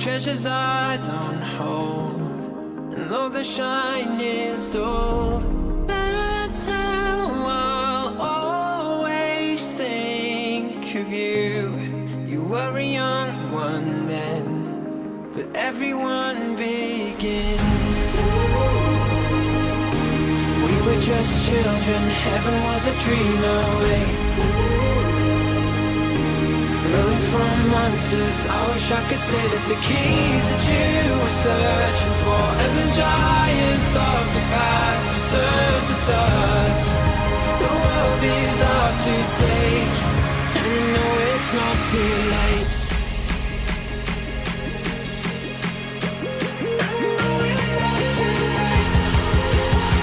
treasures I don't hold, and though the shine is dulled, that's how I'll always think of you. You were a young one then, but everyone begins. We were just children, heaven was a dream away. Running from monsters, I wish I could say that the keys that you were searching for, and the giants of the past have turned to dust. The world is ours to take, and you know it's not too late.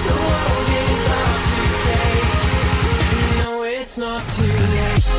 The world is ours to take, and you know it's not too late.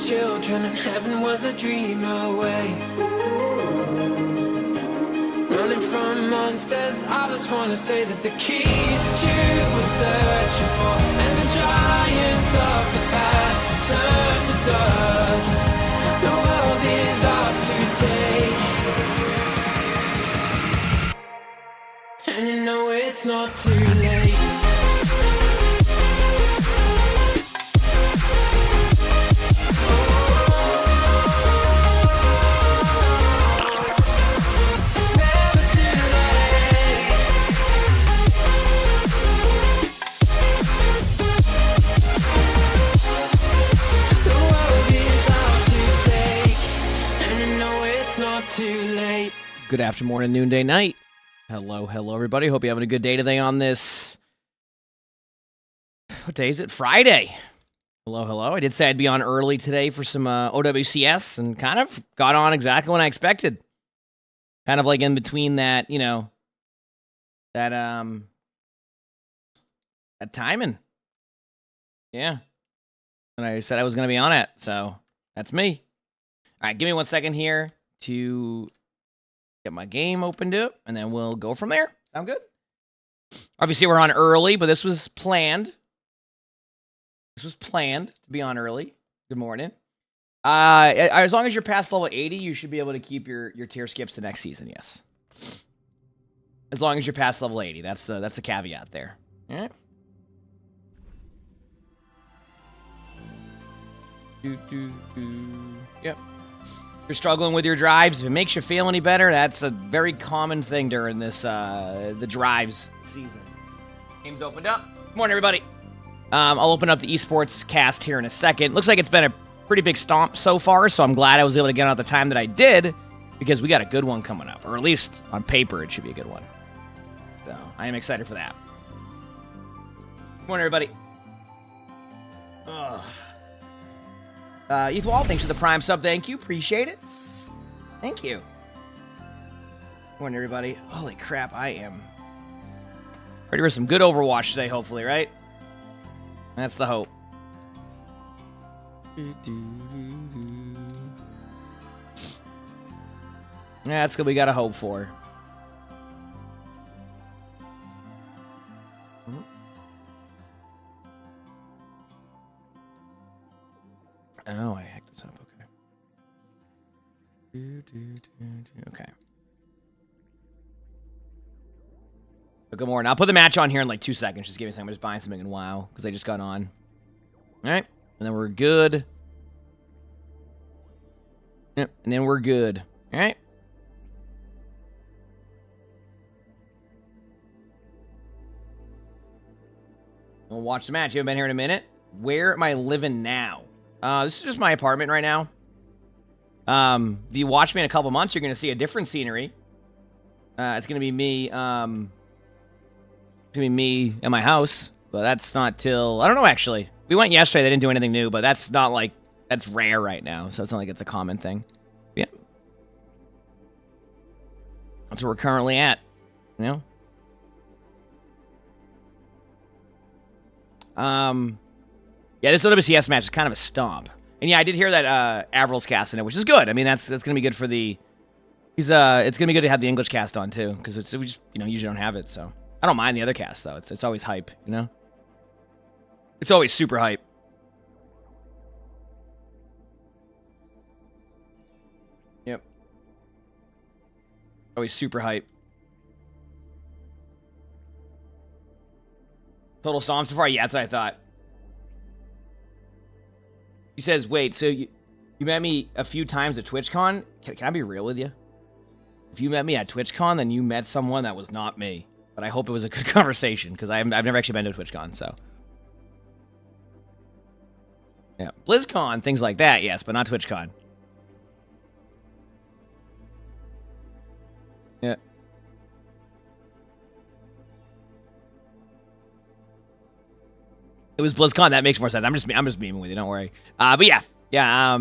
Children and heaven was a dream away. Running from monsters, I just wanna say that the keys that you were searching for, and the giants of the past have turned to dust. The world is ours to take, and you know it's not too late. Good afternoon, noonday, night. Hello, everybody. Hope you're having a good day today on this... What day is it? Friday. Hello. I did say I'd be on early today for some OWCS, and kind of got on exactly when I expected. Kind of like in between that, you know, that timing. Yeah. And I said I was going to be on it, so that's me. All right, give me 1 second here to get my game opened up, and then we'll go from there. Sound good? Obviously, we're on early, but this was planned. This was planned to be on early. Good morning. As long as you're past level 80, you should be able to keep your tier skips to next season, yes. As long as you're past level 80. That's the caveat there. All right. Yep. you're struggling with your drives, if it makes you feel any better, that's a very common thing during this the drives season. Game's opened up. Good morning, everybody. I'll open up the esports cast here in a second. Looks like it's been a pretty big stomp so far, so I'm glad I was able to get out the time that I did, because we got a good one coming up, or at least on paper it should be a good one. So I am excited for that. Good morning, everybody. Ethwall, thanks for the Prime sub. Thank you. Appreciate it. Thank you. Good morning, everybody. Holy crap, I am ready for some good Overwatch today, hopefully, right? That's the hope. Yeah, that's what we gotta hope for. Oh, I hacked this up. Okay. Okay. But good morning. I'll put the match on here in like 2 seconds. Just give me a second. I'm just buying something in WoW because I just got on. All right. And then we're good. Yep. And then we're good. All right. We'll watch the match. You haven't been here in a minute. Where am I living now? This is just my apartment right now. If you watch me in a couple months, you're going to see a different scenery. It's going to be me, it's going to be me at my house, but that's not till, I don't know, actually. We went yesterday, they didn't do anything new, but that's not like, that's rare right now, so it's not like it's a common thing. Yeah. That's where we're currently at, you know? Yeah, this OWCS match is kind of a stomp. And yeah, I did hear that Avril's casting it, which is good. I mean, that's going to be good for the... it's going to be good to have the English cast on, too. Because we just, usually don't have it, so... I don't mind the other cast, though. It's always hype, you know? It's always super hype. Yep. Always super hype. Total stomp so far? Yeah, that's what I thought. He says, wait, so you met me a few times at TwitchCon? Can I be real with you? If you met me at TwitchCon, then you met someone that was not me. But I hope it was a good conversation, because I've never actually been to TwitchCon, so. Yeah, BlizzCon, things like that, yes, but not TwitchCon. Yeah. It was BlizzCon. That makes more sense. I'm just memeing with you. Don't worry. But yeah. I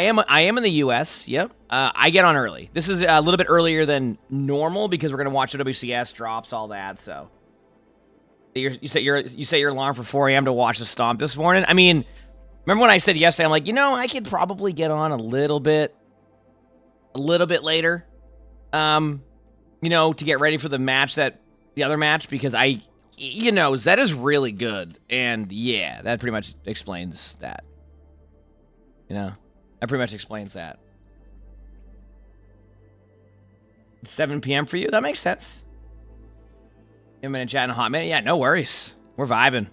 am in the U.S. Yep. I get on early. This is a little bit earlier than normal because we're gonna watch the WCS drops, all that. So you set your alarm for 4 a.m. to watch the stomp this morning. I mean, remember when I said yesterday? I'm like, I could probably get on a little bit later, to get ready for the match the other match because Zed is really good, and yeah, that pretty much explains that. That pretty much explains that. 7 p.m. for you? That makes sense. You haven't been in chat in a hot minute? Yeah, no worries. We're vibing.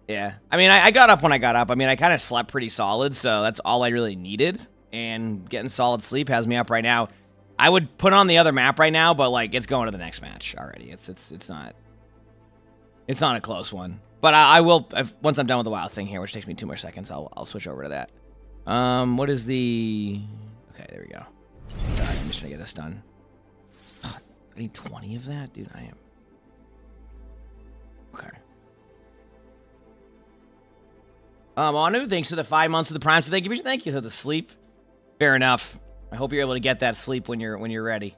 Yeah. I mean, I got up when I got up. I mean, I kind of slept pretty solid, so that's all I really needed. And getting solid sleep has me up right now. I would put on the other map right now, but like it's going to the next match already. It's not a close one. But I will once I'm done with the WoW thing here, which takes me 2 more seconds. I'll switch over to that. What is the? Okay, there we go. Sorry, I'm just trying to get this done. Oh, I need 20 of that, dude. I am. Okay. Anu, thanks for the 5 months of the Prime. So thank you for the sleep. Fair enough. I hope you're able to get that sleep when you're ready,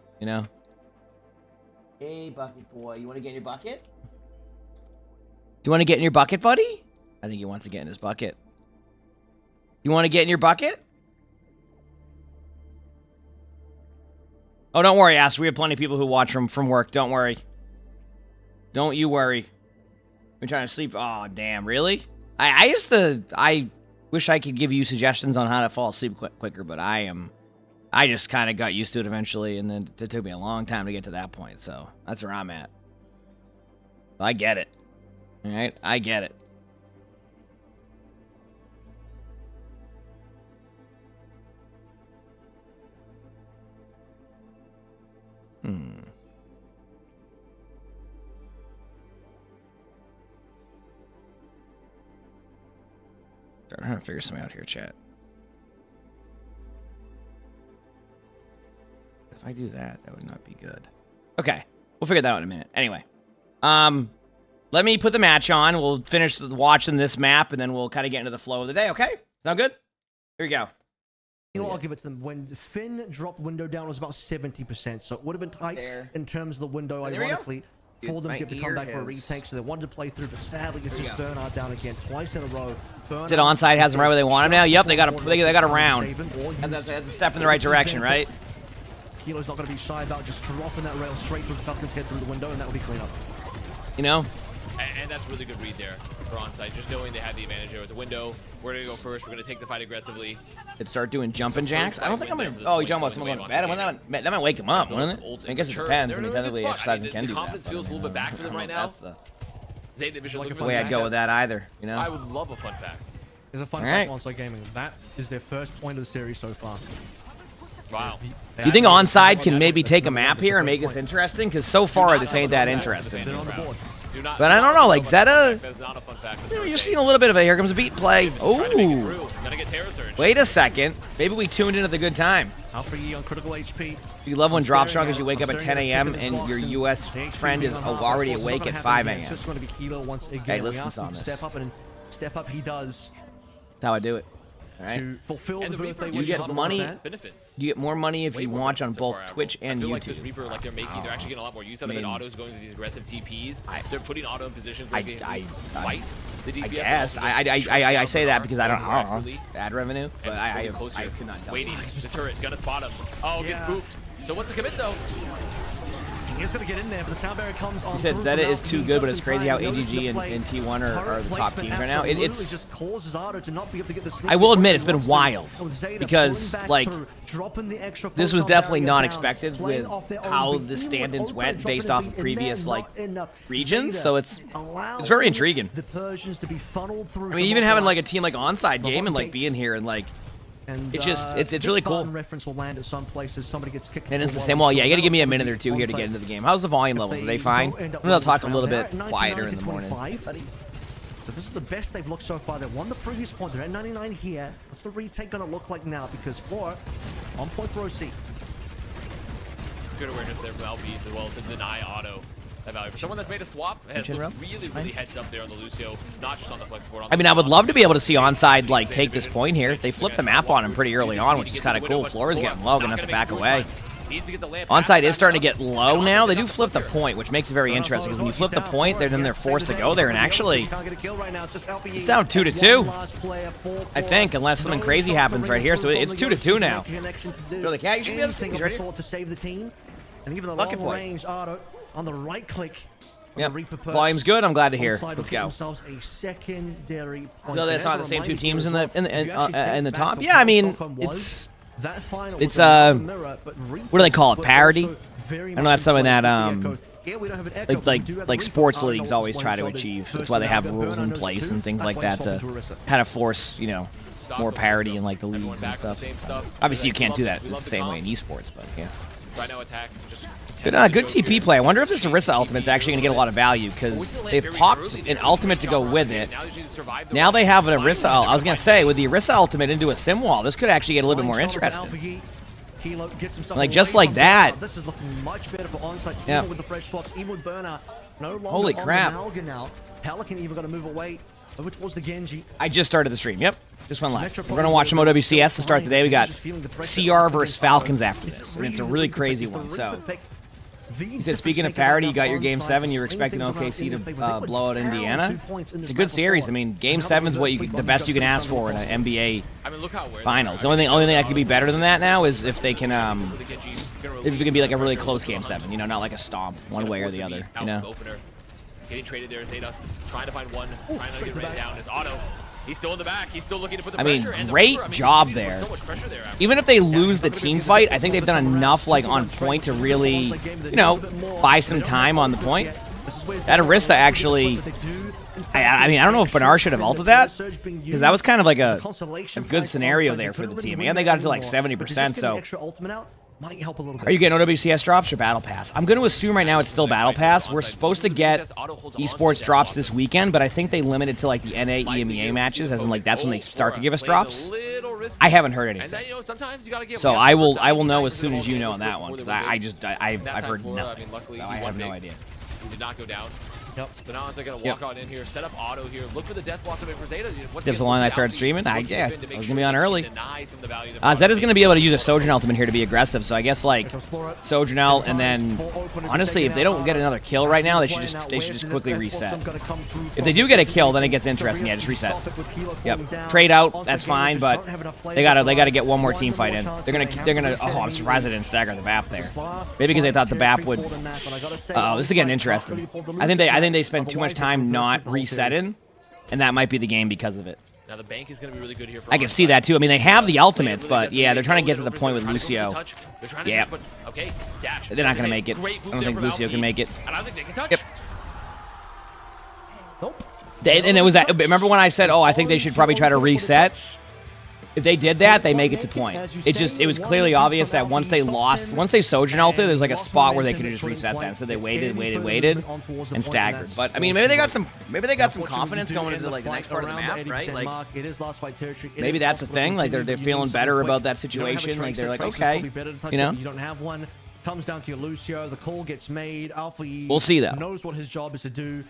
Hey, bucket boy, you want to get in your bucket? Do you want to get in your bucket, buddy? I think he wants to get in his bucket. You want to get in your bucket? Oh, don't worry, Ash. We have plenty of people who watch from work. Don't worry. Don't you worry. I'm trying to sleep. Oh, damn, really? I wish I could give you suggestions on how to fall asleep quicker, but I just kind of got used to it eventually, and then it took me a long time to get to that point, so that's where I'm at. I get it. All right? I get it. I'm trying to figure something out here, chat. If I do that, that would not be good. Okay, we'll figure that out in a minute. Anyway, let me put the match on. We'll finish watching this map, and then we'll kind of get into the flow of the day. Okay, sound good? Here we go. You know, I'll give it to them. When Finn dropped window down, it was about 70%, so it would have been tight in terms of the window, ironically, for them to come back for a retake. So they wanted to play through, but sadly, it's just Bernard down again twice in a row. Is it onside? Has them right where they want him now? Yep, they got a round. And that's a step in the right direction, right? Kilo's not going to be shy about just dropping that rail straight through Falcons' head through the window, and that will be clean up. You know? And that's a really good read there for onside, just knowing they had the advantage there with the window. We're going to go first. We're going to take the fight aggressively. Could start doing jumping jacks. I don't think I'm going to... Oh, you're talking about someone going to bed? That might wake him up, wouldn't it? I guess it depends. I mean, technically, exercising can do that. The confidence feels a little bit back for them right now. That's the way I'd go with that either, you know? I would love a fun fact. There's a fun fact on Onside Gaming. That is their first point of the series so far. Wow. Do you think Onside can maybe take a map here and make this interesting? Because so far, this ain't that interesting. But I don't know, like Zeta, you're seeing a little bit of it. Here comes a beat play. Oh, wait a second. Maybe we tuned in at the good time. On critical HP. You love when drop strong because you wake up at 10 a.m. and your U.S. friend is already awake at 5 a.m. Hey, listen on this. Step up he does. That's how I do it. All right. To fulfill the birthday you get money. Benefits. You get more money if you watch on both Twitch and YouTube. Like this Reaper, like they're actually getting a lot more use out of it. Auto's going to these aggressive TPs. They're putting Auto in positions where they can fight the DPS. I guess. I say that because I don't know. Ad revenue, but I could not tell. Waiting, the turret, gonna spot him. Oh, gets booped. So what's the commit though? He's going to get in there, but the sound barrier comes on. He said Zeta is too good, but it's crazy how AGG and T1 are the top teams right now. It's just causes Otto to not be able to get the I will admit, it's been wild because, like, this was definitely not expected with how the stand-ins went based off of previous, like, regions, so it's very intriguing. I mean, even having, like, a team like Onside game and, like, being here and, like, it's just, it's really cool. Reference will land at some places. Somebody gets kicked. And it's the same wall. Yeah, you got to give me a minute or two here to get into the game. How's the volume levels? Are they fine? I'm going to talk a little bit quieter in the morning. So this is the best they've looked so far. They won the previous point. They're at 99 here. What's the retake going to look like now? Because Flora on point for OC. Good awareness there from LBs as well to deny Auto. Value. For someone that's made a swap, has really heads up there on the Lucio, not just on the flex board. I mean, I would love to be able to see Onside, like, take this point here. They flipped the map on him pretty early on, which is kind of cool. Flora's getting low, gonna have to back away. Onside is starting to get low now. They do flip the point, which makes it very interesting, because when you flip the point, then they're forced to go there, and actually, it's down 2-2, I think, unless something crazy happens right here. So it's 2-2 now. Throw the cat, you should be able to he's ready. And even the long range Auto on the right click. Yep. Volume's good. I'm glad to hear. Let's go. A secondary point. No, that's not the same two teams in the top. Yeah, I mean, it's what do they call it? Parity. I know that's something that like sports leagues always try to achieve. That's why they have rules in place and things like that to kind of force, you know, more parity in like the leagues and stuff. Obviously, you can't do that the same way in esports, but yeah. Right now, attack. Good TP play. I wonder if this Orisa ultimate's actually going to get a lot of value because they've popped an ultimate to go with it. Now they have an Orisa. I was going to say, with the Orisa ultimate into a sim wall, this could actually get a little bit more interesting. Like, just like that. This is looking much better for Onside. Yeah. Even with the fresh swaps, even with Burner. No longer holy crap. Now. Pelican even got to move away. Over towards the Genji. I just started the stream. Yep. Just went live. We're going to watch some OWCS to start the day. We got CR versus Falcons after this. I mean, it's a really crazy one. So, he said, speaking of parity, you got your Game 7. You were expecting OKC to blow out Indiana. It's a good series. I mean, Game 7 is what the best you can ask for in an NBA Finals. The only thing that could be better than that now is if they can, if it can be like a really close Game 7. You know, not like a stomp one way or the other. You know. Getting traded there, Zeta trying to find one, trying to get ran down. His Auto, he's still in the back. He's still looking to put the pressure. I mean, great job there. So much pressure there. Even if they lose the team fight, I think they've done enough, like, on point to really, you know, buy some time on the point. That Orisa actually, I mean, I don't know if Bernard should have ulted that, because that was kind of like a good scenario there for the team. And they got it to like 70%, so might help a little bit. Are you getting OWCS drops or Battle Pass? I'm going to assume right now it's still Battle Pass. We're supposed to get esports drops this weekend, but I think they limit it to like the NA EMEA matches, as in like that's when they start to give us drops. I haven't heard anything. So I will know as soon as you know on that one, because I've heard nothing. So I have no idea. He did not go down. Yep. So now they're going to walk on in here, set up auto here, look for the death blossom for Zeta. Tips the line I started streaming. Yeah, I was going to be on early. Zeta's going to be able to use a Sojourn ultimate here to be aggressive, so I guess like Sojourn and then honestly, if they don't get another kill right now, they should just quickly reset. If they do get a kill, then it gets interesting. Yeah, just reset. Yep. Trade out, that's fine, but they gotta get one more team fight in. They're gonna. Oh, I'm surprised they didn't stagger the BAP there. Maybe because they thought the BAP would. Oh, this is getting interesting. I think they spend too much time not resetting, and that might be the game because of it. Now the bank is going to be really good here. I can see that too. I mean, they have the ultimates, but yeah, they're trying to get to the point with Lucio. Yeah, okay, dash. They're not going to make it. I don't think Lucio can make it. And I don't think they can touch. Yep. Nope. And it was that. Remember when I said, "Oh, I think they should probably try to reset." If they did that, they make it to point. It was clearly obvious that once they Sojourn ulted, there's like a spot where they could have just reset that. So they waited, and staggered. But I mean, maybe they got some confidence going into like the next part of the map, right? Like maybe that's the thing. Like they're feeling better about that situation. Like they're like, okay, you know. You don't have one. Comes down to your Lucio. The call gets made. Alpha we'll see though. Knows what his job is to do.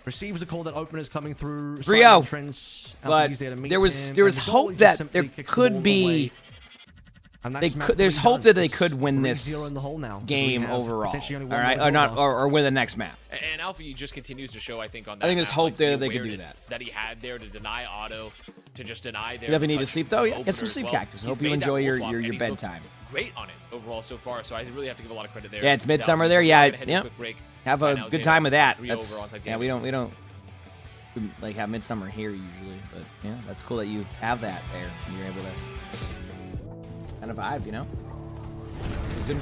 Receives the call that opener's coming through. 3-0. But there was hope that there could be. There's hope that they could win this game overall. All right, or win the next map. And Alpha just continues to show, I think, on that. I think there's hope there that they could do that. That he had there to deny auto, to just deny their. You definitely need to sleep though. Yeah, get some sleep, Cactus. I hope you enjoy your bedtime. Great on it overall so far, so I really have to give a lot of credit there. Yeah, it's midsummer there. Yeah, have a good time with that. Yeah, we don't like have midsummer here usually, but yeah, that's cool that you have that there and you're able to kind of vibe, you know. Good.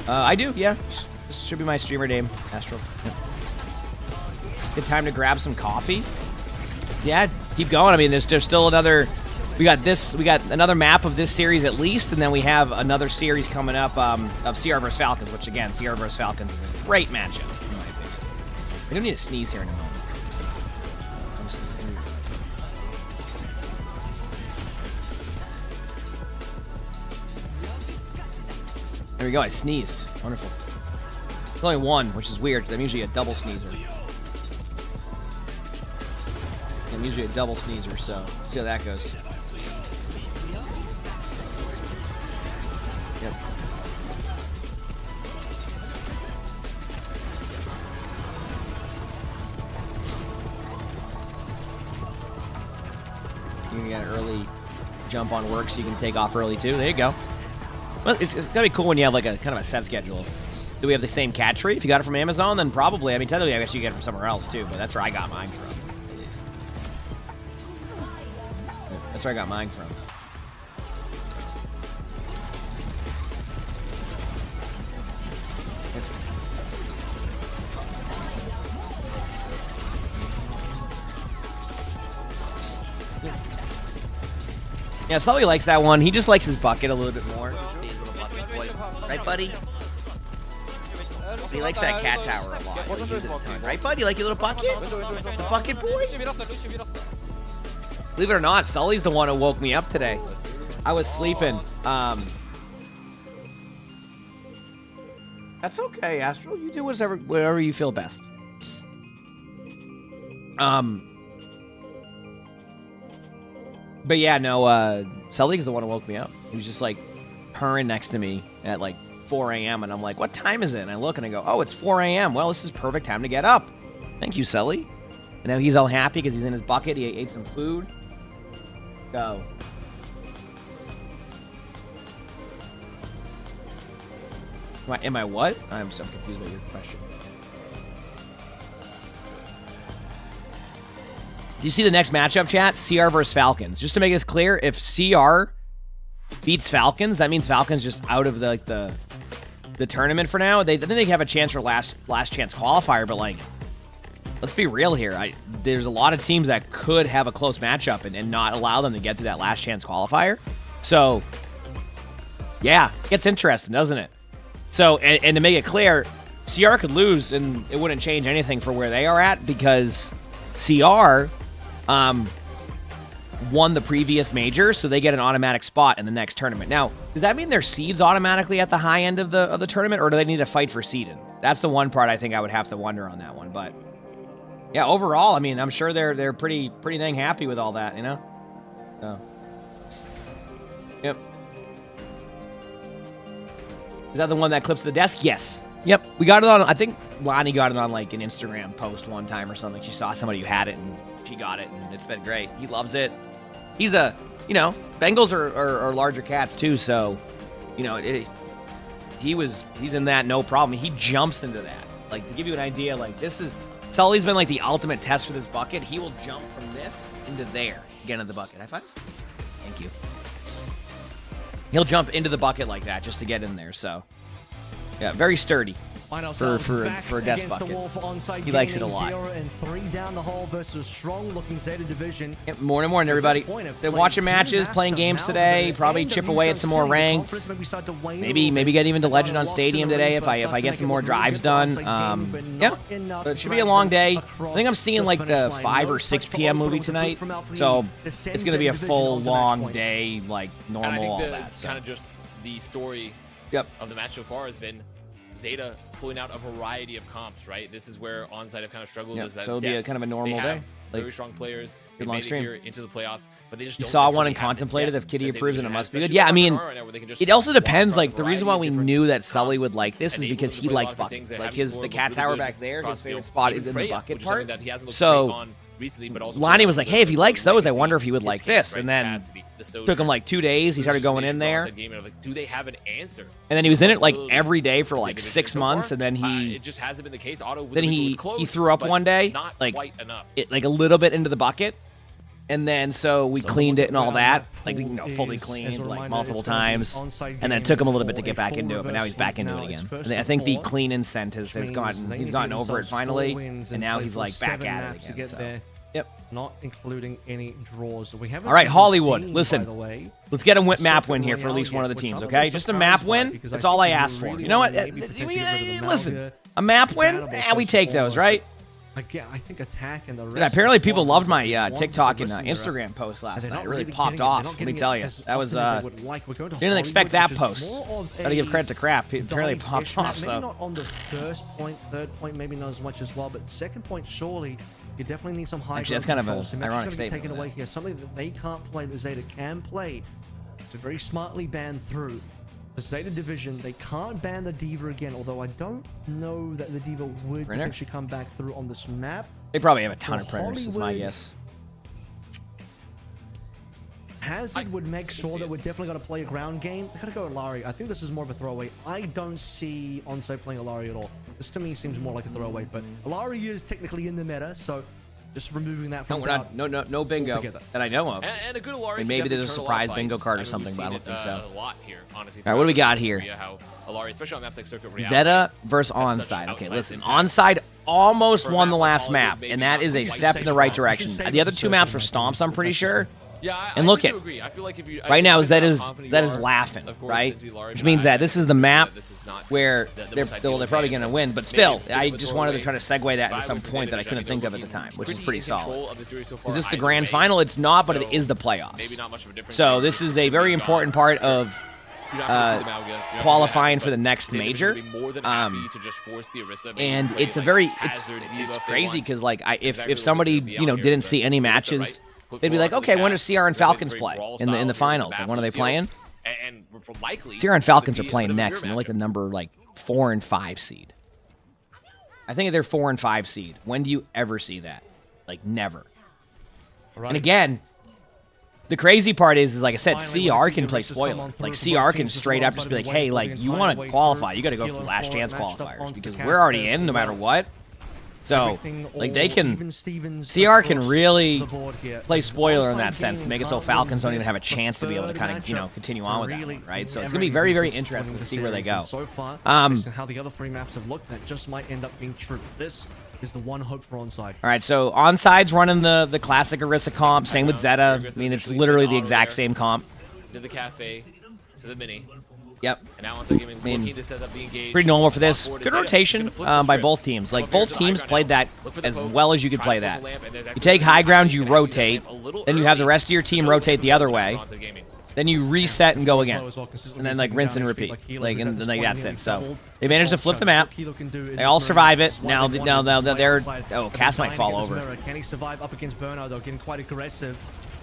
I do, yeah. This should be my streamer name, Astral. Yep. Good time to grab some coffee. Yeah, keep going. I mean, there's still another. We got another map of this series at least, and then we have another series coming up of CR vs Falcons, which again, CR vs Falcons is a great matchup in my opinion. I'm gonna need to sneeze here in a moment. There we go. I sneezed. Wonderful. It's only one, which is weird because I'm usually a double sneezer. I'm usually a double sneezer, so see how that goes. Yep. You can get an early jump on work so you can take off early too. There you go. Well, it's gotta be cool when you have like a kind of a set schedule. Do we have the same cat tree? If you got it from Amazon, then probably. I mean, technically, I guess you get it from somewhere else too, but that's where I got mine from. That's where I got mine from. Yeah, Sully likes that one. He just likes his bucket a little bit more. His little bucket boy. Right, buddy? He likes that cat tower a lot. Right, buddy? You like your little bucket? The bucket boy? Believe it or not, Sully's the one who woke me up today. I was sleeping. That's okay, Astral. You do whatever you feel best. But yeah, no, Sully's the one who woke me up. He was just like purring next to me at like 4 a.m. And I'm like, what time is it? And I look and I go, oh, it's 4 a.m. Well, this is perfect time to get up. Thank you, Sully. And now he's all happy because he's in his bucket. He ate some food. Go. Am I what? I'm so confused about your question. Do you see the next matchup, chat? CR versus Falcons. Just to make this clear, if CR beats Falcons, that means Falcons just out of the tournament for now. I think they have a chance for last chance qualifier, but like let's be real here. There's a lot of teams that could have a close matchup and not allow them to get through that last chance qualifier. So, yeah, it gets interesting, doesn't it? So, and to make it clear, CR could lose, and it wouldn't change anything for where they are at because CR won the previous major, so they get an automatic spot in the next tournament. Now, does that mean their seed's automatically at the high end of the tournament, or do they need to fight for seeding? That's the one part I think I would have to wonder on that one. But yeah, overall, I mean, I'm sure they're pretty dang happy with all that, you know. So, yep. Is that the one that clips the desk? Yes. Yep. We got it on. I think Lonnie got it on like an Instagram post one time or something. She saw somebody who had it and she got it, and it's been great. He loves it. He's a, you know, Bengals are larger cats too, so, you know, he's in that no problem. He jumps into that. Like, to give you an idea, like, Sully's been like the ultimate test for this bucket. He will jump from this into there, get into the bucket. High five. Thank you. He'll jump into the bucket like that just to get in there, so, yeah, very sturdy. For a desk bucket. He likes it a lot. 0-3 down the hole versus strong looking Zeta division. Yep, morning, everybody. They're watching matches, playing games today. Probably chip away at some more ranks. Maybe get even to Legend on Stadium today if I get some more drives done. Yeah, but it should be a long day. I think I'm seeing like the 5 or 6 p.m. movie tonight, so it's gonna be a full long day, like normal. And I think all that. Kind of just the story of the match so far has been Zeta pulling out a variety of comps, right? This is where Onsite have kind of struggled. Yeah, Is that so it'll be a kind of a normal day. Like, very strong players. They made it here into the playoffs, but they just don't saw one and contemplated if Kitty approves and it must be good. Yeah, I mean, it also depends. Like, the reason why we knew that Sully would like this is because he likes buckets. Like, the cat tower back there, his favorite spot is in the bucket part. So Lonnie was like, hey, if he likes those, I wonder if he would like this. And then took him like 2 days. He started going in there. Do they have an answer? And then he was in it like every day for like 6 months. And then it just hasn't been the case. Then he threw up one day, like a little bit into the bucket. And then so we cleaned it and all that, like, you know, fully cleaned like multiple times, and then it took him a little bit to get back into it, but now he's back into it again. And I think the clean incent has gotten over it finally, and now he's like back at it again. So. Yep. Not including any draws. We haven't. All right, Hollywood. Listen, let's get a map win here for at least one of the teams, okay? Just a map win. That's all I asked for. You know what? Listen, a map win. Yeah, we take those, right? Again, I think attack and the rest. Yeah, apparently people loved my TikTok and Instagram post last night. It really popped off. Let me tell you, that was didn't expect that post. Gotta give credit to crap. It really popped off. So maybe not on the first point, third point, maybe not as much as well, but second point surely. You definitely need some high. Actually, that's kind of an ironic statement. Taken away here, something that they can't play, that Zeta can play. It's a very smartly banned through. The Zeta division, they can't ban the Diva again, although I don't know that the Diva would potentially come back through on this map. They probably have a ton of predators, is my guess. Hazard would make sure that we're definitely going to play a ground game. They gotta go Alari. I think this is more of a throwaway. I don't see Onsite playing Alari at all. This to me seems more like a throwaway, but Alari is technically in the meta, so just removing that from no bingo altogether that I know of. And a good Alari. Maybe there's a surprise bingo card or something, but I don't think so. A lot here, honestly. All right, what do we got here? How Alari, especially on maps like Circuit Reality, Zeta versus Onside. Okay, listen, Onside almost won the last map, and that is a step in the right direction. The other 2 maps were stomps, I'm pretty sure. Yeah, and look at right now, Zeta's laughing, right? Which means that this is the map where they're probably going to win. But still, I just wanted to try to segue that to some point that I couldn't think of at the time, which is pretty solid. Is this the grand final? It's not, but it is the playoffs. So this is a very important part of qualifying for the next major. And it's a very it's crazy because like if somebody didn't see any matches, they'd be like, okay, when does CR and Falcons play in the finals? Like, when are they playing? And likely, CR and Falcons are playing next, and they're like the number 4 and 5 seed. I think they're 4 and 5 seed. When do you ever see that? Like, never. Right. And again, the crazy part is like I said, CR can play spoiler. Like, CR can straight up just be like, hey, like, you want to qualify, you got to go for last chance qualifiers because we're already in no matter what. So, like, they can, CR can really play spoiler in that sense to make it so Falcons don't even have a chance to be able to kind of, continue on with that one, right? So it's going to be very, very interesting to see where they go. So far, how the other 3 maps have looked, that just might end up being true. This is the one hope for onside. All right, so onside's running the classic Orisa comp. Same with Zeta. I mean, it's literally the exact same comp. To the cafe, to the mini. Yep. And now onside gaming looking to set up the engage. Pretty normal for this. Good rotation by both teams. Like, both teams played that as well as you could play that. You take high ground, you rotate. Then you have the rest of your team rotate the other way. Then you reset and go again. And then, like, rinse and repeat. Like, and then, like, that's it. So, they managed to flip the map. They all survive it. Now they're... Oh, Cass might fall over. Can he survive up against Burnout, though? Getting quite aggressive.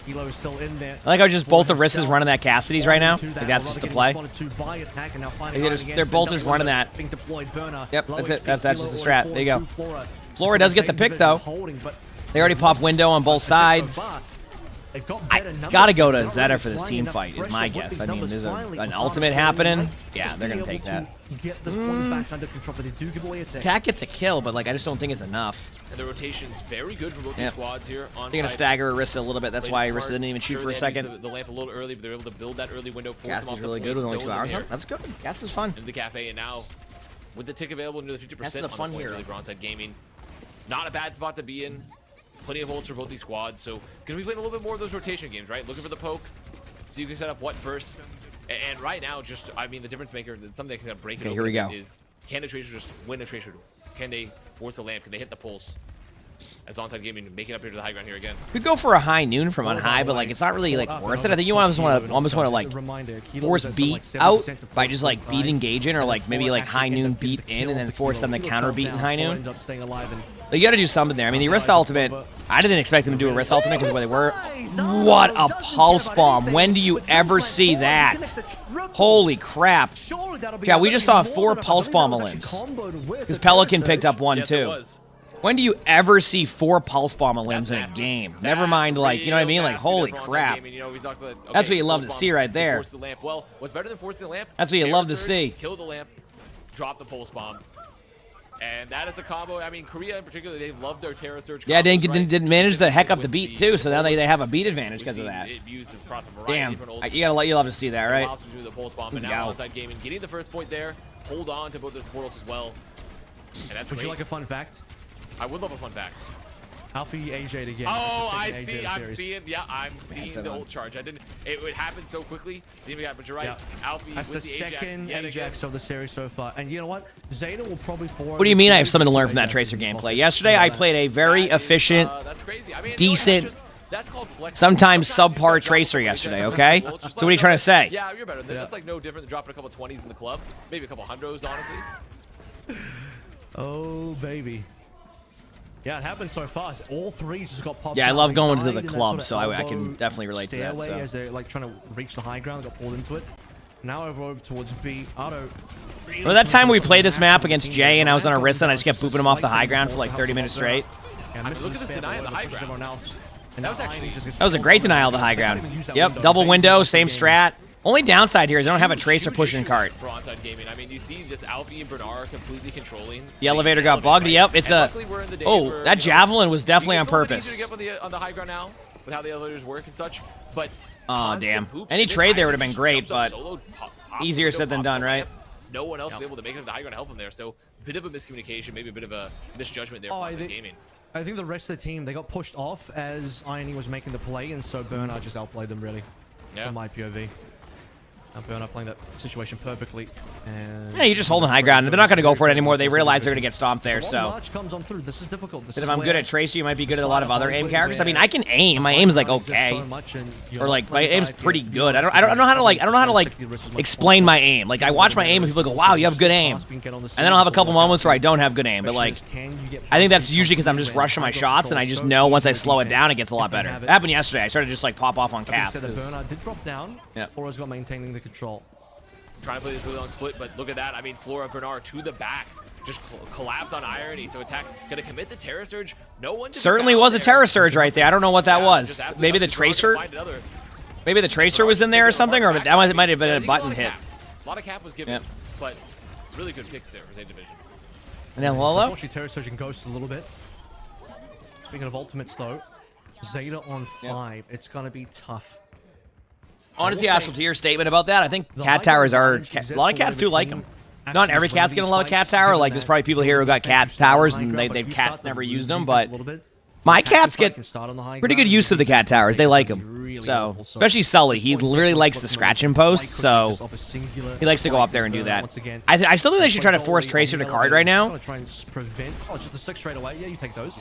Kilo is still in there. I like how just both the Orisas running that Cassidy's right now. Like, that's just the play. They're both just running that. Yep, that's it. That's just the strat. There you go. Flora does get the pick, though. They already popped window on both sides. It's got to go to Zeta for this team fight, is my guess. I mean, there's an ultimate happening. Yeah, they're going to take that. Get this point back under control, but they do give away a tech. Attack gets a kill, but like I just don't think it's enough. And the rotation's very good for both these squads here. They're going to stagger Orisa a little bit. That's why Orisa didn't even shoot for a second. The lamp a little early, but they're able to build that early window. Gas is really good with only 2 hours. That's good. Gas is fun. In the cafe, and now with the tick available, near the 50% That's the fun here. Really for onside gaming. Not a bad spot to be in. Plenty of ults for both these squads, so gonna be playing a little bit more of those rotation games, right? Looking for the poke, so you can set up what first. And right now, just I mean, the difference maker, something that can kind of break it. Here we go. Is can the Tracer just win a Tracer? Can they force a lamp? Can they hit the pulse? As onside gaming making up here to the high ground here again. Could go for a high noon from on high, but like it's not really like worth it. I think you almost want to like force beat out by just like beat engaging, or like maybe like high noon beat in and then force them to counter beat in high noon. But you got to do something there. I mean, the Orisa ultimate, I didn't expect them to do a Orisa ultimate because of where they were. What a pulse bomb! When do you ever see that? Holy crap! Yeah, we just saw 4 pulse bomb limbs because Pelican picked up 1 too. When do you ever see 4 pulse bomb limbs in a game? Never mind, like, you know what I mean? Like, holy crap. That's what you love to see right there. Well, what's better than forcing the lamp? That's what you love to see. Kill the lamp, drop the pulse bomb. And that is a combo. I mean, Korea in particular, they love their Terra Surge. Yeah, didn't manage to heck up the beat too, so now they have a beat advantage because of that. Damn, you love to see that, right? The pulse bomb, and now onside gaming getting the first point there. Hold on to both the support ults as well. And that's Would you like a fun fact? I would love a fun fact. Alfie AJ'd again. Oh, I see. I'm seeing the ult charge. It would happen so quickly. But you're right. Yeah. Alfie That's with the the second Ajax of the series so far. And you know what? Zeta will probably What do you mean I have something to learn from that Tracer gameplay? Yesterday, I played a very efficient, that's crazy. I mean, decent, that's called flex. Sometimes subpar Tracer yesterday, okay? So what are you trying to say? Yeah, you're better. That's like no different than dropping a couple 20s in the club. Maybe a couple hundreds, honestly. Oh, baby. Yeah, it happened so fast. All 3 just got popped. Yeah, I love going to the club, so I can definitely relate to that. So. As they're like trying to reach the high ground, they got pulled into it. Now over towards B. Otto. Well, that time we played this map against Jay, and I was on Orisa, and I just kept booping him off the high ground for like 30 minutes straight. I mean, look at this deny on the high ground. That was a great denial of the high ground. Yep, double window, same strat. Only downside here is I don't have a Tracer pushing cart. For onside gaming, I mean, you see just Alfie and Bernard completely controlling. The elevator got bugged. Yep, it's a. Oh, that javelin was definitely on purpose. To get on the high ground now with how the elevators work and such, but oh damn! Any trade there would have been great, but easier said than done, right? No one else was able to make it to the high ground to help him there, so a bit of a miscommunication, maybe a bit of a misjudgment there for onside gaming. I think the rest of the team, they got pushed off as Irony was making the play, and so Bernard just outplayed them really. Yeah. From my POV. Bernard playing that situation perfectly. And yeah, you're just holding high ground. They're not going to go for it anymore. They realize they're going to get stomped there. So March comes on through. This is difficult. But if I'm good at Tracer, you might be good at a lot of other aim characters. I mean, I can aim. My aim's like okay, or like my aim's pretty good. I don't know how to like explain my aim. Like I watch my aim and people go, "Wow, you have good aim," and then I'll have a couple moments where I don't have good aim. But like, I think that's usually because I'm just rushing my shots, and I just know once I slow it down, it gets a lot better. It happened yesterday. I started to just like pop off on cast. Bernard did drop down. Yeah. Flora's got maintaining the control. Trying to play this really long split, but look at that. I mean, Flora Bernard to the back. Just collapse on Irony, so attack gonna commit the Terra Surge. No one certainly was a Terra Surge right there. I don't know what that was. Maybe the Tracer. Maybe the Tracer was in there or something, or that might have been a button hit. A lot of cap was given, but really good picks there for Zeta Division. And then Lolo. Unfortunately, Terra Surge and Ghost a little bit. Speaking of ultimates, though, Zeta on 5. It's gonna be tough. Honestly, I to your statement about that. I think cat towers are a lot of cats do like them. Not every cat's gonna love a cat tower. Like, there's probably people here who got cat towers and they've cats never used them, but my cats get pretty good use of the cat towers. They like them. So, especially Sully. He really likes the scratching post, so he likes to go up there and do that. I still think they should try to force Tracer to card right now. Just a 6 straight away. Yeah, you take those.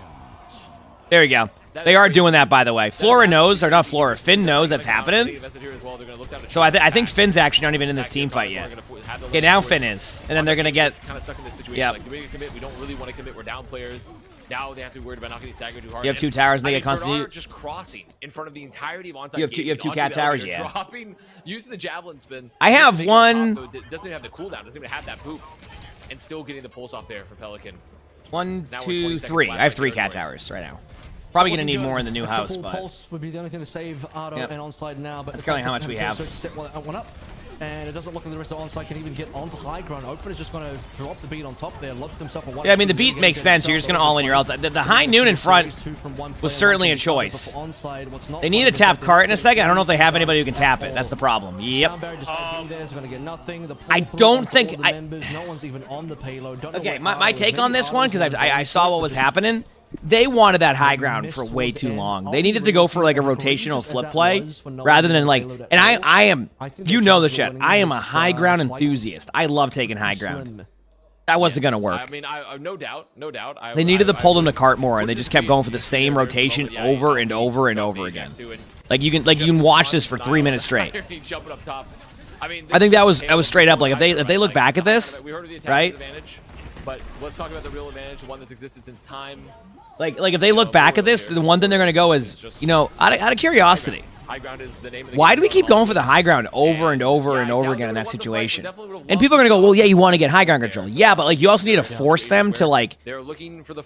There you go. They are doing that, by the way. Flora knows, or not Flora, Finn knows that's happening. So I think Finn's actually not even in this team fight yet. Okay, now Finn is. And then they're going to get... kind of stuck in this situation. Yep. Like, do we commit? We don't really want to commit. We're down players. Now they have to be worried about not getting staggered too hard. You have 2 towers and they get constantly... just crossing in front of the entirety of onside. You have two cat towers, yeah. Dropping, using the javelin spin. I have one... So it doesn't even have the cooldown. It doesn't even have that boop. And still getting the pulse off there for Pelican. 1, 2, 3. I have 3 cat towers right now. Probably going to need more in the new house, but... Pulse would be the only thing to save Ardo and onside now, but... That's currently how much we have. Set one up, and it doesn't look like the rest of onside can even get onto high ground. Open is just going to drop the beat on top there, loft himself a one. Yeah, I mean, the beat makes sense. You're just going to all in your outside. The high noon in front was certainly a choice. They need to tap cart in a second. I don't know if they have anybody who can tap it. That's the problem. Yep. I don't think... No one's even on the payload. Okay, my take on this one, because I saw what was happening. They wanted that high ground for way too long. They needed to go for like a rotational flip play rather than like, and I am, you know the shit. I am a high ground enthusiast. I love taking high ground. That wasn't going to work. I mean, no doubt. They needed to pull them to cart more, and they just kept going for the same rotation over and over and over again. Like you can watch this for 3 minutes straight. I think that was straight up. Like if they look back at this, right? But let's talk about the real advantage, the one that's existed since time. Like if they look back at this, the one thing they're going to go is, you know, out of curiosity, high ground is the name of the why do we keep going for the high ground over and over and over again in that situation? And people are going to go, well, yeah, you want to get high ground control. Yeah, but like you also need to force them to like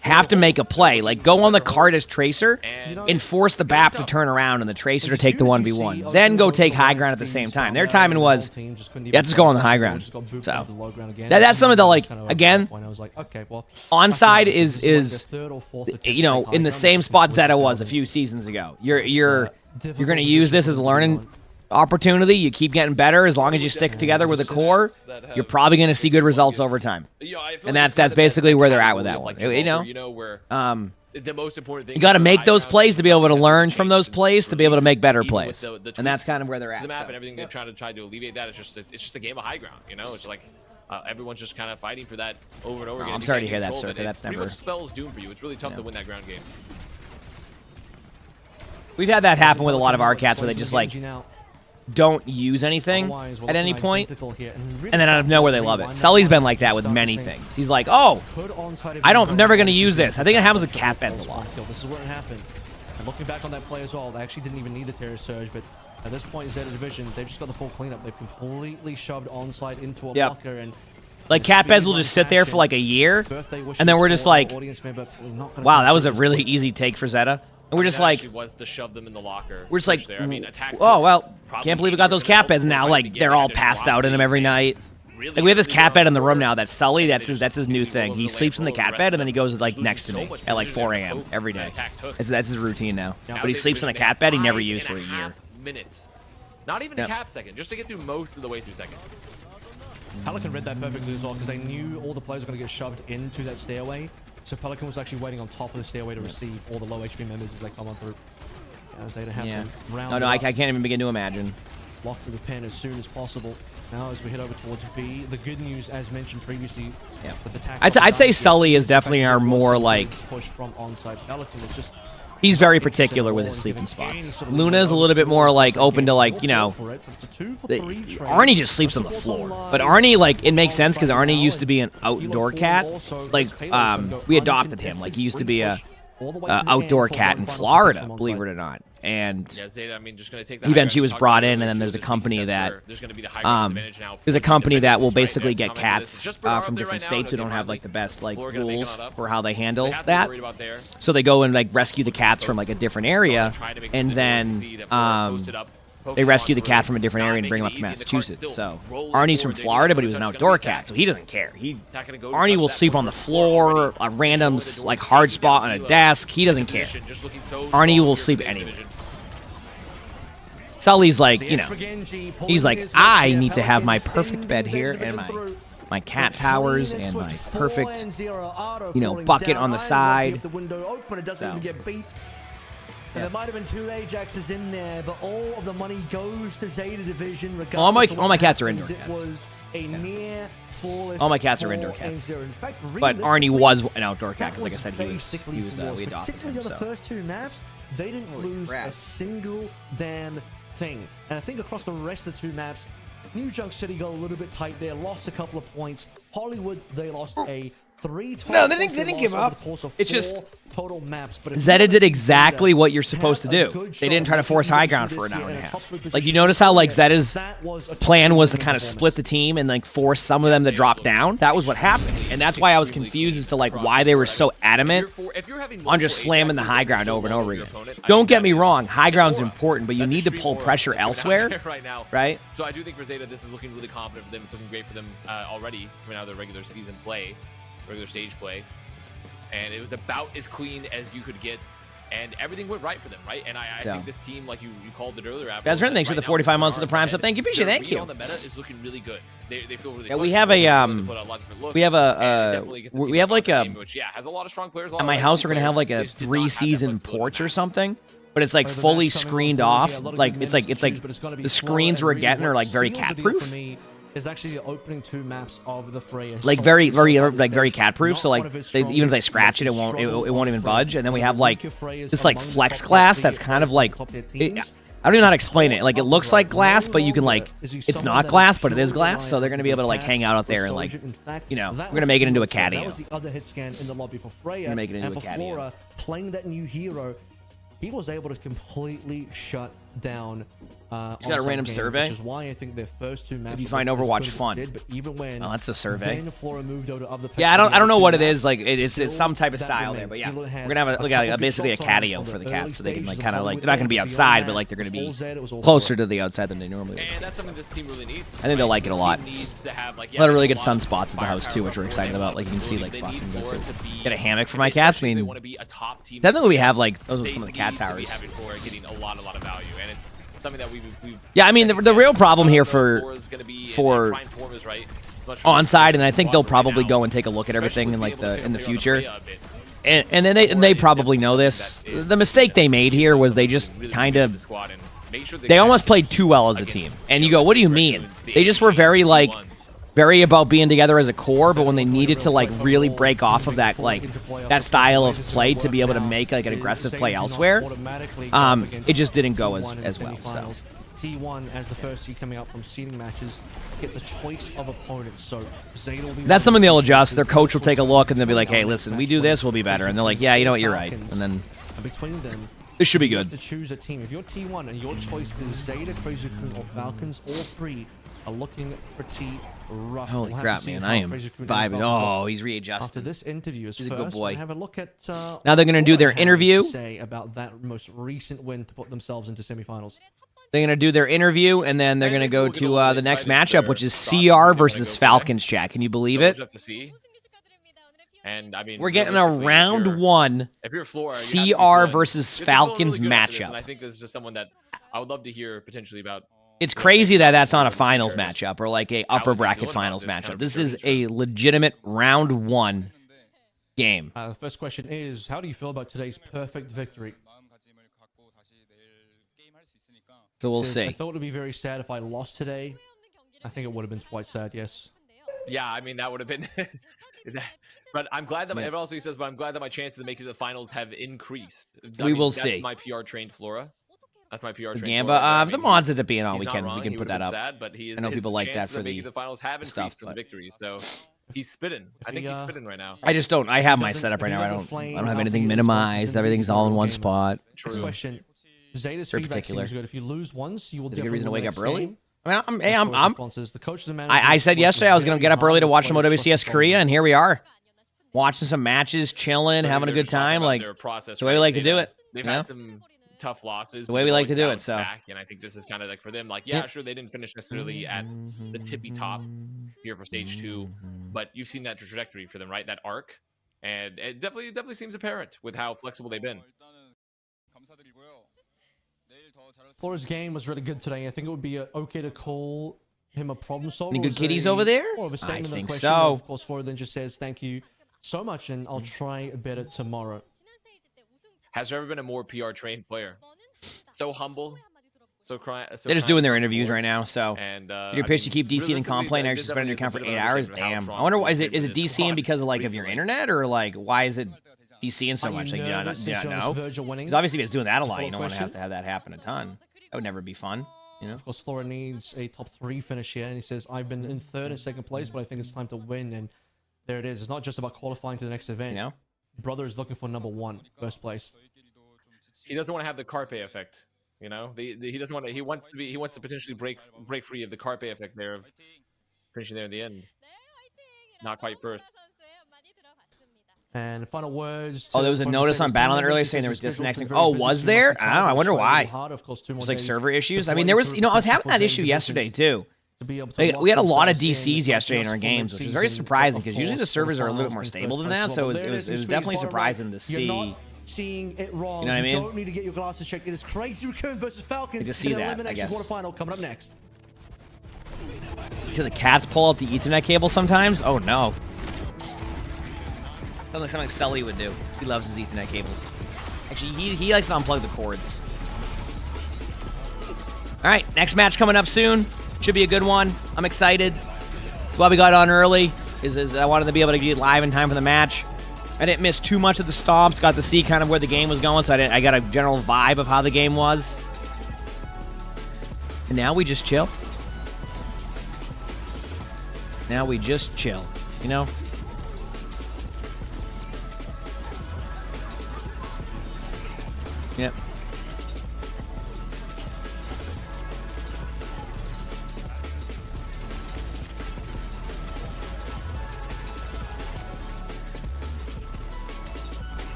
have to make a play. Like go on the cart as Tracer and force the BAP to turn around and the Tracer to take the 1v1. Then go take high ground at the same time. Their timing was, yeah, just go on the high ground. So that's something that like, again, onside is you know, in the same spot Zeta was a few seasons ago. You're going to use this as a learning opportunity. You keep getting better as long as you stick together with the core. You're probably going to see good results over time, and that's basically where they're at with that one. You know, the most important thing you got to make those plays to be able to learn from those plays to be able to make better plays, and that's kind of where they're at. The map and everything they're trying to alleviate that. It's just a game of high ground. You know, it's like. Everyone's just kind of fighting for that over and over again. I'm sorry to hear that, Circa. That's never... Pretty much spells doom for you. It's really tough to win that ground game. We've had that happen with a lot of our cats where they just, like, don't use anything at any point, and then out of nowhere they love it. Sully's been like that with many things. He's like, oh, I'm never going to use this. I think it happens with cat beds a lot. This is what happened. And looking back on that play as well, they actually didn't even need the Terror Surge, but at this point in Zeta Division, they've just got the full cleanup. They've completely shoved onside into a blocker, and like cat beds will just sit there for like a year, and then we're just like, wow, that was a really easy take for Zeta. And we're just like, was to shove them in the locker. We're just like, there. I mean, oh well, can't believe we got those cat beds now. Like they're all passed out in them every night. Like we have this cat bed in the room now. That's Sully. That's his new thing. He sleeps in the cat bed and then he goes like next to me at like 4 a.m. every day. That's his routine now. But he sleeps in a cat bed he never used for a year. Minutes. Not even a cap second, just to get through most of the way through second. Pelican read that perfectly as well because they knew all the players were going to get shoved into that stairway. So Pelican was actually waiting on top of the stairway to receive all the low HP members as they come on through. As they have them round I can't even begin to imagine. Lock through the pen as soon as possible. Now as we head over towards B, the good news, as mentioned previously, I'd say Sully is definitely our more like push from onside. Pelican is just he's very particular with his sleeping spots. Luna's a little bit more like open to like, you know, Arnie just sleeps on the floor. But Arnie, like, it makes sense because Arnie used to be an outdoor cat. Like, we adopted him. Like, he used to be a outdoor cat in Florida, believe it or not. And eventually was brought in, and then there's a company that will basically get cats from different states who don't have like the best like rules for how they handle that. So they go and like rescue the cats from like a different area, and then they rescue the cat from a different area and bring him up to Massachusetts. So Arnie's from Florida, but he was an outdoor cat, so he doesn't care. Arnie will sleep on the floor, a random like hard spot on a desk. He doesn't care. Arnie will sleep anywhere. Sully's like, you know, he's like, I need to have my perfect bed here and my my cat towers and my perfect, bucket on the side. The window open, it doesn't even get beat. And there might have been 2 Ajaxes in there, but all of the money goes to Zeta Division. All my cats are indoor It cats. was a near flawless. All my cats are indoor cats. In fact, But Arnie was an outdoor cat because, like I said, he was we adopted particularly him. on the first 2 maps, they didn't lose a single damn thing. And I think across the rest of the 2 maps, New Junk City got a little bit tight there, lost a couple of points. Hollywood, they lost a 3 total. No, they didn't give up. It's just total maps. But Zeta did exactly what you're supposed to do. They didn't try to force high ground for an hour and a half. Like, you notice how like Zeta's plan was to kind of split the team and like force some of them to drop down. That was what happened, and that's why I was confused as to like why they were so adamant on just slamming the high ground over and over again. Don't get me wrong, high ground's important, but you need to pull pressure elsewhere, right? So I do think for Zeta, this is looking really confident for them. It's looking great for them already coming out of their regular season play. Regular stage play, and it was about as clean as you could get, and everything went right for them, right? And I think this team, like you called it earlier, Desmond, thanks for the 45 months of the Prime, so thank you, Bisha, thank you. On the meta is looking really good. They feel really. Yeah, we have a has a lot of strong players. At my house, we're gonna have like a 3-season porch or something. But it's like fully screened off. Like it's like the screens we're getting are like very cat proof. Is actually the opening 2 maps of the Freya. Like very cat proof. So like even if they scratch it, it won't even budge. And then we have like this like flex glass that's kind of like I don't even know how to explain it. Like it looks like glass, but you can like it's not glass, but it is glass. So they're gonna be able to like hang out there and like we're gonna make it into a catio. That was the other hit scan in the lobby for Freya. Make it into a catio. Flora, playing that new hero, he was able to completely shut down. He's got a random survey. Which is why I think their first 2 maps. If you find Overwatch fun, but even when that's a survey. Flora moved over to other I don't know what it is. Like it's some type of style there, but yeah, we're gonna have basically a catio for the cats, so they can like kind of like they're not gonna be outside, but like they're gonna be closer to the outside than they normally are. And that's something this team really needs. I think they'll like it a lot. Needs to have like a lot of really good sunspots at the house too, which we're excited about. Like you can see like spots and go to. Get a hammock for my cats. I mean, technically we have like those are some of the cat towers. Getting a lot of value, and it's something that we've yeah, I mean the real problem here for onside, and I think they'll probably go and take a look at everything in like in the future. And then they probably know this. The mistake they made here was they just kind of they almost played too well as a team. And you go, what do you mean? They just were very about being together as a core, but when they needed to like really break off of that that style of play to be able to make like an aggressive play elsewhere, it just didn't go as well. So T1 as the first seed coming out from seeding matches get the choice of opponents. So Zeta will be that's something they'll adjust. Their coach will take a look and they'll be like, hey, listen, we do this, we'll be better. And they're like, yeah, you know what, you're right. And then between them, this should be good. To choose a team. If you're T1 and your choice is Zeta, Crazy Coon, or Falcons, all 3 are looking pretty rough. Holy crap, man! I am vibing. Oh, he's readjusting. After this interview, he's a good boy. Have a look at. Now they're gonna do their interview. Say about that most recent win to put themselves into semifinals. They're gonna do their interview, and then they're gonna go to the next matchup, which is CR versus Falcons. Chat, can you believe it? And I mean, we're getting a round 1 CR versus Falcons matchup. And I think this is just someone that I would love to hear potentially about. It's crazy that that's not a finals matchup or like a upper bracket finals matchup. This is a legitimate round 1 game. The first question is, how do you feel about today's perfect victory? So we'll see. I thought it would be very sad if I lost today. I think it would have been quite sad, yes. Yeah, I mean, that would have been... But I'm glad that it also says, but I'm glad that my chances of making the finals have increased. We will see. That's my PR trained Flora. That's my PR trained Gamba. If the mods end up being on, we can put that up. Sad, but he is, I know people like that for the finals have increased from the victories, so he's spitting. I think he's spitting right now. I just don't. I have my setup right now. I don't have anything minimized. Everything's all in one spot. Next question. Zeta's feedback seems good. If you lose once, you will definitely reason to wake up early. I mean, I said yesterday I was going to get up early to watch some OWCS Korea, and here we are. Watching some matches, chilling, having a good time. Like, the way we like to do it. They've had some tough losses. The way we like to do it, so. And I think this is kind of like for them, like, yeah, sure, they didn't finish necessarily at the tippy top here for stage 2, but you've seen that trajectory for them, right? That arc. And it definitely seems apparent with how flexible they've been. Flora's game was really good today. I think it would be okay to call him a problem solver? Any good kitties over there? More of a I statement think question. so. Of course, Flora then just says, thank you so much, and I'll try better tomorrow. Has there ever been a more PR trained player? So humble. So they're just doing their interviews right now, so and you're pissed you keep DCing and comp playing, now you're suspending your account for 8 hours. Damn. I wonder why is it DCing because of like of your internet, or like why is it DCing so much? Like, do you not know? Because obviously, if it's doing that a lot, you don't want to have that happen a ton. That would never be fun, you know. Of course, Flora needs a top 3 finish here, and he says, "I've been in 3rd and 2nd place, but I think it's time to win." And there it is. It's not just about qualifying to the next event. You know, brother is looking for number 1, 1st place. He doesn't want to have the carpe effect. You know, he doesn't want to. He wants to potentially break free of the carpe effect there of finishing there in the end. Not quite first. And final words. Oh, there was a notice on Battle.net earlier saying there was disconnecting. Oh, was there? I don't know. I wonder why. It's like server issues. I mean, there was. You know, I was having that issue yesterday too. We had a lot of DCs yesterday in our games, which was very surprising because usually the servers are a little bit more stable than that. So it was definitely surprising to see. Seeing it wrong. You know what I mean? You don't need to get your glasses checked. It is Crazy Raccoon versus Falcons. To see that, I guess. Quarterfinal coming up next. Do the cats pull out the Ethernet cable sometimes? Oh no. Sounds like something Sully would do. He loves his Ethernet cables. Actually, he likes to unplug the cords. All right, next match coming up soon. Should be a good one. I'm excited. That's why we got on early. Is I wanted to be able to get live in time for the match. I didn't miss too much of the stomps. Got to see kind of where the game was going, so I got a general vibe of how the game was. And now we just chill. Now we just chill, you know? Yep.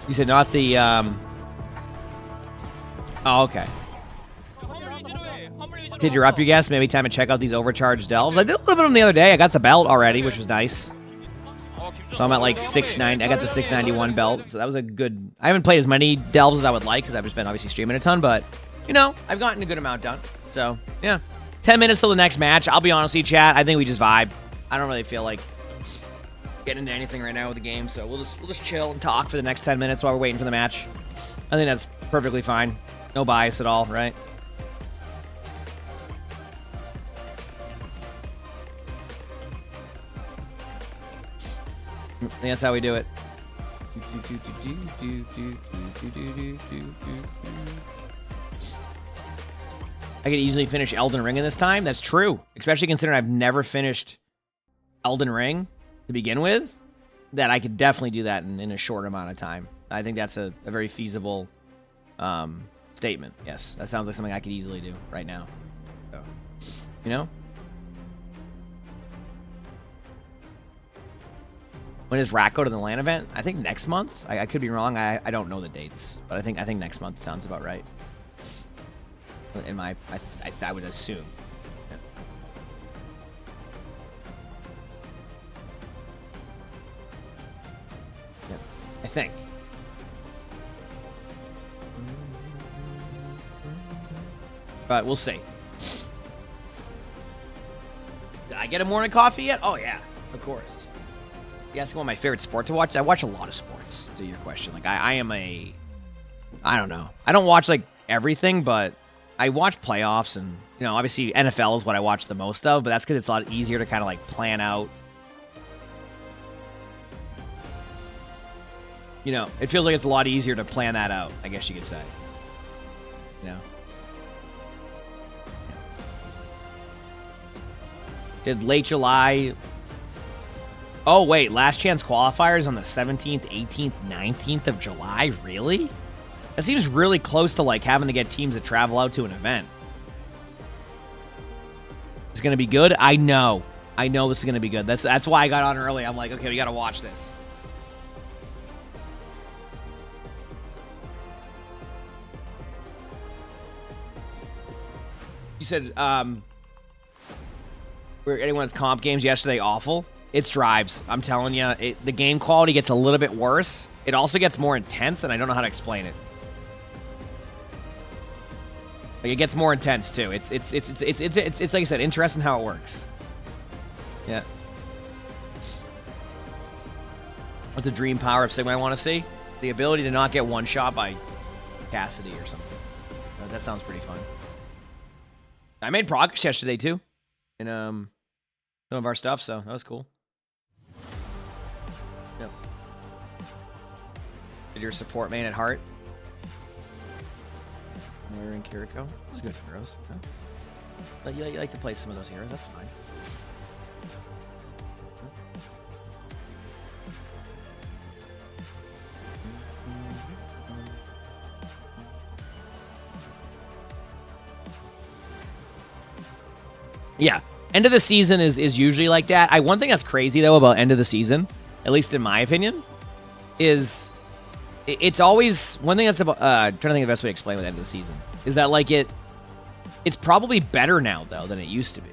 You said not the, Oh, okay. Did you up your guess? Maybe time to check out these overcharged delves. I did a little bit of them the other day. I got the belt already, which was nice. So I'm at like 690. I got the 691 belt, so that was a good... I haven't played as many delves as I would like, because I've just been obviously streaming a ton, but, you know, I've gotten a good amount done. So, yeah. 10 minutes till the next match. I'll be honest with you, chat. I think we just vibe. I don't really feel like getting into anything right now with the game, so we'll just chill and talk for the next 10 minutes while we're waiting for the match. I think that's perfectly fine. No bias at all, right? I think that's how we do it. I could easily finish Elden Ring in this time. That's true. Especially considering I've never finished Elden Ring to begin with. That I could definitely do that in a short amount of time. I think that's a very feasible statement. Yes, that sounds like something I could easily do right now. So, you know? When does Rat go to the LAN event? I think next month. I could be wrong. I don't know the dates, but I think next month sounds about right. In my, I would assume. Yeah. Yeah, I think. But we'll see. Did I get a morning coffee yet? Oh yeah, of course. You asking what my favorite sport to watch? I watch a lot of sports, to your question. Like, I don't know. I don't watch, like, everything, but I watch playoffs, and, you know, obviously NFL is what I watch the most of, but that's because it's a lot easier to kind of, like, plan out. You know, it feels like it's a lot easier to plan that out, I guess you could say. You know? Did late July... Oh, wait, last chance qualifiers on the 17th, 18th, 19th of July? Really? That seems really close to, like, having to get teams to travel out to an event. It's going to be good? I know. I know this is going to be good. That's why I got on early. I'm like, okay, we got to watch this. You said, were anyone's comp games yesterday awful? It's drives. I'm telling you, the game quality gets a little bit worse it also gets more intense, and I don't know how to explain it. Like, it gets more intense too. It's like I said, interesting how it works. Yeah. What's a dream power of Sigma I want to see? The ability to not get one shot by Cassidy or something. That sounds pretty fun. I made progress yesterday too, in some of our stuff, so that was cool. Yep. Did your support main at heart? Moira and Kiriko. That's good heroes. Huh? But you like to play some of those heroes. That's fine. Yeah, end of the season is usually like that. One thing that's crazy though about end of the season, at least in my opinion, is it's always one thing that's about. Trying to think of the best way to explain with end of the season is that like it's probably better now though than it used to be.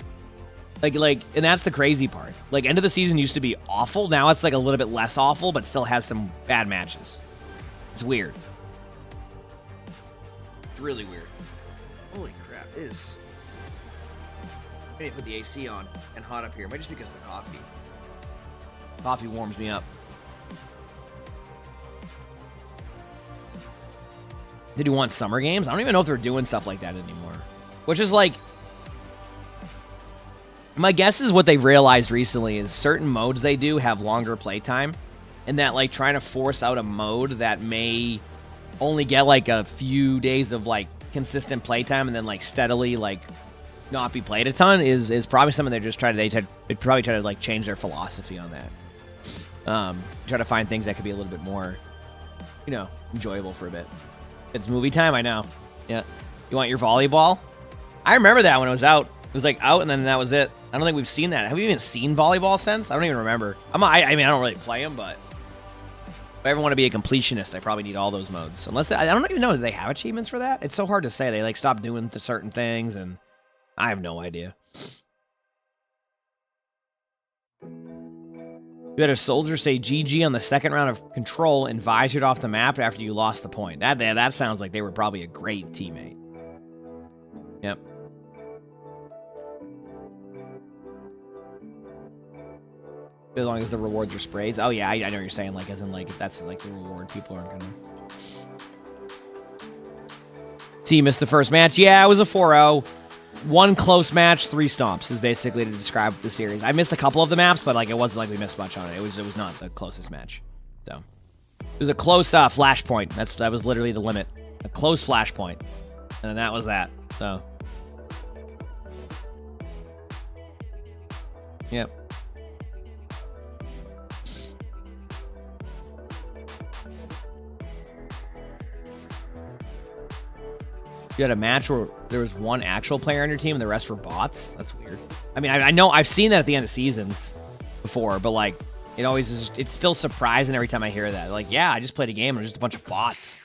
Like, and that's the crazy part. Like end of the season used to be awful. Now it's like a little bit less awful, but still has some bad matches. It's weird. It's really weird. Holy crap! It is. I need to put the AC on and hot up here. Might just because of the coffee. Coffee warms me up. Did you want summer games? I don't even know if they're doing stuff like that anymore. Which is like... My guess is what they've realized recently is certain modes they do have longer playtime. And that like trying to force out a mode that may only get like a few days of like consistent playtime and then like steadily like not be played a ton is probably something they're just trying to they probably try to like change their philosophy on that. Try to find things that could be a little bit more, you know, enjoyable for a bit. It's movie time, I know. Yeah. You want your volleyball? I remember that when it was out. It was like out and then that was it. I don't think we've seen that. Have we even seen volleyball since? I don't even remember. I mean, I don't really play them, but if I ever want to be a completionist, I probably need all those modes. Unless I don't even know, do they have achievements for that? It's so hard to say. They like stop doing certain things and I have no idea. You had a soldier say GG on the second round of control and visored off the map after you lost the point. That sounds like they were probably a great teammate. Yep. As long as the rewards are sprays. Oh yeah, I know what you're saying. Like as in like if that's like the reward, people aren't gonna. T missed the first match. Yeah, it was a 4-0. One close match, 3 stomps is basically to describe the series. I missed a couple of the maps, but like it wasn't like we missed much on it. It was not the closest match. So it was a close flashpoint. That was literally the limit. A close flashpoint, and then that was that. So yep. You had a match where there was one actual player on your team and the rest were bots? That's weird. I mean, I know I've seen that at the end of seasons before, but like, it always is, it's still surprising every time I hear that. Like, yeah, I just played a game and there's just a bunch of bots.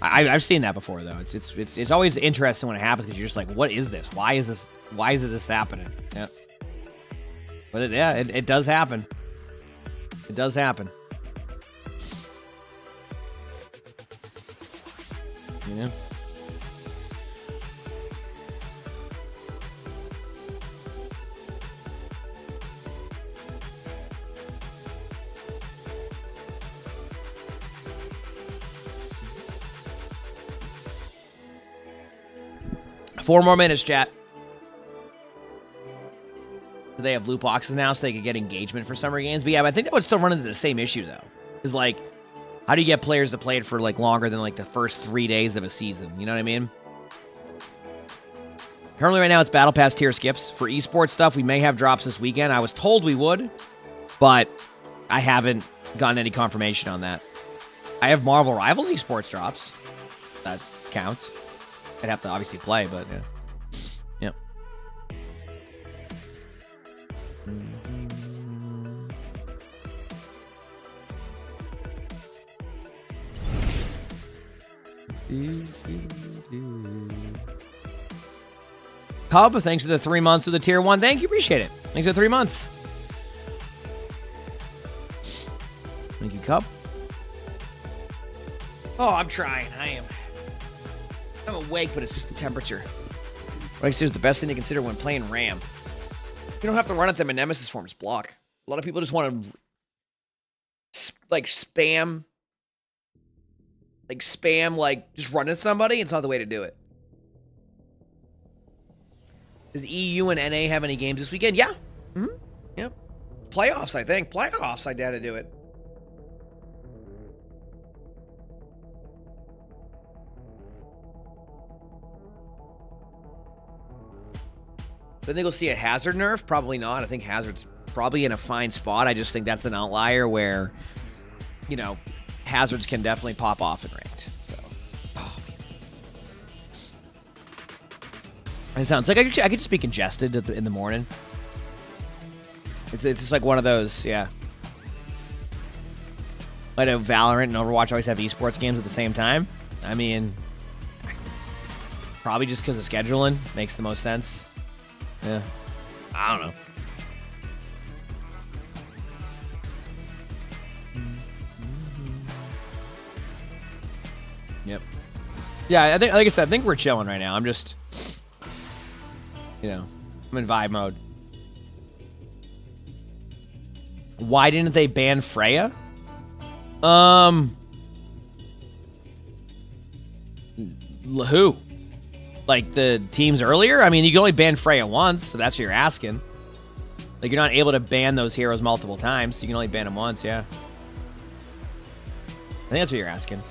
I've seen that before though. It's always interesting when it happens because you're just like, what is this? Why is this happening? Yeah. But it does happen. It does happen. You know? Four more minutes, chat. Do they have loot boxes now so they could get engagement for summer games? But yeah, but I think that would still run into the same issue, though. Is like, how do you get players to play it for like longer than like the first 3 days of a season? You know what I mean? Currently right now it's Battle Pass tier skips. For esports stuff, we may have drops this weekend. I was told we would, but I haven't gotten any confirmation on that. I have Marvel Rivals esports drops. That counts. I'd have to obviously play, but yeah. Yep. Cub, thanks for the 3 months of the tier 1. Thank you, appreciate it. Thanks for the 3 months. Thank you, Cub. Oh, I'm trying. I'm awake, but it's just the temperature. Like, here's the best thing to consider when playing Ram. You don't have to run at them in Nemesis forms. Block. A lot of people just want to, like, spam, just run at somebody. It's not the way to do it. Does EU and NA have any games this weekend? Yeah. Mm-hmm. Yep. Playoffs, I think. Playoffs, I dare to do it. Do I think we'll see a Hazard nerf? Probably not. I think Hazard's probably in a fine spot. I just think that's an outlier where, you know, Hazards can definitely pop off in ranked. So, it sounds like I could just be congested in the morning. It's just like one of those, yeah. I know Valorant and Overwatch always have esports games at the same time. I mean, probably just because of scheduling makes the most sense. Yeah, I don't know. Yep. Yeah, I think, like I said, I think we're chilling right now. I'm just, you know, I'm in vibe mode. Why didn't they ban Freya? Who? Like the teams earlier? I mean, you can only ban Freya once, so that's what you're asking. Like, you're not able to ban those heroes multiple times. You can only ban them once, yeah. I think that's what you're asking.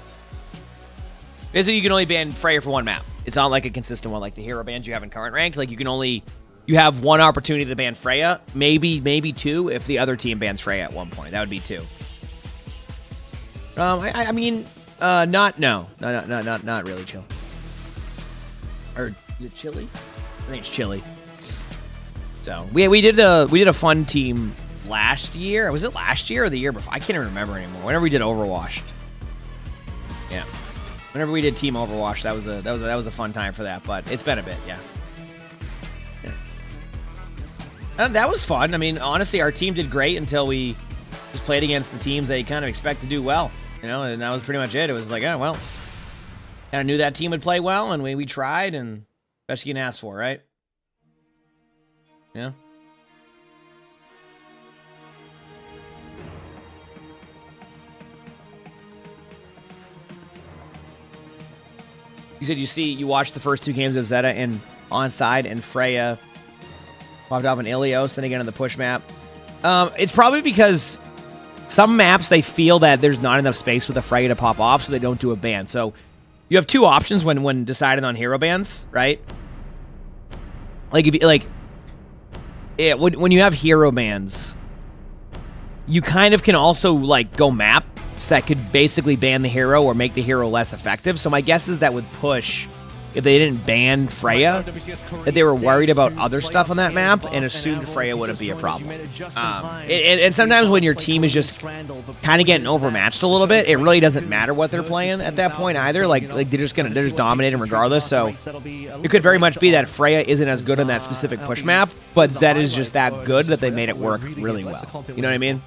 Basically, you can only ban Freya for one map. It's not like a consistent one, like the hero bans you have in current ranked. Like, you have one opportunity to ban Freya, maybe two if the other team bans Freya at one point. That would be two. I mean, not really chill. Or is it chilly? I think it's chilly. So we did a fun team last year. Was it last year or the year before? I can't even remember anymore. Whenever we did Overwatch. Yeah. Whenever we did Team Overwatch, that was a fun time for that. But it's been a bit, yeah. That was fun. I mean, honestly, our team did great until we just played against the teams that you kind of expect to do well. You know, and that was pretty much it. It was like, oh, well, kind of knew that team would play well, and we tried, and best you can ask for, right? Yeah. You said you watched the first two games of Zeta and Onside, and Freya popped off an Ilios, then again on the push map. It's probably because some maps, they feel that there's not enough space for the Freya to pop off, so they don't do a ban. So you have two options when deciding on hero bans, right? Like, when you have hero bans, you kind of can also, like, go maps that could basically ban the hero or make the hero less effective. So my guess is that would push, if they didn't ban Freya, that they were worried about other stuff on that map and assumed Freya wouldn't be a problem. And sometimes when your team is just kind of getting overmatched a little bit, it really doesn't matter what they're playing at that point either. Like they're just dominating regardless. So it could very much be that Freya isn't as good on that specific push map, but Zed is just that good that they made it work really well. You know what I mean?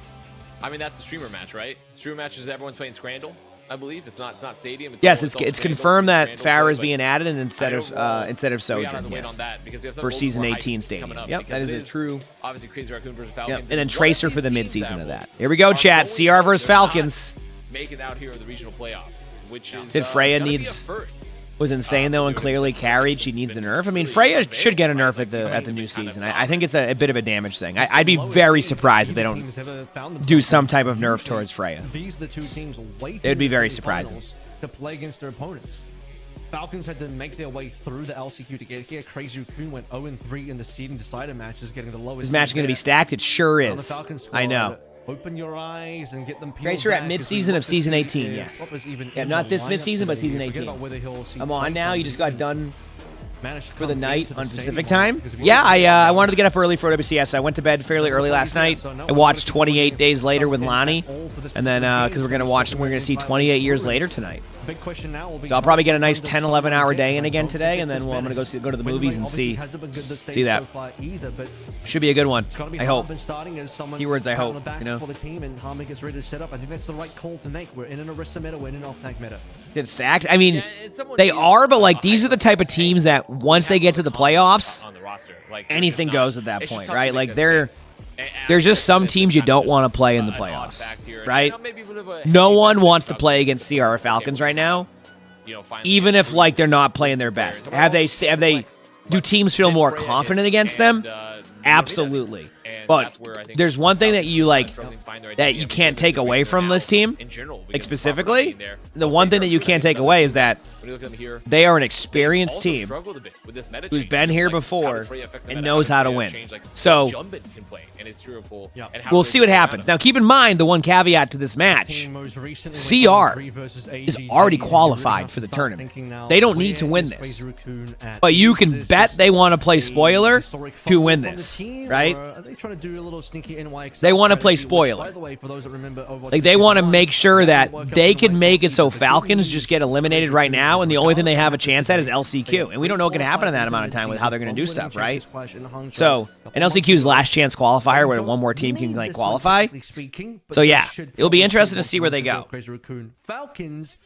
I mean, that's the streamer match, right? Streamer match is everyone's playing Scrandle, I believe. It's not Stadium. Yes, it's confirmed that Farah is being added and instead of Sojourn. Yes. For season 18 Stadium. Yep, that is a true. Obviously, Crazy Raccoon versus Falcons. Yep. And then Tracer for the mid-season of that. Here we go, chat. CR versus Falcons. Make it out here in the regional playoffs, which is Did Freya needs was insane though and clearly carried. She needs a nerf. I mean, Freya should get a nerf at the new season. I think it's a bit of a damage thing. I'd be very surprised if they don't do some type of nerf towards Freya. These are the two teams it would be very surprising to play against their opponents. Falcons had to make their way through the LCQ to get here. Crazy Raccoon went 0-3 in the seeding decider matches, getting the lowest. This match is going to be stacked. It sure is. I know. Open your eyes and get them peeled. Tracer at mid-season of season 18, yes. Yeah, not this mid-season, but season 18. I'm on now. You just got done for the night on Pacific time. Yeah, I wanted to get up early for OWCS. I went to bed fairly early last night. I watched 28 Days Later with Lonnie, and then because we're gonna see 28 years later tonight. So I'll probably get a nice 10, 11-hour day in again today, and then I'm gonna go to the movies and see that. Should be a good one. I hope. Keywords, I hope. You know. For the team and Harmon gets ready to set up. I think that's the right call to make. We're in an Orisa meta. We're in an off-tank meta. Did stacked? I mean, they are, but like these are the type of teams that once they get to the playoffs, anything goes at that point, right? Like there's just some teams you don't want to play in the playoffs, right? No one wants to play against CR or Falcons right now, even if like they're not playing their best. Do teams feel more confident against them? Absolutely. But there's one thing that you like that you can't take away from this team, like specifically. The one thing that you can't take away is that they are an experienced team who's been here before and knows how to win. So we'll see what happens. Now, keep in mind the one caveat to this match: CR is already qualified for the tournament. They don't need to win this, but you can bet they want to play spoiler to win this, right? They want to play spoiler. Like they want to make sure that they can make it so Falcons just get eliminated right now, and the only thing they have a chance at is LCQ. And we don't know what can happen in that amount of time with how they're going to do stuff, right? So, and LCQ's last chance qualifier where one more team can like qualify. So yeah, it'll be interesting to see where they go. Falcons,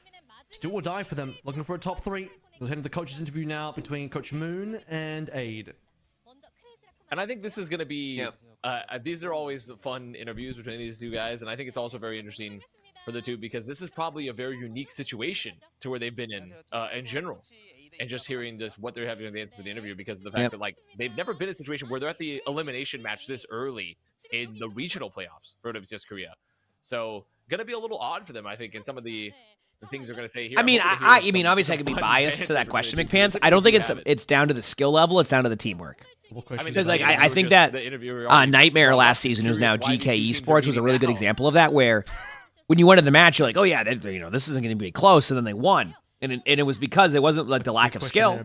still or die for them. Looking for a top 3. We'll head into the coach's interview now between Coach Moon and Aid. And I think this is going to be, these are always fun interviews between these two guys. And I think it's also very interesting for the two because this is probably a very unique situation to where they've been in general. And just hearing this, what they're having to answer to the interview because of the fact that like they've never been in a situation where they're at the elimination match this early in the regional playoffs for OWCS Korea. So going to be a little odd for them, I think, in some of the things they're going to say here. I mean, obviously I could be biased to that question, McPants. I don't think it's down to the skill level. It's down to the teamwork. Because like I think that Nightmare last season, who's now GK Esports, was a really good example of that. Where when you went to the match, you're like, oh yeah, this isn't going to be close, and then they won, and it was because it wasn't like the lack of skill.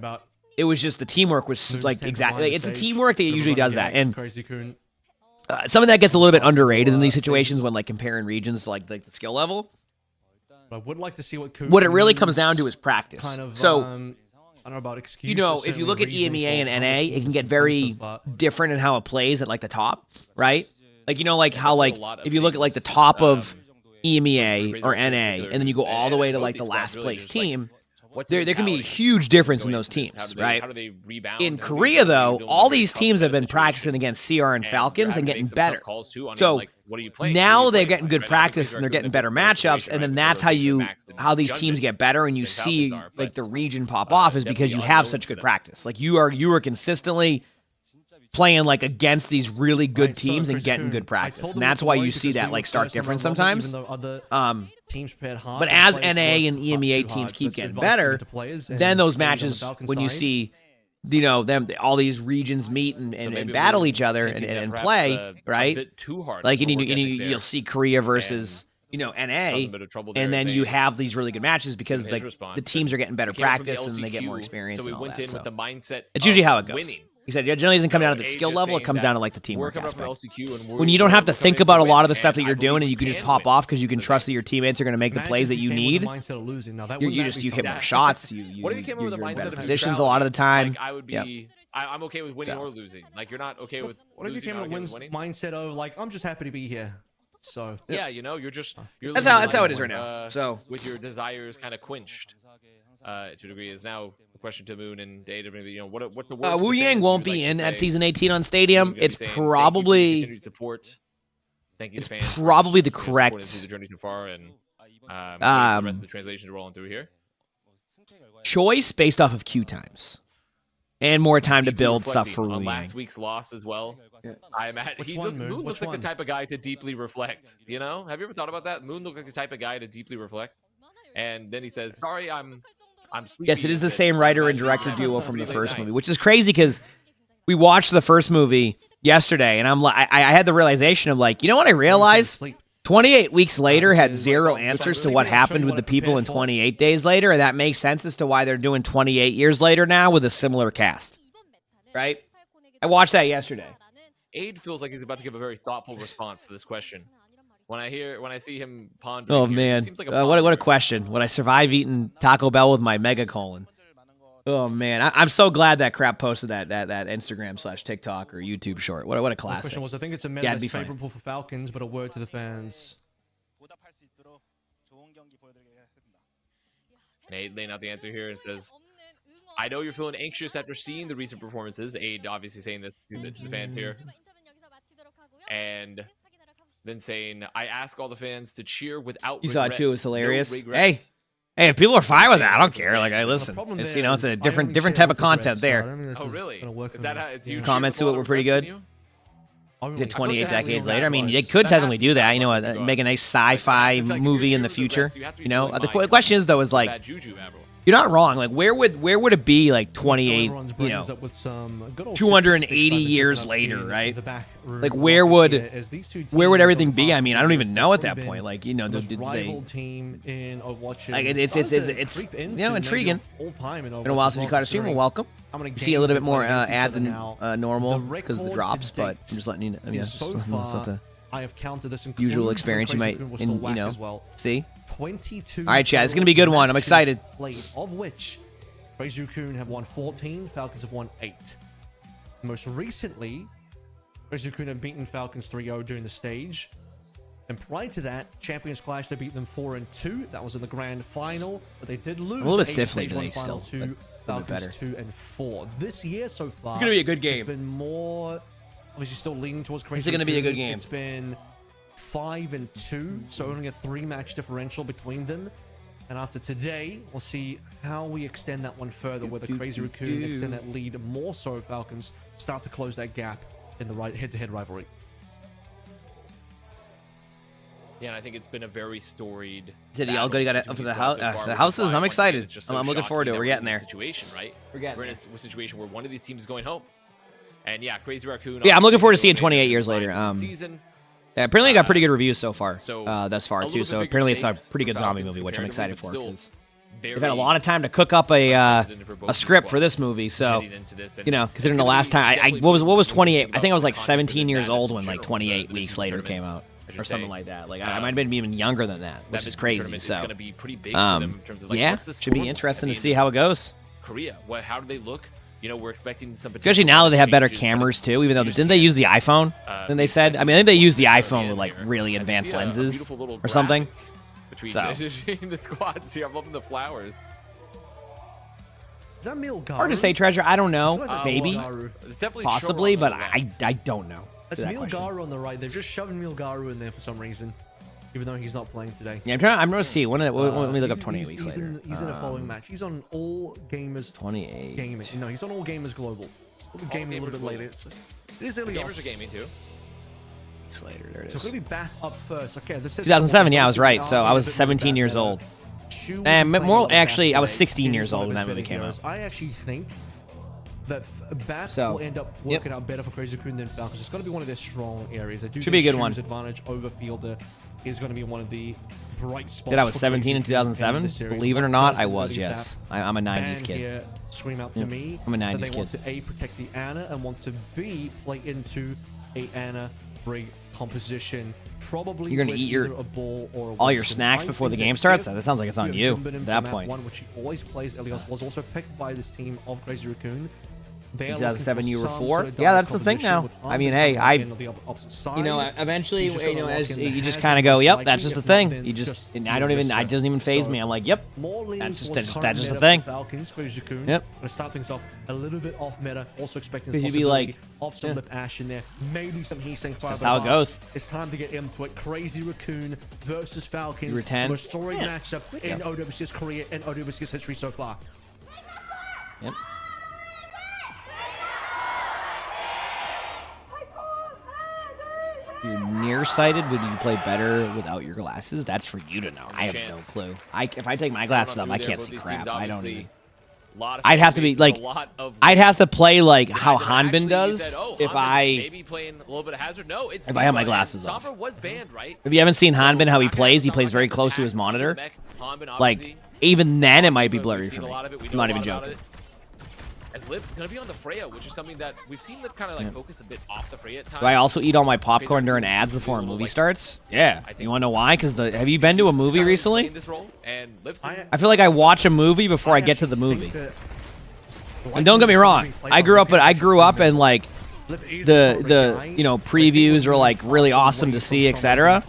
It was just the teamwork was like exactly. It's the teamwork that usually does that, and something that gets a little bit underrated in these situations when like comparing regions to like the skill level. I would like to see what it really comes down to is practice. So. I don't know about excuse. You know, if you look at EMEA and NA, it can get very different in how it plays at like the top, right? Like you know, like how like if you look at like the top of EMEA or NA, and then you go all the way to like the last place team, there can be a huge difference in those teams, right? In Korea, though, all these teams have been practicing against CR and Falcons and getting better. So now they're getting good practice and they're getting better matchups, and then that's how these teams get better and you see like the region pop off is because you have such good practice. Like you are consistently playing like against these really good teams and getting good practice, and that's why you see that like stark difference sometimes. But as NA and EMEA teams keep getting better, then those matches when you see all these regions meet and battle each other and play, right? Like you'll see Korea versus NA, and then you have these really good matches because like the teams are getting better practice and they get more experience. So we went in with the mindset. It's usually how it goes. He said it generally doesn't come down to the skill level, it comes down to like the teamwork aspect. When you don't have to think about a lot of the stuff that you're doing and you can just pop off because you can trust that your teammates are going to make the plays that you need, you hit more shots, you're in better positions a lot of the time. I'm okay with winning or losing. Like you're not okay with what if you came with winning mindset of like I'm just happy to be here. So yeah, you're that's how it is right now. So with your desires kind of quenched to a degree is now question to Moon and Data. Maybe what's the word? Wu Yang won't be in at season 18 on Stadium. It's probably continued support. Thank you to fans. Probably the correct the journey so far, and the rest of the translations rolling through here. Choice based off of queue times and more time to build stuff for Wu Yang. Last week's loss as well. I imagine Moon looks like the type of guy to deeply reflect. You know, have you ever thought about that? Moon looked like the type of guy to deeply reflect, and then he says, "Sorry, I'm sleepy." Yes, it is the same writer and director duo from the first movie, which is crazy because we watched the first movie yesterday, and I'm like, I had the realization of like, you know what I realized? 28 weeks later had zero answers to what happened with the people in 28 days later, and that makes sense as to why they're doing 28 years later now with a similar cast. Right? I watched that yesterday. Aid feels like he's about to give a very thoughtful response to this question. When I see him pondering, Oh man, seems like what a question. Would I survive eating Taco Bell with my megacolon? Oh man, I'm so glad that crap posted that Instagram/TikTok or YouTube short. What a classic. The question was, I think it's a meta that's favorable for Falcons, but a word to the fans. Nate laying out the answer here and says, I know you're feeling anxious after seeing the recent performances. Aid obviously saying this to the fans here. And then saying, I ask all the fans to cheer without regrets. You saw it too, it was hilarious. No regrets. Hey, if people are fine with that, I don't care. Like, I listen. It's, it's a different type of content there. Oh, really? Is that how it's you? Comments to it were pretty good. Did 28 decades later? I mean, they could technically do that. Make a nice sci-fi movie in the future. The question is though, is like, you're not wrong. Like, where would it be like 28? 280 years later, right? Like, where would everything be? I mean, I don't even know at that point. Like, did they? Team in Overwatch. Like, it's intriguing. Been a while since you caught a stream. Welcome. See a little bit more ads than normal because of the drops, but I'm just letting you know. I mean, it's not the I have counted this usual experience you might, see. 22. All right, chat. It's gonna be a good one. I'm excited. Played, of which Crazy Raccoon have won 14, Falcons have won 8. Most recently, Crazy Raccoon have beaten Falcons 3-0 during the stage. And prior to that, Champions Clash, they beat them 4-2. That was in the grand final, but they did lose. A little bit stiffly today still, to Falcons 2-4. This year so far, it's gonna be a good game. It's been more, obviously, still leaning towards Crazy. This is gonna be a good game. It's been 5-2, so only a 3-match differential between them. And after today, we'll see how we extend that one further, whether Crazy Raccoon extend that lead more so Falcons start to close that gap in the right head-to-head rivalry. Yeah, and I think it's been a very storied. Did y'all got it for the house? The houses. I'm excited. I'm looking forward to it. We're getting there. Situation, right? We're in a situation where one of these teams is going home, and yeah, Crazy Raccoon. Yeah, I'm looking forward to seeing 28 years later. Season. Yeah, apparently it got pretty good reviews so far. Thus far too. So apparently it's a pretty good zombie movie, which I'm excited for. They've had a lot of time to cook up a script for this movie. So considering the last time, what was 28? I think I was like 17 years old when like 28 weeks later came out. Or something like that. Like I might have been even younger than that, which is crazy. So, it's gonna be pretty big for them in terms of, like, yeah, should be interesting to see how it goes. Korea, how do they look? We're expecting some. Especially now that they have better cammers too. Even though didn't they use the iPhone? Then they said. I mean, I think they used the iPhone with like really advanced lenses or something. Between the squads here, I'm loving the flowers. Is that Milgaru? Hard to say, Treasure. I don't know. Maybe, it's definitely possibly, but I don't know. It's Milgaru on the right. They're just shoving Milgaru in there for some reason, even though he's not playing today. Yeah, I'm trying to see. Let me look up 28 weeks later. He's in a following match. He's on All Gamers 28 Gaming. No, he's on All Gamers Global. We'll be gaming a little bit later. It is Ilios. Gamers are gaming too. Weeks later, there it is. So we're gonna be back up first. Okay, this is 2007. Yeah, I was right. So I was 17 years old. And more actually, I was 16 years old when that movie came out. I actually think that Bat will end up working out better for Crazy Raccoon than Falcons. It's going to be one of their strong areas. They do should be a good one. Advantage over Fielder is going to be one of the bright spots. Did I was 17 in 2007? Believe it or not, I was. Yes, I'm a 90s kid. Here scream out to me. I'm a 90s they kid. Want to A, protect the Ana, and want to B, play into a Ana Brig composition. Probably you're gonna eat all your snacks before the game starts. That sounds like it's on you at that point. One which he always plays. Elias was also picked by this team of Crazy Raccoon. 2007, you were 4. Yeah, that's the thing now. I mean, hey, eventually, as you just kind of go, yep, that's just the thing. You just, and it doesn't even phase me. I'm like, yep, that's just the thing. Yep. Gonna start things off a little bit off meta. Also expecting the possibility of some lip ash in there, maybe some heat-sink fire. That's how it goes. It's time to get into it. Crazy Raccoon versus Falcons. Most storied matchup in OWCS Korea and OWCS history so far. Yep. You're nearsighted. Would you play better without your glasses? That's for you to know. I have no clue. If I take my glasses off, I can't see crap. I don't even. I'd have to be like, I'd have to play like how Hanbin does if I maybe playing a little bit of hazard. No, it's if I have my glasses on. Sombra was banned, right? If you haven't seen Hanbin how he plays very close to his monitor. Like even then, it might be blurry for me. I'm not even joking. As Lip gonna be on the Freya, which is something that we've seen Lip kind of like focus a bit off the Freya at times. Do I also eat all my popcorn during ads before a movie starts? Yeah. You want to know why? Because have you been to a movie recently? I feel like I watch a movie before I get to the movie. And don't get me wrong, I grew up and like the you know, previews are like really awesome to see, etc.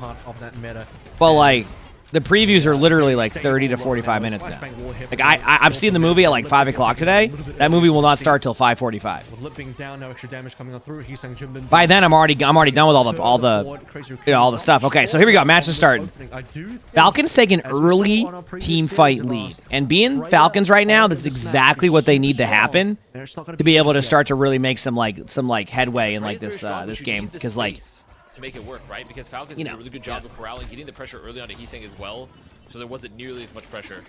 But like the previews are literally like 30 to 45 minutes now. Like I'm seeing the movie at like 5 o'clock today. That movie will not start till 5:45. By then I'm already done with all the stuff. Okay, so here we go. Match is starting. Falcons take an early team fight lead, and being Falcons right now, that's exactly what they need to happen to be able to start to really make some headway in like this game, because like. To make it work, right? Because Falcons did a really good job of corralling, getting the pressure early onto Heesang as well, so there wasn't nearly as much pressure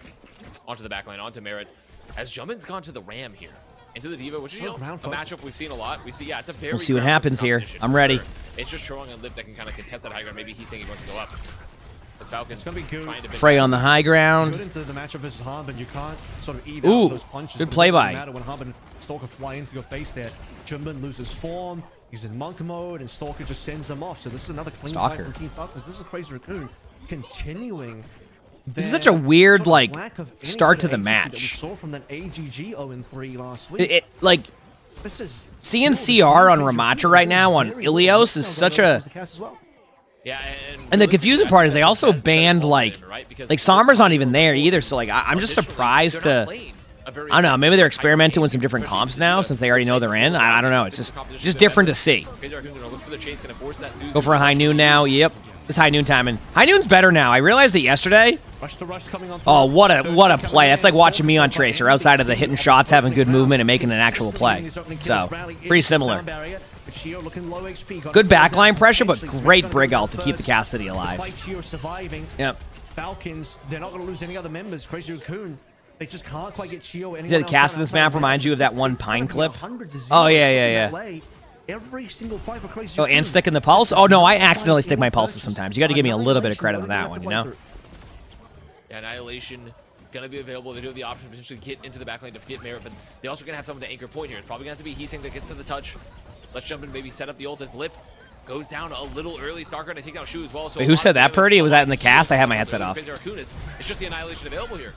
onto the backline, onto Merit. As Jumpman's gone to the Ram here, into the Diva, which is, you know, a matchup we've seen a lot. We see, yeah, it's a very. We'll see what happens here. I'm ready. Sure. It's just Chorong and Lip that can kind of contest that high ground. Maybe Heesang he wants to go up. As Falcons trying to Frey on the high ground. Good into the matchup versus Hanbin, you can't sort of eat out those punches. Good play by. When Hanbin Stalker fly into your face there, Jumpman loses form. He's in monk mode, and Stalker just sends him off. So this is another clean fight from Team Falcons. This is Crazy Raccoon continuing. This is such a weird like start to the match. That we saw from that AGG 0-3 last week. Like seeing CR on Ramatra right now on Ilios is such a. Yeah, and the confusing part is they also banned like Sombra's not even there either. So like I'm just surprised to. I don't know. Maybe they're experimenting with some different comps now since they already know they're in. I don't know. It's just different to see. Go for a high noon now. Yep. It's high noon timing. High noon's better now. I realized that yesterday. Oh, what a play. That's like watching me on Tracer outside of the hitting shots, having good movement, and making an actual play. So, pretty similar. Good backline pressure, but great brig ult to keep the Cassidy alive. Yep. Falcons, they're not going to lose any other members. Crazy Raccoon. They just can't quite get Chio. Did cast in this map remind you of that one Pine clip? Oh, yeah. Every single fight for Crazy and sticking the pulse? Oh, no, I accidentally stick my pulses sometimes. You got to give me a little bit of credit on that one, you know? Yeah, Annihilation going to be available. They do have the option to potentially get into the backline to get Merit, but they also going to have someone to anchor point here. It's probably going to have to be Heesang that gets to the touch. Let's jump in, maybe set up the ult as Lip goes down a little early. Stalker going to take down Shu as well. So wait, who said that, Purdy? Was that in the cast? I had my headset off. It's just the Annihilation available here.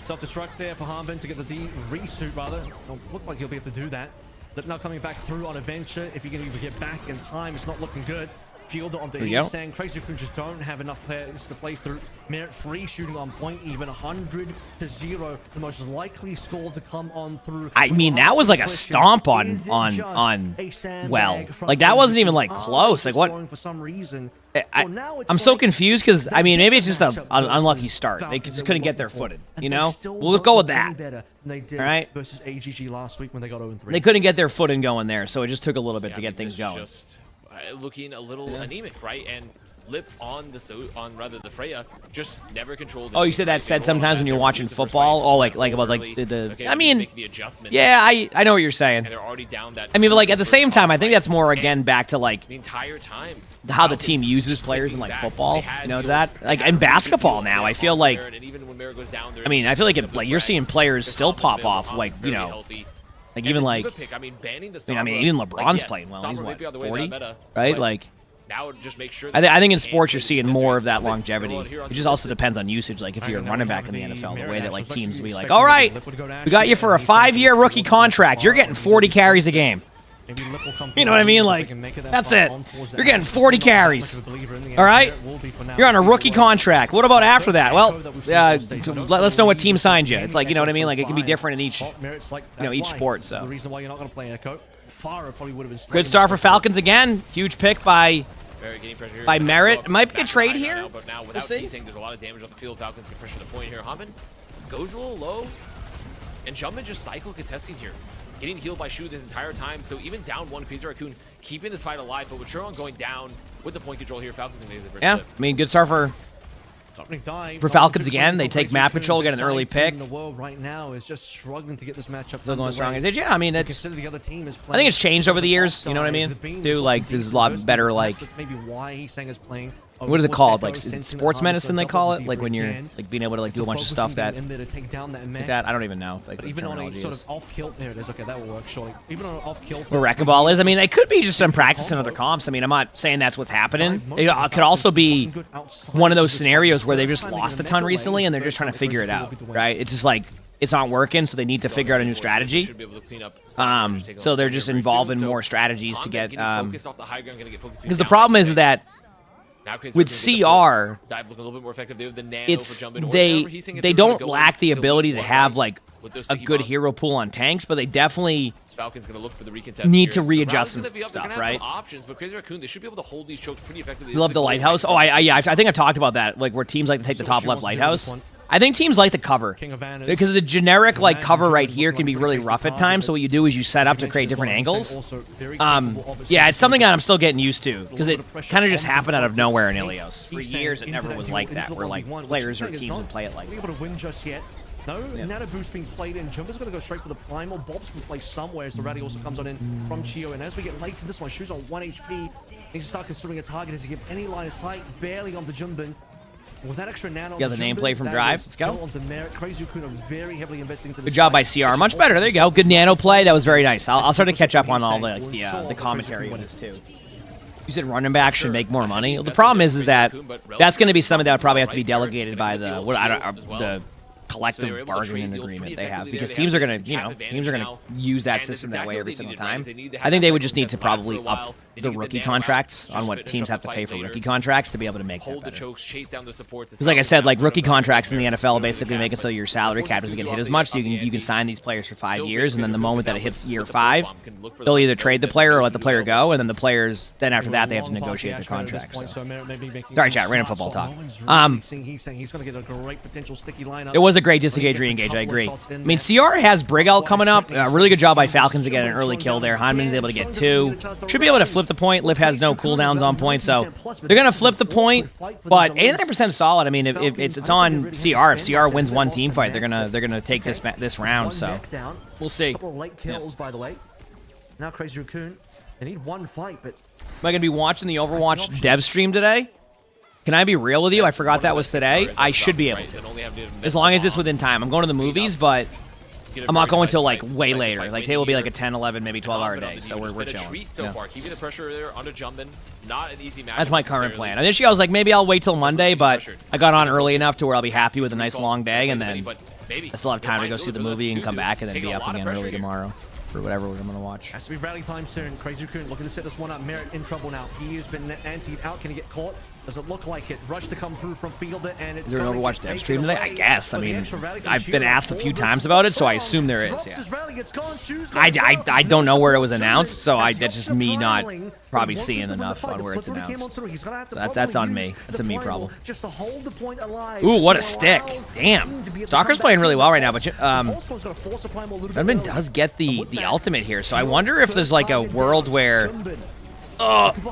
Self-destruct there for Hanbin to get the resuit, rather. Well, look like he'll be able to do that. Lip now coming back through on Adventure. If he can even get back in time, it's not looking good. Fielder onto Heesang. Crazy Raccoon just don't have enough players to play through. Merit free shooting on point, even 100-0. The most likely score to come on through. I mean, that was like a stomp on well. Like, that wasn't even like close. Like, what? For some reason. I'm so confused because, I mean, maybe it's just an unlucky start. They just couldn't get their footing, you know? We'll go with that. All right? Versus AGG last week when they got 0-3. They couldn't get their footing going there, so it just took a little bit to get things going. Just looking a little anemic, right? And Lip on the Freya just never controlled. Oh, you said that said sometimes when you're watching football. Oh, like about like the. I mean, yeah, I know what you're saying. And they're already down that. I mean, but like at the same time, I think that's more again back to like the entire time how the team uses players in like football. You know that like in basketball now. I feel like. I mean, I feel like you're seeing players still pop off like you know. Like even like, I mean, even LeBron's playing well. He's what, 40, right? Like, now just make sure. I think in sports you're seeing more of that longevity. It just also depends on usage. Like if you're a running back in the NFL, the way that like teams will be like, all right, we got you for a 5-year rookie contract. You're getting 40 carries a game. You know what I mean? Like, that's it. You're getting 40 carries. All right? You're on a rookie contract. What about after that? Well, let us know what team signed you. It's like, you know what I mean? Like, it can be different in each, each sport. So, good start for Falcons again. Huge pick by Merit. It might be a trade here. But now without Heesang, there's a lot of damage on the field. Falcons can pressure the point here. Hammond goes a little low, and Jumpman just cycle contesting here. Getting healed by Shu this entire time, so even down one, Crazy Raccoon keeping this fight alive, but with Chiron going down with the point control here, Falcons and yeah, I mean, good start for For Falcons again, they take map control, get an early pick. The world right now is just struggling to get this matchup. Still going strong. Yeah, I mean, it's. The other team is I think it's changed over the years. You know what I mean? Dude, like, there's a lot better, like. Maybe why he's saying is playing. What is it called? Like, is it sports medicine they call it? Like when you're like being able to like do a bunch of stuff that. Like that, I don't even know. Like, even on a sort of off kilt, there it is. Okay, that will work surely. Even on an off kilt. Where Wrecking Ball is. I mean, it could be just some practice in other comps. I mean, I'm not saying that's what's happening. It could also be one of those scenarios where they've just lost a ton recently and they're just trying to figure it out, right? It's just like it's not working, so they need to figure out a new strategy. So they're just involved in more strategies to get. Because the problem is that. With CR, they don't lack the ability to have like a good hero pool on tanks, but they definitely need to readjust some stuff, right? You love the lighthouse. Oh, yeah, I think I talked about that. Like where teams like to take the top left lighthouse. I think teams like the cover because the generic like cover right here can be really rough at times. So what you do is you set up to create different angles. Yeah, it's something that I'm still getting used to because it kind of just happened out of nowhere in Ilios. For years, it never was like that, where like players or teams would play it like that. No, Nano Boost being played in. Jumper's going to go straight for the Primal. Bob's going to play somewhere as the Rally also comes on in from Chio. And as we get late in this one, Shu's on 1 HP. Needs to start considering a target as he gives any line of sight. Barely onto Jumbin. With that extra nano, got the nameplate from Drive. Let's go. Very heavily investing into good job by CR. Much better. There you go. Good nano play. That was very nice. I'll start to catch up on all the commentary on this too. You said running back should make more money. Well, the problem is that that's going to be something that would probably have to be delegated by the collective bargaining agreement they have, because teams are going to use that system that way every single time. I think they would just need to probably up the rookie contracts on what teams have to pay for rookie contracts to be able to make that better. Because like I said, like rookie contracts in the NFL basically make it so your salary cap doesn't get hit as much, so you can sign these players for 5 years, and then the moment that it hits year 5, they'll either trade the player or let the player go, and then the players, then after that they have to negotiate their contract. So. Sorry, chat, random football talk. It was a great disengage re-engage, I agree. I mean, CR has Brig out coming up. Really good job by Falcons to get an early kill there. Hanman's able to get 2. Should be able to flip the point. Lip has no cooldowns on point, so they're going to flip the point, but 89% solid. I mean, if it's on CR. If CR wins one team fight, they're gonna take this round, so we'll see. Couple of late kills, by the way. Now Crazy Raccoon, they need one fight, but am I going to be watching the Overwatch dev stream today? Can I be real with you? I forgot that was today. I should be able to, as long as it's within time. I'm going to the movies, but I'm not going till like way later. Like today will be like a 10, 11, maybe 12-hour day, so we're chilling. So far, keeping the pressure there under Jumpin. Not an easy match. That's my current plan. Initially, I was like, maybe I'll wait till Monday, but I got on early enough to where I'll be happy with a nice long day, and then I still have time to go see the movie and come back and then be up again early tomorrow for whatever we're going to watch. Has to be rally time soon. Crazy Raccoon looking to set this one up. Merit in trouble now. He has been antied out. Can he get caught? Does it look like it? Rush to come through from Fielder, and it's. Is there an Overwatch dev stream today? I guess. I mean, I've been asked a few times about it, so I assume there is. Yeah. I don't know where it was announced, so that's just me not probably seeing enough on where it's announced. That's on me. That's a me problem. Ooh, what a stick! Damn, Stalker's playing really well right now, but Redmond does get the ultimate here, so I wonder if there's like a world where. This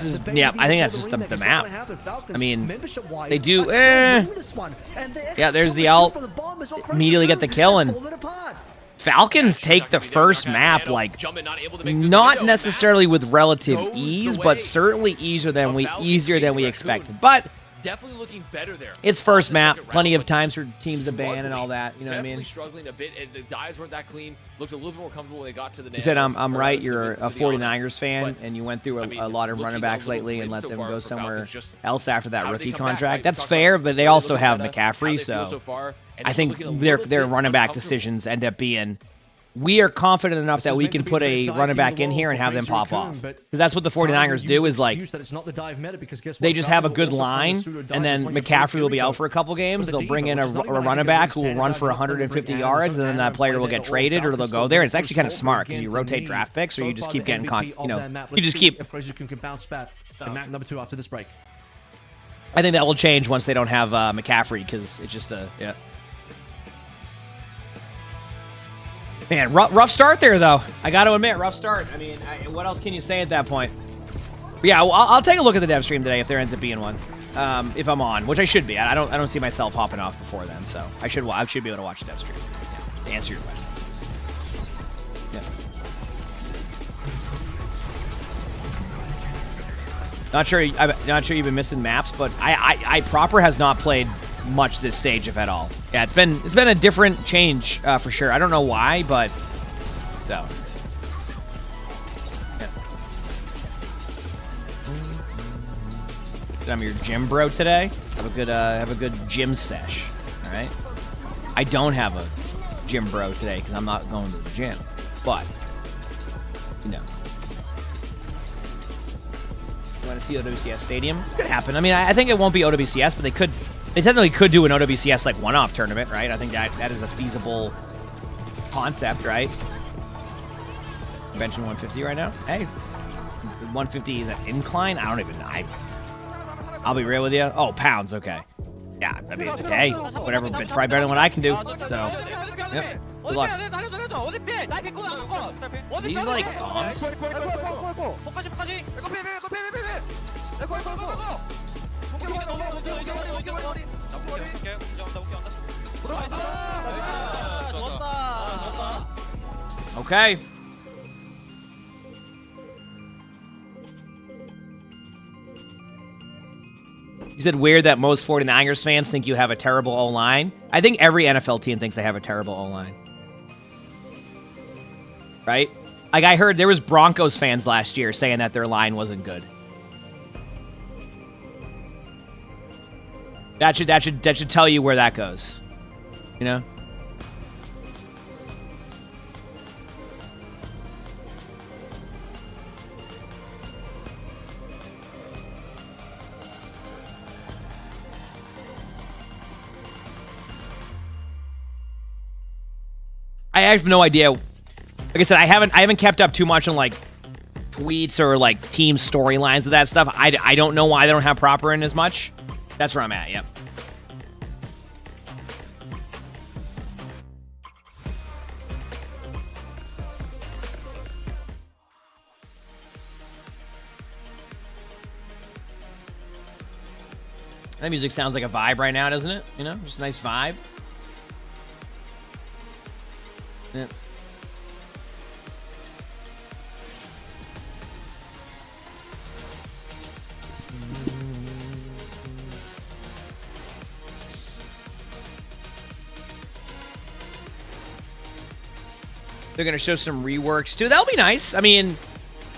is, yeah, I think that's just the map. I mean, they do, yeah, there's the ult, immediately get the kill, and Falcons take the first map, like, not necessarily with relative ease, but certainly easier than we expected. But definitely looking better there. It's first map, plenty of times for teams to ban and all that. You know what I mean? Definitely struggling a bit. The dives weren't that clean. Looked a little bit more comfortable when they got to the net. You said I'm right. You're a 49ers fan, and you went through a lot of running backs lately and let them go somewhere else after that rookie contract. That's fair, but they also have McCaffrey, so I think their running back decisions end up being. We are confident enough that we can put a running back in here and have them pop off. Because that's what the 49ers do is, like, they just have a good line, and then McCaffrey will be out for a couple games. They'll bring in a running back who will run for 150 yards, and then that player will get traded, or they'll go there. And it's actually kind of smart because you rotate draft picks, or you just keep getting you just keep. Number 2 after this break. I think that will change once they don't have McCaffrey, because it's just yeah. Man, rough start there, though. I got to admit, rough start. I mean, what else can you say at that point? But yeah, I'll take a look at the dev stream today if there ends up being one. if I'm on, which I should be. I don't see myself hopping off before then, so I should be able to watch the dev stream. To answer your question. Yeah. I'm not sure you've been missing maps, but I proper has not played much this stage, if at all. Yeah, it's been a different change for sure. I don't know why, but so. Yeah. I'm your gym bro today. Have a good gym sesh. All right. I don't have a gym bro today because I'm not going to the gym, but you know. You want to see OWCS Stadium? Could happen. I mean, I think it won't be OWCS, but they technically could do an OWCS like one-off tournament, right? I think that is a feasible concept, right? Benching 150 right now. Hey, 150 is an incline. I don't even know. I'll be real with you. Oh, pounds. Okay. Yeah. I mean, hey, whatever. It's probably better than what I can do. So, yep. Good luck. These like bombs. Okay. You said weird that most 49ers fans think you have a terrible O-line. I think every NFL team thinks they have a terrible O-line. Right? Like I heard there was Broncos fans last year saying that their line wasn't good. That should tell you where that goes. You know? I have no idea. Like I said, I haven't kept up too much on like tweets or like team storylines of that stuff. I don't know why they don't have proper in as much. That's where I'm at. Yep. That music sounds like a vibe right now, doesn't it? You know, just a nice vibe. Yeah. They're gonna show some reworks too. That'll be nice. I mean,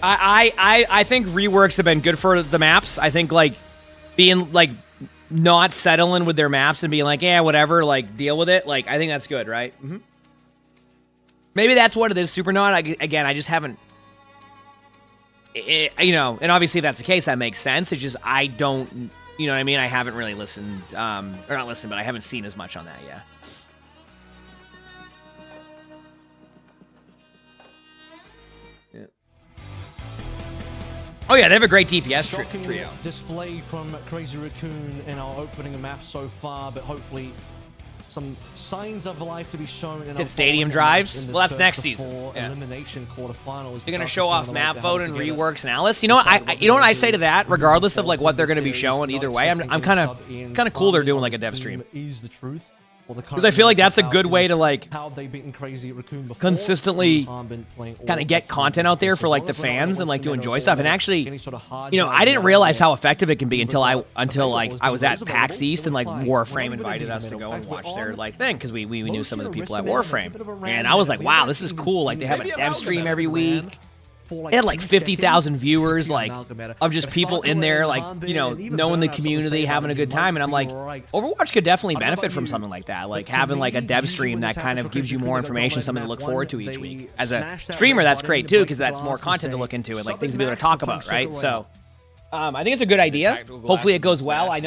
I think reworks have been good for the maps. I think like being like not settling with their maps and being like, yeah, whatever, like deal with it. Like I think that's good, right? Mm-hmm. Maybe that's what it is, Supernaut. Again, I just haven't, you know, and obviously if that's the case, that makes sense. It's just, I don't, you know what I mean? I haven't really listened, or not listened, but I haven't seen as much on that yet. Oh yeah, they have a great DPS trio. Display from Crazy Raccoon in our opening map so far, but hopefully some signs of life to be shown in our stadium drives. Well, that's next season. Yeah. Elimination quarterfinals. They're gonna show off map vote and reworks and Alice. You know what? I say to that, regardless of like what they're gonna be showing, either way, I'm kind of cool. They're doing like a dev stream. Is the truth. Because I feel like that's a good way to like how have they beaten Crazy Raccoon before? Consistently kind of get content out there for like the fans and like to enjoy stuff. And actually, you know, I didn't realize how effective it can be until I was at PAX East and like Warframe invited us to go and watch their like thing because we knew some of the people at Warframe, and I was like, wow, this is cool. Like they have a dev stream every week. They had like 50,000 viewers, like of just people in there, like, you know, knowing the community, having a good time. And I'm like, Overwatch could definitely benefit from something like that, like having like a dev stream that kind of gives you more information, something to look forward to each week. As a streamer, that's great too, because that's more content to look into and like things to be able to talk about, right? So, I think it's a good idea. Hopefully it goes well. I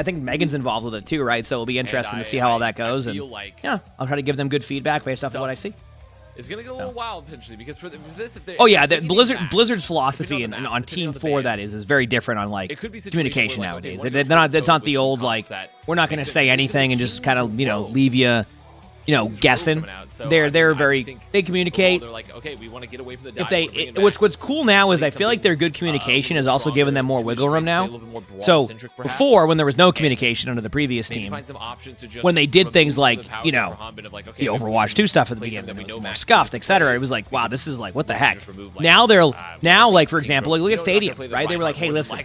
think Megan's involved with it too, right? So it'll be interesting to see how all that goes. And yeah, I'll try to give them good feedback based off of what I see. It's gonna get a little wild potentially because for this, if oh yeah, Blizzard's philosophy and on Team 4 that is very different on like communication nowadays. It's not the old like we're not gonna say anything and just kind of, you know, leave you you know, guessing. They're very they communicate. They're like, okay, we want to get away from the If they what's cool now is I feel like their good communication is also giving them more wiggle room now. So before, when there was no communication under the previous team, when they did things like, you know, the Overwatch 2 stuff at the beginning, it was more scuffed, etc. It was like, wow, this is like, what the heck? Now like for example, like, look at Stadium, right? They were like, hey, listen,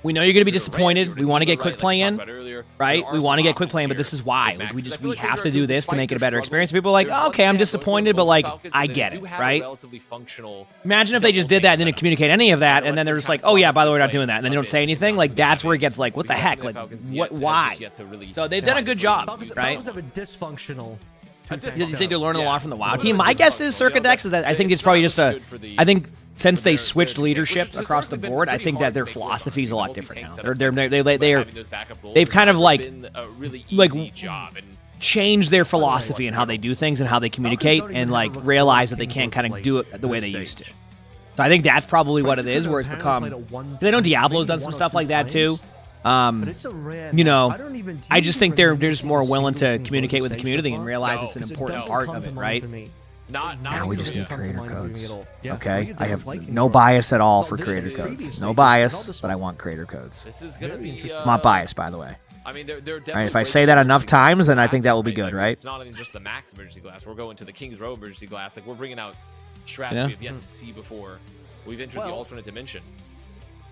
we know you're going to be disappointed. We want to get quick play in, right? We want to get quick play in, but this is why. Like, we have to do this to make it a better experience. People are like, oh, okay, I'm disappointed, but like, I get it, right? Imagine if they just did that and didn't communicate any of that, and then they're just like, oh yeah, by the way, we're not doing that, and then they don't say anything. Like, that's where it gets like, what the heck? Like, what? Why? So they've done a good job, right? Falcons have a dysfunctional. Do you think they're learning a lot from the WoW team? My guess is Circa Dex is that I think it's probably just I think since they switched leadership across the board, I think that their philosophy is a lot different now. They've kind of like changed their philosophy and how they do things and how they communicate, and like realize that they can't kind of do it the way they used to. So I think that's probably what it is, where it's become. Because I know Diablo's done some stuff like that too. You know, I just think they're just more willing to communicate with the community and realize it's an important part of it, right? Now we just need creator codes. Okay, I have no bias at all for creator codes. No bias, but I want creator codes. This is gonna be. I'm not biased, by the way. I mean, they're definitely. Right, if I say that enough times, then I think that will be good, right? It's not even just the max emergency glass. We're going to the King's Row emergency glass. Like, we're bringing out strats we have yet to see before. We've entered the alternate dimension.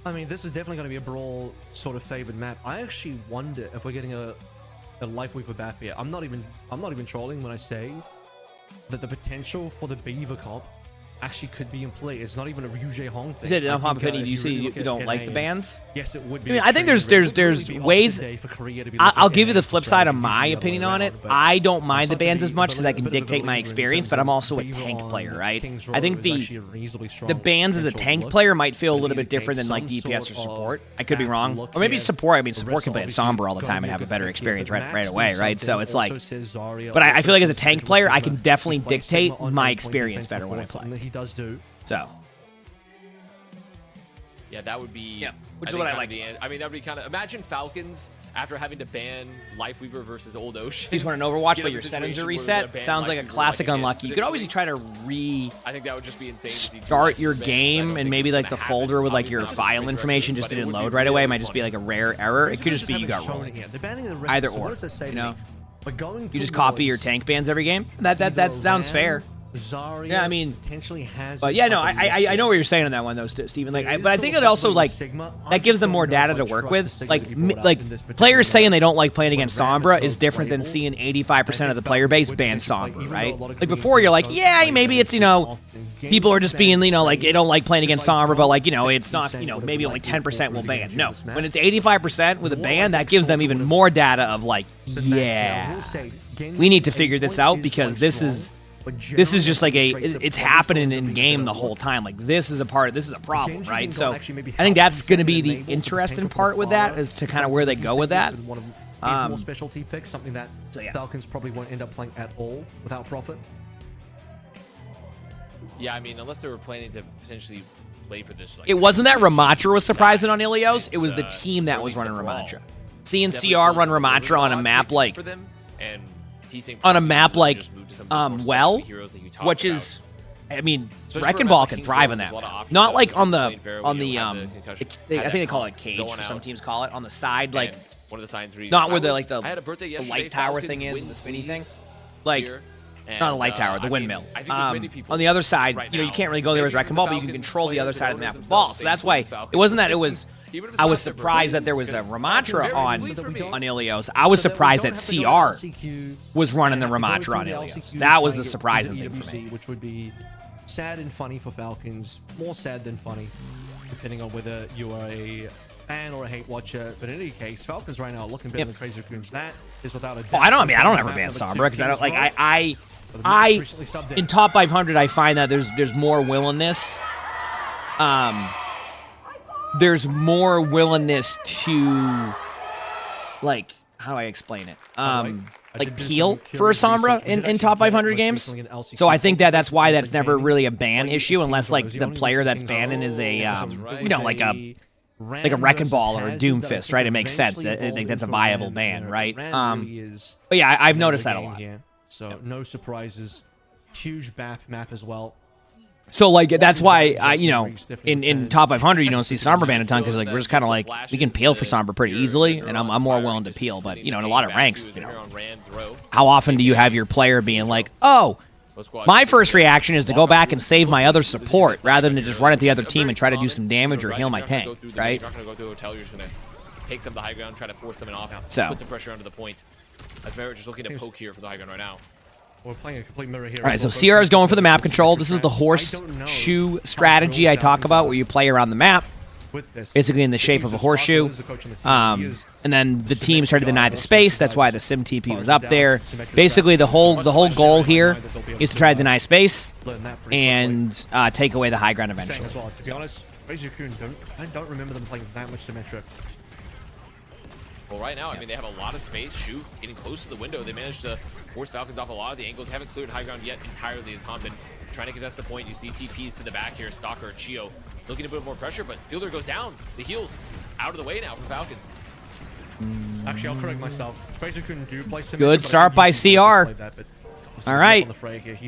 I mean, this is definitely going to be a brawl sort of favored map. I actually wonder if we're getting a Life Weaver BAP here. I'm not even trolling when I say that the potential for the Beaver comp actually could be in play. It's not even a Ryu Hong thing. Is it do you see you don't like the bans? Yes, it would be. I mean, I think there's ways. I'll give you the flip side of my opinion on it. I don't mind the bans as much because I can dictate my experience, but I'm also a tank player, right? I think the bans as a tank player might feel a little bit different than like DPS or support. I could be wrong, or maybe support. I mean, support can play in Sombra all the time and have a better experience right away, right? So it's like, but I feel like as a tank player, I can definitely dictate my experience better when I play. Does do so. Yeah, that would be. Yeah, which is what I like. I mean, that would be kind of. Imagine Falcons after having to ban Lifeweaver versus Old Ocean. You just want an Overwatch, but your settings are reset. Sounds like a classic unlucky. You could always try to I think that would just be insane. Start your game and maybe like the folder with like your file information just didn't load right away. It might just be like a rare error. It could just be you got rolled. Either or, you know. You just copy your tank bans every game. That sounds fair. Zarya yeah, I mean, potentially has. But yeah, no, I know what you're saying on that one though, Steven. Like, but I think it also like that gives them more data to work with. Like players saying they don't like playing against Sombra is different than seeing 85% of the player base ban Sombra, right? Like before, you're like, yeah, maybe it's people are just being like they don't like playing against Sombra, but like it's not maybe only 10% will ban. No, when it's 85% with a ban, that gives them even more data of like, yeah, we need to figure this out because this is just like it's happening in game the whole time. Like this is a problem, right? So I think that's going to be the interesting part with that, is to kind of where they go with that. More specialty picks, something that Falcons probably won't end up playing at all without profit. Yeah, I mean, unless they were planning to potentially play for this. Like, it wasn't that Ramatra was surprising on Ilios. It was the team that was running Ramatra. Seeing CR run Ramatra on a map like on a map like which is, I mean, Wrecking Ball can thrive on that. Not like on the I think they call it cage, or some teams call it on the side, like one of the signs reads, not where the light tower thing is, the spinny thing, like not the light tower, the windmill. On the other side, you can't really go there as Wrecking Ball, but you can control the other side of the map with ball. So that's why it wasn't that it was. I was surprised that there was a Ramatra on Ilios. I was surprised that CR was running the Ramatra on Ilios. That was the surprising thing for me. Which would be sad and funny for Falcons. More sad than funny, depending on whether you are a fan or a hate watcher. But in any case, Falcons right now are looking better than Crazy Raccoons. That is without a doubt. I don't ever ban Sombra because I don't like I in top 500 I find that there's more willingness. There's more willingness to, like, how do I explain it? Like peel for a Sombra in top 500 games. So I think that's why that's never really a ban issue, unless like the player that's banning is a like a Wrecking Ball or a Doomfist, right? It makes sense. I think that's a viable ban, right? But yeah, I've noticed that a lot. So no surprises. Huge map as well. So like that's why I in top 500 you don't see Sombra ban a ton because like we're just kind of like we can peel for Sombra pretty easily, and I'm more willing to peel. But in a lot of ranks, how often do you have your player being like, oh, my first reaction is to go back and save my other support rather than just run at the other team and try to do some damage or heal my tank, right? You're not gonna go through the hotel. You're just gonna take some of the high ground, try to force them off, so put some pressure under the point. As Merritt just looking to poke here for the high ground right now. We're playing a complete mirror here. All right, so CR is going for the map control. This is the horseshoe strategy I talk about, where you play around the map, basically in the shape of a horseshoe. And then the teams try to deny the space. That's why the Sim TP was up there. Basically, the whole goal here is to try to deny space and take away the high ground eventually. To be honest, I don't remember them playing that much Symmetra. Well, right now, I mean, they have a lot of space. Shoot, getting close to the window. They managed to force Falcons off a lot of the angles. Haven't cleared high ground yet entirely as Hanbin trying to contest the point. You see TPs to the back here. Stalker, Chio looking to put more pressure, but Fielder goes down. The heals out of the way now for Falcons. Actually, I'll correct myself. Crazy couldn't do play Symmetra. Good start by CR. All right.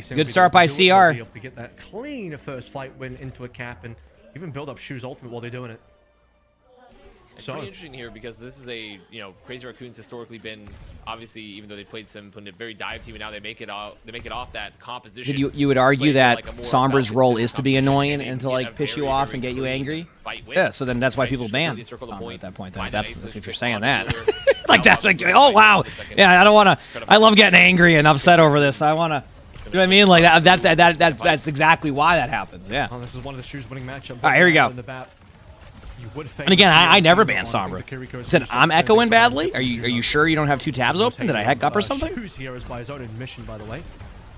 Good start by CR. To get that clean first fight win into a cap and even build up Shu's ultimate while they're doing it. It's pretty interesting here because this is a, Crazy Raccoon's historically been, obviously, even though they played some very dive team, and now they make it off that composition. You would argue that Sombra's role is to be annoying and to like piss you off and get you angry? Yeah, so then that's why people ban at that point. That's if you're saying that. Like that's like, oh wow, yeah, I don't want to. I love getting angry and upset over this. I want to. You know what I mean? Like that's exactly why that happens. Yeah. Oh, this is one of the Shu's winning matchups. All right, here we go. And again, I never ban Sombra. Said I'm echoing badly. Are you sure you don't have two tabs open? Did I heck up or something? Shu's here is by his own admission, by the way.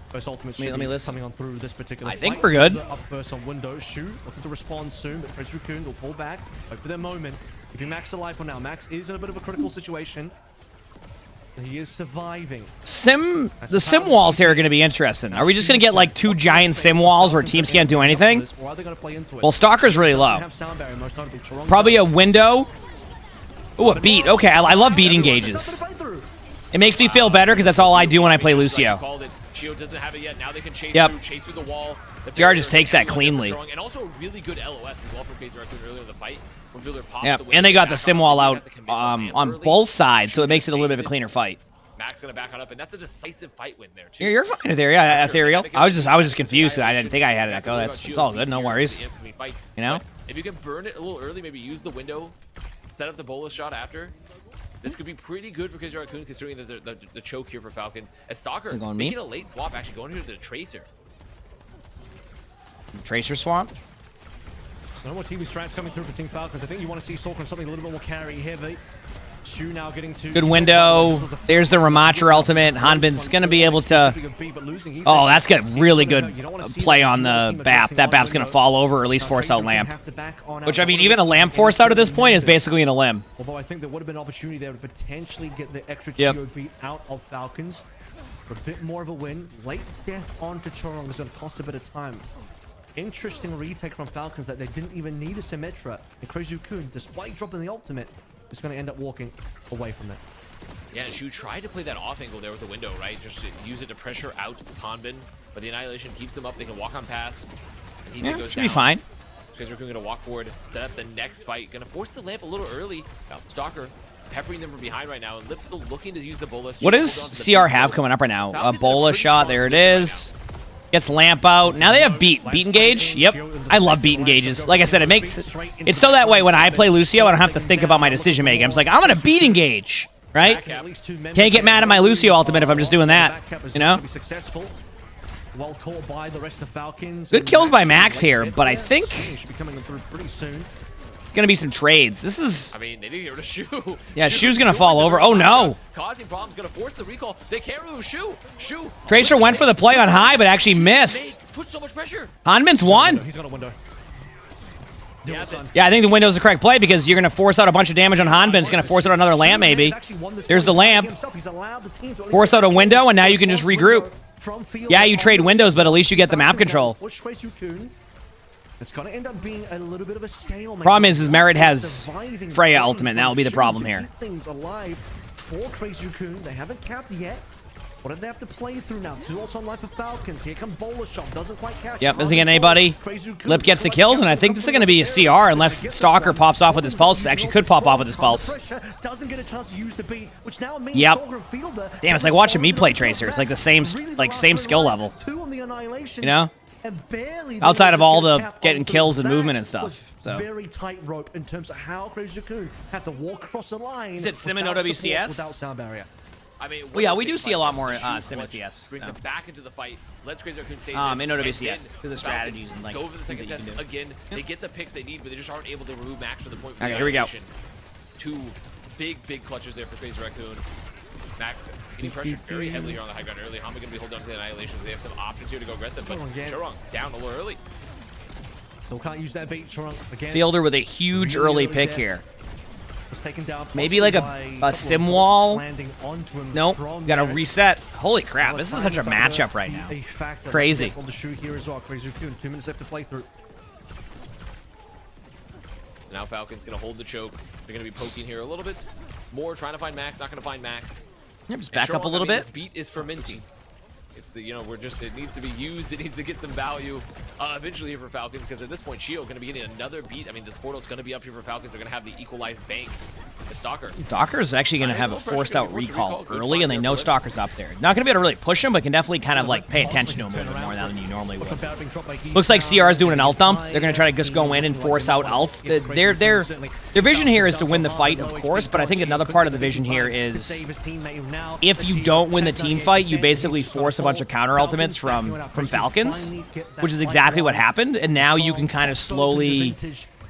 First ultimate let me listen. coming on through this particular I think fight. we're good. Up first on Windows. Shu looking to respond soon, but Crazy Raccoon will pull back. Wait for their moment. Keeping Max alive for now. Max is in a bit of a critical situation. He is surviving. The sim walls here are going to be interesting. Are we just going to get like two giant sim walls where teams can't do anything? Well, Stalker's really low. Probably a window. Ooh, a beat. Okay, I love beat engages. It makes me feel better because that's all I do when I play Lucio. Chio doesn't have it yet. Now they can chase through the wall. JR just takes that cleanly. And also a really good LOS as well for Crazy Raccoon earlier in the fight. Yeah, and they got the sim wall out on both sides, so it makes it a little bit of a cleaner fight. Max gonna back on up, and that's a decisive fight win there too. You're fine there, yeah, Ethereal. I was just confused. I didn't think I had an echo. It's all good, no worries. You know. If you can burn it a little early, maybe use the window, set up the bolus shot after. This could be pretty good for Crazy Raccoon, considering the choke here for Falcons. As Stalker making a late swap, actually going here to the Tracer. Tracer swap. No more TV strats coming through for Team Falcons. I think you want to see Sorkin something a little bit more carry heavy. Shu now getting to good window. There's the Ramatra ultimate. Hanbin's gonna be able to. Oh, that's got really good play on the BAP. That BAP's gonna fall over or at least force out Lamp. Which I mean, even a Lamp force out at this point is basically in a limb. Although I think there would have been an opportunity there to potentially get the extra Chio beat out of Falcons for a bit more of a win. Late death onto Chorong is gonna cost a bit of time. Interesting retake from Falcons that they didn't even need a Symmetra. And Crazy Raccoon, despite dropping the ultimate, is going to end up walking away from it. Yeah, and Shu tried to play that off angle there with the window, right? Just to use it to pressure out Hanbin, but the Annihilation keeps them up. They can walk on past. And he's goes should down. Be fine. Crazy Raccoon going to walk forward, set up the next fight. Going to force the Lamp a little early. Stalker peppering them from behind right now, and Lip still looking to use the bolus. What does CR have coming up right now? A bola shot. There it is. Gets Lamp out. Now they have beat engage. Yep. I love beat engages. Like I said, it's so that way when I play Lucio, I don't have to think about my decision making. I'm just like, I'm gonna beat engage, right? Can't get mad at my Lucio ultimate if I'm just doing that, you know? Well caught by the rest of Falcons. Good kills by Max here, but I think gonna be some trades. This is. I mean, they didn't get rid of Shu. Yeah, Shu's gonna fall over. Oh no! Causing problems, gonna force the recall. They can't remove Shu. Tracer went for the play on high, but actually missed. Put so much pressure. Hanbin's won. He's got a window. Yeah, I think the window's the correct play because you're gonna force out a bunch of damage on Hanbin. It's gonna force out another lamp, maybe. There's the lamp. Force out a window, and now you can just regroup. Yeah, you trade windows, but at least you get the map control. It's going to end up being a little bit of a stalemate. Problem is Merit has Freya ultimate. That will be the problem here. Things alive for Crazy Raccoon. They haven't capped yet. What did they have to play through now? 2 ults online for Falcons. Here come Bowler Shot. Doesn't quite catch. Yep, doesn't get anybody. Lip gets the kills, and I think this is going to be a CR unless Stalker pops off with his pulse. Actually, could pop off with his pulse. Doesn't get a chance to use the beat, which now means Yep. Damn, it's like watching me play Tracer. It's like the same, same skill level. 2 on the Annihilation. You know? And barely Outside of all the cap getting onto kills and that movement and stuff. was So. Very tight rope in terms of how Crazy Raccoon had to walk across the line. Is it Sim and without OWCS? supports, without sound barrier. I mean, Well, yeah, we do see a lot more Sim and CS. Brings him back into the fight. Let's Crazy Raccoon stay In OWCS, because of strategies and like go over the second things that test you can do. again. They get the picks they need, but they just aren't able to remove Max from the point. Okay, here we go. 2 big clutches there for Crazy Raccoon. Max getting pressured very heavily here on the high ground early. Hama going to be holding on to the Annihilation. They have some options here to go aggressive, but Chorong down a little early. Still can't use that bait, Chorong. Again, Fielder with a huge early pick here. was taken down. Maybe like a sim wall. Nope, Nope, gotta reset. Holy crap, this is such a matchup right now. Crazy. On the shoot here as well. Crazy Raccoon, 2 minutes left to play through. Now Falcons going to hold the choke. They're going to be poking here a little bit more, trying to find Max. Not going to find Max. Yep, just back up a little bit. This beat is fermenting. It's the, you know, it needs to be used. It needs to get some value eventually here for Falcons, because at this point, Shio going to be getting another beat. I mean, this portal's going to be up here for Falcons. They're going to have the equalized bank. The Stalker. Stalker's actually going to have a forced out recall early, and they know Stalker's up there. Not going to be able to really push him, but can definitely kind of like pay attention to him a little bit more than you normally would. Looks like CR's doing an ult dump. They're going to try to just go in and force out ults. Their vision here is to win the fight, of course, but I think another part of the vision here is if you don't win the team fight, you basically force a bunch of counter ultimates from Falcons, which is exactly what happened, and now you can kind of slowly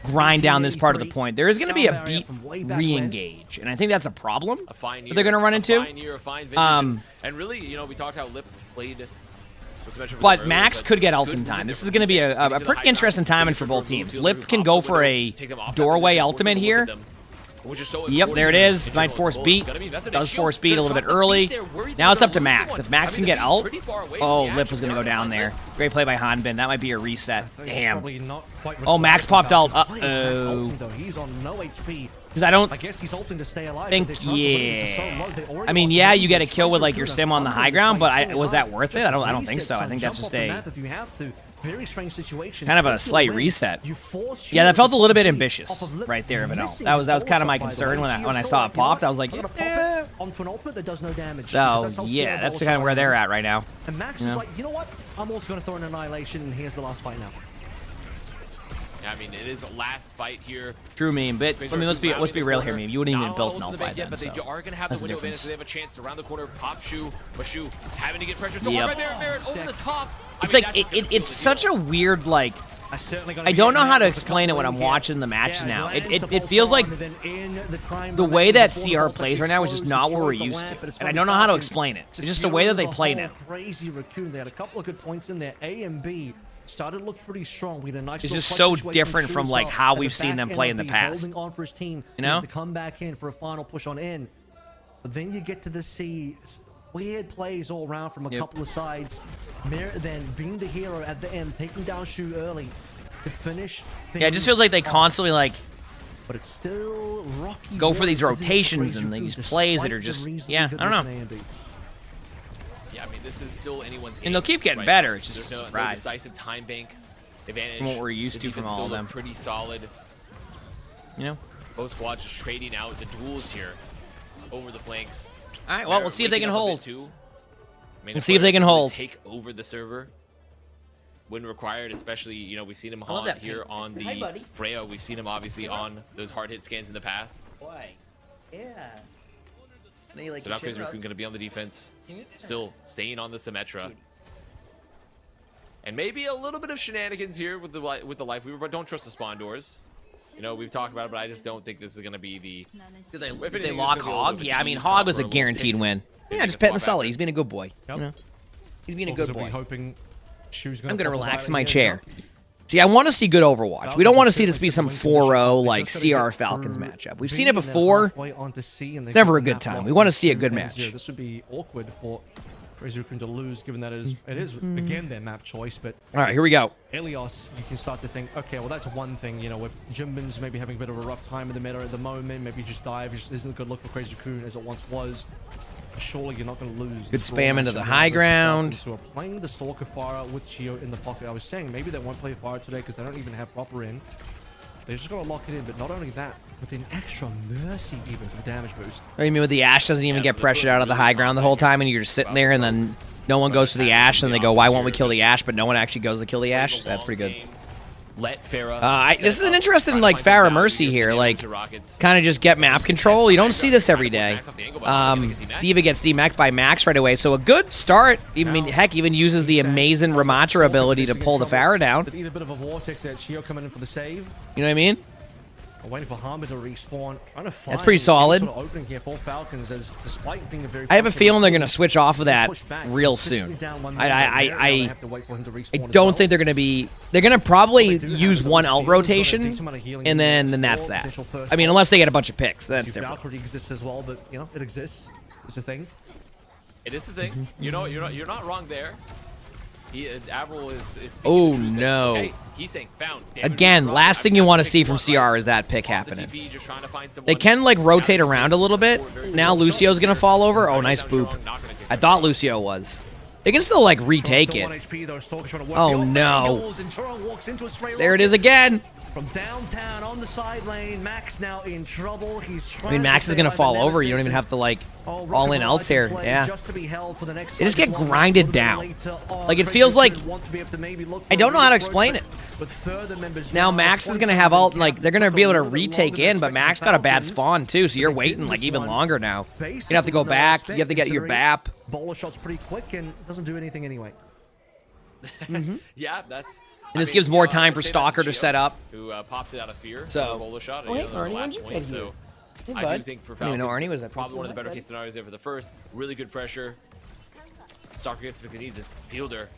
grind down this part of the point. There is going to be a beat re-engage, and I think that's a problem that they're going to run into. And really, you know, we talked how Lip played. But Max could get ult in time. This is going to be a pretty interesting timing for both teams. Lip can go for a doorway ultimate here. Yep, there it is. Might force beat. Does force beat a little bit early. Now it's up to Max. If Max can get ult, oh, Lip was going to go down there. Great play by Hanbin. That might be a reset. Damn. Oh, Max popped ult. Uh-oh. Because I guess he's ulting to stay alive. Yeah. I mean, yeah, you get a kill with like your sim on the high ground, but was that worth it? I don't think so. I think that's just a very strange situation. Kind of a slight reset. Yeah, that felt a little bit ambitious right there, but no. That was kind of my concern when I saw it popped. I was like, yeah. Onto an ultimate that does no damage. So yeah, that's kind of where they're at right now. And Max is like, you know what? I'm also going to throw an Annihilation, and here's the last fight now. Yeah, I mean, it is the last fight here. True meme, but I mean, let's be real here, meme. You wouldn't even build an ult by then. But they are going to have the window advantage, so they have a chance to round the corner, pop Shu, but Shu having to get pressure so hard by Barrett over the top. It's like it's such a weird like. I don't know how to explain it when I'm watching the match now. It feels like the way that CR plays right now is just not what we're used to, and I don't know how to explain it. It's just the way that they play now. Crazy Raccoon. They had a couple of good points in there. A and B started to look pretty strong. We had a nice. It's just so different from like how we've seen them play in the past. Holding on for his team, you know, to come back in for a final push on in. But then you get to see weird plays all around from a couple of sides. Then being the hero at the end, taking down Shu early to finish. Yeah, it just feels like they constantly like. But it's still rocky. Go for these rotations and these plays that are just I don't know. Yeah, I mean, this is still anyone's game. And they'll keep getting better. It's just no decisive time bank advantage. From what we're used to from all of them. Pretty solid. You know, both squads just trading out the duels here over the flanks. All right, well, we'll see if they can hold. We'll see if they can hold. Take over the server when required, especially, you know, we've seen him on here on the Freya. We've seen him obviously on those hard hit scans in the past. Boy, yeah. So now Crazy Raccoon going to be on the defense, still staying on the Symmetra. And maybe a little bit of shenanigans here with the Life Weaver, but don't trust the spawn doors. You know, we've talked about it, but I just don't think this is going to be the... Did they lock Hog? Yeah, I mean, Hog was a guaranteed win. Yeah, just petting Sully. He's been a good boy. You know? He's been a good boy. I'm going to relax in my chair. See, I want to see good Overwatch. We don't want to see this be some 4-0 like CR Falcons matchup. We've seen it before. It's never a good time. We want to see a good match. This would be awkward for Crazy Raccoon to lose, given that it is again their map choice. But all right, here we go. Elios, you can start to think, okay, well that's one thing. You know, with Jimbin's maybe having a bit of a rough time in the meta at the moment. Maybe just dive isn't a good look for Crazy Raccoon as it once was. surely you're not going to lose. Good this spam raw into matchup the now high versus ground. Falcons, who are playing the Stalker Fire with Chio in the pocket. I was saying maybe they won't play Fire today because they don't even have proper in. They're just going to lock it in, but not only that, with an extra mercy even for the damage boost. Oh, you mean with the Ash doesn't even get pressured out of the high ground the whole time, and you're just sitting there, and then no one goes to the Ash, and they go, why won't we kill the Ash? But no one actually goes to kill the Ash. That's pretty good. Let Farah. This is an interesting, like, Farah Mercy here. Like, kind of just get map control. You don't see this every day. Diva gets demeched by Max right away, so a good start. I mean, heck, even uses the amazing Ramatra ability to pull the Farah down. Need a bit of a vortex there. Chio coming in for the save. You know what I mean? Waiting for Harmon to respawn. Trying to find That's pretty solid. Sort of opening here for Falcons, as despite being a very I have a feeling they're going to switch off of that real soon. I don't think they're going to be... They're going to probably use one ult rotation, and then that's that. I mean, unless they get a bunch of picks. That's different. Valkyrie exists as well, but, you know, it exists. It's a thing. It is the thing. You know, you're not wrong there. Avril is speaking Oh, the truth. no. Hey, he's saying found. Again, last thing you want to see from CR is that pick happening. They can, like, rotate around a little bit. Now Lucio's going to fall over. Oh, nice boop. I thought Lucio was. They can still, like, retake it. Oh, no. There it is again. From downtown on the side lane, Max now in trouble. He's trying. I mean, Max is going to fall over. You don't even have to, like, all in ults here. Yeah. They just get grinded down. Like, it feels like... I don't know how to explain it. Now Max is going to have ult, like, they're going to be able to retake in, but Max got a bad spawn, too, so you're waiting, like, even longer now. You have to go back. You have to get your BAP. Bowler shot's pretty quick and doesn't do anything anyway. Yeah, that's... And this gives more time for Stalker to set up. Who popped it out of fear. So, Bowler shot. oh, hey, Arnie, last when'd you point, get so here? I do think for I didn't even know Falcons, Arnie was that probably one of the better bud. case scenarios there for the first. Really good pressure. Stalker gets what he needs. This fielder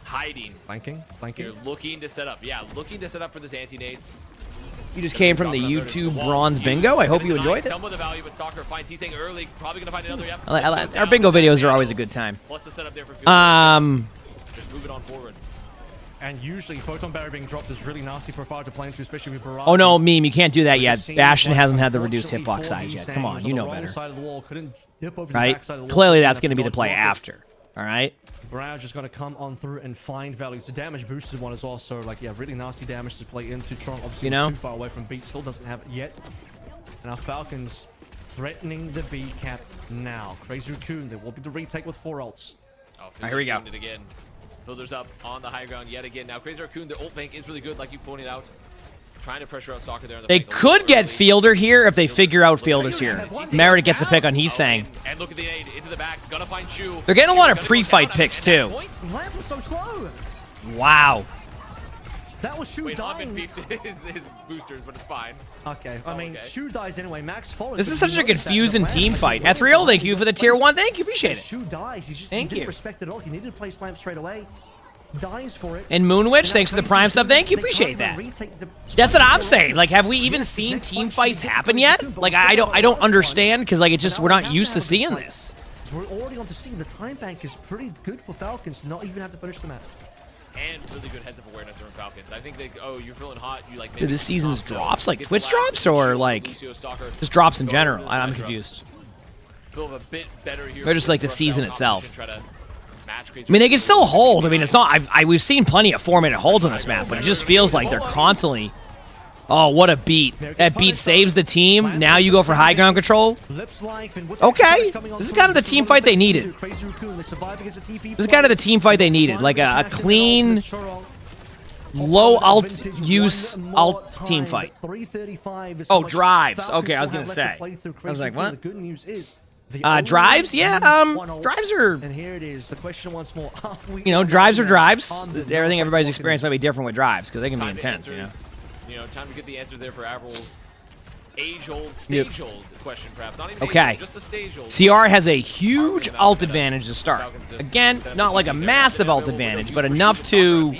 hiding. Flanking. You're looking to set up. Yeah, looking to set up for this anti-nade. You just came from the YouTube Bronze Bingo. I hope you enjoyed it. Some of the value, but Stalker finds. He's saying early, probably gonna find another. Yep. Our bingo videos are always a good time. Plus the setup there for just move it on forward. And usually, Photon Barrier being dropped is really nasty for a fire to play into, especially with Barrage. Oh no, meme, you can't do that yet. Bastion hasn't had the reduced hitbox size yet. Come on, you know better. Right? Clearly that's going to be the play after. All right? Barrage is going to come on through and find value. It's a damage boosted one as well, so like, yeah, really nasty damage to play into. Tron obviously too far away from beat, still doesn't have it yet. And our Falcons threatening the B cap now. Crazy Raccoon, there will be the retake with 4 ults. Oh, here we go. It again. Filters up on the high ground yet again. Now, Crazy Raccoon, the ult bank is really good, like you pointed out. Trying to pressure out Stalker there. They could get Fielder here if they figure out Fielder's here. Meredith gets a pick on Heesang. And look at the nade into the back. Gonna find Chu. They're getting a lot of pre-fight picks too. Lamp was so slow. Wow. That was Shu dying. Beefed his boosters, but it's fine. Okay, I mean, Shu dies anyway. Max follows. This is such a confusing team fight. Ethereal, thank you for the tier 1. Thank you, appreciate it. Shu dies. He just Thank didn't you. respect it at all. He needed to place Lamp straight away. Dies for it. And Moonwitch, thanks for the Prime sub. Thank you, appreciate that. That's what I'm saying. Like, have we even seen team fights happen yet? Like, I don't understand because like it's just we're not used to seeing this. We're already on to see the time bank is pretty good for Falcons to not even have to finish the match. And really good heads-up awareness from Falcons. I think they, you're feeling hot. You like Did this season's drops like Twitch drops or like just drops in general? I'm confused. Feel a bit better here. They're just like the season itself. I mean, they can still hold. I mean, it's not. We've seen plenty of 4-minute holds on this map, but it just feels like they're constantly. Oh, what a beat! That beat saves the team. Now you go for high ground control. Okay, this is kind of the team fight they needed. This is kind of the team fight they needed, like a clean, low ult use ult team fight. Oh, drives. Okay, I was gonna say. I was like, what? Drives? Yeah, drives are... And here it is, the question once more. You know, drives are drives. Everything everybody's experience might be different with drives, because they can be intense, you know? You know, time to get the answers there for Avril's age-old, stage-old question, perhaps. Not even okay. Age-old, just a stage-old. CR has a huge ult advantage to start. Again, not like a massive ult advantage, but enough to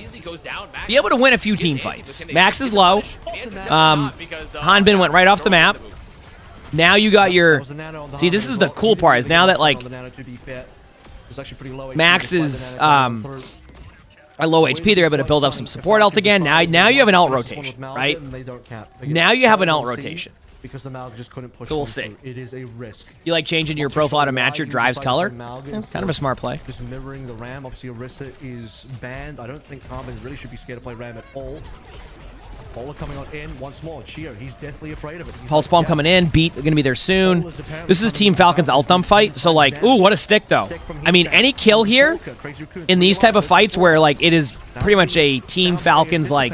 be able to win a few team fights. Max is low. Hanbin went right off the map. Now you got your... See, this is the cool part, is now that, like, Max is at low HP, they're able to build up some support ult again. Now you have an ult rotation, right? Now you have an ult rotation. because the Malg just couldn't push. So we'll through. see. It is a risk. You like changing your profile to match your drive's color? Yeah, kind of a smart play. Just mirroring the Ram. Obviously, Orisa is banned. I don't think Carbon really should be scared to play Ram at all. Bowler coming on in once more. Chio, he's deathly afraid of it. Pulse Bomb coming in. Beat going to be there soon. This is Team Falcon's ult dump fight. So, like, ooh, what a stick, though. I mean, any kill here in these type of fights where, like, it is pretty much a Team Falcon's, like,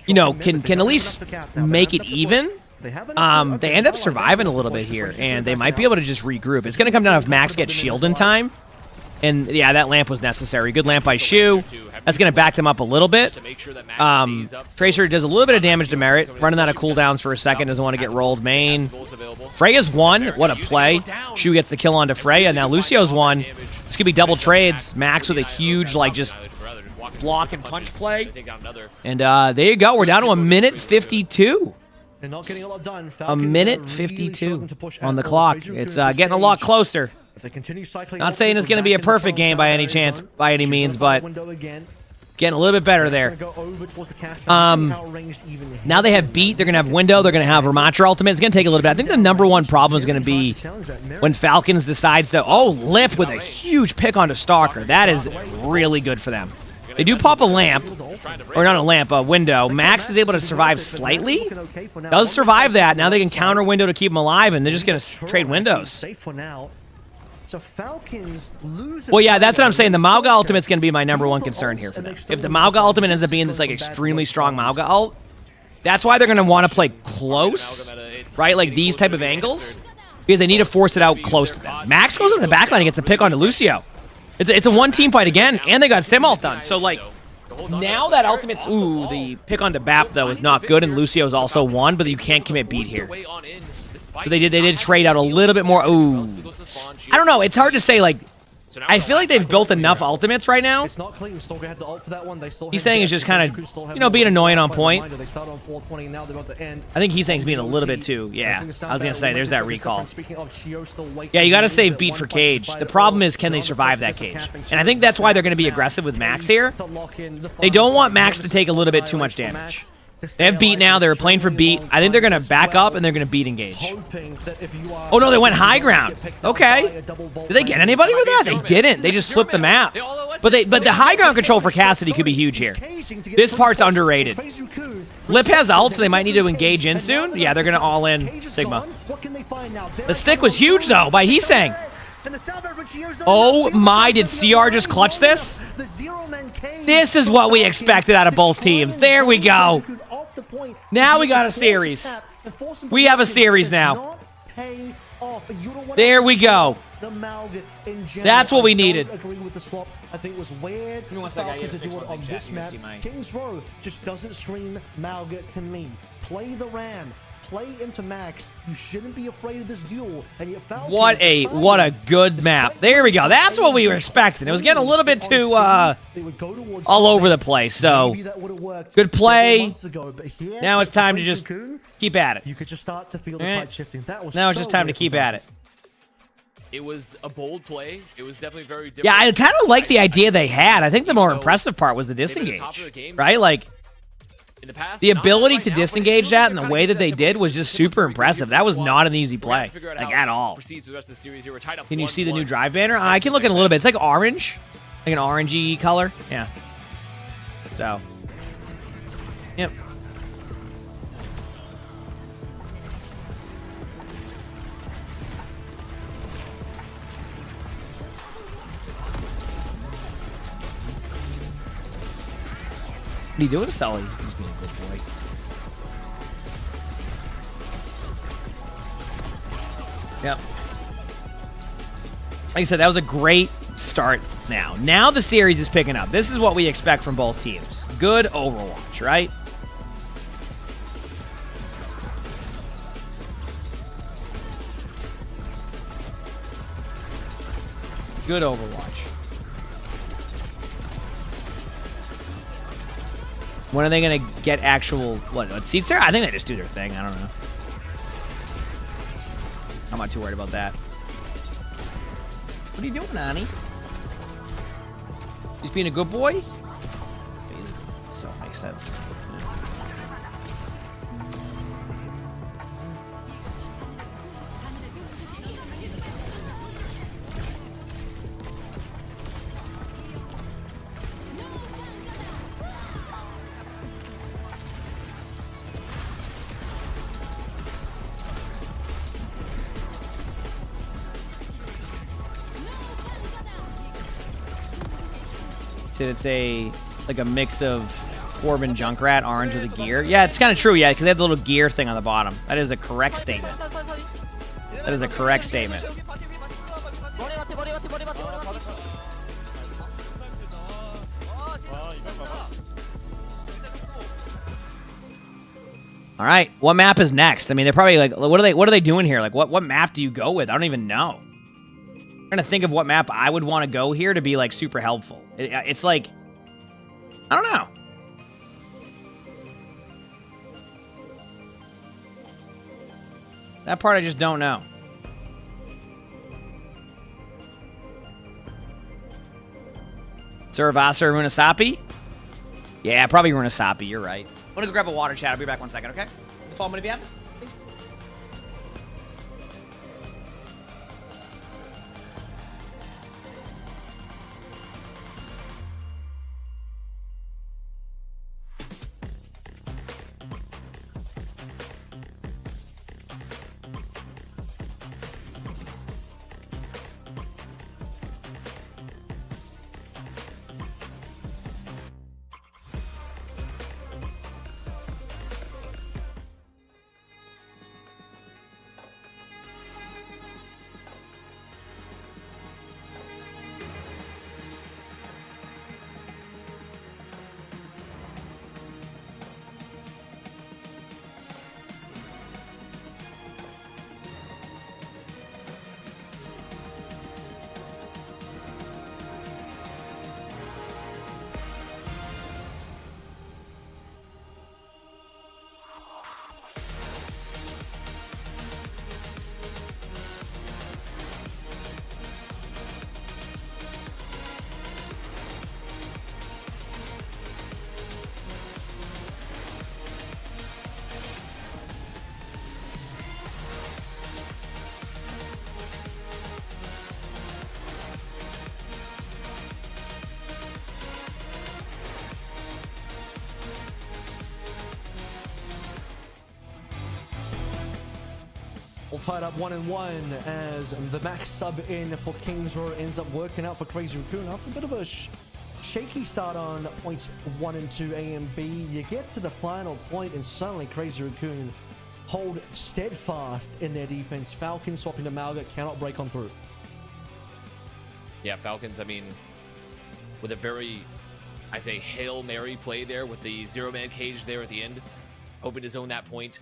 you know, can at least make it even. They end up surviving a little bit here, and they might be able to just regroup. It's going to come down if Max gets shield in time. And, yeah, that lamp was necessary. Good lamp by Shu. That's going to back them up a little bit. Tracer does a little bit of damage to Merit. Running out of cooldowns for a second. Doesn't want to get rolled main. Freya's one. What a play. Shu gets the kill onto Freya. Now Lucio's one. This could be double trades. Max with a huge, like, just block and punch play. And there you go. We're down to a minute 52. They're not getting a lot done. A minute 52 on the clock. It's getting a lot closer. If they continue cycling, not saying it's going to be a perfect game by any chance, by any means, but getting a little bit better there. Now they have beat. They're going to have window. They're going to have Ramatra ultimate. It's going to take a little bit. I think the number one problem is going to be when Falcons decides to, Lip with a huge pick onto Stalker. That is really good for them. They do pop a lamp, or not a lamp, a window. Max is able to survive slightly. Does survive that. Now they can counter window to keep him alive, and they're just going to trade windows. So Falcons lose. Well, yeah, that's what I'm saying. The Mauga ultimate's going to be my number one concern here for them. If the Mauga ultimate ends up being this like extremely strong Mauga ult, that's why they're going to want to play close, right? Like these type of angles, because they need to force it out close to them. Max goes into the backline and gets a pick onto Lucio. It's a one-team fight again, and they got Sim ult done. So, like, now that ultimate's... Ooh, the pick onto Bap, though, is not good, and Lucio's also one, but you can't commit beat here. So they did trade out a little bit more. Ooh. I don't know. It's hard to say, like... I feel like they've built enough ultimates right now. It's not clean. Stalker had the ult for that one. He's saying it's just kind of, you know, being annoying on point. I think he's saying he's being a little bit too. Yeah, I was going to say, there's that recall. Yeah, you got to save beat for Cage. The problem is, can they survive that Cage? And I think that's why they're going to be aggressive with Max here. They don't want Max to take a little bit too much damage. They have beat now. They're playing for beat. I think they're going to back up and they're going to beat engage. Oh, no, they went high ground. Okay. Did they get anybody with that? They didn't. They just flipped the map. But the high ground control for Cassidy could be huge here. This part's underrated. Lip has ult, so they might need to engage in soon. Yeah, they're going to all in Sigma. The stick was huge, though, by Heesang. Oh my, did CR just clutch this? This is what we expected out of both teams. There we go. Now we got a series. We have a series now. There we go. That's what we needed. I think it was weird. Falcons to do it on this map. Kings Row just doesn't scream Malga to me. Play the Ram. Play into Max. You shouldn't be afraid of this duel. And yet Falcons, what a good map. There we go. That's what we were expecting. It was getting a little bit too all over the place. So good play. Now it's time to just keep at it. You could just start to feel the tide shifting. That was now it's just time to keep at it. It was a bold play. It was definitely very different. Yeah, I kind of like the idea they had. I think the more impressive part was the disengage, right? Like, the ability to disengage that and the way that they did was just super impressive. That was not an easy play, like, at all. Can you see the new drive banner? I can look at it a little bit. It's like orange, like an orangey color. Yeah. So, yep. What are you doing, Sully? He's being a good boy. Yep. Like I said, that was a great start now. Now the series is picking up. This is what we expect from both teams. Good Overwatch, right? Good Overwatch. When are they going to get actual, what seats there? I think they just do their thing. I don't know. I'm not too worried about that. What are you doing, Nani? He's being a good boy? So it makes sense. said it's like a mix of Corbin Junkrat, orange with a gear. Yeah, it's kind of true, yeah, because they have the little gear thing on the bottom. That is a correct statement. That is a correct statement. All right, what map is next? I mean, they're probably like, what are they doing here? Like, what map do you go with? I don't even know. I'm trying to think of what map I would want to go here to be like super helpful. It's like, I don't know. That part I just don't know. Survasa or Runasapi? Yeah, probably Runasapi. You're right. I'm gonna go grab a water, chat. I'll be back 1 second, okay? The phone gonna be on. All tied up 1-1 as the max sub in for Kings Roar ends up working out for Crazy Raccoon after a bit of a shaky start on points 1 and 2 A and B. You get to the final point and suddenly Crazy Raccoon hold steadfast in their defense. Falcons swapping to Malga, cannot break on through. Yeah, Falcons, I mean, with a very, I say, Hail Mary play there with the zero-man cage there at the end, hoping to zone that point.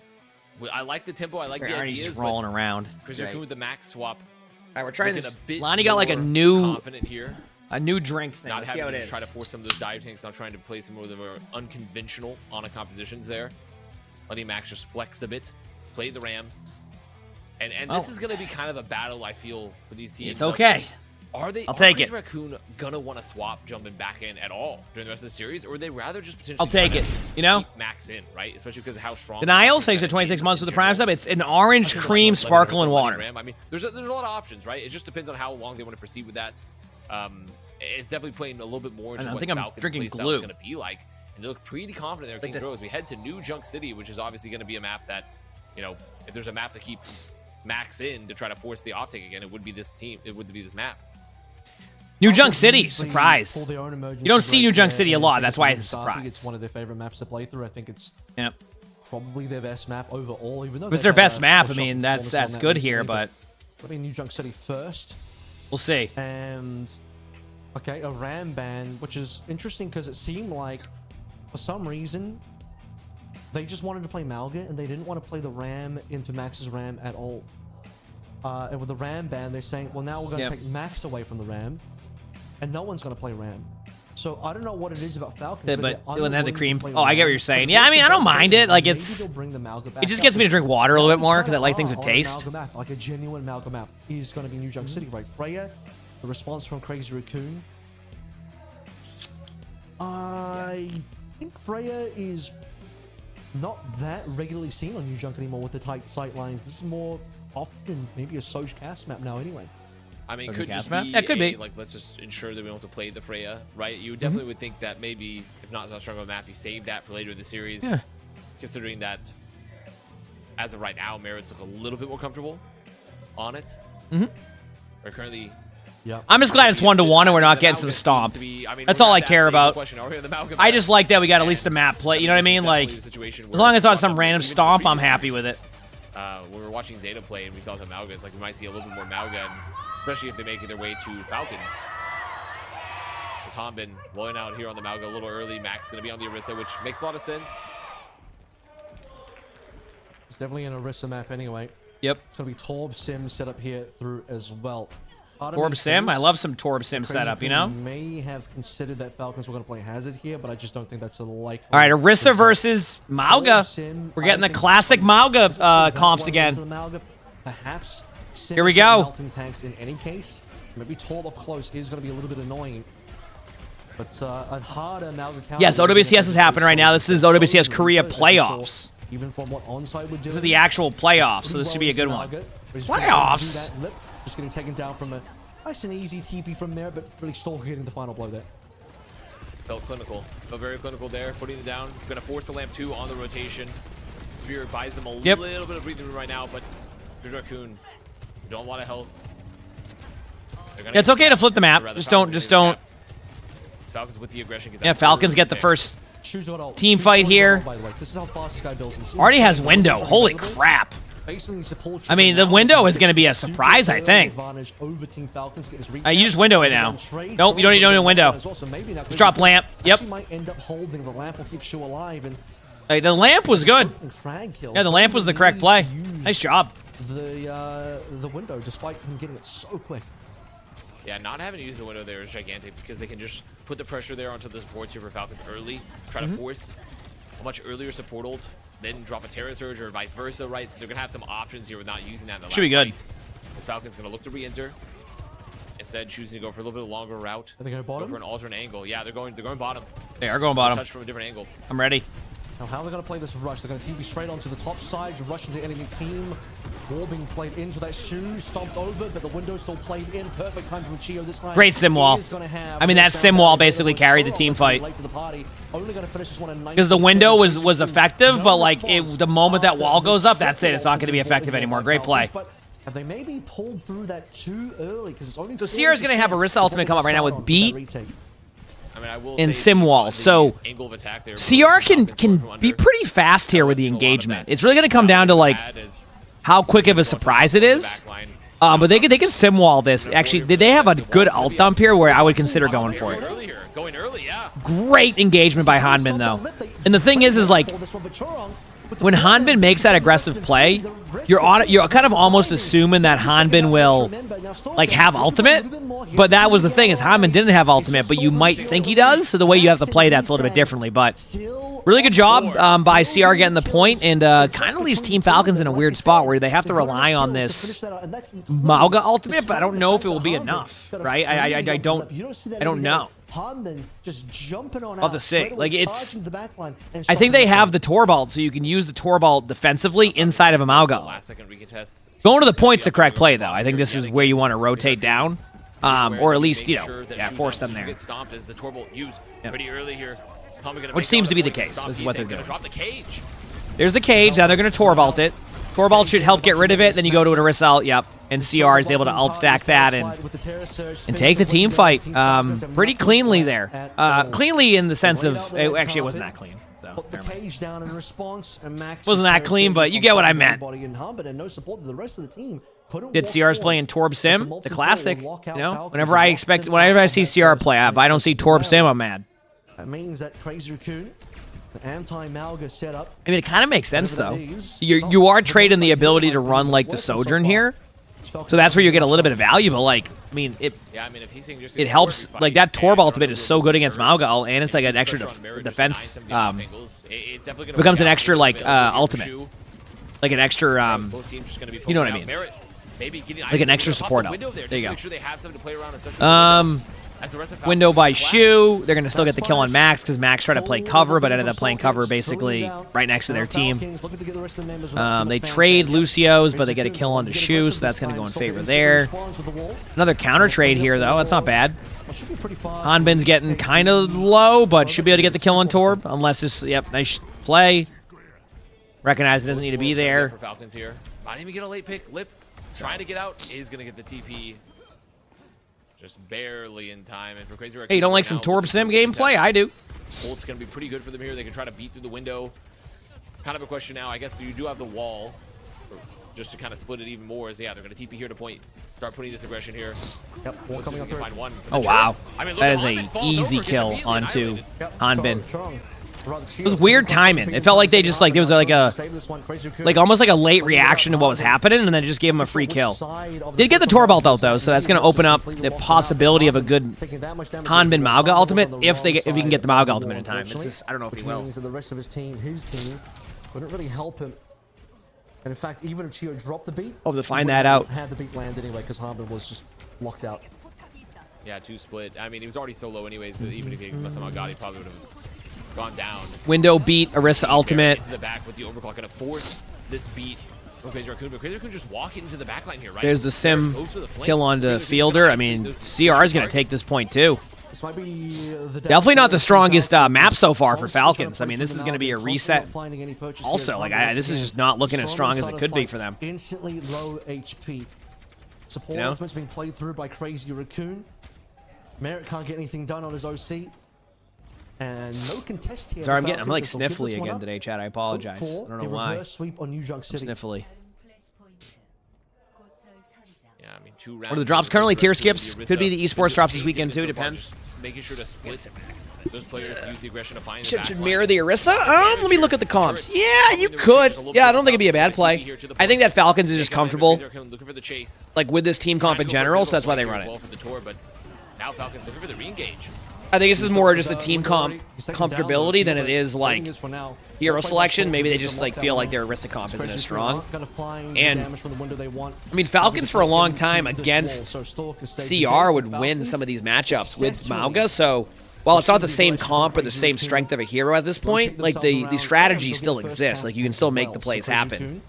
I like the tempo. I like the ideas. Just rolling around. Crazy Raccoon with the max swap. All right, we're trying this. Lonnie got like a new confident here. A new drink thing. Not Let's see having how it to is. try to force some of those dive tanks. Not trying to play some of the more unconventional Ana compositions there. Letting Max just flex a bit. Play the Ram. And this is going to be kind of a battle, I feel, for these teams. It's okay. Are they? I'll take Crazy it. Raccoon gonna want to swap jumping back in at all during the rest of the series, or would they rather just potentially? I'll take it. You know, keep Max in, right? Especially because of how strong. Denial takes it 26 months with the prime sub. It's an orange cream sparkle and water. I mean, there's a lot of options, right? It just depends on how long they want to proceed with that. It's definitely playing a little bit more into what Falcons play style is going to be like, and they look pretty confident there. King throws. We head to New Junk City, which is obviously going to be a map that, you know, if there's a map to keep Max in to try to force the offtake again, it would be this team. It would be this map. New Junk City, surprise. You don't see New Junk City a lot. That's why it's a surprise. It's one of their favorite maps to play through. I think it's yep. probably their best map overall. Even though it's their best map, I mean, that's good here, but I mean, New Junk City first. We'll see. And okay, a Ram ban, which is interesting because it seemed like for some reason they just wanted to play Malga and they didn't want to play the Ram into Max's Ram at all. And with the Ram ban, they're saying, well, now we're going to take Max away from the Ram. And no one's going to play Ram. So I don't know what it is about Falcons. But they wouldn't have the cream. Oh, I get what you're saying. Yeah, I mean, I don't mind it. Like, it's... It just gets me to drink water a little bit more because I like things with taste. Like a genuine Malga map is going to be New Junk City, right? Freya, the response from Crazy Raccoon. I think Freya is not that regularly seen on New Junk anymore with the tight sight lines. This is more often maybe a Soj cast map now anyway. I mean, could just be, yeah, it could be. Like, let's just ensure that we don't have to play the Freya, right? You definitely would think that maybe, if not that strong of a map, you save that for later in the series. Yeah. Considering that, as of right now, Merritt's look a little bit more comfortable on it. We're currently Yeah. I'm just glad it's 1-1 and we're not getting some stomp. That's all I care about. I just like that we got at least a map play. You know what I mean? Like, as long as it's not some random stomp, I'm happy with it. When we were watching Zeta play and we saw some Mauga, it's like we might see a little bit more Mauga, and especially if they make their way to Falcons. As Hanbin blowing out here on the Mauga a little early. Max going to be on the Orisa, which makes a lot of sense. It's definitely an Orisa map anyway. Yep. It's going to be Torb Sim set up here through as well. Torb Sim? I love some Torb Sim setup, you know? May have considered that Falcons were going to play Hazard here, but I just don't think that's a likely. All right, Orisa versus Mauga. We're getting the classic Mauga comps again. Perhaps here we go. Melting tanks in any case. Maybe Torb up close is going to be a little bit annoying. But a harder Mauga counter. Yes, OWCS is happening right now. This is OWCS Korea playoffs. Even from what Onside would do. This is the actual playoffs, so this should be a good one. Playoffs? Just getting taken down from a nice and easy TP from there, but really still hitting the final blow there. Felt clinical. Felt very clinical there, putting it down. Gonna force the Lamp 2 on the rotation. Spirit buys them a little bit of breathing room right now, but there's Raccoon. Don't have a lot of health. Yeah, it's okay to flip the map. Just don't. Falcons with the aggression. Yeah, Falcons get the first team fight here. Already has window. Holy crap. I mean, the window is going to be a surprise, I think. You just window it now. Nope, you don't need a window. Just drop lamp. Yep. The lamp was good. Yeah, the lamp was the correct play. Nice job. The window, despite him getting it so quick. Yeah, not having to use the window there is gigantic because they can just put the pressure there onto the supports here for Falcons early. Try to force a much earlier support ult. Then drop a Terra Surge or vice versa, right? So they're going to have some options here with not using that in the last Should be good. fight. This Falcon's going to look to re-enter. Instead, choosing to go for a little bit longer route. Are they going bottom? Go for an alternate angle. Yeah, they're going bottom. They are going bottom. Touch from a different angle. I'm ready. Now, how are they going to play this rush? They're going to TP straight onto the top side, rush into the enemy team. Ball being played into that shoe, stomped over, but the window still played in. Perfect time from Chio this time. Great sim wall. I mean, that sim wall basically carried the team fight. Because the window was effective, but like the moment that wall goes up, that's it. It's not going to be effective anymore. Great play. Have they maybe pulled through that too early? Because it's only so Sierra's going to have Orisa ultimate come up right now with beat I mean, I will in sim wall. So angle of attack there, CR can be pretty fast here with the engagement. It's really going to come down to like how quick of a surprise it is. But they can sim wall this. Actually, they have a good ult dump here where I would consider going for it. Going early, yeah. Great engagement by Hanbin though. And the thing is like when Hanbin makes that aggressive play, you're kind of almost assuming that Hanbin will like have ultimate. But that was the thing is Hanbin didn't have ultimate, but you might think he does. So the way you have to play that's a little bit differently. But really good job by CR getting the point, and kind of leaves Team Falcons in a weird spot where they have to rely on this Mauga ultimate, but I don't know if it will be enough, right? I don't know. Just jumping on I'll have to see. Like it's, I think they have the Torb, so you can use the Torb defensively inside of a Mauga. Going to the point's the correct play, though. I think this is where you want to rotate down, or at least force them there. Which seems to be the case. This is what they're doing. There's the cage. Now they're going to Torb it. Torb should help get rid of it. Then you go to an Orisa ult. Yep. And CR is able to ult stack that and take the team fight pretty cleanly there. Cleanly in the sense of actually it wasn't that clean. So, wasn't that clean, but you get what I meant. Did CR's play in Torb Sim, the classic? You know, whenever I see CR play, if I don't see Torb Sim, I'm mad. That means that Crazy Raccoon, the anti-Mauga setup. I mean, it kind of makes sense though. You are trading the ability to run like the Sojourn here. So that's where you get a little bit of value, but like, I mean, it helps. Like that Torb ultimate is so good against Mauga, and it's like an extra defense. Becomes an extra like ultimate, like an extra. You know what I mean? Like an extra support ult. There you go. Window by Shu. They're going to still get the kill on Max because Max tried to play cover, but ended up playing cover basically right next to their team. They trade Lucio's, but they get a kill on the Shu, so that's going to go in favor there. Another counter trade here, though. That's not bad. Hanbin's getting kind of low, but should be able to get the kill on Torb, unless it's, yep, nice play. Recognize it doesn't need to be there. Falcons here. Might even get a late pick. Lip trying to get out is going to get the TP. Just barely in time. And for Crazy Raccoon, Hey, you don't like now some looking Torb for Sim a gameplay? contest. I do. Bolt's going to be pretty good for them here. They can try to beat through the window. Kind of a question now. I guess you do have the wall just to kind of split it even more. Is, yeah, they're going to TP here to point. Start putting this aggression here. Yep, wall coming up Find one. Oh, wow. I mean, look, That is Hanbin a falls easy over, gets kill immediately onto annihilated. Hanbin. It was weird timing. It felt like they just, like, there was like almost like a late reaction to what was happening, and then just gave him a free kill. Did get the Torvald out, though, so that's going to open up the possibility of a good Hanbin Mauga ultimate if he can get the Mauga ultimate in time. It's just, I don't know if he will. The rest of his team couldn't really help him. And in fact, even if Chio dropped the beat, Hope to find that out. Had the beat land anyway because Hanbin was just locked out. Yeah, 2 split. I mean, he was already so low anyways, so even if he somehow got it, he probably would have gone down. Window beat, Orisa ultimate. Into the back with the overclock, gonna force this beat from Crazy Raccoon, but Crazy Raccoon just walk into the back line here, right? There's the sim kill onto Fielder. I mean, CR is going to take this point too. This might be the Definitely not the strongest map so far for Falcons. I mean, this is going to be a reset. Also, like, this is just not looking as strong as it could be for them. Instantly low HP. Support You know? ultimate's being played through by Crazy Raccoon. Merritt can't get anything done on his OC. And no contest here. Sorry, I'm like sniffly again today, Chad. I apologize. I don't know why. Reverse sweep on New Junk City. Sniffly. Yeah, I mean, 2 rounds. What are the drops currently? Tier skips. Could be the esports drops this weekend too. Depends. Just making sure to split those players to use the aggression to find the Should back mirror line. the Orisa? Let me look at the comps. Yeah, you could. Yeah, I don't think it'd be a bad play. I think that Falcons is just comfortable, Looking for the chase. like with this team comp in general, so that's why they run it. For the tour, but now Falcons looking for the re-engage. I think this is more just a team comp comfortability than it is like hero selection. Maybe they just like feel like their Orisa comp isn't as strong. And I mean, Falcons for a long time against CR would win some of these matchups with Mauga. So while it's not the same comp or the same strength of a hero at this point, like the strategy still exists. Like you can still make the plays happen.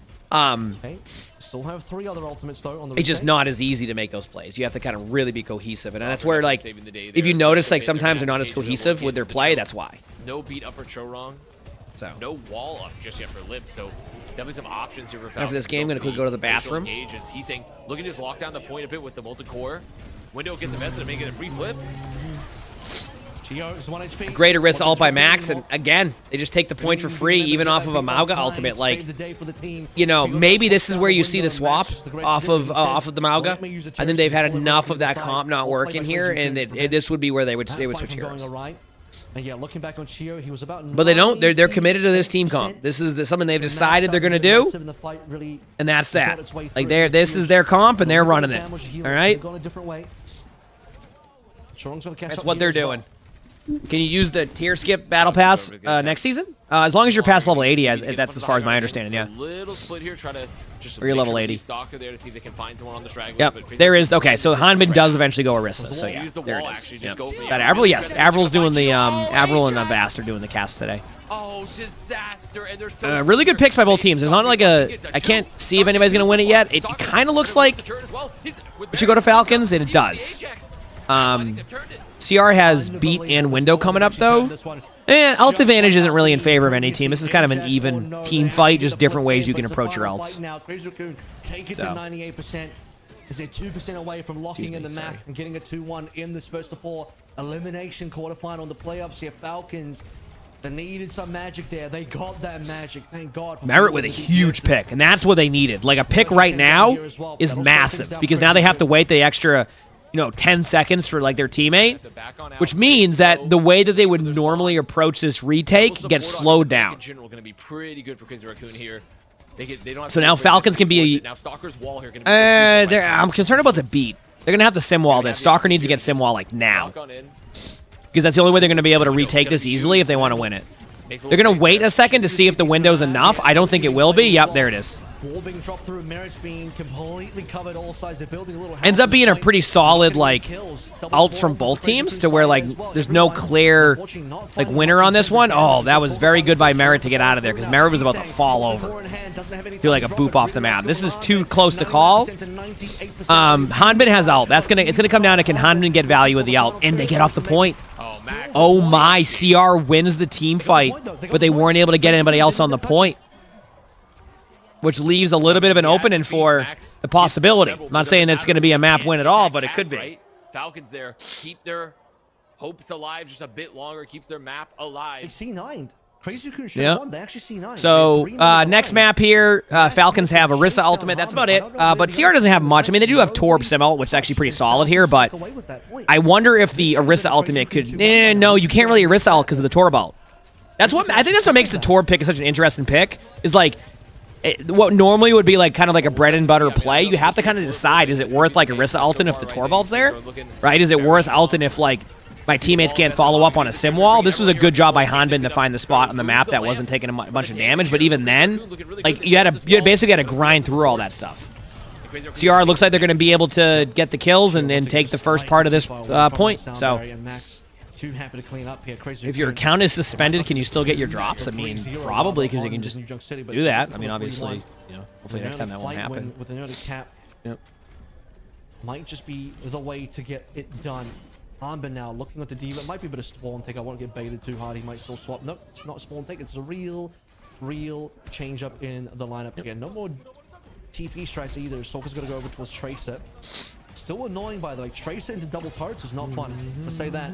Still have 3 other ultimates though on the It's just not as easy to make those plays. You have to kind of really be cohesive, and that's where, like, if you notice, like, sometimes they're not as cohesive with their play, that's why. No beat up for Chorong. So No wall up just yet for Lip, so definitely some options here for Falcons. after this game, I'm going to quickly go to the bathroom. Engages. He's saying, looking to just lock down the point a bit with the molten core. Window gets invested and make it a free flip. Great Orisa ult by Max, and again, they just take the point for free, even off of a Mauga ultimate. Like, you know, maybe this is where you see the swap off of the Mauga. I think they've had enough of that comp not working here, and this would be where they would switch heroes. And yeah, looking back on Chio, he was about. But they don't. They're committed to this team comp. This is something they've decided they're going to do, and that's that. Like this is their comp, and they're running it. All right. That's what they're doing. Can you use the tier skip battle pass next season? As long as you're past level 80, that's as far as my understanding. Yeah. Little split here, try to just or you're level 80. Stalker there to see if they can find someone on the straggler. Yep, there is. Okay, so Hanbin does eventually go Orisa. So yeah, there it is. Yep. That Avril, yes, Avril's doing the Avril and Vast are doing the cast today. Oh, disaster! And they're so really good picks by both teams. There's not like I can't see if anybody's gonna win it yet. It kind of looks like it should go to Falcons, and it does. CR has beat and window coming up though. And ult advantage isn't really in favor of any team. This is kind of an even team fight, just different ways you can approach your ults. Take it to 98%. Is it 2% away from locking in the map and getting a 2-1 in this first of 4 elimination quarterfinal in the playoffs here? Falcons, they needed some magic there. They got that magic. Thank God. Merritt with a huge pick, and that's what they needed. Like a pick right now is massive because now they have to wait the extra 10 seconds for like their teammate, which means that the way that they would normally approach this retake gets slowed down. So now Falcons can be I'm concerned about the beat. They're gonna have to sim wall this. Stalker needs to get sim wall like now, because that's the only way they're gonna be able to retake this easily if they want to win it. They're gonna wait a second to see if the window's enough. I don't think it will be. Yep, there it is. Ball being dropped through, Merritt's being completely covered all sides. They're building a little ends up being a pretty solid like ults from both teams to where like there's no clear like winner on this one. Oh, that was very good by Merritt to get out of there because Merritt was about to fall over. Do like a boop off the map. This is too close to call. Hanbin has ult. It's gonna come down to can Hanbin get value with the ult, and they get off the point. Oh my, CR wins the team fight, but they weren't able to get anybody else on the point, which leaves a little bit of an opening for the possibility. I'm not saying it's going to be a map win at all, but it could be. Falcons there keep their hopes alive just a bit longer, keeps their map They alive. C9. Crazy Raccoon should have won. They actually C9. So next map here, Falcons have Arissa ultimate. That's about it. But CR doesn't have much. I mean, they do have Torb Sim ult, which is actually pretty solid here. But I wonder if the Arissa ultimate could. No, you can't really Arissa ult because of the Torb ult. That's what I think. That's what makes the Torb pick such an interesting pick. Is like what normally would be like kind of like a bread and butter play. You have to kind of decide: is it worth like Arissa ulting if the Torb ult's there, right? Is it worth ulting if like my teammates can't follow up on a sim wall? This was a good job by Hanbin to find the spot on the map that wasn't taking a bunch of damage, but even then, like you basically had to grind through all that stuff. CR looks like they're going to be able to get the kills and take the first part of this point. So if your account is suspended, can you still get your drops? I mean, probably, because you can just do that. I mean, obviously, you know, hopefully next time that won't happen. With an early cap, might just be the way to get it done. Hanbin now looking at the Diva. It might be a bit of spawn take. I won't get baited too hard. He might still swap. Nope, it's not a spawn take. It's a real change up in the lineup again. No more TP strikes either. Stalker's going to go over towards Tracer. Still annoying, by the way. Tracer into double turrets is not fun. I'll say that.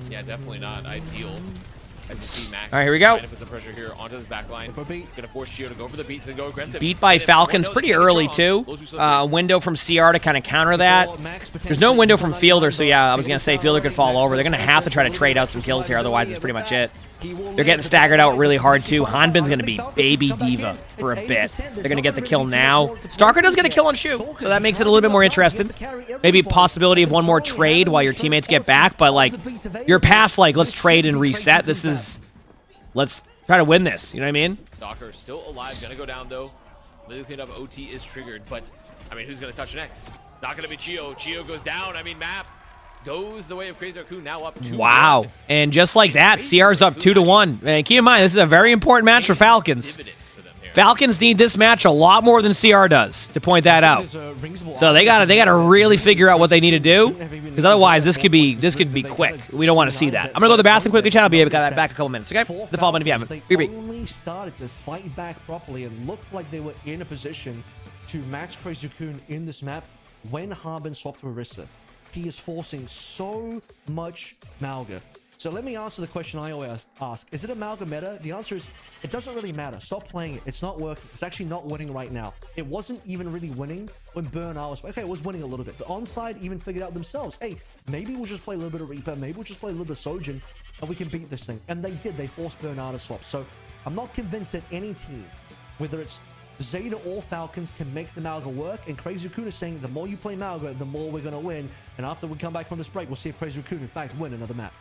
Yeah, definitely not ideal. As you see, Max. All right, here we go. Put some pressure here onto this back line. Gonna force Chio to go for the beats and go aggressive. Beat by Falcons pretty early too. Window from CR to kind of counter that. There's no window from Fielder, so yeah, I was gonna say Fielder could fall over. They're gonna have to try to trade out some kills here, otherwise it's pretty much it. They're getting staggered out really hard too. Hanbin's gonna be baby diva for a bit. They're gonna get the kill now. Starker does get a kill on Shu, so that makes it a little bit more interesting. Maybe a possibility of one more trade while your teammates get back, but like you're past like let's trade and reset. This is let's try to win this. You know what I mean? Stalker still alive, gonna go down though. Little cleanup OT is triggered, but I mean, who's gonna touch next? It's not gonna be Chio. Chio goes down. I mean, map goes the way of Crazy Raccoon, now up 2-1. Wow. And just like that, CR's up 2-1. And keep in mind, this is a very important match for Falcons. Falcons need this match a lot more than CR does, to point that out. So they gotta really figure out what they need to do, because otherwise this could be quick. We don't want to see that. I'm gonna go to the bathroom quickly, chat. I'll be back in a couple minutes. Okay? The follow button if you haven't. They only started to fight back properly and looked like they were in a position to match Crazy Raccoon in this map when Hanbin swapped to Arissa. He is forcing so much Malga. So let me answer the question I always ask. Is it a Malga meta? The answer is, it doesn't really matter. Stop playing it. It's not working. It's actually not winning right now. It wasn't even really winning when Bernard was... Okay, it was winning a little bit. But Onside even figured out themselves, hey, maybe we'll just play a little bit of Reaper. Maybe we'll just play a little bit of Sojin, and we can beat this thing. And they did. They forced Bernard to swap. So I'm not convinced that any team, whether it's Zeta or Falcons, can make the Malga work. And Crazy Raccoon is saying the more you play Malga, the more we're going to win. And after we come back from this break, we'll see if Crazy Raccoon, in fact, win another map.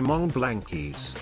Emongg blankies.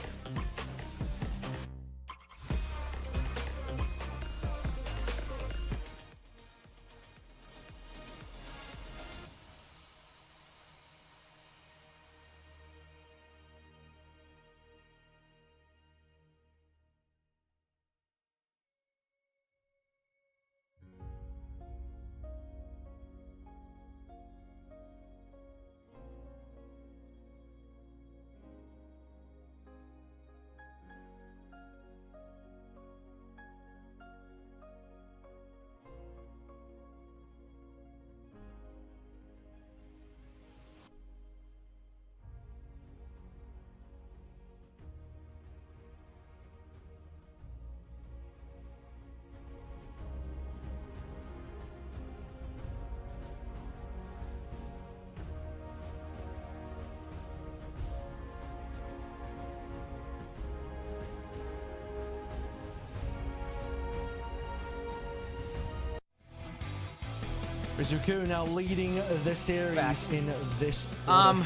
Rizuku now leading the series in this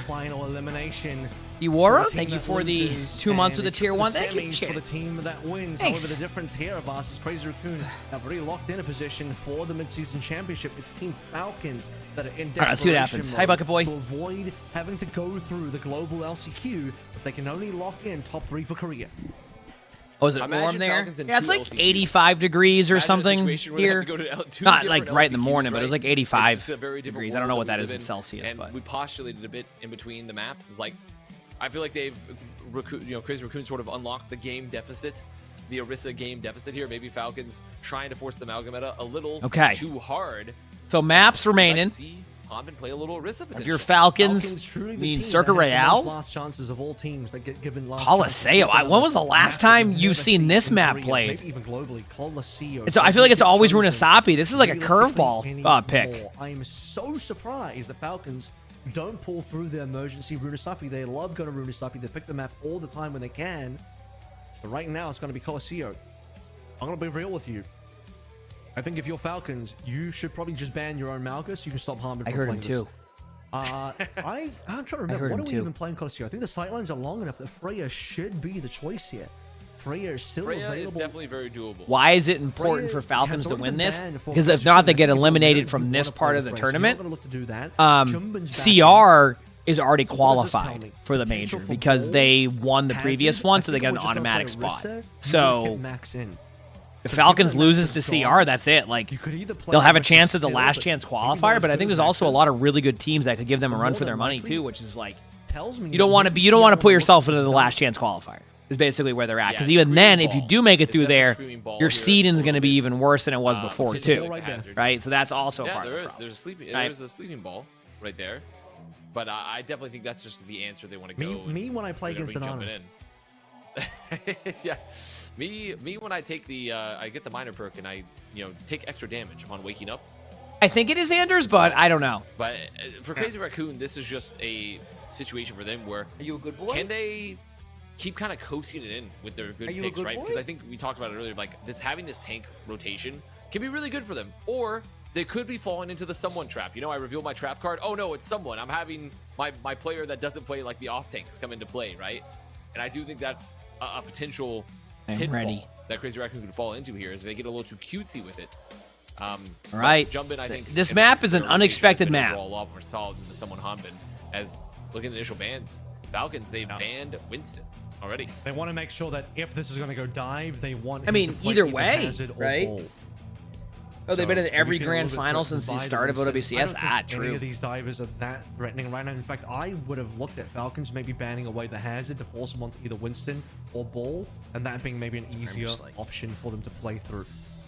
final elimination. Iwara, thank you for the 2 months with the tier 1. Thank you. For the team that wins. Thanks. However, the difference here of us is Crazy Raccoon have already locked in a position for the mid-season championship. It's Team Falcons that are in desperation. All right, let's see what happens. Mode Hi, Bucket Boy. to avoid having to go through the global LCQ if they can only lock in top 3 for Korea. Oh, is it Imagine warm there? Falcons in Yeah, it's 2 like LCQs. 85 degrees or Imagine a something situation where they have here. to go to two Not different like right in the LCQs, morning, but it was like right? 85 It's just a very different degrees. I don't know world what that we is live in Celsius, and but we postulated a bit in between the maps. Is like, I feel like they've, Crazy Raccoon sort of unlocked the game deficit, the Orisa game deficit here. Maybe Falcons trying to force the Amalgameta a little too hard. So maps remaining. See Hanbin play a little Orisa potential. If you're Falcons, truly the mean team Circa that has the most Real, last chances of all teams that get given last Colosseo. chances. When was the last time Map you've we've seen never this in map Korea, played? maybe even globally, Colosseo. I feel like it's always chosen Runasapi. This is like a realistically curveball pick. anymore. I'm so surprised the Falcons don't pull through their emergency Runasapi. They love going to Runasapi. They pick the map all the time when they can. But right now, it's going to be Colosseo. I'm going to be real with you. I think if you're Falcons, you should probably just ban your own Malgus so you can stop Hanbin. I heard him too. I'm trying to remember, what are we even playing Costreaming? I think the sightlines are long enough that Freya should be the choice here. Freya is still Freya available. is definitely very doable. Why is it important Freya for Falcons has to already win been this? banned for Because if Costreaming. not, they get If you eliminated really from want this to play part of the Freya, so you're not tournament. gonna look to do that. Jumbin's back in. CR is already So what does this tell qualified me? for the Potential major for because gold? they won the previous Hazard? one, I so they think got if an we're just gonna automatic play spot. Orisa, you would So get Max in. if So Falcons given that loses Max to is CR, gone, that's it. Like you could either play they'll have a Orisa chance at the still, last but chance maybe not qualifier, as but I good think as there's also a Max's. lot of really good teams that could give them a run More for their than money likely, too, which is like tells me you don't that want to maybe you don't want to CR put will yourself look into to the this last chance qualifier. Is basically where they're at. Yeah, Because it's even then, if screaming you do make it ball. through Instead of there, screaming ball your here, seeding's a going to be little bit, even worse than it was before which is too, like a hazard. right? So that's also Yeah, part there of the is. problem. There's Right. a sleeping ball right there. But I definitely think that's just the answer they want to Me, go. me when I play they're against gonna be Anana. jumping in. Yeah, me when I take the I get the minor perk and I take extra damage upon waking up. I think it is Anders, but I don't know. But for Crazy Raccoon, this is just a situation for them where Are you a good boy? can they keep kind of coasting it in with their good Are you a picks, good right? boy? Because I think we talked about it earlier, like having this tank rotation can be really good for them, or they could be falling into the someone trap. I reveal my trap card. Oh no, it's someone. I'm having my player that doesn't play like the off tanks come into play, right? And I do think that's a potential I'm pitfall ready. that Crazy Raccoon could fall into here, is they get a little too cutesy with it. Right. Jumpin, I think This in map is their an rotation unexpected has been map. overall a lot more solid than the someone Hanbin. As looking at the initial bans, Falcons, they banned Winston already. They want to make sure that if this is going to go dive, they want. I mean, him to play either either way, Hazard or right? Ball. Oh, they've been in So, every maybe feel a grand little bit final threatened since the by start of Winston. I OWCS. don't think any True. of these divers are that threatening right now. In fact, I would have looked at Falcons maybe banning away the Hazard to force them onto either Winston or Ball, and that being maybe an easier option for them to play through.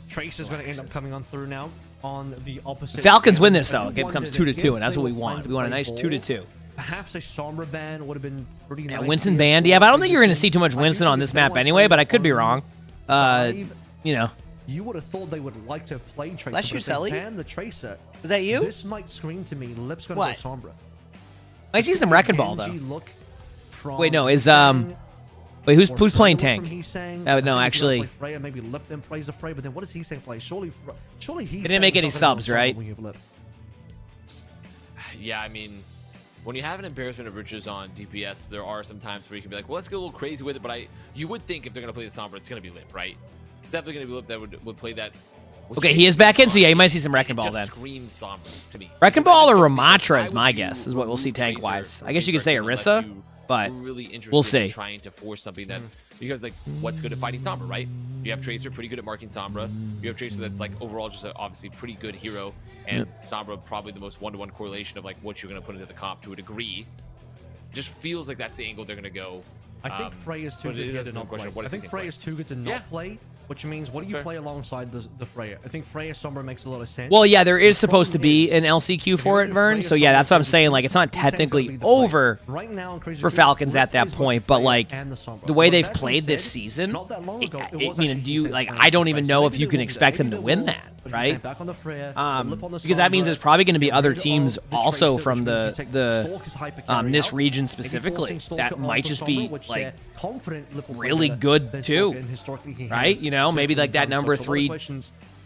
Trace is going to end up coming on through now on the opposite. Falcons end. win this I though. do It becomes wonder 2-2, if and that's they what we were want. planning We want a to nice play 2-2. Ball, perhaps a Sombra ban would have been pretty Yeah, nice. Winston here banned. for Yeah, but I don't think you're going to Winston. see too much I do Winston think on if this they map wanna anyway, play but I could be on wrong. dive, You know. You would have thought they would like to play Tracer. Bless but you, if they Sully. ban the Tracer. Is that you? This might scream to me. Lip's gonna What? go Sombra. I see some Wrecking Ball though. Genji look from Wait, no, is Hee-Sang, wait, who's or playing Freya tank? from Hee-Sang. Oh, I no, think he's gonna actually- play Freya. Maybe Lip then plays the Freya, but then what does Hee-Sang play? Surely Hee-Sang didn't make any is not gonna go subs, Sombra right? when you have Lip. Yeah, I mean, when you have an embarrassment of riches on DPS, there are some times where you can be like, well, let's get a little crazy with it. But you would think if they're going to play the Sombra, it's going to be Lip, right? It's definitely going to be Lip that would play that. Okay, he is back in, so yeah, you might see some Wrecking Ball then. Screams Sombra to me. Wrecking Ball or Ramatra is my guess, is what we'll see tank-wise. I guess you could say Orisa, but we'll see. Trying to force something that, because like, what's good at fighting Sombra, right? You have Tracer, pretty good at marking Sombra. You have Tracer that's like overall just obviously pretty good hero, and Sombra probably the most one-to-one correlation of like what you're going to put into the comp to a degree. It just feels like that's the angle they're going to go. I think Freya's too good to not play. I think Freya's too good to not play, which means what do you play alongside the Freya? I think Freya Sombra makes a lot of sense. Well, yeah, there is supposed to be an LCQ for it, Vern. So yeah, that's what I'm saying. Like, it's not technically over for Falcons at that point, but like the way they've played this season, I mean, I don't even know if you can expect them to win that, right? Because that means there's probably going to be other teams also from this region specifically that might just be like really good too, right? You know, maybe like that number 3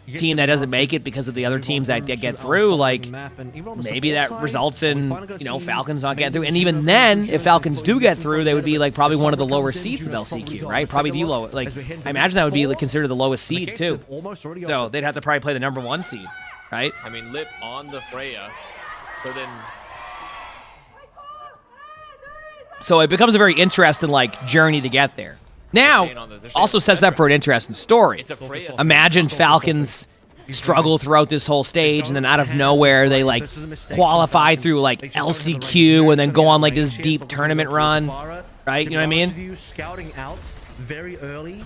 team that doesn't make it because of the other teams that get through, like maybe that results in, you know, Falcons not getting through. And even then, if Falcons do get through, they would be like probably one of the lower seeds of LCQ, right? Probably the lowest. Like, I imagine that would be considered the lowest seed too. So they'd have to probably play the number 1 seed, right? I mean, Lip on the Freya, but then. So it becomes a very interesting like journey to get there. Now, also sets up for an interesting story. Imagine Falcons struggle throughout this whole stage, and then out of nowhere they like qualify through like LCQ and then go on like this deep tournament run, right? You know what I mean? Scouting out very early.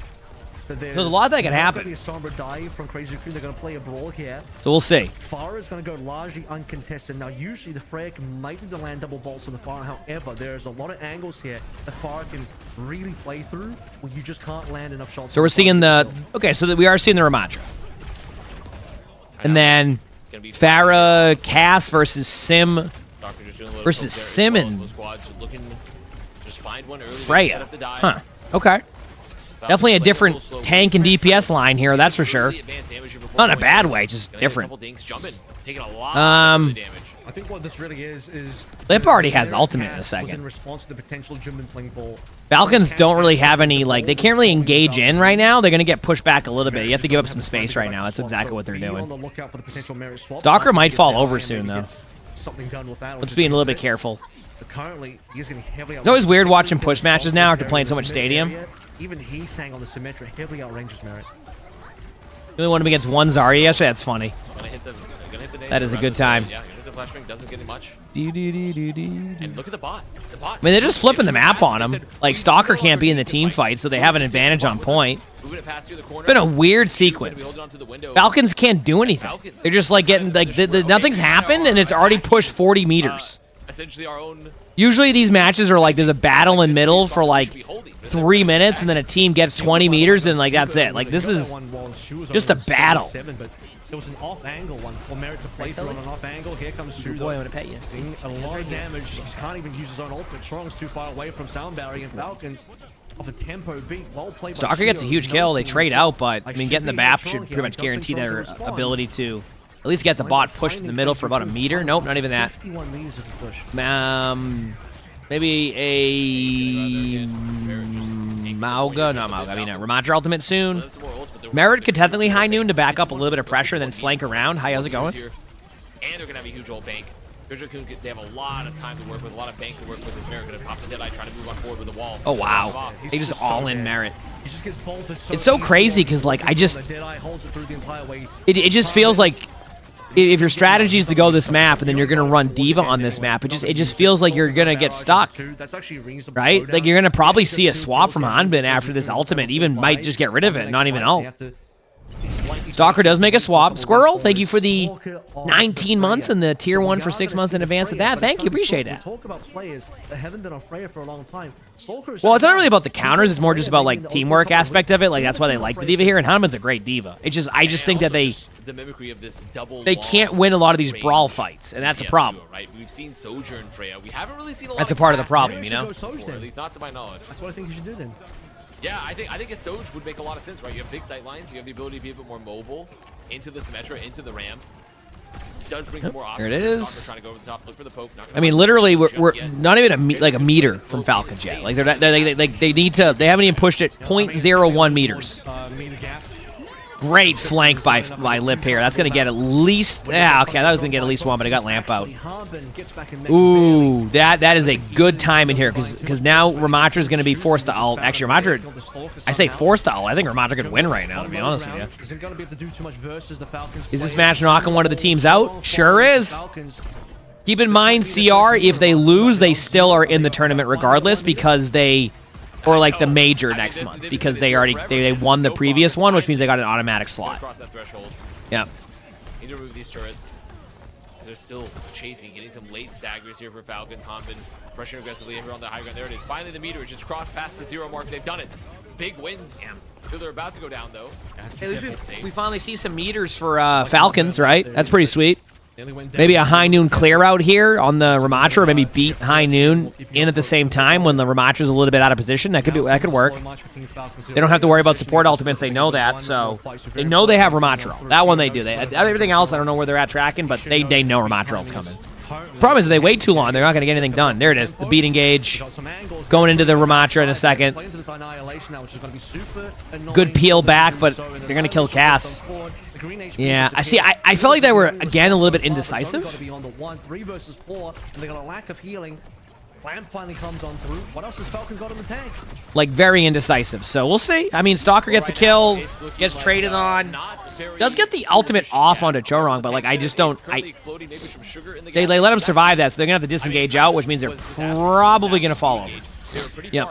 There's a lot that can happen. They're going to play a brawl here. So we'll see. Pharah is going to go largely uncontested. Now, usually the Freya might need to land double bolts on the Pharah. However, there's a lot of angles here the Pharah can really play through where you just can't land enough shots. So we're seeing the... Okay, so we are seeing the Ramatra. And then Pharah, Cass versus Sim versus Simon. Freya. Huh. Okay. Definitely a different tank and DPS line here, that's for sure. Not in a bad way, just different. I think what this really is Lip already has ultimate in a second. In response to the potential Jimin playing ball. Falcons don't really have any, like, they can't really engage in right now. They're going to get pushed back a little bit. You have to give up some space right now. That's exactly what they're doing. Stalker might fall over soon, though. Let's be a little bit careful. It's always weird watching push matches now after playing so much Stadium. Even he's saying on the Symmetra heavily outranges Merit. You only won him against one Zarya yesterday? That's funny. That is a good time. Yeah, the flashbang doesn't get much. And look at the bot. I mean, they're just flipping the map on him. Like, Stalker can't be in the team fight, so they have an advantage on point. It's been a weird sequence. Falcons can't do anything. They're just like getting, like, nothing's happened, and it's already pushed 40 meters. Essentially our own. Usually these matches are like there's a battle in middle for like 3 minutes, and then a team gets 20 meters, and like that's it. Like this is just a battle. It was an off-angle one for Merit to play through on an off-angle. Here comes Shu. Boy, I'm gonna pet you. A lot of damage. He can't even use his own ultimate. Strong's too far away from Sound Barrier, and Falcons off a tempo beat. Well played. Stalker gets a huge kill. They trade out, but I mean, getting the BAP should pretty much guarantee their ability to at least get the bot pushed in the middle for about a meter. Nope, not even that. 51 meters of push. Maybe a Ramatra ultimate soon. Merit could technically high noon to back up a little bit of pressure, then flank around. Hi, how's it going? And they're gonna have a huge old bank. They have a lot of time to work with, a lot of bank to work with. This Merit gonna pop the Deadeye, trying to move on forward with the wall. Oh wow, they just all in Merit. It's so crazy because like it just feels like if your strategy is to go this map and then you're gonna run D.Va on this map, it just feels like you're gonna get stuck, right? Like you're gonna probably see a swap from Hanbin after this ultimate. Even might just get rid of it, not even ult. Stalker does make a swap. Squirrel, thank you for the 19 months and the tier 1 for 6 months in advance of that. Thank you, appreciate that. Talk about players that haven't been on Freya for a long time. Well, it's not really about the counters. It's more just about like teamwork aspect of it. Like that's why they like the D.Va here, and Hanbin's a great D.Va. It's just I just think that they can't win a lot of these brawl fights, and that's a problem. Right? We've seen Sojourn Freya. We haven't really seen a lot. That's a part of the problem, you know. Or at least not to my knowledge. That's what I think you should do then. Yeah, I think a Soj would make a lot of sense, right? You have big sight lines, you have the ability to be a bit more mobile into the Symmetra, into the ramp. does bring some more options. There it is. Stalker trying to go over the top, look for the poke. I mean, literally, we're not even a meter from Falcons yet. Like they need to. They haven't even pushed it 0.01 meters. Meter gap. Great flank by Lip here. That's gonna get at least. Yeah, okay, that was gonna get at least one, but I got Lamp out. Ooh, that is a good time in here because now Ramatra is gonna be forced to ult. Actually, Ramatra, I say forced to ult. I think Ramatra could win right now, to be honest with you. Isn't gonna be able to do too much versus the Falcons. Is this match knocking one of the teams out? Sure is. Keep in mind, CR, if they lose, they still are in the tournament regardless because they. Or like the major next month because they won the previous one, which means they got an automatic slot. Cross that threshold. Yeah. Need to remove these turrets. They're still chasing, getting some late staggers here for Falcons. Hanbin pressuring aggressively over on the high ground. There it is. Finally, the meter just crossed past the 0 mark. They've done it. Big wins. So they're about to go down though. At least we finally see some meters for Falcons, right? That's pretty sweet. Maybe a high noon clear out here on the Ramatra, or maybe beat high noon in at the same time when the Ramatra's a little bit out of position. That could work. They don't have to worry about support ultimates. They know that, so they know they have Ramatra. That one they do. Everything else, I don't know where they're at tracking, but they know Ramatra ult's coming. Problem is, if they wait too long, they're not going to get anything done. There it is, the beat engage. Going into the Ramatra in a second. Good peel back, but they're going to kill Cass. Yeah, I see. I felt like they were, again, a little bit indecisive. Lamp finally comes on through. What else has Falcon got in the tank? Like, very indecisive. So we'll see. I mean, Stalker gets a kill, gets traded on. Does get the ultimate off onto Chorong, but, like, I just don't... They let him survive that, so they're going to have to disengage out, which means they're probably going to follow him. Yep.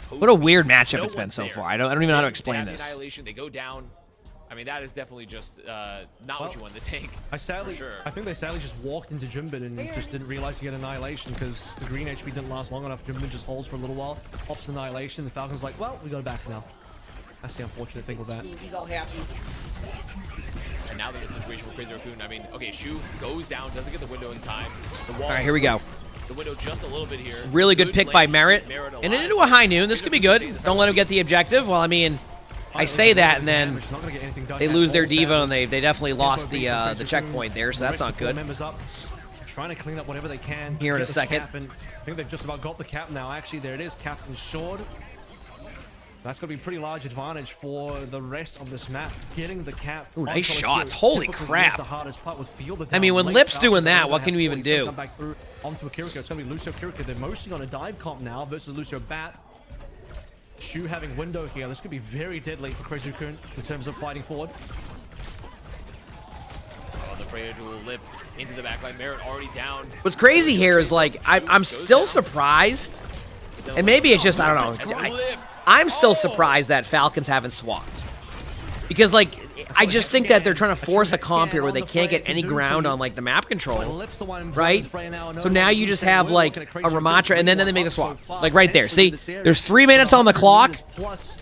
What a weird matchup it's been so far. I don't even know how to explain this. They go down. I mean, that is definitely just not what you want in the tank. I think they sadly just walked into Jimbin and just didn't realize he had Annihilation because the green HP didn't last long enough. Jimbin just holds for a little while, pops Annihilation. The Falcon's like, well, we got it back now. That's the unfortunate thing with that. He's all happy. And now they're in a situation where Crazy Raccoon, I mean, okay, Shu goes down, doesn't get the window in time. All right, here we go. The window just a little bit here. Really good pick by Merit. And into a high noon. This could be good. Don't let him get the objective. Well, I mean... I say that, and then they lose their diva, and they definitely lost the checkpoint there, so that's not good. Trying to clean up whatever they can here in a second. I think they've just about got the cap now. Actually, there it is. Captain Short. That's going to be a pretty large advantage for the rest of this map. Getting the cap. Ooh, nice shots. Holy crap. I mean, when Lip's doing that, what can you even do? Onto a Kiriko. It's going to be Lucio Kiriko. They're mostly on a dive comp now versus Lucio Bat. Shu having window here. This could be very deadly for Crazy Raccoon in terms of fighting forward. Oh, the Freya duel Lip into the backline. Merit already down. What's crazy here is, like, I'm still surprised, and maybe it's just, I don't know. I'm still surprised that Falcons haven't swapped. Because, like, I just think that they're trying to force a comp here where they can't get any ground on, like, the map control, right? So now you just have, like, a Ramatra, and then they make the swap. Like, right there. See? There's 3 minutes on the clock.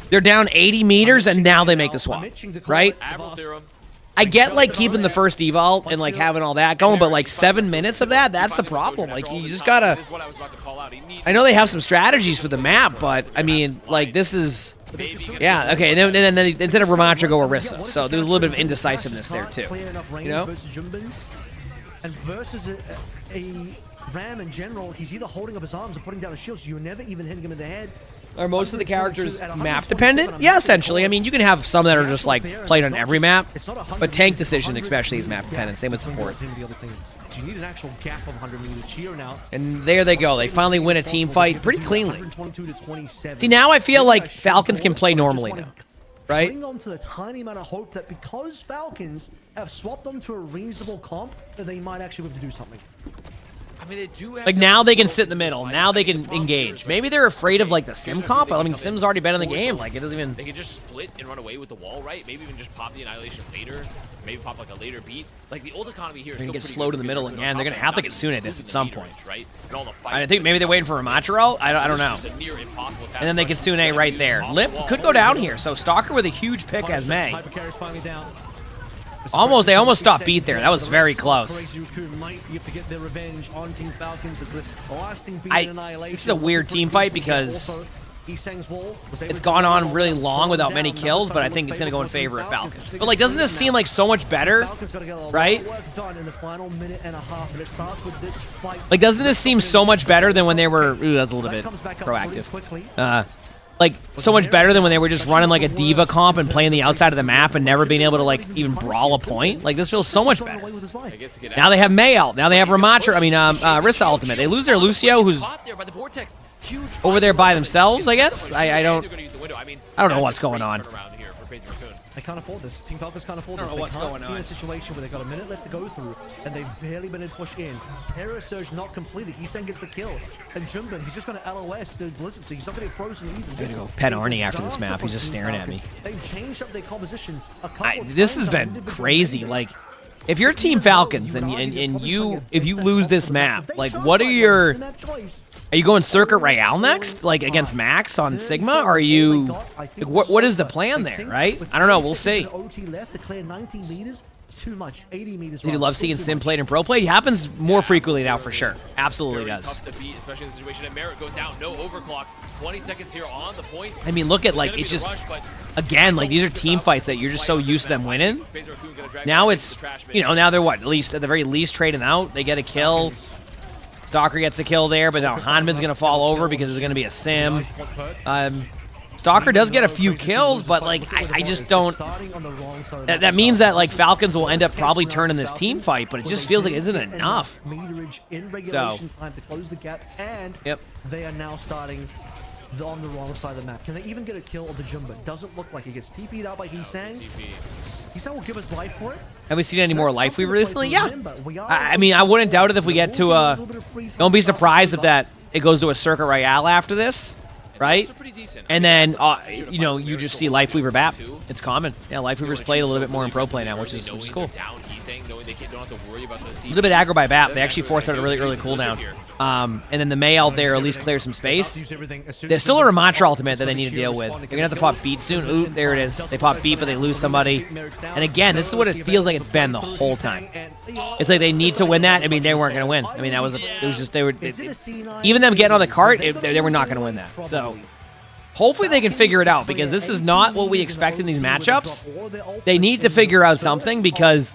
They're down 80 meters, and now they make the swap, right? I get, like, keeping the first eval and, like, having all that going, but, like, 7 minutes of that, that's the problem. Like, you just gotta... I know they have some strategies for the map, but, I mean, like, this is... Yeah, okay, and then instead of Ramatra, go Orisa. So there's a little bit of indecisiveness there, too. You know? And versus a Ram in general, he's either holding up his arms or putting down his shield, so you're never even hitting him in the head. Are most of the characters map dependent? Yeah, essentially. I mean, you can have some that are just like played on every map, but tank decision especially is map dependent. Same with support. You need an actual gap of 100 meters here now. And there they go. They finally win a team fight pretty cleanly. See, now I feel like Falcons can play normally now, right? Cling on to the tiny amount of hope that because Falcons have swapped onto a reasonable comp, that they might actually be able to do something. I mean, they do have like, now they can sit in the middle. Now they can engage. Maybe they're afraid of, like, the sim comp. I mean, Sim's already been in the game. Like, it doesn't even... They can just split and run away with the wall, right? Maybe even just pop the Annihilation later. Maybe pop, like, a later beat. Like, the old economy here is still pretty slowed in the middle again. They're going to have to get Sune at this at some point. Right? I think maybe they're waiting for a Ramatra. I don't know. And then they can Sune right there. Lip could go down here. So Stalker with a huge pick as May. They almost stopped beat there. That was very close. This is a weird team fight because Isang's wall was able It's to gone get on the really ball long without down. many Now kills, it's but I starting think to it's going to go in look favor of favorable for Falcons. the But like, doesn't this seem like so much better? Falcons gotta get a lot Right? of work done in the final minute and a half, and it starts with this fight. Like, doesn't this seem so much better than when they were? Ooh, that's a little bit That comes back up pretty proactive. quickly. Like, so much better than when they were just running like a diva comp and playing the outside of the map and never being able to like even brawl a point. Like, this feels so much better. Now they have Mayel. Now they have Ramatra. I mean, Rissa Ultimate. They lose their Lucio, who's over there by themselves, I guess. I don't know what's going on. They can't afford this. Team Falcons can't afford this. I don't know what's they can't going be on. in a situation where they've got a minute left to go through, and they've barely been able to push in. Terror Surge not completed. Isang gets the kill. And Jumbin, he's just going to LOS the Blizzard, so he's not going to get frozen either. I'm gonna go pet Arnie after this map. He's just staring at me. They've changed up their composition a couple of This has times on been individual crazy. members. Like, if you're Team Falcons and if you lose this map, like, what are your... Are you going Circuit Royale next, like against Max on Sigma? Or are you? Like, what is the plan there, right? I don't know. We'll see. Too much. 80 meters. Do you love seeing sim played and pro played? It happens more frequently now for sure. Absolutely does. Tough to beat, especially in the situation. And Merritt goes down. No overclock. 20 seconds here on the point. I mean, look at like it's just again like these are team fights that you're just so used to them winning. Now it's now they're what, at least at the very least trading out. They get a kill. Stalker gets a kill there, but now Hanman's going to fall over because there's going to be a sim. Stalker does get a few kills, but like I just don't. That means that like Falcons will end up probably turning this team fight, but it just feels like it isn't enough. So, yep. They are now starting on the wrong side of the map. Can they even get a kill of the Jumbo? Doesn't look like he gets TP'd out by Hisang. Hisang will give his life for it. Have we seen any more Life Weaver recently? Yeah. I mean, I wouldn't doubt it if we get to a... Don't be surprised if it goes to a Circuit Royale after this, right? And then, you just see Life Weaver BAP. It's common. Yeah, Life Weaver's played a little bit more in pro play now, which is cool. A little bit aggro by BAP. They actually forced out a really early cooldown. And then the May out there at least clears some space. There's still a Ramatra ultimate that they need to deal with. They're going to have to pop beat soon. Ooh, there it is. They pop beat, but they lose somebody. And again, this is what it feels like it's been the whole time. It's like they need to win that. I mean, they weren't going to win. I mean, even them getting on the cart, they were not going to win that. So hopefully they can figure it out, because this is not what we expect in these matchups. They need to figure out something, because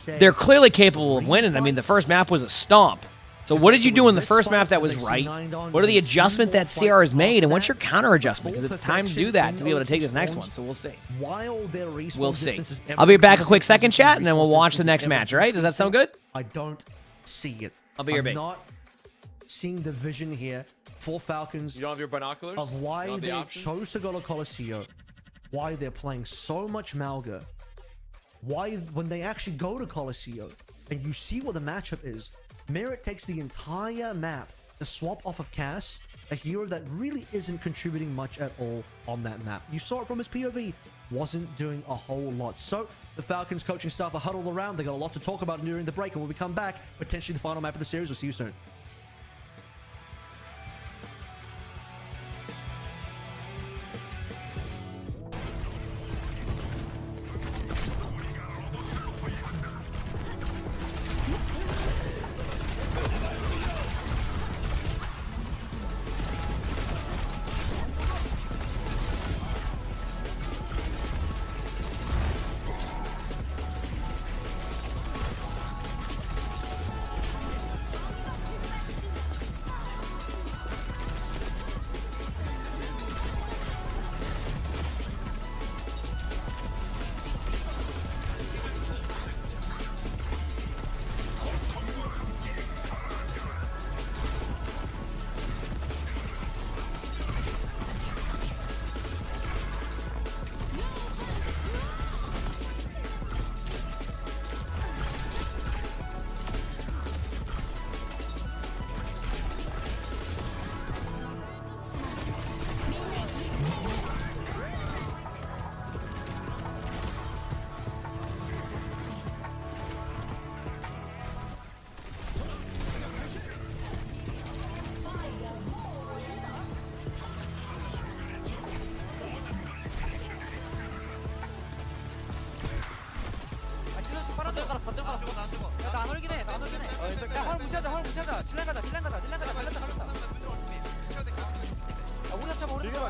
they're clearly capable of winning. I mean, the first map was a stomp. So what did you do in the first map that was right? What are the adjustments that CR has made? And what's your counter adjustment? Because it's time to do that to be able to take this next one. So we'll see. We'll see. I'll be back a quick second, chat, and then we'll watch the next match, all right? Does that sound good? I don't see it. I'll be your bait. I'm not seeing the vision here for Falcons. You don't have your binoculars? Of why they chose to go to Coliseum. Why they're playing so much Malga. Why, when they actually go to Coliseum, and you see what the matchup is, Merritt takes the entire map to swap off of Cass, a hero that really isn't contributing much at all on that map. You saw it from his POV, wasn't doing a whole lot. So the Falcons coaching staff are huddled around. They got a lot to talk about during the break, and when we come back, potentially the final map of the series. We'll see you soon.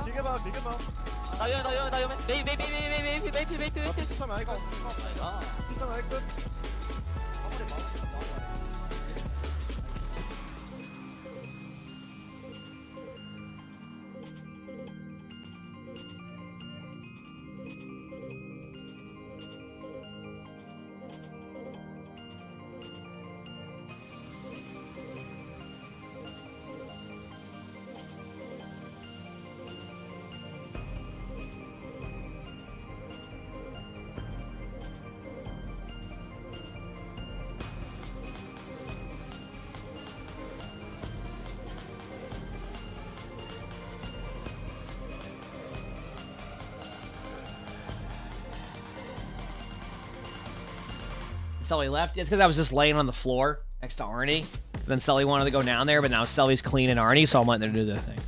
길게 봐. 나 여면 메이트. 피치참 아이고. 피치참 아이고. Sully left. It's because I was just laying on the floor next to Arnie. Then Sully wanted to go down there, but now Sully's cleaning Arnie, so I'm letting her do their thing.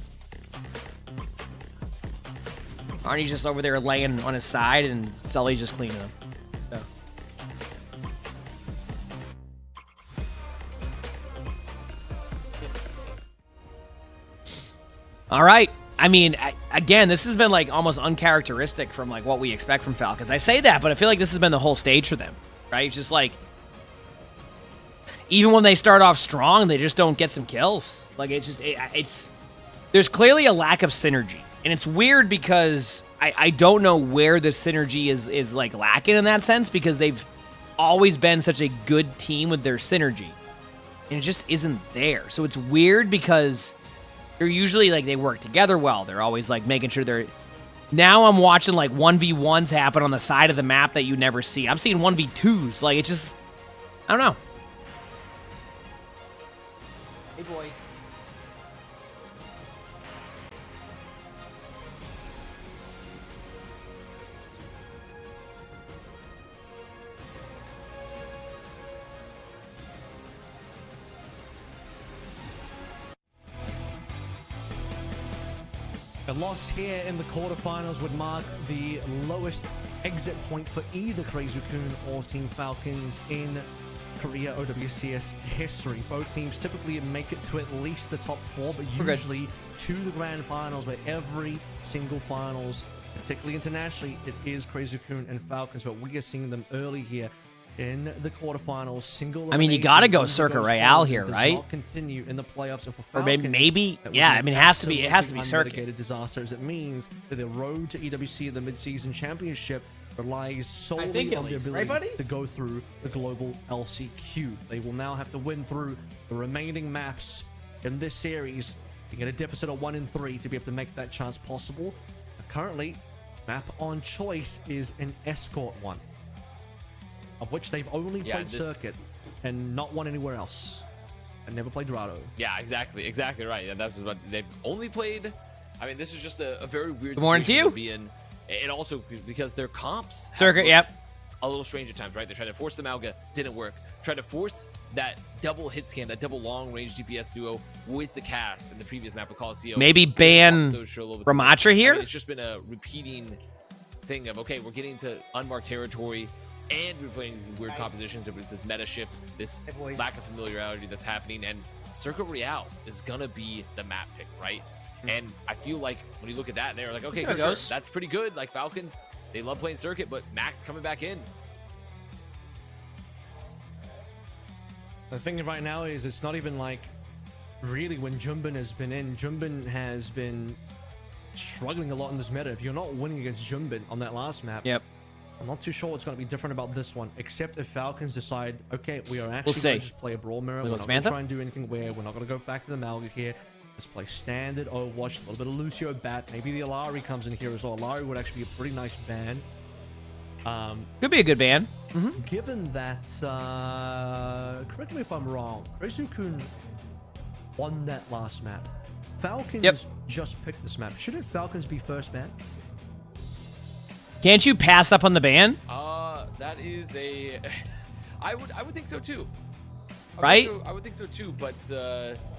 Arnie's just over there laying on his side, and Sully's just cleaning him. So. All right. I mean, again, this has been like almost uncharacteristic from like what we expect from Falcons. I say that, but I feel like this has been the whole stage for them. Right? It's just like, even when they start off strong, they just don't get some kills. Like, it's just, there's clearly a lack of synergy. And it's weird because I don't know where the synergy is like lacking in that sense, because they've always been such a good team with their synergy. And it just isn't there. So it's weird because they're usually like, they work together well. They're always like making sure they're... Now I'm watching like 1v1s happen on the side of the map that you never see. I'm seeing 1v2s. Like, it's just... I don't know. Hey, boys. A loss here in the quarterfinals would mark the lowest exit point for either Crazy Coon or Team Falcons in Korea OWCS history. Both teams typically make it to at least the top 4, but usually to the grand finals, where every single finals, particularly internationally, it is Crazy Coon and Falcons, but we are seeing them early here in the quarterfinals. Single. I mean, you got to go Circuit Royale here, right? Continue in the playoffs, and for Or Falcons, maybe yeah. I mean, it has to be Circuit. Unmitigated disasters. It means that the road to EWC in the mid-season championship relies solely on the ability to go through the global LCQ. They will now have to win through the remaining maps in this series to get a deficit of 1 in 3 to be able to make that chance possible. Currently, map on choice is an Escort one, of which they've only played Circuit and not won anywhere else, and never played Dorado. Yeah, exactly right. And that's what they've only played. I mean, this is just a very weird Good morning situation to to be in. And also because their comps Circuit, yep. A little strange at times, right? They tried to force the Malga, didn't work. Tried to force that double hit scan, that double long range DPS duo with the cast in the previous map of Coliseum. Maybe ban Ramatra here? I mean, it's just been a repeating thing of, okay, we're getting to unmarked territory, and we're playing these weird compositions with this meta shift, this lack of familiarity that's happening, and Circuit Royale is gonna be the map pick, right? And I feel like when you look at that, they're like, okay, sure, that's pretty good. Like, Falcons, they love playing Circuit, but Max coming back in. The thing right now is it's not even like really when Jumbin has been in. Jumbin has been struggling a lot in this meta. If you're not winning against Jumbin on that last map, I'm not too sure what's going to be different about this one, except if Falcons decide, okay, we are actually going to just play a Brawl Mirror. We're not going to try and do anything weird. We're not going to go back to the Malga here. Let's play standard Overwatch, a little bit of Lucio Bat. Maybe the Alari comes in here as well. Alari would actually be a pretty nice ban. Could be a good ban. Given that, correct me if I'm wrong, Rezukun won that last map. Falcons just picked this map. Shouldn't Falcons be first ban? Can't you pass up on the ban? That is a... I would think so too. Right? I would think so too, but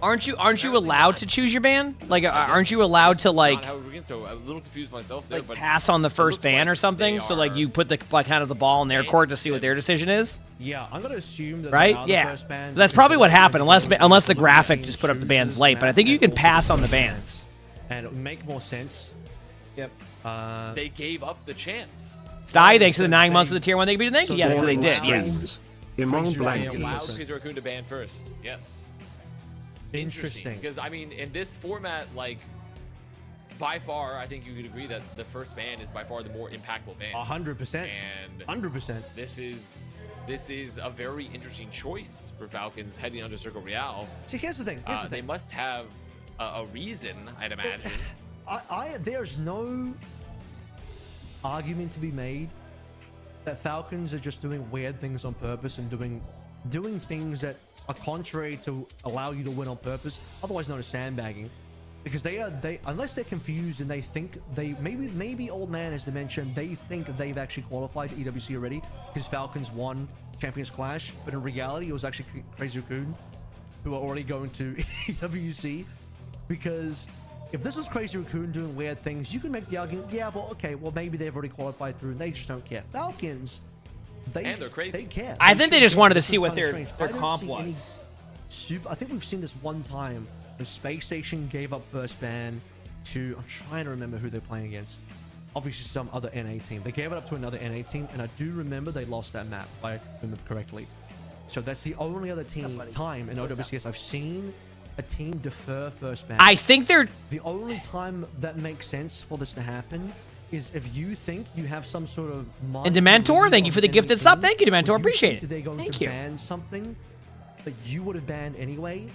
aren't you allowed to choose your ban? Like, aren't you allowed to like? Not how we're getting, so I'm a little confused myself there, like but pass on the first ban or something. So like you put the kind of the ball in their court to see what their decision is. Yeah, I'm gonna assume that. Right? Yeah. So that's probably what happened, unless the graphic just put up the bans late. But I think you can pass on the bans. and it would make more sense. Yep. They gave up the chance. Sty, thanks for the 9 months of the tier 1. Thank you. Thank you. Yeah, that's what they did. Yes. Emongg They blank. allowed Crazy Raccoon to ban first. Yes. Interesting. Because, I mean, in this format, like, by far, I think you could agree that the first ban is by far the more impactful ban. 100%. And 100%. this is a very interesting choice for Falcons heading onto Circle Real. See, here's the thing. They must have a reason, I'd imagine. There's no argument to be made that Falcons are just doing weird things on purpose and doing things that are contrary to allow you to win on purpose, otherwise known as sandbagging. Because they unless they're confused and they think maybe Old Man has mentioned they think they've actually qualified to EWC already because Falcons won Champions Clash, but in reality it was actually Crazy Raccoon who are already going to EWC. Because if this was Crazy Raccoon doing weird things, you can make the argument, yeah, well, okay, well maybe they've already qualified through and they just don't care. Falcons, and they're crazy. They care. I think they just wanted to see what This is their kinda strange. comp I don't was. see any I think we've seen this one time when Space Station gave up first ban to, I'm trying to remember who they're playing against. Obviously some other NA team. They gave it up to another NA team, and I do remember they lost that map, if I remember correctly. So that's the only other time in OWCS I've seen a team defer first ban. I think they're... The only time that makes sense for this to happen is if you think you have some sort of... And Dementor, thank you for the gifted sub. Thank you, Dementor. Appreciate it. They're going Thank to you. ban something that you would have banned anyway.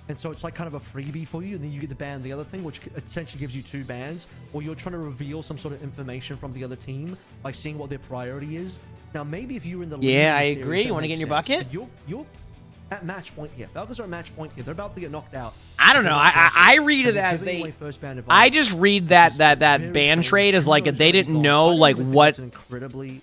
And so it's like kind of a freebie for you, and then you get to ban the other thing, which essentially gives you 2 bans, or you're trying to reveal some sort of information from the other team by seeing what their priority is. Now, maybe if you were in the Yeah, I series, agree. that You want to get makes in your sense. bucket? But you're at match point here. Falcons are at match point here. They're about to get knocked out. I don't know. I read it They're as giving they... away first ban I advantage. just read that Very ban strange. trade as like Who knows they where didn't they're know going. I like don't think what it's an incredibly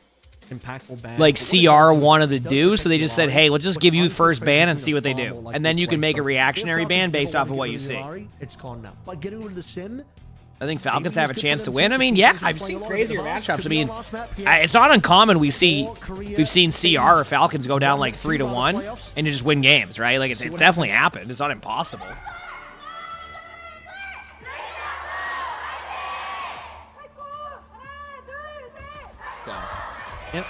impactful ban. like But what it CR does is wanted to it does do, protect so they the just said, Lari, hey, let's just which give you I think first ban and Crazy see what they Raccoon do. are far more And then likely you to can play. make a So reactionary if ban Falcons based don't off of wanna what get you rid of the see. Lari, it's gone now. By getting rid of the sim, I think Falcons maybe have a it's good chance for to them win. too, I mean, because yeah, teams are I've playing seen a lot of crazier advanced. matchups. I Could be mean, our last map here. it's not uncommon we see Or Korea, we've seen Spain, CR or Falcons go down like one, 3 to two 1 out of playoffs. and you just win games, right? Like it's See what definitely happens. happened. It's not impossible. Yep.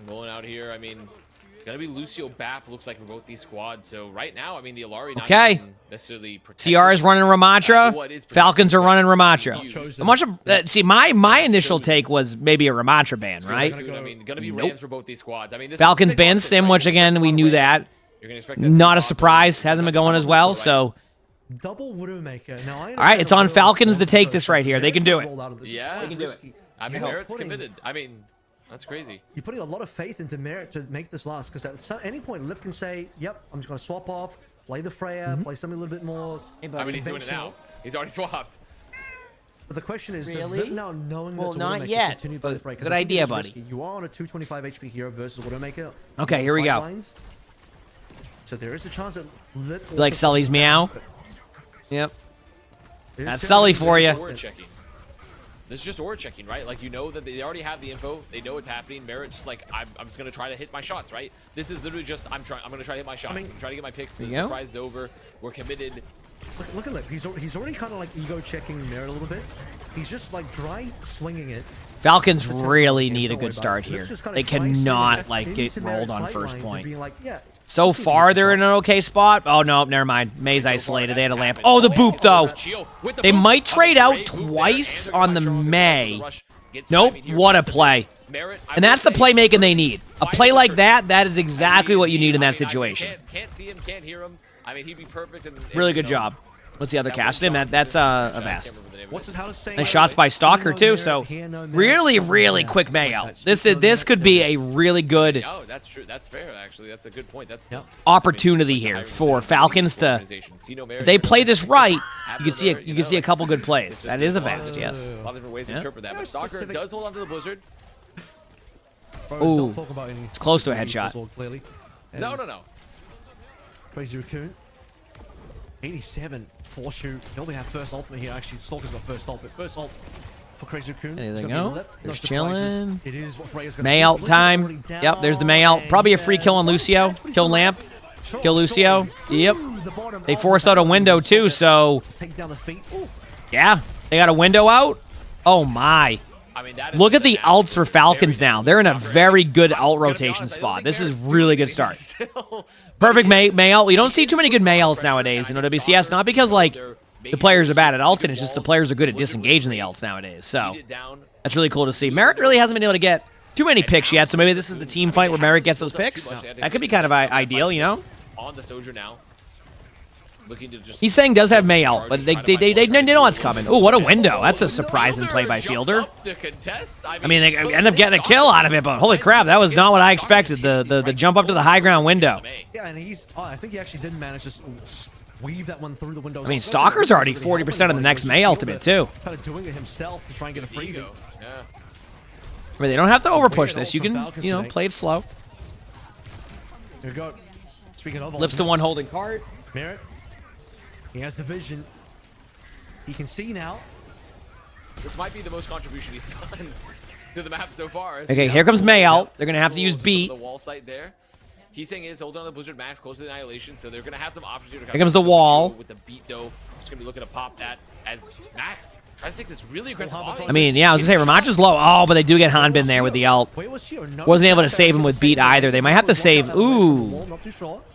Rolling out here, I mean, it's gonna be Lucio Bap, looks like, for both these squads. So right now, I mean, the Alari not Okay. even necessarily protected. CR is running Ramatra. What is Falcons are running Ramatra. used. A bunch of see my initial take was maybe a Ramatra ban, right? I mean, gonna be Nope. Rams for both these squads. I mean, this Falcons makes a lot ban of sense, Sim, right? which again we knew that. You're gonna expect them to Not a be surprise. popular. Hasn't been going as well. So Double Widowmaker. Now, I all right, it's on understand Falcons to Widowmaker's take first this right ban. here. They can Merritt's do got it. rolled out of this. Yeah. It's They can do it. risky. I mean, You're Merritt's putting- committed. I mean, that's crazy. You're putting a lot of faith into Merritt to make this last, because at any point, Lip can say, yep, I'm just going to swap off, play the Freya, play something a little bit more. I mean, he's doing it now. He's already swapped. But the question is, does Really? Zip now knowing Well, that's a not Widowmaker yet, continue to play the but Freya? 'Cause good I think it idea, is buddy. risky. You are on a 225 HP hero versus Widowmaker. Okay, on here we go. sidelines. So there is a chance that Lip You like also Sully's comes back, meow? but Yep. it is That's certainly Sully gonna be for a ya. short Aura thing. checking. This is just aura checking, right? Like, you know that they already have the info. They know what's happening. Merritt just like, I'm just gonna try to hit my shots, right? This is literally just, I'm gonna try to hit my shot. I mean- I'm trying to get my picks. The There you go. surprise is over. We're committed. Look at Lip. He's already kind of like ego checking Merritt a little bit. He's just like dry swinging it. Falcons It's a really game, need a don't worry good about start it. here. Let's just kinda They try swinging cannot it like get into rolled Merritt's on sight first lines and point. being like, yeah, So this is a far, decent they're in shot. an okay spot. Oh no, never mind. Maze So far, isolated. it They had a hasn't lamp. happened. Oh, the boop though. Chio with the They boop. might Oh, trade out great move there, twice and they're on the gonna try May. the rush. Gets Nope. stymied here. What a Justin. play. Merritt, I And will that's the say, playmaking they need. A fighting play for like sure. that is exactly what you need in that I mean, situation. Can't see him, can't hear him. I mean, he'd be perfect. And Really you good know, job. What's the other that cast? one Him. shot That's was a just- I vast. can't remember the name of What's it. his how to say? Nice shots by Stalker too. So really quick Mayo. This could be a really good Oh, that's true. That's fair, actually. That's a good point. That's Yep. opportunity here for Falcons to. If they play this right, you can see a couple good plays. That is a vast, yes. A lot of different ways to Yeah. interpret that. Very But Stalker specific- does hold on to the Blizzard. Bros, Ooh. don't talk about any It's close to a specific headshot. results, Clearly. No, As no, no. Crazy Raccoon. 87. 4-shoot. They only have first ultimate here. Actually, Stalker's got first ult, but first ult for Crazy Raccoon. There It's they gonna be go. Lip. No There's surprises. chillin'. It is what Freya's gonna May do. out Blizzard already time. down, Yep, there's the May out. and Probably a free kill on yeah, Lucio. that's pretty Kill fine. Lamp. Kill Lucio. Yep. The bottom They of forced the out a barrel. window too, so Take down the feet. Ooh. yeah, they got a window out. Oh my. I mean, that is Look at just the an alts absolute for Falcons very now. They're in a difficult very good I'm alt gonna be rotation honest, I don't spot. think This is Merritt's really doing good start. anything still. Perfect May alt. You don't see too many good May alts nowadays in OWCS, not because like the players are bad at ulting, it's just the players are good at disengaging the alts nowadays. So that's really cool to see. Merritt really hasn't been able to get too many picks yet, so maybe this is the team fight where Merritt gets those picks. That could be kind of ideal, you know? On the Soldier now. Looking to just He's saying does have May out, but they know it's coming. Oh, what a window. That's a surprising play by Fielder. I mean, they end up getting a kill out of it, but holy crap, that was not what I expected. The jump up to the high ground window. Yeah, and he's. Oh, I think he actually did manage to weave that one through the window. I mean, Stalker's already 40% of the next May ultimate, too. Kind of doing it himself to try and get a freebie. Yeah. I mean, they don't have to overpush this. You can, you know, play it slow. Here we go. Speaking of Lips to one holding cart. Merritt. He has the vision. He can see now. This might be the most contribution he's done to the map so far. Okay, here comes May out. They're going to have to use beat. The wall site there. He's saying is hold on to the Blizzard Max close to the Annihilation, so they're going to have some options here. Here comes the wall. With the beat though, just going to be looking to pop that as Max tries to take this really aggressive. I mean, yeah, I was going to say, Ramacha's low. Oh, but they do get Hanbin there with the ult. Wasn't able to save him with beat either. They might have to save. Ooh.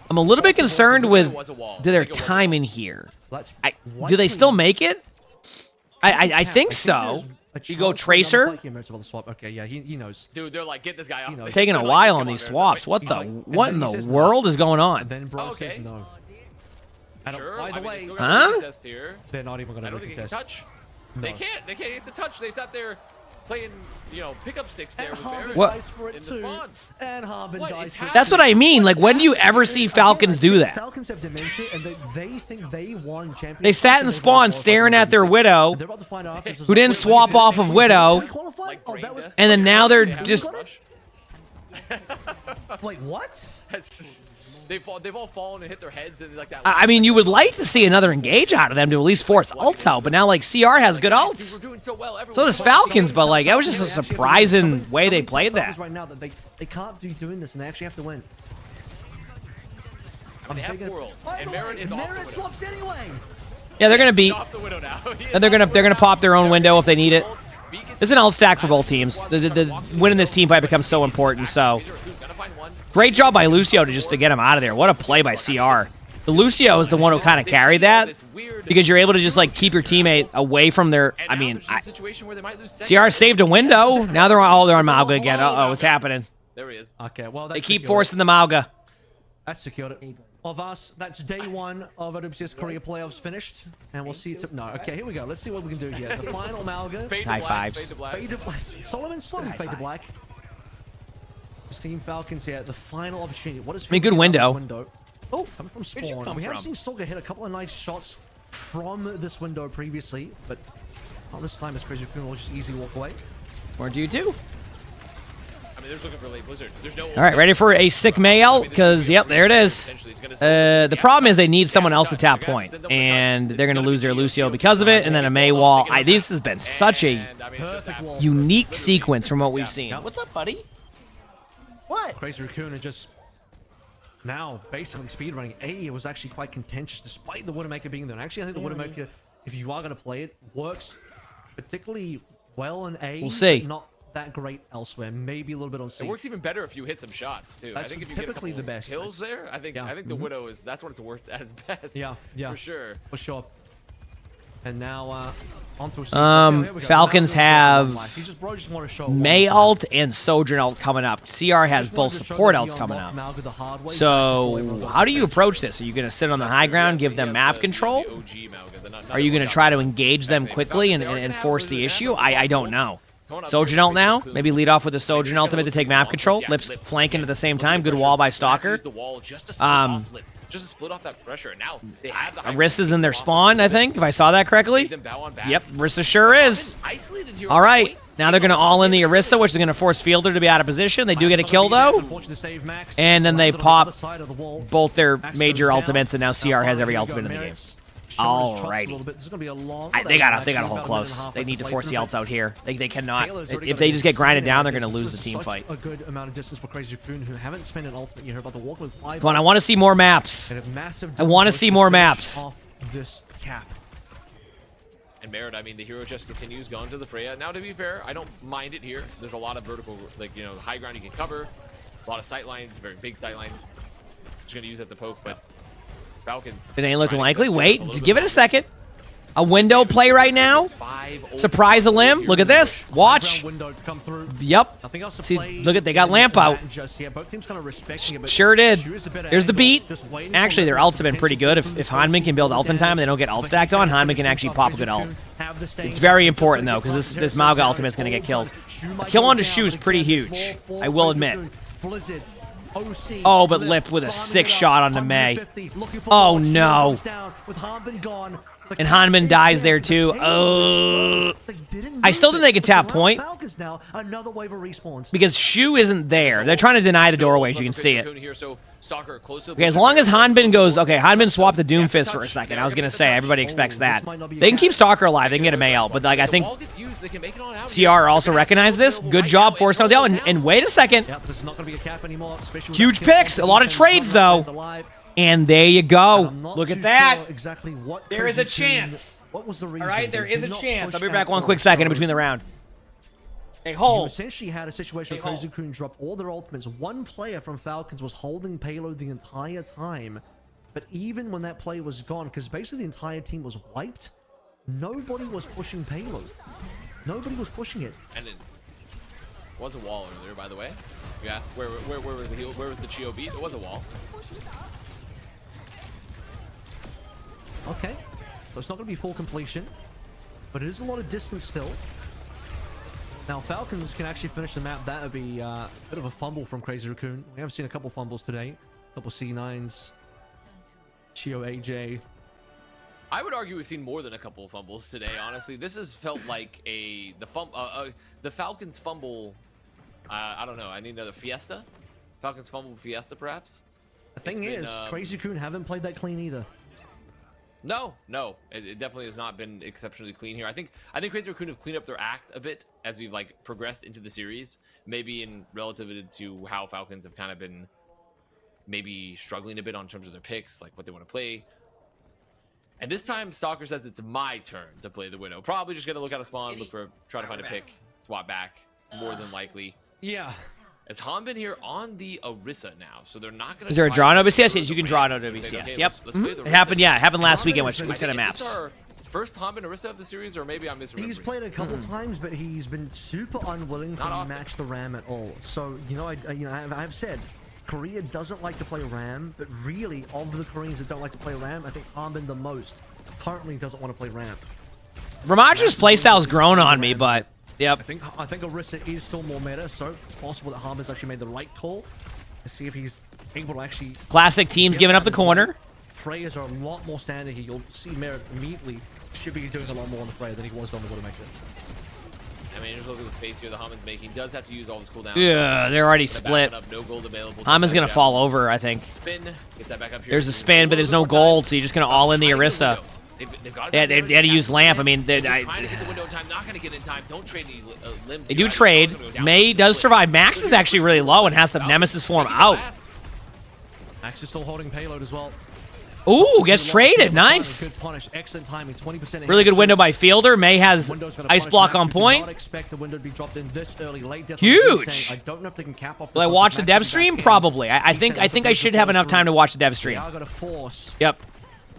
I'm a little bit concerned with their timing here. Do they still make it? I think so. You go Tracer. Okay, yeah, he knows. Dude, they're like, get this guy off. Taking a while on these swaps. What in the world is going on? And then Bro says no. Sure. By the way, they're not even going to think they can touch. They can't get the touch. They sat there playing, you know, pickup sticks there with Barrett in the spawn. And Harbin dies for it. That's what I mean. Like, when do you ever see Falcons do that? Falcons have dementia, and they think they won championship. They sat in spawn staring at their Widow, who didn't swap off of Widow, and then now they're just... Wait, what? They've all fallen and hit their heads and like that. I mean, you would like to see another engage out of them to at least force ults out, but now, like, CR has good ults. So does Falcons, but, like, that was just a surprising way they played that. Right now that they can't be doing this, and they actually have to win. They have worlds, and Merritt is off the window. swaps anyway. Yeah, they're gonna beat, Off the window now. and they're gonna pop their own window if they need it. It's an ult stack for both teams. The winning this team fight becomes so important. So, great job by Lucio to get him out of there. What a play by CR. The Lucio is the one who kind of carried that because you're able to just like keep your teammate away from their. I mean, CR saved a window. Now they're on Mauga again. Uh oh, what's happening? There he is. Okay, well They keep forcing the Mauga. That's secured it. Of us, that's day one of OWCS Korea playoffs finished, and we'll see it. No, okay, here we go. Let's see what we can do here. The final Malga. High fives. Fade to black. Solomon slowly fade to black. This Team Falcons here. The final opportunity. What is? I mean, good window. Oh, coming from spawn. We have seen Stalker hit a couple of nice shots from this window previously, but not this time. As Crazy Raccoon will just easily walk away. Or do you do? I mean, they're just looking for late Blizzard. There's no. All right, ready for a sick May out? Because, yep, there it is. The problem is they need someone else to tap point, and they're going to lose their Lucio because of it, and then a May wall. This has been such a unique sequence from what we've seen. What's up, buddy? What? Crazy Raccoon are just now basically speedrunning. It was actually quite contentious despite the Widowmaker being there. And actually, I think the Widowmaker, if you are going to play it, works particularly well in A. We'll see. But not that great elsewhere. Maybe a little bit on C. It works even better if you hit some shots too. That's I think if you typically get a couple the best. kills there, I think the Widow is that's what it's worth at its best. Yeah, for sure. For sure. And now onto Falcons have just May ult and Sojourn ult coming up. CR has both support ults coming up. So how do you approach this? Are you going to sit on the high ground, give them map control? Are you going to try to engage them quickly and force the issue? I don't know. Sojourn ult now. Maybe lead off with a Sojourn ultimate to take map control. Lips flanking at the same time. Good wall by Stalker. Just to split off that pressure. And now they have the Arista's in their spawn, I think, if I saw that correctly. Yep, Arista sure is. All right, now they're going to all in the Arista, which is going to force Fielder to be out of position. They do get a kill, though. And then they pop both their major ultimates, and now CR has every ultimate in the game. showing his chops a Alrighty. little bit. This is gonna be a long. They gotta hold close. They need to force the ults out here. They cannot. If they just get grinded down, they're gonna lose the team fight. A good amount of distance for Crazy Raccoon, who haven't spent an ultimate. You're about to walk with 5. Come on, I want to see more maps. And a massive I want to see more maps. off this cap. And Merit, I mean, the hero just continues going to the Freya. Now, to be fair, I don't mind it here. There's a lot of vertical, like, you know, high ground you can cover. A lot of sight lines, very big sight lines. Just gonna use it to poke, but Falcons. It ain't looking likely. Wait, give it a second. A window play right now. 5 Surprise a limb. Look at this. Watch. Window to come through. Yep. Nothing else to See, play. look at they got lamp out. Just yet. Both teams kind of respecting it, but Sure did. Shu is a better There's the angle, beat. just waiting Actually, for their Limp's ults have been pretty good. potential If to Hanman can build ult in time, they don't get ult stacked on. Hanman can actually pop a good ult. It's very important though, because this Mauga ultimate's gonna get kills. A kill on to Shu is pretty huge. I will admit. Oh, but Lip with a sick shot on the Mei. Oh no. And Hanman dies there too. Oh. I still think they could tap point. Because Shu isn't there. They're trying to deny the doorways. You can see it. Okay, as long as Hanbin goes... Okay, Hanbin swapped the Doomfist for a second. I was going to say, everybody expects that. They can keep Stalker alive. They can get a Mei out. But like, I think CR also recognized this. Good job forcing out the ult. And wait a second. Huge picks. A lot of trades, though. And there you go. Look at that. Exactly what There is a chance. What was the reason? All right, there They is did a not chance. push I'll be back out one the quick second in show. between the round. Hey, You hole. essentially had a situation where Crazy Raccoon dropped all their ultimates. One player from Falcons was holding payload the entire time. But even when that play was gone, because basically the entire team was wiped, nobody was pushing payload. Nobody was pushing it. And it was a wall earlier, by the way. You asked where was the heal, where was the Chio beat? It was a wall. Okay. So it's not going to be full completion, but it is a lot of distance still. Now, Falcons can actually finish the map. That would be a bit of a fumble from Crazy Raccoon. We have seen a couple fumbles today. A couple C9s. Chio AJ. I would argue we've seen more than a couple of fumbles today, honestly. This has felt like the Falcons fumble, I don't know, I need another Fiesta? Falcons fumble Fiesta, perhaps? The thing is, Crazy Raccoon haven't played that clean either. No, it definitely has not been exceptionally clean here. I think Crazy Raccoon have cleaned up their act a bit as we've like progressed into the series, maybe in relative to how Falcons have kind of been maybe struggling a bit on terms of their picks, like what they want to play. And this time, Stalker says it's my turn to play the Widow. Probably just gonna look at a spawn, try to find a pick, swap back, more than likely. Yeah. As Hanbin here on the Orisa now, so they're not going to... Is there a draw on OWCS? Yes, you can draw on OWCS. Okay, Yep. let's It happened, yeah. It happened last weekend, which set of maps. Is this our first Hanbin Orisa of the series, or maybe I'm misremembering? He's played a couple times, but he's been super unwilling to match the Ram at all. So, you know, I've said, Korea doesn't like to play Ram, but really, of the Koreans that don't like to play Ram, I think Hanbin the most currently doesn't want to play Ram. Ramadra's playstyle's grown on me, but... Yep. I think Orisa is still more meta, so it's possible that Hanbin's actually made the right call. Let's see if he's able to actually... Classic teams giving up the corner. Freyas are a lot more standard here. You'll see Merit immediately should be doing a lot more on the Freya than he was on the Widowmaker. I mean, just look at the space here the Hanbin's making. He does have to use all his cooldowns. Yeah, they're already split. No gold available. Hanman's gonna fall over, I think. Spin. Gets that back up here. There's a spin, but there's no gold, so you're just gonna all in the Orisa. Yeah, they had to use lamp. I mean, they do trade. Mei does survive. Max is actually really low and has the Nemesis form out. Max is still holding payload as well. Ooh, gets traded. Nice. Good punish. Excellent timing. 20%. Really good window by Fielder. Mei has ice block on point. Expect the window to be dropped in this early. Late death. Huge. I don't know if they can cap off. Will I watch the dev stream? Probably. I think I should have enough time to watch the dev stream. They are gonna force. Yep.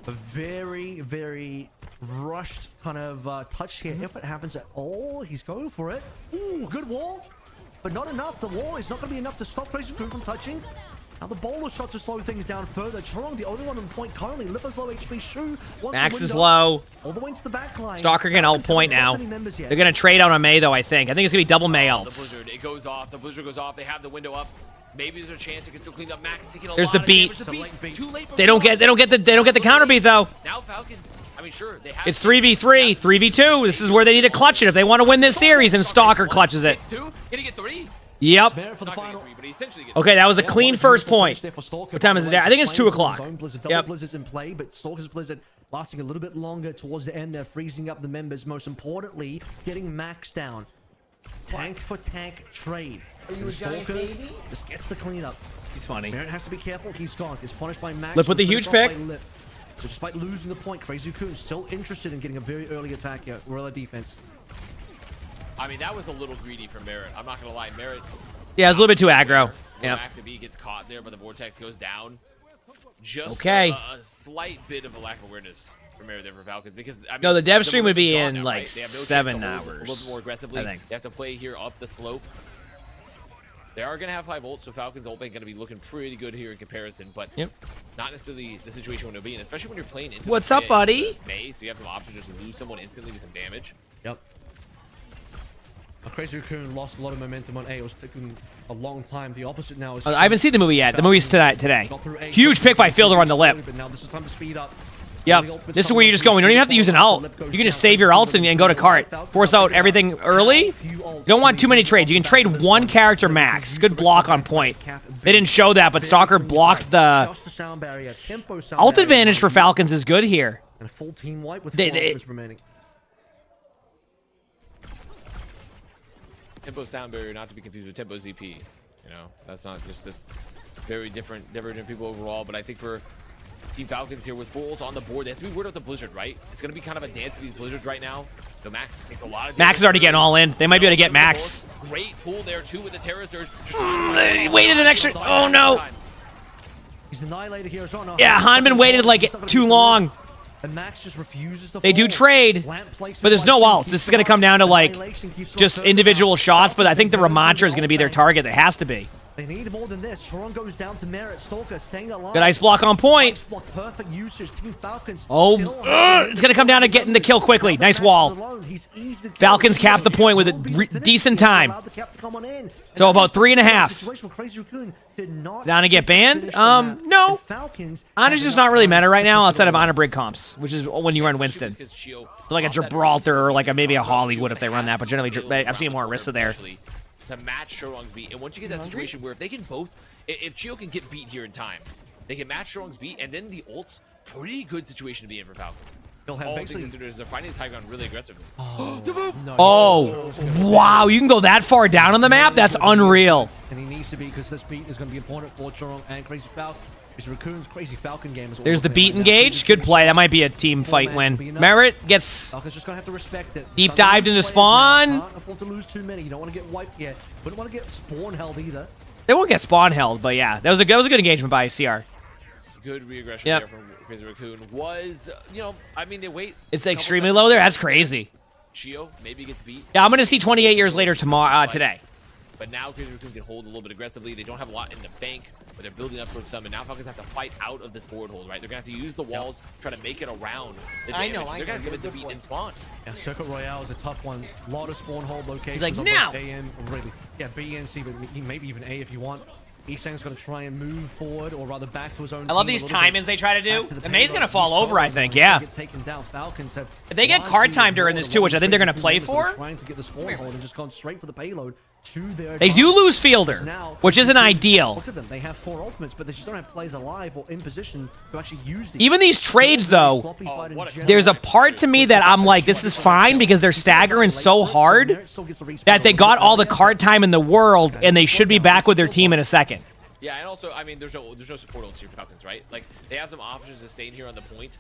A very, very rushed kind of touch here. If it happens at all, he's going for it. Ooh, good wall, but not enough. The wall is not going to be enough to stop Crazy Raccoon from touching. Now the bowler shot to slow things down further. Chorong, the only one on the point currently. Lipper's low HP. Shu Max is low. All the way to the back line. Stalker can ult point now. They're going to trade out on Mei, though, I think. I think it's going to be double Mei ults. The Blizzard, it goes off. The Blizzard goes off. They have the window up. Maybe there's a chance it can still clean up. Max taking a There's lot the of beat. damage. Too late. They don't get the counter beat, though. Now Falcons. I mean, sure, they have. It's 3v3, 3v2. This is where they need to clutch it if they want to win this series, and Stalker clutches it. It's 2. Can he get 3? Yep. Okay, that was a clean first point. What time is it there? I think it's 2 o'clock. Double Yep. Blizzard's in play, but Stalker's Blizzard lasting a little bit longer towards the end there, freezing up the members. Most importantly, getting Max down. Tank for tank trade. And Stalker just gets the cleanup. He's funny. Merritt has to be careful. He's gone. Gets punished by Max. Lip with the huge pick. So despite losing the point, Crazy Raccoon still interested in getting a very early attack here. Guerrilla defense. I mean, that was a little greedy from Merritt. I'm not going to lie. Merritt. Yeah, it was a little bit too aggro. Yeah. Max B gets caught there, but the Vortex goes down. Just okay. a slight bit of a lack of awareness from Merritt there for Falcons. Because, I mean, no, the dev stream would be in now, like right? They have no 7 chance to hold hours. A little bit more aggressively. I think. They have to play here up the slope. They are going to have high volts, so Falcons ult bank going to be looking pretty good here in comparison, but not necessarily the situation when it'll be in, especially when you're playing into What's up, buddy? May, so you have some options to just lose someone instantly with some damage. Yep. Crazy Raccoon lost a lot of momentum on A. It was taking a long time. The opposite now is... I haven't seen the movie yet. The movie's today. Huge pick by Fielder on the lip. But now this is time to speed up. Yep. This is where you're just going. You don't even have to use an ult. You can just save your ults and go to cart. Force out everything early. You don't want too many trades. You can trade one character max. Good block on point. They didn't show that, but Stalker blocked the... Ult advantage for Falcons is good here. And a full team wipe with 4 ultimates remaining. Tempo sound barrier, not to be confused with Tempo ZP. You know, that's not just this very different people overall. But I think for Team Falcons here with full ults on the board, they have to be worried about the Blizzard, right? It's going to be kind of a dance of these Blizzards right now. So Max takes a lot of... Max is already getting all in. They might be able to get Max. Great pull there, too, with the Terror Surge. They waited an extra... Oh, no. He's annihilated here as well. No, yeah, Hanman waited like too long. And Max just refuses to They do trade, but there's no ults. This is going to come down to, like, just individual shots, but I think the Ramantra is going to be their target. It has to be. They need more than this. Sharon goes down to Merritt. Stalker staying alive. Good ice block on point. Perfect usage. Team Falcons. Oh, it's going to come down to getting the kill quickly. Nice wall. Falcons cap the point with a decent time. So about 3.5. Down to get banned? No. Honor's just not really meta right now outside of Honor Brig comps, which is when you run Winston. Like a Gibraltar or like maybe a Hollywood if they run that, but generally I've seen more Orisa there. To match Shorong's beat, and once you get that situation where if they can both, if Chio can get beat here in time, they can match Shorong's beat, and then the ult's pretty good situation to be in for Falcons. They'll have all things considered, they're finding this high ground really aggressively. Oh, wow, you can go that far down on the map? That's unreal. And he needs to be, because this beat is going to be important for Chorong and Crazy Falcon. It's Raccoon's Crazy Falcon game. There's the beat engage. Good play. That might be a team fight win. Merritt gets just gonna have to respect it. Deep dived into spawn. Can't afford to lose too many. You don't want to get wiped yet. Wouldn't want to get spawn held either. They won't get spawn held, but yeah, that was a good engagement by CR. Good re-aggression there from Crazy Raccoon. Was, you know, I mean, they wait. It's extremely low there. That's crazy. Chio maybe gets beat. Yeah, I'm gonna see 28 years later today. But now Crazy Raccoon can hold a little bit aggressively. They don't have a lot in the bank, but they're building up towards some. And now Falcons have to fight out of this forward hold, right? They're going to have to use the walls, try to make it around the damage. They're going to have to get the beat and spawn. Yeah, Circuit Royale is a tough one. A lot of spawn hold locations. He's like, now! B and C, but maybe even A if you want. Esang's going to try and move forward, or rather back to his own. I love these time-ins they try to do. The May's going to fall over, I think, yeah. If they get card time during this too, which I think they're going to play for, trying to get the spawn hold and just gone straight for the payload to their they do lose Fielder, which isn't ideal. Look at them. They have 4 ultimates, but they just don't have players alive or in position to actually use these. Even these trades, though, there's a part to me that I'm like, this is fine because they're staggering so hard that they got all the card time in the world, and they should be back with their team in a second. Yeah, and also, I mean, there's no support ults here for Falcons, right? Like, they have some options to stay in here on the point,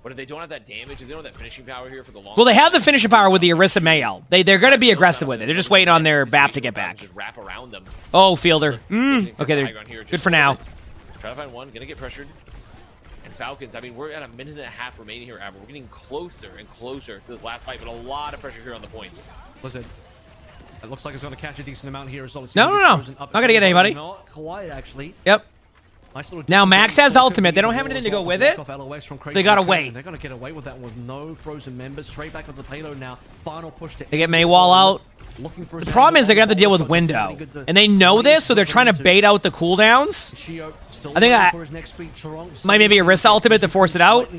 but if they don't have that damage, if they don't have that finishing power here for the long... Well, they have the finishing power with the Orisa Mayel. They're going to be aggressive with it. They're just waiting on their BAP to get back. Just wrap around them. Oh, Fielder. Okay, they're good for now. Try to find one, gonna get pressured. And Falcons, I mean, we're at a minute and a half remaining here, Abra. We're getting closer and closer to this last fight, but a lot of pressure here on the point. Listen. It looks like it's going to catch a decent amount here as well. No. Not going to get anybody. Not quite, actually. Yep. Now Max has ultimate. They don't have anything to go with it. They got to wait. They're going to get away with that with no frozen members. Straight back with the payload now. Final push to... They get Maywall out. The problem is they're going to have to deal with window. And they know this, so they're trying to bait out the cooldowns. I think that might maybe a Orisa ultimate to force it out.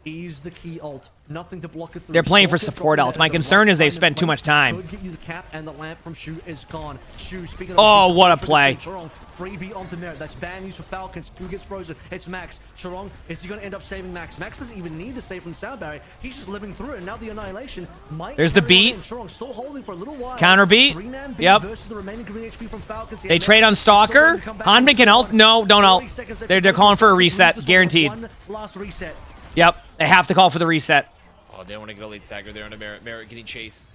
is the key ult. Nothing to block it through. They're playing for Stalker support dropping ults. that My at the concern right is they've time spent and too much place. time. Could get you the cap, and the lamp from Shu is gone. Shu, speaking of Oh, which, what a he's play. Chorong, freebie onto Merit. That's bad news for Falcons. Who gets frozen? It's Max. Chorong, is he going to end up saving Max? Max doesn't even need to save from the sound barrier. He's just living through it. And now the Annihilation might. There's the carry on beat. in. Chorong still holding for a little while. Counter beat. Three-man beat Yep. versus the remaining green HP from Falcons. They trade on Stalker. Hanbin can ult. No, don't ult. They're calling for a reset. Guaranteed. One last reset. Yep. They have to call for the reset. Oh, they don't want to get a late stagger there on a Merit. Merit getting chased.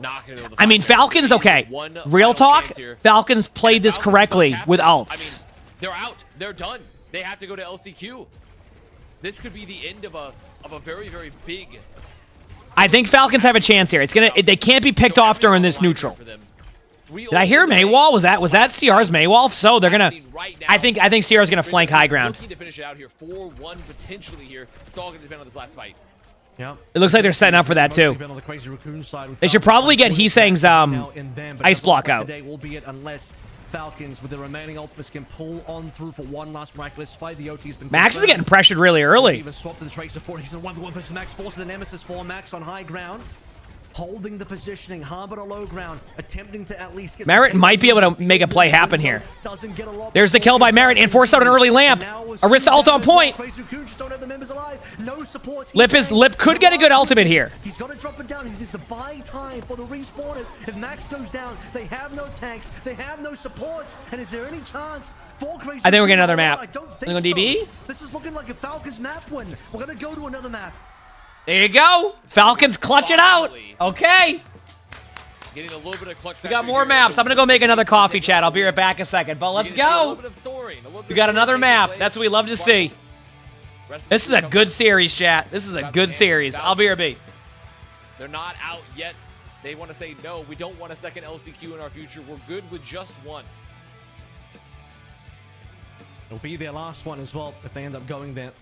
Not gonna be able to I mean, find Merit. Falcons, So they okay. need one Real final talk, chance here. Falcons played And this Falcons correctly still with captain. ults. I mean, they're out. They're done. They have to go to LCQ. This could be the end of a very, very big. I think Falcons have a chance here. It's gonna. They can't be picked So off during everything this on the line neutral. for them. Did I hear Maywall? Was that CR's Maywall? So they're gonna. I think CR's gonna flank high ground. Looking to finish it out here, 4-1 potentially here. It's all gonna depend on this last fight. Yeah. It looks like they're setting up for that too. They should probably get Heesang's ice block out. Today will be it unless Falcons with the remaining ultimates can pull on through for one last miraculous fight. The OT's been Max is confirmed. getting pressured really early. Even swapped to the Tracer 4. He's in 1v1 versus Max, forces the Nemesis for Max on high ground. Holding the positioning, Harbor to low ground, attempting to at least get Merit might be able to make a play happen here. There's the kill by Merit and force out an early lamp. Arista ult on point. Lip could get a good ultimate here. He's got to drop it down. He's the buy time for the respawners. If Max goes down, they have no tanks, they have no supports. And is there any chance for Crazy? I think we're getting another map. I don't Think on think so. DB? This is looking like a Falcons map win. We're gonna go to another map. There you go. Falcons clutch it out. Okay. Getting a little bit of clutch. We got more maps. I'm going to go make another coffee chat. I'll be right back a second. But let's go. We got another map. That's what we love to see. This is a good series, chat. This is a good series. I'll be right back. They're not out yet. They want to say, no, we don't want a second LCQ in our future. We're good with just one. It'll be their last one as well if they end up going there.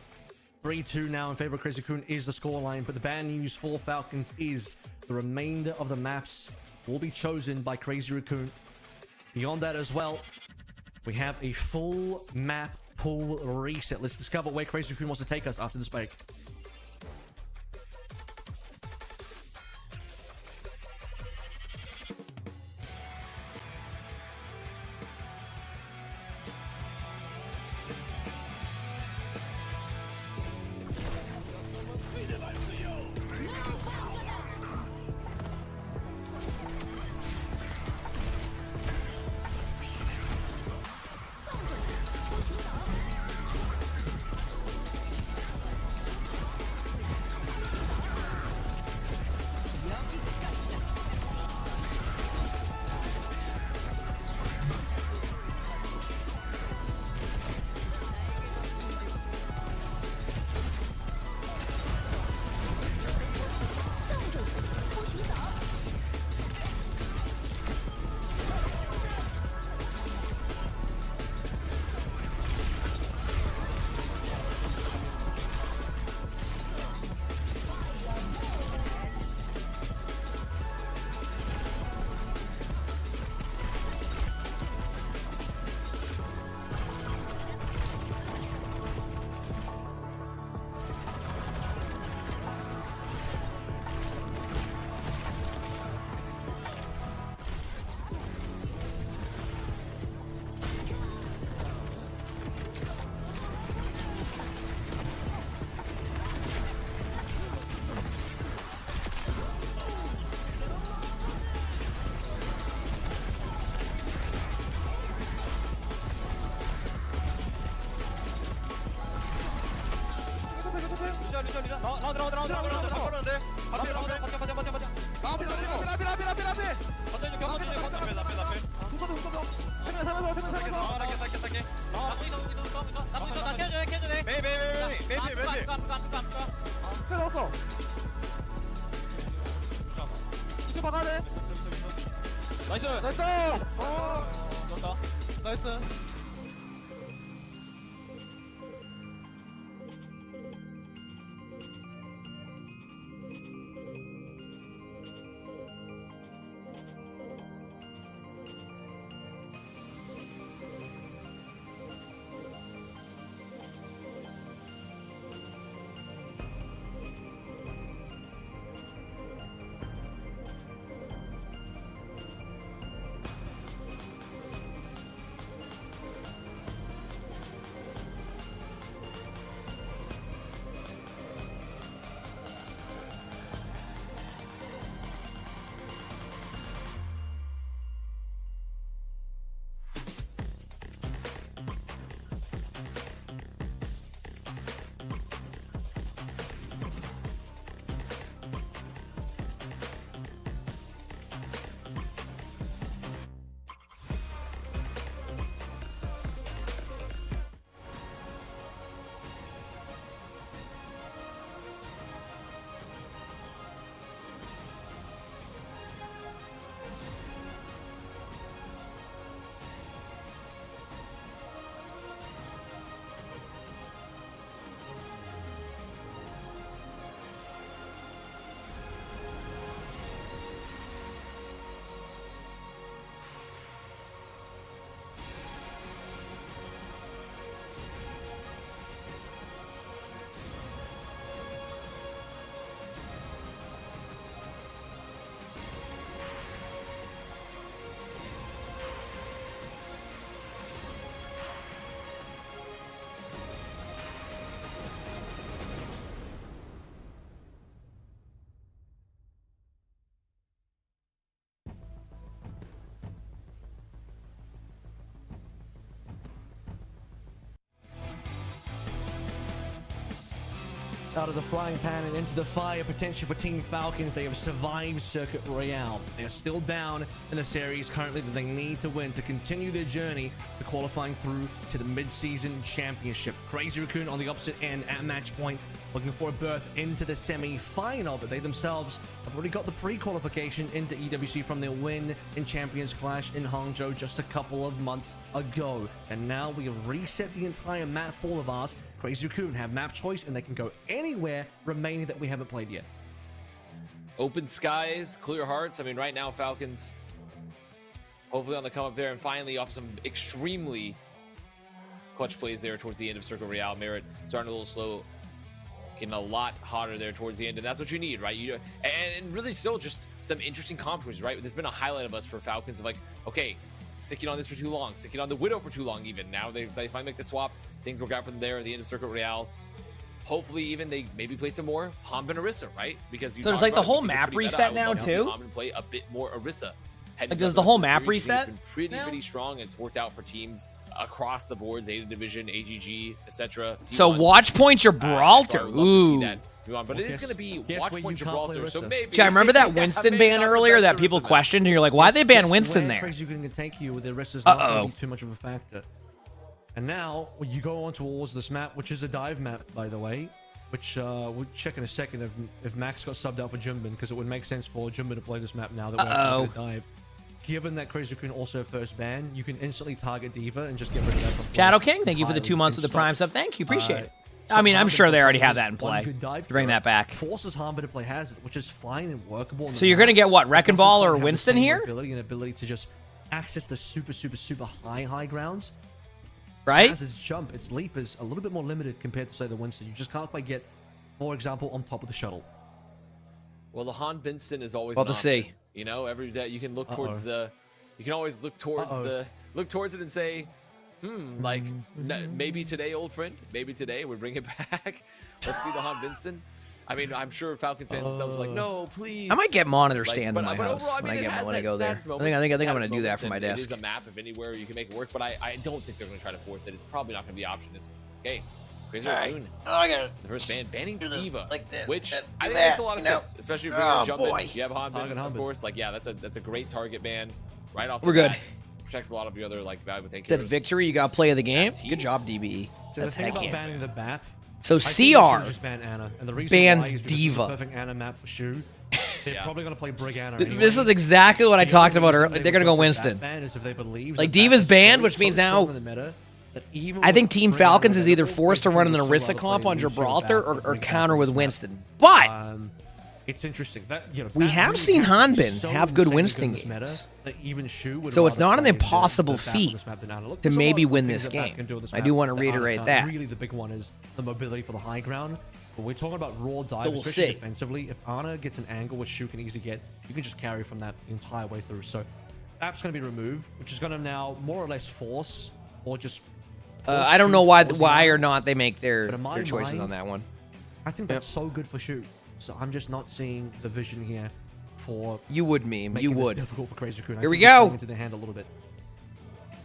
3-2 now in favor of Crazy Raccoon is the scoreline, but the bad news for Falcons is the remainder of the maps will be chosen by Crazy Raccoon. Beyond that as well, we have a full map pool reset. Let's discover where Crazy Raccoon wants to take us after this break. out of the frying pan and into the fire, potentially for Team Falcons. They have survived Circuit Royale. They are still down in the series currently that they need to win to continue their journey to qualifying through to the mid-season championship. Crazy Raccoon on the opposite end at match point, looking for a berth into the semi-final, but they themselves have already got the pre-qualification into EWC from their win in Champions Clash in Hangzhou just a couple of months ago. And now we have reset the entire map pool of ours. Crazy Raccoon have map choice, and they can go anywhere remaining that we haven't played yet. Open skies, clear hearts. I mean, right now, Falcons hopefully on the come up there, and finally off some extremely clutch plays there towards the end of Circle Royale. Merit starting a little slow, getting a lot hotter there towards the end, and that's what you need, right? And really still just some interesting comp choices, right? There's been a highlight of us for Falcons of like, okay, sticking on this for too long, sticking on the Widow for too long even. Now they finally make the swap. Things work out from there at the end of Circuit Royale. Hopefully even they maybe play some more Hanbin Orisa, right? Because so there's like the whole map reset now too? Hanbin play a bit more Orisa. Like does the whole map reset? It's been pretty strong, and it's worked out for teams across the board, Zeta Division, AGG, etc. So watch point Gibraltar. Ooh. But it is going to be watch point Gibraltar, so maybe... Yeah, I remember that Winston ban earlier that people questioned, and you're like, why'd they ban Winston there? Crazy Raccoon can take you with the Orisa's not going to be too much of a factor. And now you go on towards this map, which is a dive map, by the way, which we'll check in a second if Max got subbed out for Jimbin, because it would make sense for Jimbin to play this map now that we're going to dive. Given that Crazy Raccoon also first ban, you can instantly target D.Va and just get rid of that before. Shadow King, thank you for the 2 months of the Prime sub. Thank you, appreciate it. I mean, I'm sure they already have that in play. Bring that back. Forces Hanbin to play Hazard, which is fine and workable. So you're going to get what, Wrecking Ball or Winston here? Ability to just access the super high grounds. Right? Hazard's jump, its leap is a little bit more limited compared to, say, the Winston. You just can't quite get, for example, on top of the shuttle. Well, the Han Vincent is always well to see. You know, every day you can look towards the... You can always look towards it and say, like, maybe today, old friend, maybe today we bring it back. Let's see the Han Vincent. I mean, I'm sure Falcons fans themselves are like, no, please. I might get monitor stand in my house overall, when I go there. I think I'm going to do that for my desk. It is a map of anywhere you can make it work, but I don't think they're going to try to force it. It's probably not going to be an option. It's okay. Crazy Raccoon. The first ban banning D.Va, which I think makes a lot of sense, especially if you're jumping. You have Han, of course. Like, yeah, that's a great target ban. Right off the bat, protects a lot of your other like valuable tank heroes. That victory, you got play of the game. Good job, DBE. So that's the thing about banning the map. So CR just ban Anna, and the reason bans why is D.Va. Perfect Anna map for Shu. They're probably gonna play Brig Anna anyway. This is exactly what I talked about earlier. They're gonna go Winston. Like D.Va's banned, which means now I think Team Falcons is either forced to run an Orisa comp on Gibraltar or counter with Winston. But it's interesting that we have seen Hanbin have good Winston games, so it's not an impossible feat to maybe win this game. I do want to reiterate that. Really, the big one is the mobility for the high ground. But we're talking about raw dive, especially defensively. If Ana gets an angle which Shu can easily get, you can just carry from that the entire way through. So that's going to be removed, which is going to now more or less force or just. I don't know why or not they make their choices on that one. I think that's so good for Shu. So I'm just not seeing the vision here for you would meme. You would. Difficult for Crazy Raccoon. Here we go. Into the hand a little bit.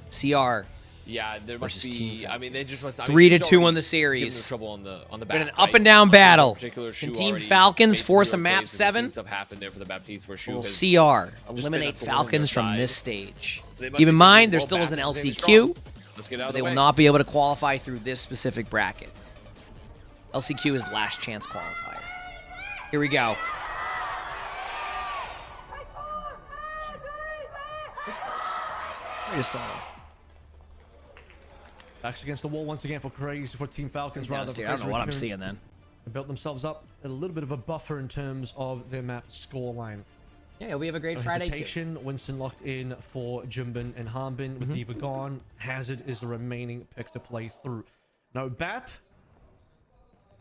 CR. Yeah, there must be. I mean, they just must. 3-2 on the series. Trouble on the back. An up and down battle. Can Team Falcons force a map 7? Stuff happened there for the Baptiste where Shu CR eliminate Falcons from this stage. Keep in mind, there still is an LCQ. But they will not be able to qualify through this specific bracket. LCQ is last chance qualifier. Here we go. Backs against the wall once again for Team Falcons. I don't know what I'm seeing then. They built themselves up a little bit of a buffer in terms of their map scoreline. Yeah, we have a great Friday too. Winston locked in for Jimbin and Hanbin with D.Va gone. Hazard is the remaining pick to play through. No BAP.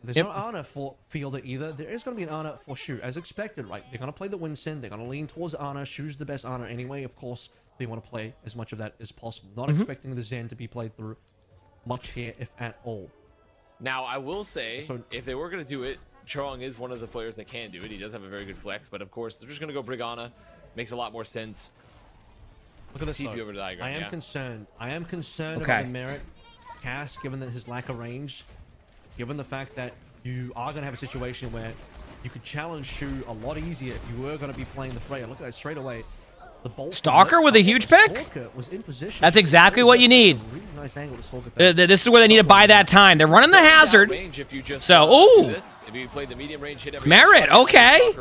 There's no Ana for Fielder either. There is going to be an Ana for Shu, as expected, right? They're going to play the Winston. They're going to lean towards Ana. Shu's the best Ana anyway. Of course, they want to play as much of that as possible. Not expecting the Zen to be played through much here, if at all. Now, I will say, if they were going to do it, Chorong is one of the players that can do it. He does have a very good flex, but of course, they're just going to go Brigana. Makes a lot more sense. Look at this. Over the diagram. I am concerned. I am concerned about the Merit cast, given that his lack of range, given the fact that you are going to have a situation where you could challenge Shu a lot easier if you were going to be playing the Freya. Look at that straight away. The bolt Stalker with a huge pick? Stalker was in position. That's exactly what you need. Really nice angle to Stalker. This is where they need to buy that time. They're running the hazard. So, ooh. Merit, okay.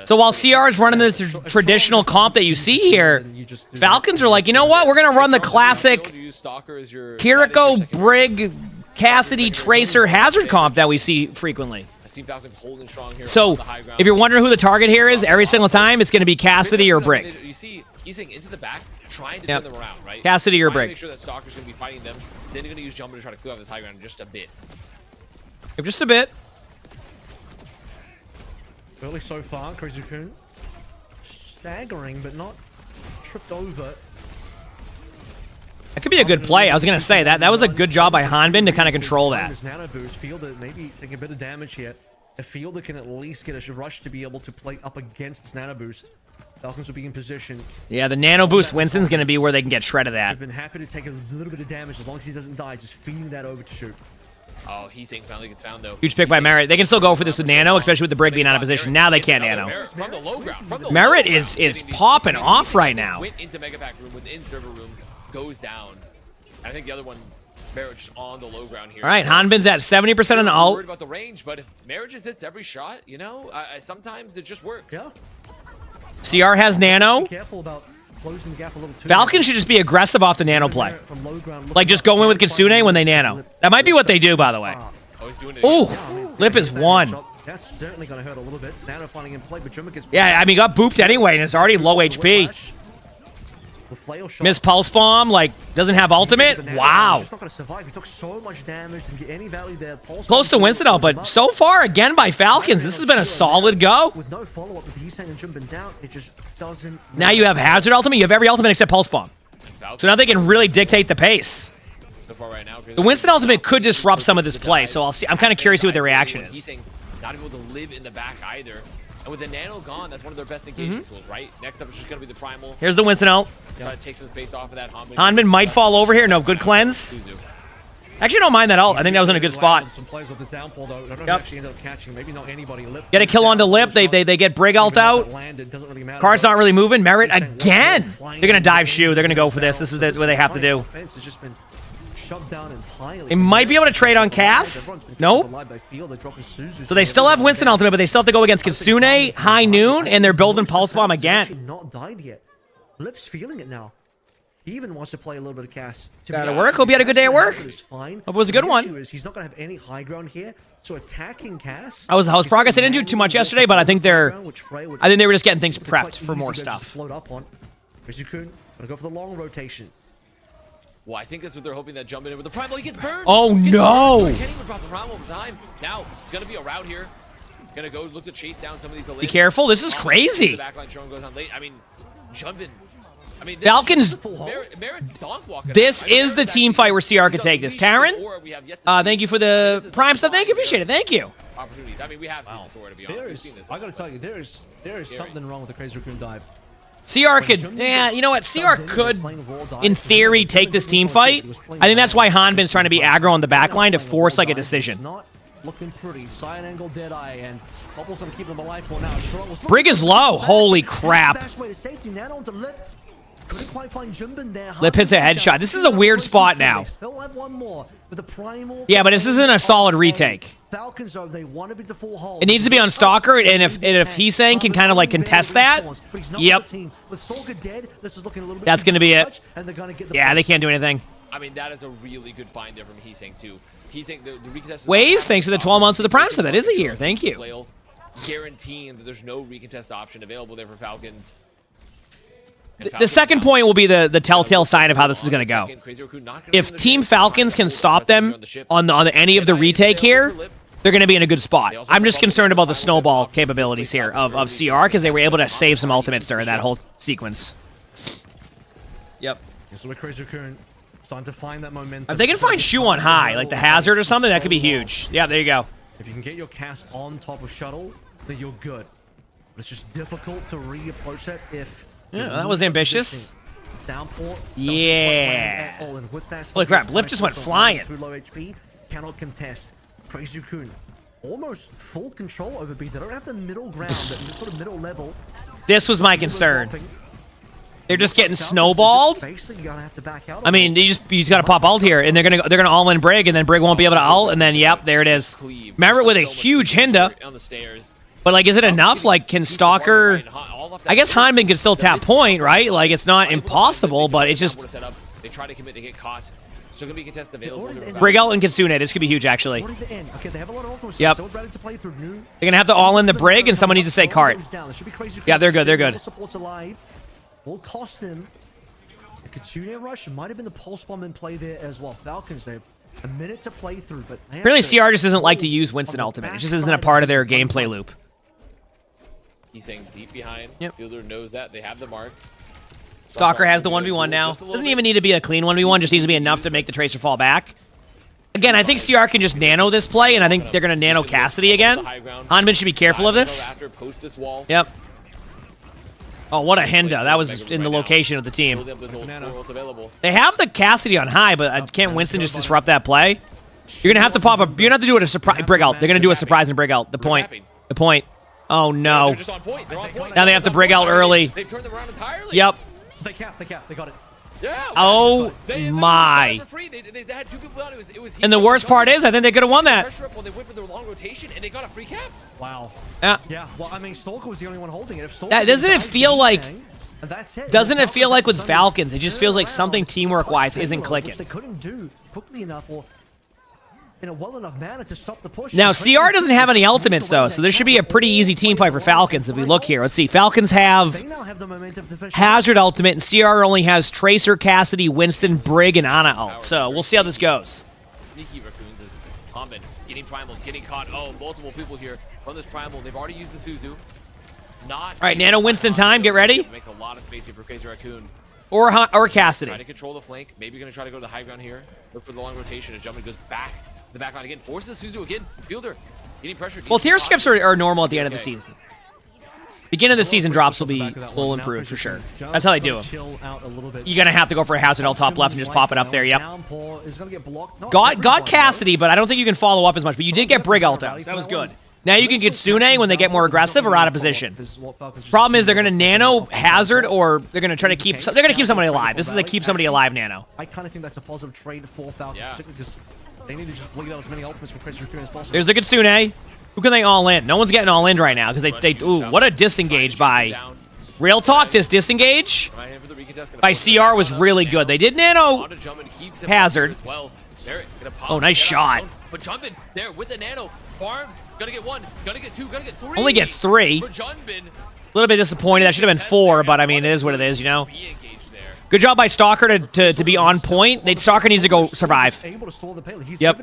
So while CR is running this traditional comp that you see here, Falcons are like, you know what? We're going to run the classic Kiriko, Brig, Cassidy, Tracer, hazard comp that we see frequently. So, if you're wondering who the target here is, every single time, it's going to be Cassidy or Brig. You see, he's saying into the back, trying to turn them around, right? Cassidy or Brig. Make sure that Stalker's going to be fighting them. Then they're going to use Jumper to try to clear off this high ground just a bit. Just a bit. Early so far, Crazy-kun staggering, but not tripped over. That could be a good play. I was going to say that. That was a good job by Hanbin to kind of control that. Nano boost. Fielder maybe taking a bit of damage here. A Fielder can at least get a rush to be able to play up against this Nano boost. Falcons will be in position. Yeah, the Nano boost Winston's going to be where they can get shredded at. I've been happy to take a little bit of damage as long as he doesn't die. Just feeding that over to Shu. Oh, Heesing finally gets found, though. Huge pick by Merit. They can still go for this with Nano, especially with the Brig being out of position. Now they can't Nano. Merit is popping off right now. Went into Mega Pack room, was in server room, goes down. I think the other one, Marriage on the low ground here. All right, Hanbin's at 70% on ult. Worried about the range, but if Marriage hits every shot, you know, sometimes it just works. Yeah. CR has Nano. Careful about closing the gap a little too. Falcon should just be aggressive off the Nano play. Like just go in with Kitsune when they Nano. That might be what they do, by the way. Ooh, Lip is one. That's certainly going to hurt a little bit. Nano finding in play, but Jumper gets. Yeah, I mean, got booped anyway, and it's already low HP. Miss Pulse Bomb, like, doesn't have ultimate? Wow. He's not going to survive. He took so much damage to get any value there. Close to Winston out, but so far, again, by Falcons, this has been a solid go. With no follow-up with Heesang and jumping down, it just doesn't... Now you have Hazard ultimate. You have every ultimate except Pulse Bomb. So now they can really dictate the pace. The Winston ultimate could disrupt some of this play, so I'll see. I'm kind of curious to see what their reaction is. Not able to live in the back either. And with the Nano gone, that's one of their best engagement tools, right? Next up is just going to be the Primal. Here's the Winston ult. Try to take some space off of that. Hanbin might fall over here. No, good cleanse. Actually, don't mind that ult. I think that was in a good spot. Some players with the downfall, though. I don't Yep. actually end up catching. Maybe not anybody. Lip Get a kill onto Lip. They get Brig ult out. Card's not really moving. Merit again. They're going to dive Shu. They're going to go for this. This is what they have to do. They might be able to trade on Cass. Nope. So they still have Winston ultimate, but they still have to go against Kitsune, High Noon, and they're building Pulse Bomb again. Not died yet. Lip's feeling it now. He even wants to play a little bit of Cass. That'll work. Hope you had a good day at work. Hope it was a good one. He's not going to have any high ground here. So attacking Cass. I was progress. They didn't do too much yesterday, but I think they were just getting things prepped for more stuff. Float up on. Rizukun gonna go for the long rotation. Well, I think that's what they're hoping, that jump in with the Primal. He gets burned. Oh, no. He can't even drop the Primal over time. Now, it's going to be a route here. He's going to go look to chase down some of these elites. Be careful. This is crazy. The backline Sean goes on late. I mean, jumping. I mean, Falcons. Merit's donk walking. This is the team fight where CR could take this. Taryn, thank you for the Prime stuff. Thank you. Appreciate it. Thank you. Opportunities. I mean, we have seen this before, to be honest. We've seen this. I got to tell you, there is something wrong with the Crazy Raccoon dive. CR could, yeah, you know what? CR could, in theory, take this team fight. I think that's why Hanbin's trying to be aggro on the backline to force like a decision. Not looking pretty. Side angle, dead eye, and Bubble's gonna keep them alive for now. Brig is low. Holy crap. Couldn't quite find Jumbin there. Lip hits a headshot. This is a weird spot now. Still have one more with the Primal. Yeah, but this isn't a solid retake. Falcons, though, they want to be the full hold. It needs to be on Stalker, and if he's saying can kind of like contest that, yep. That's going to be it. Yeah, they can't do anything. I mean, that is a really good find there from Heesang, too. Heesang, the recontest. Waze, thanks to the 12 months of the Prime, so that is a year. Thank you. Guaranteeing that there's no recontest option available there for Falcons. The second point will be the telltale sign of how this is going to go. If Team Falcons can stop them on any of the retake here, they're going to be in a good spot. I'm just concerned about the snowball capabilities here of CR because they were able to save some ultimates during that whole sequence. Yep. So we're Crazy Raccoon starting to find that momentum. If they can find Shu on high, like the hazard or something, that could be huge. Yeah, there you go. If you can get your cast on top of Shuttle, then you're good. But it's just difficult to re-approach that if... Yeah, that was ambitious. Downpour. Yeah. Holy crap, Lip just went flying. Through low HP, cannot contest. Crazy Raccoon almost full control over B. They don't have the middle ground, the sort of middle level. This was my concern. They're just getting snowballed. Basically, you're gonna have to back out. I mean, you just gotta pop ult here, and they're gonna all in Brig, and then Brig won't be able to ult, and then yep, there it is. Maverick with a huge Hinda. On the stairs. But like, is it enough? Like, can Stalker? I guess Hyman can still tap point, right? Like, it's not impossible, but it's just They try to commit, they get caught. So gonna be contest available. Brig ult and Kitsune. This could be huge, actually. Okay, they have a lot of ultimates. Yep. So ready to play through. They're gonna have to all in the Brig, and someone needs to stay cart. Yeah, they're good. They're good. Supports alive. Will cost them. The Kitsune rush might have been the pulse bomb in play there as well. Falcons, they have a minute to play through, but Apparently, CR just doesn't like to use Winston ultimate. It just isn't a part of their gameplay loop. He's saying deep behind. Yep. Fielder knows that. They have the mark. Stalker has the 1v1 now. Doesn't even need to be a clean 1v1, just needs to be enough to make the Tracer fall back. Again, I think CR can just nano this play, and I think they're going to nano Cassidy again. Hanbin should be careful of this. Yep. Oh, what a Hinda. That was in the location of the team. They have the Cassidy on high, but can't Winston just disrupt that play? You're going to have to pop a... You're going to have to do it a surprise... Brig out. They're going to do a surprise and Brig out. The point. The point. Oh, no. They're just on point. They're on point. Now they have to Brig out early. They've turned them around entirely. Yep. They got it. Yeah. Oh, my. And the worst part is, I think they could have won that. Pressure up while they went for their long rotation, and they got a free cap. Wow. Yeah. Well, I mean, Stalker was the only one holding it. If Stalker Doesn't it feel like... that's it. Doesn't it feel like with Falcons, it just feels like something teamwork-wise isn't clicking. Which they couldn't do quickly enough or in a well enough manner to stop the push. Now, CR doesn't have any ultimates, though, so this should be a pretty easy team fight for Falcons if we look here. Let's see. Falcons have They now have the momentum to finish. Hazard ultimate, and CR only has Tracer, Cassidy, Winston, Brig, and Ana ult. So we'll see how this goes. Sneaky Raccoons is Hanbin getting Primal, getting caught. Oh, multiple people here from this Primal. They've already used the Suzu. All right, Nano Winston time. Get ready. Makes a lot of space here for Crazy Raccoon. Or Cassidy. Trying to control the flank. Maybe going to try to go to the high ground here. Look for the long rotation as Jumpman goes back to the back line again. Forces the Suzu again. Fielder getting pressure. Well, tier skips are normal at the end of the season. Beginning of the season drops will improve for sure. That's how they do them. You're going to have to go for a Hazard ult top left and just pop it up there. Yep. Got Cassidy, but I don't think you can follow up as much. But you did get Brig ult out. That was good. Now you can get Sune when they get more aggressive or out of position. Problem is they're going to nano Hazard, or they're going to try to keep somebody alive. This is a keep somebody alive nano. I kind of think that's a positive trade for Falcons, particularly because they need to just bleed out as many ultimates for Crazy Raccoon as possible. There's the Kitsune. Who can they all in? No one's getting all in right now because they ooh, what a disengage by... Real talk, this disengage by CR was really good. They did nano Hazard. Oh, nice shot. But Jumpman there with the nano. Farms, gonna get one, gonna get two, gonna get three. Only gets 3. A little bit disappointed. That should have been 4, but I mean, it is what it is, you know? Good job by Stalker to be on point. Stalker needs to go survive. Yep.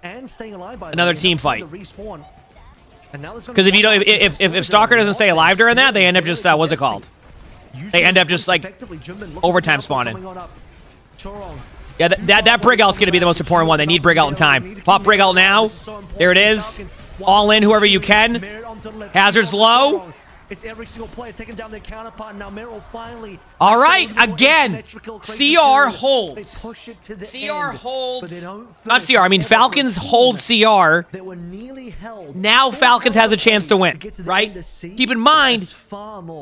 Another team fight. Because if you don't, if Stalker doesn't stay alive during that, they end up just what's it called? They end up just like overtime spawning. Yeah, that Brig ult's going to be the most important one. They need Brig ult in time. Pop Brig ult now. There it is. All in, whoever you can. Hazard's low. It's every single player taking down their counterpart. Now Meryl finally. All right, again. CR holds. CR holds. Not CR. I mean, Falcons hold CR. Now Falcons has a chance to win, right? Keep in mind,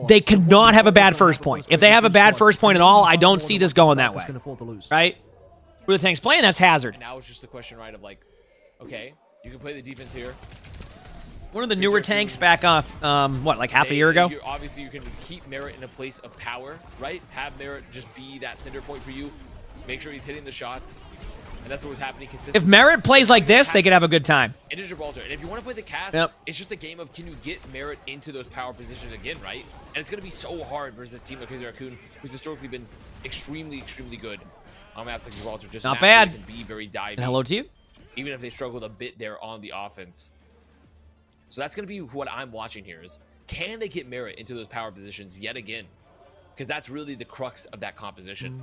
they cannot have a bad first point. If they have a bad first point at all, I don't see this going that way, right? Who the tank's playing? That's Hazard. Now it's just the question, right, of like, okay, you can play the defense here. One of the newer tanks back off, what, like half a year ago? Obviously, you can keep Merit in a place of power, right? Have Merit just be that center point for you. Make sure he's hitting the shots. And that's what was happening consistently. If Merit plays like this, they could have a good time. Into Gibraltar. And if you want to play the cast, it's just a game of can you get Merit into those power positions again, right? And it's going to be so hard versus a team like Crazy Raccoon, who's historically been extremely, extremely good on maps like Gibraltar. Just not bad. Can be very diving. And hello to you. Even if they struggled a bit there on the offense. So that's going to be what I'm watching here is, can they get Merit into those power positions yet again? Because that's really the crux of that composition.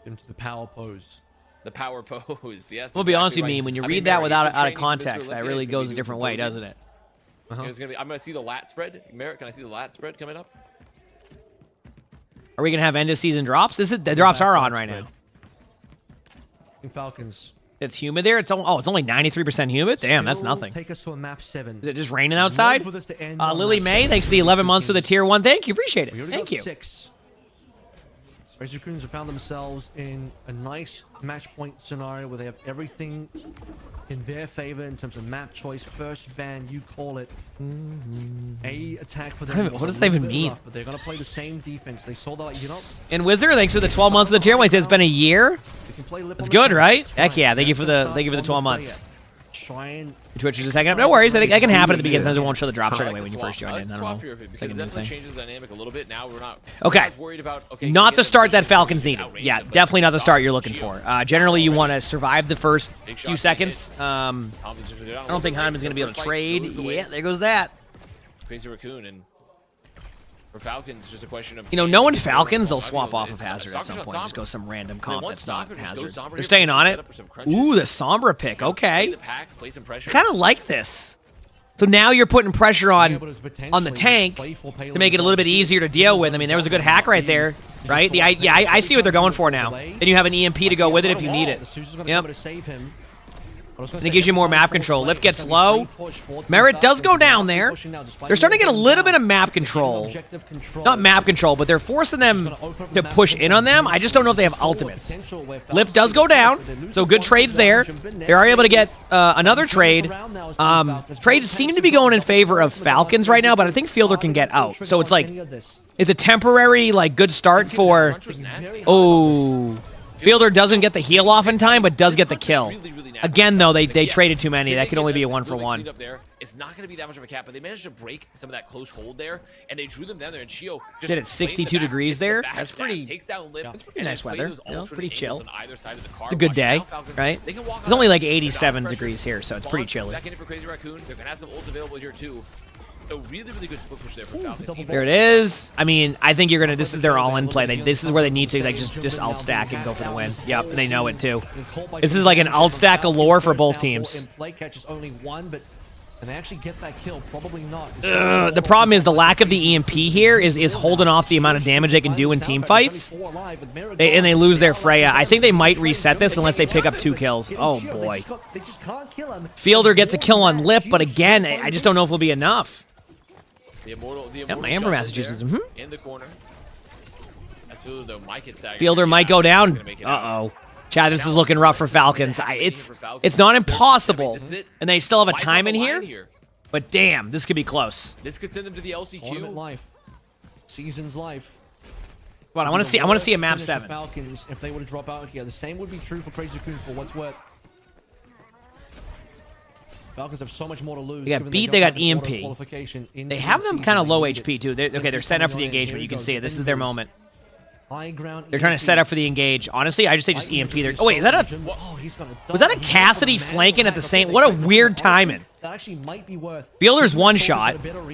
Into the power pose. The power pose, yes. We'll be honest with you, when you read that without out of context, that really goes a different way, doesn't it? I'm going to see the lat spread. Merit, can I see the lat spread coming up? Are we going to have end of season drops? The drops are on right now. Falcons It's humid there. It's only 93% humid. Damn, that's nothing. Take us to a map 7. Is it just raining outside? For this to end on Lily map May, 7. thanks for the 11 months for the tier 1. Thank you, appreciate it. We already Thank got you. 6. Razor Raccoons have found themselves in a nice match point scenario where they have everything in their favor in terms of map choice, first ban, you call it. A attack for them. What does that even mean? Rough, but they're gonna play the same defense. They saw that, like, you know. And Wizard, thanks for the 12 months of the tier 1. He says it's been a year. It's good, right? Heck yeah! Thank you for the 12 months. Try and Twitch is just hanging up. No worries. That can happen at the beginning. Sometimes it won't show the drops right away when you first join in. I don't know. Because it definitely changes the dynamic a little bit. Now we're not okay. worried about not the start that Falcons needed. Yeah, definitely not the start you're looking for. Generally, you want to survive the first few seconds. I don't think Hyman's going to be able to trade. Yeah, there goes that. Crazy Raccoon and for Falcons, it's just a question of knowing Falcons, they'll swap off of Hazard at some point. Just go some random comp that's not Hazard. They're staying on it. Ooh, the Sombra pick. Okay. Kind of like this. So now you're putting pressure on the tank to make it a little bit easier to deal with. I mean, there was a good hack right there, right? I see what they're going for now. Then you have an EMP to go with it if you need it. Yep. And it gives you more map control. Lip gets low. Merit does go down there. They're starting to get a little bit of map control. Not map control, but they're forcing them to push in on them. I just don't know if they have ultimates. Lip does go down, so good trades there. They are able to get another trade. Trades seem to be going in favor of Falcons right now, but I think Fielder can get out. So it's like, it's a temporary, like, good start for... Oh... Fielder doesn't get the heal off in time, but does get the kill. Again, though, they traded too many. That could only be a 1-for-1. It's not going to be that much of a cap, but they managed to break some of that close hold there, and they drew them down there. And Chio just did it 62 degrees there. That's pretty. Takes down Lip. That's pretty nice weather. Pretty chill. It's a good day, right? It's only like 87 degrees here, so it's pretty chilly. Back in for Crazy Raccoon. They're going to have some ults available here too. So really, really good split push there for Falcons. There it is. I mean, I think you're gonna. This is their all-in play. This is where they need to like just alt stack and go for the win. Yep, and they know it too. This is like an alt stack galore for both teams. Can they actually get that kill? Probably not. The problem is the lack of the EMP here is holding off the amount of damage they can do in team fights. And they lose their Freya. I think they might reset this unless they pick up 2 kills. Oh, boy. Fielder gets a kill on Lip, but again, I just don't know if it'll be enough. Yep, my Amber Massachusetts. In the corner. Fielder might go down. Uh-oh. Chad, this is looking rough for Falcons. It's not impossible, and they still have a time in here. But damn, this could be close. This could send them to the LCQ. Life. Season's life. Well, I want to see a map 7. Falcons, if they were to drop out here, the same would be true for Crazy Raccoon for what's worth. Falcons have so much more to lose. They got beat, they got EMP. They have them kind of low HP, too. They're setting up for the engagement. You can see it. This is their moment. They're trying to set up for the engage. Honestly, I just say just EMP there. Oh, wait, is that a... Was that a Cassidy flanking at the same... What a weird timing. That actually might be worth... Fielder's one shot. That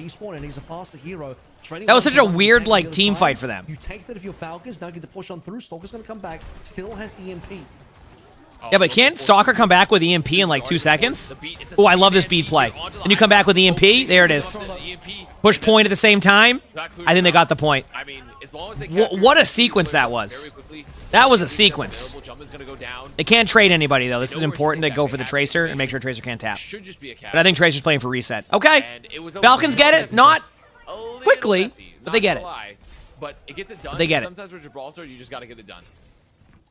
was such a weird, like, team fight for them. You take that if you're Falcons, now get the push on through. Stalker's going to come back. Still has EMP. Yeah, but can't Stalker come back with EMP in like 2 seconds? Oh, I love this beat play. And you come back with EMP? There it is. Push point at the same time? I think they got the point. What a sequence that was. That was a sequence. They can't trade anybody, though. This is important to go for the Tracer and make sure Tracer can't tap. But I think Tracer's playing for reset. Okay. Falcons get it. Not quickly, but they get it. But it gets it done. They get it. Sometimes with Gibraltar, you just got to get it done.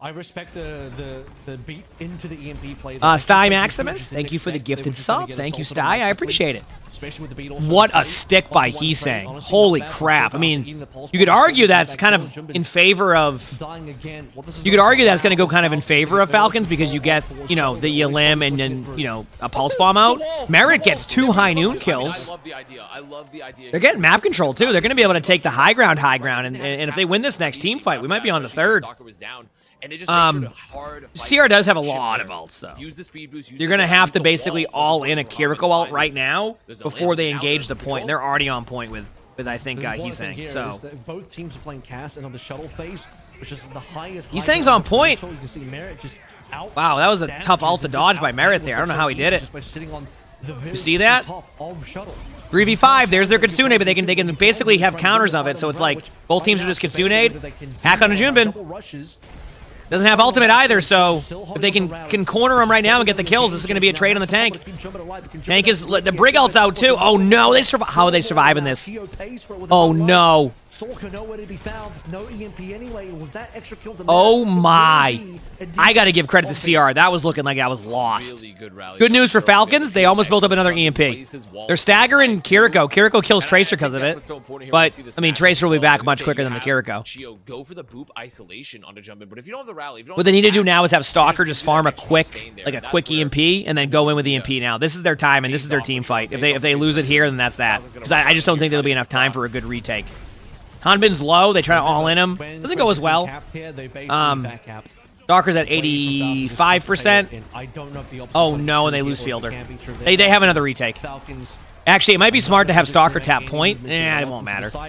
I respect the beat into the EMP play. Sty Maximus, thank you for the gifted sub. Thank you, Sty. I appreciate it. What a stick by Heesang. Holy crap. I mean, you could argue that's kind of in favor of... You could argue that's going to go kind of in favor of Falcons because you get, the Yalim and then, a Pulse Bomb out. Merit gets 2 high noon kills. I love the idea. They're getting map control, too. They're going to be able to take the high ground. And if they win this next team fight, we might be on the 3rd. CR does have a lot of ults, though. You're going to have to basically all in a Kiriko ult right now before they engage the point. They're already on point with I think, Heesang. So both teams are playing Cass and on the shuttle phase, which is the highest. Heesang's on point. You can see Merit just out. Wow, that was a tough ult to dodge by Merit there. I don't know how he did it. You see that? 3v5, there's their Kitsune, but they can basically have counters of it, so it's like both teams are just Kitsune'd. Hack on a Junbin. Doesn't have ultimate either, so if they can corner him right now and get the kills, this is going to be a trade on the tank. Tank is... The Brig ult's out too. Oh no, they survive. How are they surviving this? Oh no. Stalker nowhere to be found. No EMP anyway. With that extra kill to Oh my. I got to give credit to CR. That was looking like I was lost. Good news for Falcons. They almost built up another EMP. They're staggering Kiriko. Kiriko kills Tracer because of it. But, I mean, Tracer will be back much quicker than the Kiriko. Go for the boop isolation on to jump in, but if you don't have the rally, what they need to do now is have Stalker just farm a quick EMP and then go in with EMP now. This is their time and this is their team fight. If they lose it here, then that's that. Because I just don't think there'll be enough time for a good retake. Hanbin's low. They try to all in him. Doesn't go as well. Stalker's at 85%. Oh no, and they lose Fielder. They have another retake. Actually, it might be smart to have Stalker tap point. It won't matter. All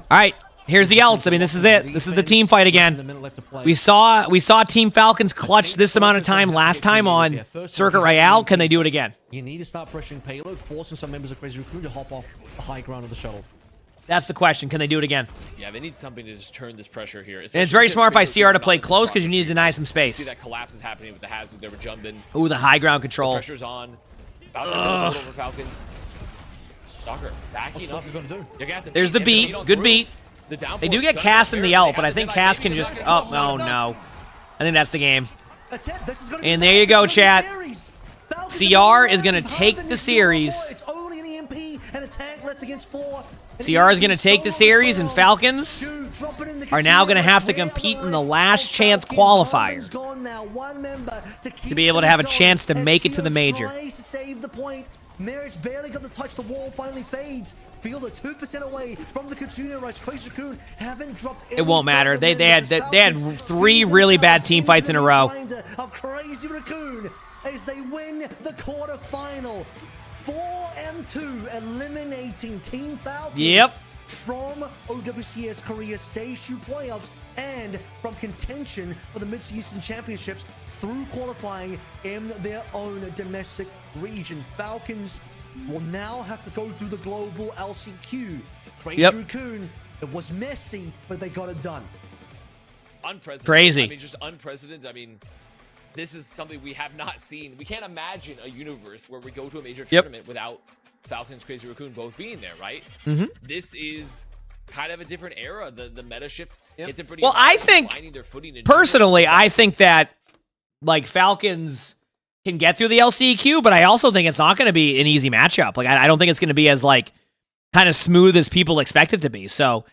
right, here's the else. I mean, this is it. This is the team fight again. We saw Team Falcons clutch this amount of time last time on Circuit Royale. Can they do it again? You need to start pressuring payload, forcing some members of Crazy Raccoon to hop off the high ground of the shuttle. That's the question. Can they do it again? Yeah, they need something to just turn this pressure here. And it's very smart by CR to play close because you need to deny some space. See that collapse is happening with the Hazard there with Jumbin. Ooh, the high ground control. The pressure's on. About to close a little for Falcons. Stalker backing up. There's the beat. Good beat. They do get Cass in the ult, but I think Cass can just... Oh, no. I think that's the game. And there you go, chat. CR is going to take the series. CR is going to take the series, and Falcons are now going to have to compete in the last chance qualifier to be able to have a chance to make it to the major. Merritt's barely got to touch the wall, finally fades. Fielder 2% away from the Katrina rush. Crazy Raccoon haven't dropped. It won't matter. They had 3 really bad team fights in a row. Of Crazy Raccoon as they win the quarterfinal. 4-2, eliminating Team Falcons from OWCS Korea Stage 2 playoffs and from contention for the Mid-Eastern Championships through qualifying in their own domestic region. Falcons will now have to go through the global LCQ. Crazy Raccoon, it was messy, but they got it done. Unprecedented. Crazy. I mean, just unprecedented. I mean, this is something we have not seen. We can't imagine a universe where we go to a major tournament without Falcons, Crazy Raccoon both being there, right? This is kind of a different era. The meta shift hit them pretty hard. I think, personally, I think that, like, Falcons can get through the LCQ, but I also think it's not going to be an easy matchup. Like, I don't think it's going to be as, like, kind of smooth as people expect it to be. So,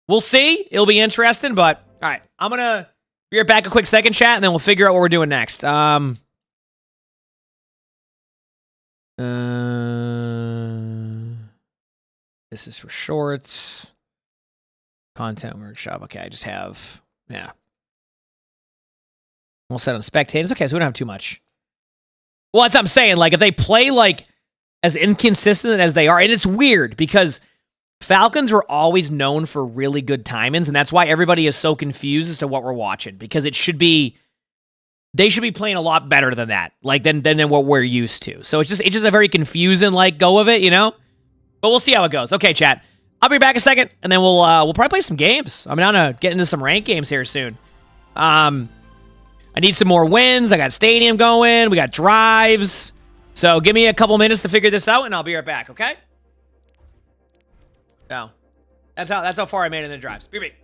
we'll see. It'll be interesting, but, all right, I'm going to be right back a quick second, chat, and then we'll figure out what we're doing next. This is for shorts. Content workshop. Okay, I just have, we'll set on spectators. Okay, so we don't have too much. Well, that's what I'm saying. Like, if they play, like, as inconsistent as they are, and it's weird because Falcons were always known for really good timings, and that's why everybody is so confused as to what we're watching, because it should be, they should be playing a lot better than that, like, than what we're used to. So it's just a very confusing, like, go of it, you know? But we'll see how it goes. Okay, chat. I'll be back a second, and then we'll probably play some games. I'm down to get into some ranked games here soon. I need some more wins. I got Stadium going. We got drives. So give me a couple minutes to figure this out, and I'll be right back, okay? So that's how far I made it in the drives. Be right back.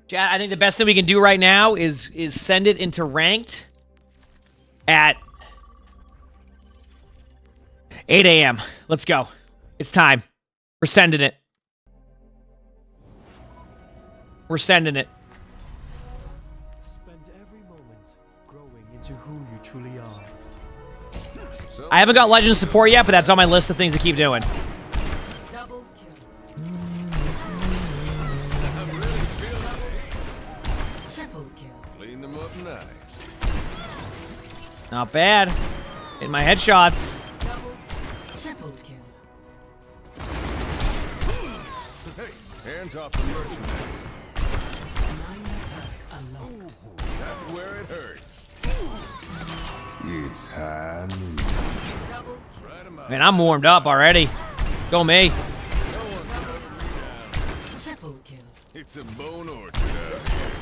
Chat, I think the best thing we can do right now is send it into ranked at 8 a.m. Let's go. It's time. We're sending it. We're sending it. Spend every moment growing into who you truly are. I haven't got Legend support yet, but that's on my list of things to keep doing. Double kill. Triple kill. Clean them up nice. Not bad. Hit my headshots. Double. Triple kill. Hey, hands off the merchandise. That's where it hurts. It's high noon. Double. Right 'em out. Man, I'm warmed up already. Go me. Triple kill. It's a bone orchard out here.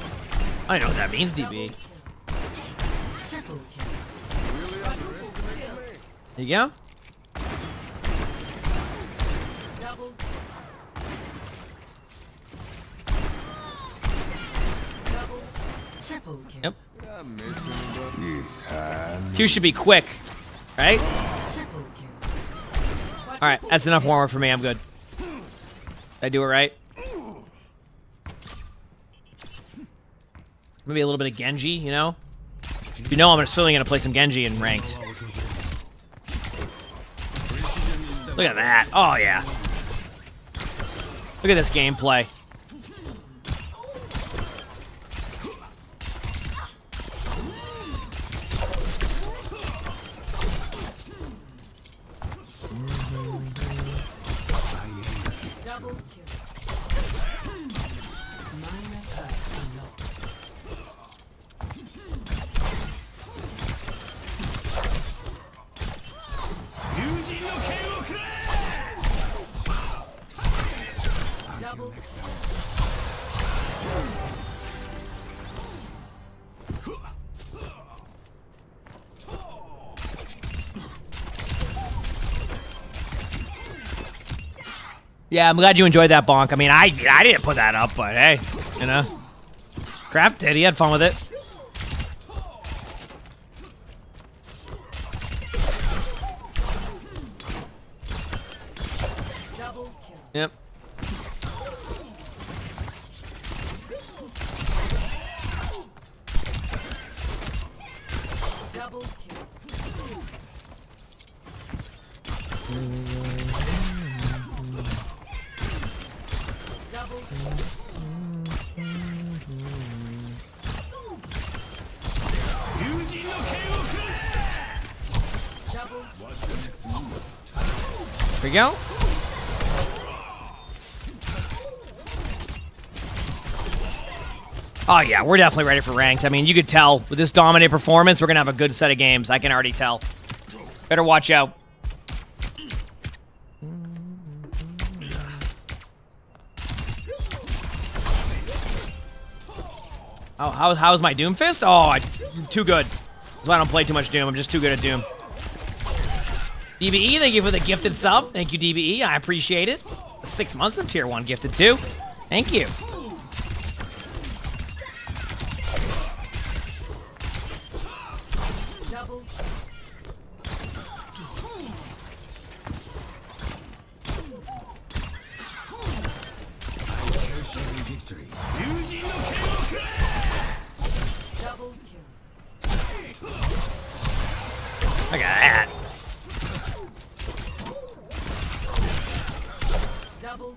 I know what that means, DB. Triple kill. Really underestimating me? There you go. Double. Triple kill. Yep. I'm missing it. It's high noon. Q should be quick, right? Triple kill. All right, that's enough warm-up for me. I'm good. Did I do it right? Maybe a little bit of Genji, you know? You know I'm certainly going to play some Genji in ranked. Look at that. Oh, yeah. Look at this gameplay. Double kill. Minor hurt unlocked. Double. Yeah, I'm glad you enjoyed that bonk. I mean, I didn't put that up, but hey, you know. Crap did. He had fun with it. Double kill. Yep. Double kill. Double kill. Double. There we go. Oh, yeah, we're definitely ready for ranked. I mean, you could tell with this dominant performance, we're going to have a good set of games. I can already tell. Better watch out. Oh, how's my Doom Fist? Oh, too good. That's why I don't play too much Doom. I'm just too good at Doom. DBE, thank you for the gifted sub. Thank you, DBE. I appreciate it. 6 months of tier 1 gifted too. Thank you. Double. Double kill. Look at that. Double.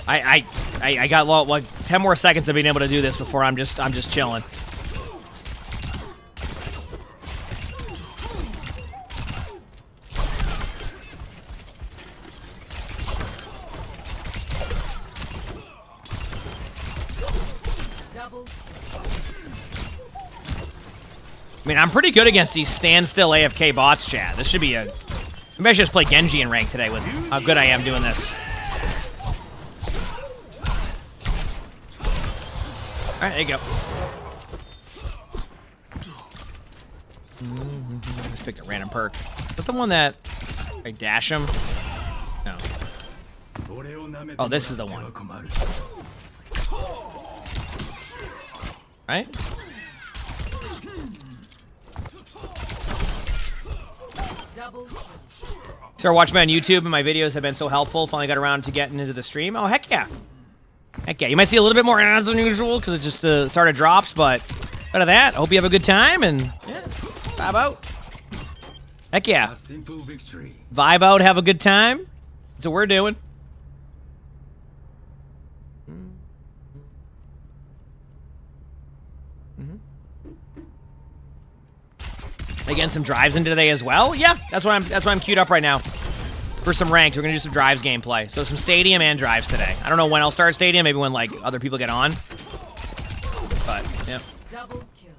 I got like 10 more seconds of being able to do this before I'm just chilling. Double. I mean, I'm pretty good against these standstill AFK bots, chat. This should be a... Maybe I should just play Genji in rank today with how good I am doing this. Alright, there you go. Just picked a random perk. Is that the one that I dash him? No. Oh, this is the one. Right? Started watching me on YouTube, and my videos have been so helpful. Finally got around to getting into the stream. Oh, heck yeah. Heck yeah. You might see a little bit more ads than usual because it just started drops, but out of that, I hope you have a good time, and yeah, vibe out. Heck yeah. Vibe out, have a good time. That's what we're doing. Again, some drives in today as well. Yeah, that's why I'm queued up right now for some ranked. We're gonna do some drives gameplay, so some stadium and drives today. I don't know when I'll start stadium. Maybe when like other people get on. But yeah. Double kill.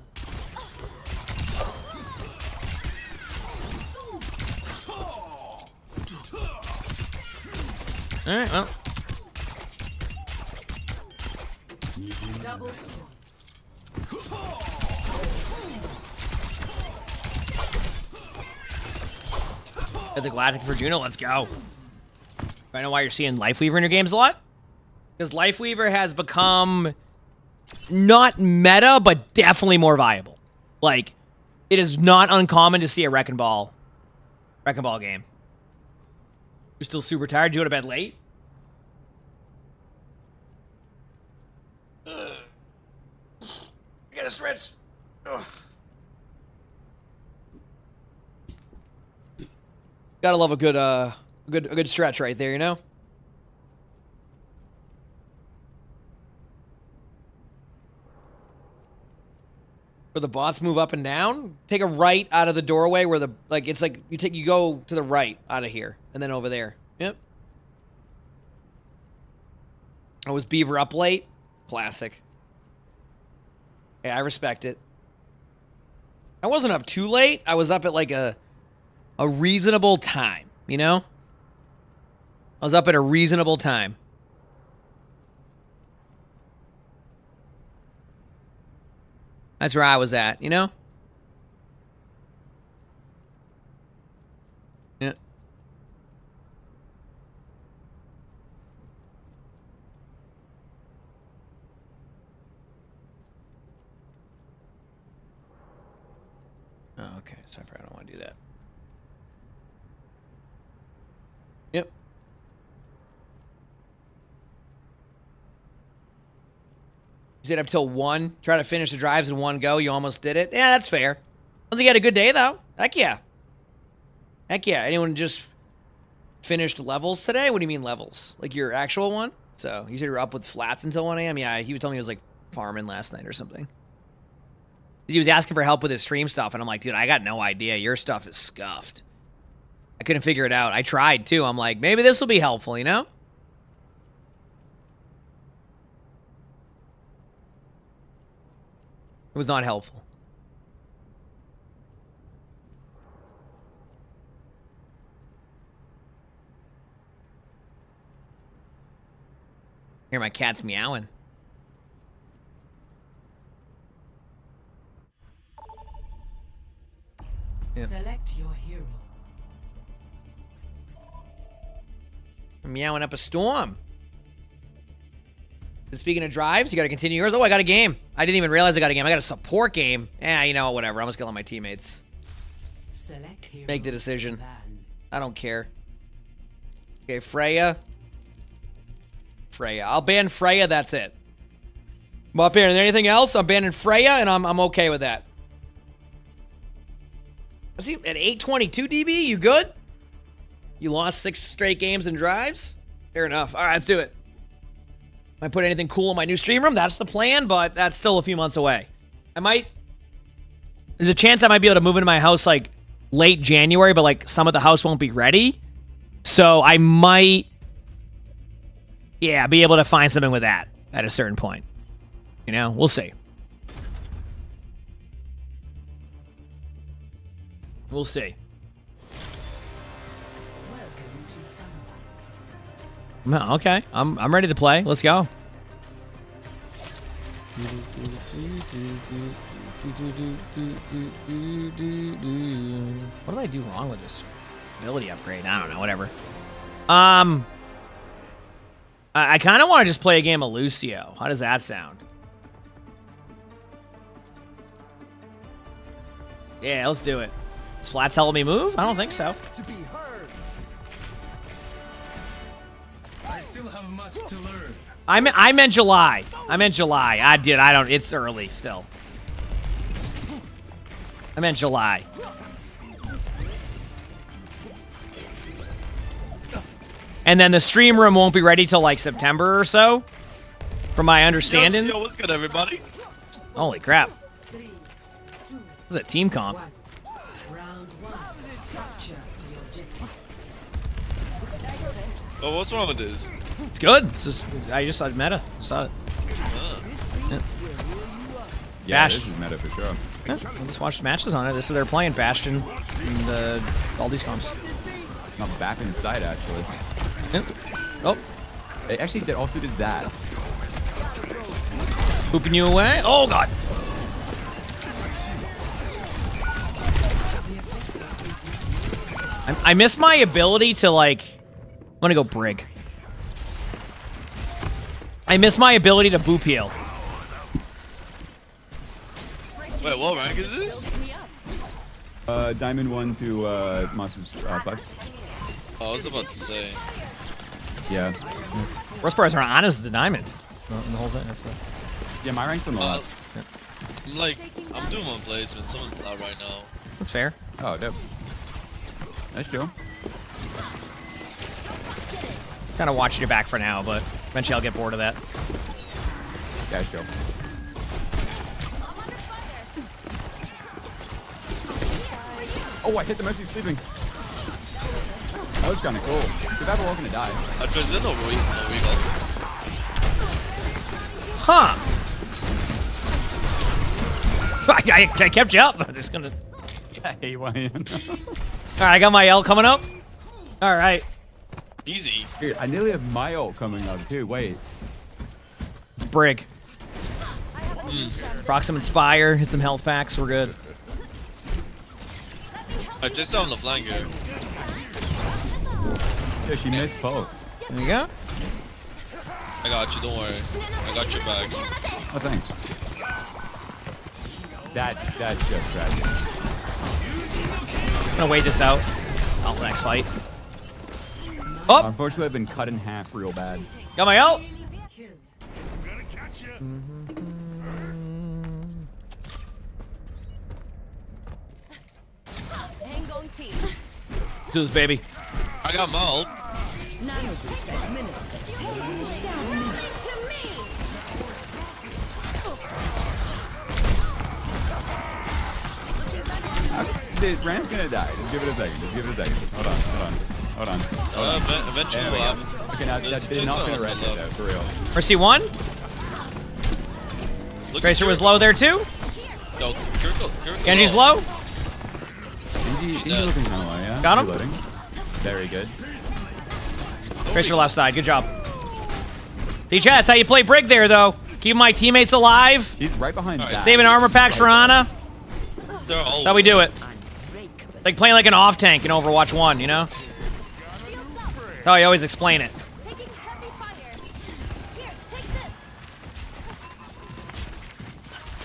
All right. Well. Double kill. At the Galactic for Juno, let's go. I know why you're seeing Lifeweaver in your games a lot. Because Lifeweaver has become not meta, but definitely more viable. Like, it is not uncommon to see a Wrecking Ball game. You're still super tired? Did you go to bed late? I gotta stretch. Ugh. Gotta love a good stretch right there, you know? Where the bots move up and down, take a right out of the doorway where it's like you go to the right out of here and then over there. Yep. I was Beaver up late. Classic. Hey, I respect it. I wasn't up too late. I was up at like a reasonable time, you know? I was up at a reasonable time. That's where I was at, you know? Yeah. Oh, okay. So I probably don't want to do that. Yep. You stayed up till 1. Try to finish the drives in one go. You almost did it. Yeah, that's fair. I think you had a good day, though. Heck yeah. Heck yeah. Anyone just finished levels today? What do you mean levels? Like your actual one? So you said you were up with flats until 1 a.m.? Yeah, he was telling me he was like farming last night or something. He was asking for help with his stream stuff, and I'm like, dude, I got no idea. Your stuff is scuffed. I couldn't figure it out. I tried, too. I'm like, maybe this will be helpful, you know? It was not helpful. Hear my cat's meowing. Yep. Select your hero. I'm meowing up a storm. And speaking of drives, you got to continue yours. Oh, I got a game. I didn't even realize I got a game. I got a support game. Yeah, you know what, whatever. I'm just going to let my teammates make the decision. I don't care. Okay, Freya. I'll ban Freya, that's it. I'm not banning anything else. I'm banning Freya, and I'm okay with that. Let's see, at 822 DB, you good? You lost 6 straight games in drives? Fair enough. All right, let's do it. Might put anything cool in my new stream room. That's the plan, but that's still a few months away. There's a chance I might be able to move into my house like late January, but like some of the house won't be ready. So I might, yeah, be able to find something with that at a certain point. You know, we'll see. We'll see. Okay, I'm ready to play. Let's go. What did I do wrong with this ability upgrade? I don't know. Whatever. I kind of want to just play a game of Lucio. How does that sound? Yeah, let's do it. Is Flat telling me move? I don't think so. To be heard. I still have much to learn. I meant July. I meant July. I did. I don't. It's early still. I meant July. And then the stream room won't be ready till like September or so, from my understanding. Yo, what's good, everybody? Holy crap. This is a team comp. Oh, what's wrong with this? It's good. It's just, I just saw meta. Saw it. Yeah, Bash. this is meta for sure. Yeah, I just watched matches on it. This is they're playing Bastion and all these comps. Not back inside, actually. Yep. Oh, They actually also did that. pooping you away. Oh god. I miss my ability to like. I'm gonna go Brig. I miss my ability to boop heal. Wait, what rank is this? Diamond 1 to Monsters 5. Oh, I was about to say. Yeah. Worst part is Rana is the diamond. The whole thing. That's Yeah, my rank's on the left. I'm like, I'm doing one placement. Someone's out right now. That's fair. Oh, dope. That's true. Kind of watching your back for now, but eventually I'll get bored of that. Yeah, sure. Oh, I hit the Mercy sleeping. That was kind of cool. Too bad we're all gonna die. I just no recall. Huh. I kept you up. I'm just gonna. Hey, Wayne. Alright, I got my L coming up. Alright. Easy. Dude, I nearly have my ult coming up too. Wait. Brig. Proc some Inspire, hit some health packs, we're good. I just on the flank here. Yeah, she missed both. There you go. I got you, don't worry. I got your back. Oh, thanks. That's just tragic. I'm gonna wait this out. Oh, next fight. Oh! Unfortunately, I've been cut in half real bad. Got my ult! Do this, baby. I got my ult. Dude, Rand's gonna die. Just give it a second. Just give it a second. Hold on. Eventually There will we go. happen. Okay, now There's they're not just gonna so rest much it though, love. for real. Mercy 1. Look Tracer at was Kiriko. low there too. No, Kiriko. Genji's low. low. He's looking kind of low, yeah? Got him. Reloading. Very good. Tracer left side, good job. See, chat, that's how you play Brig there, though. Keep my teammates alive. He's right behind that. Saving armor packs for Ana. They're all That's how we do it. Like playing like an off tank in Overwatch 1, you know? That's how I always explain it.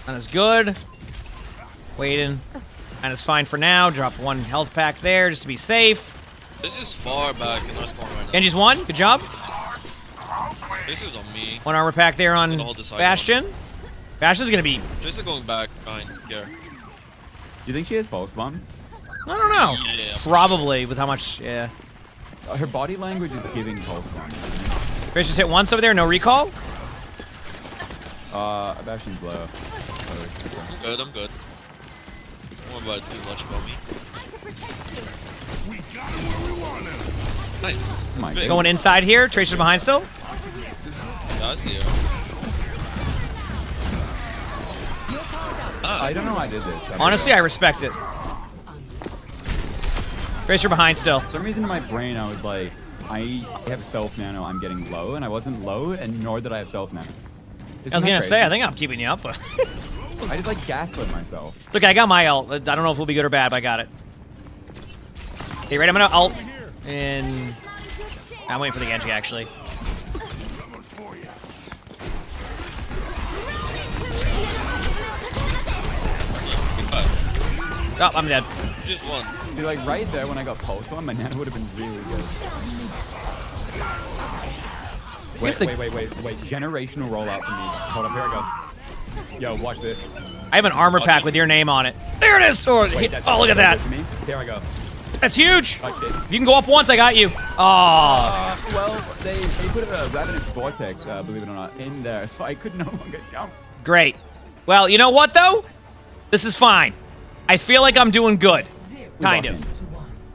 Ana's good. Waiting. Ana's fine for now. Drop one health pack there just to be safe. This is far back in our spawn right now. Genji's 1, good job. This is on me. One armor pack there on Gonna hold this high Bastion. Bastion's gonna be, Just going back behind here. Do you think she has pulse bomb? I don't know. Yeah, for Probably with how much, yeah. Her body language is giving pulse bomb. Chris just hit once over there, no recall. Bastion's low. I'm good. Don't worry about too much about me. Nice. My Big. Going inside here. Tracer's behind still. Yeah, I see her. I don't know how I did this. Honestly, I respect it. Tracer behind still. For some reason in my brain, I was like, I have self nano, I'm getting low, and I wasn't low, and nor did I have self nano. I was gonna say, I think I'm keeping you up, but I just like gaslit myself. it's okay. I got my ult. I don't know if it'll be good or bad, but I got it. Okay, ready? I'm gonna ult, and I'm waiting for the Genji actually. Oh, I'm dead. Just one. Dude, like right there when I got pulsed on, my nano would have been really good. Wait. Generational rollout for me. Hold up, here I go. Yo, watch this. I have an armor pack with your name on it. There it is! Oh, look at that. Here I go. That's huge! Touched it. You can go up once, I got you. Oh. Well, they put a Ravenous Vortex, believe it or not, in there, so I could no longer jump. Great. Well, you know what, though? This is fine. I feel like I'm doing good. Kind of.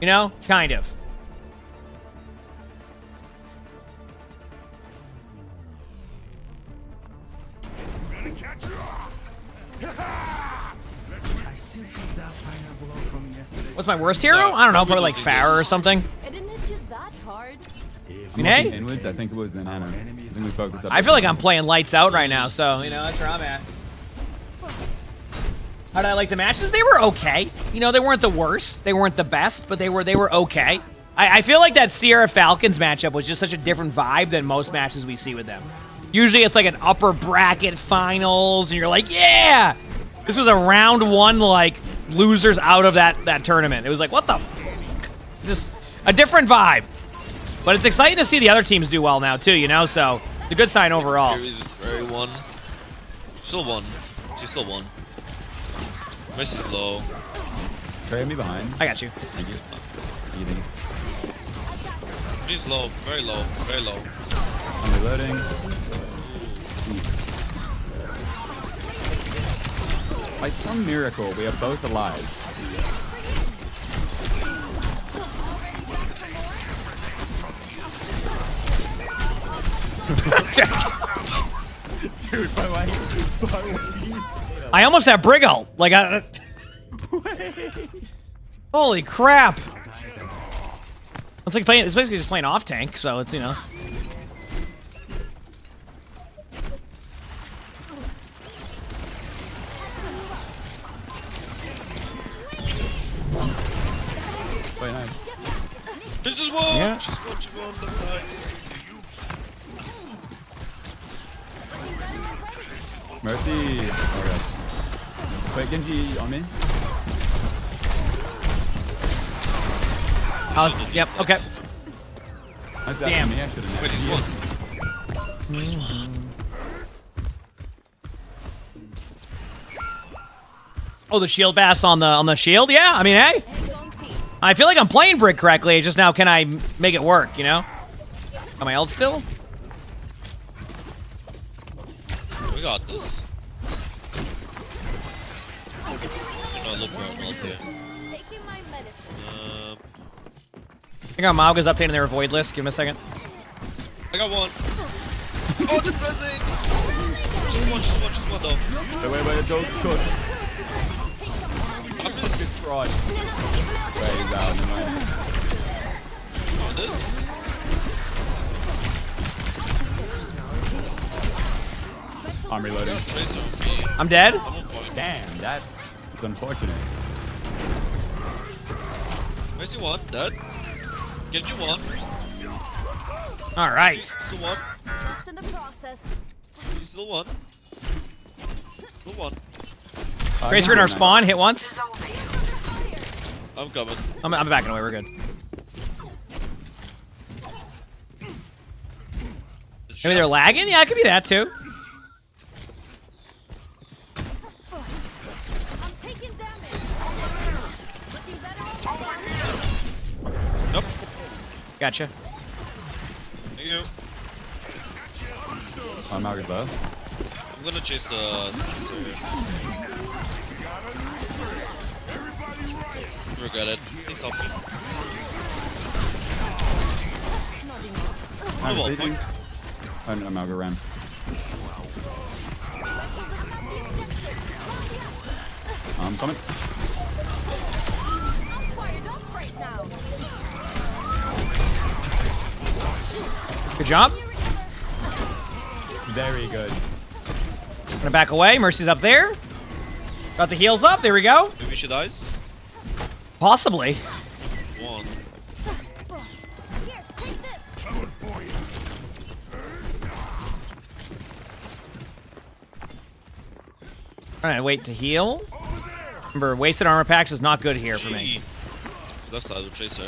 You know? Kind of. What's my worst hero? I don't know, probably like Farah or something. I didn't hit you that hard. Hey? Inwards, I think it was the nano. I think we focused up. I feel like I'm playing lights out right now, so, you know, that's where I'm at. How did I like the matches? They were okay. You know, they weren't the worst. They weren't the best, but they were okay. I feel like that Sierra Falcons matchup was just such a different vibe than most matches we see with them. Usually it's like an upper bracket finals, and you're like, yeah! This was a round one, like, losers out of that tournament. It was like, what the f***? Just a different vibe. But it's exciting to see the other teams do well now, too, you know? So, it's a good sign overall. Series very one. Still one. She's still one. Mrs. low. Carry me behind. I got you. Thank you. Thank you. She's low. Very low. Very low. I'm reloading. By some miracle, we are both alive. Dude, by way. I almost have Briggle. Like, holy crap. It's like playing, it's basically just playing off tank, so it's, you know. Very nice. This is one. Yeah. She's one. Left side. Mercy. Oh, God. Wait, Genji on me. Yep, okay. Nice Damn. Me. I should have. Wait, he's one. Oh, the shield bass on the shield? Yeah, I mean, hey. I feel like I'm playing Brick correctly. Just now, can I make it work, you know? Am I ult still? We got this. No, look for an ult here. Taking my medicine. I got Maug is updating their void list. Give him a second. I got one. Oh, the pressing! She's one though. Wait, don't cook. I'm just Destroyed. Wait, he's out. Never mind. this. I'm reloading. Tracer on me. I'm dead. I'm on point. Damn, that is unfortunate. Messi one, dead. Get you one. All right. Still one. Just in the process. He's still one. Still one. Tracer in our spawn. Hit once. I'm coming. I'm backing away. We're good. Maybe they're lagging? Yeah, it could be that too. I'm taking damage. Looking better. Nope. Gotcha. Thank you. I'm out of low. I'm gonna chase the chaser here. Regret it. Please help me. I'm Come on, sleeping. point. I'm out of ram. I'm coming. I'm fired up right now. Good job. Very good. Gonna back away. Mercy's up there. Got the heals up. There we go. Maybe she dies. Possibly. One. Here, take this. All right, wait to heal. Remember, wasted armor packs is not good here for me. Left side with Tracer.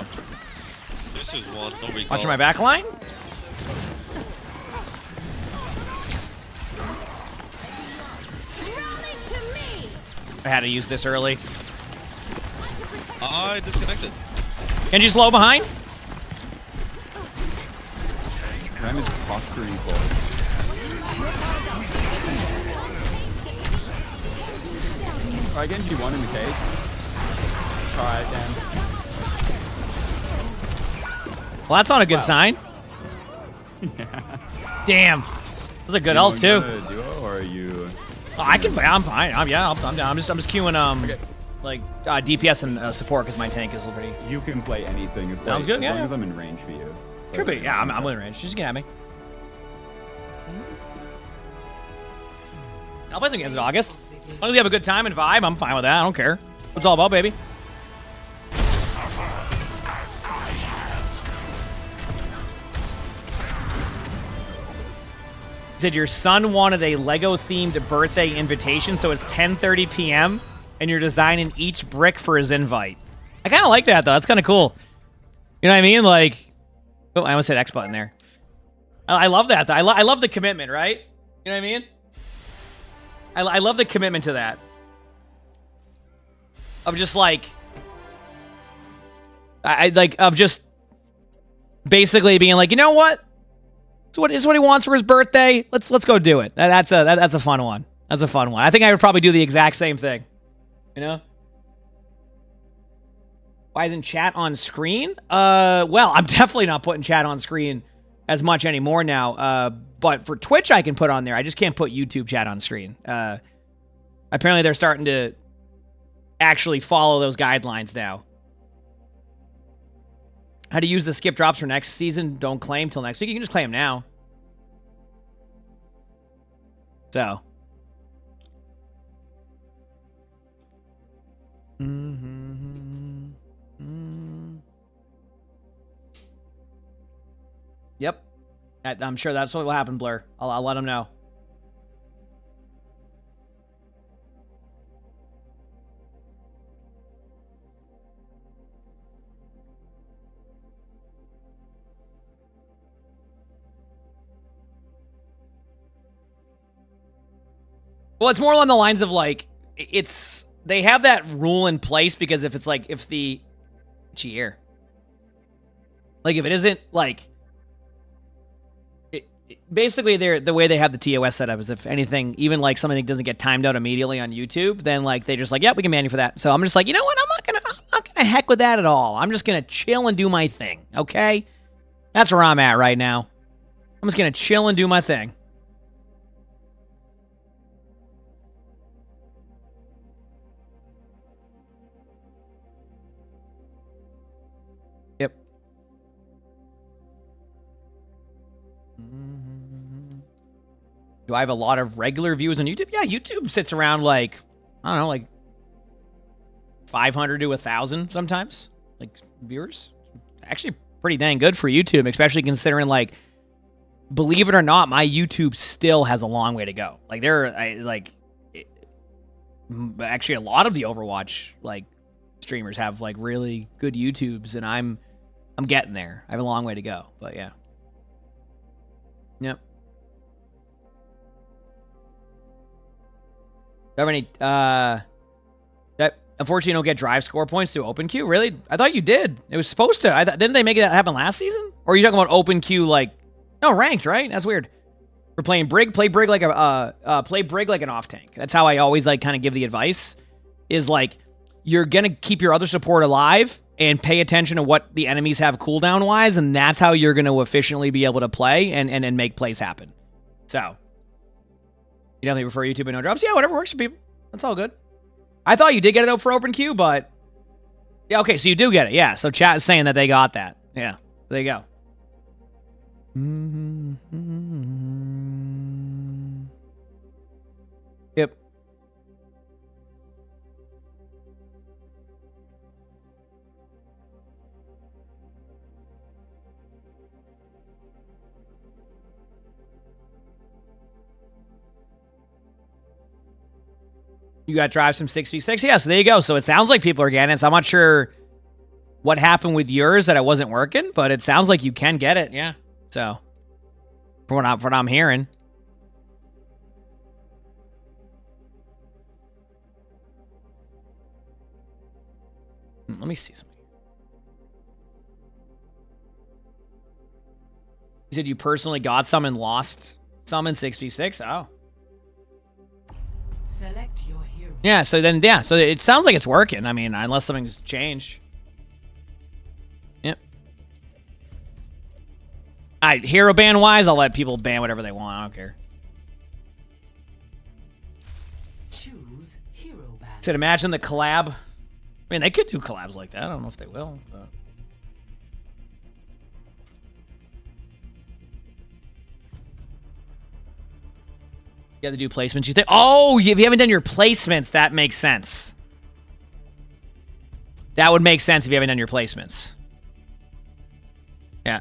Tracer's one, no recall. Watching my back line. I had to use this early. I disconnected. Genji's low behind. Ram is posturing for. Alright, Genji one in the cage. Alright, damn. Well, that's not a good sign. Damn. That's a good ult too. Duo, or are you? Oh, I can. I'm fine. I'm down. I'm just queuing like DPS and support because my tank is pretty. You can play anything. As Sounds good. As Yeah. long as I'm in range for you. Could be. Yeah, I'm within range. Just get at me. I'll play some games in August. As long as you have a good time and vibe, I'm fine with that. I don't care. What's it all about, baby? Said your son wanted a Lego-themed birthday invitation, so it's 10:30 p.m. and you're designing each brick for his invite. I kind of like that, though. That's kind of cool. You know what I mean? Like, oh, I almost hit X button there. I love that, though. I love the commitment, right? You know what I mean? I love the commitment to that. Of just like, of just basically being like, you know what? This is what he wants for his birthday. Let's go do it. That's a fun one. That's a fun one. I think I would probably do the exact same thing. You know? Why isn't chat on screen? Well, I'm definitely not putting chat on screen as much anymore now. But for Twitch, I can put on there. I just can't put YouTube chat on screen. Apparently, they're starting to actually follow those guidelines now. How to use the skip drops for next season? Don't claim till next week. You can just claim now. So. Yep. I'm sure that's what will happen, Blur. I'll let them know. Well, it's more along the lines of like, they have that rule in place because if the cheer, like if it isn't like, basically the way they have the TOS set up is if anything, even like something that doesn't get timed out immediately on YouTube, then like they just like, yeah, we can ban you for that. So I'm just like, you know what? I'm not gonna heck with that at all. I'm just gonna chill and do my thing. Okay, that's where I'm at right now. I'm just gonna chill and do my thing. Yep. Do I have a lot of regular views on YouTube? Yeah, YouTube sits around like, I don't know, like 500 to 1,000 sometimes, like viewers. Actually pretty dang good for YouTube, especially considering like, believe it or not, my YouTube still has a long way to go. Like actually a lot of the Overwatch like streamers have like really good YouTubes, and I'm getting there. I have a long way to go, but yeah. Yep. Do you have any, unfortunately, you don't get drive score points through open queue? Really? I thought you did. It was supposed to. Didn't they make that happen last season? Or are you talking about open queue like, no, ranked, right? That's weird. For playing Brig, play Brig like an off tank. That's how I always like kind of give the advice, is like, you're going to keep your other support alive and pay attention to what the enemies have cooldown wise, and that's how you're going to efficiently be able to play and make plays happen. So, you definitely prefer YouTube and no drops? Yeah, whatever works for people. That's all good. I thought you did get it out for open queue, but yeah, okay, so you do get it. Yeah, so chat is saying that they got that. Yeah, there you go. Yep. You got drive some 6v6. Yeah, so there you go. So it sounds like people are getting it. So I'm not sure what happened with yours that it wasn't working, but it sounds like you can get it. Yeah. So from what I'm hearing. Let me see something. You said you personally got some and lost some in 6v6? Oh. Select your hero. Yeah, so then, yeah, so it sounds like it's working. I mean, unless something's changed. Yep. Alright, hero ban-wise, I'll let people ban whatever they want. I don't care. Choose hero ban. Said imagine the collab. I mean, they could do collabs like that. I don't know if they will, but... You have to do placements, you think? Oh, if you haven't done your placements, that makes sense. That would make sense if you haven't done your placements. Yeah.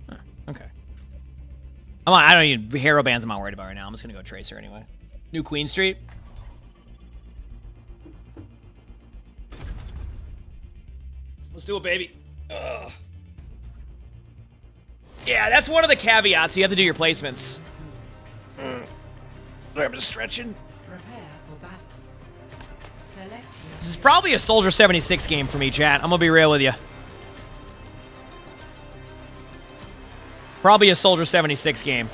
Huh, okay. I don't even... Hero bands I'm not worried about right now. I'm just going to go Tracer anyway. New Queen Street. Let's do it, baby. Ugh. Yeah, that's one of the caveats. You have to do your placements. Sorry, I'm just stretching. Prepare for battle. Select your This is probably a Soldier 76 game for me, chat. I'm gonna be real with you. Probably a Soldier 76 game.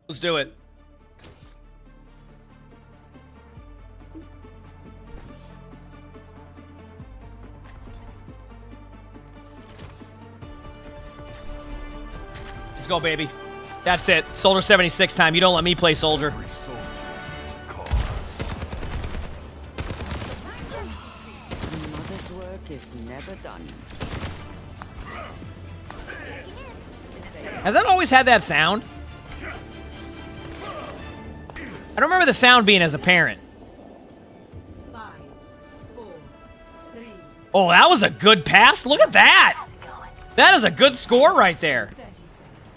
Let's do it. Let's go, baby. That's it. Soldier 76 time. You don't let me play Soldier. Every soldier needs a cause. Mother's work is never done. Has that always had that sound? I don't remember the sound being as a parent. 5, 4, 3. Oh, that was a good pass. Look at that. That is a good score right there.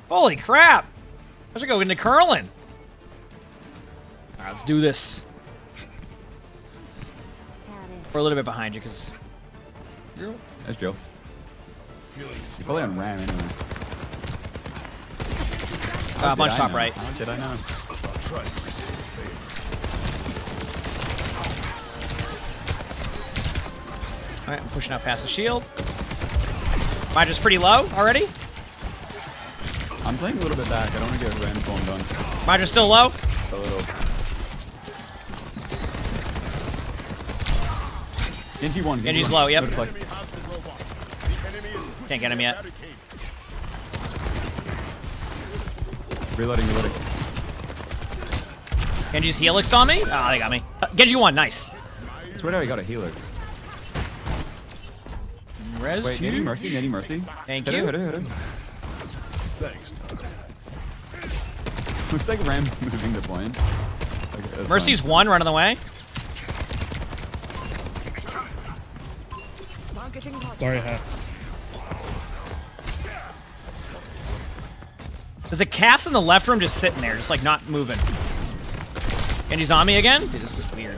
Holy crap. I should go into curling. All right, let's do this. We're a little bit behind you because... That's Joe. You're probably on Ram anyway. Bunch top right. How did I know? Alright, I'm pushing out past the shield. Mine just pretty low already. I'm playing a little bit back. I don't want to get Ram formed on. Mine just still low. A little. Genji one. Genji's low, yep. Good play. Can't get him yet. Reloading. Genji's helixed on me? Oh, they got me. Genji won, nice. That's weird how he got a helix. Res Wait, two. Nady Mercy. Thank Hit you. her. Thanks. Looks like Ram's moving the point. Okay, that's Mercy's fine. one, running away. Sorry, hat. There's a cast in the left room just sitting there, just like not moving. Genji's on me again? Dude, this is weird.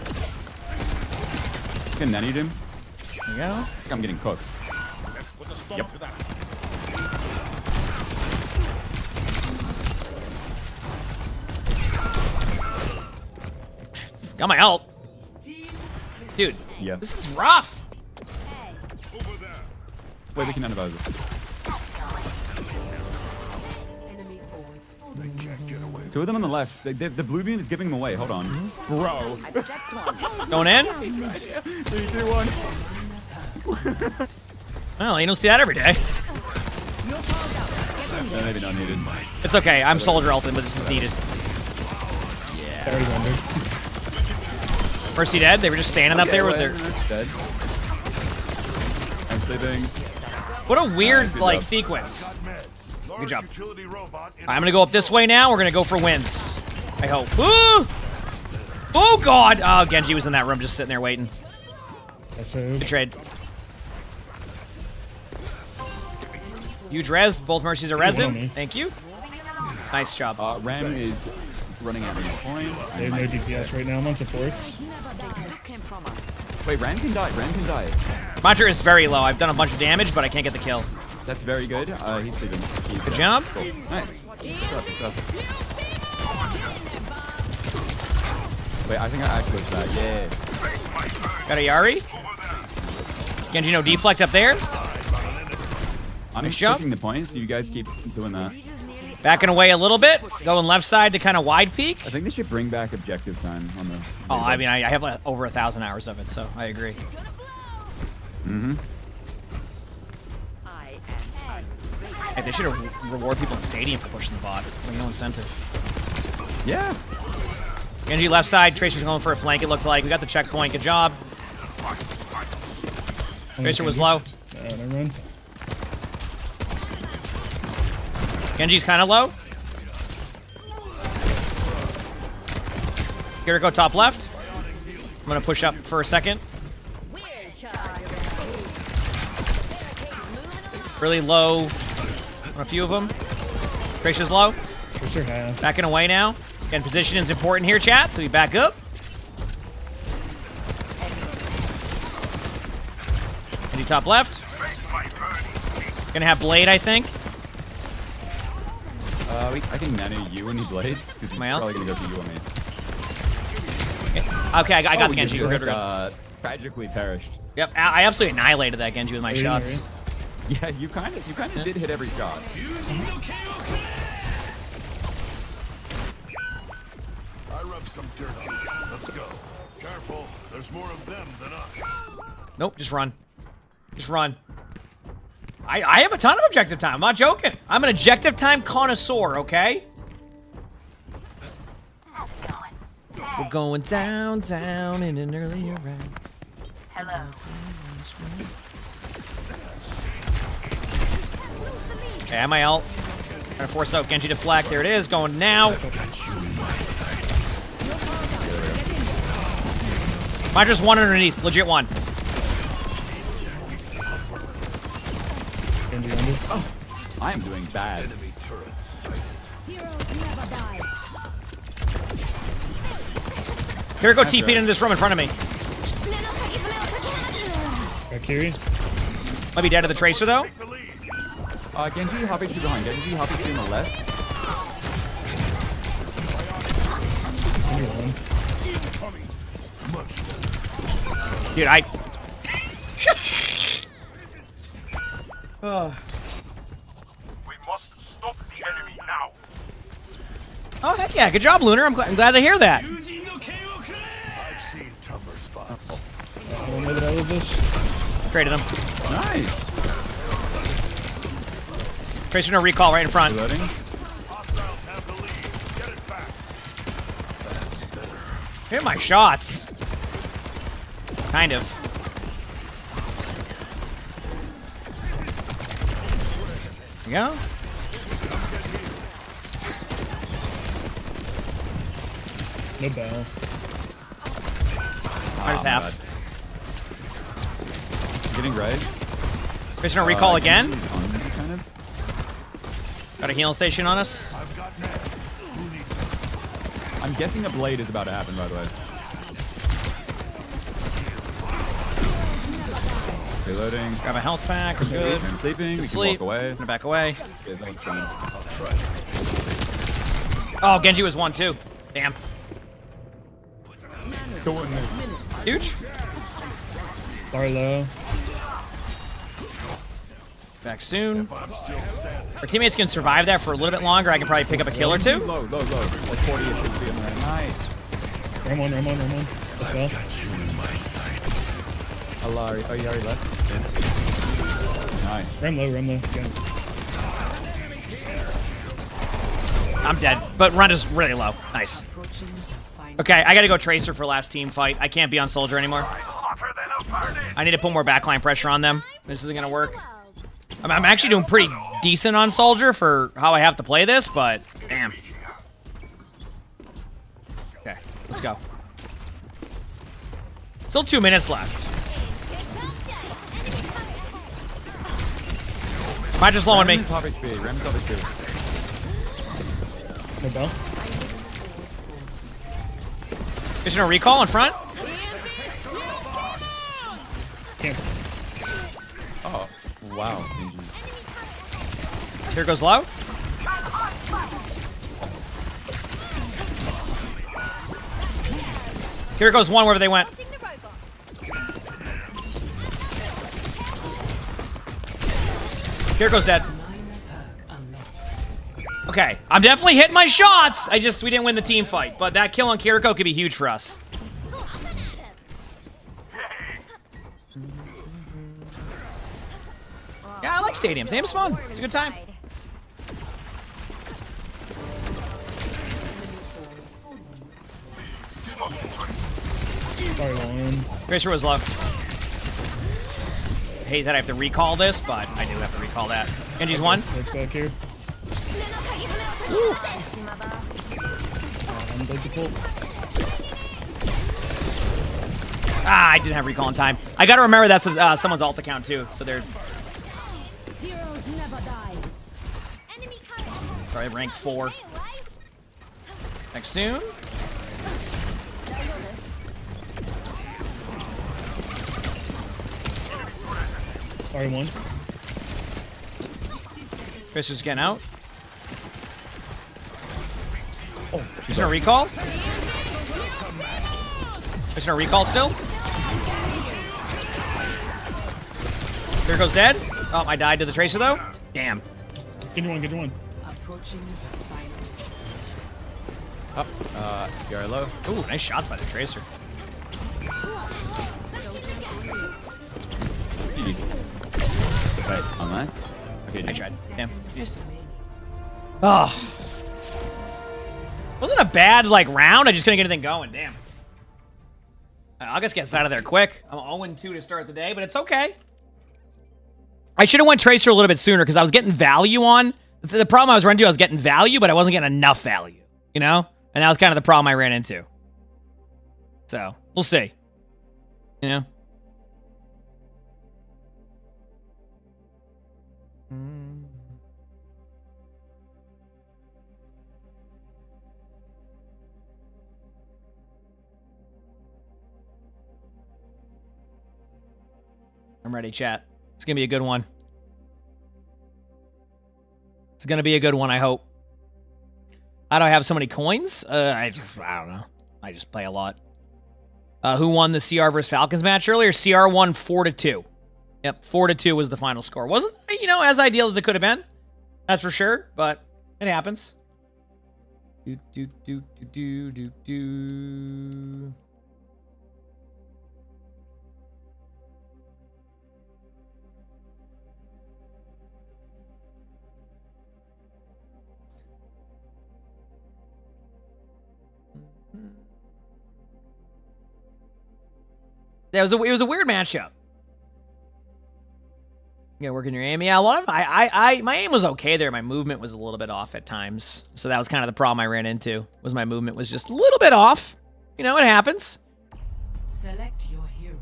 Can nanny him? There you go. I think I'm getting cooked. Yep. Got my ult. Dude, Yeah. this is rough. Wait, we can unadvise it. Enemy forwards. They can't get away. Two of them on the left. The blue beam is giving them away. Hold on. Bro. Going in? 3, 2, 1. Well, you don't see that every day. Maybe not needed. It's okay. I'm Soldier ulting, but this is needed. Barry's under. Mercy dead? They were just standing up there with their... Dead. I'm sleeping. What a weird, good like, job. sequence. Good job. Utility robot in I'm gonna go up this way now. We're gonna go for wins. I hope. Ooh! Oh, God! Oh, Genji was in that room just sitting there waiting. Good trade. Huge res. Both mercies are resin. Thank you. Nice job. Ram is running at me point. They have no DPS right now. I'm on supports. Wait, Ram can die. Ram can die. Banter is very low. I've done a bunch of damage, but I can't get the kill. That's very good. He's sleeping. Good job. Cool. Nice. What's up? What's up? Wait, I think I actually looked that. Yeah. Got a Yari. Genji no deflect up there. I'm Nice job. pushing the points. You guys keep doing that. Backing away a little bit. Going left side to kind of wide peek. I think they should bring back objective time on the. Oh, I mean, I have like over 1,000 hours of it, so I agree. Mm-hmm. Hey, they should reward people in stadium for pushing the bot. Like, no incentive. Yeah. Genji left side. Tracer's going for a flank, it looked like. We got the checkpoint. Good job. Tracer was low. Never mind. Genji's kind of low. Kiriko top left. I'm going to push up for a second. Really low on a few of them. Tracer's low. Tracer half. Backing away now. Again, position is important here, chat, so we back up. Genji top left. Gonna have Blade, I think. I can nano you when he blades, because he's probably gonna go to you on me. Okay, I got Genji. You We're just, good, we're good. tragically perished. Yep, I absolutely annihilated that Genji with my shots. Yeah, you kind of did hit every shot. I rub some dirt on it. Let's go. Careful, there's more of them than us. Nope, just run. Just run. I have a ton of objective time. I'm not joking. I'm an objective time connoisseur, okay? We're going down in an earlier round. Hello. Okay, I have my ult. Trying to force out Genji to flag. There it is. Going now. Mine's just one underneath. Legit one. Genji under. Oh, I am doing bad. Here we go, TP into this room in front of me. Got Kiri. Might be dead to the Tracer, though. Genji, hop HP behind. Genji, hop HP on the left. Dude, Oh. We must stop the enemy now. Oh, heck yeah. Good job, Lunar. I'm glad to hear that. I've seen tougher spots. I don't know that I love this. Traded him. Nice. Tracer no recall right in front. Reloading. Hostiles have the lead. Get it back. That's better. Hit my shots. Kind of. There you go. No bow. There's half. Getting res. Tracer no recall again. Kind of. Got a healing station on us. I've got next. Who needs it? I'm guessing a blade is about to happen, by the way. Reloading. Grab a health pack. We're good. I'm sleeping. We can Sleep. walk away. Gonna back away. Yeah, someone's coming. Oh, Genji was one too. Damn. Huge. Bar low. Back soon. Our teammates can survive that for a little bit longer. I can probably pick up a kill or two. Low. Like 40 or 60 on the right. Nice. Ram on. Let's go. Allah, oh, you already left? Nice. Ram low. Again. I'm dead, but run is really low. Nice. Okay, I gotta go Tracer for last team fight. I can't be on Soldier anymore. I need to put more backline pressure on them. This isn't gonna work. I'm actually doing pretty decent on Soldier for how I have to play this, but damn. Okay, let's go. Still 2 minutes left. Might just low on me. Ramon's half HP. Ramon's half HP. No bell. Is there a recall in front? Cancel. Oh, wow. Here goes low. Here goes one wherever they went. Here goes dead. Okay, I'm definitely hitting my shots. We didn't win the team fight, but that kill on Kiriko could be huge for us. Yeah, I like stadiums. Stadium's fun. It's a good time. Sorry, Lauren. Tracer was low. I hate that I have to recall this, but I do have to recall that. Genji's one. Let's back here. Ah, I didn't have recall in time. I gotta remember that's someone's ult account too, so they're... Heroes never die. Enemy turret. Sorry, rank 4. Next soon. Sorry, one. Chris is getting out. Oh, she's gonna recall. She's gonna recall still. Here goes dead. Oh, I died to the Tracer though. Damn. Get your one, get your one. Up. You're low. Ooh, nice shots by the Tracer. GG. Wait, oh, nice. Okay, I tried. Damn. Oh. Wasn't a bad, like, round. I just couldn't get anything going. Damn. August gets out of there quick. I'm 0-2 to start the day, but it's okay. I should have went Tracer a little bit sooner because I was getting value on. The problem I was running into, I was getting value, but I wasn't getting enough value, you know? And that was kind of the problem I ran into. So, we'll see. You know? I'm ready, chat. It's going to be a good one. It's going to be a good one, I hope. How do I have so many coins? I don't know. I just play a lot. Who won the CR versus Falcons match earlier? CR won 4-2. Yep, 4-2 was the final score. Wasn't, you know, as ideal as it could have been. That's for sure, but it happens. Do. Yeah, it was a weird matchup. You gotta work in your aim. Yeah, a lot of my aim was okay there. My movement was a little bit off at times. So that was kind of the problem I ran into. Was my movement was just a little bit off. You know, it happens. Select your hero.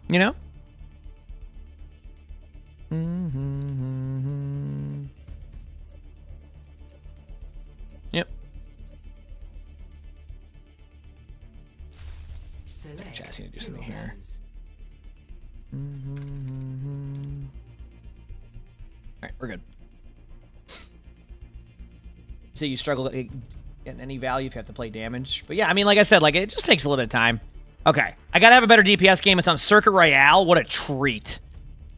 You know? Yep. Chat's gonna do something here. Alright, we're good. So you struggle to get any value if you have to play damage. But yeah, I mean, like I said, like it just takes a little bit of time. Okay, I gotta have a better DPS game. It's on Circuit Royale. What a treat.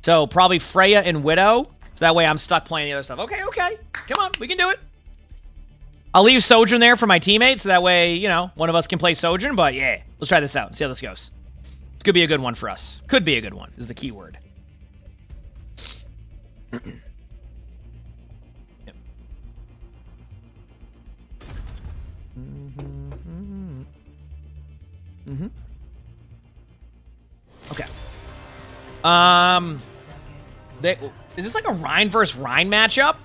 So probably Freya and Widow. So that way I'm stuck playing the other stuff. Okay. Come on, we can do it. I'll leave Sojourn there for my teammates, so that way, you know, one of us can play Sojourn, but yeah, let's try this out and see how this goes. Could be a good one for us. Could be a good one, is the key word. Yep. Okay. Is this like a Rhine versus Rhine matchup?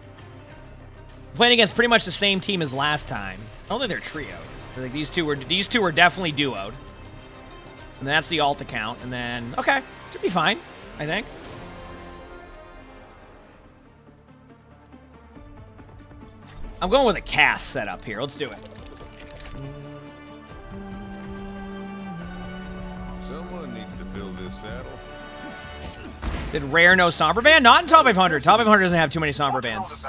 Playing against pretty much the same team as last time. I don't think they're trioed. I think these two were definitely duoed. And that's the alt account. And then, okay, should be fine, I think. I'm going with a cast setup here. Let's do it. Someone needs to fill this saddle. Did rare no somber band? Not in top 500. Top 500 doesn't have too many somber bands.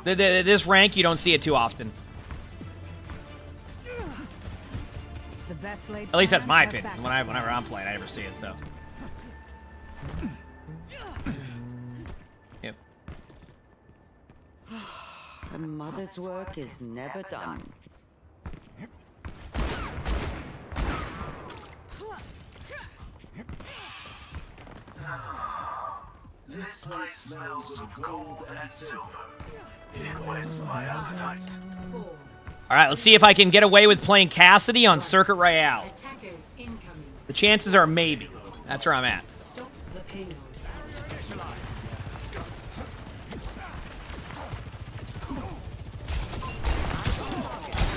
This rank, you don't see it too often. The best laid At least that's my plans opinion. are Whenever I'm playing, I never see it, so. Yep. A mother's work is never done. This place smells of gold and silver. It quests my appetite. All right, let's see if I can get away with playing Cassidy on Circuit Royale. The chances are maybe. That's where I'm at.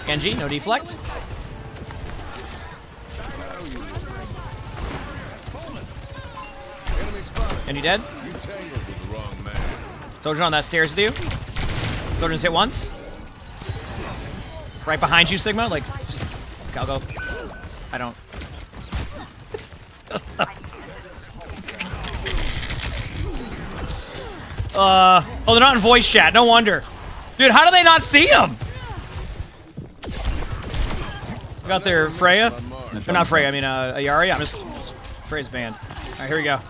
Genji, no deflect. Genji dead. You tangled with the wrong man. Sojourn on that stairs with you. Sojourn's hit once. Right behind you, Sigma. Like, just, I'll go. I don't. Oh, they're not in voice chat. No wonder. Dude, how do they not see him? Got their Freya. Or not Freya, I mean, Ayari. I'm just Freya's banned. All right, here we go.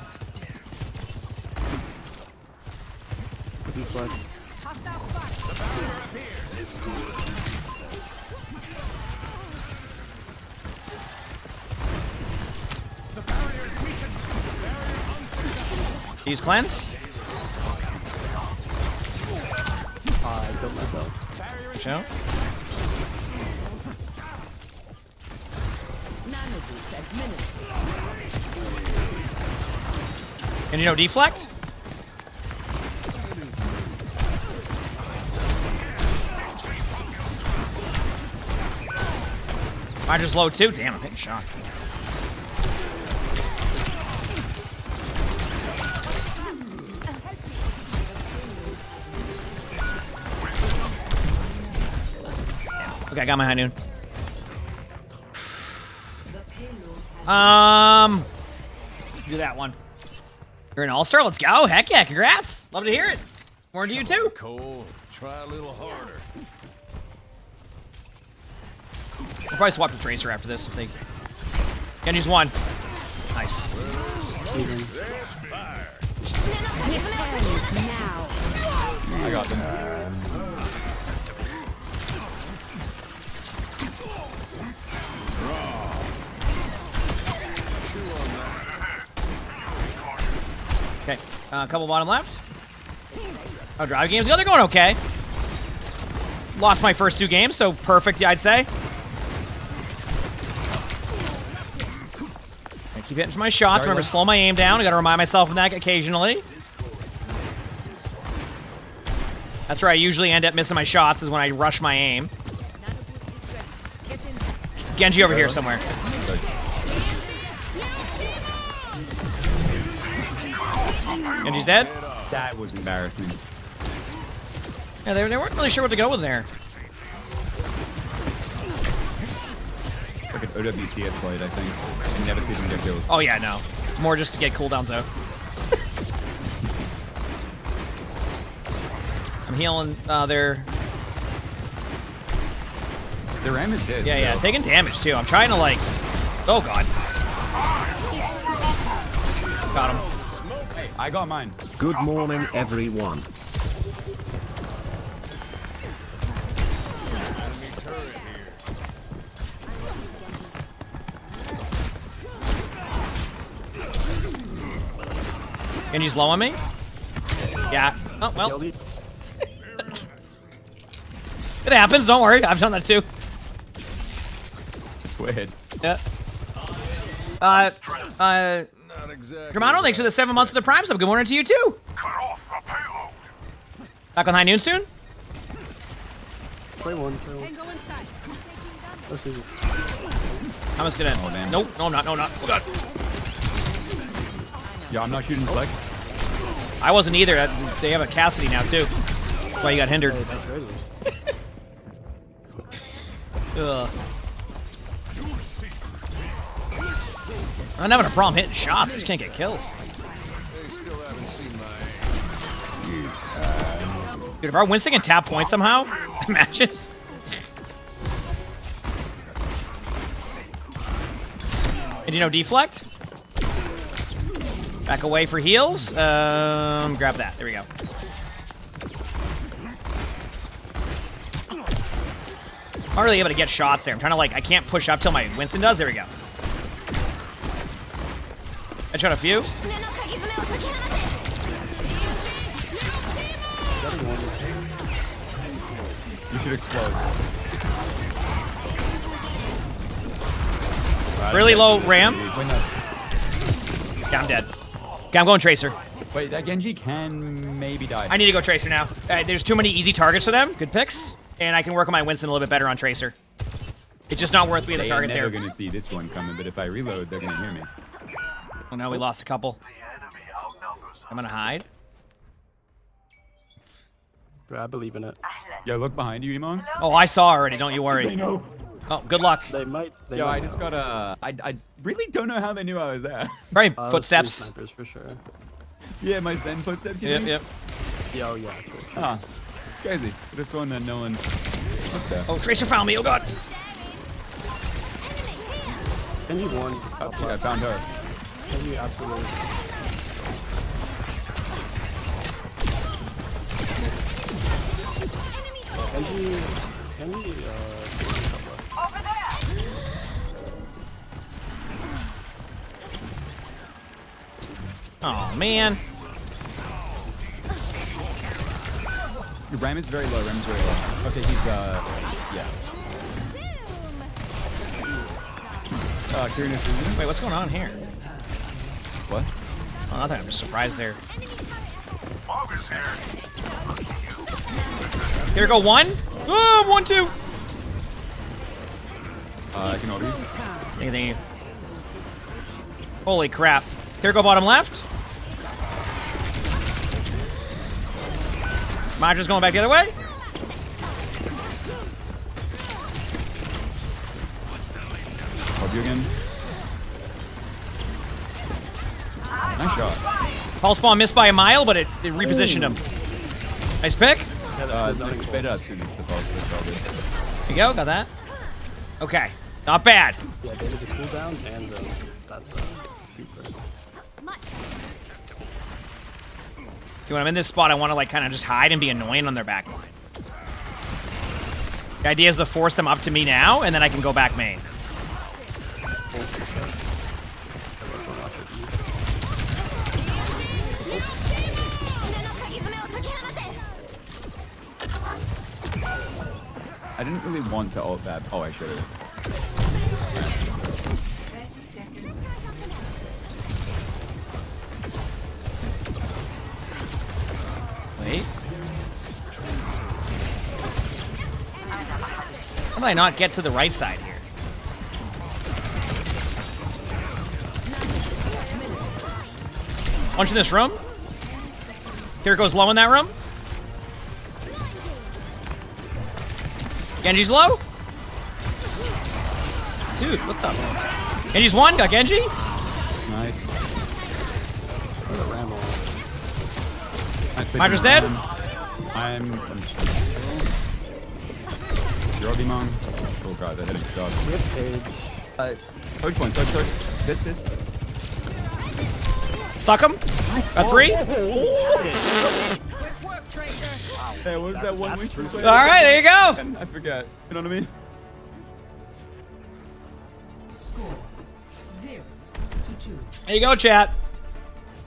Use cleanse. I killed myself. Show. And you know deflect? I just low too. Damn, I'm getting shot. Okay, I got my high noon. Do that one. You're an all-star? Let's go. Heck yeah, congrats. Love to hear it. More to you too. Cole, try a little harder. We'll probably swap to Tracer after this, I think. Genji's one. Nice. I got them. Okay, a couple bottom left. Oh, drive games. Yeah, they're going okay. Lost my first 2 games, so perfect, I'd say. I keep hitting my shots. Remember, slow my aim down. I gotta remind myself of that occasionally. That's where I usually end up missing my shots, is when I rush my aim. Genji over here somewhere. Genji's dead. That was embarrassing. Yeah, they weren't really sure what to go with there. It's like an OWCS fight, I think. You never see them get kills. Oh yeah, no. More just to get cooldowns out. I'm healing their RAM is dead. Yeah, yeah, taking damage too. I'm trying to like. Oh god. Got him. Hey, I got mine. Good morning, everyone. Genji's low on me? Yeah. Oh, well. It happens, don't worry. I've done that too. It's weird. Yeah. Not exactly. Germano, thanks for the 7 months of the Prime sub. Good morning to you too. Back on high noon soon? Play one. Tango inside. Oh, Susie. I'm just gonna. Oh, damn. Nope. No, I'm not. No, I'm not. Oh god. Yeah, I'm not shooting flag. I wasn't either. They have a Cassidy now too. That's why you got hindered. Hey, that's crazy. Ugh. I'm having a problem hitting shots. I just can't get kills. Dude, if our Winston can tap points somehow, imagine. And you know, deflect. Back away for heals. Grab that. There we go. I'm not really able to get shots there. I'm trying to like, I can't push up till my Winston does. There we go. I shot a few. You should explode. Really low ram. Yeah, I'm dead. Okay, I'm going Tracer. Wait, that Genji can maybe die. I need to go Tracer now. There's too many easy targets for them. Good picks. And I can work on my Winston a little bit better on Tracer. It's just not worth being a target there. They're never going to see this one coming, but if I reload, they're going to hear me. Oh no, we lost a couple. I'm gonna hide. Bro, I believe in it. Yo, look behind you, Emongg. Oh, I saw already. Don't you worry. They know. Oh, good luck. They might. They Yo, might I just got a. I really don't know how they knew I was there. Probably those footsteps. snipers for sure. Yeah, my Zen footsteps. You Yep, think? yep. Yo, yeah. True. Ah, it's crazy. This one that no one. Okay. Oh, Tracer found me. Oh god. Genji won. Oh shit! I found her. Genji absolutely. Genji. Over there. Oh man. Ram is very low. Ram is very low. Okay, he's yeah. Curious. Wait, what's going on here? What? Oh, nothing. I'm just surprised there. Here we go. One. Oh, 1, 2. I can hold you. Thank you. Holy crap. Here we go. Bottom left. Madra's going back the other way. Hold you again. Nice shot. Pulse bomb missed by a mile, but it repositioned him. Nice pick. It's better as soon as the pulse is probably. There you go. Got that. Okay. Not bad. Yeah, they did the cooldowns and that's super. See, when I'm in this spot, I want to like kind of just hide and be annoying on their back line. The idea is to force them up to me now, and then I can go back main. I didn't really want to ult that. Oh, I should have. Wait. How did I not get to the right side here? Punch in this room. Here it goes low in that room. Genji's low. Dude, what's up? Genji's one. Got Genji. Nice. Madra's dead. I'm You're Emongg. Oh god, that hit him shot. We have Page. Coach point, coach. This. Stuck him. Got 3. Hey, what was that one week? All right, there you go. I forget. You know what I mean? Score 0-2. There you go, chat.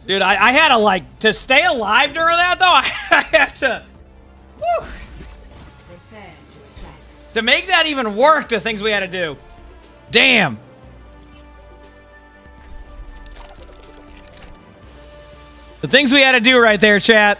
Dude, I had to like to stay alive during that though. I had to. Whew, to make that even work, the things we had to do. Damn. The things we had to do right there, chat.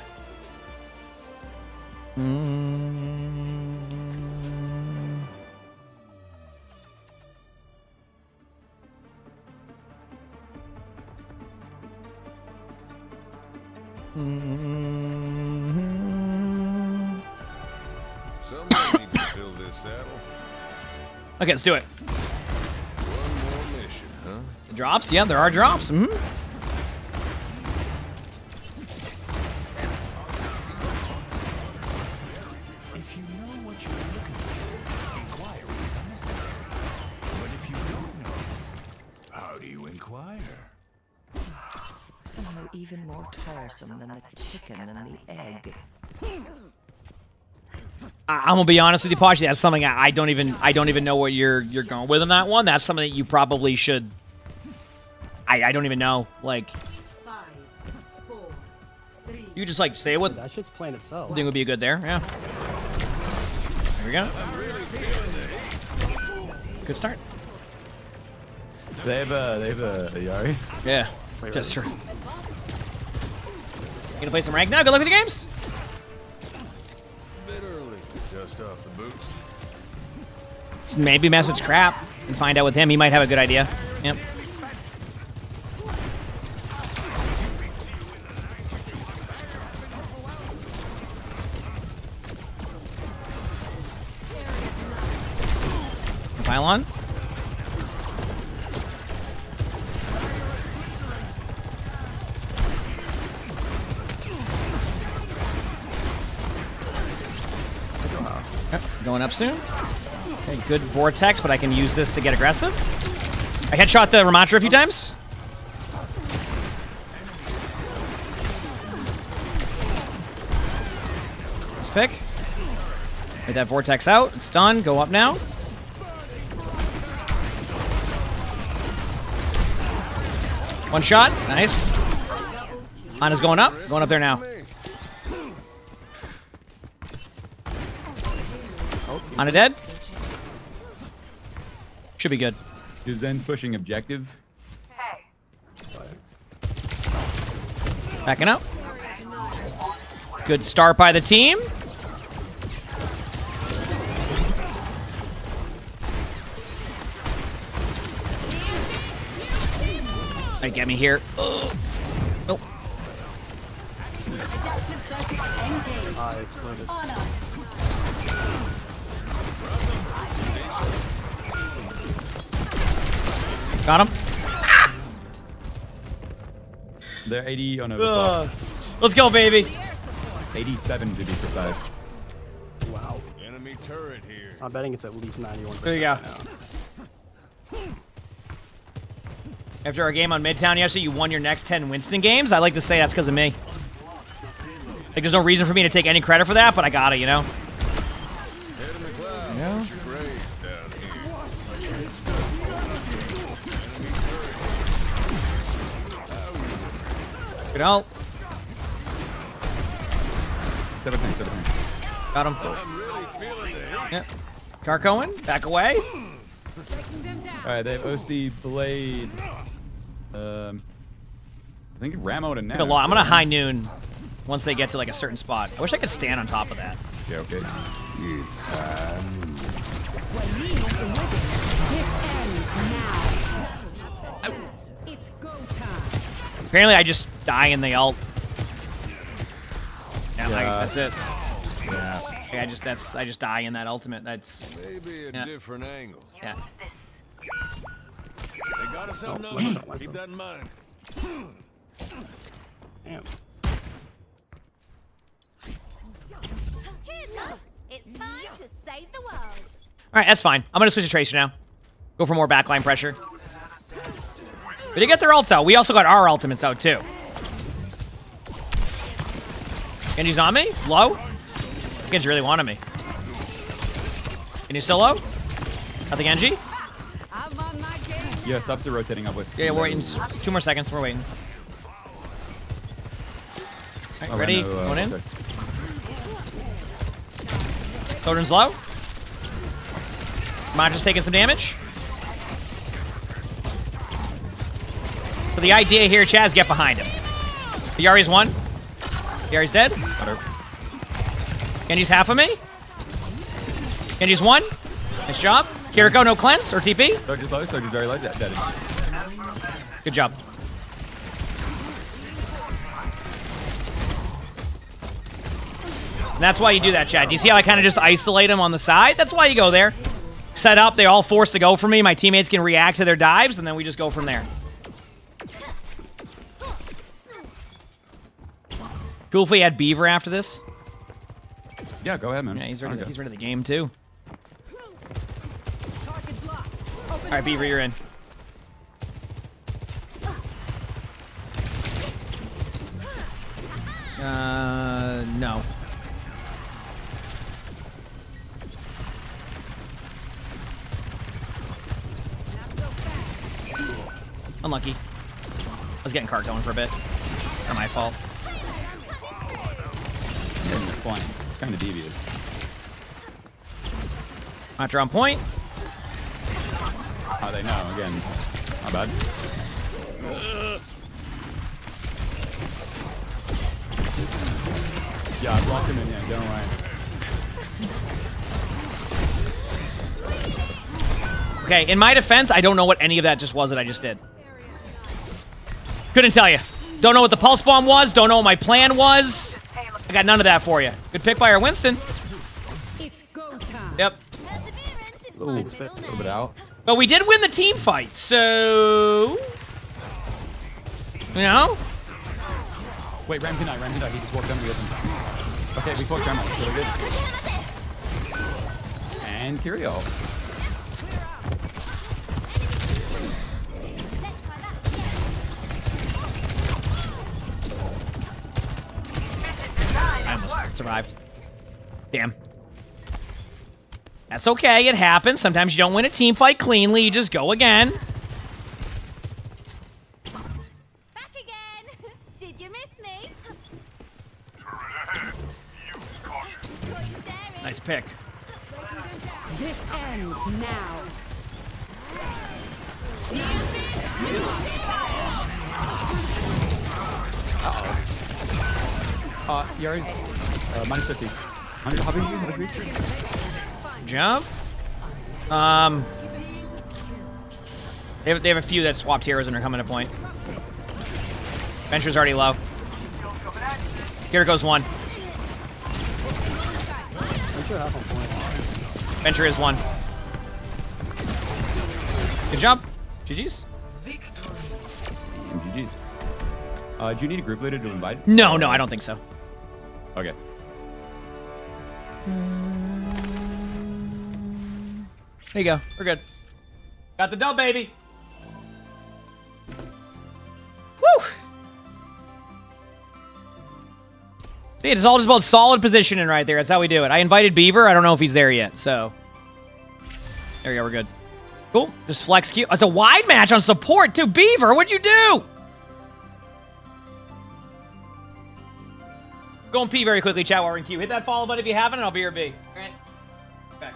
need to fill this saddle. Okay, let's do it. One more mission, huh? Drops? Yeah, there are drops. Mm-hmm. If you know what you're looking for, inquiry is unnecessary. But if you don't know, how do you inquire? Somehow even more tiresome than the chicken and the egg. I'm gonna be honest with you, Pachi. That's something I don't even know what you're going with on that one. That's something that you probably should. I don't even know. Like, 5, 4, 3. you just like say what That shit's playing itself. I think would be good there. Yeah. There we go. Good start. They have a Yari. Yeah. Wait, Just really? true. You gonna play some rank now? Good luck with the games. Bit early. Dust off the boots. Maybe message crap and find out with him. He might have a good idea. Yep. Pylon. Yep, going up soon. Okay, good vortex, but I can use this to get aggressive. I headshot the Ramattra a few times. Let's pick. Get that vortex out. It's done. Go up now. One shot. Nice. Ana's going up. Going up there now. Ana dead. Should be good. Zen's pushing objective. Backing up. Good start by the team. Might get me here. Ugh. Nope. I exploded. Got him. They're 80 on over. Let's go, baby. 87 to be precise. Wow. Enemy turret here. I'm betting it's at least 91%. There you go. Right now. After our game on Midtown yesterday, you won your next 10 Winston games. I like to say that's because of me. Like, there's no reason for me to take any credit for that, but I gotta, you know? Head in the clouds. Yeah. What's your grade down here? Good help. 17. Got him. I'm really feeling the heat. Yep. Carcoin, back away. Alright, they have OC Blade. I think Ramo to now. I'm gonna high noon once they get to like a certain spot. I wish I could stand on top of that. Yeah, okay. It's time. It's go time. Apparently, I just die in the ult. Yeah, Yeah. that's it. Yeah. Yeah, I just die in that ultimate. That's Maybe a Yeah. different angle. yeah. They got us outnumbered. one shot, one Keep shot. that in mind. Damn. Cheers, love. It's time to save the world. All right, that's fine. I'm gonna switch to Tracer now. Go for more backline pressure. But they get their ults out. We also got our ultimates out too. Genji's on me. Low. Genji really wanted me. Genji's still low. Got the Genji. I'm on my game. Yeah, subs are rotating up with. Yeah, we're waiting. 2 more seconds. We're waiting. All right, ready? Going in. Soldern's low. Mantra's taking some damage. So the idea here, Chaz, is get behind him. The Yari's one. Yari's dead. Genji's half of me. Genji's one. Nice job. Kiriko, no cleanse or TP. Soldier's low, Soldier's very low. Dead. Good job. And that's why you do that, Chad. Do you see how I kind of just isolate them on the side? That's why you go there. Set up, they're all forced to go for me. My teammates can react to their dives, and then we just go from there. Cool if we had Beaver after this. Yeah, go ahead, man. Yeah, he's ready to the game, too. All right, Beaver, you're in. No. Unlucky. I was getting cart going for a bit. Not my fault. It's flying. It's kind of devious. Hunter on point. How they know, again. Not bad. Yeah, I blocked him in, yeah, don't worry. Okay, in my defense, I don't know what any of that just was that I just did. Couldn't tell you. Don't know what the pulse bomb was. Don't know what my plan was. I got none of that for you. Good pick by our Winston. It's go time. Yep. Ooh, spit a little bit out. But we did win the team fight, so... You know? Wait, Ram can die. He just walked down to get him. Okay, we fucked Ram. That's really good. And Curio. I almost survived. Damn. That's okay, it happens. Sometimes you don't win a team fight cleanly, you just go again. Back again. Did you miss me? Nice pick. This ends now. Yari's minus 50. 100, how much reach? Jump. They have a few that swapped heroes and are coming to point. Venture's already low. Here goes one. Venture is one. Good jump. GG's. GG's. Do you need a group leader to invite? No, I don't think so. Okay. There you go. We're good. Got the dub, baby. Woo! See, it's all just about solid positioning right there. That's how we do it. I invited Beaver. I don't know if he's there yet, so... There we go. We're good. Cool. Just flex Q. It's a wide match on support, too. Beaver, what'd you do? Go and pee very quickly, chat, while we're in queue. Hit that follow button if you haven't, and I'll be your B. Grant. Back.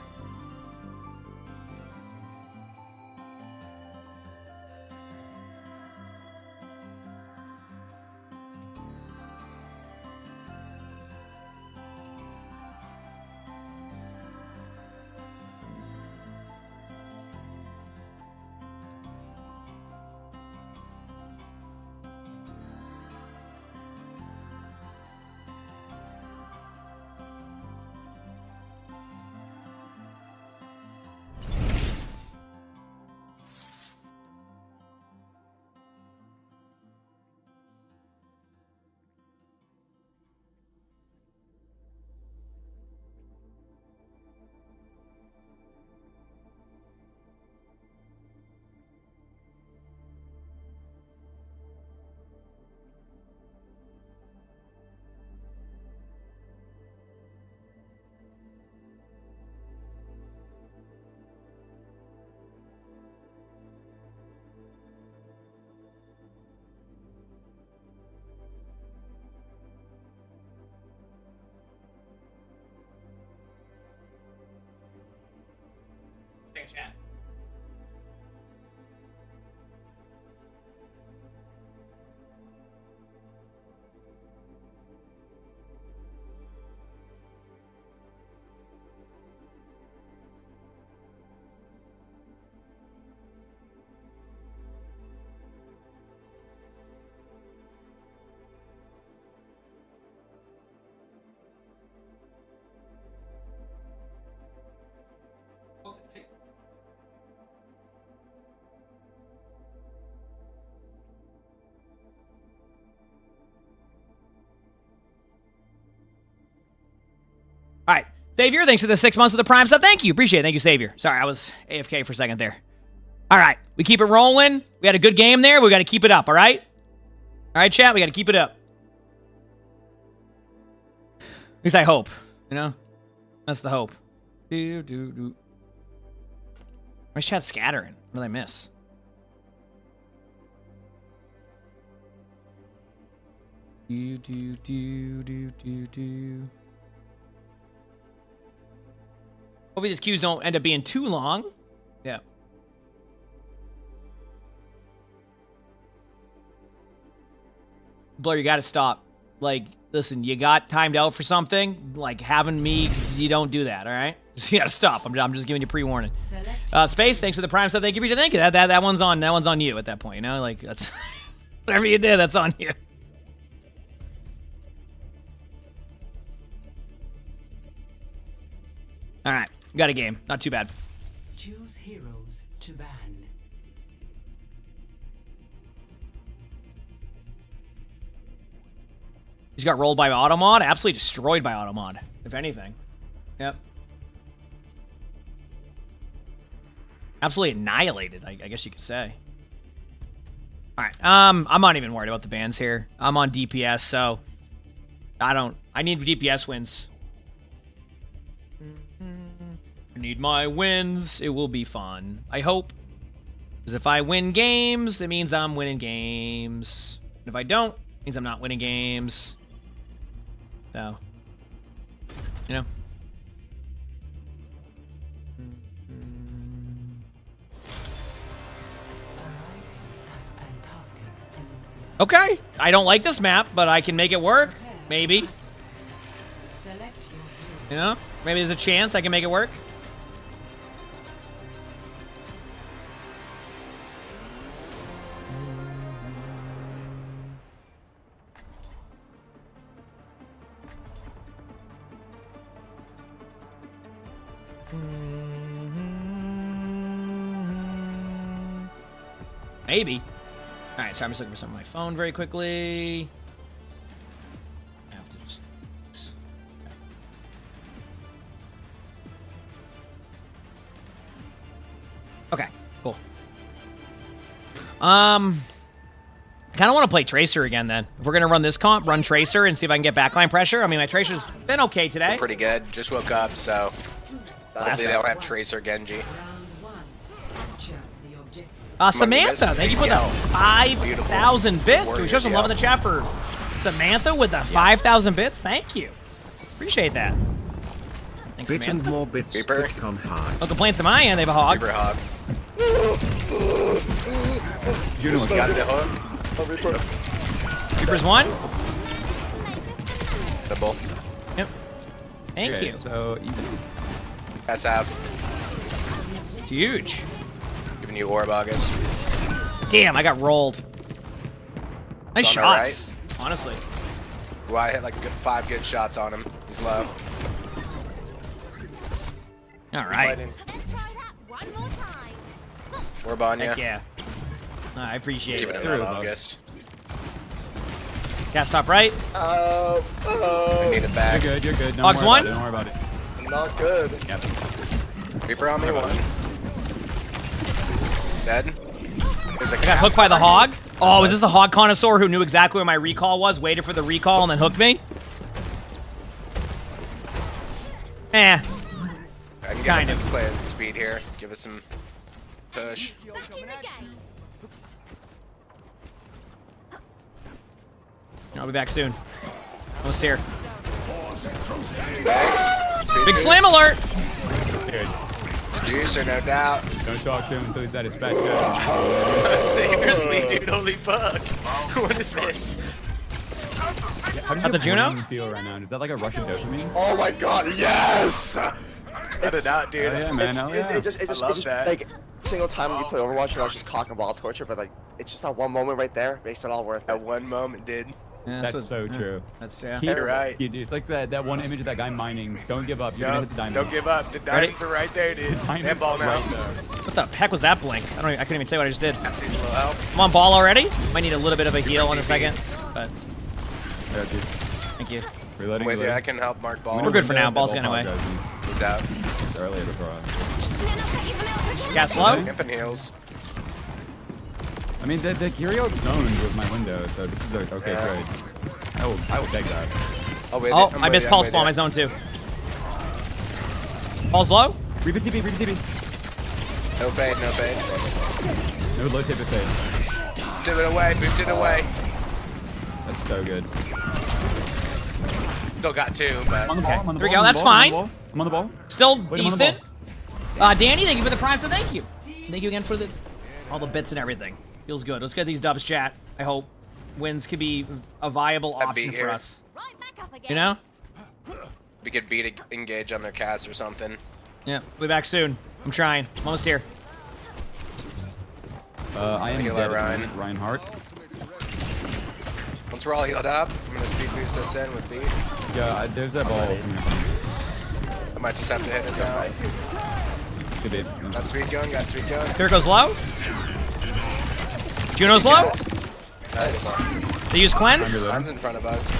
Chat. Savior, thanks for the 6 months of the Prime sub. Thank you. Appreciate it. Thank you, Savior. Sorry, I was AFK for a second there. All right. We keep it rolling. We had a good game there. We got to keep it up, all right? All right, chat? We got to keep it up. At least I hope, you know? That's the hope. Why's chat scattering? What did I miss? Hopefully these queues don't end up being too long. Yeah. Blur, you gotta stop. Like, listen, you got timed out for something. Like, having me, you don't do that, all right? You gotta stop. I'm just giving you pre-warning. Space, thanks for the Prime stuff. Thank you, thank you. That one's on you at that point, you know? Like, that's... whatever you did, that's on you. All right, got a game. Not too bad. Choose heroes to ban. He's got rolled by Automod. Absolutely destroyed by Automod, if anything. Yep. Absolutely annihilated, I guess you could say. All right, I'm not even worried about the bans here. I'm on DPS, so I need DPS wins. I need my wins. It will be fun. I hope. Because if I win games, it means I'm winning games. And if I don't, it means I'm not winning games. So, you know. Okay. I don't like this map, but I can make it work. Maybe. You know? Maybe there's a chance I can make it work. Maybe. All right, so I'm just looking for something on my phone very quickly. I have to just... Okay, cool. I kind of want to play Tracer again then. If we're going to run this comp, run Tracer and see if I can get backline pressure. I mean, my Tracer's been okay today. Pretty good. Just woke up, so hopefully they don't have Tracer Genji. Samantha, thank you for the 5,000 bits. Can we show some love in the chat for Samantha with the 5,000 bits? Thank you. Appreciate that. Thanks, Bit Samantha. and more bits. Bitcon high. No complaints on my end. They have a hog. Reaper hog. Juno's got the hook. Reaper's one. Double. Yep. Thank Okay, you. So, Pass have. It's huge. Giving you orb, August. Damn, I got rolled. Nice On shots. Honestly. Well, I hit like 5 good shots on him. He's low. All right. Orb on you. Heck yeah. I appreciate Keeping it. it on August. Cast top right. I need it back. You're good, you're good. Hogs one. Don't worry about it. Not good. Yep. Reaper on me, one. Dead. There's a I got hooked by the hog. Oh, was this a hog connoisseur who knew exactly where my recall was, waited for the recall, and then hooked me? Eh. I can get kind him of. to play at speed here. Give us some push. I'll be back soon. Almost here. Speed Big boost. slam alert! Dude, Juicer, no doubt. don't talk to him until he's at his fat Seriously, dude, holy fuck. What is this? How does At the your Juno? brain feel right now? Is that like a rush of dopamine? Oh my god, yes! Cut it out, dude. Oh, yeah, man. Oh, yeah. It just that. like single time when you play Overwatch, you're not just cock and ball torture, but like it's just that one moment right there makes it all worth That it. one moment, dude. Yeah, That's so true. That's yeah. You're right. It's like that one image of that guy mining. Don't give up. You're gonna hit the diamond. Don't give up. The diamonds are right there, dude. That ball now. What the heck was that blink? I couldn't even tell you what I just did. That seems a little help. I'm on ball already. Might need a little bit of a heal in a second, but Yeah, dude. thank you. Reloading. With you, I can help Mark Ball. We're good for now. Ball's getting away. He's out. Earlier before. Gas low. Camping heals. I mean, the Curio zoned with my window, so this is okay trade. I will take that. Oh, I missed Paul's spawn. My zone too. Paul's low. Reaper TP, Reaper TP. No fade, no fade. No low tip fade. Dip it away, moved it away. That's so good. Still got 2, but... On the ball, I'm on the Here we ball, go. That's fine. I'm on the ball. Still Wait, I'm on the decent. Danny, thank you for the prime, so thank you. Thank you again for all the bits and everything. Feels good. Let's get these dubs, chat. I hope wins could be a viable option for us. You know? We could beat engage on their cast or something. Yeah, we'll be back soon. I'm trying. I'm almost here. I am Heal dead. Ryan. Reinhardt. Once we're all healed up, I'm gonna speed boost us in with beat. Yeah, there's that ball. I might just have to hit it down. Good bait. Got speed going, got speed going. Here goes low. Juno's low. Nice. They use cleanse. Mine's in front of us.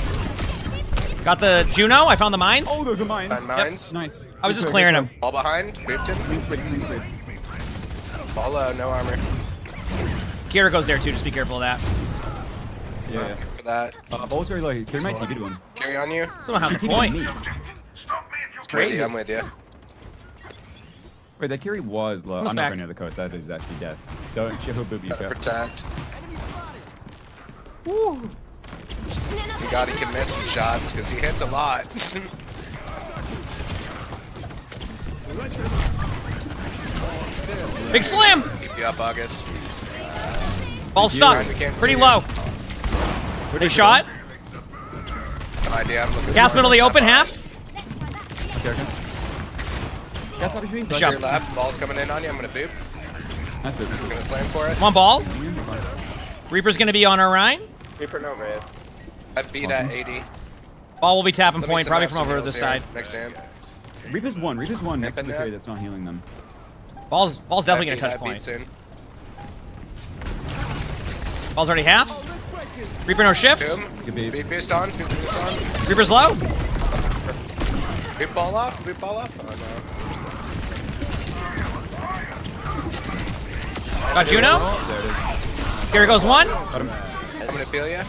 Got the Juno. I found the mines. Oh, those are mines. Find mines. Yep. Nice. I was just clearing them. Ball behind, booped him. Ball low, no armor. Kira goes there too. Just be careful of that. Yeah. Good for that. Ball's very low. Carry my good one. Carry on you. Still don't have the point. It's crazy. I'm with you. Wait, that carry was low. Comes I'm back. not going near the coast. That is actually death. Don't shiver boob you. Gotta protect. Woo. Thank God he can miss some shots because he hits a lot. Big slam. Keep you up, August. Ball stuck. Pretty low. Big shot. No idea. I'm looking Gas for middle of the open half. Okay. Gas lobby stream. Right to your left. Ball's coming in on you. I'm gonna boop. That's good. I'm gonna slam for it. Come on, ball. Reaper's gonna be on our Rhine. Reaper no red. I beat at 80. Ball will be tapping Let me point, send probably up from some over heals this here. side. Next to him. Reaper's one next to the that. carry that's not healing them. Ball's definitely gonna touch I beat point. soon. Ball's already half. Reaper no shift. Boom. Speed boost on. Speed boost on. Reaper's low. Boop ball off. Boop ball off. Oh no. Got Juno. There it is. Here goes one. Got him. I'm gonna peel you.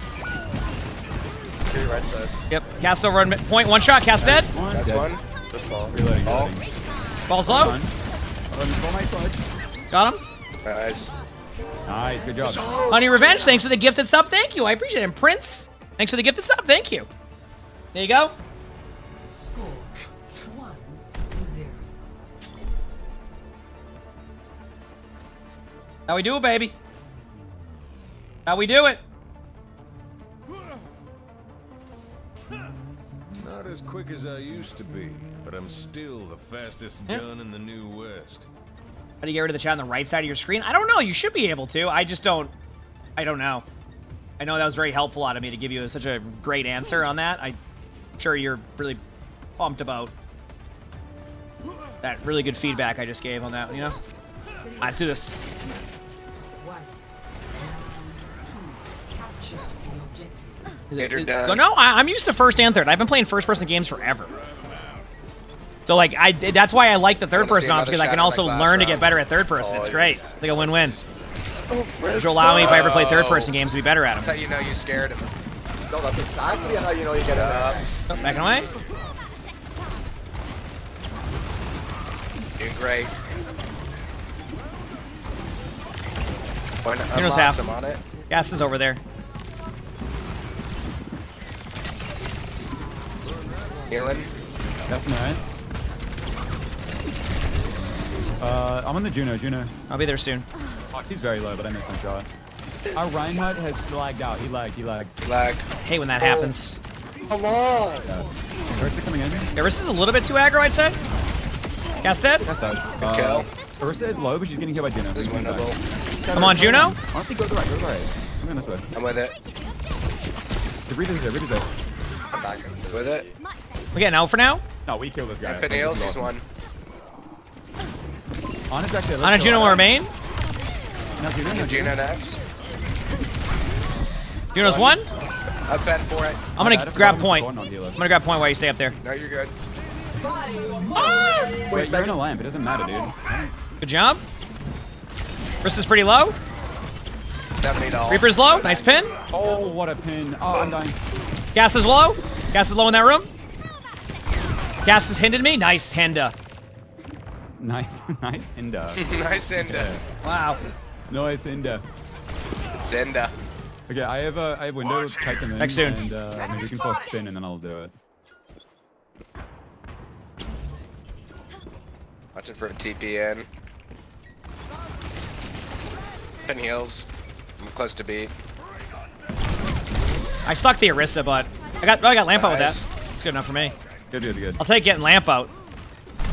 To your right side. Yep. Cast over on point. One shot. Cast dead. That's Dead. one. Just ball. Reloading. Ball. Reloading. Ball's low. Done. Got him. Nice. Nice, good job. Honey Revenge, thanks for the gifted sub. Thank you. I appreciate it. And Prince, thanks for the gifted sub. Thank you. There you go. Score 1-0. How we do it, baby. How we do it. Not as quick as I used to be, but I'm still the fastest gun in the New West. How do you get rid of the chat on the right side of your screen? I don't know. You should be able to. I don't know. I know that was very helpful out of me to give you such a great answer on that. I'm sure you're really pumped about that really good feedback I just gave on that, you know? Let's do this. No, I'm used to first and third. I've been playing first-person games forever. So, like, that's why I like the third-person option, because I can also learn to get better at third-person. It's great. It's like a win-win. Which will allow me, if I ever play third-person games, to be better at them. That's how you know you're scared of him. No, that's exactly how you know you get up. Backing away. Doing great. Juno's half. I'm on it. Gas is over there. Healing. That's alright. I'm on the Juno. I'll be there soon. Oh, he's very low, but I missed my shot. Our Reinhardt has lagged out. He lagged. Lagged. Hate when that happens. Come on. Arista coming in. Arista is a little bit too aggro, I'd say. Gas dead. That's dead. Kill. Arista is low, but she's getting killed by Juno. This is winnable. I'm on Juno. Honestly, go to the right. I'm going this way. I'm with it. The Reaper's there. I'm back. With it. We getting out for now. No, we kill this guy. Infinite heals, he's one. On is actually. On a Juno will remain. No, Juno next. Juno's one. I fed for it. I'm gonna grab point. I'm gonna grab point while you stay up there. No, you're good. Wait, you're in a lamp. It doesn't matter, dude. Good job. Chris is pretty low. $70. Reaper's low. Nice pin. Oh, what a pin. Oh, I'm dying. Gas is low. Gas is low in that room. Gas has hindered me. Nice Henda. Nice, nice Hinda. Nice Enda. Wow. Nice Hinda. It's Enda. Okay, I have windows. Type them in. Next dude. And maybe we can force spin, and then I'll do it. Watching for a TP in. Pin heals. I'm close to beat. I stuck the Orisa, but I got lamp out with Nice. that. It's good enough for me. Good. I'll take getting lamp out.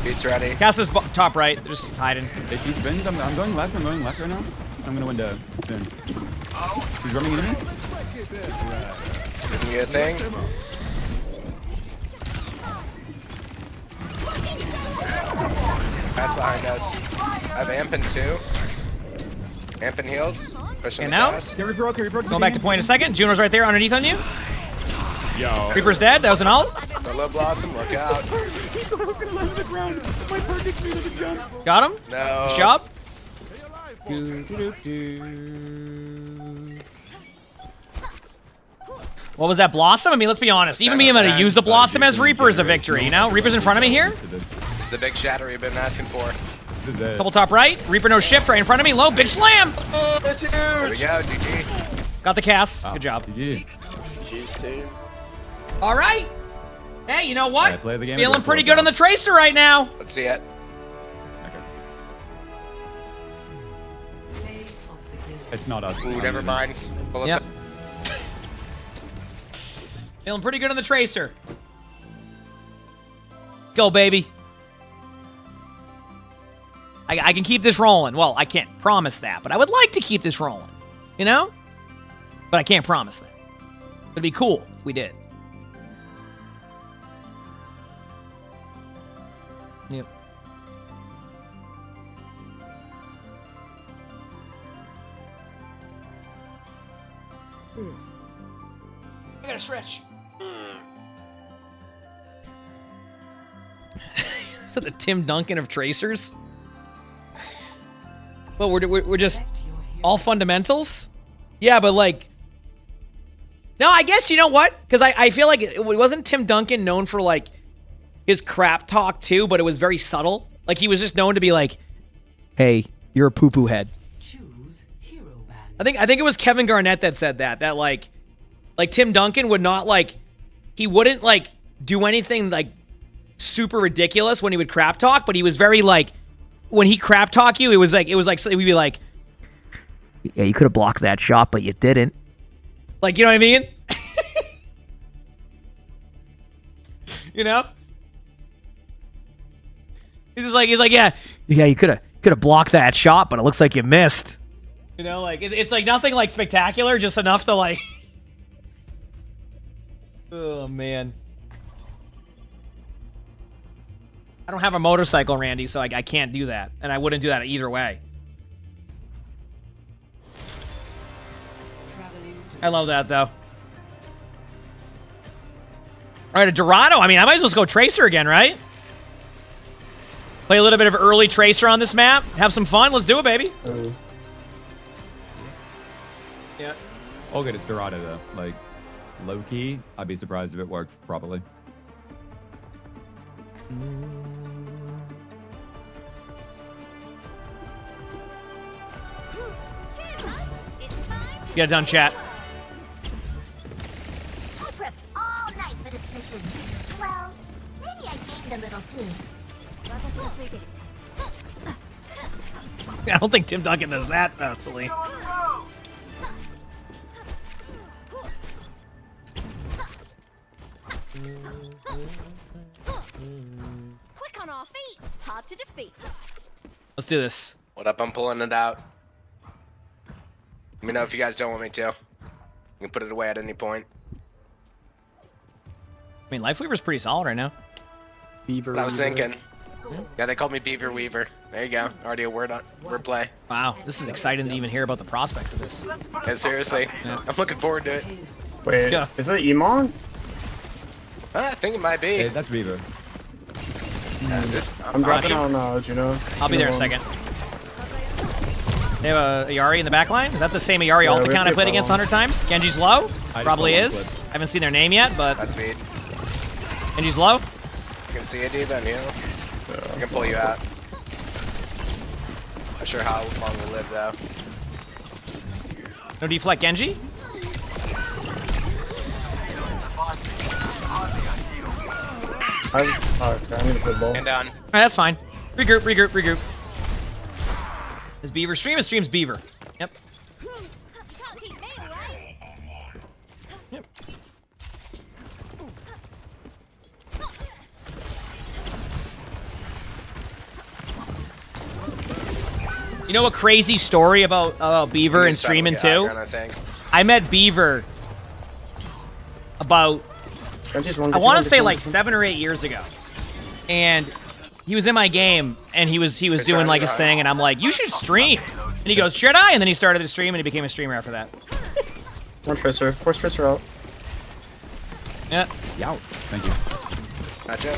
Beat's ready. Gas is top right. They're just hiding. If he spins, I'm going left. I'm going left right now. I'm gonna window spin. He's running into me. Giving you a thing. Pass behind us. I have Ampin too. Ampin heals. Pushing And the now? gas. Carry broke. Going back to point in a second. Juno's right there underneath on you. Yo. Reaper's dead. That was an ult. Hello, Blossom. Look out. He thought I was gonna land on the ground. My bird didn't mean to jump. Got him. No. Nice job. What was that, Blossom? I mean, let's be honest. Even being able to use the Blossom as Reaper is a victory, you know? Reaper's in front of me here. It's the big shatter you've been asking for. This is it. Couple top right. Reaper no shift right in front of me. Low, big slam. Oh, that's huge. There we go, GG. Got the cast. Good job. GG. GG's team. All right. Hey, you know what? Alright, play the game Feeling and pretty close good on the Tracer right now. Let's see it. It's not us. Ooh, never mind. Well, Yep. Feeling pretty good on the Tracer. Go, baby. I can keep this rolling. Well, I can't promise that, but I would like to keep this rolling. You know? But I can't promise that. It'd be cool if we did. Yep. I gotta stretch. Is that the Tim Duncan of Tracers? Well, we're just all fundamentals? Yeah, but like... No, I guess, you know what? Because I feel like it wasn't Tim Duncan known for like his crap talk too, but it was very subtle. Like he was just known to be like, hey, you're a poo-poo head. I think it was Kevin Garnett that said that like Tim Duncan would not like, he wouldn't like do anything like super ridiculous when he would crap talk, but he was very like, when he crap talk you, it was like we'd be like, yeah, you could have blocked that shot, but you didn't. Like, you know what I mean? You know? He's like, yeah, you could have blocked that shot, but it looks like you missed. You know, like it's like nothing like spectacular, just enough to like. Oh man. I don't have a motorcycle, Randy, so I can't do that, and I wouldn't do that either way. I love that though. All right, a Dorado. I mean, I might as well just go Tracer again, right? Play a little bit of early Tracer on this map. Have some fun. Let's do it, baby. Yeah. All good. It's Dorado though. Like, low key, I'd be surprised if it worked properly. Get it done, chat. I prepped all night for this mission. Well, maybe I gained a little too. I don't think Tim Duncan does that, though, Celine. Quick on our feet, hard to defeat. Let's do this. What up? I'm pulling it out. Let me know if you guys don't want me to. You can put it away at any point. I mean, Life Weaver's pretty solid right now. What I was thinking. Yeah, they called me Beaver Weaver. There you go. Already a word play. Wow, this is exciting to even hear about the prospects of this. Yeah, seriously. Yeah. I'm looking forward to it. Wait, is that emongg? I think it might be. Hey, that's Beaver. I'm dropping on Juno. I'll be there in a second. They have a Ayari in the back line. Is that the same Ayari ult account I played against 100 times? Genji's low? Probably is. I haven't seen their name yet, but... That's speed. Genji's low? You can see it, D, then, I can pull you out. Not sure how long we'll live, though. No deflect Genji? I need to put ball. And done. Alright, that's fine. Regroup. Is Beaver stream? It streams Beaver. Yep. Yep. You know a crazy story about Beaver and streaming too? I met Beaver about, I want to say like 7 or 8 years ago, and he was in my game, and he was doing like his thing, and I'm like, you should stream. And he goes, should I? And then he started to stream, and he became a streamer after that. One Tracer. Force Tracer out. Yeah. Yow. Thank you. Gotcha.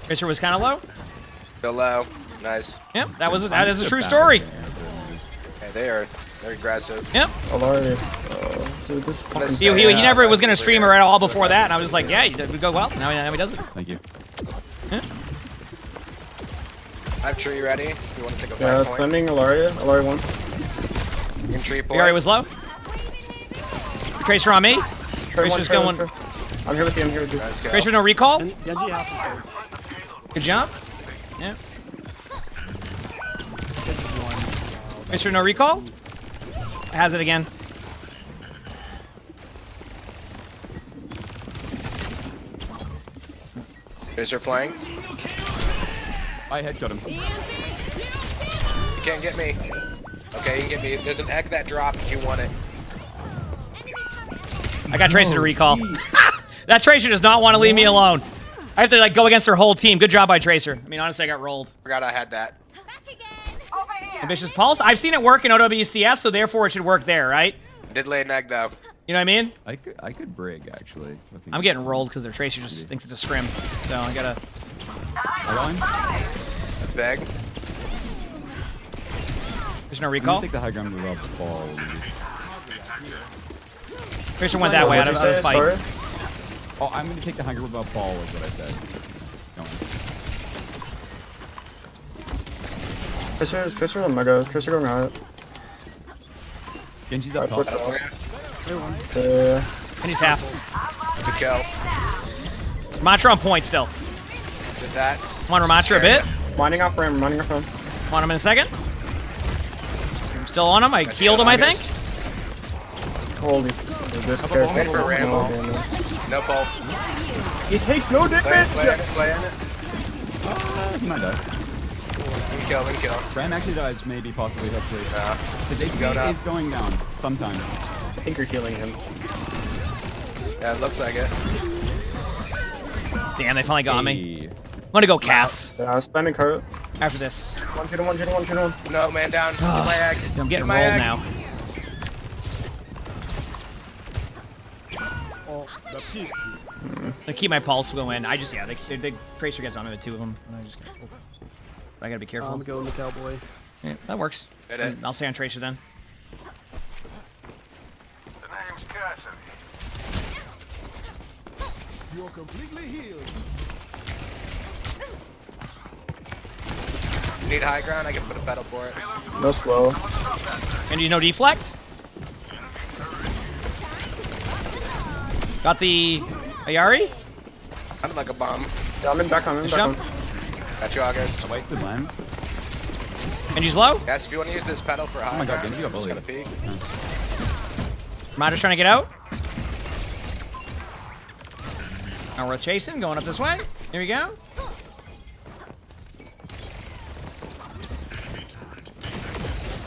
Tracer was kind of low. Still low. Nice. Yep, that is a true story. Hey, they're aggressive. Yep. Dude, this fucking He never was gonna stream her at all before that, and I was just like, yeah, it would go well. Now he does it. Thank you. Yeah. I have tree ready. If you want to take a yeah, back point. sending Alaria 1. You can tree point. Ayari was low. Tracer on me. Trey Tracer's one, going. I'm here with you. Let's go. Tracer no recall. Genji half. Good job. Yeah. Tracer no recall. Has it again. Tracer flank. I headshot him. You can't get me. Okay, you can get me. There's an egg that dropped if you want it. I got Tracer to recall. That Tracer does not want to leave me alone. I have to like go against their whole team. Good job by Tracer. I mean, honestly, I got rolled. Forgot I had that. Ambitious Pulse. I've seen it work in OWCS, so therefore it should work there, right? Did lay an egg though. You know what I mean? I could brig actually. I'm getting rolled because their Tracer just thinks it's a scrim. So I gotta. That's big. There's no recall. I think the high ground move up fall. Tracer went that way out of his fight. Sorry? Oh, I'm gonna take the high ground without fall is what I said. Tracer on Mega. Tracer going out. Genji's up top. Genji's half. Good kill. Ramatra on point still. Did that. Want Ramatra a bit? Mining off ram. Want him in a second? I'm still on him. I healed him, I think. Holy. This Wait for Rambo. No pull. He takes no damage. Play in it. He might die. Win kill. Ram actually dies, maybe, possibly, hopefully. His HP is going down sometimes. I think you're healing him. Yeah, it looks like it. Damn, they finally got me. I'm gonna go Cass. Yeah, spamming cart. After this. One. No, man down. Get my egg. I'm getting my rolled egg. now. I keep my pulse, we'll win. I just, yeah, the Tracer gets on me with 2 of them. And I just get pulled. I gotta be careful. I'm going the cowboy. Yeah, that works. I'll stay on Tracer then. The name's Cassidy. You're completely healed. You need high ground? I can put a pedal for it. No slow. And you know deflect? Got the Ayari? Sounded like a bomb. Yeah, I'm in back on. Jump. Got you, August. Wasted land. Genji's low? Yes, if you want to use this pedal for high my God, ground, Genji got just bullied. gotta peek. Ramada's trying to get out. Now we're chasing, going up this way. Here we go.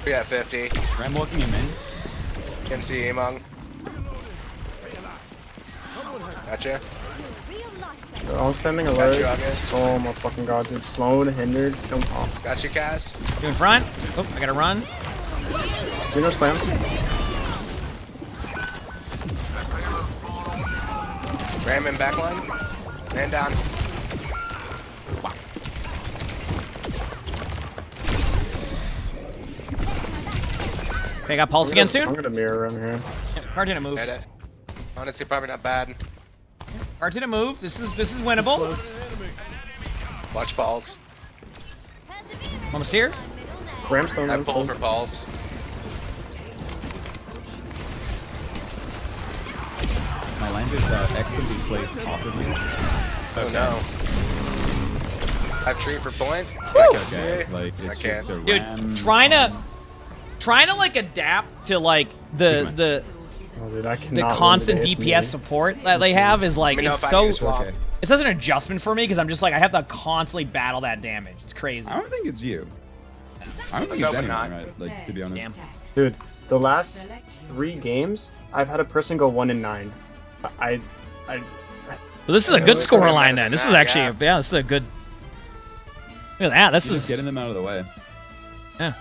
We got 50. Ram walking him in. Can see emongg. Gotcha. I'm standing Got alert. you, August. Oh my fucking god, dude. Slowed, hindered, come off. Got you, Cass. You in front? Oh, I gotta run. You know slam? Ram in backline. Man down. Okay, got pulse again soon. I'm gonna mirror him here. Card didn't move. Hit it. Honestly, probably not bad. Card didn't move. This is winnable. Watch balls. Almost here. Ramstone. I pull for balls. My land is equitably placed off of me. Oh no. I have tree for point. Okay, like it's I just can't. a Dude, ram. trying to like adapt to like the Oh, dude, I cannot constant win today, DPS it's me. support that they have is like, Let me know it's if I so need to swap. Okay. it's such an adjustment for me because I'm just like I have to constantly battle that damage. It's crazy. I don't think it's you. I don't think Let's it's hope anyone, not. right? Like, to be honest. Damn. Dude, the last 3 games, I've had a person go 1-9. I Well, this is a good score line then. This is actually yeah, this is a good. Look at that. This You're is just getting them out of the way. yeah.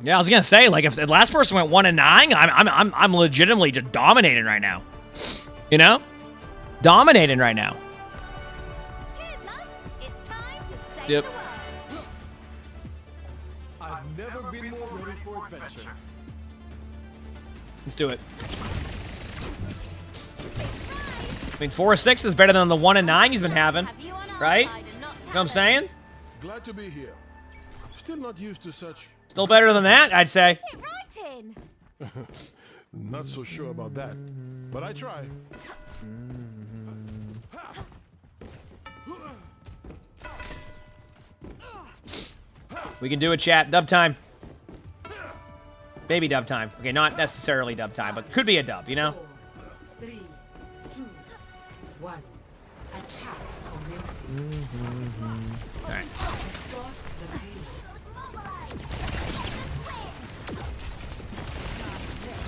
Yeah, I was gonna say, like, if the last person went 1-9, I'm legitimately just dominating right now. You know, dominating right now. Cheers, love. It's time to save Yep. the world. I've never been more ready for adventure. Let's do it. I mean, 4-6 is better than the 1-9 he's been having, right? You know what I'm saying? Glad to be here. Still not used to such. Still better than that, I'd say. Right in. Not so sure about that, but I try. We can do it, chat. Dub time. Baby dub time. Okay, not necessarily dub time, but could be a dub, you know? 3, 2, 1. Attack commencing. Alright. Start the payload.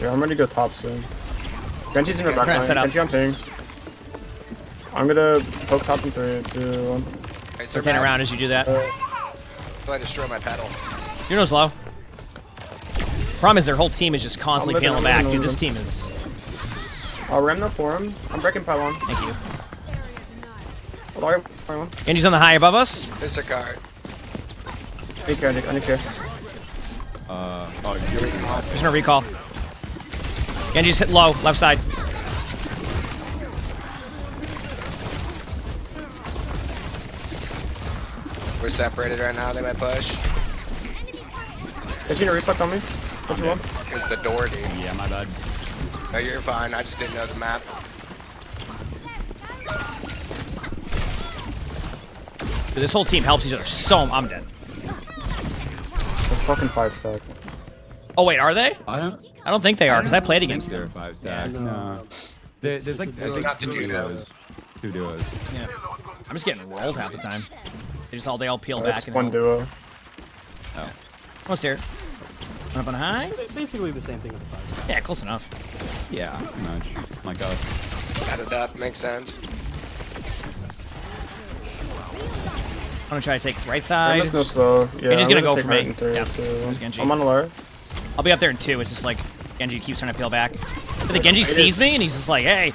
Yeah, I'm ready to go top soon. Genji's in the back Trying to line. set up. Genji on ping. I'm gonna poke top in 3, 2, 1. Rotate around as you do that. I destroy my pedal. You're no slow. Problem is their whole team is just constantly living, peeling I'm back. living, Dude, I'm this team is... I'll ram no for him. I'm breaking pylon. Thank you. Hold on, pylon. Genji's on the high above us. There's a card. I need care, I need care. There's no recall. Genji's hit low, left side. We're separated right now. They might push. Is he gonna reflect on me? What you want? Here's the door, dude. Yeah, my bad. No, you're fine. I just didn't know the map. Dude, this whole team helps each other so... I'm dead. It's fucking 5 stack. Oh, wait, are they? I don't think they are, because I played against they're them. 5 stack. Yeah, No. There's like not the two duo. duos. 2 duos. Yeah. I'm just getting rolled half the time. They all peel That's back and one duo. Oh. Almost here. Up on high? Basically the same thing as a 5. Yeah, close enough. Yeah, pretty much. My god. Got it up. Makes sense. I'm gonna try to take right I'm side. just no slow. Yeah, Genji's I'm gonna go take for right me. in 3, Yeah, 2, there's Genji. I'm on alert. I'll be up there in 2. It's just like Genji keeps trying to peel back. But the Genji sees me and he's just like, hey.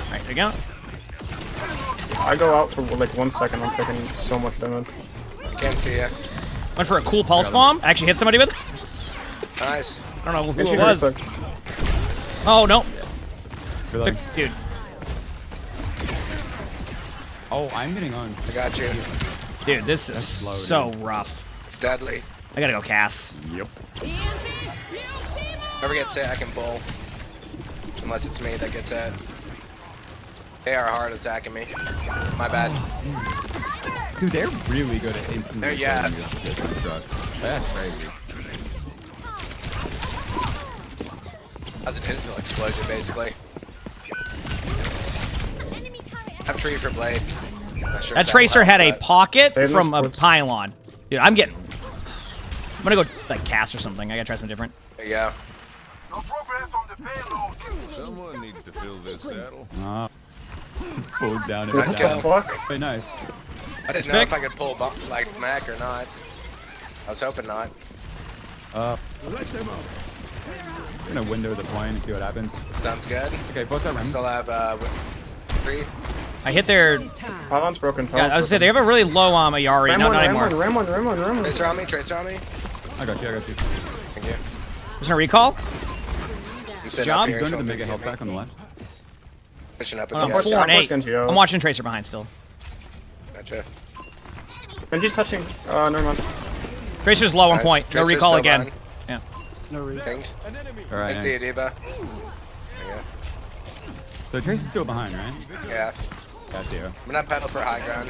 Alright, there you go. I go out for like 1 second. I'm taking so much damage. Can't see ya. Went for a cool pulse bomb. I actually hit somebody with it. Nice. I don't know who Genji it was. reflect. Oh, no. Really? Dude. Oh, I'm getting on. I got you. Dude, this is slow, so dude. rough. It's deadly. I gotta go Cass. Yep. Whoever gets it, I can pull. Unless it's me that gets it. They are hard attacking me. My bad. Dude, they're really good at instantly Yeah. killing you with this truck. That's crazy. That's an instant explosion, basically. I have tree for blade. Not sure That if Tracer will had a help, pocket Famous from a sports. pylon. Dude, I'm gonna go like Cass or something. I gotta try something different. but there you go. Someone needs to fill this saddle. Ah. Just pulled down. Let's go. Very nice. I didn't know if I could pull like Mac or not. I was hoping not. I'm gonna window the point and see what happens. Sounds good. Okay, both that I rim. still have 3. I hit their... Pylon's broken. Yeah, I was saying they have a really low Ayari. Ram No, one, not ram anymore. one, ram one, ram one, ram one. Tracer on me, Tracer on me. I got you. Thank you. There's no recall? I'm sitting Job? up here. Going to the so mega don't health get me. back on the left. Pushing up Oh, with you 4 guys. and 8. Genji, I'm watching Tracer behind still. Gotcha. Genji's touching. Never mind. Tracer's low on Nice. point. No Tracer's recall still again. behind. Yeah. No reason. Pinged. Alright, I see you, nice. Diva. There you So Tracer's still behind, right? go. Yeah. Yeah, I see you. I'm gonna pedal for high ground.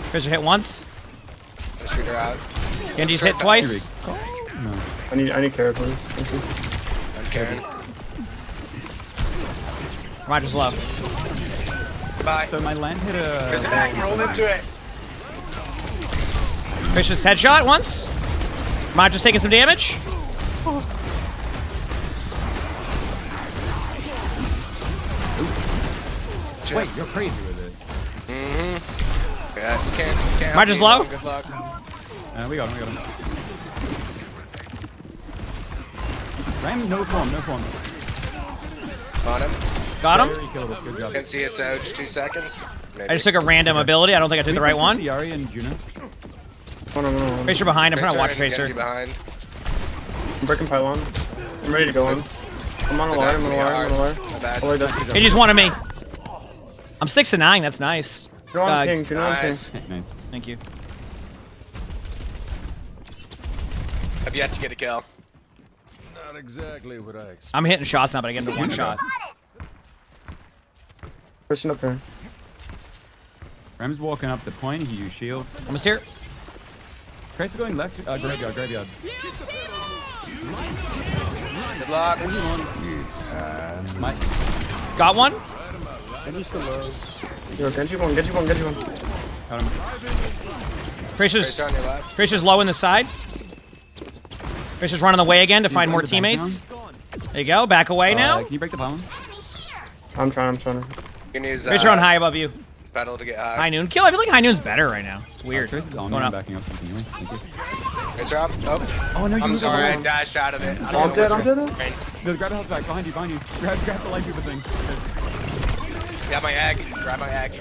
Tracer hit once. Gonna shoot her out. Genji's hit twice. No. I need care, please. Thank you. I'm carrying. Roger's low. Goodbye. So my land hit a... There's an act. Roll into it. Tracer's headshot once. Roger's taking some damage. Wait, you're crazy with it. Yeah, you can't help Roger's me. low. Good luck. We got him. Ram, no form. On him. Got him. Very killable. Good job. Can see a Soj 2 seconds. Maybe. I just took a random ability. I don't think I took the right one. Yari and Juno. No. Tracer behind. I'm trying to watch and Tracer. Genji behind. I'm breaking pylon. I'm ready to go in. I'm on a wire. I'm on a wire. My bad. He just wanted me. I'm 6 and 9. That's nice. You're on ping. You're on ping. Nice. Nice. Thank you. Have yet to get a kill. Not exactly what I expected. I'm hitting shots now, but I get into one shot. Pushing up here. Ram's walking up the point. He used shield. Almost here. Tracer going left. Graveyard. Good luck. My... Got one. Genji's still low. Yo, Genji one. Got him. Tracer's Tracer on your left. Tracer's low in the side. Tracer's running away again to find more bring the bank teammates. There you go. Back away now. Can you break the pylon? I'm trying. You can use Tracer on high above you. pedal to get high. High noon kill. I feel like high noon's better right now. It's weird. Tracer's on Going me. up. Backing up something anyway. Thank you. Tracer up. Oh. Oh no, you I'm moved sorry. I along. dashed out of it. I I'm don't know dead. what's I'm going- dead. No, grab the health back. Behind you. Grab the light people thing. Got my egg. Grab my egg.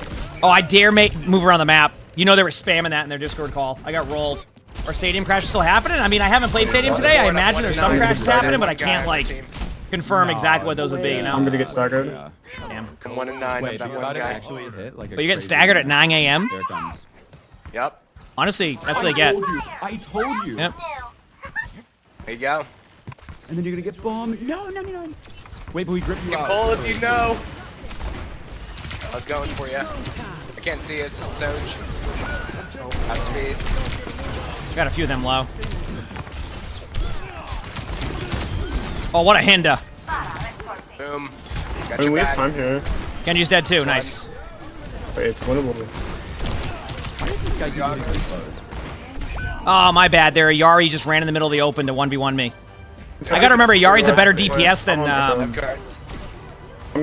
Oh, I dare move around the map. You know they were spamming that in their Discord call. I got rolled. Our stadium crash is still happening. I mean, I haven't played stadium today. I imagine there's some crashes happening, but I can't like confirm exactly what those would be. You know? I'm gonna get staggered. Yeah. Damn. I'm 1 and 9. Wait, I'm if that you one got it guy. actually hit like a But you're getting crazy- staggered at 9 a.m. There it comes. Yep. Honestly, that's what they get. I told you. Yep. There you go. And then you're gonna get bombed. No. Wait, but we grip you You can out. pull if you know. I was going for you. I can't see us. Soj. Out speed. Got a few of them low. Oh, what a Hinda. Boom. I Got mean, your we have back. time here. Genji's dead too. This Nice. Wait, it's winnable. Why does this guy keep getting exposed? Oh, my bad there. Yari just ran in the middle of the open to 1v1 me. I gotta remember, Yari's a better DPS than Okay.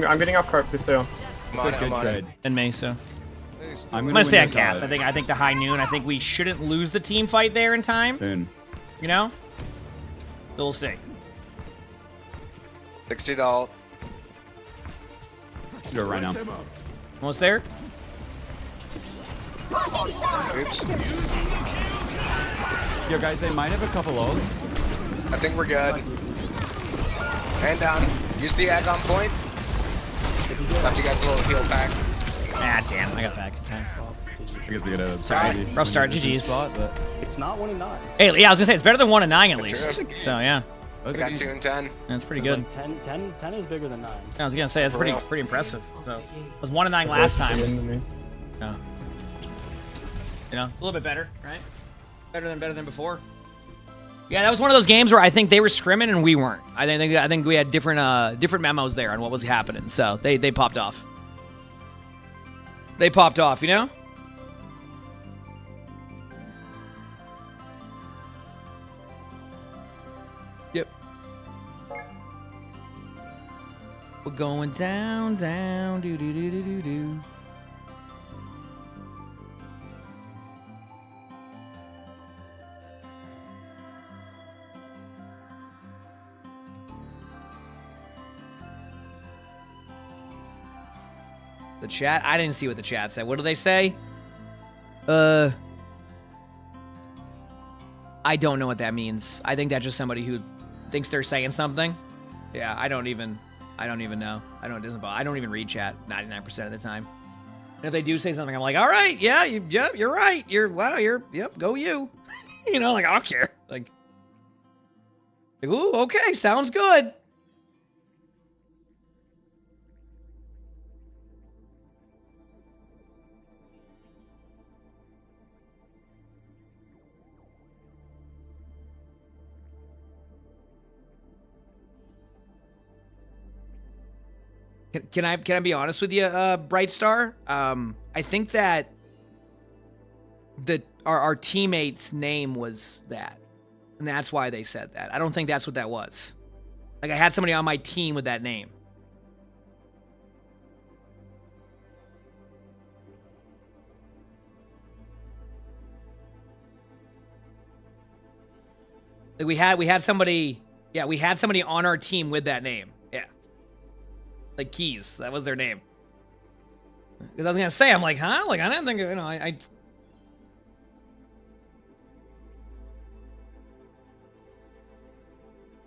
I'm getting off cart. Please stay on. I'm It's on a it, good I'm on it. trade. than me, so I'm I'm gonna stay win on this cast. card. I think the high noon. I think we shouldn't lose the team fight there in time. Soon. You know? So we'll see. $60. Do it right now. Almost there. Oops. Yo, guys, they might have a couple ults. I think we're good. And down. Use the egg on point. Left you guys a little heal pack. Ah, damn. I got back. I guess we got a Sorry. Rough start. GG's. Spot, but It's not 1 and 9. Hey, yeah, I was gonna say it's better than 1 and 9 at least. True. So yeah, I got 2 and 10. that's pretty It's good. like 10 is bigger than 9. I was gonna say that's For pretty real. impressive. So it was 1 and 9 last time. Me. Yeah. You know, it's a little bit better, right? Better than before. Yeah, that was one of those games where I think they were scrimming and we weren't. I think we had different memos there on what was happening. So they popped off. They popped off, you know? Yep. We're going down, down, do do do do do do. The chat? I didn't see what the chat said. What do they say? I don't know what that means. I think that's just somebody who thinks they're saying something. Yeah, I don't even know. I don't even read chat 99% of the time. And if they do say something, I'm like, all right, yeah, you're right. Yep, go you. You know, like I don't care. Like, ooh, okay, sounds good. Can I be honest with you, Bright Star? I think that our teammate's name was that, and that's why they said that. I don't think that's what that was. Like I had somebody on my team with that name. Like we had somebody. Yeah, we had somebody on our team with that name. Yeah. Like Keys, that was their name. Because I was gonna say, I'm like, huh? Like I didn't think, I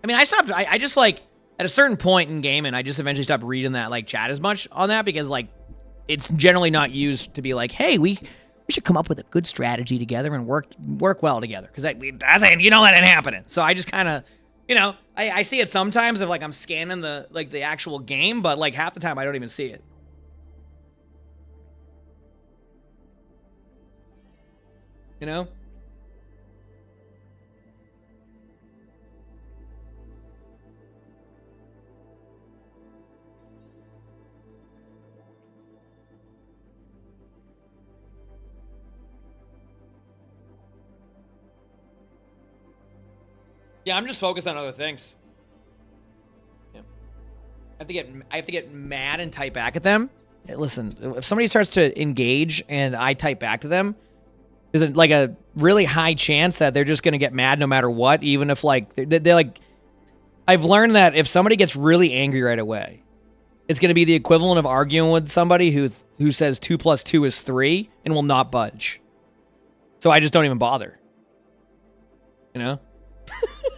mean, I just like at a certain point in gaming, I just eventually stopped reading that like chat as much on that because like it's generally not used to be like, hey, we should come up with a good strategy together and work well together. Because that ain't happening. So I just kind of. I see it sometimes if like I'm scanning the actual game, but like half the time I don't even see it. You know? Yeah, I'm just focused on other things. Yeah. I have to get mad and type back at them. Hey, listen, if somebody starts to engage and I type back to them, there's like a really high chance that they're just going to get mad no matter what, even if like they're like. I've learned that if somebody gets really angry right away, it's going to be the equivalent of arguing with somebody who says 2 + 2 is 3 and will not budge. So I just don't even bother. You know?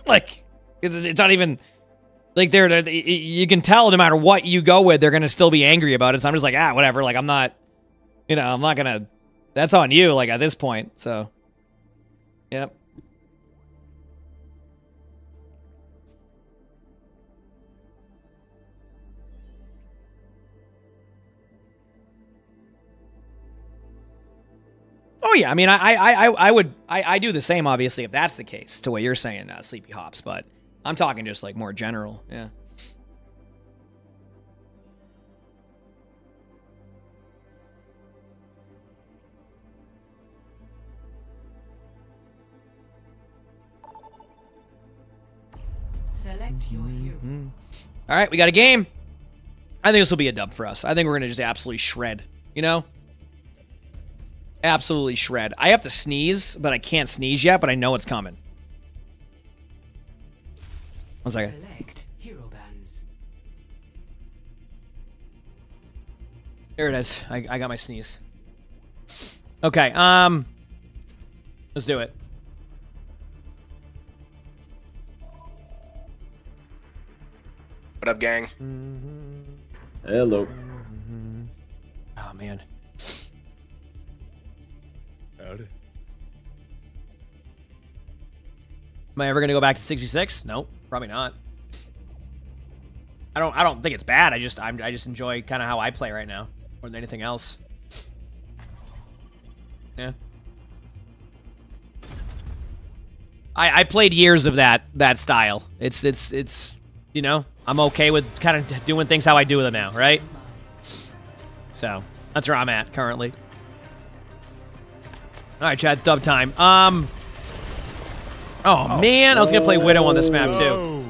Like, it's not even, like, you can tell no matter what you go with, they're going to still be angry about it. So I'm just like, whatever. Like, I'm not going to, that's on you, like, at this point. So, yep. Oh yeah, I mean, I do the same, obviously, if that's the case, to what you're saying, Sleepy Hops, but I'm talking just, like, more general, yeah. Select your hero. All right, we got a game. I think this will be a dub for us. I think we're going to just absolutely shred, you know? Absolutely shred. I have to sneeze, but I can't sneeze yet, but I know it's coming. 1 second. Select hero bands. Here it is. I got my sneeze. Okay, let's do it. What up, gang? Hello. Oh, man. Howdy. Am I ever gonna go back to 66? Nope, probably not. I don't think it's bad. I just enjoy kind of how I play right now more than anything else. Yeah. I played years of that style. It's you know, I'm okay with kind of doing things how I do them now, right? So that's where I'm at currently. All right, Chad, it's dub time. Oh man, I was gonna play Widow on this map too.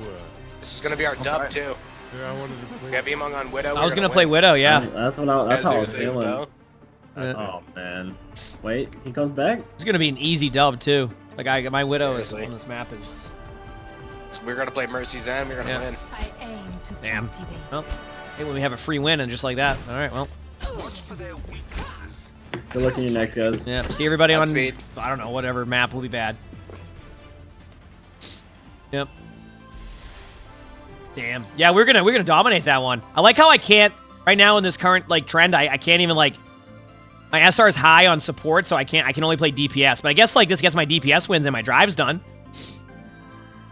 This is gonna be our dub too. Yeah, I wanted to play. We have emongg on Widow. I was gonna play Widow, yeah. That's what that's how I was feeling. Yeah. Oh man. Wait, he comes back? It's gonna be an easy dub too. Like my Widow is Seriously. on this map is. So we're gonna play Mercy's End. We're gonna win. Damn. Well, hey, when we have a free win and just like that. All right, well. Good luck in your next, guys. Yeah. See everybody on. Godspeed. I don't know. Whatever map will be bad. Yep. Damn. Yeah, we're gonna dominate that one. I like how I can't right now in this current like trend. I can't even like. My SR is high on support, so I can only play DPS. But I guess like this gets my DPS wins and my drive's done.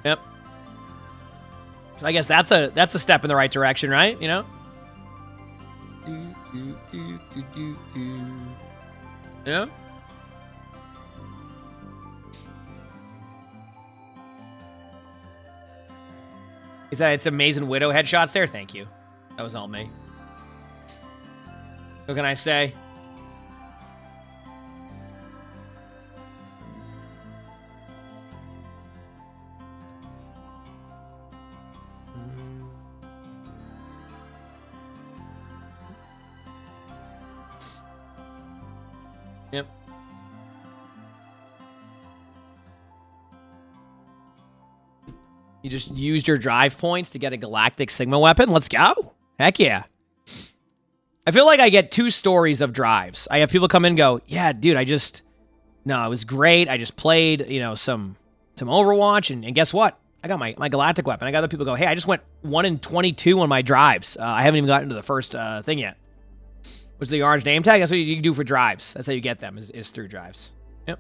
Yep. I guess that's a step in the right direction, right? You know. Yeah. Is that it's amazing Widow headshots there? Thank you. That was all me. What can I say? Yep. You just used your drive points to get a Galactic Sigma weapon? Let's go. Heck yeah. I feel like I get 2 stories of drives. I have people come in and go, yeah, dude, no, it was great. I just played, you know, some Overwatch, and guess what? I got my Galactic weapon. I got other people go, hey, I just went 1 in 22 on my drives. I haven't even gotten to the first thing yet. Was the orange name tag? That's what you can do for drives. That's how you get them, is through drives. Yep.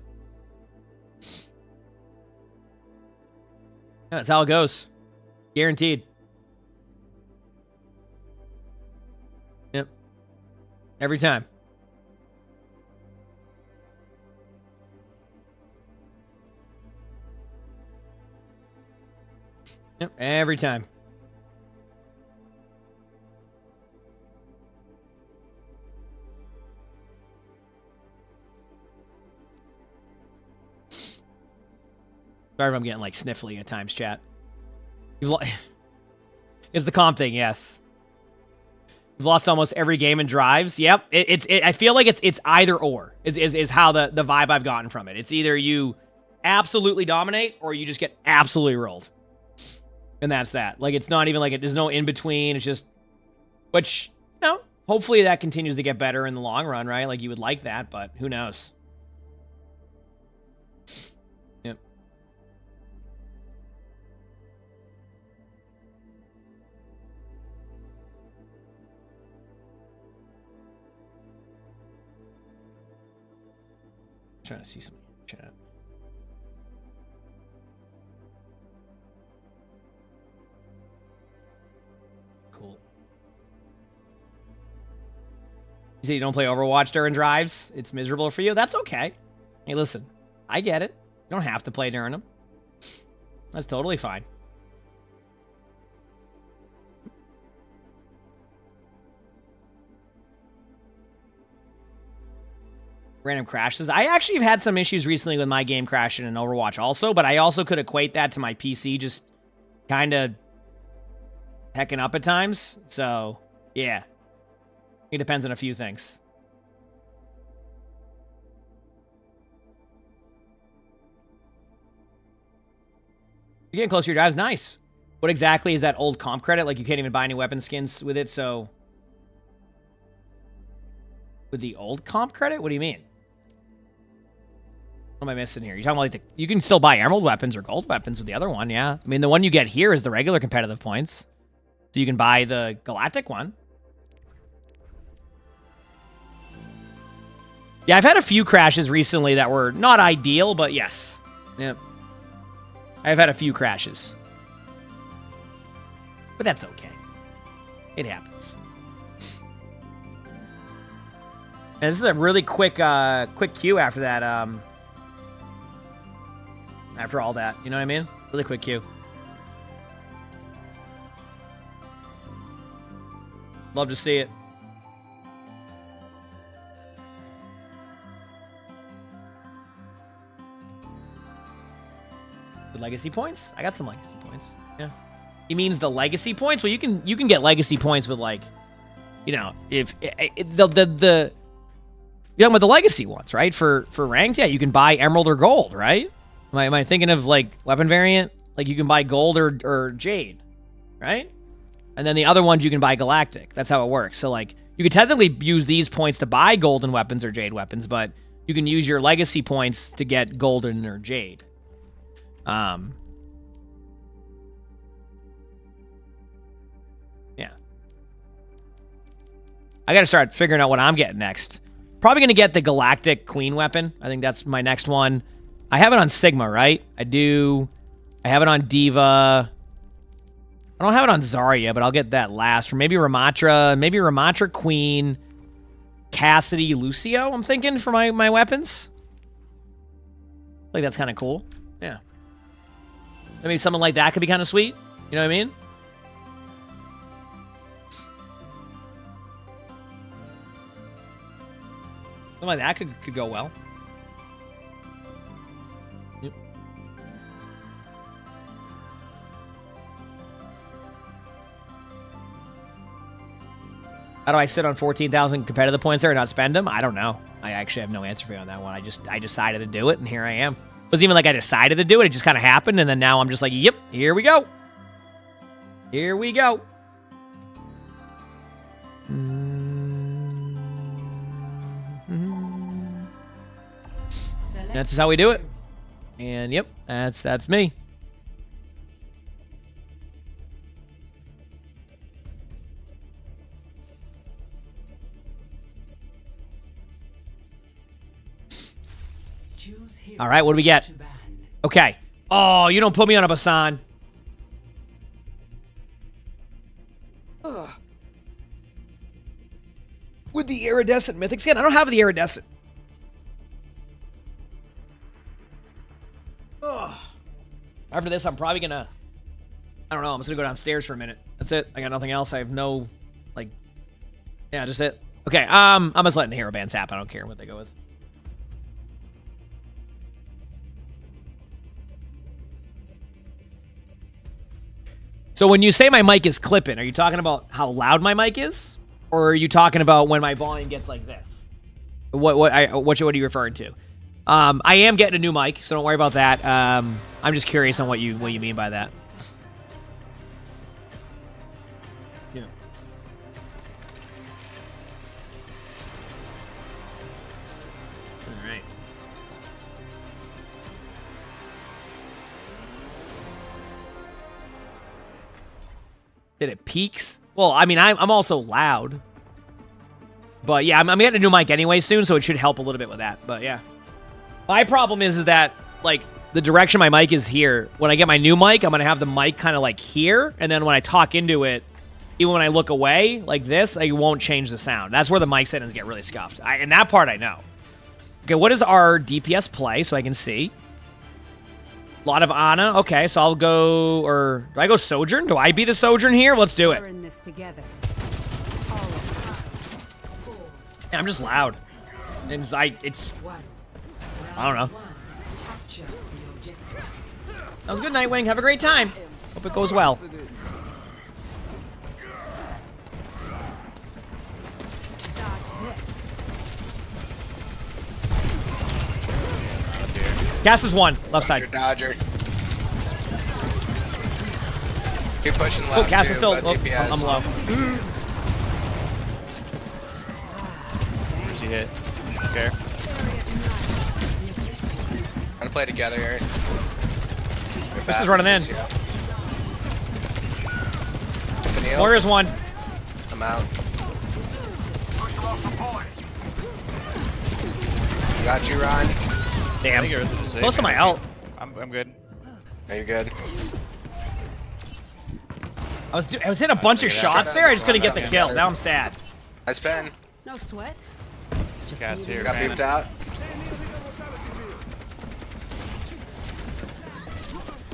Yeah, that's how it goes. Guaranteed. Yep. Every time. Yep, every time. Sorry if I'm getting like sniffly at times, chat. It's the comp thing, yes. You've lost almost every game in drives. Yep. I feel like it's either or is how the vibe I've gotten from it. It's either you absolutely dominate or you just get absolutely rolled. And that's that. Like it's not even like there's no in between. It's just, which, you know, hopefully that continues to get better in the long run, right? Like you would like that, but who knows? Yep. Trying to see some chat. Cool. You say you don't play Overwatch during drives? It's miserable for you? That's okay. Hey, listen. I get it. You don't have to play during them. That's totally fine. Random crashes. I actually have had some issues recently with my game crashing in Overwatch also, but I also could equate that to my PC just kind of hecking up at times. So, yeah. It depends on a few things. You're getting close to your drives. Nice. What exactly is that old comp credit? Like you can't even buy any weapon skins with it, so... With the old comp credit? What do you mean? What am I missing here? You're talking about like you can still buy emerald weapons or gold weapons with the other one, yeah. I mean, the one you get here is the regular competitive points. So you can buy the galactic one. Yeah, I've had a few crashes recently that were not ideal, but yes. Yep. I've had a few crashes. But that's okay. It happens. And this is a really quick queue after that, after all that. You know what I mean? Really quick queue. Love to see it. Good legacy points? I got some legacy points. Yeah. He means the legacy points. Well, you can get legacy points with like, you know, if the you're talking about the legacy ones, right? For ranked, yeah, you can buy emerald or gold, right? Am I thinking of like weapon variant? Like you can buy gold or jade, right? And then the other ones you can buy galactic. That's how it works. So like you could technically use these points to buy golden weapons or jade weapons, but you can use your legacy points to get golden or jade. Yeah. I got to start figuring out what I'm getting next. Probably going to get the galactic queen weapon. I think that's my next one. I have it on Sigma, right? I do. I have it on Diva. I don't have it on Zarya, but I'll get that last. Or maybe Ramatra. Maybe Ramatra Queen. Cassidy Lucio, I'm thinking, for my weapons. I think that's kind of cool. Yeah. Maybe something like that could be kind of sweet. You know what I mean? Something like that could go well. Yep. How do I sit on 14,000 competitive points there and not spend them? I don't know. I actually have no answer for you on that one. I decided to do it, and here I am. It wasn't even like I decided to do it. It just kind of happened, and then now I'm just like, yep, here we go. Here we go. That's just how we do it. And yep, that's me. All right, what do we get? Okay. Oh, you don't put me on a Basan. With the iridescent mythic skin? I don't have the iridescent. Ugh. After this, I'm probably gonna... I don't know, I'm just gonna go downstairs for a minute. That's it. I got nothing else. I have no... Like... Yeah, just it. Okay, I'm just letting the hero bands happen. I don't care what they go with. So when you say my mic is clipping, are you talking about how loud my mic is? Or are you talking about when my volume gets like this? What are you referring to? I am getting a new mic, so don't worry about that. I'm just curious on what you mean by that. Yeah. All right. Did it peaks? Well, I mean, I'm also loud. But yeah, I'm getting a new mic anyway soon, so it should help a little bit with that. But yeah. My problem is that, like, the direction my mic is here, when I get my new mic, I'm going to have the mic kind of, like, here. And then when I talk into it, even when I look away, like this, it won't change the sound. That's where the mic settings get really scuffed. And that part I know. Okay, what is our DPS play so I can see? A lot of Ana. Okay, so I'll go... Or do I go Sojourn? Do I be the Sojourn here? Let's do it. Yeah, I'm just loud. And it's... I don't know. That was good, Nightwing. Have a great time. Hope it goes well. Cass is one. Left side. Dodger. Keep pushing left. Oh, Cass too, is still... but DPS. I'm low. Mercy hit. Okay. Gonna play together here. This is running in. Warriors one. I'm out. Got you, Ron. Damn. Close to my ult. I'm good. Are you good? I was hitting a bunch of shots there. I just couldn't get the kill. Now I'm sad. Nice pen. No sweat. Gas here. Got beeped out.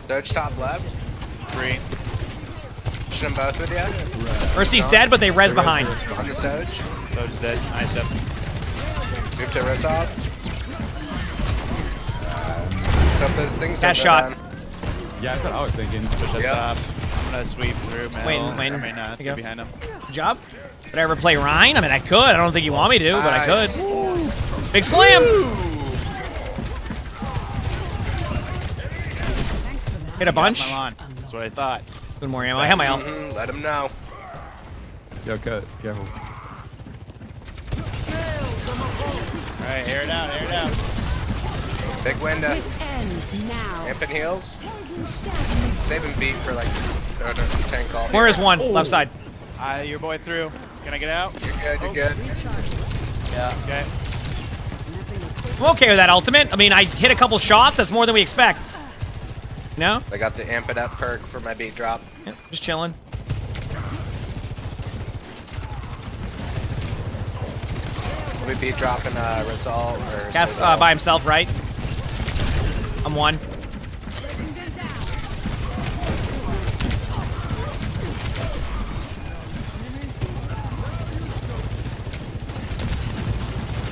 Doge top left. 3. Pushing them both with you. Mercy's dead, but they res behind. On the Doge. Doge's dead. Nice up. Beep to res off. So if those things That don't go shot. down. Yeah, that's what I was thinking. Push up top. gonna sweep through middle. Wait. I mean, There you go. behind him. Good job. Did I ever play Rhine? I mean, I could. I don't think you want me to, but I could. Big slam. Hit a bunch. That's what I thought. Good more ammo. I have my ult. Let him know. Yo, cut. Careful. Alright, air it out, air it out. Big window. This ends now. Amping heals. Saving beat for like 10 call. Where is one? Left side. Your boy through. Can I get out? You're good, you're good. Yeah. Okay. I'm okay with that ultimate. I mean, I hit a couple shots. That's more than we expect. No? I got the amp it up perk for my beat drop. Yep, just chilling. We'll be beat dropping result or Cast by himself, right? I'm one.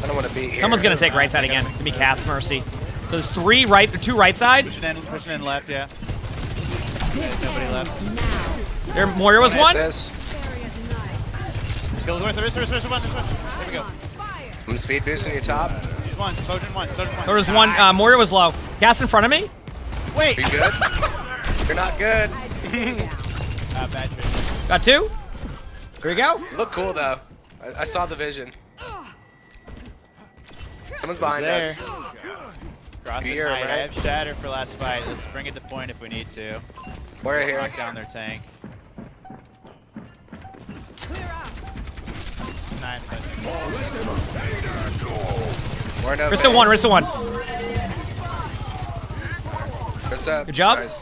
I don't want to beat here. Someone's gonna take right side again. Give me cast mercy. So there's two right side. Pushing in left, yeah. There's nobody left. There, Moira was one. Kill one. There we go. I'm speed boosting your top. He's one. Sojourn one. There was one. Moira was low. Cast in front of me. Wait. You good? You're not good. Bad trick. Got two. Here we go. You look cool though. I saw the vision. Someone's behind us. Cross and hide. I have shatter for last fight. Let's bring it to point if we need to. We're here. Knock down their tank. 9 seconds. Rissa one. Rissa one. Rissa. Good job. Nice.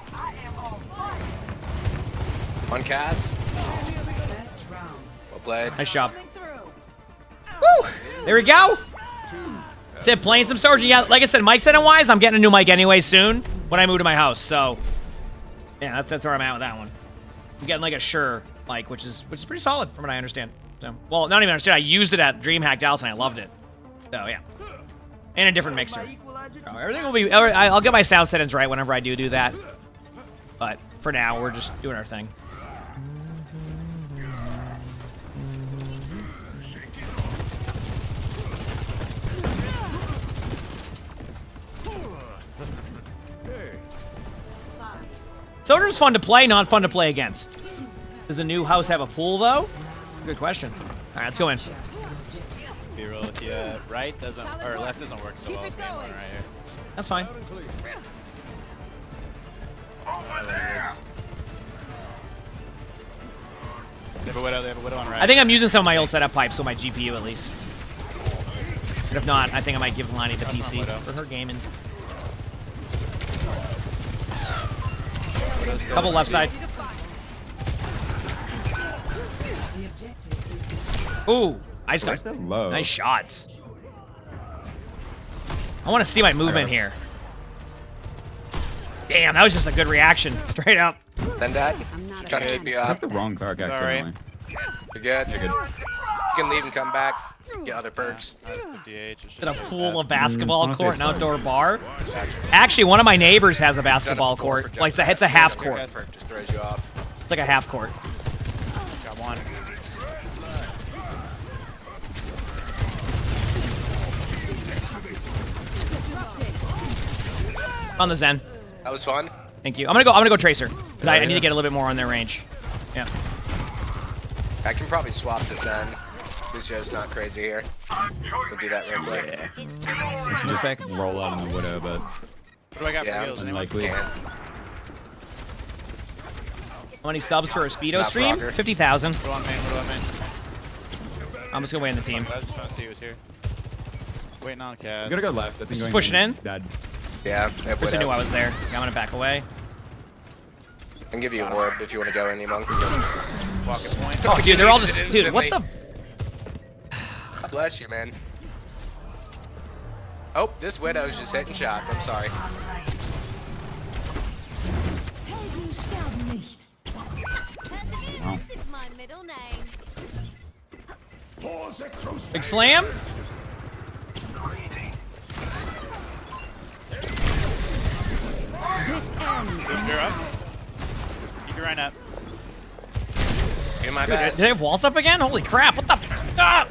One cast. Well played. Nice job. Woo! There we go. Said playing some Sojourn. Yeah, like I said, mic setting wise, I'm getting a new mic anyway soon when I move to my house. So yeah, that's where I'm at with that one. I'm getting like a Shure mic, which is pretty solid from what I understand. So, well, not even understand. I used it at DreamHack Dallas and I loved it. So yeah, and a different mixer. So, everything will be. I'll get my sound settings right whenever I do that. But for now, we're just doing our thing. Sojourn's fun to play, not fun to play against. Does the new house have a pool, though? Good question. All right, let's go in. Be real with you. Right doesn't, or left doesn't work so well with me right here. That's fine. They have a widow on right. I think I'm using some of my old setup pipes, so my GPU at least. But if not, I think I might give Lonnie the PC for her gaming. Couple left side. Ooh, I just got low? Nice shots. I want to see my movement here. Damn, that was just a good reaction. Straight up. Then Dad, trying to keep you up. the wrong perk accidentally. You're good. You're good. You can leave and come back. Get other perks. Is it a pool, a basketball court, an outdoor bar? Actually, one of my neighbors has a basketball court. Like it's a half court. Just throws you off. It's like a half court. Got one. On the Zen. That was fun. Thank you. I'm gonna go Tracer because I need to get a little bit more on their range. Yeah. I can probably swap this end. Lucio's not crazy here. We'll do that real quick. Yeah. Just roll out in the widow, but What do I got for heals? unlikely. How many subs for a Speedo Not stream? Frogger. 50,000. What do I mean? I'm just gonna wait in the team. I was just trying to see who was here. Waiting on cast. I'm gonna go left. I think Just going pushing in. Dead. Yeah. Just knew I was there. I'm gonna back away. I can give you a orb if you want to go in, emongg. Walking point. Oh, dude, they're all just. Dude, what the? God bless you, man. Oh, this widow's just hitting shots. I'm sorry. Wow. Big slam. This ends. You're up. Keep your right up. Do my Dude, best. did they have walls up again? Holy crap! What the? Ah!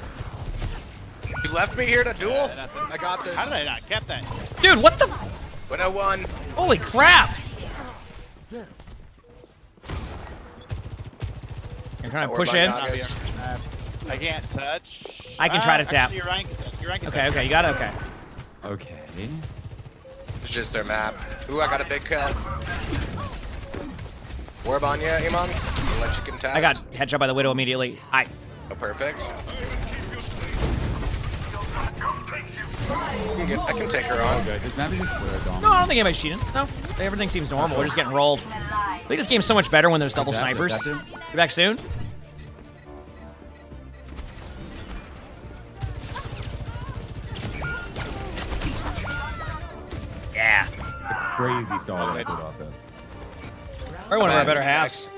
You left me here to duel? I got this. How did I not get that? Dude, what the? 101. Holy crap! You're trying to push in. I can't touch. I can try to tap. Actually, your Ryan can touch. Your Ryan can Okay, touch. okay, you got it. Okay. Okay. It's just their map. Ooh, I got a big kill. Orb on you, emongg. I'll let you contest. I got headshot by the Widow immediately. Oh, perfect. I can take her on. Okay, this map is just weird. No, I don't think anybody's cheating. No, everything seems normal. We're just getting rolled. I think this game's so much better when there's double snipers. You back soon? Yeah. The crazy stall that I pulled off there. Probably one of our better halves.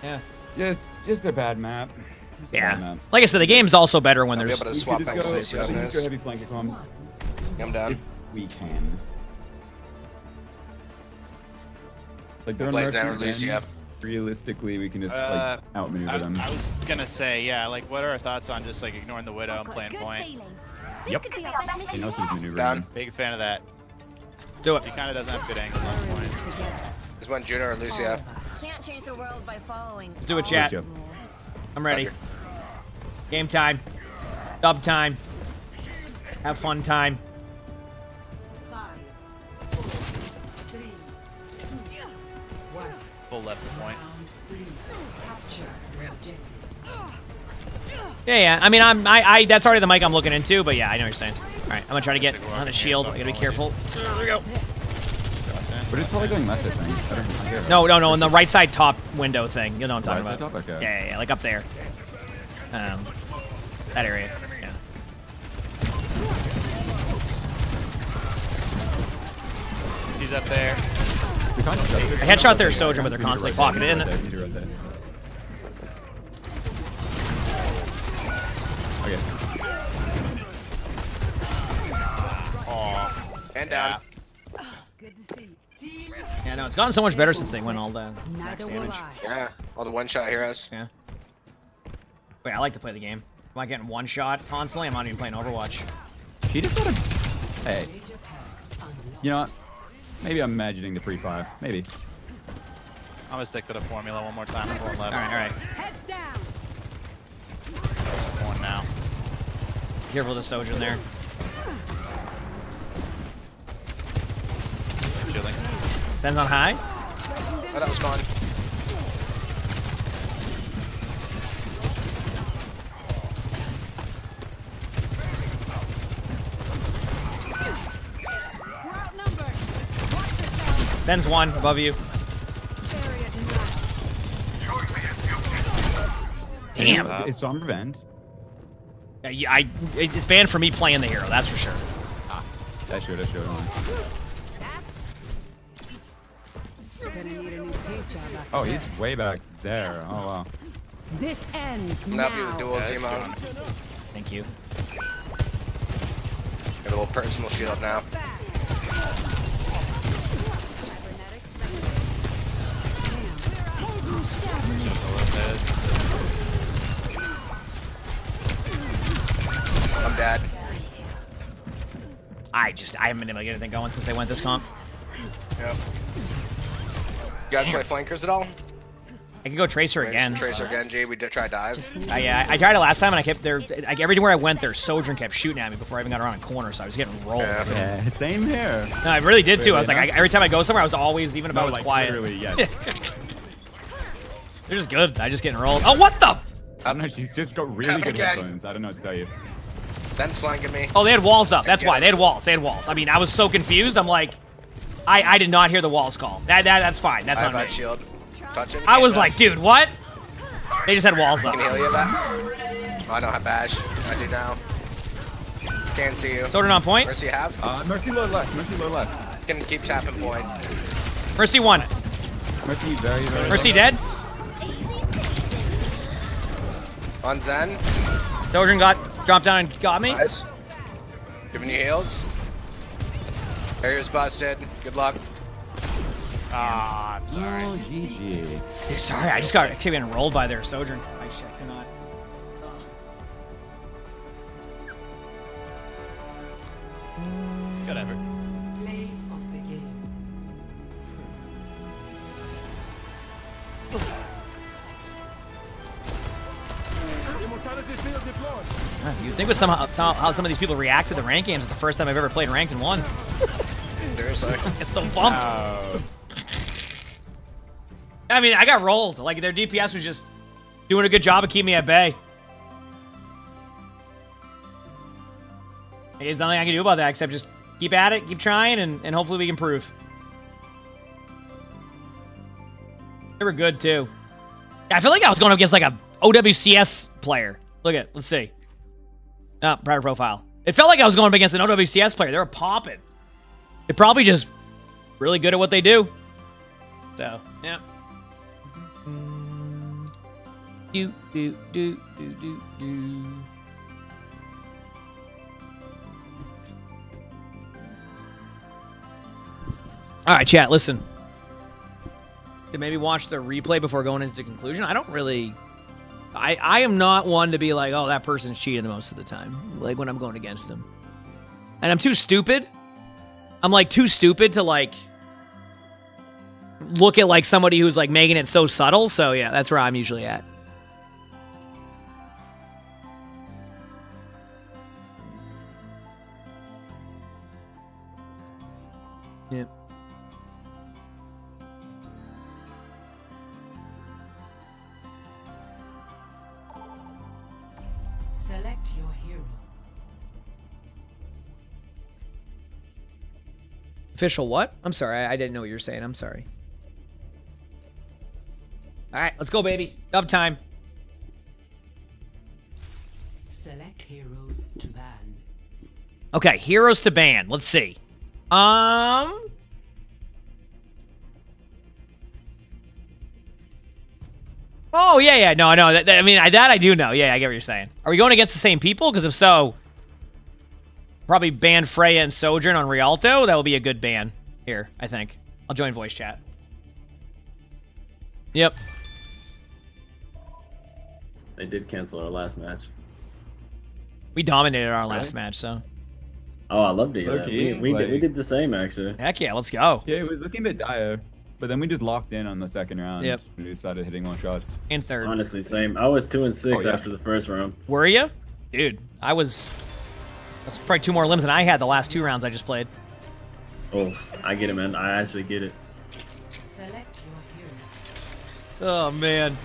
Yeah. Just a bad map. Just a bad Yeah. map. Like I said, the game's also better when there's. I'll be able to swap We could actually just go, on we could this. just go heavy flank if I'm down. if we can. Like they're Blaze down, mercies, Lucia. realistically, we can just like outmaneuver them. I was gonna say, yeah, like, what are our thoughts on just like ignoring the Widow and playing point? Yep. He knows who's maneuvering. Down. Big fan of that. Do it. He kind of doesn't have good angles on point. This one, Juno or Lucia. Can't change the world by following. Let's do it, chat. Lucia. I'm ready. Game time. Dub time. Have fun time. Full left point. Yeah. I mean, I that's already the mic I'm looking into, but yeah, I know what you're saying. All right, I'm gonna try to get on the shield. I gotta be careful. There we go. But it's probably going left, I think. I don't No, on the right side top window thing. You know what I'm talking Right about. side top? Okay. Yeah, like up there. That area. Yeah. He's up there. I headshot their soldier, but they're constantly pocketed in it. Right there. Okay. Aw. And down. Yeah, no, it's gotten so much better since they went all the max damage. Yeah, all the one-shot heroes. Yeah. Wait, I like to play the game. Am I getting one shot constantly? I'm not even playing Overwatch. She just had a... Hey. You know what? Maybe I'm imagining the pre-fire. Maybe. I'm gonna stick to the formula one more time. I'm going left. All right. Heads down. One now. Careful with the soldier in there. Chilling. Depends on high. Oh, that was fun. Ben's one above you. Damn. It's on revenge. Yeah, it's banned for me playing the hero. That's for sure. That should have showed on. Oh, he's way back there. Oh, wow. This ends That'll be the now. duels, emongg. Thank you. Got a little personal shield now. I'm dead. I haven't been able to get anything going since they went this comp. Yep. You guys play flankers at all? I can go Tracer Maybe again. some Tracer Genji. We did try dive. Yeah, I tried it last time and I kept everywhere I went, their Sojourn kept shooting at me before I even got around a corner, so I was getting rolled. Yeah, same here. No, I really did too. I was Really, like, every time I go somewhere, I was always, even if I was quiet. Literally, yes. They're just good. I just getting rolled. Oh, what the? I don't know. She's just got really good Again. influence. I don't know what to tell you. Ben's flanking me. Oh, they had walls up. That's why. They had walls. They had walls. I mean, I was so confused. I'm like, I did not hear the walls call. That's fine. That's I have on that me. shield. Touch it. I was like, dude, what? They just had walls up. Can heal you back? Oh, I don't have bash. I do now. Can't see you. Sojourn on point. Mercy have? Mercy low left. Mercy low left. Can keep tapping point. Mercy one. Mercy very, very Mercy low. dead. On Zen. Sojourn dropped down and got me. Nice. Giving you heals. Barrier's busted. Good luck. Ah, I'm sorry. Oh, GG. Dude, sorry, I just got actually getting rolled by their Sojourn. I voice chat cannot. Whatever. Play of the game. You think with how some of these people react to the rank games, it's the first time I've ever played ranked and won. Seriously. It's so bumped. I mean, I got rolled. Like, their DPS was just doing a good job of keeping me at bay. There's nothing I can do about that except just keep at it, keep trying, and hopefully we can improve. They were good, too. I feel like I was going up against, like, a OWCS player. Look at it. Let's see. Oh, prior profile. It felt like I was going up against an OWCS player. They were popping. They're probably just really good at what they do. So, yeah. Do, do, do, do, do, do. All right, chat, listen. To maybe watch the replay before going into the conclusion. I don't really... I am not one to be like, oh, that person's cheating most of the time. Like, when I'm going against them. And I'm too stupid. I'm, like, too stupid to, like... look at, like, somebody who's, like, making it so subtle. So, yeah, that's where I'm usually at. Yep. Select your hero. Official what? I'm sorry. I didn't know what you were saying. I'm sorry. All right, let's go, baby. Dub time. Select heroes to ban. Okay, heroes to ban. Let's see. Oh, yeah. No, I know. I mean, that I do know. Yeah, I get what you're saying. Are we going against the same people? Because if so, probably ban Freya and Sojourn on Rialto. That will be a good ban here, I think. I'll join voice chat. Yep. They did cancel our last match. We dominated our last match, so. Oh, I love to hear that. Okay, We did the same, actually. Heck yeah, let's go. Yeah, it was looking a bit dire, but then we just locked in on the second round. Yep. We decided hitting more shots. And third. Honestly, same. I was 2-6 yeah. after the first round. Were you? Dude, I was... That's probably 2 more limbs than I had the last 2 rounds I just played. Oh, I get it, man. I actually get it. Select your hero. Oh, man.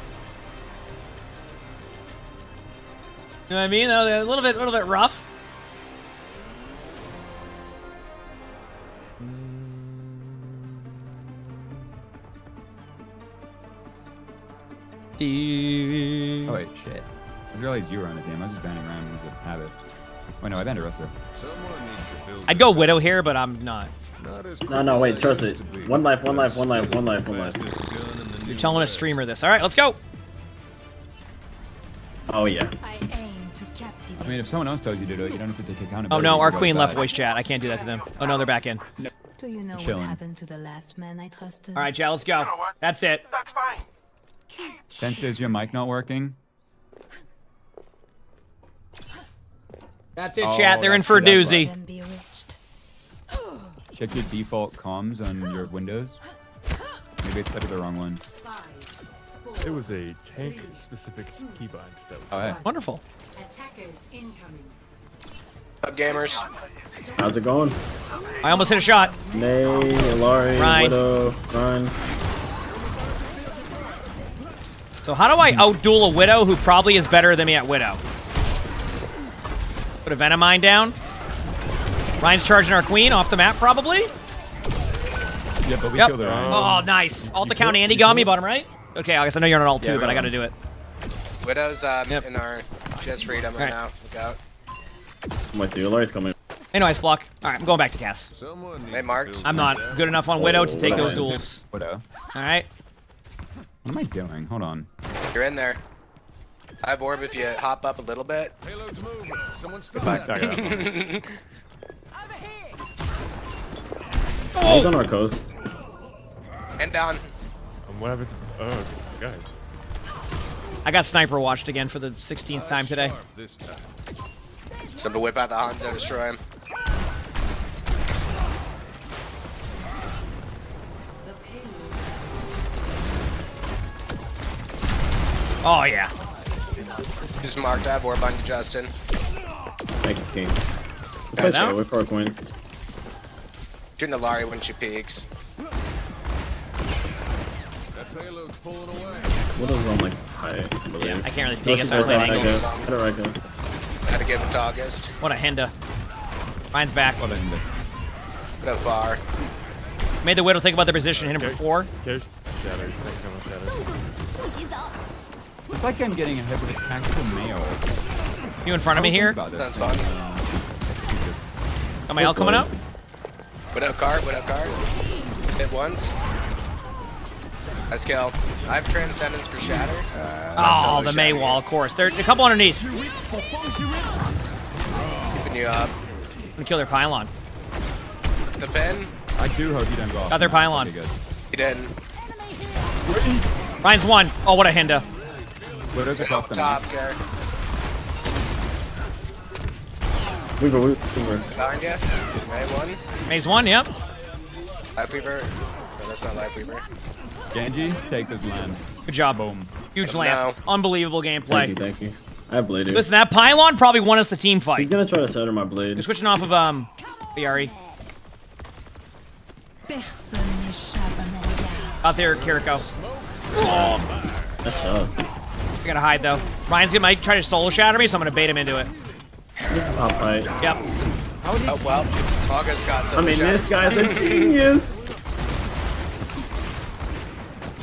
You know what I mean? A little bit rough. Oh wait, shit. I realized you were on the team. I was just banning around as a habit. Wait, no, I banned Arista. I'd go Widow here, but I'm not. No, wait, trust it. One life. You're telling a streamer this. All right, let's go. Oh, yeah. I mean, if someone else tells you to do it, you don't have to take accountability. Oh, no, our for queen both left sides. voice chat. I can't do that to them. Oh, no, they're back in. Do you know Chilling. what happened to the last man I trusted? All right, chat, let's go. That's it. That's fine. Sense, is your mic not working? That's it, Oh, chat. They're in that's for a true, that's doozy. Then be bewitched. Check your default comms on your Windows. Maybe it's set to the wrong one. It was a tank-specific keybind that was. Oh, yeah. Wonderful. Attackers incoming. Up, gamers. How's it going? I almost hit a shot. Nay, Ilari, Ryan. Widow, Ryan. So how do I outduel a Widow who probably is better than me at Widow? Put a Venomine down. Ryan's charging our queen off the map, probably. Yeah, but we Yep. killed her. Oh, nice. Alt account Andy got me, bottom right. Okay, I guess I know you're on alt too, but I gotta do it. Widow's in our just freedom right now. Look out. Wait, the Ilari's coming. Anyways, block. All right, I'm going back to Cass. Hey, marked. I'm not good enough on Widow to take those duels. Widow. All right. What am I doing? Hold on. You're in there. I have orb if you hop up a little bit. Payload's moving. Someone stop Back, that. He's on our coast. And down. What happened? Oh, guys. I got sniper watched again for the 16th time today. Somebody whip out the Hanzo, destroy him. Oh yeah. Just marked that orb on you, Justin. Thank you, King. Okay, Let's wait for a coin. Shooting Alari when she peeks. What is on like high? Yeah, I can't really peek. That's why I was at angles. Had to give it to August. What a Hinda. Mine's back. What a Hinda. No far. Made the Widow think about their position. Hit him before. It's like I'm getting hit with a tactical mail. You in front of me here? That's fun. Got my L coming out? Widow card. Hit once. Nice kill. I have Transcendence for Shatter. Oh, the May wall, of course. There's a couple underneath. Keeping you up. I'm gonna kill their pylon. The pin. I do hope he doesn't go off. Got their pylon. He didn't. Ryan's one. Oh, what a Hinda. Widow's across the Top, map. Garrett. Weaver. Behind you. May one. May's one, yep. Life Weaver. No, that's not Life Weaver. Genji, take this land. Good job. Boom. Huge lamp. Unbelievable gameplay. Thank you. I have bladed. Listen, that pylon probably won us the team fight. He's gonna try to center my blade. You're switching off of Yari. Out there, Kiriko. Oh, that sucks. I gotta hide though. Ryan's gonna might try to solo shatter me, so I'm gonna bait him into it. Top fight. Yep. Oh well. August got some. I mean, this guy's a genius.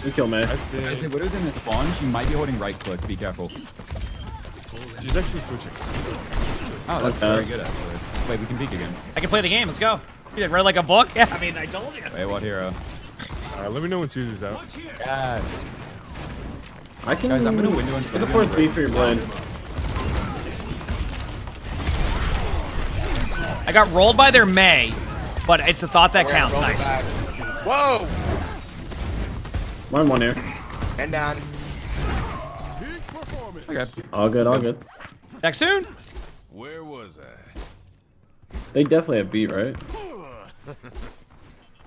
You kill me. As the Widow's in the spawn, she might be holding right click. Be careful. She's actually switching. Oh, that's very good actually. Wait, we can peek again. I can play the game. Let's go. You read like a book? Yeah, I mean, I told you. Wait, what hero? Alright, let me know when Suzu's out. Yes. I can. Guys, I'm gonna window and Look for 3 for your blade. I got rolled by their May, but it's the thought that counts. Nice. Whoa! One here. And down. Okay. All good. Back soon. Where was I? They definitely have beat, right?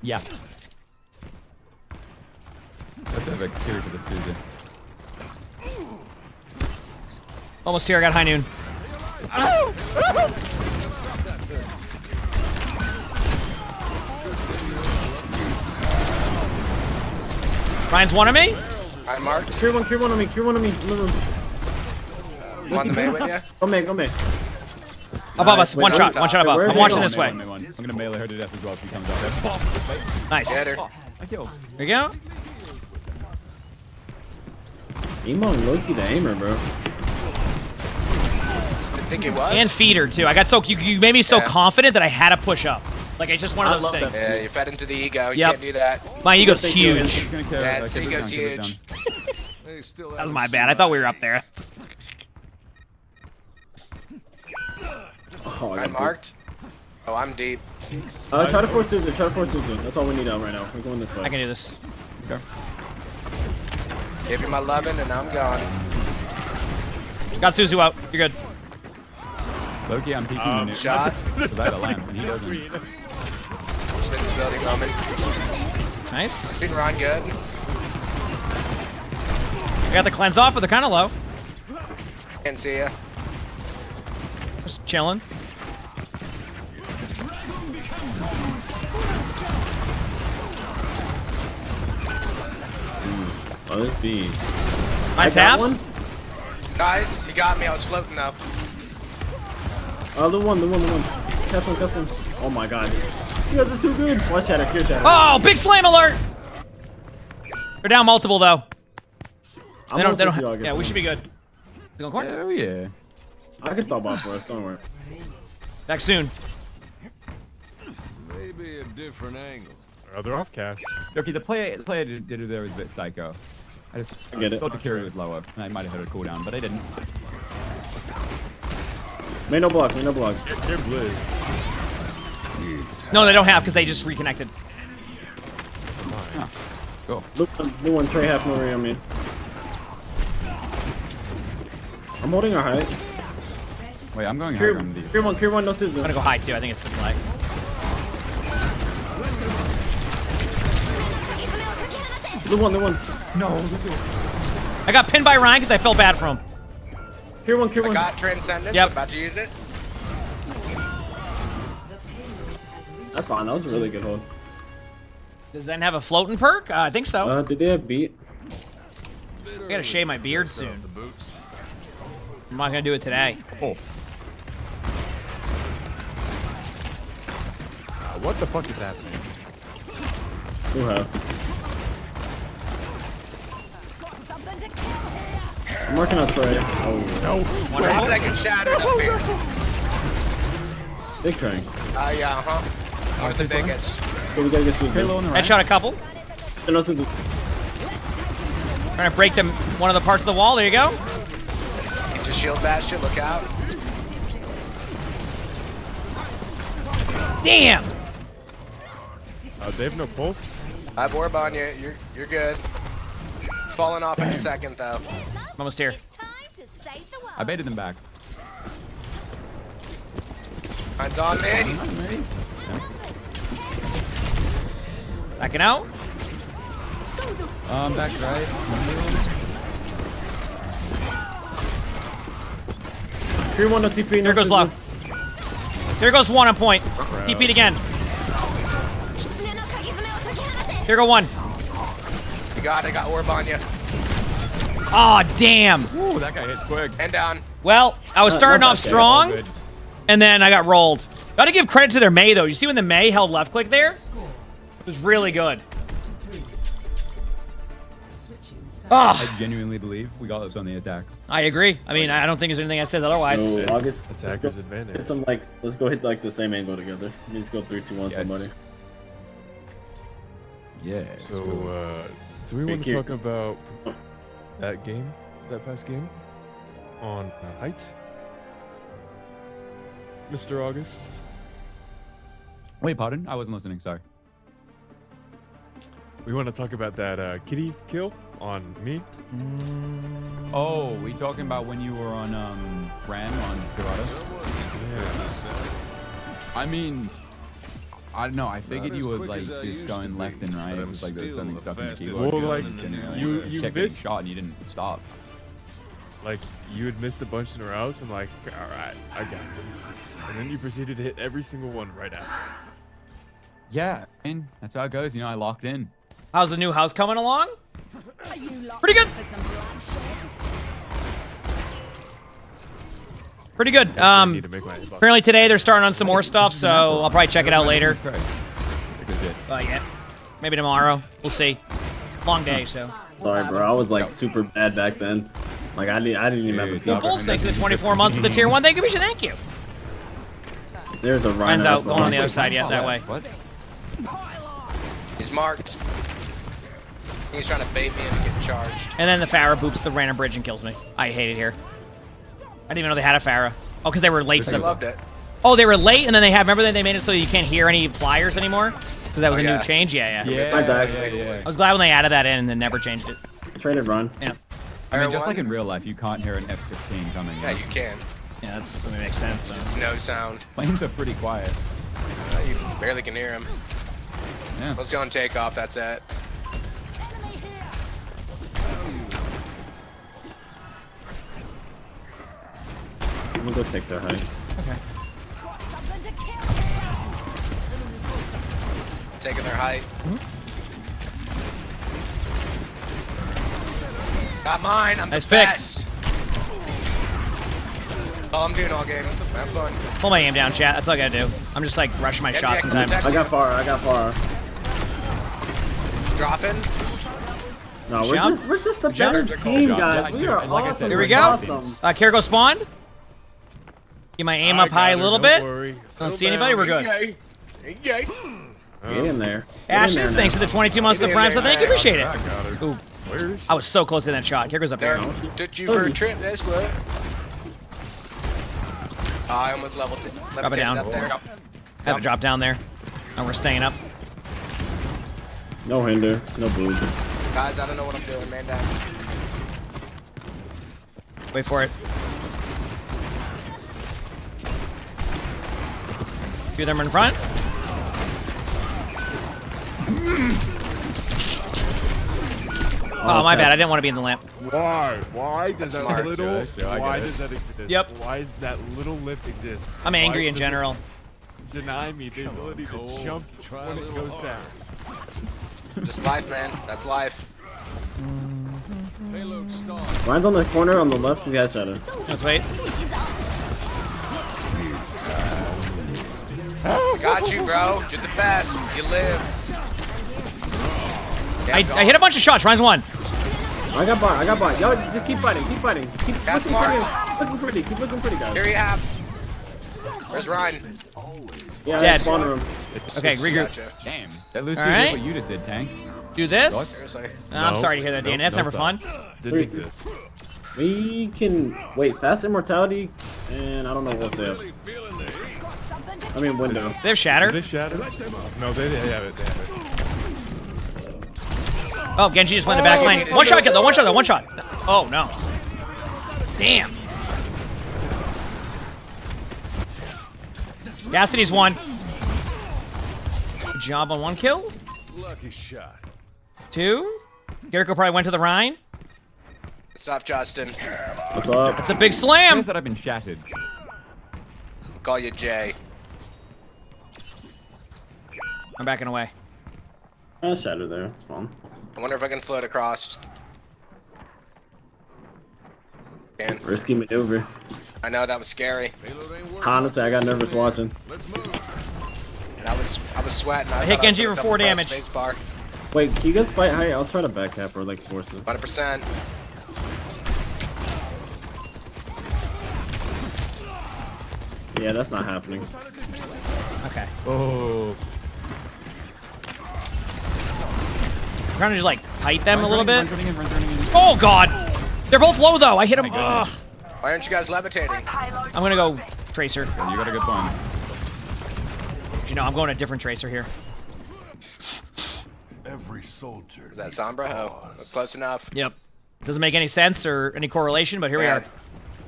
Yeah. Let's have a carry for the Suzu. Almost here. I got high noon. Ryan's one of me. I'm marked. Cure one on me. I'm on the May with you. Go May. Above us. One shot above. I'm watching this way. I'm gonna melee her to death as well if she comes out there. Nice. Get her. I killed. There you go. Emongg low-key the aimer, bro. I think it was. And feeder too. I got so you made me so confident that I had to push up. Like it's just one of those things. Yeah, you fed into the ego. You Yep. can't do that. My ego's huge. Yeah, its ego's huge. That was my bad. I thought we were up there. Oh, I'm marked. Oh, I'm deep. Try to force Suzu. That's all we need out right now. We're going this way. I can do this. Okay. Give you my lovin' and I'm gone. Got Suzu out. You're good. Loki, I'm peeking the new Shot. Because I have a lamp and he doesn't. Just in this building moment. Nice. Didn't run good. I got the cleanse off, but they're kind of low. Can't see ya. Just chilling. Oh, this B. Mine's half. One. Guys, you got me. I was floating though. Oh, the one. Catch one. Oh my god. You guys are too good. Watch shatter, cure shatter. Oh, big slam alert! They're down multiple though. They don't have, yeah, we should be good. Going corner? Oh yeah. I can stop off for us. Don't worry. Back soon. Maybe a different angle. They're off cast. Okay, the play I did there was a bit psycho. I just get it. thought the carry was lower, and I might have hit her cooldown, but I didn't. May no block. They're blue. No, they don't have because they just reconnected. Huh. Cool. Look, new one. Trey half Marie on me. I'm holding our height. Wait, I'm going higher on Cure one, no suit. I'm gonna go high too. I think it's the play. The one. No, I got pinned by Ryan because I felt bad for him. Cure one. I got Transcendence. Yep. About to use it. That's fine. That was a really good hold. Does Zen have a floating perk? I think so. Did they have beat? I gotta shave my beard soon. I'm not gonna do it today. Oh. What the fuck is happening? Who have? I'm working on Trey. Oh no! What happened? I get shattered up here. Big Trey. Yeah, Or the biggest. So we gotta get some. Headshot a couple. Trying to break them one of the parts of the wall. There you go. Into shield bastion. Look out. Damn. They have no pulse. I have orb on you. You're good. It's falling off in a second though. I'm almost here. I baited them back. Mine's on me. Backing out. Back right. Cure one, no TP. There goes love. There goes one on point. TP'd again. Here go one. You got it. I got orb on you. Aw, damn. Ooh, that guy hits quick. And down. Well, I was starting off strong, and then I got rolled. Gotta give credit to their Mei, though. You see when the Mei held left click there? It was really good. I genuinely believe we got this on the attack. I agree. I mean, I don't think there's anything that says otherwise. So, August, Attacker's advantage. Hit some, like, let's go hit like the same angle together. Let's go 3, 2, 1, somebody. Yeah. So, do we want to talk about that game, that past game, on height, Mr. August? Wait, pardon? I wasn't listening. Sorry. We want to talk about that kitty kill on me. Oh, we talking about when you were on Ram on Dorado? Yeah. I mean, I don't know. I figured you would like just going left and right. It was like there's something stuck in your keyboard. Well, like you missed getting shot and you didn't stop. Like you had missed a bunch in a row. So I'm like, all right, I got this. And then you proceeded to hit every single one right after. Yeah, and that's how it goes. You know, I locked in. How's the new house coming along? Pretty good. Pretty good. Apparently today they're starting on some more stuff, so I'll probably check it out later. Yeah, maybe tomorrow. We'll see. Long day, so. Sorry, bro. I was like super bad back then. Like I didn't even have a Well, Bulls, thanks for the 24 months of the tier 1. Thank you, Misha. Thank you. There's a Ryan's Rhino. out, going on the other side. Yeah, that way. What? He's marked. He's trying to bait me into getting charged. And then the Pharah boops the random bridge and kills me. I hate it here. I didn't even know they had a Pharah. Oh, because they were late for I the. loved it. Oh, they were late, and then they have. Remember that they made it so you can't hear any flyers anymore? Because that was a new change. Yeah. I was glad when they added that in and then never changed it. Traded run. Yeah. I mean, just like in real life, you can't hear an F-16 coming. Yeah, you can. Yeah, that makes sense. So. Just no sound. Planes are pretty quiet. You barely can hear him. Yeah. Let's go on takeoff. That's it. We'll go take their height. Okay. Taking their height. Got mine. I'm nice the best. All I'm doing all game. Have fun. Pull my aim down, chat. That's all I gotta do. I'm just like rushing my shots sometimes. I got far. Dropping. No, we're just the better team, guys. We are awesome. Here we go. Awesome. Cargo spawned. Get my aim up high a little bit. Don't see anybody. We're good. Get in there. Ashes, thanks for the 22 months of the prime, so thank you. Appreciate it. Ooh. Where's? I was so close to that shot. Here goes up there. Took you for a trip. That's what. Oh, I almost leveled it. Drop it down. Up there. Have to drop down there. And we're staying up. No hinder. No boob. Guys, I don't know what I'm doing. Man down. Wait for it. Few of them are in front. Oh, my bad. I didn't want to be in the lamp. Why? Why does that smart. little? Sure, Why does that exist? Yep. Why does that little lip exist? I'm angry Why in does general. it Deny me the ability to jump when it goes down. Just life, man. That's life. Ryan's on the corner on the left. He's got shadow. Let's wait. Got you, bro. You're the best. You live. I hit a bunch of shots. Ryan's one. I got bot. Yo, just keep fighting. Keep fighting. Keep That's looking smart. pretty. Looking pretty. Keep looking pretty, guys. Here you have. Where's Ryan? Yeah, Dead. spawn room. Okay, regroup. Gotcha. Damn. That Lucio All right. did what you just did, Tank. Do this. Seriously. I'm sorry to hear that, Dan. That's never fun. Didn't exist. We can wait. Fast immortality, and I don't know what's up. I mean window. They have shatter. This shadow? No, they have it. They have it. Oh, Genji just went in the back lane. One shot, though. One shot, though. One shot. Oh, no. Damn. Cassidy's one. Good job on one kill. Lucky shot. 2. Jericho probably went to the Rhine. Stop, Justin. What's up? It's a big slam. Notice that I've been shattered. Call you Jay. I'm backing away. Shadow there. It's fun. I wonder if I can float across. Can. Risky maneuver. I know that was scary. Honestly, I got nervous watching. And I was sweating. I hit thought I was Genji gonna for 4 double press damage. spacebar. Wait, can you guys fight high? I'll try to back cap or like force it. 100%. Yeah, that's not happening. Okay. Oh. I'm trying to just like height them a little bit. Run, turning in. Oh, God. They're both low, though. I hit them. Ugh. Why aren't you guys levitating? I'm going to go Tracer. You got a good point. You know, I'm going a different Tracer here. Every soldier. Is that Sombra? Oh, that's close enough. Yep. Doesn't make any sense or any correlation, but here we are.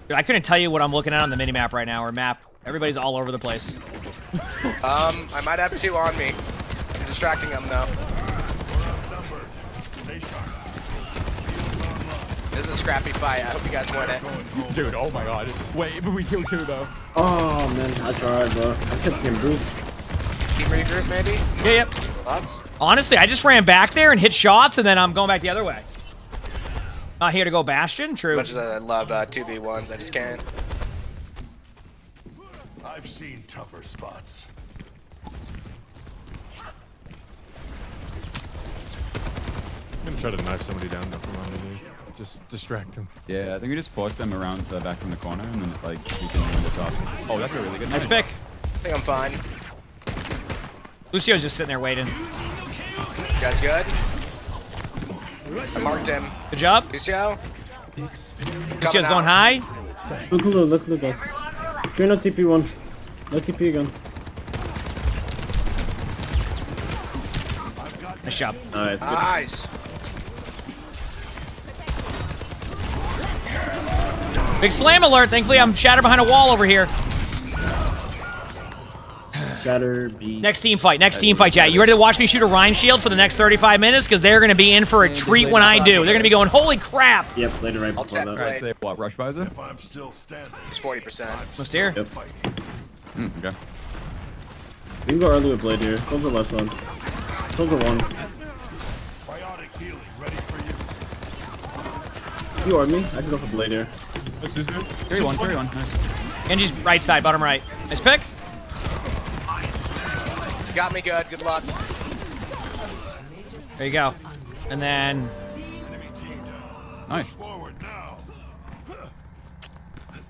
Dude, I couldn't tell you what I'm looking at on the minimap right now, or map. Everybody's all over the place. I might have 2 on me. I'm distracting them though. This is a scrappy fight. I hope you guys win it. Dude, oh my god. Wait, but we killed 2 though. Oh man, I tried, bro. I kept getting brute. Keep regroup, maybe? Yeah, yep. Thoughts? Honestly, I just ran back there and hit shots, and then I'm going back the other way. Not here to go Bastion? True. As much as I love 2v1s, I just can't. I've seen tougher spots. I'm gonna try to knife somebody down from underneath. Just distract him. Yeah, I think we just force them around the back from the corner and then just like we can win the top. Oh, that's a really good Nice pick. I think I'm fine. Lucio's just sitting there waiting. You guys good? I marked him. Good job. Lucio? Lucio's going high. Look, guys. You're no TP1. No TP again. Nice job. Nice. Good. Nice. Big slam alert. Thankfully, I'm shattered behind a wall over here. Shatter B. Next team fight. Next team fight, chat. You ready to watch me shoot a Rhine shield for the next 35 minutes? Because they're going to be in for a treat when I do. They're going to be going, holy crap. Yep, later right before check that. right. Say what, rush visor? If I'm still standing. It's 40%. Let's steer. Yep. Okay. We can go early with blade here. Soldier left side. Soldier 1. Biotic healing ready for use. You are me. I can go for blade here. Carry one. Nice. Genji's right side, bottom right. Nice pick. Got me good. Good luck. There you go. And then... Nice.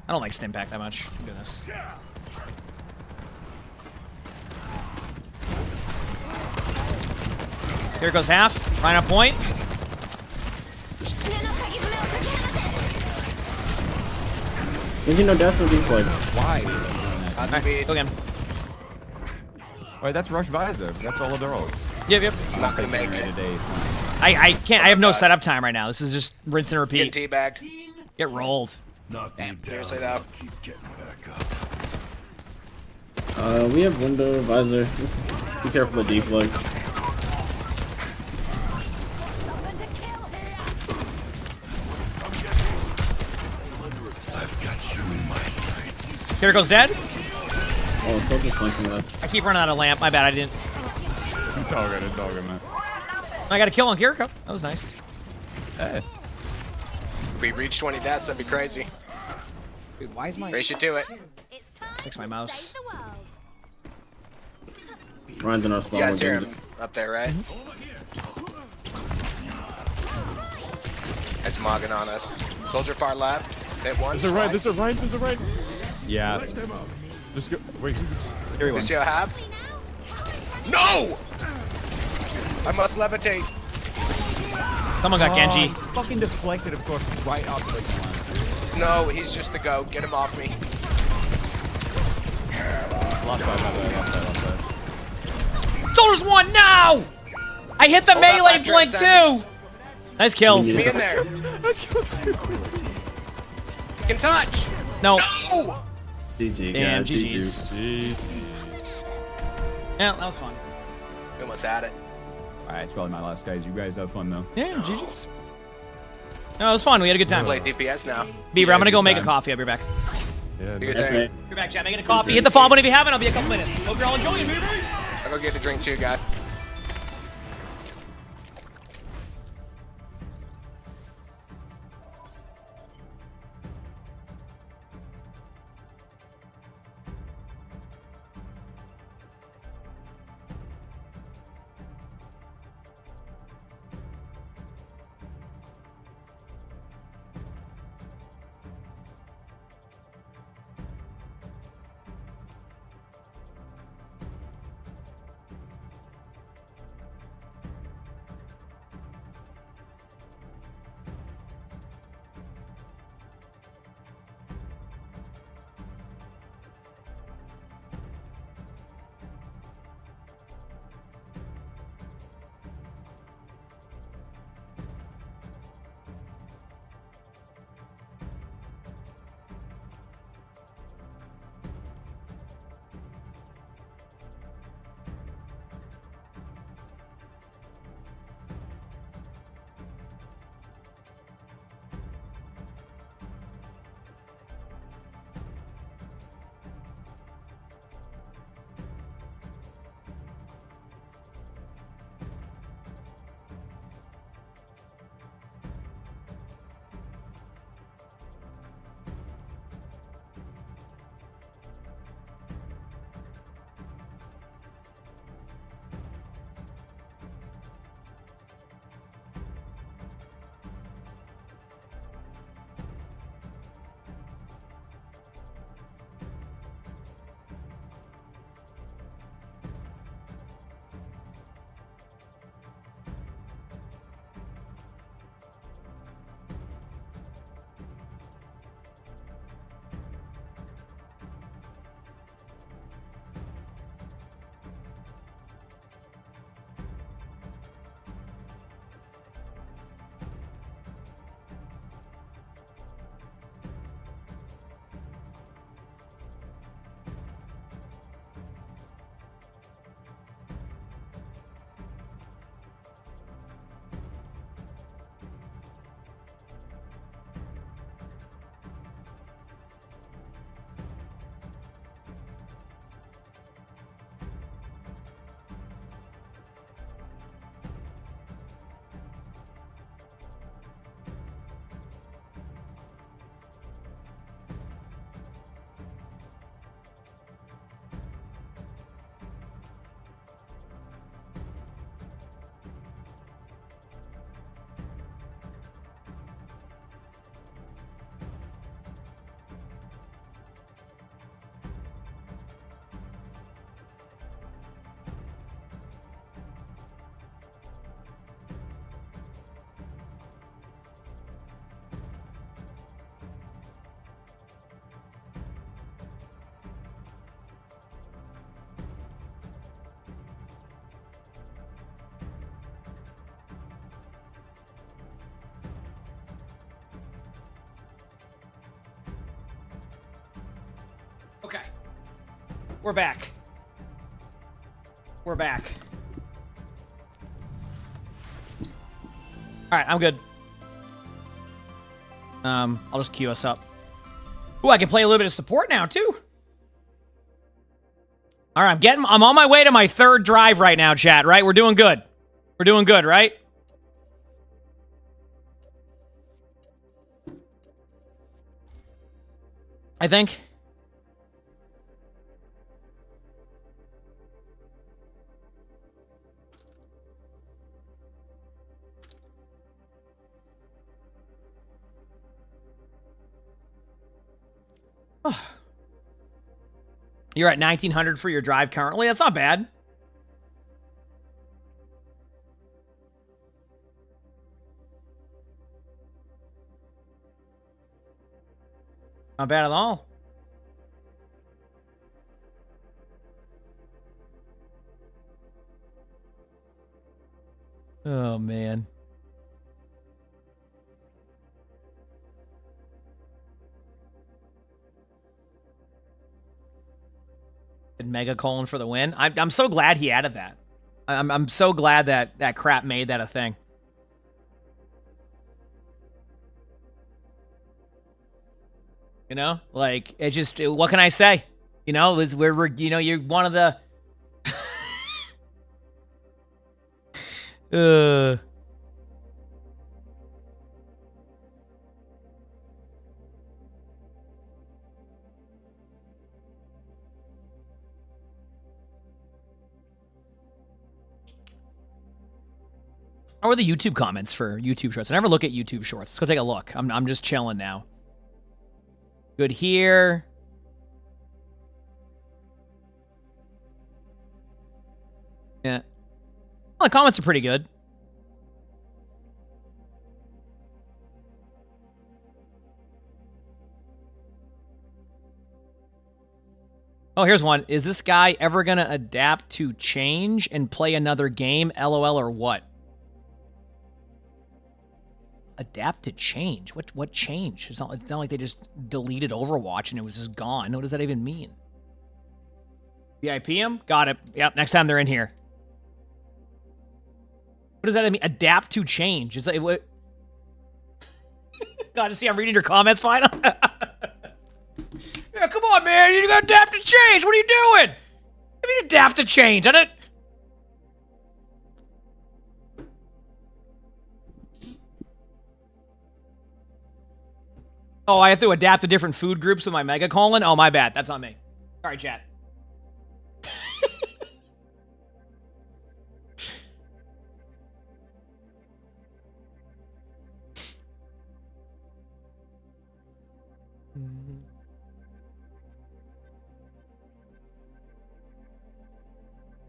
I don't like stim pack that much. Goodness. Here goes half. Rhine on point. There's no death with these like. Why is he doing that? Godspeed. Go again. Wait, that's rush visor. That's all of their ults. Yep. I'm not gonna make it. I can't. I have no setup time right now. This is just rinse and repeat. Get teabagged. Get rolled. Knock me down. Seriously though. Keep getting back We have window visor. Just be careful of deflect. I've got you in my sights. Kiriko's dead. Oh, it's just flanking left. I keep running out of lamp. My bad. I didn't. It's all good. It's all good, man. I got a kill on Kiriko. That was nice. Hey. If we reach 20 deaths, that'd be crazy. Dude, why is my... Race you to it. Fix my mouse. Ryan's in our spawn. You guys hear him up there, right? It's mogging on us. Soldier far left. Hit one. There's a right. There's a right. There's a right. Yeah. Just go. Wait. Lucio half. No! I must levitate. Someone got Genji. Fucking deflected, of course, right off the line. No, he's just the goat. Get him off me. Lost side. Soldier's one now! I hit the Hold up, melee Banter blink and too! Sanders. Nice kills. Me in there. Can touch. No. No! GG, Damn, guys. GG's. Yeah, that was fun. We almost had it. Alright, it's probably my last, guys. You guys have fun, though. Yeah, GG's. No, it was fun. We had a good time. Play DPS now. Bieber, I'm gonna go make a coffee. I'll be back. Yeah. Do your thing. Be back, chat. Making a coffee. Hit the follow button if you haven't. I'll be a couple minutes. Hope you're all enjoying, Beavers. I'll go get a drink too, guy. We're back. We're back. Alright, I'm good. I'll just queue us up. Ooh, I can play a little bit of support now, too. Alright, I'm on my way to my 3rd drive right now, chat, right? We're doing good. We're doing good, right? I think. You're at 1900 for your drive currently. That's not bad. Not bad at all. Oh, man. Mega colon for the win. I'm so glad he added that. I'm so glad that that crap made that a thing. You know, like it just. What can I say? You know, we're you know, you're one of the. How are the YouTube comments for YouTube Shorts? I never look at YouTube Shorts. Let's go take a look. I'm just chilling now. Good here. Yeah. Well, the comments are pretty good. Oh, here's one. Is this guy ever going to adapt to change and play another game? LOL or what? Adapt to change? What change? It's not like they just deleted Overwatch and it was just gone. What does that even mean? VIP him? Got it. Yep, next time they're in here. What does that mean? Adapt to change. It's like what? God, to see I'm reading your comments final. Yeah, come on, man. You gotta adapt to change. What are you doing? I mean, adapt to change. I don't. Oh, I have to adapt to different food groups with my mega colon? Oh, my bad. That's on me. Sorry, chat.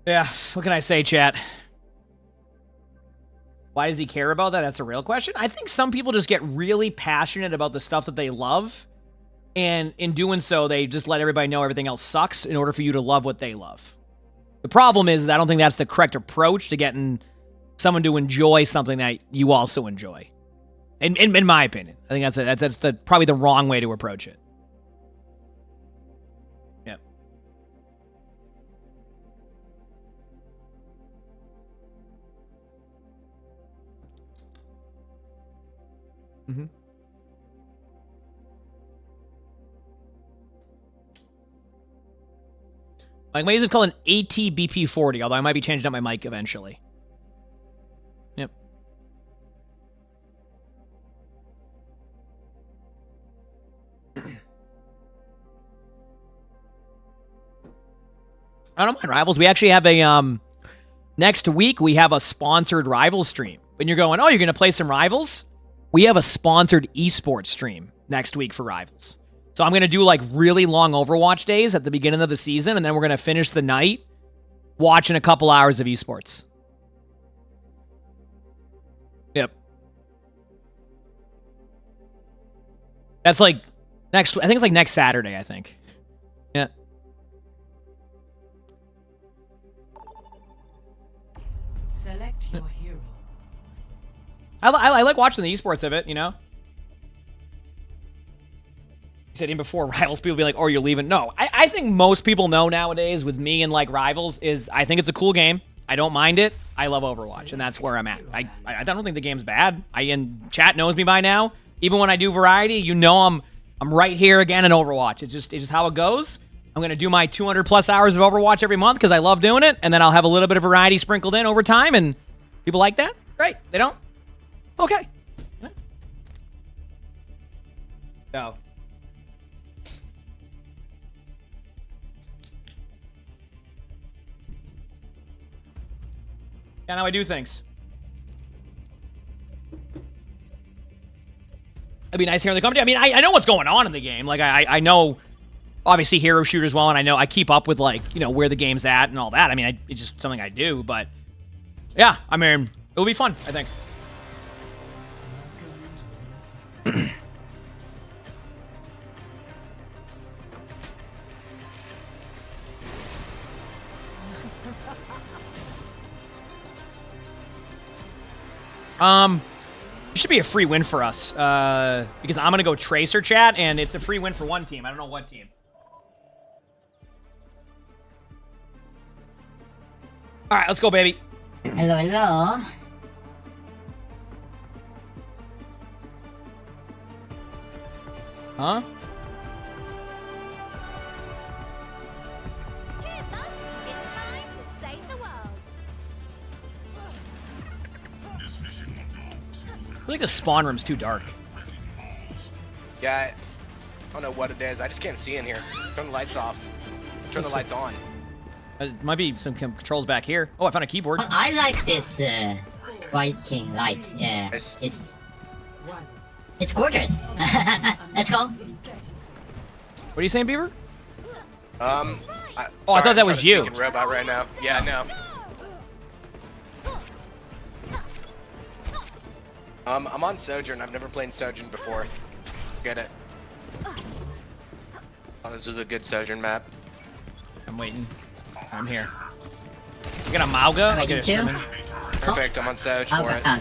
Yeah, what can I say, chat? Why does he care about that? That's a real question. I think some people just get really passionate about the stuff that they love, and in doing so, they just let everybody know everything else sucks in order for you to love what they love. The problem is that I don't think that's the correct approach to getting someone to enjoy something that you also enjoy. In my opinion, I think that's probably the wrong way to approach it. Yep. Mm-hmm. Like, my is called an ATBP40, although I might be changing up my mic eventually. Yep. I don't mind Rivals. We actually have a, next week, we have a sponsored Rivals stream. When you're going, oh, you're going to play some Rivals? We have a sponsored esports stream next week for Rivals. So I'm going to do, like, really long Overwatch days at the beginning of the season, and then we're going to finish the night watching a couple hours of esports. Yep. That's, like, I think it's, like, next Saturday, I think. Yeah. Select your hero. I like watching the esports of it, you know? said in before Rivals, people be like, "Oh, you're leaving." No, I think most people know nowadays with me and like Rivals is I think it's a cool game. I don't mind it. I love Overwatch, and that's where I'm at. I don't think the game's bad. And chat knows me by now. Even when I do variety, you know I'm right here again in Overwatch. It's just how it goes. I'm gonna do my 200 plus hours of Overwatch every month because I love doing it, and then I'll have a little bit of variety sprinkled in over time, and people like that. Great. They don't. Okay. So. Yeah, how I do things. It'd be nice hearing the commentary. I mean, I know what's going on in the game. Like, I know, obviously, hero shooters well, and I know I keep up with, like, you know, where the game's at and all that. I mean, it's just something I do, but yeah, I mean, it'll be fun, I think. It should be a free win for us, because I'm gonna go Tracer chat, and it's a free win for one team. I don't know what team. All right, let's go, baby. Hello, hello. Huh? Cheers, love. It's time to save the world. I feel like the spawn room's too dark. Yeah, I don't know what it is. I just can't see in here. Turn the lights off. Turn the lights on. There might be some controls back here. Oh, I found a keyboard. I like this Viking light. Yeah, it's gorgeous. Let's go. What are you saying, Beaver? I thought that was you. Robot right now. Yeah, no. I'm on Sojourn. I've never played Sojourn before. Get it. Oh, this is a good Sojourn map. I'm waiting. I'm here. You got a Mauga? Ready to? Perfect. I'm on Soj for it. I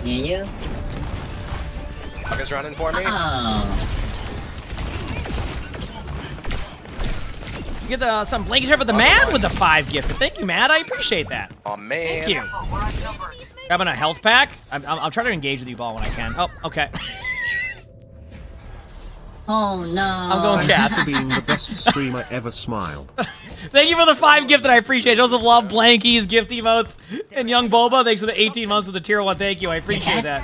hear you. Mauga's running for me. You get some blanket shirt for the Mad with the 5 gift. Thank you, Mad. I appreciate that. Oh man. Thank you. Grabbing a health pack. I'll try to engage with you all when I can. Oh, okay. Oh no. I'm going cast. Being the best streamer ever, smile. Thank you for the 5 gift that I appreciate. Joseph Love, Blankies, gift emotes, and Young Boba. Thanks for the 18 months of the tier 1. Thank you. I appreciate that.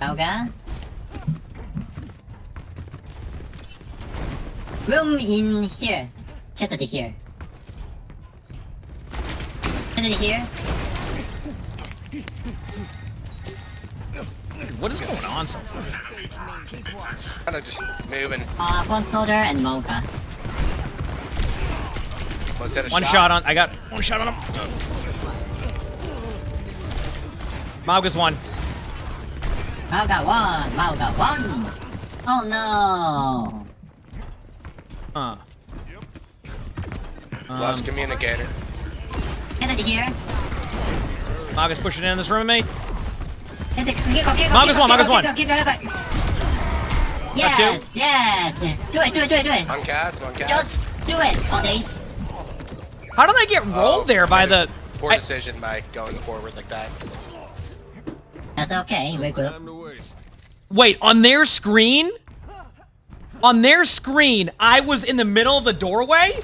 Mauga. Room in here. Cassidy here. Cassidy here. What is going on so far? Kind of just moving. One soldier and Mauga. One shot on. I got one shot on him. Mauga's one. Mauga one. Mauga one. Oh no. Lost communicator. Cassidy here. Mauga's pushing in this room with me. Mauga's one. Mauga's one. Yes, yes. Do it. On cast. Just do it, please. How did I get rolled there by the... Poor decision by going forward like that. That's okay, we're good. Wait, on their screen? On their screen, I was in the middle of the doorway?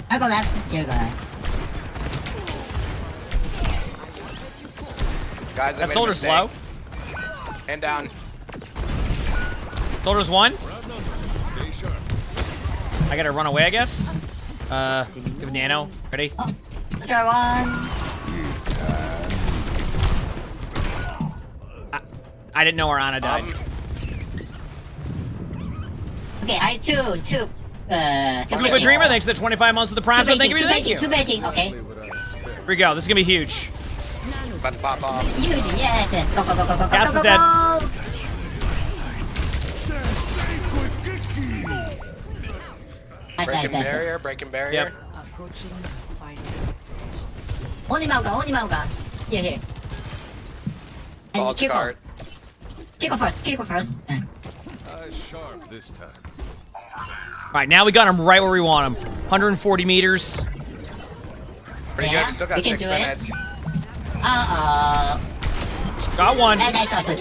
I go left, you go left. Guys, that soldier's low. And down. Soldier's one. I gotta run away, I guess. Give Nano. Ready? Soldier one. I didn't know where Ana died. Okay, I two. Liquid Dreamer, thanks for the 25 months of the Prime. So thank you. Two baiting, okay. Here we go. This is gonna be huge. About to pop off. Huge, yes. Go. Gas is dead. Breaking barrier, breaking barrier. Yep. Only Mauga. Here. And False Kiko. card. Kiko first. Sharp this time. All right, now we got him right where we want him. 140 meters. Pretty good. We still got 6 minutes. Got one. And I thought so.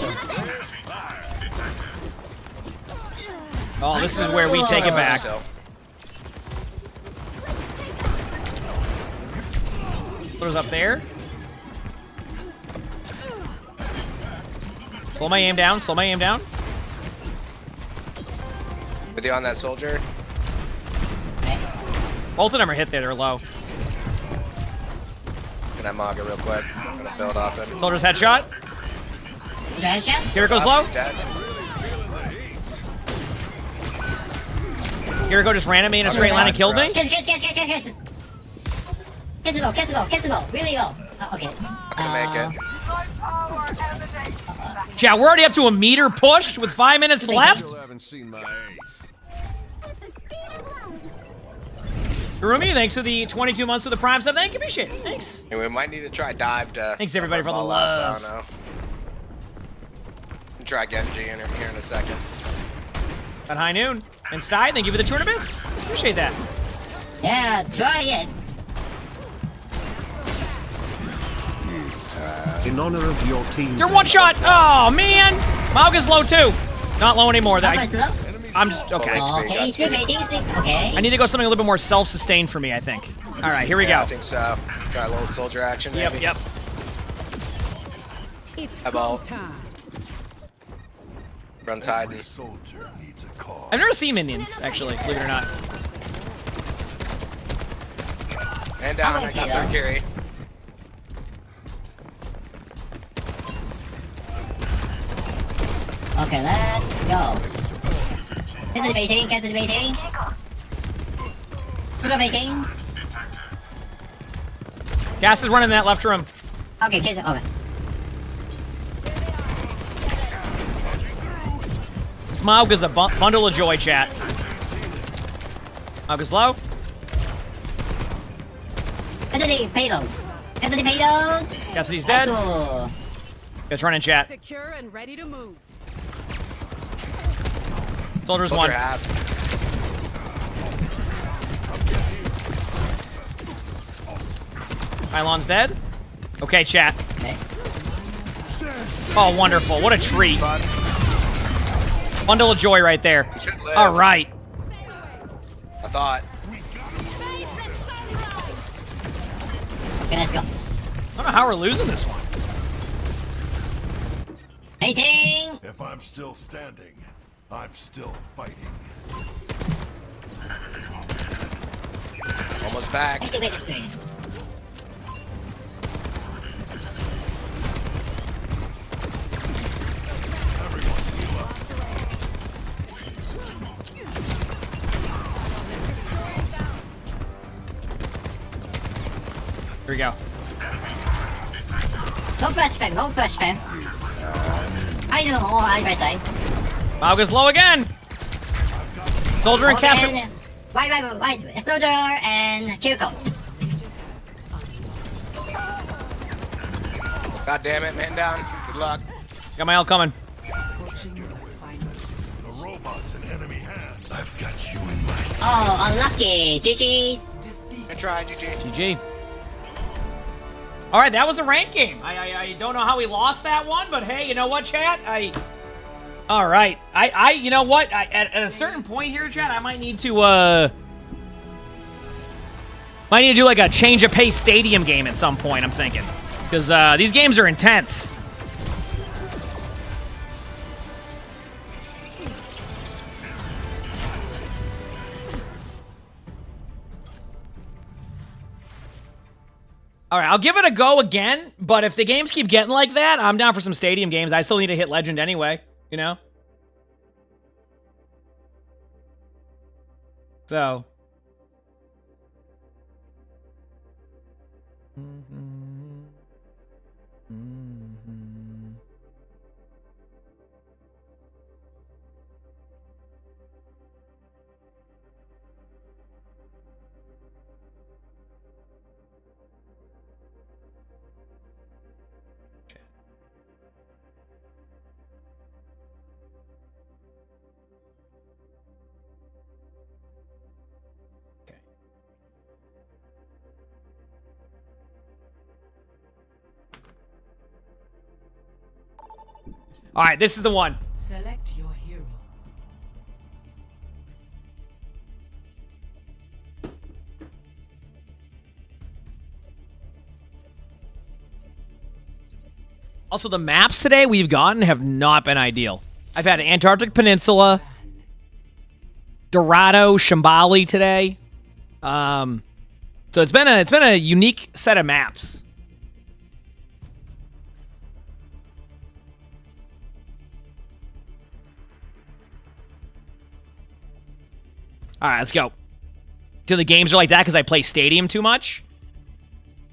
Oh, this is where we take it back. Throws up there. Slow my aim down. With you on that soldier. Both of them are hit there. They're low. Can I mog it real quick? I'm gonna build off him. Soldier's headshot. Here it goes low. Here it go just ran at me in a straight line and killed me. Kiss it go. Really go. Okay. I'm gonna make it. Yeah, we're already up to a meter pushed with 5 minutes left. Still haven't seen my ace. Rumi, thanks for the 22 months of the Prime sub. Thank you, appreciate it. Thanks. And we might need to try dive to. Thanks everybody for the ball love. up, I don't know. Try Genji in here in a second. At high noon. And Sty, thank you for the 200 bits. Appreciate that. Yeah, try it. In honor of your team. You're one shot. Oh man, Mauga's low too. Not low anymore. I'm just okay. Okay, it's okay. I need to go something a little bit more self-sustained for me, I think. All right, here we go. I think so. Try a little soldier action. Maybe. Yep. About. Run Titan. I've never seen minions, actually, believe it or not. And down, I got their carry. Okay, let's go. Get the baiting. Put a baiting. Gas is running that left room. Okay, kiss it. Okay. This Mauga's a bundle of joy, chat. Mauga's low. Get the payload. Cassidy's dead. Let's run in chat. Secure and ready to move. Soldier's one. Pylon's dead. Okay, chat. Okay. Oh, wonderful. What a treat. Bundle of joy right there. All right. I thought. Okay, let's go. I don't know how we're losing this one. Baiting. If I'm still standing, I'm still fighting. Almost back. Here we go. No flashbang. I know, I might die. Mauga's low again. Soldier and Castle. Wait. Soldier and Kiriko. God damn it, man down. Good luck. Got my ult coming. The robot's an enemy hand. I've got you in my sights. Oh, unlucky. GG's. Good try, GG. GG. All right, that was a rank game. I don't know how we lost that one, but hey, you know what, chat? All right. You know what? At a certain point here, chat, I might need to do like a change of pace stadium game at some point. I'm thinking, because these games are intense. All right, I'll give it a go again, but if the games keep getting like that, I'm down for some stadium games. I still need to hit Legend anyway, you know? So. All right, this is the one. Select your hero. Also, the maps today we've gotten have not been ideal. I've had Antarctic Peninsula, Dorado, Shambali today. So it's been a unique set of maps. All right, let's go. Do the games are like that because I play Stadium too much?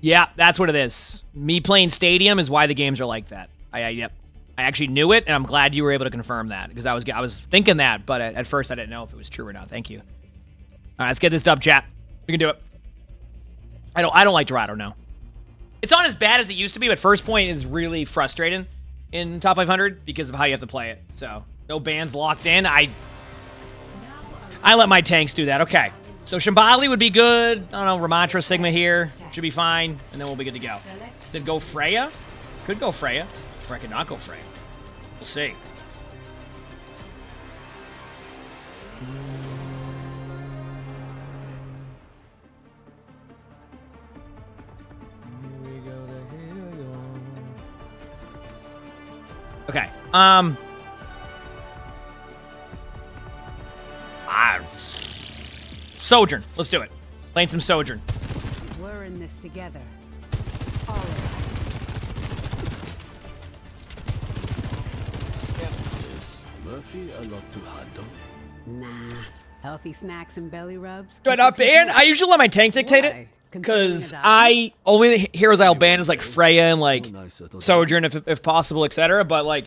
Yeah, that's what it is. Me playing Stadium is why the games are like that. Yep. I actually knew it, and I'm glad you were able to confirm that because I was thinking that, but at first I didn't know if it was true or not. Thank you. All right, let's get this dub, chat. We can do it. I don't like Dorado, no. It's not as bad as it used to be, but first point is really frustrating in top 500 because of how you have to play it. So no bans locked in. I let my tanks do that. Okay. So Shambali would be good. I don't know, Ramantra Sigma here. Should be fine. And then we'll be good to go. Then go Freya? Could go Freya. Or I could not go Freya. We'll see. Okay. Sojourn. Let's do it. Playing some Sojourn. We're in this together. All of us. Is Murphy a lot to handle? Nah. Healthy snacks and belly rubs. Good up, and I usually let my tank dictate it because I only heroes I'll ban is like Freya and like Sojourn if possible, etc. But like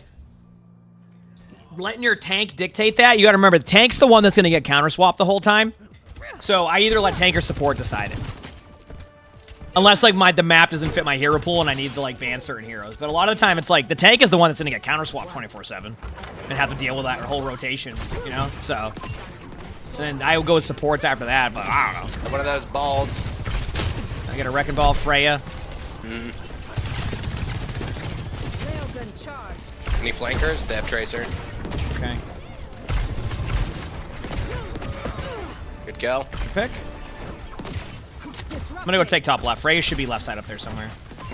letting your tank dictate that, you got to remember the tank's the one that's gonna get counter swapped the whole time. So I either let tank or support decide it. Unless like the map doesn't fit my hero pool and I need to like ban certain heroes. But a lot of the time it's like the tank is the one that's gonna get counter swapped 24/7 and have to deal with that whole rotation, you know? So then I will go with supports after that, but I don't know. One of those balls. I got a Wrecking Ball, Freya. Any flankers? They have Tracer. Okay. Good kill. Pick. I'm gonna go take top left. Freya should be left side up there somewhere.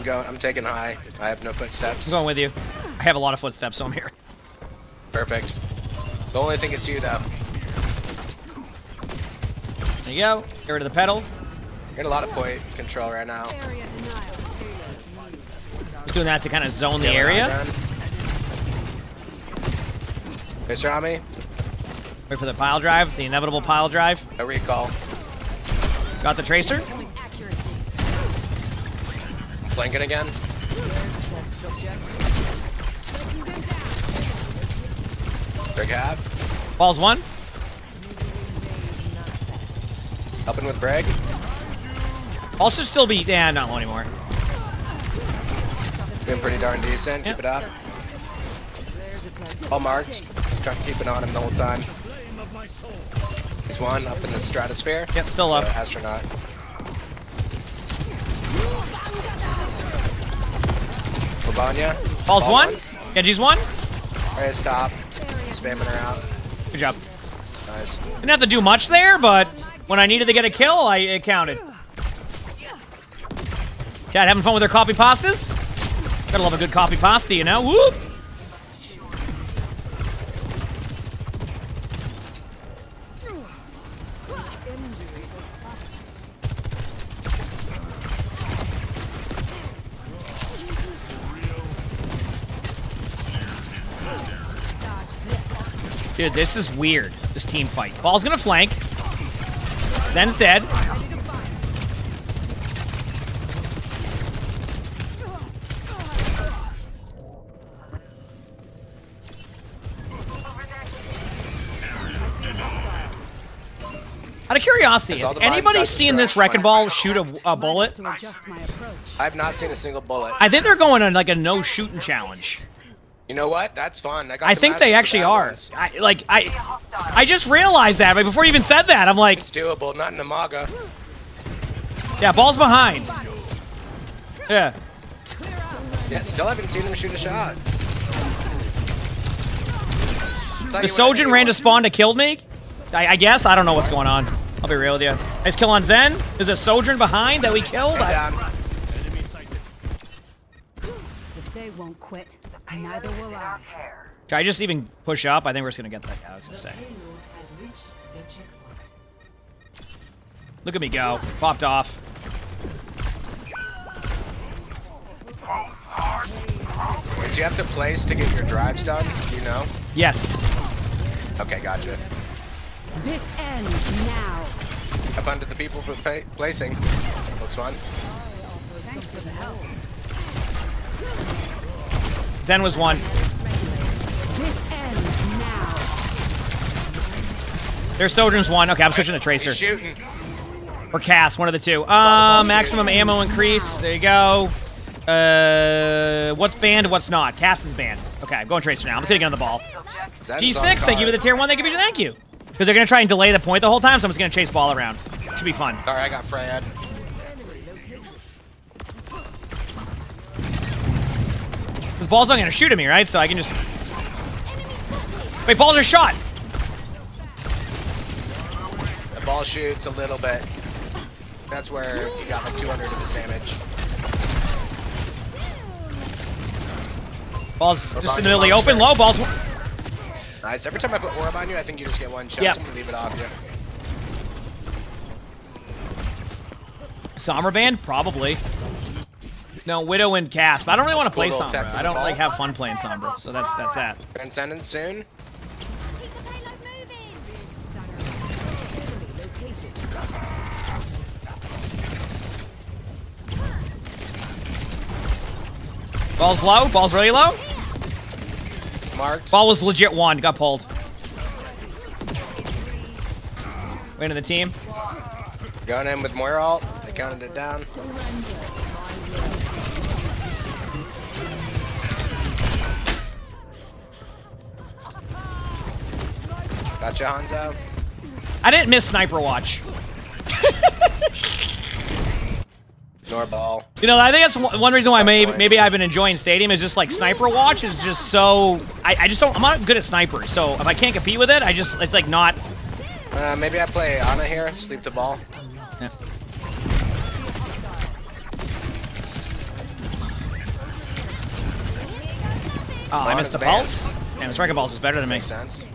I'm taking high. I have no footsteps. I'm going with you. I have a lot of footsteps, so I'm here. Perfect. The only thing it's you though. There you go. Get rid of the pedal. Get a lot of point control right now. Just doing that to kind of zone the area. Tracer on me. Wait for the pile drive, the inevitable pile drive. No recall. Got the Tracer. Flanking again. Big half. Falls one. Helping with Bragg. Also still be, yeah, not low anymore. Doing pretty darn decent. Keep it up. All marked. Trying to keep it on him the whole time. He's one up in the stratosphere. Yep, still up. Astronaut. Labanya. Falls one. Genji's one. Alright, stop. Spamming her out. Good job. Nice. Didn't have to do much there, but when I needed to get a kill, it counted. Chat, having fun with their coffee pastas? Gotta love a good coffee pasta, you know? Whoop! Dude, this is weird, this team fight. Ball's gonna flank. Then's dead. Out of curiosity, has anybody seen this Wrecking Ball shoot a bullet? I've not seen a single bullet. I think they're going on like a no shooting challenge. You know what? That's fun. I think they actually are. I just realized that, but before you even said that, I'm like, it's doable, not in Amaga. Yeah, ball's behind. Yeah. Yeah, still haven't seen him shoot a shot. tell The you when I see Sojin ran to one. spawn to kill me? I guess? I don't know what's going on. I'll be real with you. Nice kill on Zen. There's a Sojin behind that we killed. If they won't quit, neither will I. Should I just even push up? I think we're just gonna get that guy, I was gonna say. Look at me go. Popped off. Did you have to place to get your drives done? Do you know? Yes. Okay, gotcha. This ends now. Have fun to the people for placing. Looks fun. Thanks for the help. Zen was one. This ends now. There's Sojin's one. Okay, I'm switching to Tracer. He's shooting. Or Cass, one of the two. Maximum ammo increase. There you go. What's banned, what's not? Cass is banned. Okay, I'm going Tracer now. I'm sitting on the ball. G6, thank you for the tier 1. Thank you, thank you. Because they're going to try and delay the point the whole time, so I'm just going to chase ball around. Should be fun. Sorry, I got Fred. This ball's not going to shoot at me, right? So I can just... Wait, balls are shot! The ball shoots a little bit. That's where he got like 200 of his damage. Ball's just in the middle of the open. Low, ball's... Nice. Every time I put orb on you, I think you just get one shot. Yep. So I'm gonna leave it off you. Sombra band? Probably. No, Widow and Cass. But I don't really want to play Cool little tap Sombra. for I the don't ball. like have fun playing Sombra. So that's that. Transcendence soon. Ball's low. Ball's really low. Marked. Ball was legit one. Got pulled. Wait to the team. Going in with Moira ult. They counted it down. Gotcha, Hanzo. I didn't miss Sniper Watch. Nor ball. You know, I think that's one reason why maybe I've been enjoying Stadium is just like Sniper Watch is just so... I just don't... I'm not good at snipers, so if I can't compete with it, it's like not... Maybe I play Ana here, sleep the ball. Yeah. Oh, I missed the pulse? Damn, the striker pulse is better than me. Makes sense.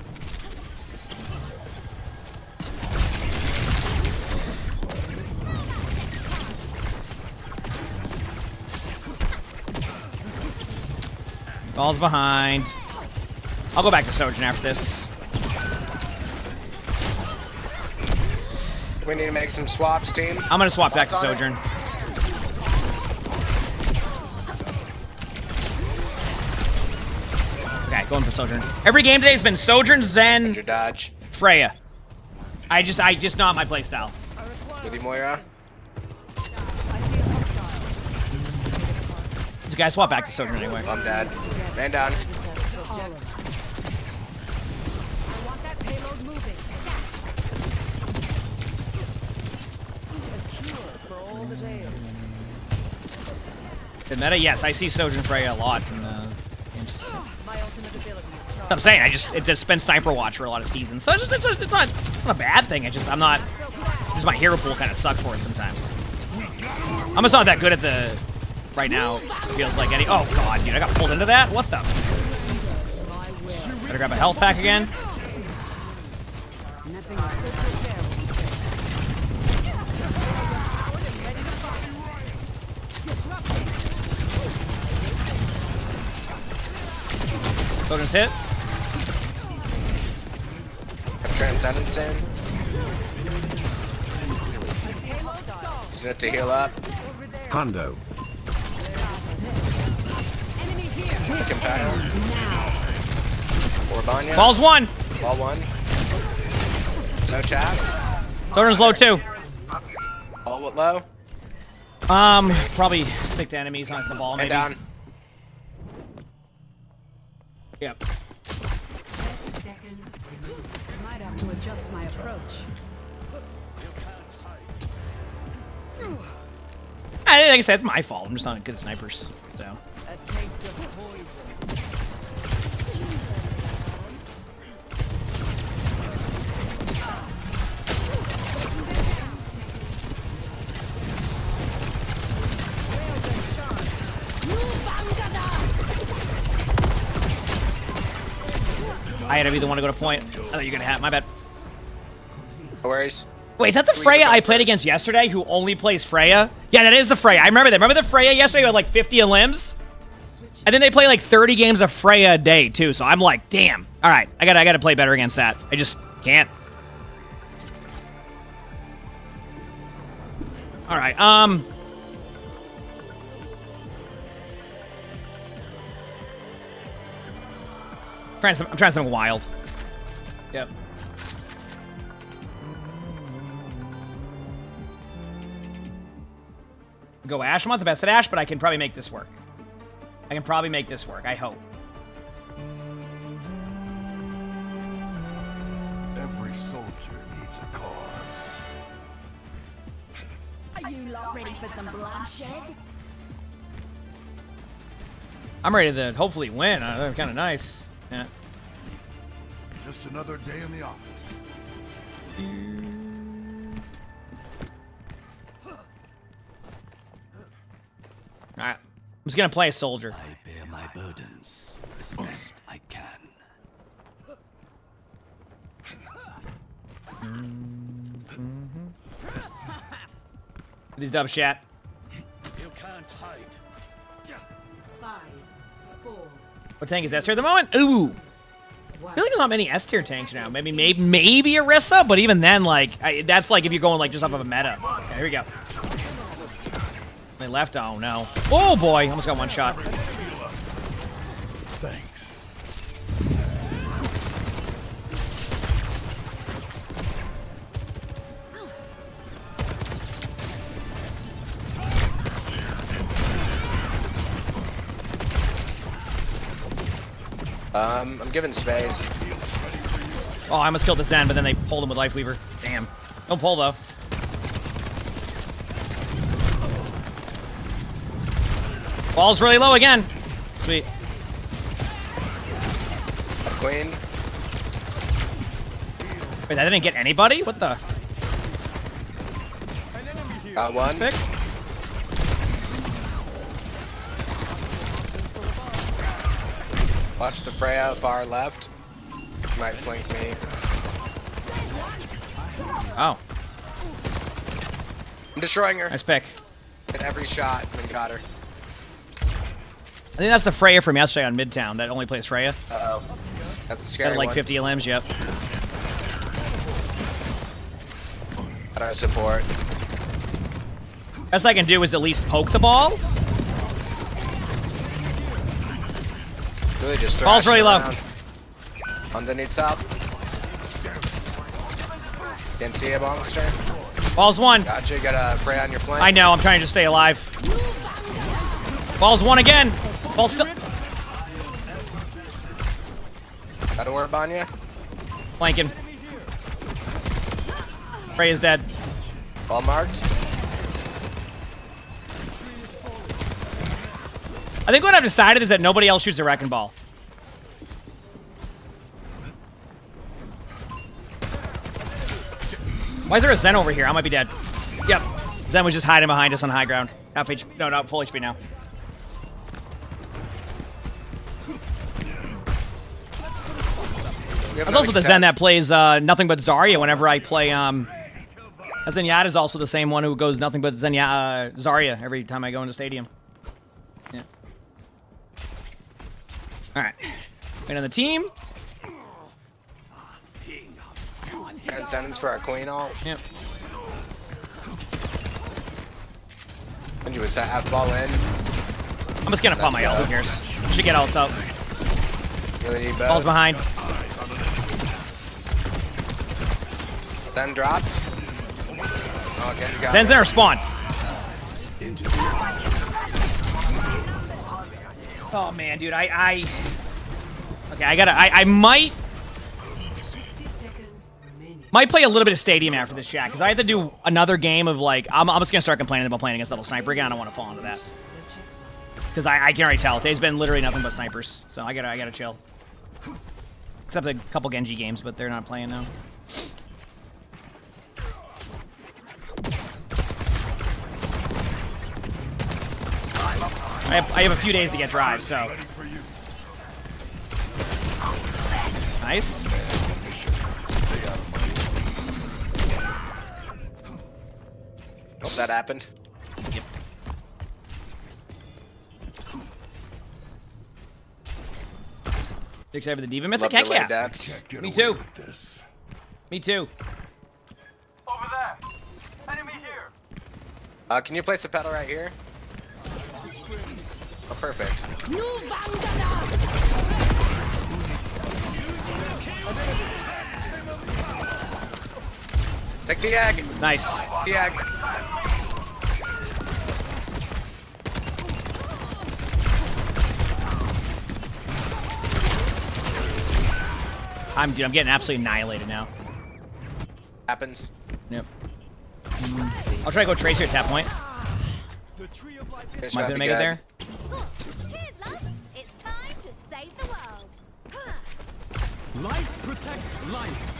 Ball's behind. I'll go back to Sojin after this. We need to make some swaps, team. I'm gonna swap back to Sojourn. Okay, going for Sojourn. Every game today has been Sojourn, Zen, dodge. Freya. I just not my playstyle. With you, Moira. This guy swap back to Sojourn anyway. I'm dead. Man down. The meta, yes, I see Sojourn Freya a lot in the games. I'm saying, it just been Sniper Watch for a lot of seasons, so it's not a bad thing. Just my hero pool kind of sucks for it sometimes. I'm just not that good at the right now. It feels like any. Oh god, dude, I got pulled into that. What the? Better grab a health pack again. Sojourn's hit. Have Transcendence in. Using it to heal up. Hondo. Companion. Orbanya. Ball's one. Ball one. No chat. Sojourn's low too. Ball what low? Probably stick to enemies on the ball maybe. And down. Yep. 30 seconds. I might have to adjust my approach. Like I said, it's my fault. I'm just not good at snipers. So. A taste of poison. I had to be the one to go to point. Oh, you're gonna have my bad. No worries. Wait, is that the Freya I played against yesterday who only plays Freya? Yeah, that is the Freya. I remember that. Remember the Freya yesterday who had like 50 limbs? And then they play like 30 games of Freya a day too. So I'm like, damn. All right, I gotta play better against that. I just can't. All right. I'm trying something wild. Yep. Go Ash. I'm not the best at Ash, but I can probably make this work. I can probably make this work. I hope. Every soldier needs a cause. Are you lot ready for some bloodshed? I'm ready to hopefully win. They're kind of nice. Yeah. Just another day in the office. All right. I'm just gonna play a soldier. I bear my burdens as best I can. These dubs chat. You can't hide. 5, 4. What tank is S tier at the moment? Ooh. I feel like there's not many S tier tanks now. Maybe Orisa, but even then, like, that's like if you're going like just off of a meta. Okay, here we go. They left. Oh no. Oh boy, almost got one shot. Thanks. I'm giving space. Oh, I almost killed the Zen, but then they pulled him with Life Weaver. Damn. Don't pull though. Ball's really low again. Sweet. Queen. Wait, that didn't get anybody? What the? Got one. Pick. Watch the Freya far left. Might flank me. Oh. I'm destroying her. Nice pick. Hit every shot and got her. I think that's the Freya from yesterday on Midtown that only plays Freya. Uh-oh. That's a scary Got like one. 50 limbs, yep. Got our support. Best I can do is at least poke the ball. Really just Ball's really low. around. Underneath top. Didn't see a monster. Ball's one. Gotcha, you got a Freya on your flank. I know, I'm trying to just stay alive. Ball's one again. Ball's still. Got a orb on you. Flanking. Freya's dead. Ball marked. I think what I've decided is that nobody else shoots a wrecking ball. Why is there a Zen over here? I might be dead. Yep. Zen was just hiding behind us on high ground. Half HP. No, not full HP now. That's also the Zen that plays nothing but Zarya whenever I play. Zenyatta is also the same one who goes nothing but Zarya every time I go into stadium. Yeah. All right. Wait on the team. 10 seconds for our queen ult. Yep. And you was half ball in. I'm just gonna pop my ult. Who cares? Should get ults out. Really need both. Ball's behind. Then dropped. Oh, okay, you got Zen's it. in our spawn. Oh man, dude, okay, I might play a little bit of Stadium after this chat, because I have to do another game of, like, I'm just going to start complaining about playing against Double Sniper again. I don't want to fall into that. Because I can already tell. Today's been literally nothing but snipers, so I gotta chill. Except a couple Genji games, but they're not playing now. I have a few days to get drive, so. Nice. Hope that happened. Yep. Excited for the Diva Mythic? Love Heck delay yeah. deaths. Me too. Me too. Over there. Enemy here. Can you place a pedal right here? Oh, perfect. Take the egg. Nice. The egg. I'm getting absolutely annihilated now. Happens. Yep. I'll try to go Tracer at that point. This Am I might gonna be make it good. there? Cheers, love. It's time to save the world. Life protects life.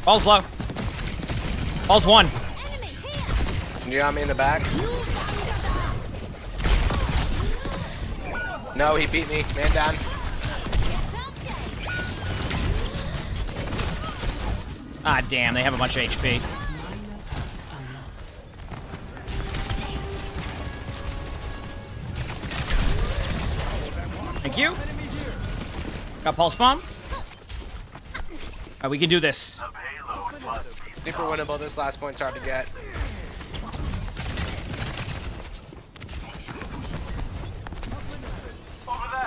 Ball's low. Ball's one. You got me in the back? No, he beat me. Man down. Ah, damn, they have a bunch of HP. Thank you. Got Pulse Bomb. Alright, we can do this. Super winnable. This last point's hard to get.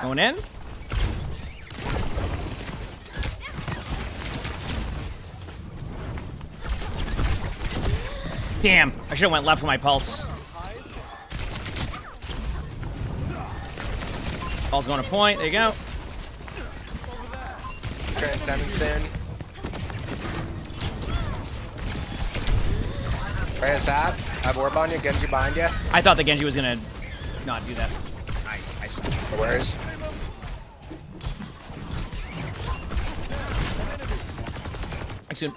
Going in. Damn, I should have went left with my pulse. Ball's going to point. There you go. Transcendence in. Reyes half. I have orb on you. Genji behind you. I thought the Genji was gonna not do that. I saw. Where's? Thanks, soon.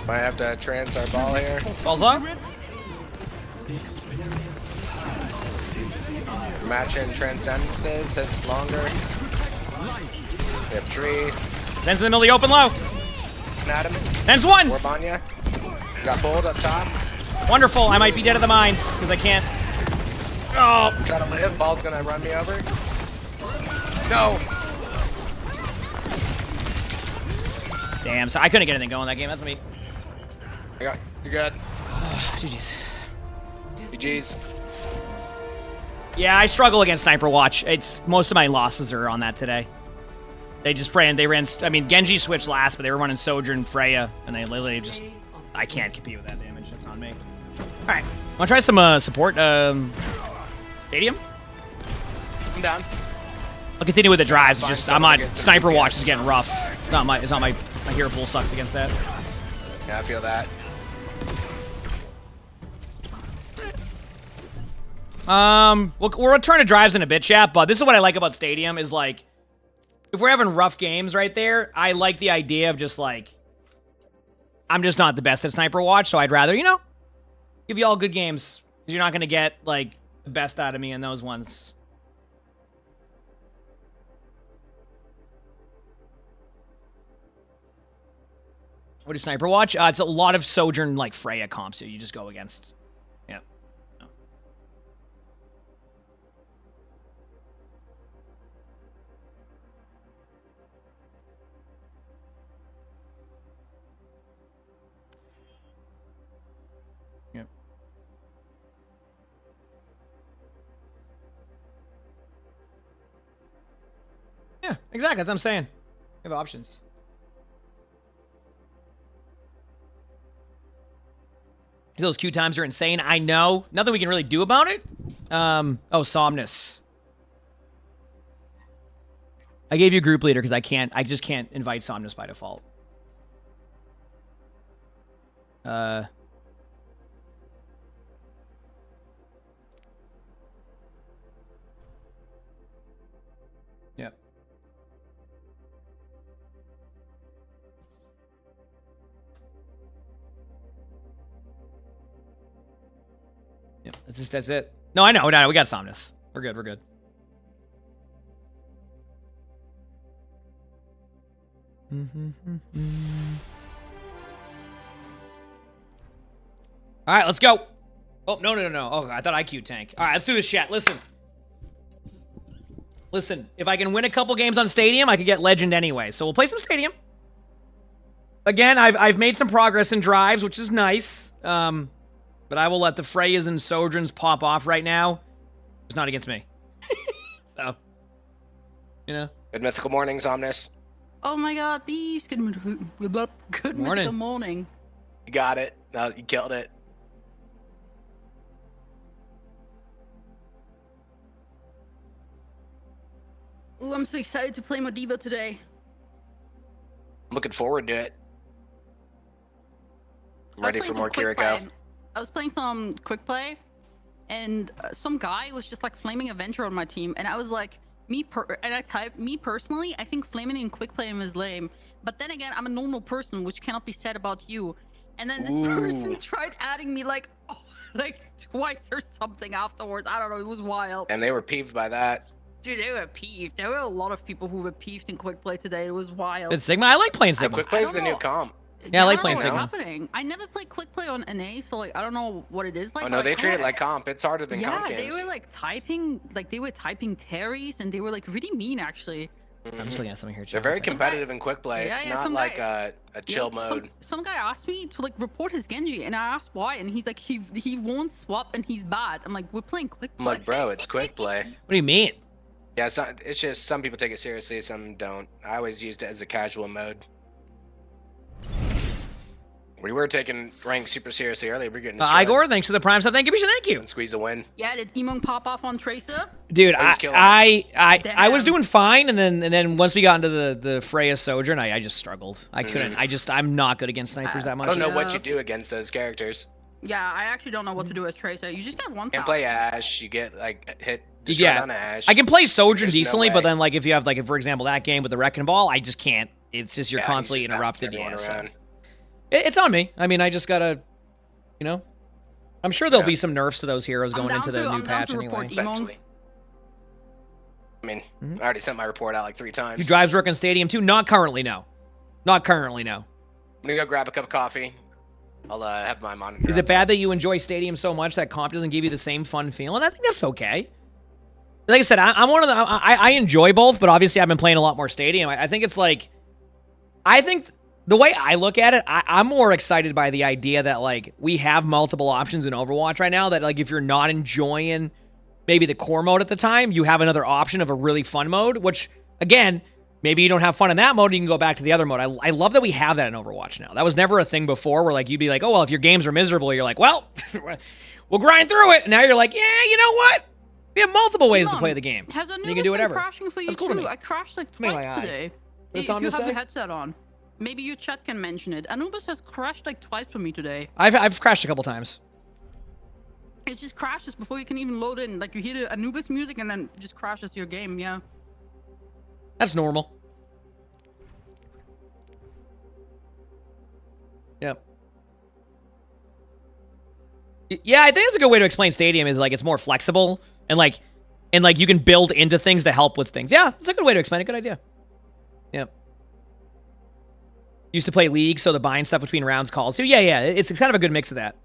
Might have to trans our ball here. Ball's up. Matching transcendences. This is longer. We have tree. Zen's in the middle of the open low. Adam. Zen's one. Orb on you. Got pulled up top. Wonderful. I might be dead at the mines because I can't. Oh. Try to live. Ball's gonna run me over. No. Damn. So I couldn't get anything going that game. That's me. You're good. GG's. GG's. Yeah, I struggle against Sniper Watch. It's most of my losses are on that today. They just ran. I mean, Genji switched last, but they were running Sojourn, Freya, and they literally just. I can't compete with that damage. That's on me. All right, wanna try some support? Stadium. I'm down. I'll continue with the drives. Find Just I'm not. against Sniper the Watch DPS is getting rough. It's not my hero pool sucks against that. Yeah, I feel that. We'll return to drives in a bit, chat. But this is what I like about Stadium is like, if we're having rough games right there, I like the idea of just like, I'm just not the best at Sniper Watch, so I'd rather, give you all good games. Because you're not going to get, like, the best out of me in those ones. What is Sniper Watch? It's a lot of Sojourn, like, Freya comps that you just go against. Yeah. Yeah, exactly. That's what I'm saying. We have options. Those queue times are insane. I know. Nothing we can really do about it. Oh, Somnus. I gave you group leader because I just can't invite Somnus by default. Yep. That's it. No, I know. No, we got Somnus. We're good. We're good. All right, let's go. Oh, no. Oh, I thought IQ tank. All right, let's do this, chat. Listen, if I can win a couple games on Stadium, I could get Legend anyway. So we'll play some Stadium. Again, I've made some progress in drives, which is nice. But I will let the Freyas and Sojourns pop off right now. It's not against me. So, you know. Good mythical mornings, Omnis. Oh my god, bees. Good morning. mythical morning. You got it. No, you killed it. Ooh, I'm so excited to play Modiva today. I'm looking forward to it. I'm ready for more Kiriko. I was playing some quick play, and some guy was just like flaming Avenger on my team, and I was like, me personally, I think flaming in quick play is lame. But then again, I'm a normal person, which cannot be said about you. And then this person tried adding me like twice or something afterwards. I don't know. It was wild. And they were peeved by that. Dude, they were peeved. There were a lot of people who were peeved in quick play today. It was wild. It's Sigma. I like playing Sigma. Quick play is the new comp. Yeah, I like playing Sigma. What's happening? I never played quick play on NA, so like I don't know what it is like. Oh no, they treat it like comp. It's harder than comp games. Yeah, they were like typing, Terrys, and they were like really mean actually. I'm just looking at something here. They're very competitive in quick play. It's not like a chill mode. Some guy asked me to like report his Genji, and I asked why, and he's like, he won't swap and he's bad. I'm like, we're playing quick play. I'm like, bro, it's quick play. What do you mean? Yeah, it's just some people take it seriously, some don't. I always used it as a casual mode. We were taking rank super seriously earlier. We're getting Igor, thanks for the prime sub. Thank you. And squeeze a win. Yeah, did emongg pop off on Tracer? Dude, I was doing fine, and then once we got into the Freya Sojourn, I just struggled. I couldn't. I'm not good against snipers that much. I don't know what you do against those characters. Yeah, I actually don't know what to do as Tracer. You just get one. Can't play Ashe. You get like hit. On Ashe. I can play Sojourn decently, but then like if you have like for example that game with the Wrecking Ball, I just can't. It's just you're constantly interrupted. Yeah, so. It's on me. I mean, I just gotta, you know. I'm sure there'll be some nerfs to those heroes going into the new patch anyway. Eventually. I mean, I already sent my report out like 3 times. You drives work on Stadium too? Not currently, no. Not currently, no. I'm gonna go grab a cup of coffee. I'll have my monitor. Is it bad that you enjoy Stadium so much that comp doesn't give you the same fun feeling? I think that's okay. Like I said, I'm one of the. I enjoy both, but obviously I've been playing a lot more Stadium. I think it's like, I think the way I look at it, I'm more excited by the idea that like we have multiple options in Overwatch right now. That like if you're not enjoying maybe the core mode at the time, you have another option of a really fun mode. Which again, maybe you don't have fun in that mode, you can go back to the other mode. I love that we have that in Overwatch now. That was never a thing before, where like you'd be like, oh well, if your games are miserable, you're like, well, we'll grind through it. And now you're like, yeah, you know what? We have multiple ways to play the game. Has you can do whatever. Crashing for you cool too? I crashed like twice today. If you have your headset on, maybe your chat can mention it. Anubis has crashed like twice for me today. I've crashed a couple times. It just crashes before you can even load in. Like you hear the Anubis music and then it just crashes your game. Yeah. That's normal. Yep. Yeah, I think that's a good way to explain Stadium. Is like it's more flexible and like you can build into things to help with things. Yeah, that's a good way to explain it. Good idea. Yep. Used to play League, so the bind stuff between rounds calls too. Yeah, it's kind of a good mix of that.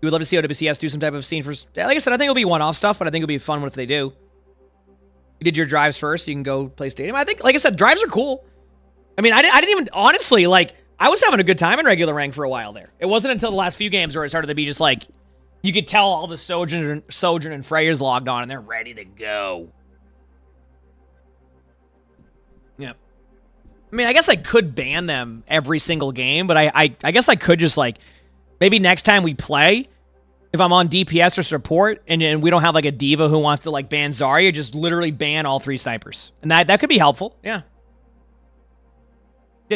You would love to see OWCS do some type of scene for. Like I said, I think it'll be one-off stuff, but I think it'll be fun if they do. You did your drives first, so you can go play Stadium. I think, like I said, drives are cool. I mean, I didn't even honestly like. I was having a good time in regular rank for a while there. It wasn't until the last few games where it started to be just like, you could tell all the Sojourn and Freyers logged on and they're ready to go. Yeah. I mean, I guess I could ban them every single game, but I guess I could just like, maybe next time we play, if I'm on DPS or support and we don't have like a diva who wants to like ban Zarya, just literally ban all 3 snipers. And that could be helpful. Yeah.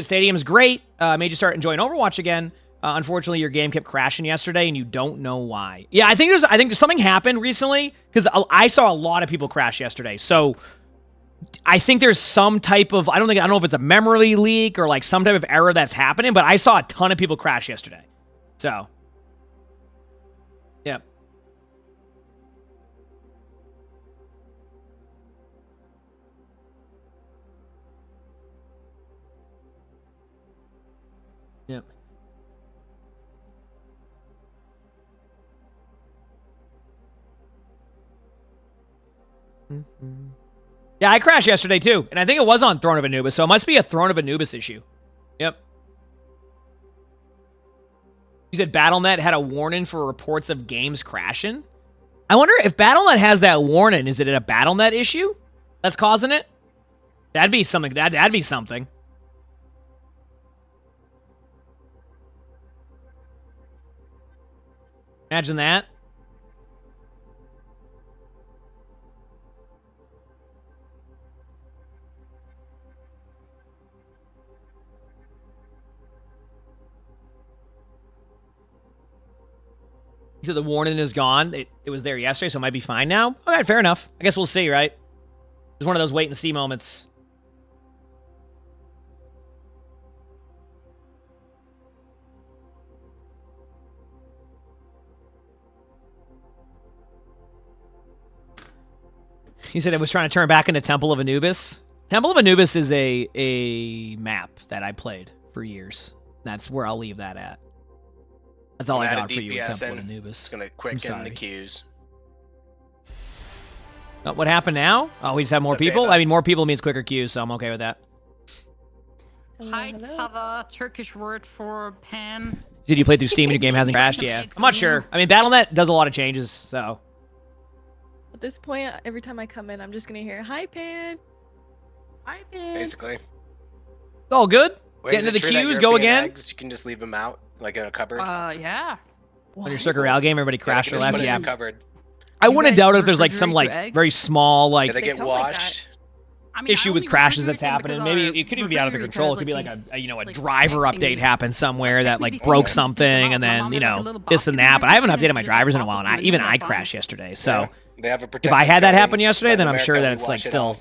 Stadium's great. Made you start enjoying Overwatch again. Unfortunately, your game kept crashing yesterday, and you don't know why. Yeah, I think there's something happened recently because I saw a lot of people crash yesterday. So I think there's some type of I don't know if it's a memory leak or like some type of error that's happening, but I saw a ton of people crash yesterday. So yeah. Yep. Yeah, I crashed yesterday too, and I think it was on Throne of Anubis, so it must be a Throne of Anubis issue. Yep. You said BattleNet had a warning for reports of games crashing? I wonder if BattleNet has that warning, is it a BattleNet issue that's causing it? That'd be something. That'd be something. Imagine that. So the warning is gone. It was there yesterday, so it might be fine now. All right, fair enough. I guess we'll see, right? It's one of those wait and see moments. He said it was trying to turn back into Temple of Anubis. Temple of Anubis is a map that I played for years. That's where I'll leave that at. That's all I got for you, Temple of Anubis. It's gonna quicken the queues. What happened now? Oh, we just have more people? I mean, more people means quicker queues, so I'm okay with that. Heights have a Turkish word for pan. Did you play through Steam and your game hasn't crashed? Yeah. I'm not sure. I mean, BattleNet does a lot of changes, so. At this point, every time I come in, I'm just gonna hear, "Hi, Pan." Hi, Pan. Basically. All good. Wait, Get into the queues, go again. Eggs, you can just leave them out, like in a cupboard. Yeah. On your Circle Royale game, everybody crashed or left. Yeah. Cupboard. I wouldn't doubt if there's like some like very small like they get washed. Issue with crashes that's happening. Maybe it could even be out of their control. It could be like a driver update happened somewhere that like broke something, and then this and that. But I haven't updated my drivers in a while, and even I crashed yesterday. So they have a if I had that happen yesterday, then I'm sure that it's like still,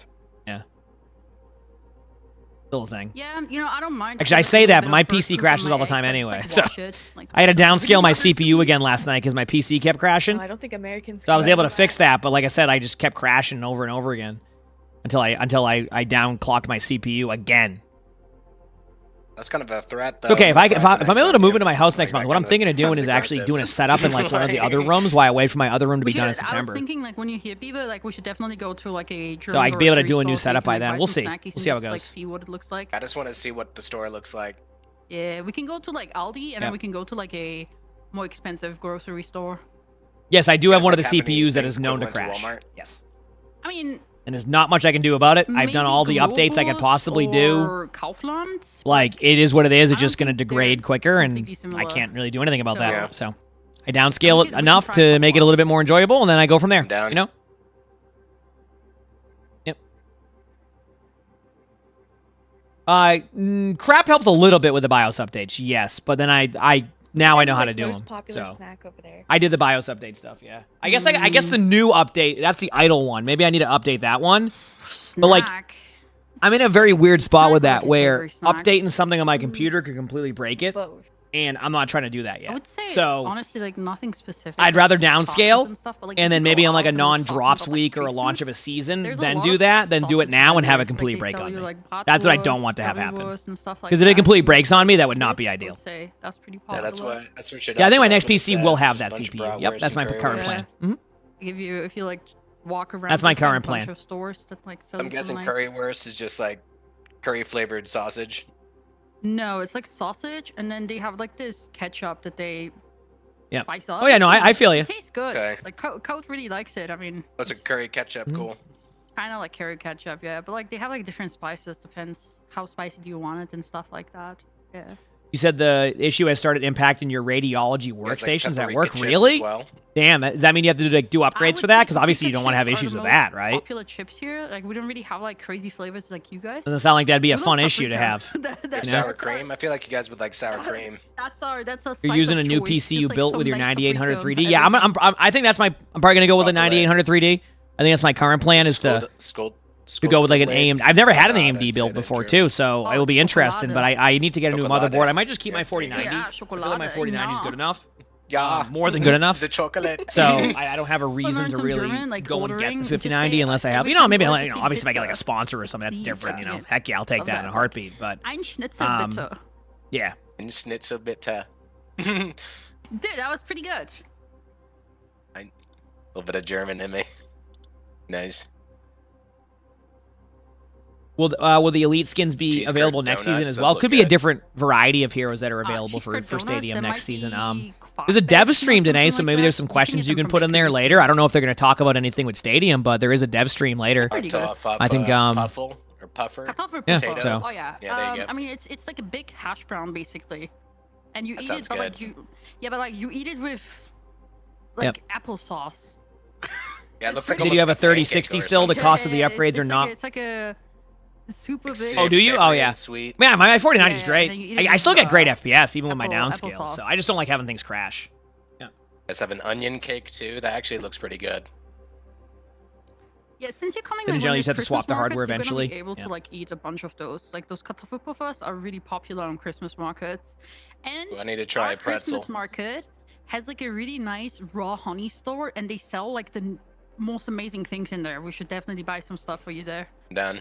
still a thing. Yeah, I don't mind. Actually, I say that, but my PC crashes all the time anyway. So I had to downscale my CPU again last night because my PC kept crashing. I don't think Americans. So I was able to fix that, but like I said, I just kept crashing over and over again until I downclocked my CPU again. That's kind of a threat, though. It's okay, if I'm able to move into my house next month, what I'm thinking of doing is actually doing a setup in like one of the other rooms while I wait for my other room to be done in September. I was thinking like when you hear people, like we should definitely go to like a so I can be able to do a new setup by then. We'll see. We'll see how it goes. Like see what it looks like. I just want to see what the store looks like. Yeah, we can go to like Aldi and then we can go to like a more expensive grocery store. Yes, I do have one of the CPUs that is known to crash. Yes. I mean. And there's not much I can do about it. I've done all the updates I could possibly do. Like, it is what it is. It's just going to degrade quicker, and I can't really do anything about that. So I downscale it enough to make it a little bit more enjoyable, and then I go from there. You know? Yep. Crap helped a little bit with the BIOS updates, yes. But then now I know how to do them. Popular snack over there. I did the BIOS update stuff, yeah. I guess the new update, that's the idle one. Maybe I need to update that one. But like, I'm in a very weird spot with that where updating something on my computer could completely break it. And I'm not trying to do that yet. I would say so, it's honestly like nothing specific. I'd rather downscale and then maybe on like a non-drops week or a launch of a season, then do that, then do it now and have a complete break on me. That's what I don't want to have happen. Because if it completely breaks on me, that would not be ideal. That's pretty popular. Yeah, that's what I think my next PC will have that CPU. Yep, that's my current plan. Mm-hmm. If you like walk around. That's my current plan. Of stores that, like, I'm guessing currywurst is just like curry flavored sausage. No, it's like sausage, and then they have like this ketchup that they spice up. Oh yeah, no, I feel you. It tastes good. Okay. Like Coach really likes it. I mean, what's a curry ketchup? Cool. Kind of like curry ketchup, yeah. But like they have like different spices. Depends how spicy do you want it and stuff like that. Yeah. You said the issue has started impacting your radiology workstations at work. Really? Well. Damn. Does that mean you have to do upgrades for that? Because obviously you don't want to have issues with that, right? Popular chips here, like we don't really have like crazy flavors like you guys. Doesn't sound like that'd be a fun issue to have. Sour cream. I feel like you guys would like sour cream. That's our. You're using a new PC you built with your 9800 3D. Yeah, I think that's I'm probably gonna go with a 9800 3D. I think that's my current plan is to go with like an AMD. I've never had an AMD build before too, so it will be interesting. But I need to get a new motherboard. I might just keep my 4090. I feel like my 4090 is good enough. Yeah, more than good enough. The chocolate. So I don't have a reason to really go and get the 5090 unless I have, maybe obviously if I get like a sponsor or something, that's different. Heck yeah, I'll take that in a heartbeat. But yeah. Schnitzel bitte. Dude, that was pretty good. A little bit of German in me. Nice. Will the elite skins be Cheese available curd next donuts, season as those well? look Could be a good. different variety of heroes that are available Cheese for curd donuts, Stadium there next might season. be There's a dev five stream or today, something so like maybe that. there's some You can questions get you them can from put in there Bakery later. I don't know if they're going to talk about anything with Stadium, but there is a dev stream later. Pretty good. I think Puffle or puffer. Kartoffel Yeah, potato. so- Oh yeah. Yeah, there you go. I mean, it's like a big hash brown basically, and you That eat sounds it, but like good. but like you eat it with like applesauce. Yeah, it looks like Did you have a almost like pancake 3060 or still? The something. cost of the Yeah, upgrades are not. It's like a super big. Oh, do you? Oh, savory yeah. and sweet. Yeah, my 4090 is Yeah, great. and you eat it I still with, get great FPS even with my apple- downscale. applesauce. So I just don't like having things crash. You guys have an onion cake too. That actually looks pretty good. Yeah, since you're coming Then in generally when you just have to there's swap the Christmas hardware markets, you're gonna eventually. be able Yeah. to like eat a bunch of those. Like those kartoffelpuffers are really popular on Christmas markets. And Ooh, I need to try our a pretzel. Christmas market has like a really nice raw honey store, and they sell like the most amazing things in there. We should definitely buy some stuff for you there. Done.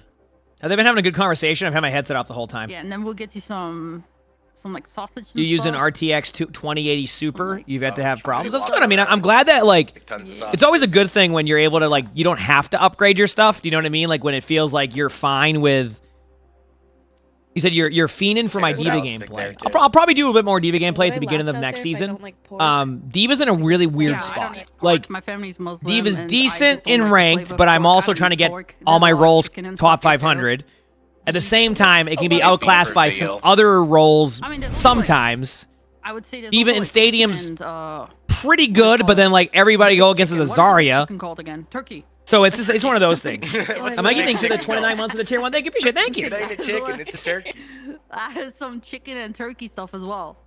They've been having a good conversation. I've had my headset off the whole time. Yeah, and then we'll get you some like sausage. You and use an stuff. RTX 2080 Super, you've had to have problems. That's walk good. I mean, around. I'm glad that like Tons of it's always a sausages. good thing when you're able to like you don't have to upgrade your stuff. Do you know what I mean? Like when it feels like you're fine with. You said you're fiending for my Potato Diva salad's big gameplay. there, I'll probably do a bit more Diva gameplay Would at the I beginning of last out next there if I season. don't like pork? Diva's in a really weird Yeah, I spot. don't eat pork. Like my family's Muslim. Diva's and I decent just don't in like the ranked, flavor but of I'm pork. also I don't trying to eat get pork. all There's my a lot of roles chicken and top stuff in there. 500. At the same time, it can be what is outclassed by favorite some deal? other roles I mean, there's also, sometimes. I would say there's Diva also, in like, stadiums and, pretty good, but then like everybody go against is a chicken. What is the Zarya. chicken called again? Turkey. So it's one of those things. What's Am I getting the to the chicken 29 called? months of the tier 1? Thank you, appreciate it. Thank you. It ain't a chicken, it's a turkey. I have some chicken and turkey stuff as well.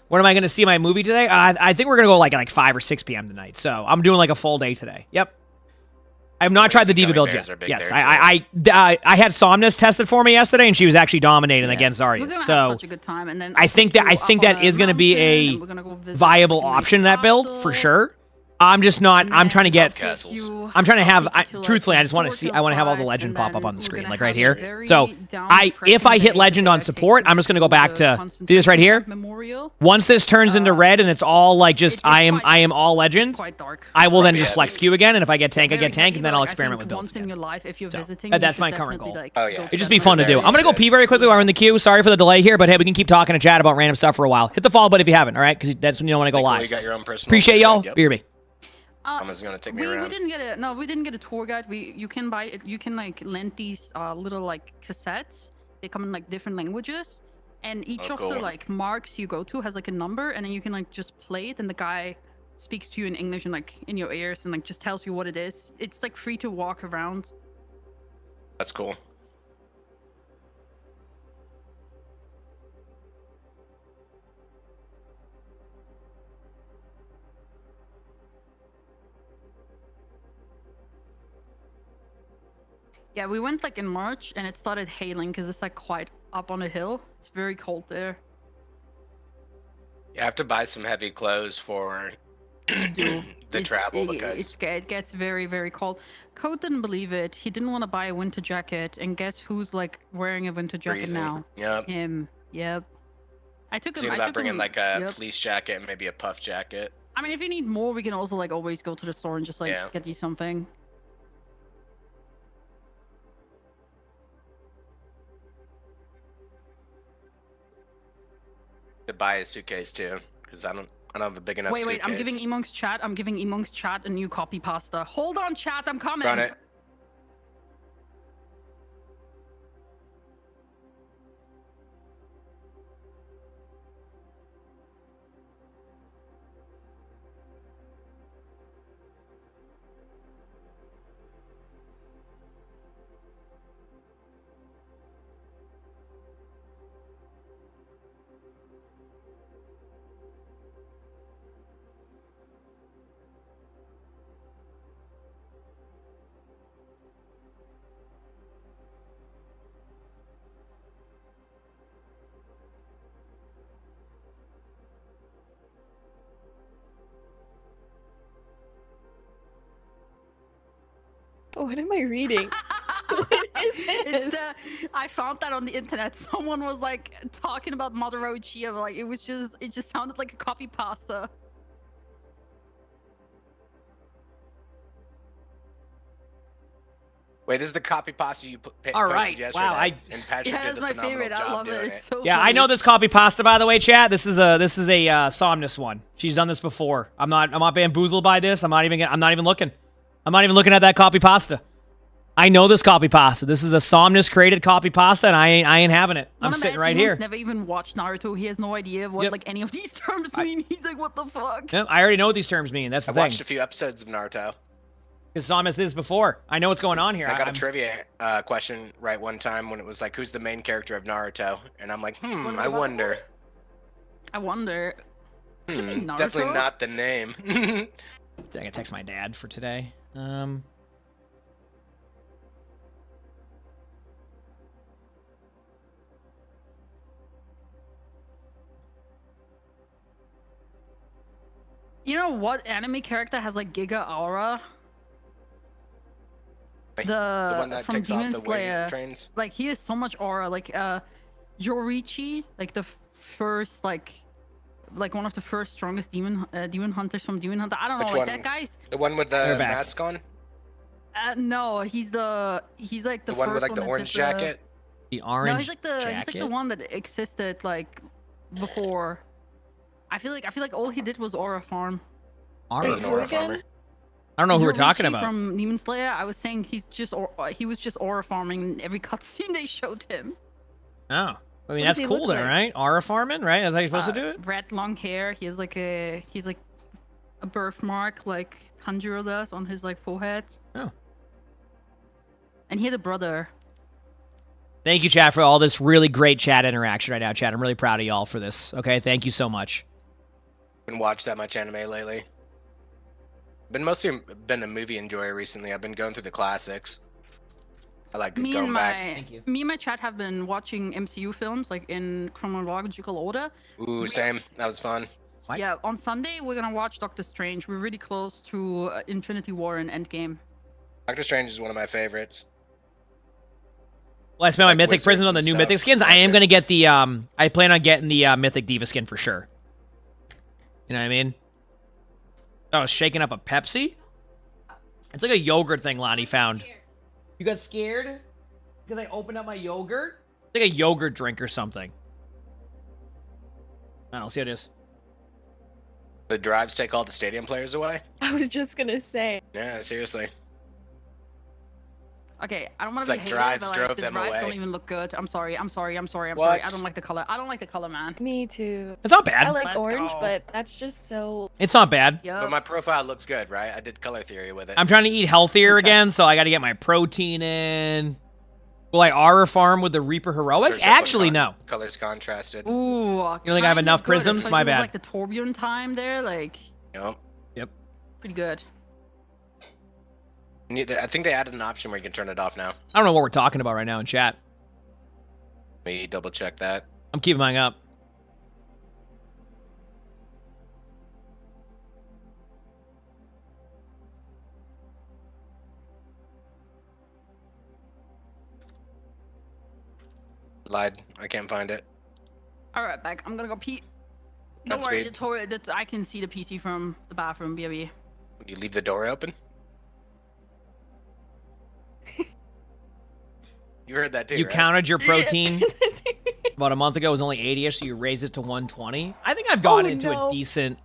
When am I going to see my movie today? I think we're going to go like 5 or 6 p.m. tonight. So I'm doing like a full day today. Yep. I have not tried the Diva gummy build bears yet. are big Yes, there, I had Somnus tested for me yesterday, and she was actually dominating against We're Zarya. gonna have So such a good time, and then I think that that is going to be a viable option in that build for sure. I'm just not. I'm trying to get. I'm trying to have. Truthfully, I just want to see. I want to have all the legend pop up on the screen, like right here. So if I hit legend on support, I'm just going to go back to see this right here. Once this turns into red and it's all like just I am all legend. I will then just flex Q again, and if I get tank, I get tank, and then I'll experiment with builds. Once in your life, if you're visiting, that's you my should current definitely, goal. like, go Oh, yeah. to It'd just that be fun to place. do. I'm gonna go pee very quickly while we're in the queue. Sorry for the delay here, but hey, we can keep talking and chat about random stuff for a while. Hit the follow button if you haven't, all right? Because that's when you don't want to go Like, live. You got your own personal. Appreciate y'all. Yep. BRB. Someone's gonna take me We around. didn't get we didn't get a tour guide. You can buy it. You can like lend these little like cassettes. They come in like different languages, and each of the cool. like marks you go to has like a number, and then you can like just play it, and the guy speaks to you in English and like in your ears, and like just tells you what it is. It's like free to walk around. That's cool. Yeah, we went like in March, and it started hailing because it's like quite up on a hill. It's very cold there. You have to buy some heavy clothes for the travel because It gets very, very cold. Code didn't believe it. He didn't want to buy a winter jacket, and guess who's like wearing a winter jacket freezing. now? Yep. Him. Yep. I took him. Thinking I about took bringing him, like a yep. fleece jacket and maybe a puff jacket. I mean, if you need more, we can also like always go to the store and just like Yeah. get you something. To buy a suitcase too, because I don't have a big enough Wait, suitcase. I'm giving Emong's chat a new copy pasta. Hold on, chat. I'm coming. Run it. What am I reading? It's I found that on the internet. Someone was like talking about Mother Uchiha, like it just sounded like a copy pasta. Wait, this is the copy pasta you All posted right. yesterday. Wow, and Patrick Yeah, did that's a my phenomenal favorite. I job love doing it. It's so Yeah, I funny. know this copy pasta, by the way, chat. This is a Somnus one. She's done this before. I'm not bamboozled by this. I'm not even looking. I'm not even looking at that copy pasta. I know this copy pasta. This is a Somnus created copy pasta, and I ain't having it. I'm sitting right here. He's never even watched Naruto. He has no idea what like any of these terms mean. He's like, what the fuck? Yep, I already know what these terms mean. That's the I thing. watched a few episodes of Naruto. Because Somnus did this before. I know what's going on here. I got a trivia question right one time when it was like, who's the main character of Naruto? And I'm like, I wonder. I wonder. Definitely not the name. I gotta text my dad for today. You know what anime character has like Giga Aura? The one that from takes off Demon the Slayer. wave trains? Like he has so much aura. Like Yoriichi, like the first like one of the first strongest demon hunters from Demon Hunter. I don't know, Which like one? that guy's. The one with the mask on? No, he's like the one first with like the that orange did jacket? The orange No, he's like the one that existed like before. I feel like all he did was aura farm. Aura farmer. I don't know who we're talking Yoriichi about. From Demon Slayer, I was saying he was just aura farming in every cutscene they showed him. Oh. I mean, What that's does he cool look then, like? right? Aura farming, right? Is that how you're supposed to do it? Red long hair. He's like a birthmark like Tanjiro does on his like forehead. Oh. And he had a brother. Thank you, chat, for all this really great chat interaction right now, chat. I'm really proud of y'all for this. Okay, thank you so much. Been watched that much anime lately. Been mostly been a movie enjoyer recently. I've been going through the classics. I like going back. Me and my chat have been watching MCU films like in chronological order. Ooh, same. That was fun. Yeah, on Sunday we're gonna watch Doctor Strange. We're really close to Infinity War and Endgame. Doctor Strange is one of my favorites. Well, I spent my Like Mythic wizards Prisms on the and new stuff. Mythic skins. I am going to get the, I plan on getting the Mythic Diva skin for sure. You know what I mean? Oh, shaking up a Pepsi? It's like a yogurt thing Lonnie found. You got scared? Because I opened up my yogurt? It's like a yogurt drink or something. I don't know, see how it is. The drives take all the stadium players away? I was just gonna say. Yeah, seriously. Okay, I don't want It's to be like hated, drives but like, drove the them drives away. don't even look good. I'm sorry. What? I don't like the color. I don't like the color, man. Me too. It's not bad. I like Let's orange, go. but that's just so. It's not bad. But my profile looks good, right? I did color theory with it. I'm trying to eat healthier again, so I got to get my protein in. Will I aura farm with the Reaper Heroic? Search up Actually, what no. Colors contrasted. Ooh, You don't think I have kinda enough good, prisms? especially My with, bad. like the Torbjorn time there, like Yep. pretty good. I think they added an option where you can turn it off now. I don't know what we're talking about right now in chat. Let me double check that. I'm keeping mine up. Lied. I can't find it. All right, back. I'm gonna go pee. Don't That's worry, sweet. I can see the PC from the bathroom. BB. You leave the door open? You heard that too, You right? counted your protein about a month ago. It was only 80ish, so you raised it to 120. I think I've gotten into a decent.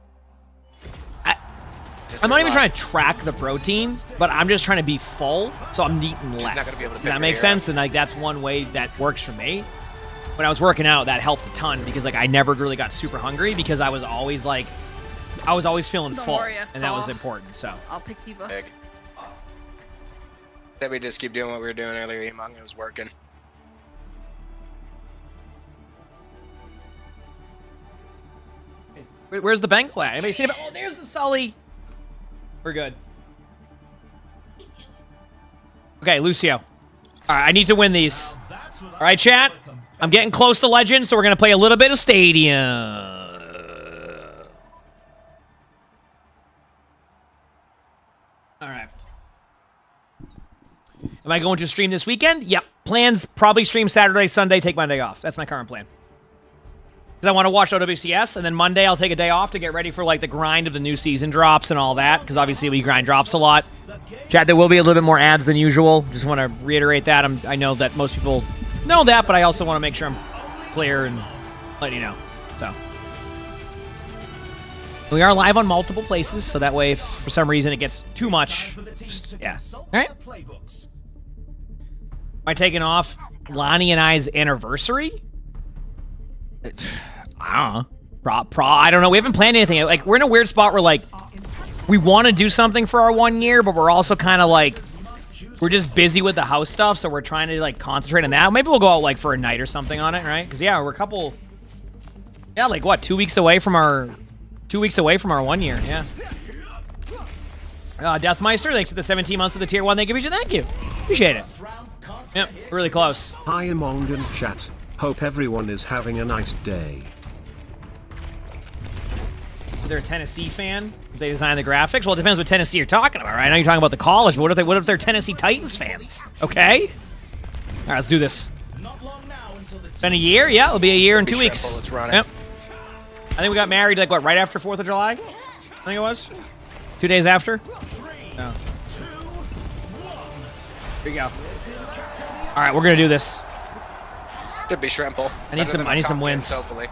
I'm not even trying to track the protein, but I'm just trying to be full, so I'm eating less. not gonna be able to Does pick that your make hair sense? And like that's one way that works for me. When I was working out, that helped a ton because like I never really got super hungry because I was always feeling Don't full, worry, I and that was saw. important. So I'll pick Diva. Big. That we just keep doing what we were doing earlier. Emongg, it was working. where's the Bengal at? Anybody seen it? Oh, there's the Sully. We're good. Okay, Lucio. All right, I need to win these. All right, chat. I'm getting close to Legend, so we're going to play a little bit of Stadium. All right. Am I going to stream this weekend? Yep. Plans, probably stream Saturday, Sunday, take Monday off. That's my current plan. Because I want to watch OWCS, and then Monday I'll take a day off to get ready for, like, the grind of the new season drops and all that, because obviously we grind drops a lot. Chat, there will be a little bit more ads than usual. Just want to reiterate that. I know that most people know that, but I also want to make sure I'm clear and let you know. So we are live on multiple places, so that way if for some reason it gets too much, just, yeah. All right. Am I taking off Lonnie and I's anniversary? I don't know. I don't know. We haven't planned anything. Like, we're in a weird spot where, like, we want to do something for our 1 year, but we're also kind of like, we're just busy with the house stuff, so we're trying to, like, concentrate on that. Maybe we'll go out, like, for a night or something on it, right? Because, yeah, we're a couple, yeah, like, what, 2 weeks away from our 1 year, yeah. Deathmeister, thanks for the 17 months of the tier 1. Thank you. Appreciate it. Yep, really close. Hi emongg and chat. Hope everyone is having a nice day. So they're a Tennessee fan? They designed the graphics? Well, it depends what Tennessee you're talking about, right? I know you're talking about the college, but what if they're Tennessee Titans fans? Okay? All right, let's do this. It's been a year? Yeah, it'll be a year and 2 weeks. Let's run it. Yep. I think we got married, like, what, right after 4th of July? I think it was. 2 days after? No. Here we go. All right, we're gonna do this. Could be Shrimple. I need some wins. Hopefully.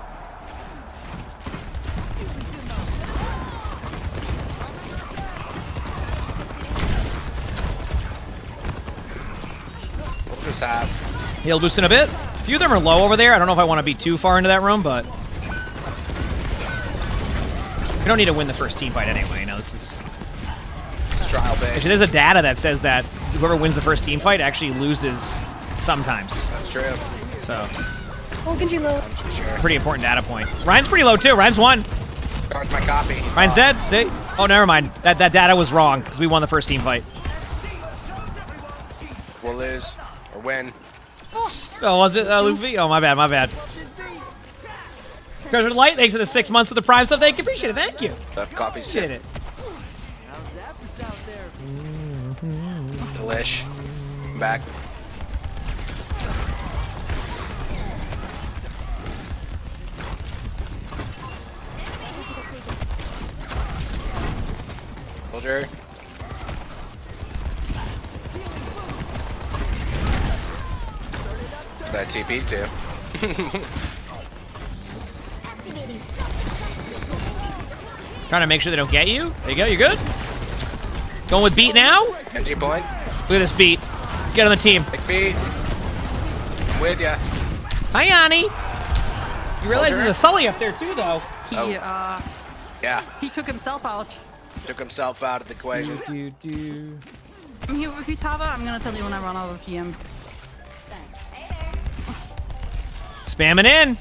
We'll just have. He'll loosen a bit. A few of them are low over there. I don't know if I want to be too far into that room, but we don't need to win the first team fight anyway. You know, this is trial base. Actually, there's a data that says that whoever wins the first team fight actually loses sometimes. That's true. So. Oh, Genji low. Pretty important data point. Ryan's pretty low too. Ryan's 1. Guard my copy. Ryan's dead. See? Oh, never mind. That data was wrong because we won the first team fight. We'll lose or win. Oh, was it Luffy? Oh, my bad. Treasure Light, thanks for the 6 months of the Prime stuff. Thank you. Appreciate it. Thank you. Coffee Appreciate it. Delish. Back. Soldier. That TP too. Trying to make sure they don't get you. There you go. You're good. Going with beat now. Entry point. Look at this beat. Get on the team. Big beat. I'm with ya. Hi, Yanni. You realize there's a Sully up there too, though. Yeah. He took himself out. Took himself out of the equation. I'm here with you, Tava. I'm gonna tell you when I run out of PM. Spamming in.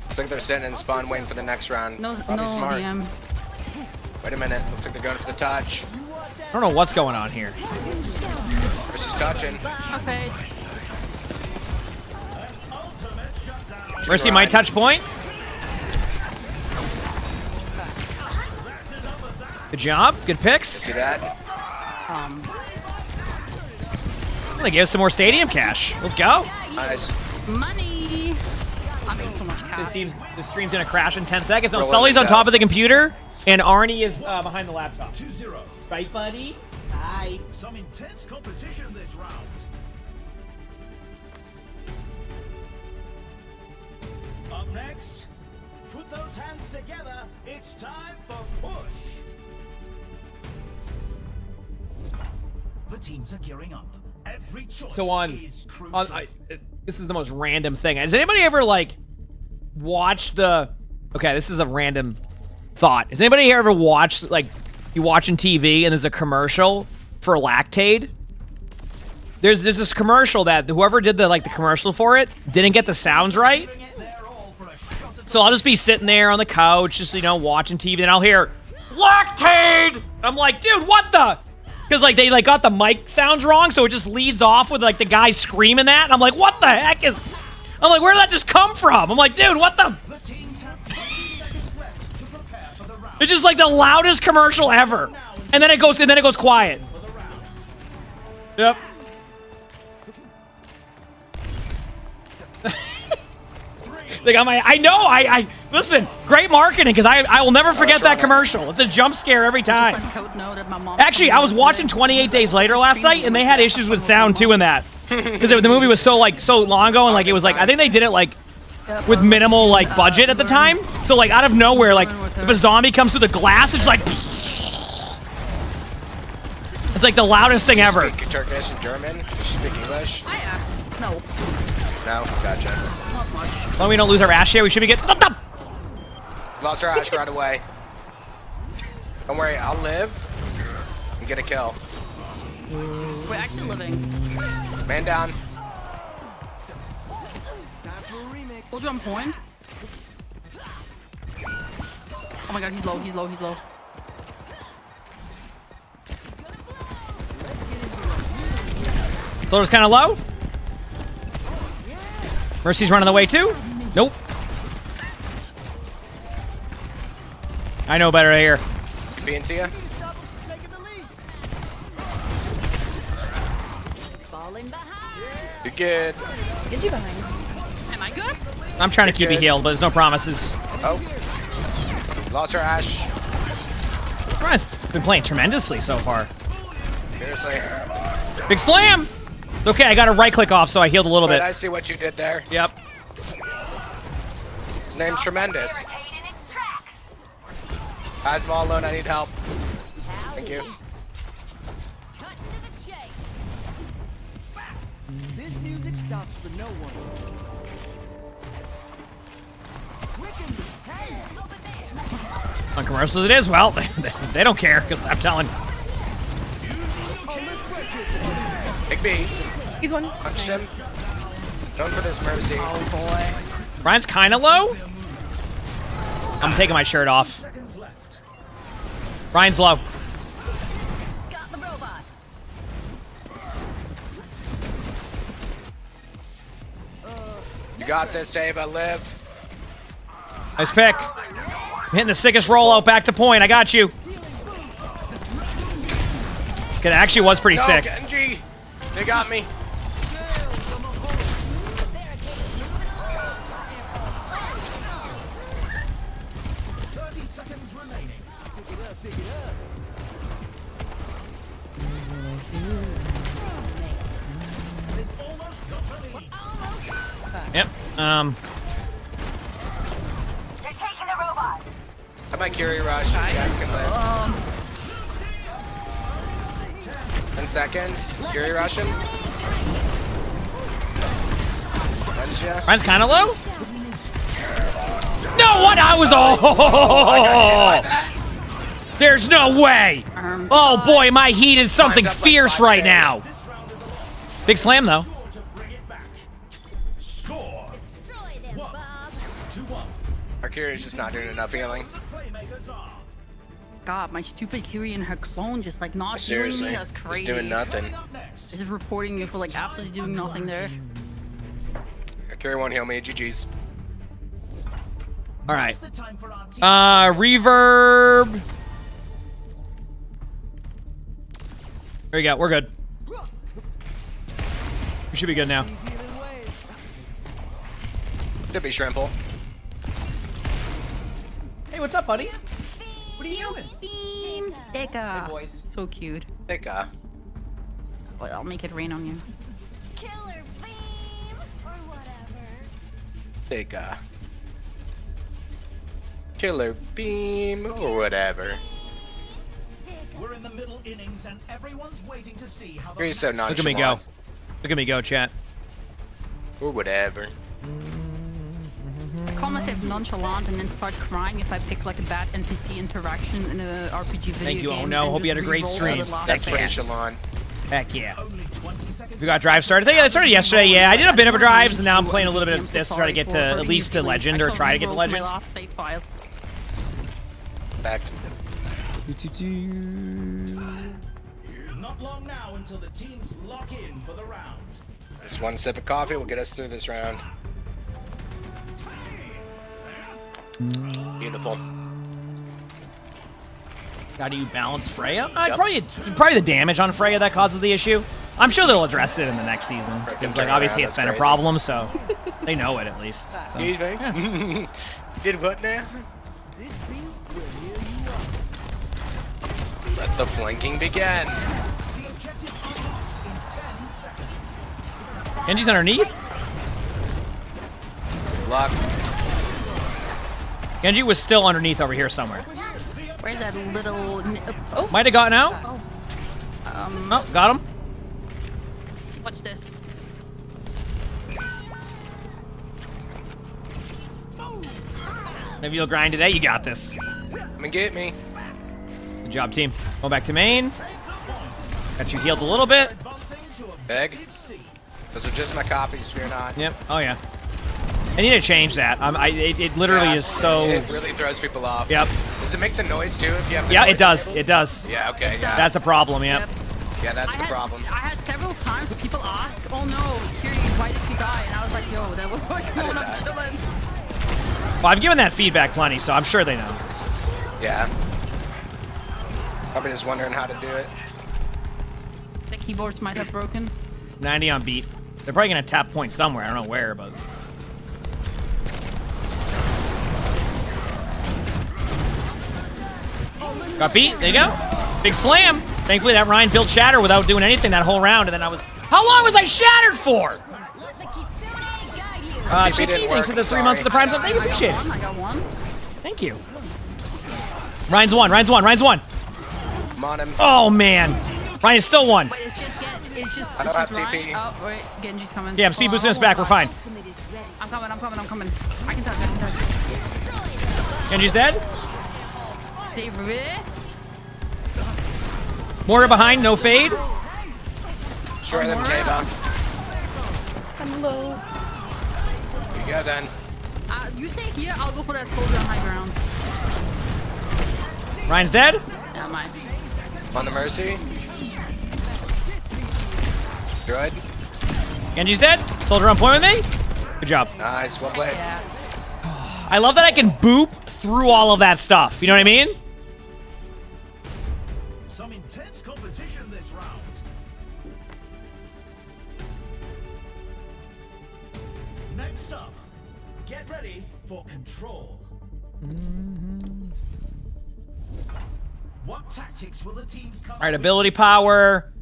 Looks like they're sitting in spawn waiting for the next round. No smart. DM. Wait a minute. Looks like they're going for the touch. I don't know what's going on here. Mercy's touching. Okay. Mercy might touch point. Good job. Good picks. See that? They gave us some more stadium cash. Let's go. Nice. Money. I made so much cash. This stream's gonna crash in 10 seconds. No, Rolling Sully's on it top down. of the computer, and Arnie is behind the laptop. Right, buddy? Hi. Some intense competition this round. Up next, put those hands together. It's time for push. The teams are gearing up. Every choice So is crucial. this is the most random thing. Has anybody ever like watched the? Okay, this is a random thought. Has anybody here ever watched like you watching TV and there's a commercial for Lactaid? There's this commercial that whoever did the commercial for it didn't get the sounds right. So I'll just be sitting there on the couch, just watching TV, and I'll hear Lactaid. I'm like, dude, what the? Because they got the mic sounds wrong, so it just leads off with the guy screaming that, and I'm like, what the heck is? I'm like, where did that just come from? I'm like, dude, what the? It's just the loudest commercial ever, and then it goes quiet. Yep. They got my. I know. I listen. Great marketing because I will never forget that commercial. It's a jump scare every time. Actually, I was watching 28 Days Later last night, and they had issues with sound too in that because the movie was so long ago, and like it was like I think they did it like with minimal like budget at the time. So like out of nowhere, like if a zombie comes through the glass, it's like. It's like the loudest thing ever. Speak Turkish and German? Does she speak English? No. No? Gotcha. As long as we don't lose our ash here, we should be good. Lost our ash right away. Don't worry, I'll live and get a kill. We're actually living. Man down. Hold you on point. Oh my god, he's low, he's low, he's low. Soldier's kind of low. Mercy's running away too. Nope. I know better here. Be into you. You're good. Get you behind. Am I good? I'm trying to keep you healed, but there's no promises. Oh. Lost her ash. Brian's been playing tremendously so far. Seriously. Big slam! Okay, I got a right click off, so I healed a little bit. I see what you did there. Yep. His name's Tremendous. Eyes all alone, I need help. Thank you. This music stops for no one. On commercials it is? Well, they don't care, because I'm telling. Big B. He's one. Punch him. Going for this Mercy. Oh boy. Brian's kind of low. I'm taking my shirt off. Brian's low. You got this, Dave. I live. Nice pick. I'm hitting the sickest rollout back to point. I got you. It actually was pretty sick. Genji. They got me. Yep. You're taking the robot. I might Curie rush. You guys can live. 10 seconds. Curie rush him. Brian's kind of low. No, what? I was There's no way. Oh boy, am I heated something fierce right now. Big slam though. Our Curie's just not doing enough healing. God, my stupid Curie and her clone just like not Seriously, healing me. That's crazy. just doing nothing. Just reporting me for like absolutely doing nothing there. Our Curie won't heal me. GG's. All right. Reverb. There we go. We're good. We should be good now. Could be Shrimple. Hey, what's up, buddy? What are you doing? Beam. Deka. Hey, boys. So cute. Deka. Well, I'll make it rain on you. Killer beam or whatever. Deka. Killer beam or whatever. We're in the middle innings and everyone's waiting to see how Curie's so Look nonchalant. at me go. Look at me go, chat. Or whatever. I call myself nonchalant and then start crying if I pick like a bad NPC interaction in a RPG video game. Thank you. Oh no, hope you had a great stream. That's pretty chalant. Heck yeah. We got drive started. I think I started yesterday. Yeah, I did a bit of a drives, and now I'm playing a little bit of this to try to get to at least to legend or try to get to legend. My last save file. Back. Not long now until the teams lock in for the round. This one sip of coffee will get us through this round. Beautiful. How do you balance Freya? Probably the damage on Freya that causes the issue. I'm sure they'll address it in the next season. Because like obviously it's been a problem, so they know it at least. So, Excuse me? yeah. Did what now? Let the flanking begin. Genji's underneath. Luck. Genji was still underneath over here somewhere. Where's that little? Oh, Might have gotten out. Oh. Oh, got him. Watch this. Maybe you'll grind today. You got this. Come and get me. Good job, team. Going back to main. Got you healed a little bit. Big. Those are just my copies, fear not. Yep. Oh yeah. I need to change that. It literally is so. It really throws people off. Yep. Does it make the noise too if you have the Yeah, noise it does. enabled? It does. Yeah, okay, yeah. That's a problem, yep. Yeah, that's the problem. I had several times where people ask, "Oh no, Kiri, why did you die?" And I was like, "Yo, that was my phone. I'm chilling." Well, I've given that feedback plenty, so I'm sure they know. Yeah. Probably just wondering how to do it. The keyboards might have broken. 90 on beat. They're probably gonna tap point somewhere. I don't know where, but. Got beat. There you go. Big slam. Thankfully, that Ryan built shatter without doing anything that whole round, and then I was. How long was I shattered for? Chicky, thanks for the 3 months of the Prime Zone. Thank you, appreciate it. I got one. Thank you. Ryan's one. Ryan's one. Ryan's one. I'm on him. Oh man. Ryan is still one. Wait, it's just I don't have Ryan. TP. Oh wait, Genji's coming. Yeah, I'm speed boosting us back. We're fine. I'm coming. I can touch. Genji's dead. Save wrist. Mortar behind. No fade. Destroy them, J-Bomb. I'm low. You go then. You stay here. I'll go for that soldier on high ground. Ryan's dead. Yeah, mine. On the Mercy. Good. Genji's dead. Soldier on point with me. Good job. Nice, well played. I love that I can boop through all of that stuff. You know what I mean? Some intense competition this round. Next up, get ready for control. What tactics will the teams come? All right, ability power.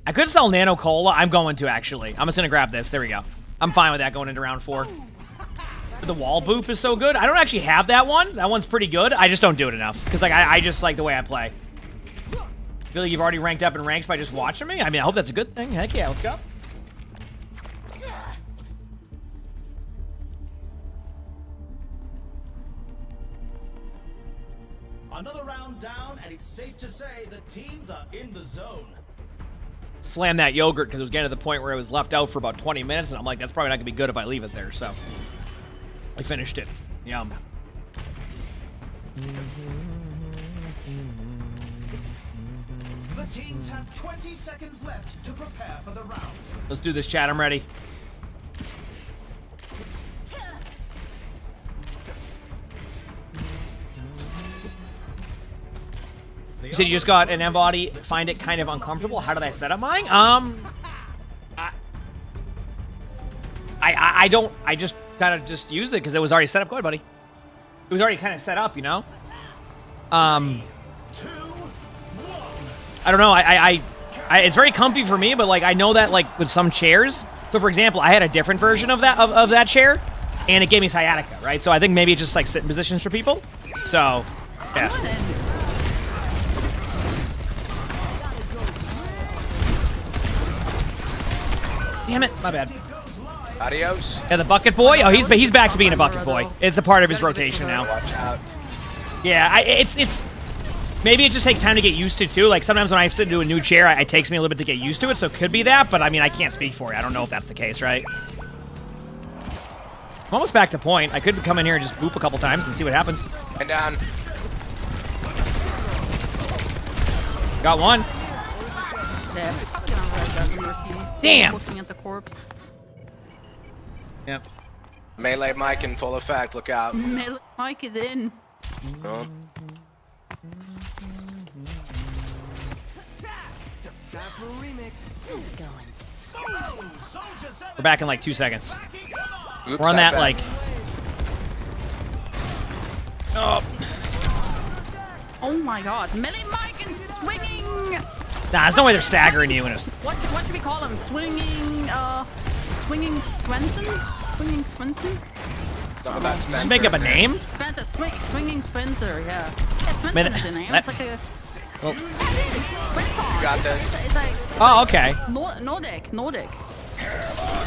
I could sell Nano Cola. I'm going to, actually. I'm just going to grab this. There we go. I'm fine with that going into round 4. But the wall boop is so good. I don't actually have that one. That one's pretty good. I just don't do it enough. Because like I just like the way I play. I feel like you've already ranked up in ranks by just watching me. I mean, I hope that's a good thing. Heck yeah, let's go. Another round down, and it's safe to say the teams are in the zone. Slam that yogurt because it was getting to the point where it was left out for about 20 minutes, and I'm like, that's probably not gonna be good if I leave it there. So I finished it. Yum. The teams have 20 seconds left to prepare for the round. Let's do this, chat. I'm ready. You said you just got an embody. Find it kind of uncomfortable. How did I set up mine? I don't. I just kind of just used it because it was already set up. Go ahead, buddy. It was already kind of set up, you know. I don't know. It's very comfy for me, but like I know that like with some chairs. So for example, I had a different version of that chair, and it gave me sciatica, right? So I think maybe it's just like sitting positions for people. So yeah. Damn it, my bad. Adios. Yeah, the bucket boy. Oh, he's back to being a bucket boy. It's a part of his rotation now. Watch out. Yeah, it's maybe it just takes time to get used to too. Like sometimes when I sit into a new chair, it takes me a little bit to get used to it. So it could be that, but I mean I can't speak for it. I don't know if that's the case, right? I'm almost back to point. I could come in here and just boop a couple times and see what happens. And down. Got one. Damn. Looking at the corpse. Yep. Melee mic in full effect. Look out. Melee Mike is in. Oh. We're back in like 2 seconds. Oops, We're on that I like. Oh. Oh my god. Melee Mike and swinging. Nah, there's no way they're staggering you. What should we call him? Swinging Swenson? Swinging Swenson? Just make up a name? Spencer, swinging Spencer, yeah. Yeah, Swenson is the name. It's like a... Well, You got this. It's like... oh, okay. Nordic.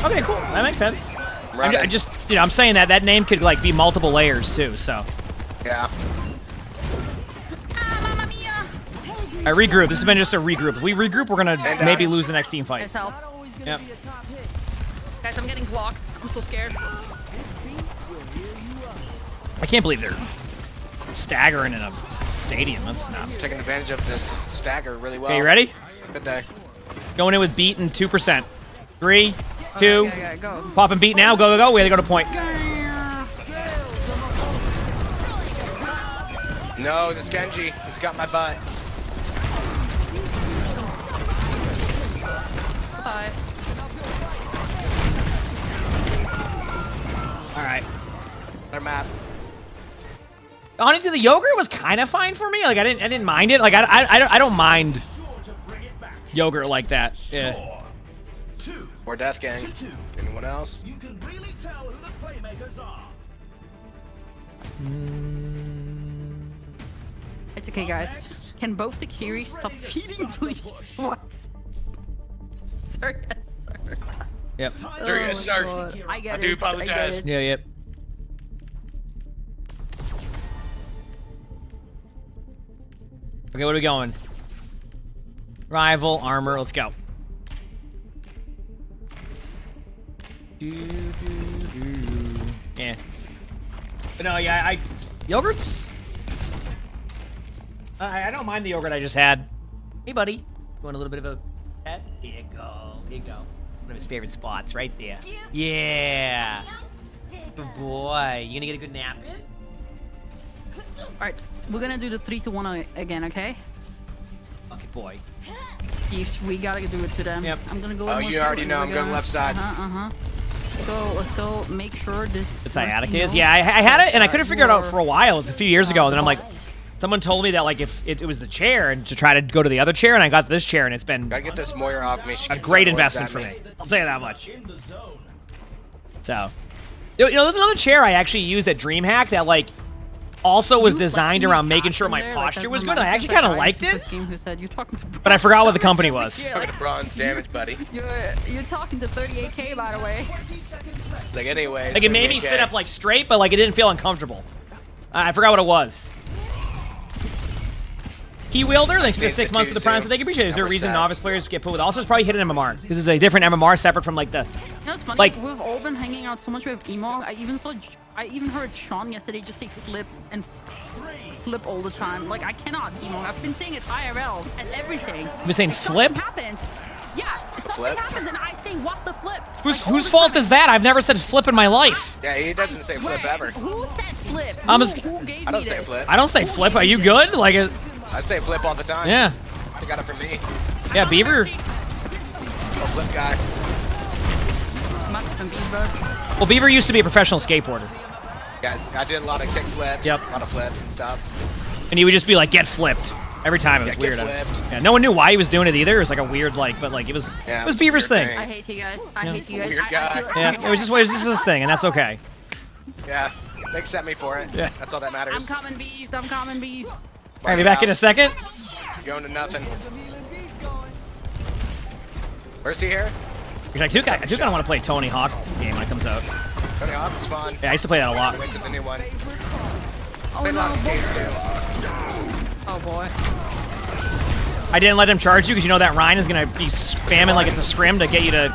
Okay, cool. That makes sense. I just, I'm saying that name could like be multiple layers too, so. Yeah. I regroup. This has been just a regroup. If we regroup, we're gonna maybe lose the next team fight. Nice help. Yep. Guys, I'm getting blocked. I'm so scared. I can't believe they're staggering in a stadium. That's nuts. Taking advantage of this stagger really well. Okay, you ready? Good day. Going in with beat and 2%. 3, 2. Okay, go. Popping beat now. Go, go, go. We had to go to point. No, this Genji. He's got my butt. Bye. All right. Our map. Honestly, the yogurt was kind of fine for me. Like I didn't mind it. Like I don't mind yogurt like that. Yeah. Or Death Gang. Anyone else? You can really tell who the playmakers are. It's okay, guys. Can both the Kiri stop feeding, please? What? Sir, yes, sir. Yep. Sir, yes, sir. God. I get I it. do apologize. Yeah, yep. Okay, what are we going? Rival, armor, let's go. Yeah. But no, yeah, yogurts? I don't mind the yogurt I just had. Hey, buddy. You want a little bit of a pet? Here you go. Here you go. One of his favorite spots right there. Yeah. Good boy. You gonna get a good nap in? Alright, we're gonna do the 3-to-1 again, okay? Okay, boy. Chiefs, we gotta do it to them. Yep. I'm gonna go. Oh, you already know I'm going left side. Let's go. Make sure this. It's sciatic is? Yeah, I had it and I couldn't figure it out for a while. It was a few years ago, and then I'm like, someone told me that like if it was the chair and to try to go to the other chair, and I got this chair, and it's been Gotta get this Moira off me. a great investment for me. I'll tell you that much. So, there's another chair I actually used at DreamHack that like also was designed around making sure my posture was good. And I actually kind of liked it, but I forgot what the company was. Talking to bronze damage, buddy. You're talking to 38K, by the way. Like anyways. Like it made me sit up like straight, but like it didn't feel uncomfortable. I forgot what it was. Key wielder, thanks for the 6 months of the Prime, so thank you, appreciate it. Is there a reason novice players get put with? Also, it's probably hidden MMR. This is a different MMR separate from like the. You know, it's funny. Like We've all been hanging out so much with emongg. I even heard Sean yesterday just say flip and flip all the time. Like I cannot emongg. I've been saying it IRL and everything. You've been saying flip? Happens. Yeah, something happens and I say what the flip. Whose fault is that? I've never said flip in my life. Yeah, he doesn't say flip ever. Who said flip? I don't say flip. I don't say flip. Are you good? Like I say flip all the time. Yeah. They got it from me. Yeah, Beaver. Oh, flip guy. Well, Beaver used to be a professional skateboarder. Yeah, I did a lot of kick flips. Yep. A lot of flips and stuff. And he would just be like, get flipped. Every time. It was weird. Yeah, no one knew why he was doing it either. It was like a weird, like, but like it was Beaver's thing. I hate you guys. I hate you guys. Weird guy. Yeah, it was just his thing, and that's okay. Yeah, they accept me for it. Yeah. That's all that matters. I'm common beast. I'm common beast. Alright, be back in a second. Going to nothing. Where's he here? I do kind of want to play Tony Hawk game when it comes out. Tony Hawk is fun. Yeah, I used to play that a lot. Wait for the new one. Oh, Played a lot of Skate too. Oh boy. I didn't let him charge you because you know that Ryan is gonna be spamming like it's a scrim to get you to.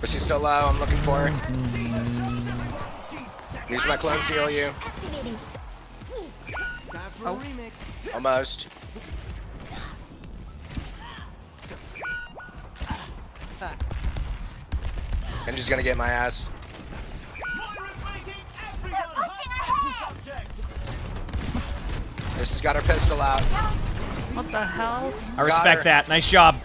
But she's still low. I'm looking for her. Use my clones to heal you. Oh. Almost. I'm just gonna get my ass. She's got her pistol out. What the hell? I respect that. Nice job.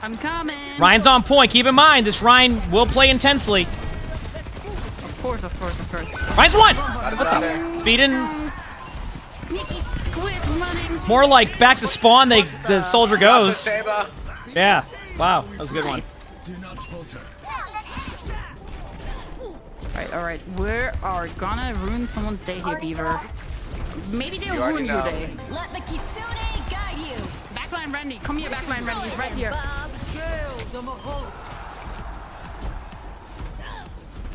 I'm coming. Ryan's on point. Keep in mind, this Ryan will play intensely. Of course, of course, of course. Ryan's one. What the? Speeding. Sneaky squid running. More like back to spawn. The soldier goes. Yeah. Wow, that was a good one. All right. We are gonna ruin someone's day here, Beaver. Maybe they'll ruin your day. Let the kitsune guide you. Backline Randy, come here, backline Randy. He's right here.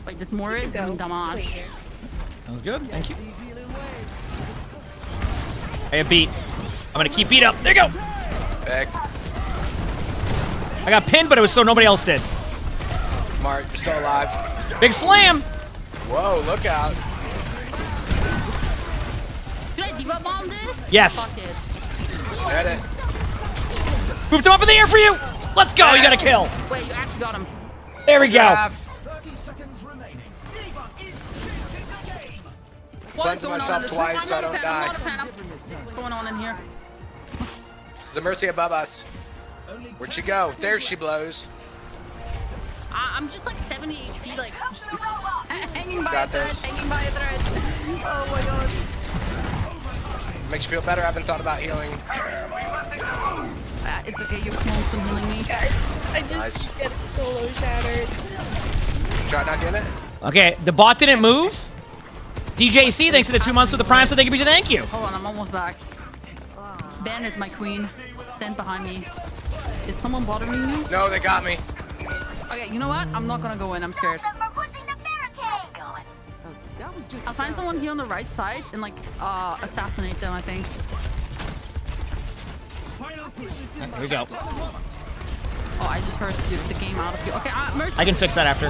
Wait, this more is damage. Sounds good. Thank you. I have beat. I'm gonna keep beat up. There you go. Big. I got pinned, but it was so nobody else did. Mark, you're still alive. Big slam. Whoa, look out. Should I diva bomb this? Yes. Get it. Moved him up in the air for you. Let's go. You got a kill. Wait, you actually got him. There we go. Cleanse myself twice so I don't die. What's going on in here? There's a Mercy above us. Where'd she go? There she blows. I'm just like 70 HP, like just hanging by Got a thread, this. hanging by a thread. Oh my god. Makes you feel better. I haven't thought about healing. It's okay, you're close to healing me. I just get solo shattered. Try not getting it. Okay, the bot didn't move. DJC, thanks for the 2 months with the Prime, so thank you. Hold on, I'm almost back. Bandit, my queen. Stand behind me. Is someone bothering you? No, they got me. Okay, you know what? I'm not gonna go in, I'm scared. I'll find someone here on the right side and like assassinate them, I think. Here we go. Oh, I just heard the game out of you. Okay, Mercy. I can fix that after.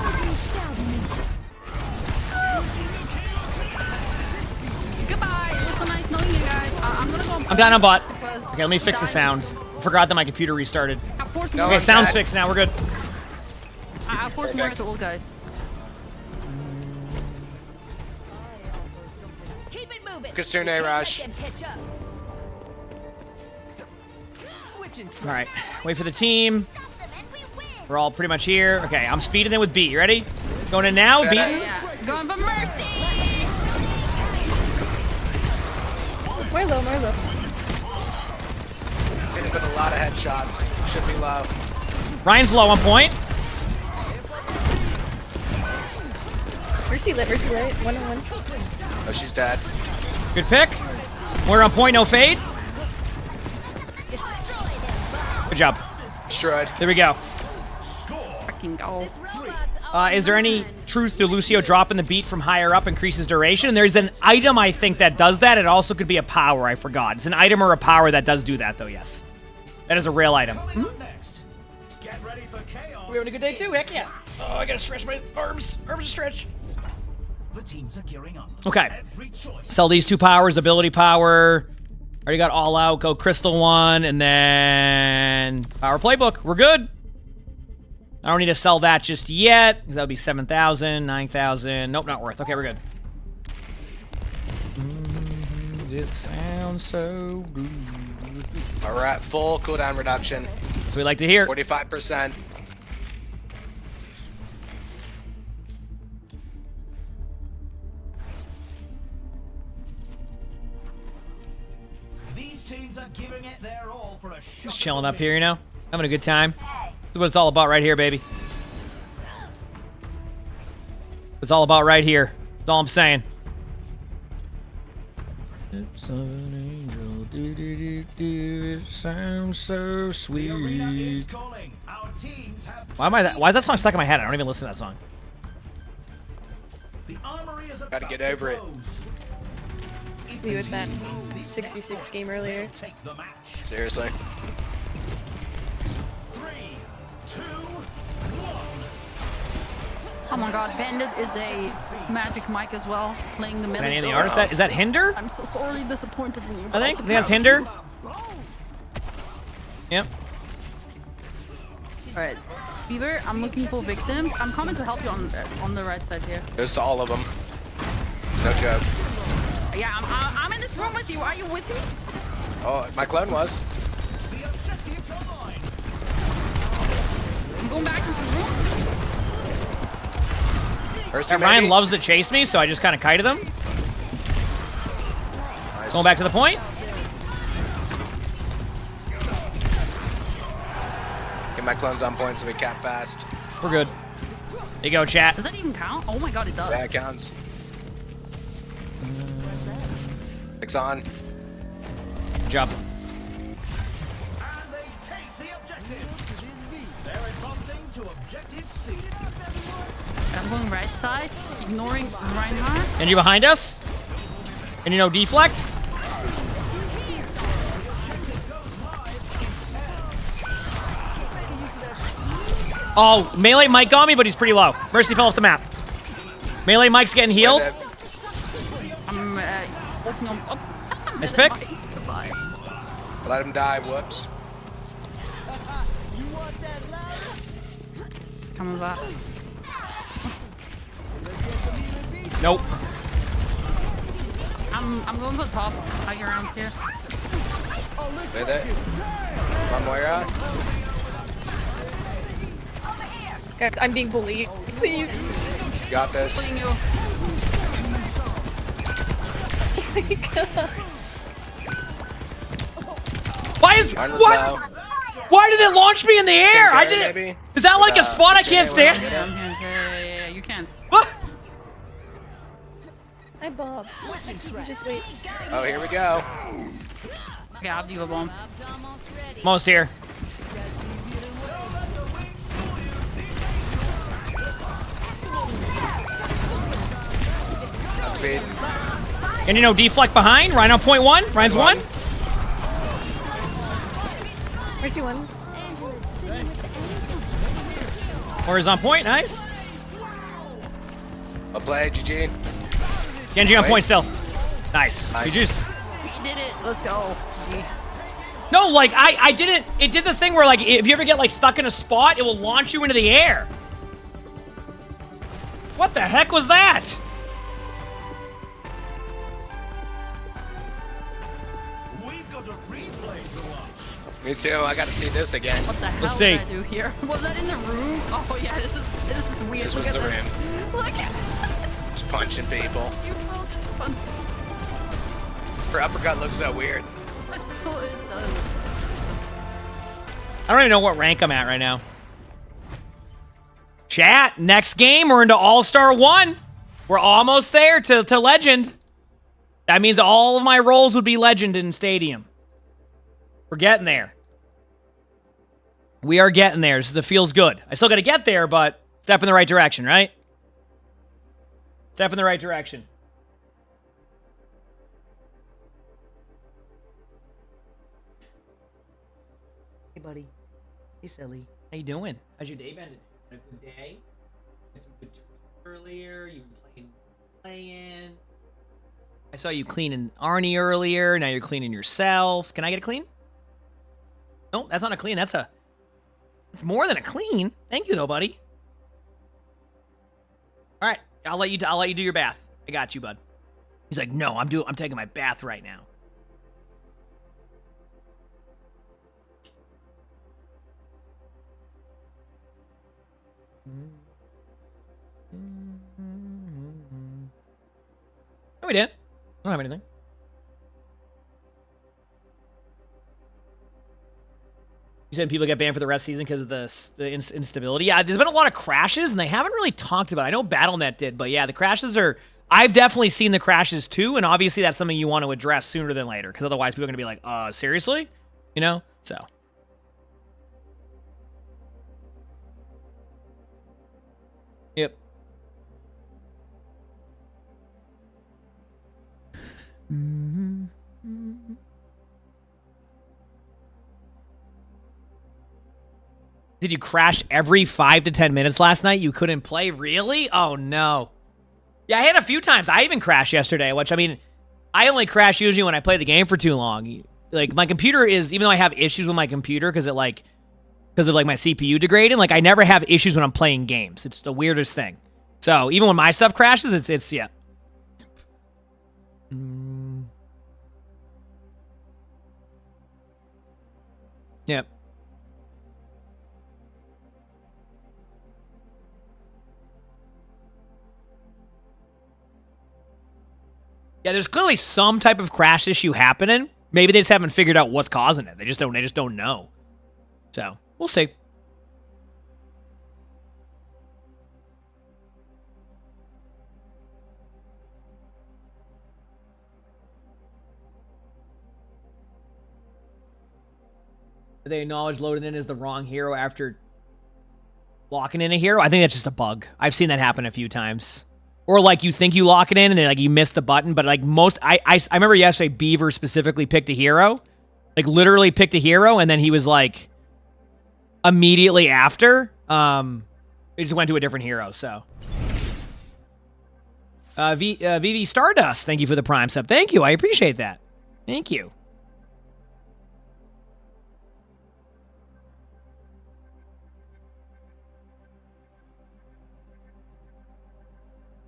Goodbye. It was so nice knowing you guys. I'm gonna go. I'm down on bot. Okay, let me fix the sound. Forgot that my computer restarted. Okay, sound's fixed now. We're good. I'll force more to old guys. Keep it moving. Kitsune rush. All right, wait for the team. We're all pretty much here. Okay, I'm speeding in with B. You ready? Going in now. B. Yeah. Going for Mercy. More low, more low. There's been a lot of headshots. Should be low. Ryan's low on point. Mercy lit, 1-on-1. Oh, she's dead. Good pick. We're on point, no fade. Good job. Destroyed. There we go. Let's fucking go. Is there any truth to Lucio dropping the beat from higher up increases duration? There's an item, I think, that does that. It also could be a power. I forgot. It's an item or a power that does do that, though, yes. That is a real item. We're having a good day, too. Heck yeah. Oh, I gotta stretch my arms. Arms to stretch. The teams are gearing up. Okay. Sell these 2 powers. Ability power. Already got all out. Go crystal 1. And then power playbook. We're good. I don't need to sell that just yet, because that would be 7,000, 9,000. Nope, not worth. Okay, we're good. It sounds so good. All right, full cooldown reduction. So we like to hear. 45%. These teams are giving it their all for a shot. Just chilling up here, you know? Having a good time. That's what it's all about right here, baby. It's all about right here. That's all I'm saying. Lips of an angel, do do do do. It sounds so sweet. Why is that song stuck in my head? I don't even listen to that song. Gotta get over it. It's me with that 66 game earlier. Seriously. 3, 2, 1. Oh my god, Bandit is a magic mic as well, playing the middle. Any of the artists? Is that Hinder? I'm so sorely disappointed in you. I think that's Hinder. Yep. Alright. Beaver, I'm looking for victims. I'm coming to help you on the right side here. There's all of them. No joke. Yeah, I'm in this room with you. Are you with me? Oh, my clone was. I'm going back into the room. Ryan loves to chase me, so I just kind of kited him. Nice. Going back to the point. Get my clones on point so we cap fast. We're good. There you go, chat. Does that even count? Oh my god, it does. Yeah, it counts. It's on. Good job. I'm going right side, ignoring Reinhardt. And you behind us? And you know deflect? Oh, melee Mike got me, but he's pretty low. Mercy fell off the map. Melee Mike's getting healed. I'm ulting him up. Nice pick. Goodbye. Let him die. Whoops. Coming back. Nope. I'm going for the top. Hug around here. With it. One Moira. Guys, I'm being bullied. Please. You got this. Pulling you. Why is what? Why did it launch me in the air? I didn't. Maybe? Is that like a spot I can't stand? Yeah, you can. What? Hi, Bob. Just wait. Oh, here we go. Okay, I'll do a bomb. Almost here. That's speed. And you know deflect behind. Ryan on point one. Ryan's one. Where's he one? Or is on point. Nice. A play, GG. Genji on point still. Nice. Nice. You juice. We did it. Let's go. No, like I didn't. It did the thing where like if you ever get like stuck in a spot, it will launch you into the air. What the heck was that? Me too. I got to see this again. What the hell Let's see. did I do here? Was that in the room? Oh yeah, this is weird. This Look was at the this. room. Look at Just punching people. you broke fun. Her uppercut looks so weird. So it does. I don't even know what rank I'm at right now. Chat, next game, we're into All-Star 1. We're almost there to Legend. That means all of my roles would be Legend in Stadium. We're getting there. We are getting there. This feels good. I still got to get there, but step in the right direction, right? Step in the right direction. Hey, buddy. Hey, silly. How you doing? How's your day been? Had a good day? Had some good treats earlier? You've been playing. I saw you cleaning Arnie earlier. Now you're cleaning yourself. Can I get a clean? No, that's not a clean. It's more than a clean. Thank you, though, buddy. All right, I'll let you do your bath. I got you, bud. He's like, no, I'm taking my bath right now. No, we didn't. I don't have anything. You said people get banned for the rest of the season because of the instability. Yeah, there's been a lot of crashes, and they haven't really talked about it. I know Battle.net did, but yeah, the crashes are... I've definitely seen the crashes too, and obviously that's something you want to address sooner than later, because otherwise people are going to be like, seriously? You know? So... Yep. Did you crash every 5 to 10 minutes last night? You couldn't play? Really? Oh, no. Yeah, I had a few times. I even crashed yesterday, which, I mean, I only crash usually when I play the game for too long. Like, my computer is, even though I have issues with my computer because of my CPU degrading, like, I never have issues when I'm playing games. It's the weirdest thing. So, even when my stuff crashes, it's yeah. Yeah, there's clearly some type of crash issue happening. Maybe they just haven't figured out what's causing it. They just don't know. So, we'll see. They acknowledge loading in as the wrong hero after locking in a hero. I think that's just a bug. I've seen that happen a few times. Or like you think you lock it in and then like you miss the button, but like most I remember yesterday Beaver specifically picked a hero. Like literally picked a hero and then he was like immediately after he just went to a different hero, so VV Stardust, thank you for the Prime sub. Thank you. I appreciate that. Thank you.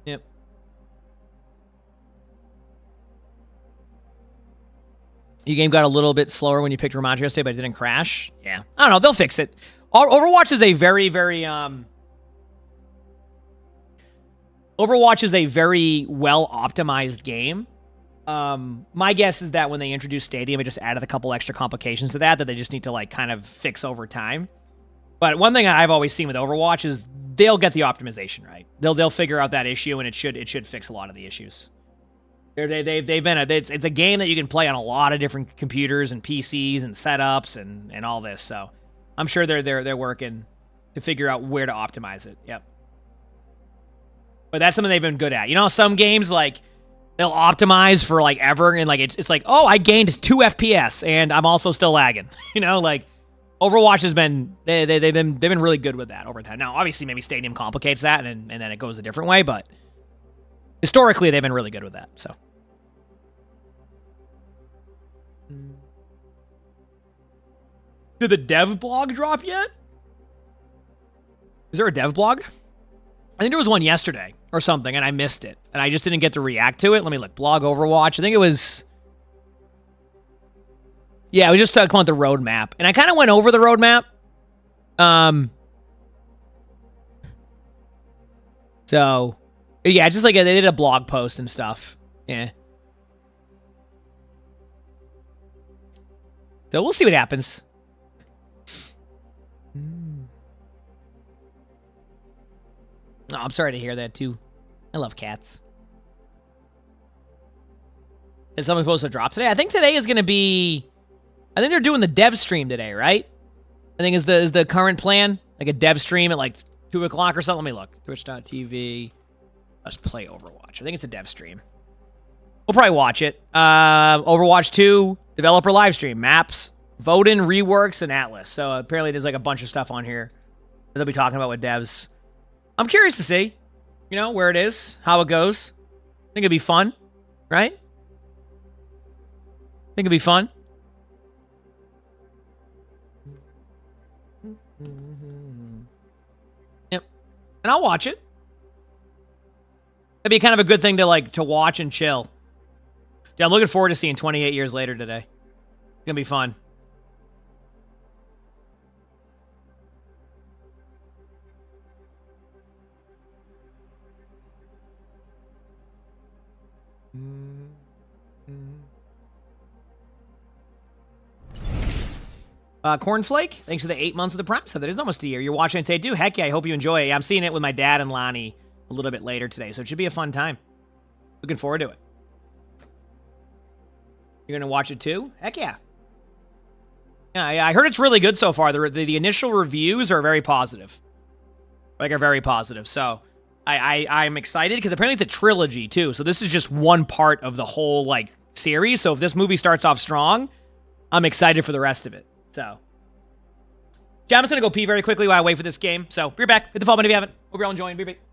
Yep. Your game got a little bit slower when you picked Ramon yesterday, but it didn't crash. Yeah. I don't know. They'll fix it. Overwatch is a very, very, Overwatch is a very well-optimized game. My guess is that when they introduced Stadium, it just added a couple extra complications to that they just need to, like, kind of fix over time. But one thing I've always seen with Overwatch is they'll get the optimization right. They'll figure out that issue, and it should fix a lot of the issues. They've been it's a game that you can play on a lot of different computers and PCs and setups and all this. So I'm sure they're working to figure out where to optimize it. Yep. But that's something they've been good at. You know, some games like they'll optimize for like ever, and like it's like, oh, I gained 2 FPS and I'm also still lagging. You know, like Overwatch has been they've been really good with that over time. Now, obviously, maybe Stadium complicates that, and then it goes a different way, but historically, they've been really good with that. So, did the dev blog drop yet? Is there a dev blog? I think there was one yesterday or something, and I missed it, and I just didn't get to react to it. Let me look. Blog Overwatch. I think it was. Yeah, we just talking about the roadmap, and I kind of went over the roadmap. So, yeah, just like they did a blog post and stuff. Yeah. So we'll see what happens. Oh, I'm sorry to hear that too. I love cats. Is something supposed to drop today? I think today is going to be. I think they're doing the dev stream today, right? I think is the current plan, like a dev stream at like 2 o'clock or something. Let me look. Twitch.tv. Let's play Overwatch. I think it's a dev stream. We'll probably watch it. Overwatch 2 developer live stream, maps, Voden, reworks, and Atlas. So apparently there's like a bunch of stuff on here that they'll be talking about with devs. I'm curious to see, you know, where it is, how it goes. I think it'd be fun, right? I think it'd be fun. Yep. And I'll watch it. That'd be kind of a good thing to like to watch and chill. Yeah, I'm looking forward to seeing 28 years later today. It's gonna be fun. Cornflake, thanks for the 8 months of the Prime. So that is almost a year. You're watching it today, too. Heck yeah, I hope you enjoy it. I'm seeing it with my dad and Lonnie a little bit later today, so it should be a fun time. Looking forward to it. You're going to watch it, too? Heck yeah. Yeah, I heard it's really good so far. The initial reviews are very positive. Like, are very positive. So, I'm excited, because apparently it's a trilogy, too. So this is just one part of the whole, like, series. So if this movie starts off strong, I'm excited for the rest of it. So, yeah, I'm just going to go pee very quickly while I wait for this game. So, be right back. Hit the follow button if you haven't. Hope you're all enjoying. Be right back.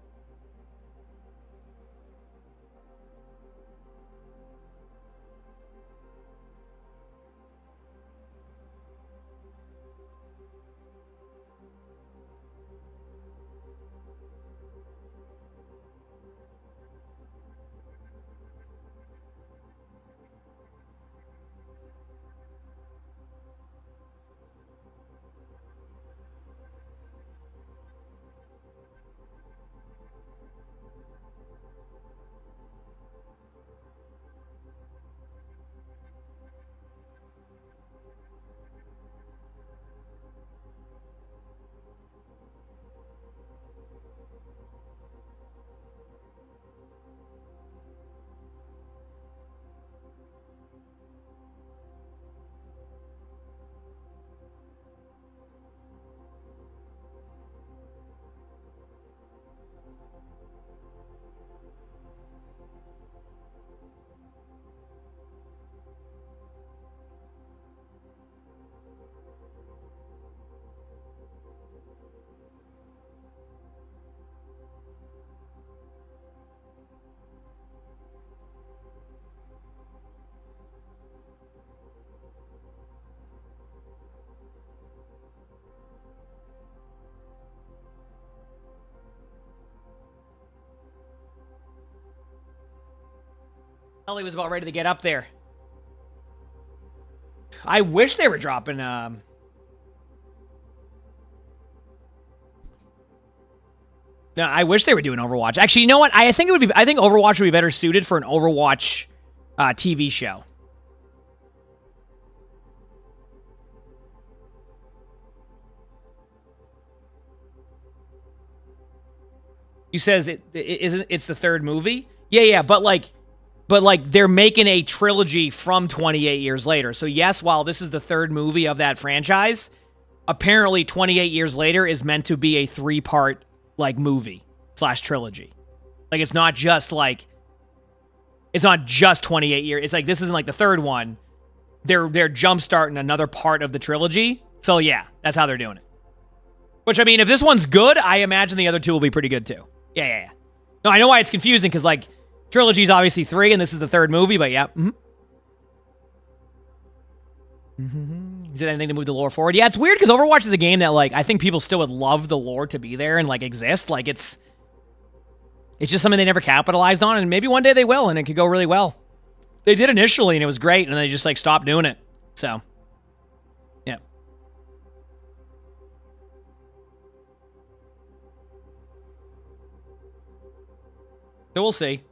Ellie was about ready to get up there. I wish they were dropping No, I wish they were doing Overwatch. Actually, you know what? I think Overwatch would be better suited for an Overwatch TV show. You says it's the third movie? Yeah, but like they're making a trilogy from 28 years later. So yes, while this is the third movie of that franchise, apparently 28 years later is meant to be a 3-part like movie / trilogy. Like it's not just 28 years. It's like this isn't like the third one. They're jump starting another part of the trilogy. So yeah, that's how they're doing it. Which I mean, if this one's good, I imagine the other two will be pretty good too. Yeah. No, I know why it's confusing because like trilogy is obviously 3 and this is the third movie, but yeah. Is it anything to move the lore forward? Yeah, it's weird because Overwatch is a game that like I think people still would love the lore to be there and like exist. Like it's just something they never capitalized on, and maybe one day they will, and it could go really well. They did initially, and it was great, and they just like stopped doing it. So, yeah. So we'll see.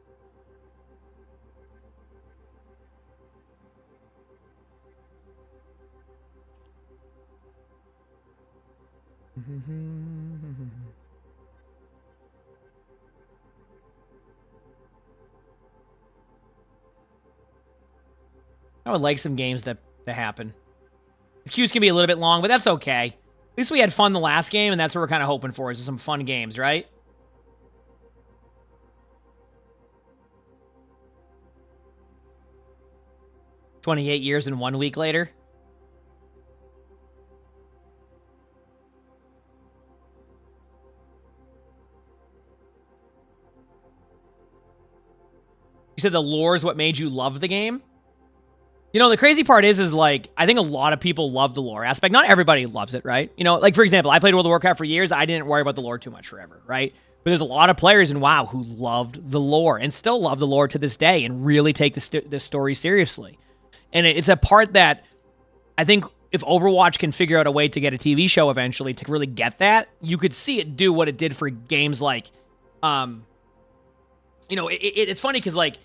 I would like some games to happen. The queues can be a little bit long, but that's okay. At least we had fun the last game, and that's what we're kind of hoping for, is some fun games, right? "28 years and 1 week later." You said the lore is what made you love the game? You know, the crazy part is like, I think a lot of people love the lore aspect. Not everybody loves it, right? You know, like, for example, I played World of Warcraft for years. I didn't worry about the lore too much forever, right? But there's a lot of players in WoW who loved the lore and still love the lore to this day and really take this story seriously. And it's a part that I think if Overwatch can figure out a way to get a TV show eventually to really get that, you could see it do what it did for games like, you know, it's funny because, like,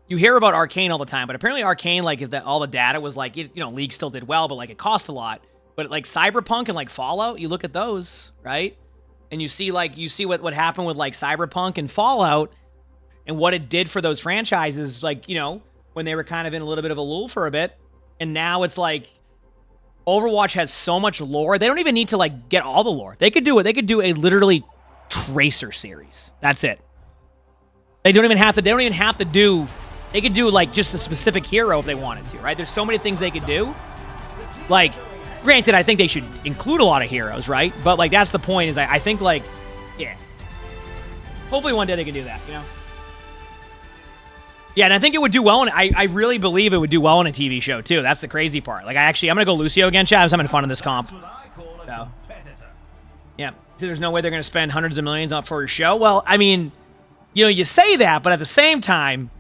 you hear about Arcane all the time, but apparently Arcane, like, if all the data was like, you know, League still did well, but like it cost a lot. But like Cyberpunk and like Fallout, you look at those, right? And you see what happened with like Cyberpunk and Fallout and what it did for those franchises, like, you know, when they were kind of in a little bit of a lull for a bit. And now it's like Overwatch has so much lore. They don't even need to like get all the lore. They could do it. They could do a literally Tracer series. That's it. They don't even have to do. They could do, like, just a specific hero if they wanted to, right? There's so many things they could do. Like, granted, I think they should include a lot of heroes, right? But, like, that's the point, is I think, like, yeah. Hopefully one day they can do that, you know? Yeah, and I think it would do well, and I really believe it would do well in a TV show, too. That's the crazy part. Like, I'm going to go Lucio again, chat. I was having fun in this comp. So, yeah. So there's no way they're going to spend hundreds of millions on for a show? Well, I mean, you know, you say that, but at the same time,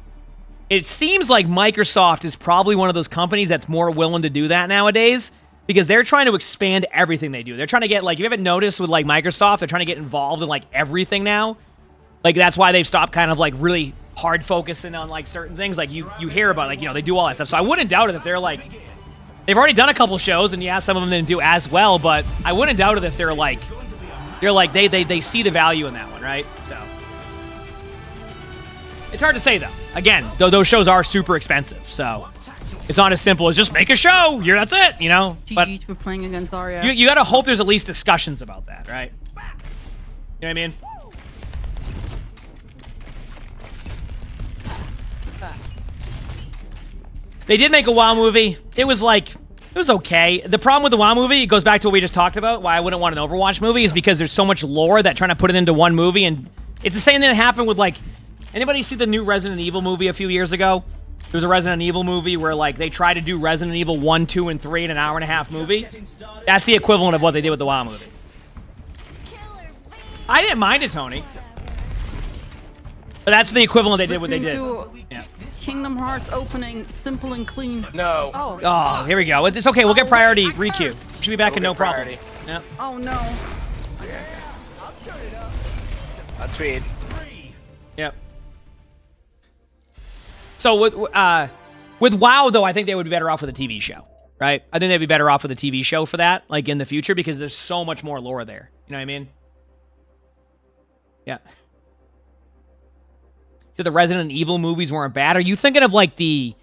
it seems like Microsoft is probably one of those companies that's more willing to do that nowadays because they're trying to expand everything they do. They're trying to get, like, you haven't noticed with, like, Microsoft, they're trying to get involved in, like, everything now. Like, that's why they've stopped kind of, like, really hard focusing on, like, certain things. Like, you hear about, like, you know, they do all that stuff. So I wouldn't doubt it if they're, like, they've already done a couple shows, and yeah, some of them didn't do as well, but I wouldn't doubt it if they're, like, they see the value in that one, right? So it's hard to say, though. Again, though those shows are super expensive, so it's not as simple as just make a show. That's it, you know? But GG's for playing against Zarya. You got to hope there's at least discussions about that, right? You know what I mean? They did make a WoW movie. It was okay. The problem with the WoW movie, it goes back to what we just talked about, why I wouldn't want an Overwatch movie, is because there's so much lore that trying to put it into one movie, and it's the same thing that happened with, like, anybody see the new Resident Evil movie a few years ago? There was a Resident Evil movie where, like, they tried to do Resident Evil 1, 2, and 3 in an hour-and-a-half movie. That's the equivalent of what they did with the WoW movie. I didn't mind it, Tony. But that's the equivalent they did what they did. Yeah. Kingdom Hearts opening, simple and clean. No. Oh. Here we go. It's okay. We'll get priority requeue. Should be back in no problem. Yeah. Oh no. Godspeed. Yep. So with WoW though, I think they would be better off with a TV show, right? I think they'd be better off with a TV show for that, like in the future, because there's so much more lore there. You know what I mean? Yeah. So the Resident Evil movies weren't bad. Are you thinking of like the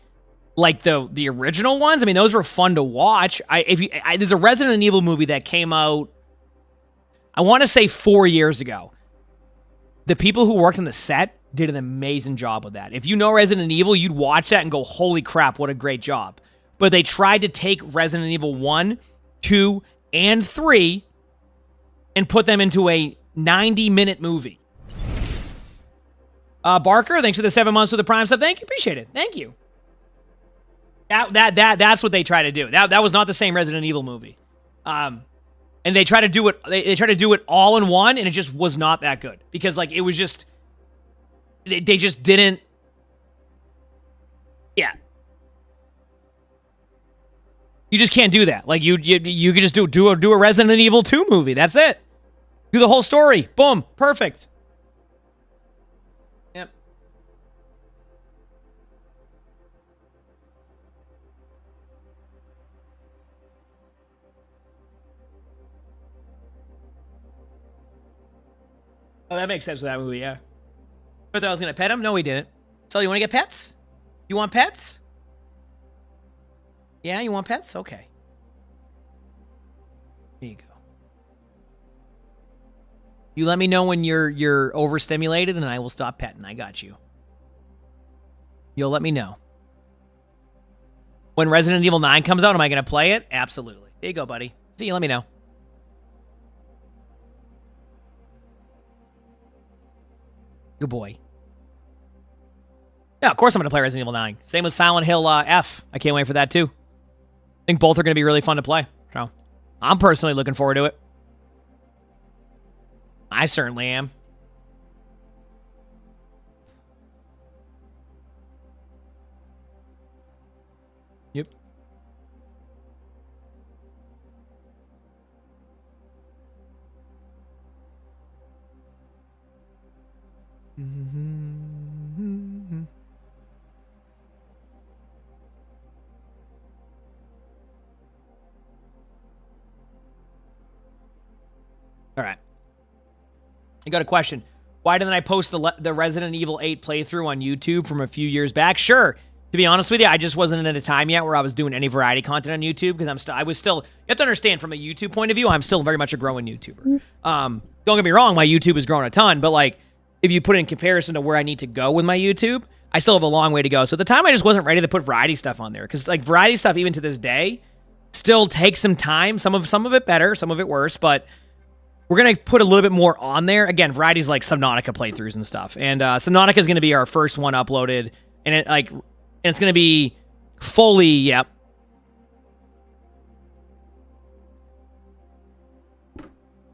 original ones? I mean, those were fun to watch. There's a Resident Evil movie that came out, I want to say 4 years ago. The people who worked on the set did an amazing job with that. If you know Resident Evil, you'd watch that and go, holy crap, what a great job. But they tried to take Resident Evil 1, 2, and 3 and put them into a 90-minute movie. Barker, thanks for the 7 months with the Prime sub. Thank you, appreciate it. Thank you. That's what they try to do. That was not the same Resident Evil movie. And they try to do it. They try to do it all in one, and it just was not that good because like it was just they just didn't. Yeah, you just can't do that. Like you could just do a Resident Evil 2 movie. That's it. Do the whole story. Boom, perfect. Yep. Oh, that makes sense with that movie, yeah. I thought I was going to pet him. No, he didn't. So, you want to get pets? You want pets? Yeah, you want pets? Okay. Here you go. You let me know when you're overstimulated, and I will stop petting. I got you. You'll let me know. When Resident Evil 9 comes out, am I going to play it? Absolutely. There you go, buddy. See you. Let me know. Good boy. Yeah, of course I'm going to play Resident Evil 9. Same with Silent Hill F. I can't wait for that, too. I think both are going to be really fun to play. So, I'm personally looking forward to it. I certainly am. Yep. All right. I got a question. Why didn't I post the Resident Evil 8 playthrough on YouTube from a few years back? Sure. To be honest with you, I just wasn't at a time yet where I was doing any variety content on YouTube because I was still. You have to understand from a YouTube point of view, I'm still very much a growing YouTuber. Don't get me wrong, my YouTube has grown a ton, but like if you put it in comparison to where I need to go with my YouTube, I still have a long way to go. So at the time, I just wasn't ready to put variety stuff on there because like variety stuff, even to this day, still takes some time. Some of it better, some of it worse, but. We're going to put a little bit more on there. Again, variety's like Subnautica playthroughs and stuff. And Subnautica is going to be our first one uploaded. And it's going to be fully, yep.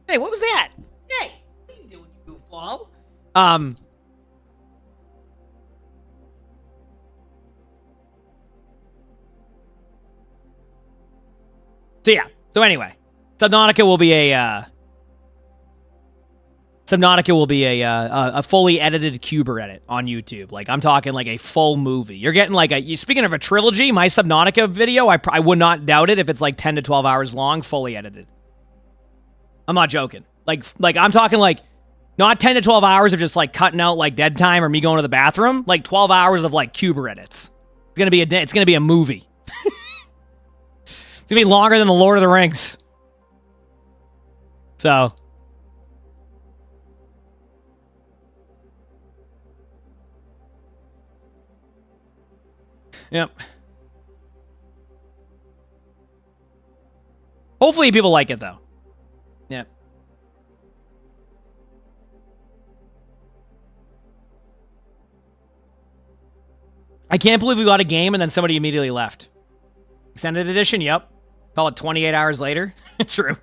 Hey, what was that? Hey, what are you doing, you goofball? So yeah. So anyway, Subnautica will be a fully edited Cuber edit on YouTube. Like, I'm talking like a full movie. You're getting like speaking of a trilogy, my Subnautica video, I would not doubt it if it's like 10 to 12 hours long, fully edited. I'm not joking. Like I'm talking like, not 10 to 12 hours of just like cutting out like dead time or me going to the bathroom. Like 12 hours of like Cuber edits. It's gonna be a movie. It's gonna be longer than the Lord of the Rings. So. Yep. Hopefully people like it, though. Yep. I can't believe we got a game and then somebody immediately left. Extended edition? Yep. Call it 28 hours later. True.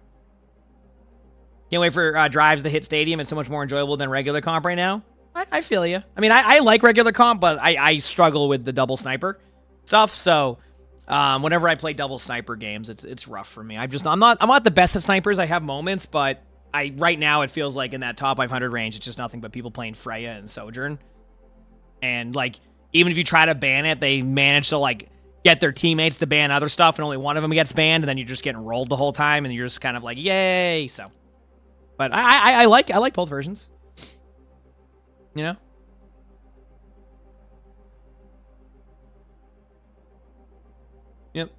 Can't wait for drives to hit Stadium. It's so much more enjoyable than regular comp right now. I feel you. I mean, I like regular comp, but I struggle with the double sniper stuff. So whenever I play double sniper games, it's rough for me. I'm not the best at snipers. I have moments, but right now it feels like in that top 500 range, it's just nothing but people playing Freya and Sojourn. And like, even if you try to ban it, they manage to like get their teammates to ban other stuff, and only one of them gets banned, and then you're just getting rolled the whole time, and you're just kind of like, yay. So, but I like both versions. You know? Yep.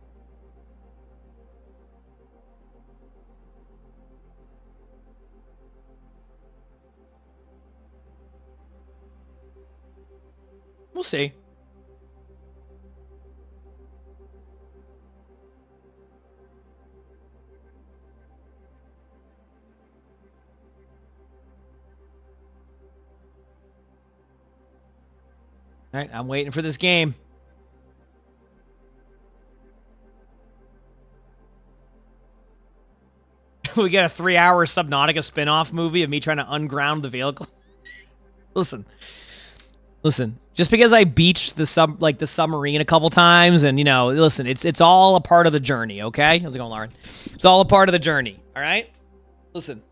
We'll see. All right, I'm waiting for this game. We get a 3-hour Subnautica spin-off movie of me trying to unground the vehicle. Listen. Just because I beached the submarine a couple times, and listen, it's all a part of the journey, okay? How's it going, Lauren? It's all a part of the journey, all right? Listen.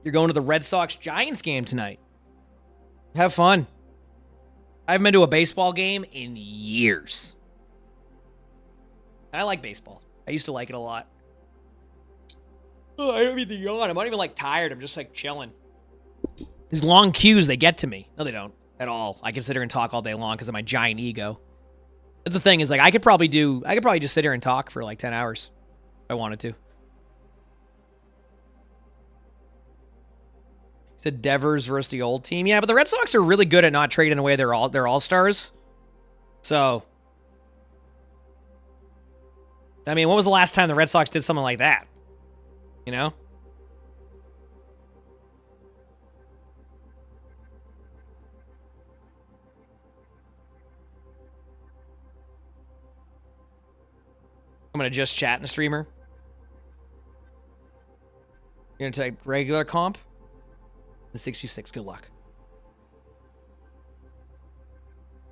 You're going to the Red Sox Giants game tonight. Have fun. I haven't been to a baseball game in years. I like baseball. I used to like it a lot. Oh, I don't mean to yawn. I'm not even like tired. I'm just like chilling. These long queues, they get to me. No, they don't at all. I can sit here and talk all day long because of my giant ego. But the thing is, like, I could probably just sit here and talk for like 10 hours if I wanted to. Said Devers versus the old team. Yeah, but the Red Sox are really good at not trading away their all-stars. So, I mean, when was the last time the Red Sox did something like that? You know? I'm going to just chat in a streamer. You're going to type regular comp? The 6v6, good luck.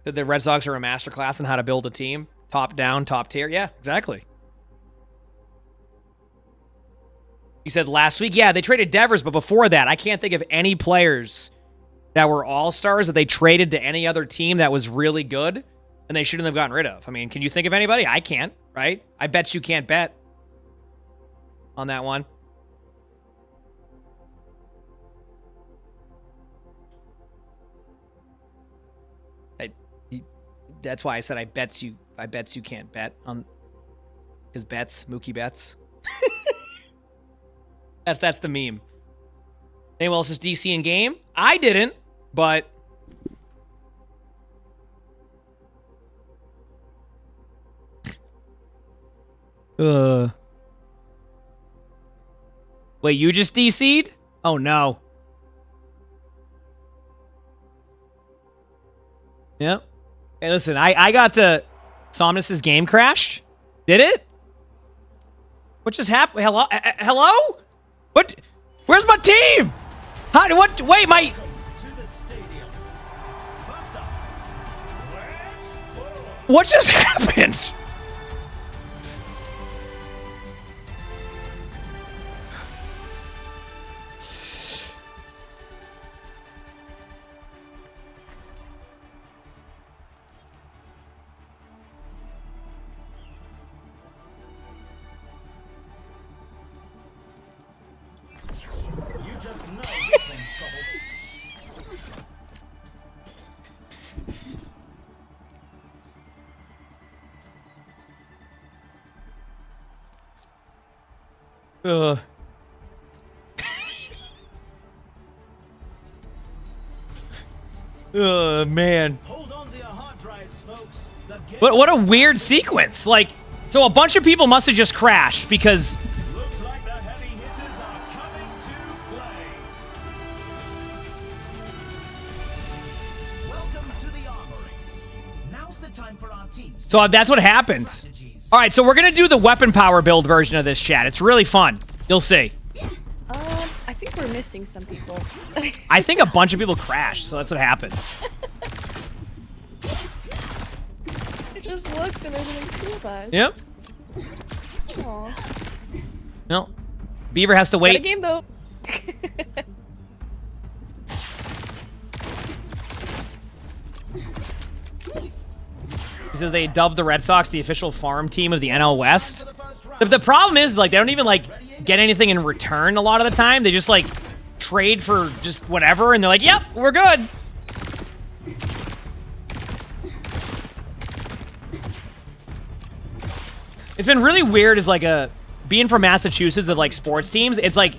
The Red Sox are a masterclass in how to build a team. Top down, top tier. Yeah, exactly. You said last week, yeah, they traded Devers, but before that, I can't think of any players that were all-stars that they traded to any other team that was really good and they shouldn't have gotten rid of. I mean, can you think of anybody? I can't, right? I bet you can't bet on that one. That's why I said I bet you can't bet on, because Mookie Betts. That's the meme. Anyone else is DC in game? I didn't, but wait, you just DC'd? Oh no. Yep. Hey, listen, I got to Somnus's game crashed. Did it? What just happened? Hello? Hello? What? Where's my team? How? What? Wait, my... What just happened? Man. Hold on to your hard drives, folks. What a weird sequence. Like, so a bunch of people must have just crashed because... Looks like the heavy hitters are coming to play. Welcome to the armory. Now's the time for our teams. So that's what happened. All right, so we're going to do the weapon power build version of this, chat. It's really fun. You'll see. I think like we're missing some people. I think a bunch of people crashed, so that's what happened. I just looked and there's only 2 of us. Yep. Aw. No. Beaver has to wait. Got a game though. He says they dubbed the Red Sox the official farm team of the NL West. The problem is, like, they don't even, like, get anything in return a lot of the time. They just, like, trade for just whatever, and they're like, yep, we're good. It's been really weird as, like, being from Massachusetts of, like, sports teams. It's like,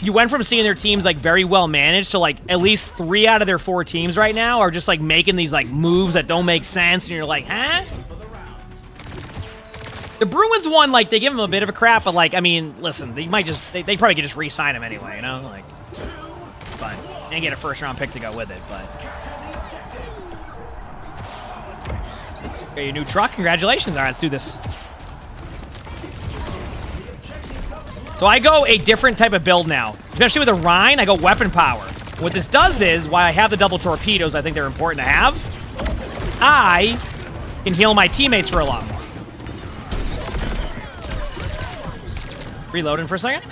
you went from seeing their teams, like, very well managed to, like, at least 3 out of their 4 teams right now are just, like, making these, like, moves that don't make sense, and you're like, huh? The Bruins one, like, they give him a bit of a crap, but, like, I mean, listen, they might just, they probably could just re-sign him anyway, you know? Like, fine. And get a first-round pick to go with it, but. Got your new truck? Congratulations. All right, let's do this. So I go a different type of build now. Especially with a Rhine, I go weapon power. What this does is, while I have the double torpedoes, I think they're important to have, I can heal my teammates for a lot more. Reloading for a second.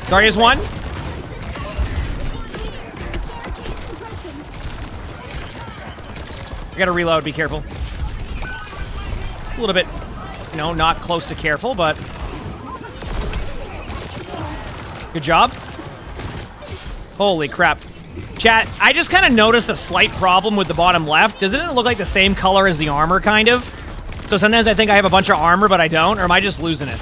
Guardian's 1. I gotta reload, be careful. A little bit, you know, not close to careful, but good job. Holy crap. Chat, I just kind of noticed a slight problem with the bottom left. Doesn't it look like the same color as the armor, kind of? So sometimes I think I have a bunch of armor, but I don't, or am I just losing it?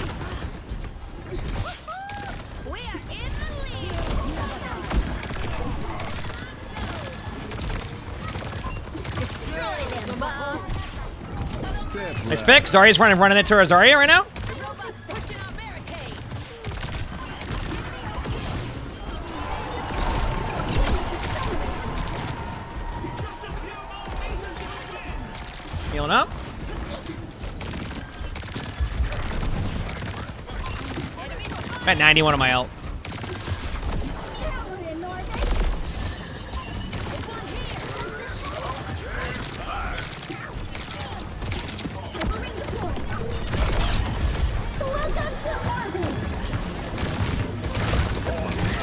Nice pick. Zarya's running into Zarya right now. Healing up. I'm at 91 on my ult.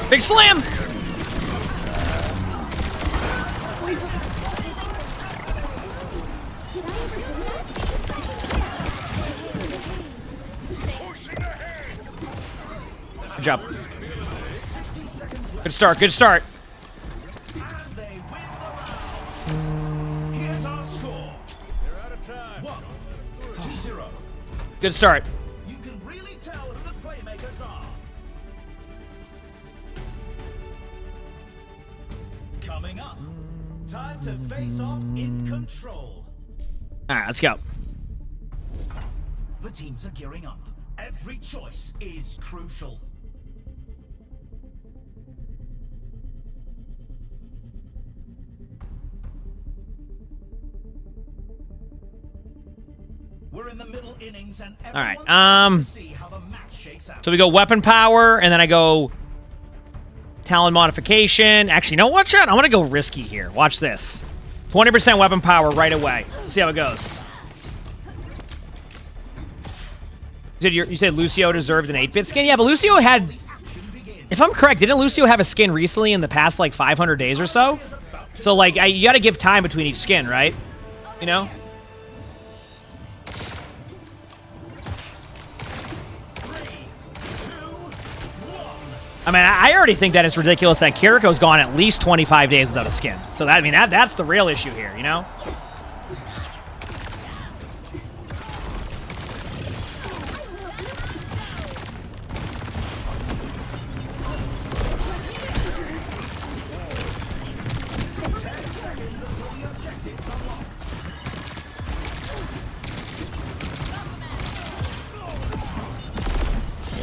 Big slam! Good job. Good start, good start. Good start. You can really tell who the playmakers are. Coming up, time to face off in control. All right, let's go. The teams are gearing up. Every choice is crucial. We're in the middle innings and all right. So we go weapon power, and then I go talent modification. Actually, you know what, chat? I'm gonna go risky here. Watch this. 20% weapon power right away. See how it goes. You said Lucio deserved an 8-bit skin? Yeah, but Lucio had... If I'm correct, didn't Lucio have a skin recently in the past, like, 500 days or so? So, like, you gotta give time between each skin, right? You know? I mean, I already think that it's ridiculous that Kiriko's gone at least 25 days without a skin. So, that, I mean, that's the real issue here, you know?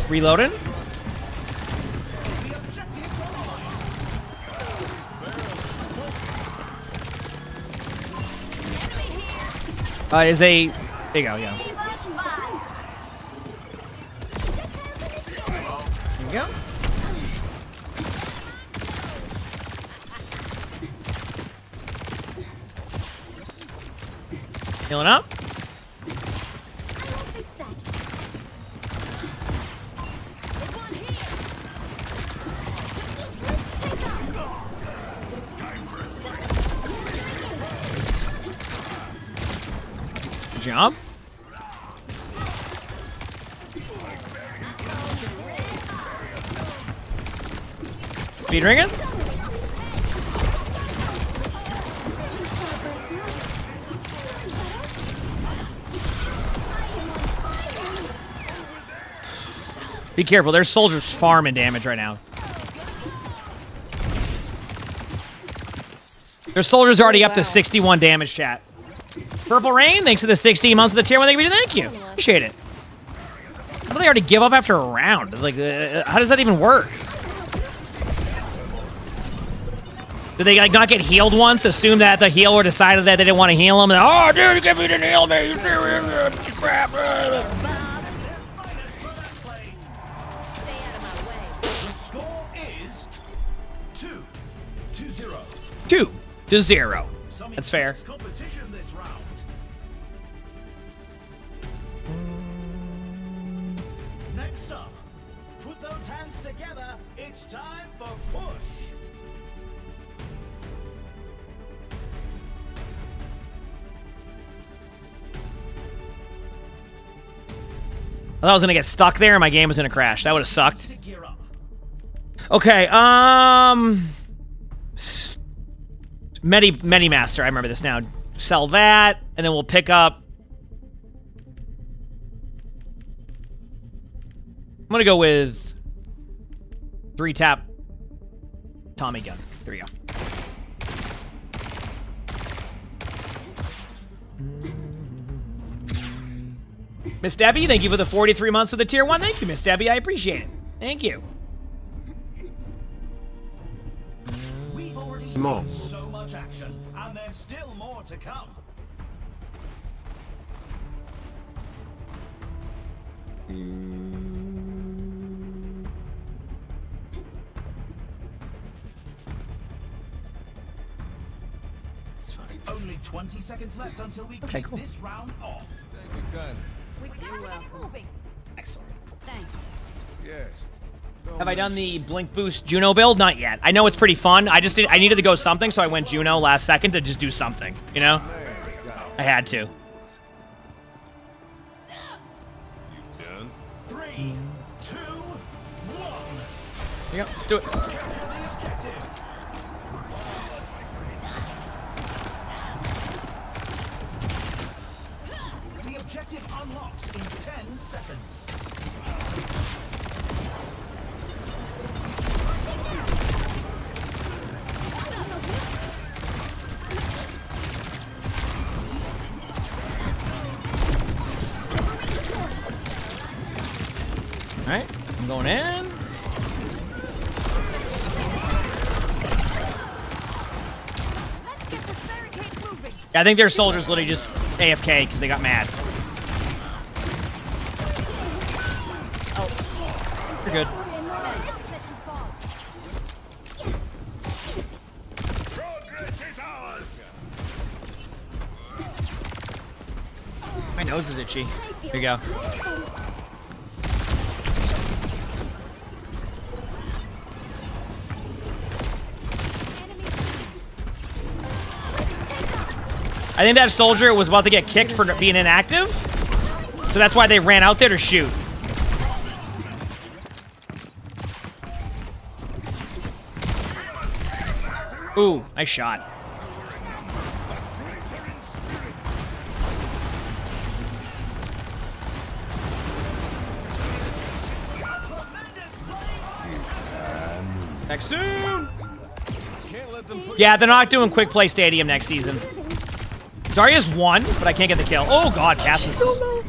Reloading. Is a... There you go, yeah. we go. Healing up. Good job. Speed ringing. Be careful, there's soldiers farming damage right now. Their soldiers are already up to 61 damage, chat. Purple Rain, thanks for the 16 months of the tier 1. Thank you. Appreciate it. How do they already give up after a round? Like, how does that even work? Did they like not get healed once? Assume that the healer decided that they didn't want to heal him. And, oh, dude, you didn't heal me. You crap. The score is 2-0. 2-0. That's fair. Competition this round. Next up, put those hands together. It's time for push. I thought I was gonna get stuck there and my game was gonna crash. That would have sucked. Okay, Medi Master, I remember this now. Sell that, and then we'll pick up. I'm gonna go with 3-tap Tommy gun. There we go. Miss Debbie, thank you for the 43 months of the tier 1. Thank you, Miss Debbie. I appreciate it. Thank you. We've already Emongg. seen so much action, and there's still more to come. Only 20 seconds left until we kick this round off. Thank you, kind. You're welcome. Excellent. Thank you. Yes. Have I done the Blink Boost Juno build? Not yet. I know it's pretty fun. I needed to go something, so I went Juno last second to just do something, you know? I had to. Done. 3, 2, 1. Here you go. Do it. The objective unlocks in 10 seconds. Alright, I'm going in. Yeah, I think their soldiers literally just AFK because they got mad. Oh, you're good. My nose is itchy. Here you go. I think that soldier was about to get kicked for being inactive, so that's why they ran out there to shoot. Ooh, nice shot. Back soon. Yeah, they're not doing Quick Play Stadium next season. Zarya's won, but I can't get the kill. Oh god, Cass is so low.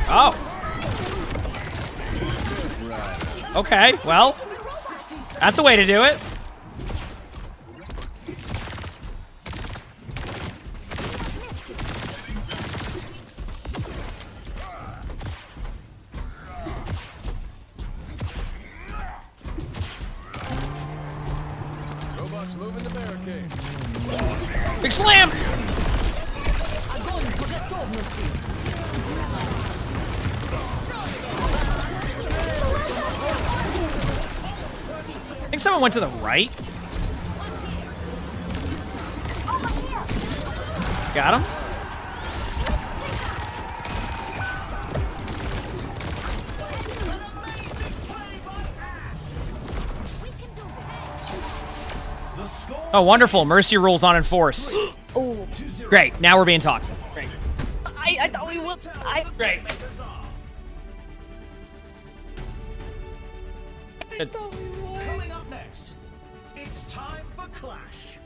Oh. Okay, well, that's a way to do it. Robots moving the barricade. Big slam! I think someone went to the right. Got him. Oh, wonderful. Mercy rules on enforce. Oh. Great. Now we're being toxic. Great. I thought we would. Great. Coming up next, it's time for Clash.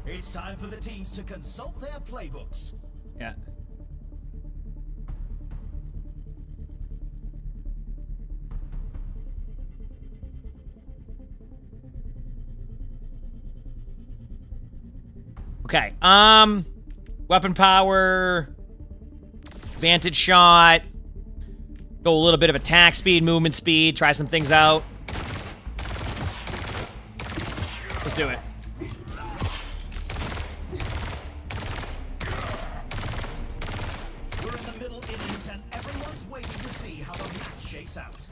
It's time for the teams to consult their playbooks. Yeah. Okay. Weapon power, vantage shot, go a little bit of attack speed, movement speed, try some things out. Let's do it. We're in the middle innings and everyone's waiting to see how the match shakes out.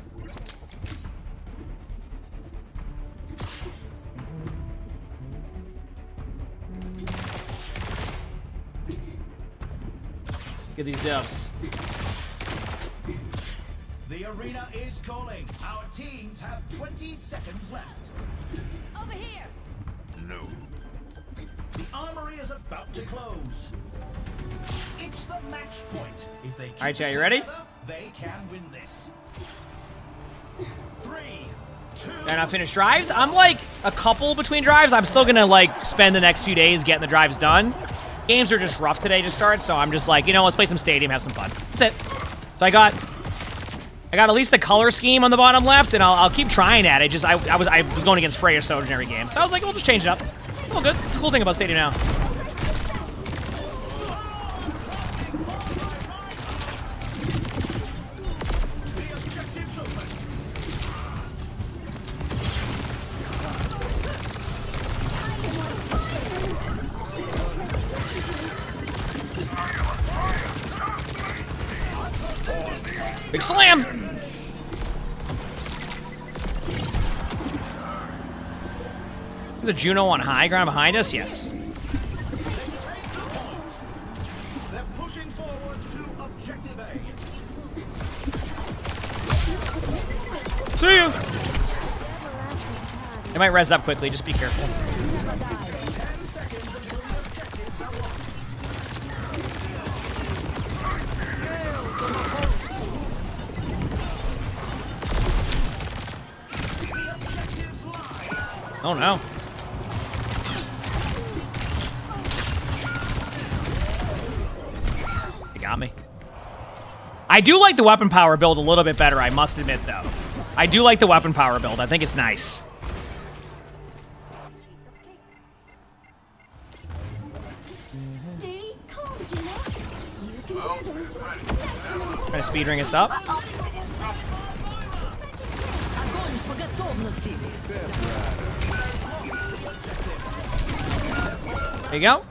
Get these dubs. The arena is calling. Our teams have 20 seconds left. Over here. No. The armory is about to close. It's the match point. If they keep All right, chat, it you ready? together, they can win this. 3, 2. And I finished drives. I'm like a couple between drives. I'm still gonna like spend the next few days getting the drives done. Games are just rough today to start, so I'm just like, you know, let's play some stadium, have some fun. That's it. So I got at least the color scheme on the bottom left, and I'll keep trying at it. Just I was going against Freya Soda in every game, so I was like, we'll just change it up. Oh, good. It's a cool thing about stadium now. Big slam! Is a Juno on high ground behind us? Yes. They're pushing forward to objective A. See you! They might res up quickly, just be careful. Oh no. They got me. I do like the weapon power build a little bit better, I must admit, though. I do like the weapon power build. I think it's nice. Stay calm, Gina. You can do this. Trying to speed ring us up. There you go.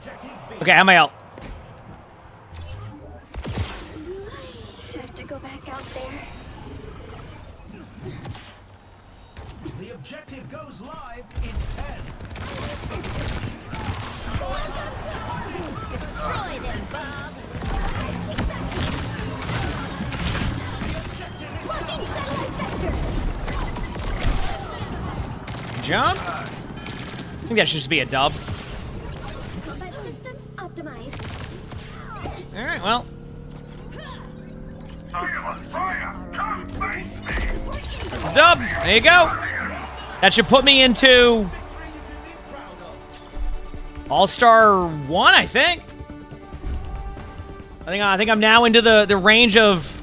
Okay, how am I out? Do I have to go back out there? The objective goes live in 10. Destroy them, Bob. Looking sector. Jump? I think that should just be a dub. Combat systems optimized. Alright, well. That's a dub. There you go. That should put me into All-Star 1, I think. I think I'm now into the range of.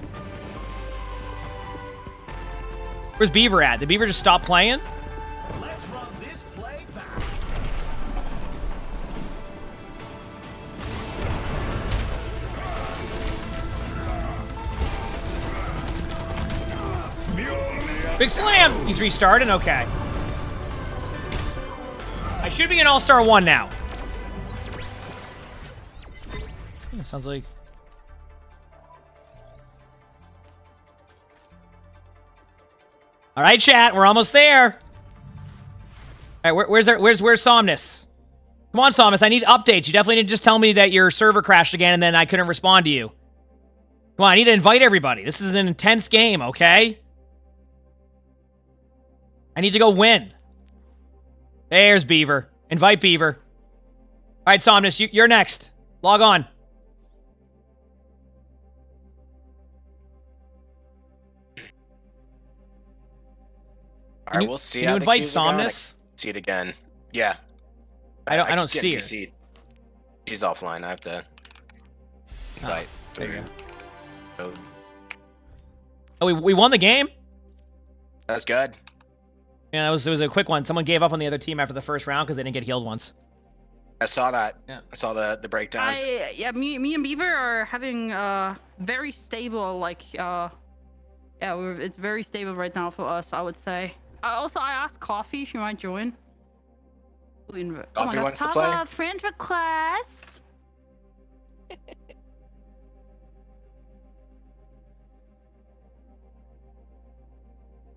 Where's Beaver at? Did Beaver just stop playing? Let's run this play back. Big slam! He's restarting? Okay. I should be an All-Star 1 now. Sounds like... All right, chat. We're almost there. All right, where's Somnus? Come on, Somnus. I need updates. You definitely need to just tell me that your server crashed again and then I couldn't respond to you. Come on, I need to invite everybody. This is an intense game, okay? I need to go win. There's Beaver. Invite Beaver. All right, Somnus, you're next. Log on. All right, we'll see. Can you invite Somnus? See it again. Yeah. I don't see her. She's offline. I have to invite. There you go. Oh, we won the game? That's good. Yeah, it was a quick one. Someone gave up on the other team after the first round because they didn't get healed once. I saw that. Yeah. I saw the breakdown. Me and Beaver are having very stable, like, it's very stable right now for us, I would say. I asked Coffee, she might join. Coffee wants to play? Friend request. I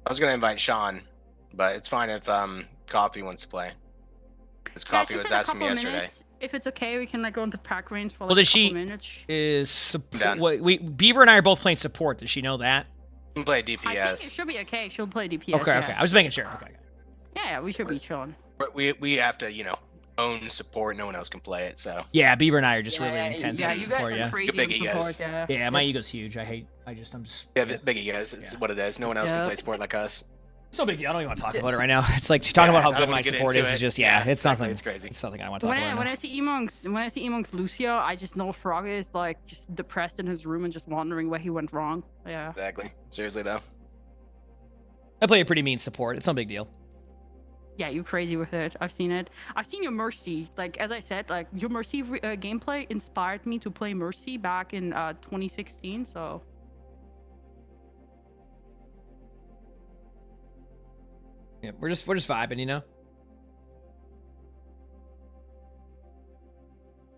was gonna invite Sean, but it's fine if Coffee wants to play. Because Coffee was asking me yesterday. Minutes. If it's okay, we can like go into pack range for like Well, a couple minutes. Beaver and I are both playing support. Does she know that? You can play DPS. I think it should be okay. She'll play DPS. Okay, okay. I was making sure. Okay. Yeah, we should be chilling. But we have to, own support. No one else can play it, so. Yeah, Beaver and I are just really intense Yeah, in you support. guys are crazy big in support, egos. Yeah, my ego's huge. I'm just. Yeah, big egos. It's what it is. No one else can play support like us. It's no big deal. I don't even want to talk about it right now. It's like talking about how good my support is. It's just it's nothing. It's crazy. It's nothing I want to talk about. When I see emonggs Lucio, I just know Frog is like just depressed in his room and just wondering where he went wrong. Yeah. Exactly. Seriously though. I play a pretty mean support. It's no big deal. Yeah, you crazy with it. I've seen it. I've seen your Mercy. Like, as I said, like, your Mercy gameplay inspired me to play Mercy back in 2016, so... Yeah, we're just vibing,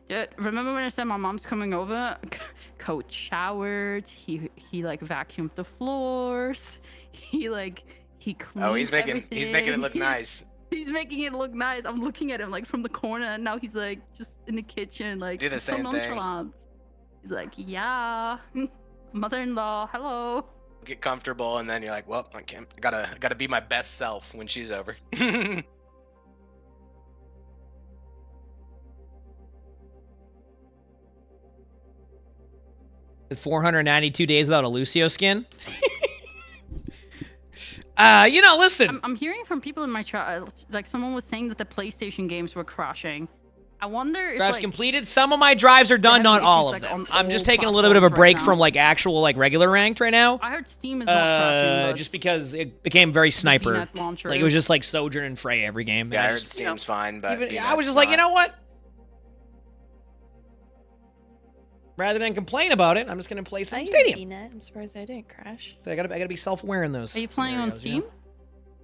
Yeah, remember when I said my mom's coming over? Coach showered. He like vacuumed the floors. He cleaned. Oh, he's making everything. it look nice. He's making it look nice. I'm looking at him like from the corner, and now he's like just in the kitchen, like do the same thing. He's like, yeah, mother-in-law, hello. Get comfortable, and then you're like, well, I gotta be my best self when she's over. 492 days without a Lucio skin. Listen. I'm hearing from people in my chat, like someone was saying that the PlayStation games were crashing. I wonder if drives completed. Some of my drives are done, not all of them. I'm just taking a little bit of a break from like actual like regular ranked right now. I heard Steam is not crashing. Just because it became very sniper. Like it was just like Sojourn and Frey every game. Yeah, I heard Steam's fine, but I was just like, you know what? Rather than complain about it, I'm just gonna play some Stadium. I'm surprised I didn't crash. I gotta be self-aware in those. Are you playing on Steam?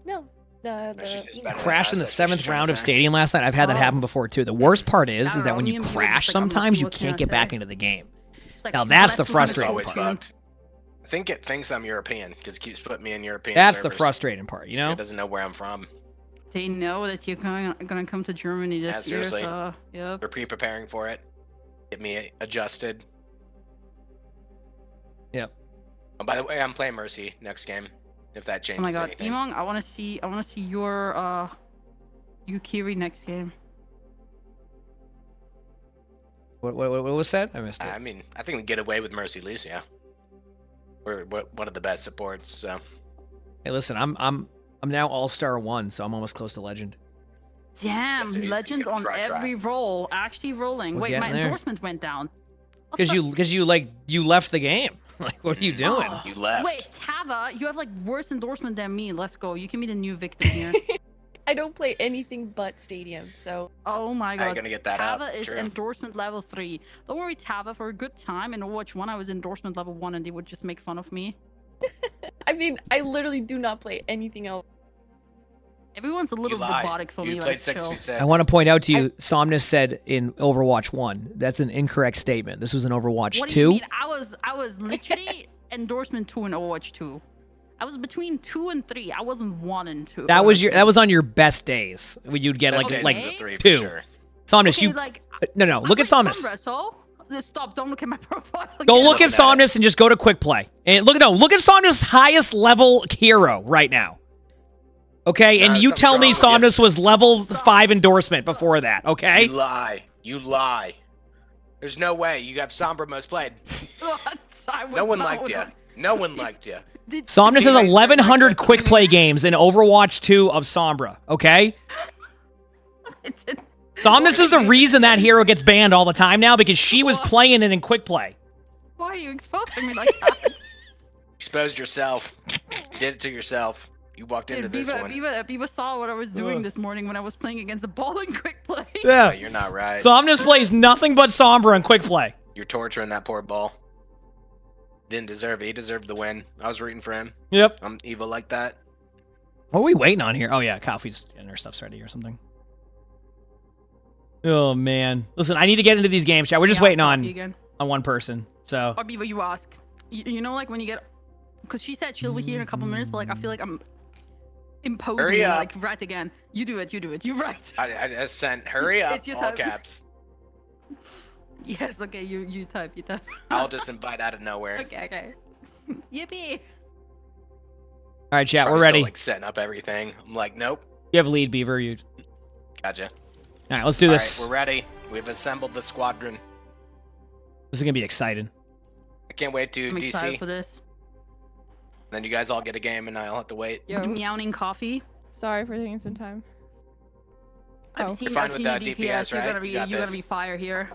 No. Crashed in the 7th round of Stadium last night. I've had that happen before too. The worst part is that when you crash, sometimes you can't get back into the game. Now that's the frustrating part. I think it thinks I'm European because it keeps putting me in European. That's servers. the frustrating part, It doesn't know where I'm from. They know that you're gonna come to Germany this year. Seriously. So, yep. They're preparing for it. Get me adjusted. Yep. Oh, by the way, I'm playing Mercy next game. If that changes anything. Oh my god, anything. emongg, I wanna see your Yukiri next game. What was that? I missed it. I mean, I think we get away with Mercy Lucio. We're one of the best supports, so. Hey, listen, I'm now All-Star 1, so I'm almost close to Legend. Damn, so Legend on every roll. Actually rolling. We're Wait, my getting there. endorsement went down. Because you left the game. Like, what are you doing? You left. Wait, Tava, you have like worse endorsement than me. Let's go. You can be the new victim here. I don't play anything but Stadium, so. Oh my god. I'm gonna get that Tava up. is True. endorsement level 3. Don't worry, Tava. For a good time in Overwatch 1, I was endorsement level 1, and they would just make fun of me. I mean, I literally do not play anything else. Everyone's a little robotic for me. You played 6v6. I want to point out to you, Somnus said in Overwatch 1. That's an incorrect statement. This was in Overwatch 2. What do you mean? I was literally endorsement 2 in Overwatch 2. I was between 2 and 3. I wasn't 1 and 2. That was on your best days. When you'd get Best days like was a 3 for 2. sure. Somnus, Okay, you like, no. Look at Somnus. Stop! Don't look at my profile. Go look at Somnus and just go to quick play. And look at Somnus' highest level hero right now. Okay, and you tell me Somnus was level 5 endorsement before that. Okay. You lie. You lie. There's no way. You have Sombra most played. No one liked you. No one liked you. Somnus has 1,100 quick play games in Overwatch 2 of Sombra. Okay. Somnus is the reason that hero gets banned all the time now because she was playing it in quick play. Why are you exposing me like that? Exposed yourself. Did it to yourself. You walked into this one. Viva saw what I was doing this morning when I was playing against the ball in quick play. Yeah, you're not right. Somnus plays nothing but Sombra in quick play. You're torturing that poor ball. Didn't deserve it. He deserved the win. I was rooting for him. Yep. I'm evil like that. What are we waiting on here? Oh yeah, Coffee's getting her stuff ready or something. Oh man, listen, I need to get into these games, chat. We're just waiting on one person. So. Or Viva, you ask. You know, like when you get, because she said she'll be here in a couple minutes, but like I feel like I'm imposing. Hurry up. Like right again. You do it. You're right. I just sent hurry up, It's your all time. caps. Yes. Okay. You type. I'll just invite out of nowhere. Okay. Yippee. All right, chat. Probably We're ready. Still, like setting up everything. I'm like, nope. You have lead, Beaver. You. Gotcha. All right, let's do this. All right, we're ready. We've assembled the squadron. This is gonna be exciting. I can't wait to I'm DC. excited for this. Then you guys all get a game, and I'll have to wait. Yo. Meowing coffee. Sorry for taking some time. I've seen, You're fine I've with seen that your DPS, right? You're gonna be fire here.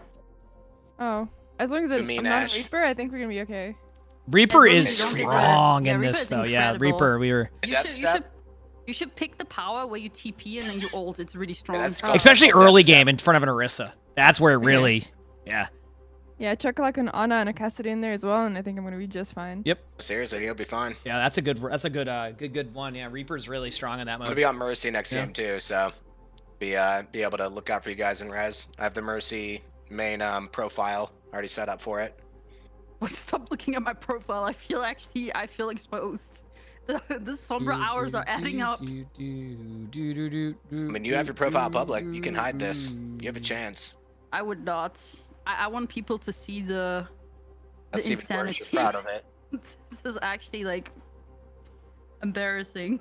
Oh, as long as You I'm mean not Ash? a Reaper, I think we're gonna be okay. Reaper As long is as you don't get strong that. in Yeah, this Reaper's though. Yeah, incredible. Reaper. We were. You should pick the power where you TP and then you ult. It's really strong. Especially early game in front of an Orisa. That's where it really. Yeah. Yeah, check like an Ana and a Cassidy in there as well, and I think I'm gonna be just fine. Yep. Seriously, you'll be fine. Yeah, that's a good one. Yeah, Reaper's really strong in that I'm mode. gonna be on Mercy next Yeah. game too, so be able to look out for you guys in res. I have the Mercy main profile already set up for it. Wait, stop looking at my profile. I feel exposed. The Sombra hours are adding up. I mean, you have your profile public. You can hide this. You have a chance. I would not. I want people to see the That's even insanity. worse. You're proud of it. This is actually like embarrassing.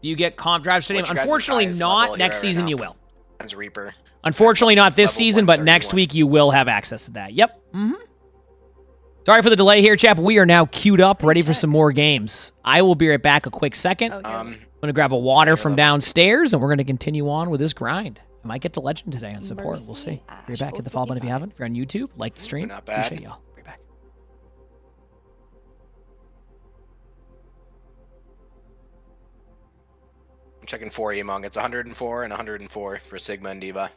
Do you get comp drive stadium? What's your guys' Unfortunately, highest not level next hero right season. now? You will. Mine's Reaper. Unfortunately, not this Level season, but next 131. week you will have access to that. Yep. Sorry for the delay here, chap. We are now queued up, ready for some more games. I will be right back a quick second. I'm going to grab a water from downstairs, and we're going to continue on with this grind. I might get to legend today on support. We'll see. Be right back. Hit the follow button if you haven't. If you're on YouTube, like the stream. Not bad. Appreciate y'all. Be right back. I'm checking 4 emongg. It's 104 and 104 for Sigma and Diva.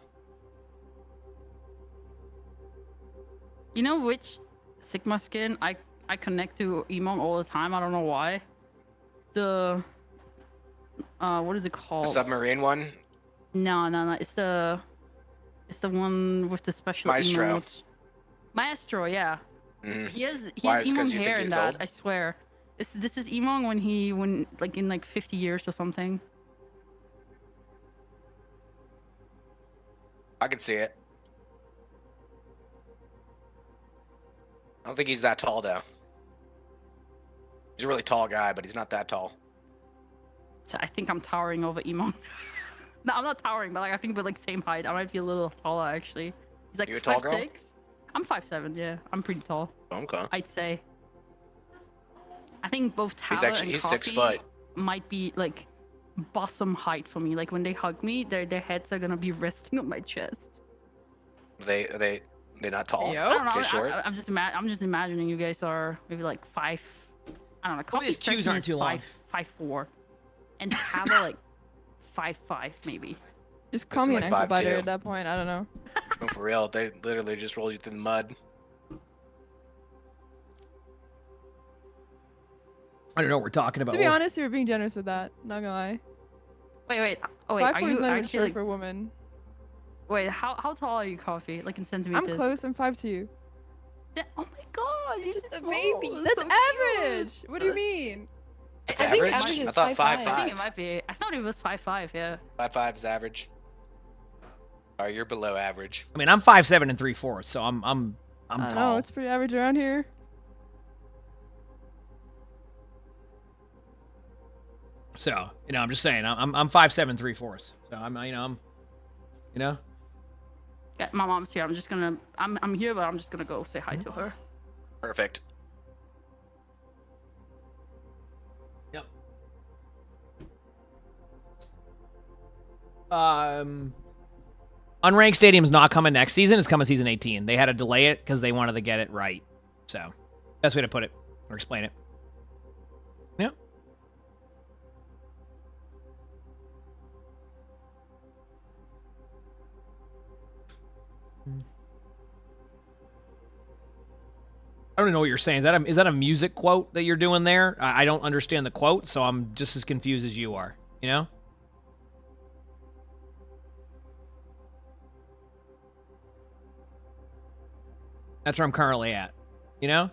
You know which Sigma skin I connect to emongg all the time? I don't know why. The what is it called? The submarine one? No. It's the one with the special Maestro. emote. Maestro, yeah. Mm. He has Why, is it 'cause emongg you think hair in he's that. old? I swear. This is emongg when like in like 50 years or something. I can see it. I don't think he's that tall, though. He's a really tall guy, but he's not that tall. So I think I'm towering over emongg. No, I'm not towering, but like I think we're like same height. I might be a little taller actually. He's like You a tall girl? 5'6". I'm 5'7". Yeah, I'm pretty tall. Okay. I'd say. I think both Tyler and He's Coffee 6 foot. might be like bosom height for me. Like when they hug me, their heads are gonna be resting on my chest. They They're not tall. I don't know. Okay, short. I'm just imagining you guys are maybe like 5. I don't know. Coffee these shoes aren't too long. 5'4", and Tava like 5'5" maybe. Just call me an like ankle biter 5'2". at that point. I don't know. No, for real, they literally just roll you through the mud. I don't know what we're talking about. To be honest, you were being generous with that. Not gonna lie. Wait. Oh wait, 5'4" are is you not even actually short like, for a woman? Wait, how tall are you, Coffee? Like in centimeters? I'm close. I'm 5'2". Oh my god, you're just a small. baby. That's That's so average. What do you mean? That's I think average? average is I thought 5'5". 5'5". I think it might be. I thought it was 5'5", yeah. 5'5" is average. Alright, you're below average. I mean, I'm 5'7" and 3/4, so I'm I don't tall. know. It's pretty average around here. So, I'm just saying, I'm 5'7", 3/4. So I'm Yeah, my mom's here. I'm just gonna. I'm here, but I'm just gonna go say hi to her. Perfect. Yep. Unranked Stadium's not coming next season. It's coming season 18. They had to delay it because they wanted to get it right. So, best way to put it or explain it. Yeah. I don't know what you're saying. Is that a music quote that you're doing there? I don't understand the quote, so I'm just as confused as you are. You know? That's where I'm currently at. You know?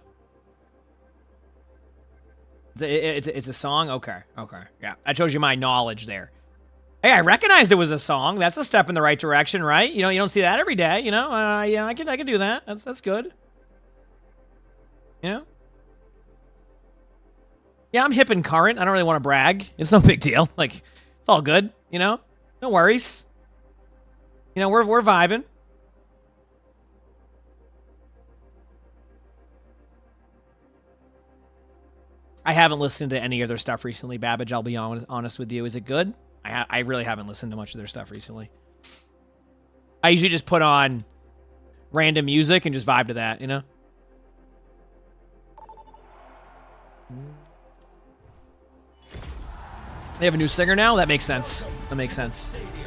It's a song? Okay. Yeah. I showed you my knowledge there. Hey, I recognized it was a song. That's a step in the right direction, right? You don't see that every day, Yeah, I can do that. That's good. You know? Yeah, I'm hip and current. I don't really want to brag. It's no big deal. Like, it's all good, No worries. We're vibing. I haven't listened to any of their stuff recently, Babbage. I'll be honest with you. Is it good? I really haven't listened to much of their stuff recently. I usually just put on random music and just vibe to that, They have a new singer now? That makes sense. Yeah,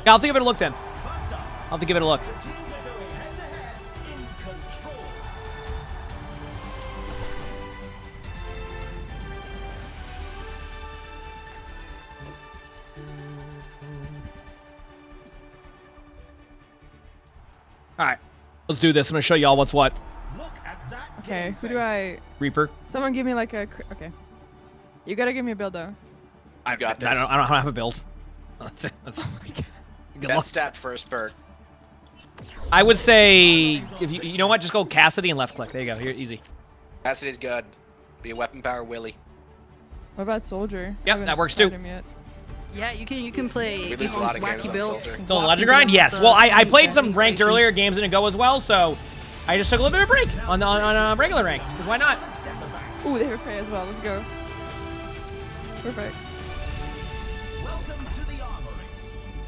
I'll have to give it a look then. I'll have to give it a look. Alright. Let's do this. I'm going to show y'all what's what. Okay, who do I... Reaper. Someone give me like a... Okay. You gotta give me a build though. I've got this. I don't have a build. That's Best stat first perk. I would say, if you know what, just go Cassidy and left click. There you go. Here, easy. Cassidy's good. Be a weapon power Willy. What about Soldier? Yep, that works too. Yeah, you can play We lose a lot of games wacky on build. Soldier. Still a legend grind? Yes. Well, I played some ranked earlier games didn't go as well, so I just took a little bit of a break on regular ranked. Because why not? Ooh, they have Frey as well. Let's go. Perfect.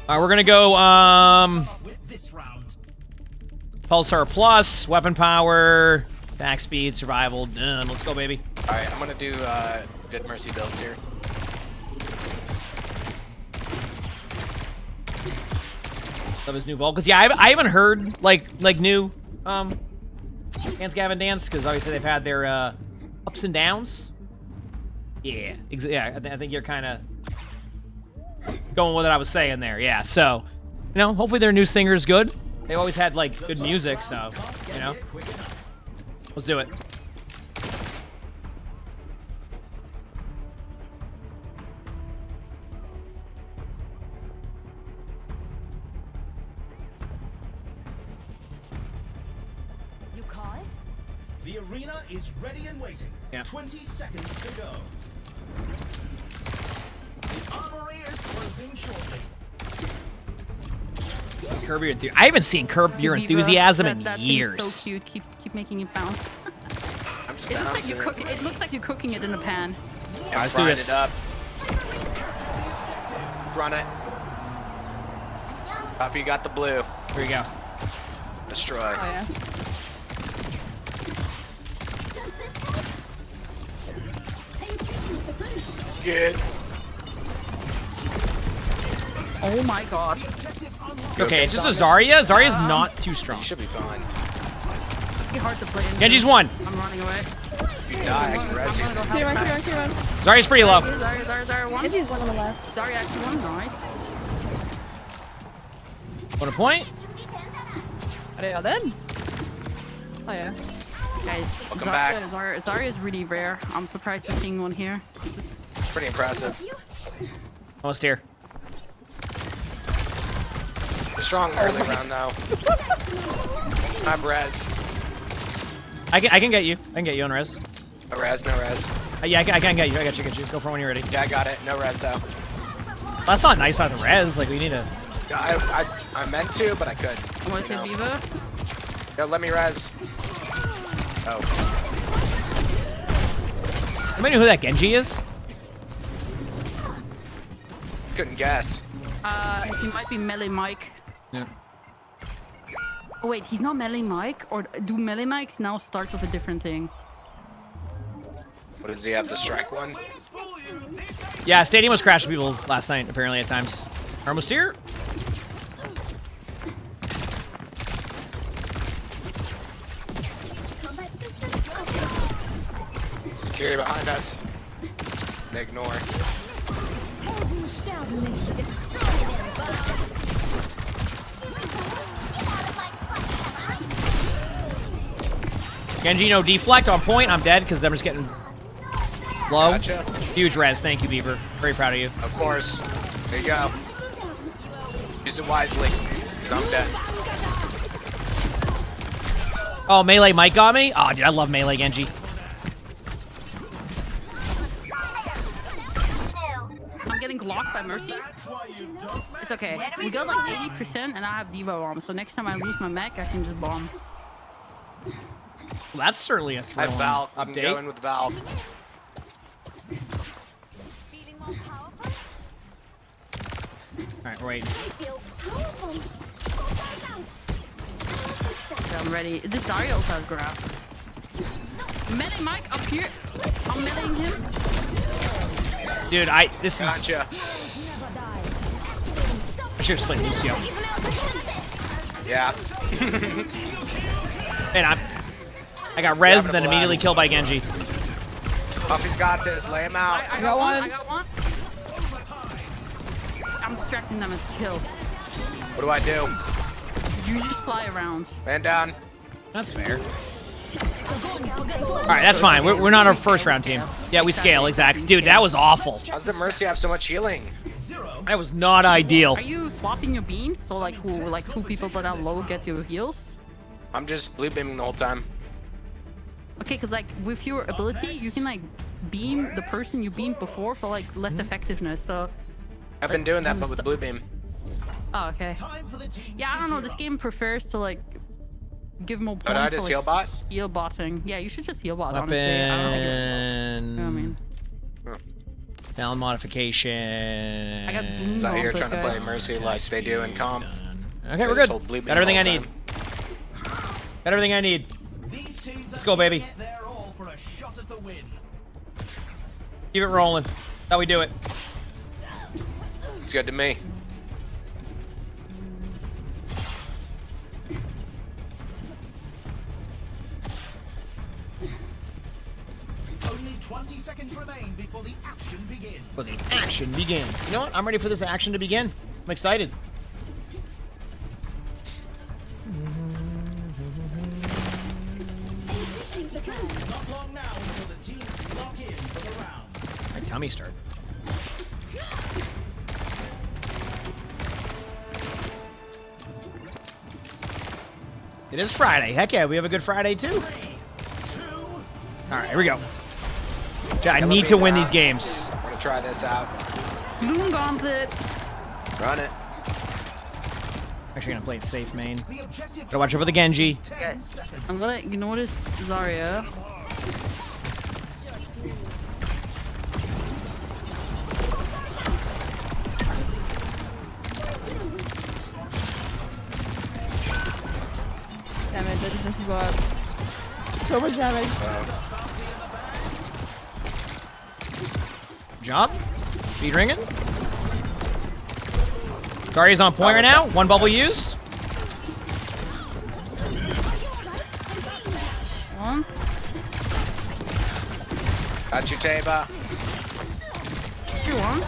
All right, we're gonna go Pulsar Plus, Weapon Power, Back Speed, Survival. Done. Let's go, baby. All right, I'm gonna do good Mercy builds here. Love his new vault. Cause yeah, I haven't heard like new Dance Gavin Dance because obviously they've had their ups and downs. Yeah, I think you're kind of going with what I was saying there. Yeah, so hopefully their new singer's good. They always had like good music, so let's do it. You call it? The arena is ready and waiting. Yeah. 20 seconds to go. The armory is closing shortly. Curb Your Enthusiasm. I haven't seen Curb Your Enthusiasm in that years. Thing's so cute. Keep making it bounce. It looks like you're cooking it in a pan. I'm let's do frying this. it up. Run it. Coffee, you got the blue. Here you go. Destroy. Oh yeah. kid. Oh my god. Okay, it's just a Zarya. Zarya's not too strong. You should be fine. It's hard to play into. Genji's one. I'm running away. If you die, I can res you. Clear one. Zarya's pretty low. Zarya one. Genji's one on the left. Zarya actually one. Nice. What a point. Are they all dead? Oh yeah. Guys, Welcome back. Zarya is really rare. I'm surprised we're seeing one here. Pretty impressive. Almost here. Strong early round though. I'm res. I can get you. I can get you on res. No res, no res. Yeah, I can get you. I got you. Go for when you're ready. Yeah, I got it. No res though. Well, that's not nice on the res. Like we need to. I meant to, but I couldn't. Want to Viva? Yo, let me res. Oh. Anybody know who that Genji is? Couldn't guess. He might be melee Mike. Yeah. Oh wait, he's not melee Mike, or do melee Mikes now start with a different thing? What does he have? The strike one? Yeah, Stadium was crashing people last night, apparently, at times. Almost here. Security behind us. Ignore. Genji, no deflect on point. I'm dead because I'm just getting low. Gotcha. Huge res. Thank you, Beaver. Very proud of you. Of course. There you go. Use it wisely, because I'm dead. Oh, melee Mike got me? Oh, dude, I love melee Genji. I'm getting blocked by Mercy. It's okay. We got like 80% and I have Diva bomb, so next time I lose my mech, I can just bomb. Well, that's certainly a throw Val. update. Go in with Val. Alright, wait. Okay, I'm ready. This Zarya also has grab. Melee Mike up here. I'm meleeing him. Dude, this is... Gotcha. I should have split Lucio. Yeah. Man, I got res and then immediately killed by Genji. Puppy's got this. Lay him out. I got one. I got one. I'm distracting them. It's kill. What do I do? You just fly around. Man down. That's fair. Alright, that's fine. We're not our first round team. Yeah, we scale, exactly. Dude, that was awful. How does the Mercy have so much healing? That was not ideal. Are you swapping your beams so like who people that are low get your heals? I'm just blue beaming the whole time. Okay, because like with your ability, you can like beam the person you beamed before for like less effectiveness. So I've been doing that, but with blue beam. Oh, okay. Yeah, I don't know. This game prefers to like give more points. Oh, I just heal bot? Heal botting. Yeah, you should just heal bot. Weapon. Honestly, I don't think it's. You know what I mean. Talent modification. I got Is out here trying to play Mercy like they do in comp. Okay, we're good. Got everything I need. Got everything I need. Let's go, baby. Keep it rolling. That's how we do it. It's good to me. Only 20 seconds remain before the action begins. For the action begins. You know what? I'm ready for this action to begin. I'm excited. Not long now until the teams lock in for the round. My tummy start. It is Friday. Heck yeah, we have a good Friday too. Alright, here we go. I need to win these games. I'm gonna try this out. Bloom Gauntlet. Run it. Actually gonna play it safe, main. Gotta watch out for the Genji. Yes. I'm gonna ignore this Zarya. Damage, I just missed you go up. So much damage. job. Speed ringing. Zarya's on point right now. One bubble used. One. Got you, Taba. One.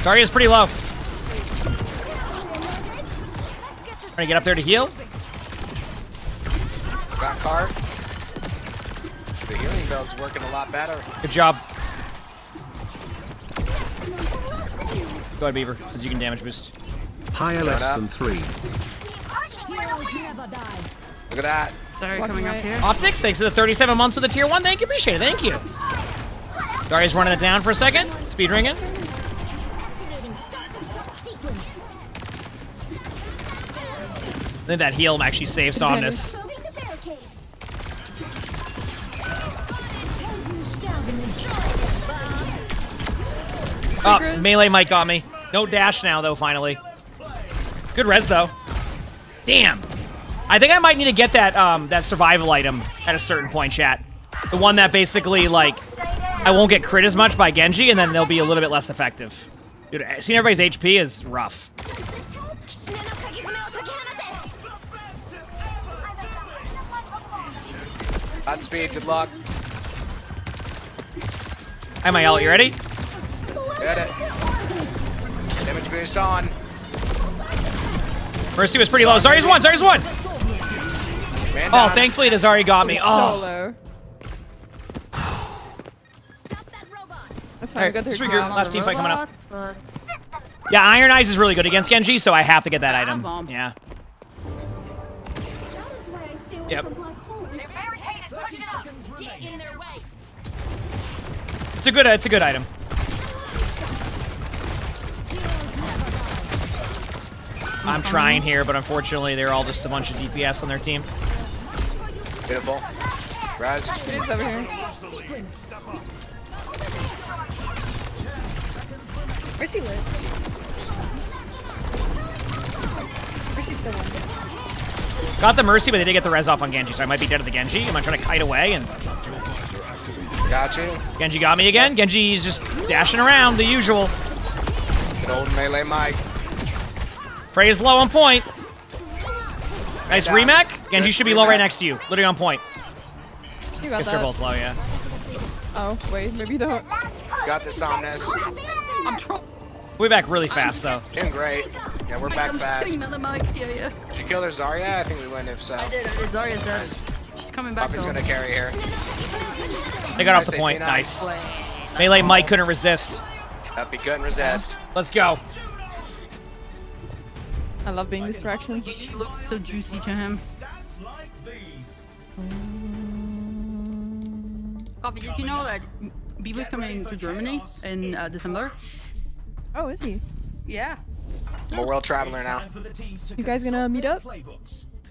Zarya's pretty low. Trying to get up there to heal. Got card. The healing build's working a lot better. Good job. Go ahead, Beaver, since you can damage boost. Higher less than 3. Look at that. Sorry, coming up here. Optics, thanks to the 37 months with the tier 1. Thank you, appreciate it. Thank you. Zarya's running it down for a second. Speed ringing. I think that heal actually saved Somnus. Oh, melee might got me. No dash now, though, finally. Good res, though. Damn. I think I might need to get that that survival item at a certain point, chat. The one that basically, like, I won't get crit as much by Genji, and then they'll be a little bit less effective. Dude, seeing everybody's HP is rough. Godspeed, good luck. Hi, my ult, you ready? Get it. Damage boost on. Mercy was pretty low. Zarya's one! Zarya's one! Man Oh, down. thankfully the Zarya got me. Oh. Solo. That's fine. Alright, Go through let's regroup. top. Last team fight coming up. Yeah, Iron Eyes is really good against Genji, so I have to get that item. Yeah. Yep. It's a good item. I'm trying here, but unfortunately they're all just a bunch of DPS on their team. Beautiful. Raz. It is over here. Where's he lit? Where's he still on? Got the Mercy, but they did get the res off on Genji, so I might be dead to the Genji. Am I trying to kite away? And Got you. Genji got me again. Genji's just dashing around, the usual. Good old melee Mike. Prey is low on point. Nice remake. Genji should be low right next to you. Literally on point. You got Guess they're that. both low, yeah. Oh, wait. Maybe you don't. Got the Somnus. I'm trying. We're back really fast, though. Doing great. Yeah, we're back fast. Getting another mic. Yeah. Did you kill their Zarya? I think we win if so. I did. Zarya's dead. She's coming back. Buffy's gonna carry here. They got off Nice, the they point. see Nice. nice. Melee Mike couldn't resist. Buffy couldn't resist. Let's go. I love being distraction. You look so juicy to him. Coffee, did you know that Bieber's coming to Germany in December? Oh, is he? Yeah. I'm a world traveler now. You guys gonna meet up?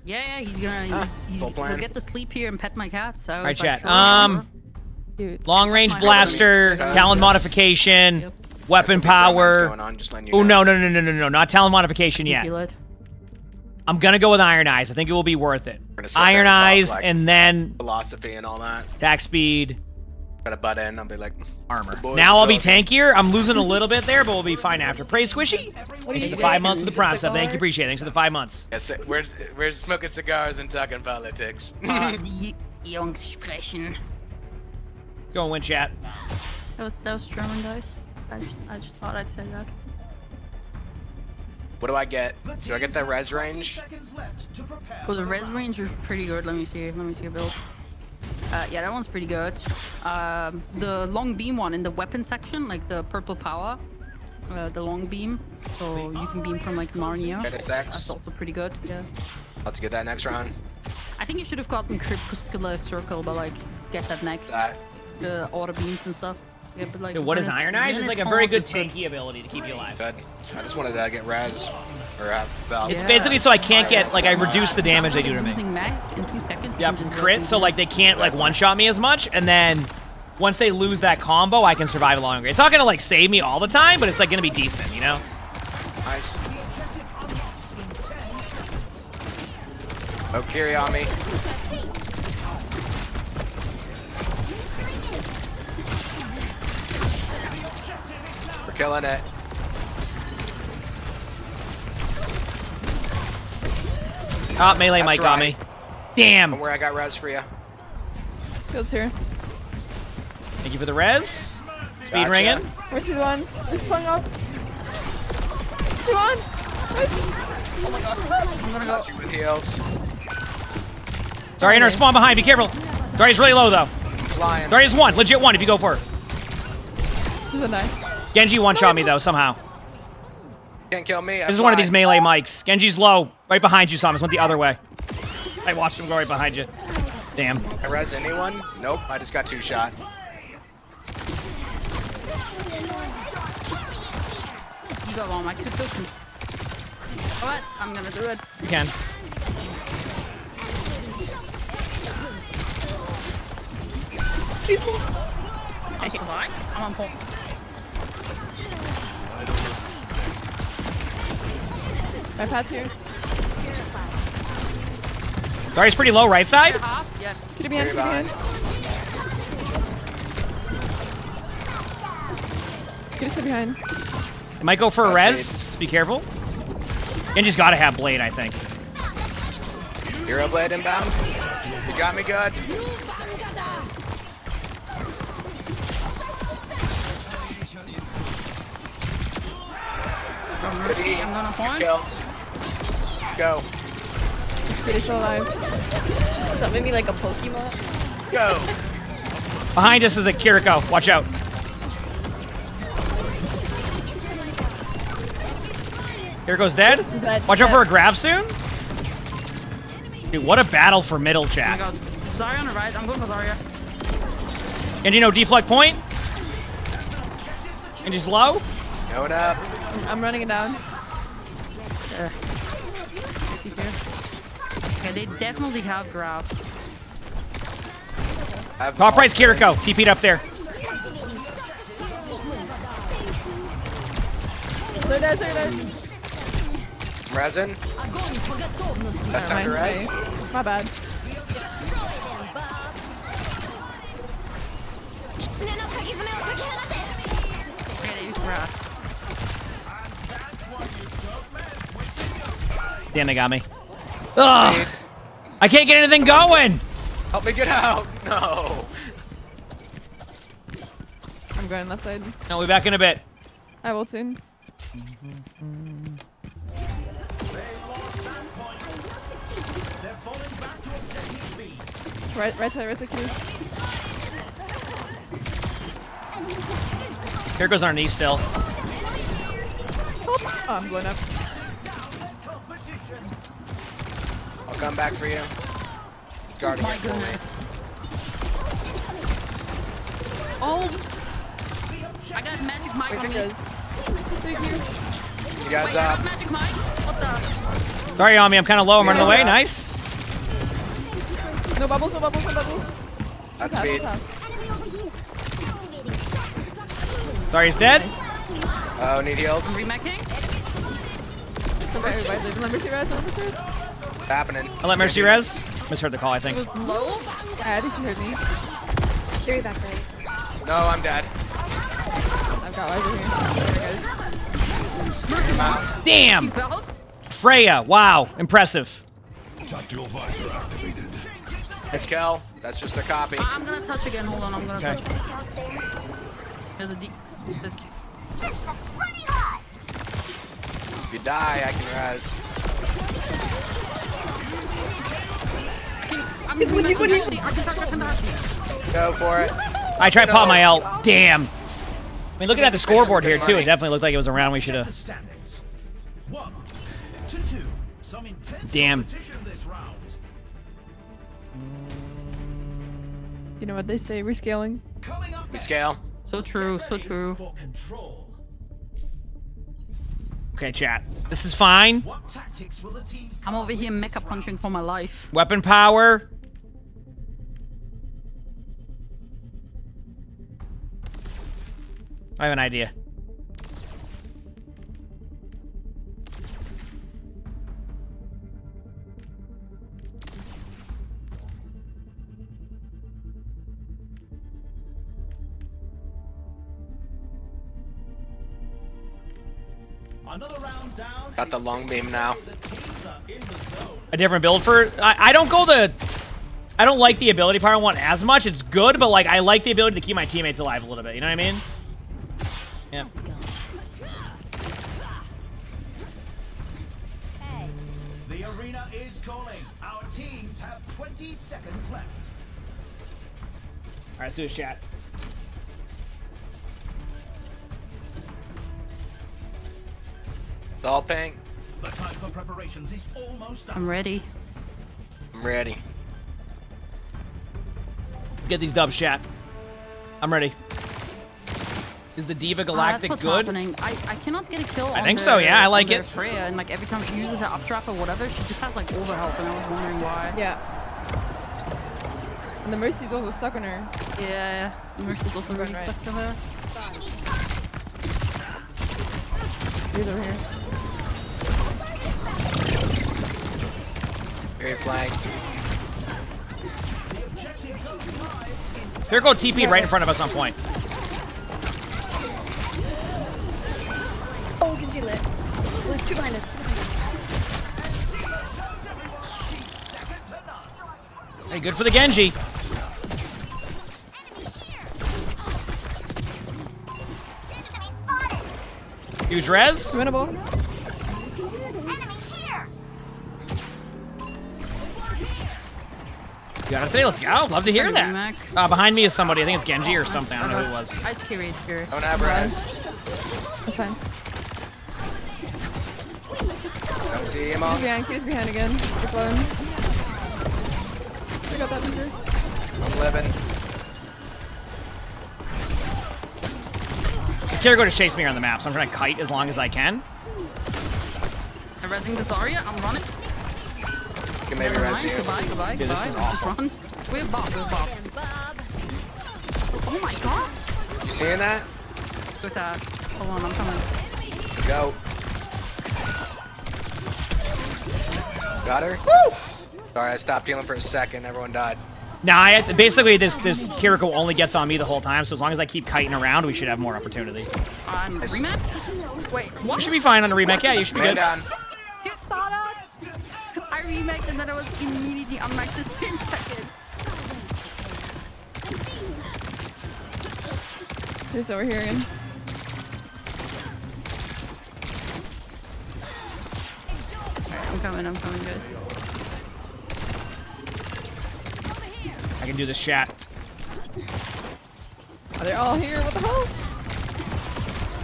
Yeah, he's gonna. full plan. He'll get to sleep here and pet my cat. So. All right, it's like, chat. sure, Long range blaster, talon modification, weapon What's power. going on, just letting you Oh know. no! Not talon modification you yet. feel it? I'm gonna go with Iron Eyes. I think it will be worth it. We're gonna sit there Iron and talk, Eyes, like, and then philosophy and all that. attack speed, Gotta butt in. I'll be like armor. boys Now are I'll be talking. tankier. I'm losing a little bit there, but we'll be fine after. Praise Squishy. What do Thanks you for the say? 5 months of the prime sub. Thank you, Cigars? appreciate it. Thanks for the 5 months. Yes, we're smoking cigars and talking politics. Die Jungs sprechen. Go and win, chat. That was German, guys. I just thought I'd say that. What do I get? Do I get the res range? Well, the res range is pretty good. Let me see a build. Yeah, that one's pretty good. The long beam one in the weapon section, like the purple power, the long beam, so you can beam from like Narnia. Get a sex. That's also pretty good. Yeah. I'll have to get that next round. I think you should have gotten Crepuscular Circle, but like get that next. The auto beams and stuff. Yeah, but like. Dude, what is when Iron it's- Eyes? when It's like a it's very almost good as tanky ability to keep you alive. Good. I just wanted to get res or have Valve. It's basically so I can't get, like, I reduce the damage they do to me. Using mag in 2 seconds. you Yep, can just go crit, through so like they can't like one-shot me as much, and then once they lose that combo, I can survive a longer. It's not gonna like save me all the time, but it's like gonna be decent, you know? Nice. Oh, Kiri on me. Killing it. Oh, melee Mike got me. Damn. Where I got res for you. Goes here. Thank you for the res. Speed Gotcha. ringing. Where's his one? He's pulling up. Two on. Oh my god. I'm gonna go. Got you with heals. Sorry, in our spawn behind. Be careful. Zarya's really low though. Flying. Zarya's one. Legit one if you go for it. He's a knife. Genji one-shot me though somehow. Can't kill me. This is one of these melee mics. Genji's low. Right behind you, Samus. Went the other way. I watched him go right behind you. Damn. I res anyone? Nope. I just got 2 shot. You got one, I could do some. What? I'm gonna do it. You can. He's one. I'm on point. My pat's here. Zarya's pretty low right side. Yeah. Get him behind, get him behind. Get us behind. It might go for a res. Just be careful. Genji's gotta have blade, I think. Hero blade inbound. You got me good. Good E. I'm gonna horn. Kills. Go. Pretty still alive. Just summon me like a Pokemon. Go. Behind us is a Kiriko. Watch out. Kiriko's dead. Dead. Watch out for a grab soon. Dude, what a battle for middle Oh my chat. god. Zarya on the right. I'm going for Zarya. Genji, no deflect point. Genji's low. Going up. I'm running it down. Okay, they definitely have grab. Top right's Kiriko. TP'd up there. They're dead, they're dead. Resin. That's time to res. My bad. Okay, they use grab. Damn, they got me. Ugh! I can't get anything going! Help me get out. No. I'm going left side. No, we'll be back in a bit. I will soon. Right side, Q. Here goes our knee still. Oh, I'm blowing up. I'll come back for you. He's guarding it for me. Oh! I got magic mic on me. Thank you. You guys Wait, I up. got magic mic? What the? Sorry on me, I'm kind of low. I'm running away. Nice. No bubbles, no bubbles, no bubbles. That's speed. Sorry, he's dead. Oh, need heals. I'm remacking. Come back, everybody. Number 2 res, number 2 res. What's happening? I'll let Mercy res. Misheard the call, I think. It was low. I think she heard me. Carry back right. No, I'm dead. I've got over here. Damn! Freya, wow, impressive. Tactical visor activated. Nice kill. That's just a copy. I'm gonna touch again. Hold on, I'm gonna Okay. touch. There's a deep. There's If you die, I can res. He's one. I can touch. Go for it. I tried pop my ult. Damn. I mean, looking at the scoreboard here, too, it definitely looked like it was a round we should have. 1 to 2. Some intense Damn. competition this round. You know what they say, we're scaling. We scale. So true, so true. For control. Okay, chat. This is fine. What tactics will the teams I'm over here mecha punching for my life. Weapon power. I have an idea. Got the long beam now. A different build for... I don't go the... I don't like the ability power one as much. It's good, but like I like the ability to keep my teammates alive a little bit. You know what I mean? Yeah. The arena is calling. Our teams have 20 seconds left. All right, let's do a chat. All ping. The time for preparations is almost done. I'm ready. I'm ready. Let's get these dubs, chat. I'm ready. Is the Diva Galactic that's what's good? happening. I cannot get a kill. I think so. Yeah, I like it. Freya, and like every time she uses her up trap or whatever, she just has like overhealth, and I was wondering why. Yeah. And the Mercy's also stuck on her. Yeah, the Mercy's also really stuck to her. He's over here. Very flag. Here go TP right in front of us on point. Oh, Genji lit. There's two behind us. Hey, good for the Genji. Huge res. Winnable. You got it today. Let's go. Love to hear that. Behind me is somebody. I think it's Genji or something. I don't know who it was. Ice Carry, Spirit. Don't have res. That's fine. Don't see him He's on. behind. He's behind again. Keep going. I got that booster. I'm living. Kiriko just chased me around the map, so I'm trying to kite as long as I can. I'm resing the Zarya. I'm running. Can maybe res you. Goodbye. Dude, this is awful. Just run. We have Bob. Oh my god. You seeing that? Good that. Hold on, I'm coming. Go. Got her? Woo! Sorry, I stopped healing for a second. Everyone died. Nah, basically this Kiriko only gets on me the whole time, so as long as I keep kiting around, we should have more opportunity. Remake? Wait, what? You should be fine on the remake. Yeah, you should be good. Down. You saw that? I remaked and then I was immediately unmiked the same second. He's over here again. Alright, I'm coming, good. I can do this chat. Oh, they're all here. What the hell?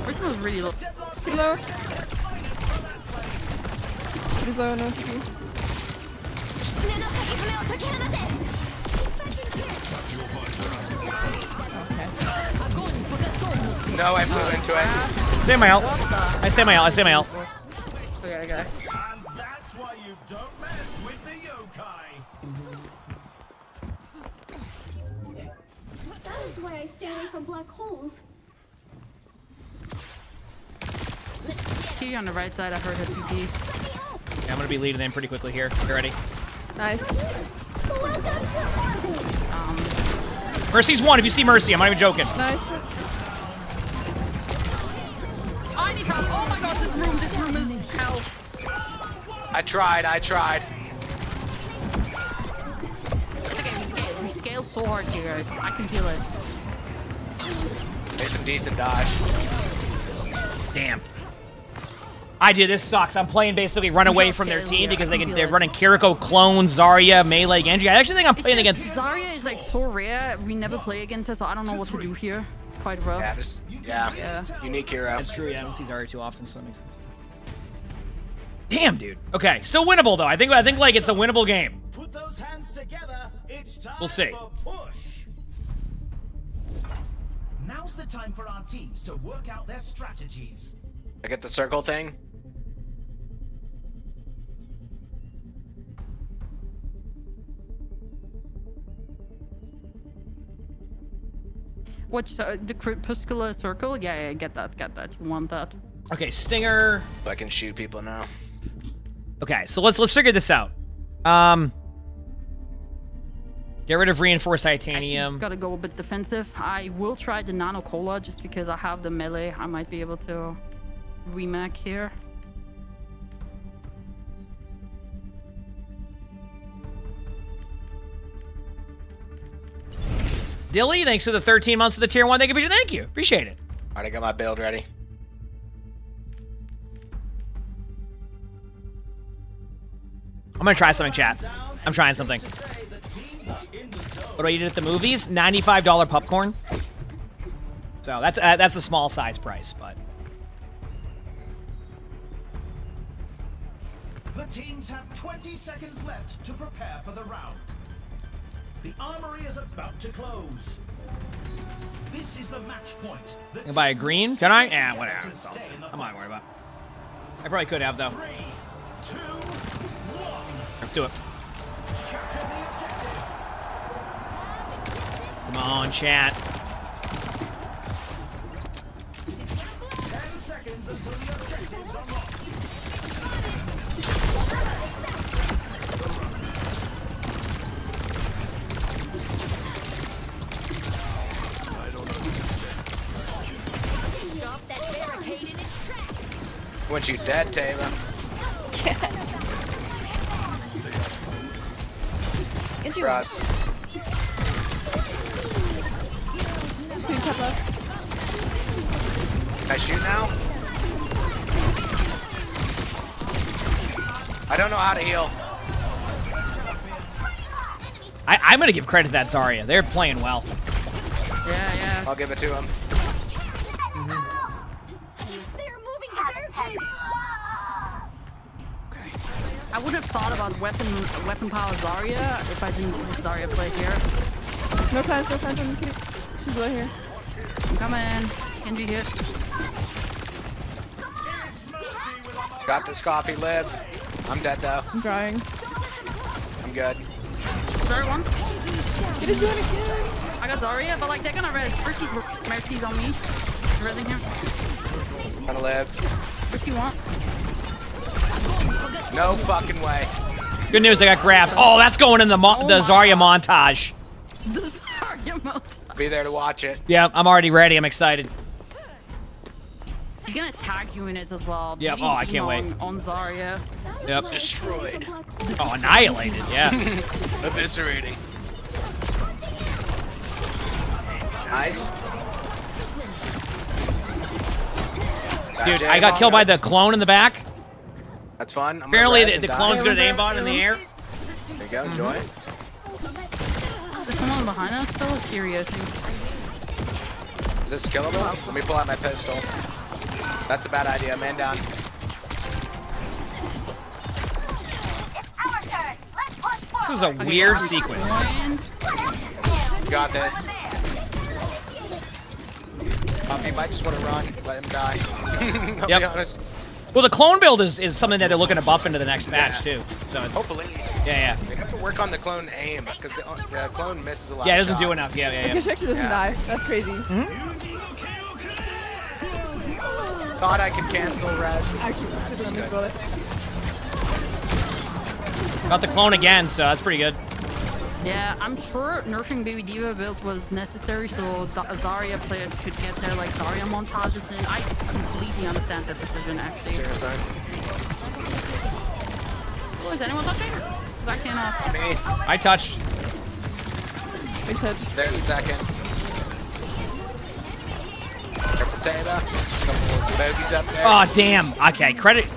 First one was really low. He's low. He's low, no TP. No, I flew into it. Say my ult. I say my ult. I say my ult. Okay. And that's why you don't mess with the yokai. That is why I stay away from black holes. Key on the right side, I heard her TP. Yeah, I'm gonna be leading them pretty quickly here. Get ready. Nice. Mercy's one. If you see Mercy, I'm not even joking. Nice. I need help. Oh my god, this room is hell. I tried. It's okay, we scale so hard here, guys. I can feel it. Made some decent dodge. Damn. This sucks. I'm playing basically run away from their team because they're running Kiriko, clone, Zarya, melee, Genji. I actually think I'm playing against... Zarya is like so rare. We never play against her, so I don't know what to do here. It's quite rough. Yeah, unique hero. That's true, yeah. I don't see Zarya too often, so that makes sense. Damn, dude. Okay, still winnable, though. I think like it's a winnable game. Put those hands together. It's time We'll see. for push. Now's the time for our teams to work out their strategies. I get the circle thing. Which the crepuscular circle? Yeah, get that. You want that? Okay, Stinger. So I can shoot people now. Okay, so let's figure this out. Get rid of reinforced titanium. Gotta go a bit defensive. I will try the nano cola just because I have the melee. I might be able to. Remac here. Dilly, thanks for the 13 months of the tier 1. Thank you, thank you. Appreciate it. All right, I got my build ready. I'm gonna try something, chat. I'm trying something. What do I eat at the movies? $95 popcorn. So that's a small size price, but. The teams have 20 seconds left to prepare for the round. The armory is about to close. This is the match point. I can buy a green? Can I? Yeah, whatever. I'm not worried about it. I probably could have, though. 3, 2, 1. Let's do it. Come on, chat. 10 seconds until the objectives are locked. Stop that barricade in its tracks. Want you dead, Taylor. Get you. Cross. Queen top left. Can I shoot now? I don't know how to heal. I'm gonna give credit to that Zarya. They're playing well. Yeah. I'll give it to him. They're moving the barricade. I would have thought about weapon power Zarya if I didn't see Zarya play here. No plans on the kitty. She's below here. I'm coming. Genji here. Got this coffee, live. I'm dead though. I'm drying. I'm good. Third one. It is doing it again. I got Zarya, but like they're gonna res. Mercy's on me. Resing him. Gonna live. What you want? No fucking way. Good news, I got grabbed. Oh, that's going in the Zarya montage. The Zarya montage. Be there to watch it. Yeah, I'm already ready. I'm excited. He's gonna tag you in it as well. Yep. Maybe Oh, I can't wait. On Zarya. Yep. Destroyed. Oh, annihilated. Yeah. Eviscerating. Nice. Dude, I got killed by the clone in the back. That's fun. Apparently, the clone's good at aimbot in the air. There you go. Enjoy it. There's someone behind us. So curious. Is this killable? Let me pull out my pistol. That's a bad idea. Man down. This is a weird sequence. Got this. He might just want to run. Let him die. I'll be honest. Well, the clone build is something that they're looking to buff into the next patch, too. So it's, hopefully. Yeah. We have to work on the clone aim, because the clone misses a lot Yeah, it of doesn't do shots. enough. Yeah. She actually doesn't die. That's crazy. Thought I could cancel res. Actually, Got the clone again, so that's pretty good. Yeah, I'm sure nerfing Baby Diva build was necessary so Zarya players could get their like Zarya montages in. I completely understand that decision actually. Seriously. Oh, is anyone touching? I cannot. Me. I touched. Big touch. There's a second. Careful, Taylor. Couple bogeys up there. Oh, damn. Okay, credit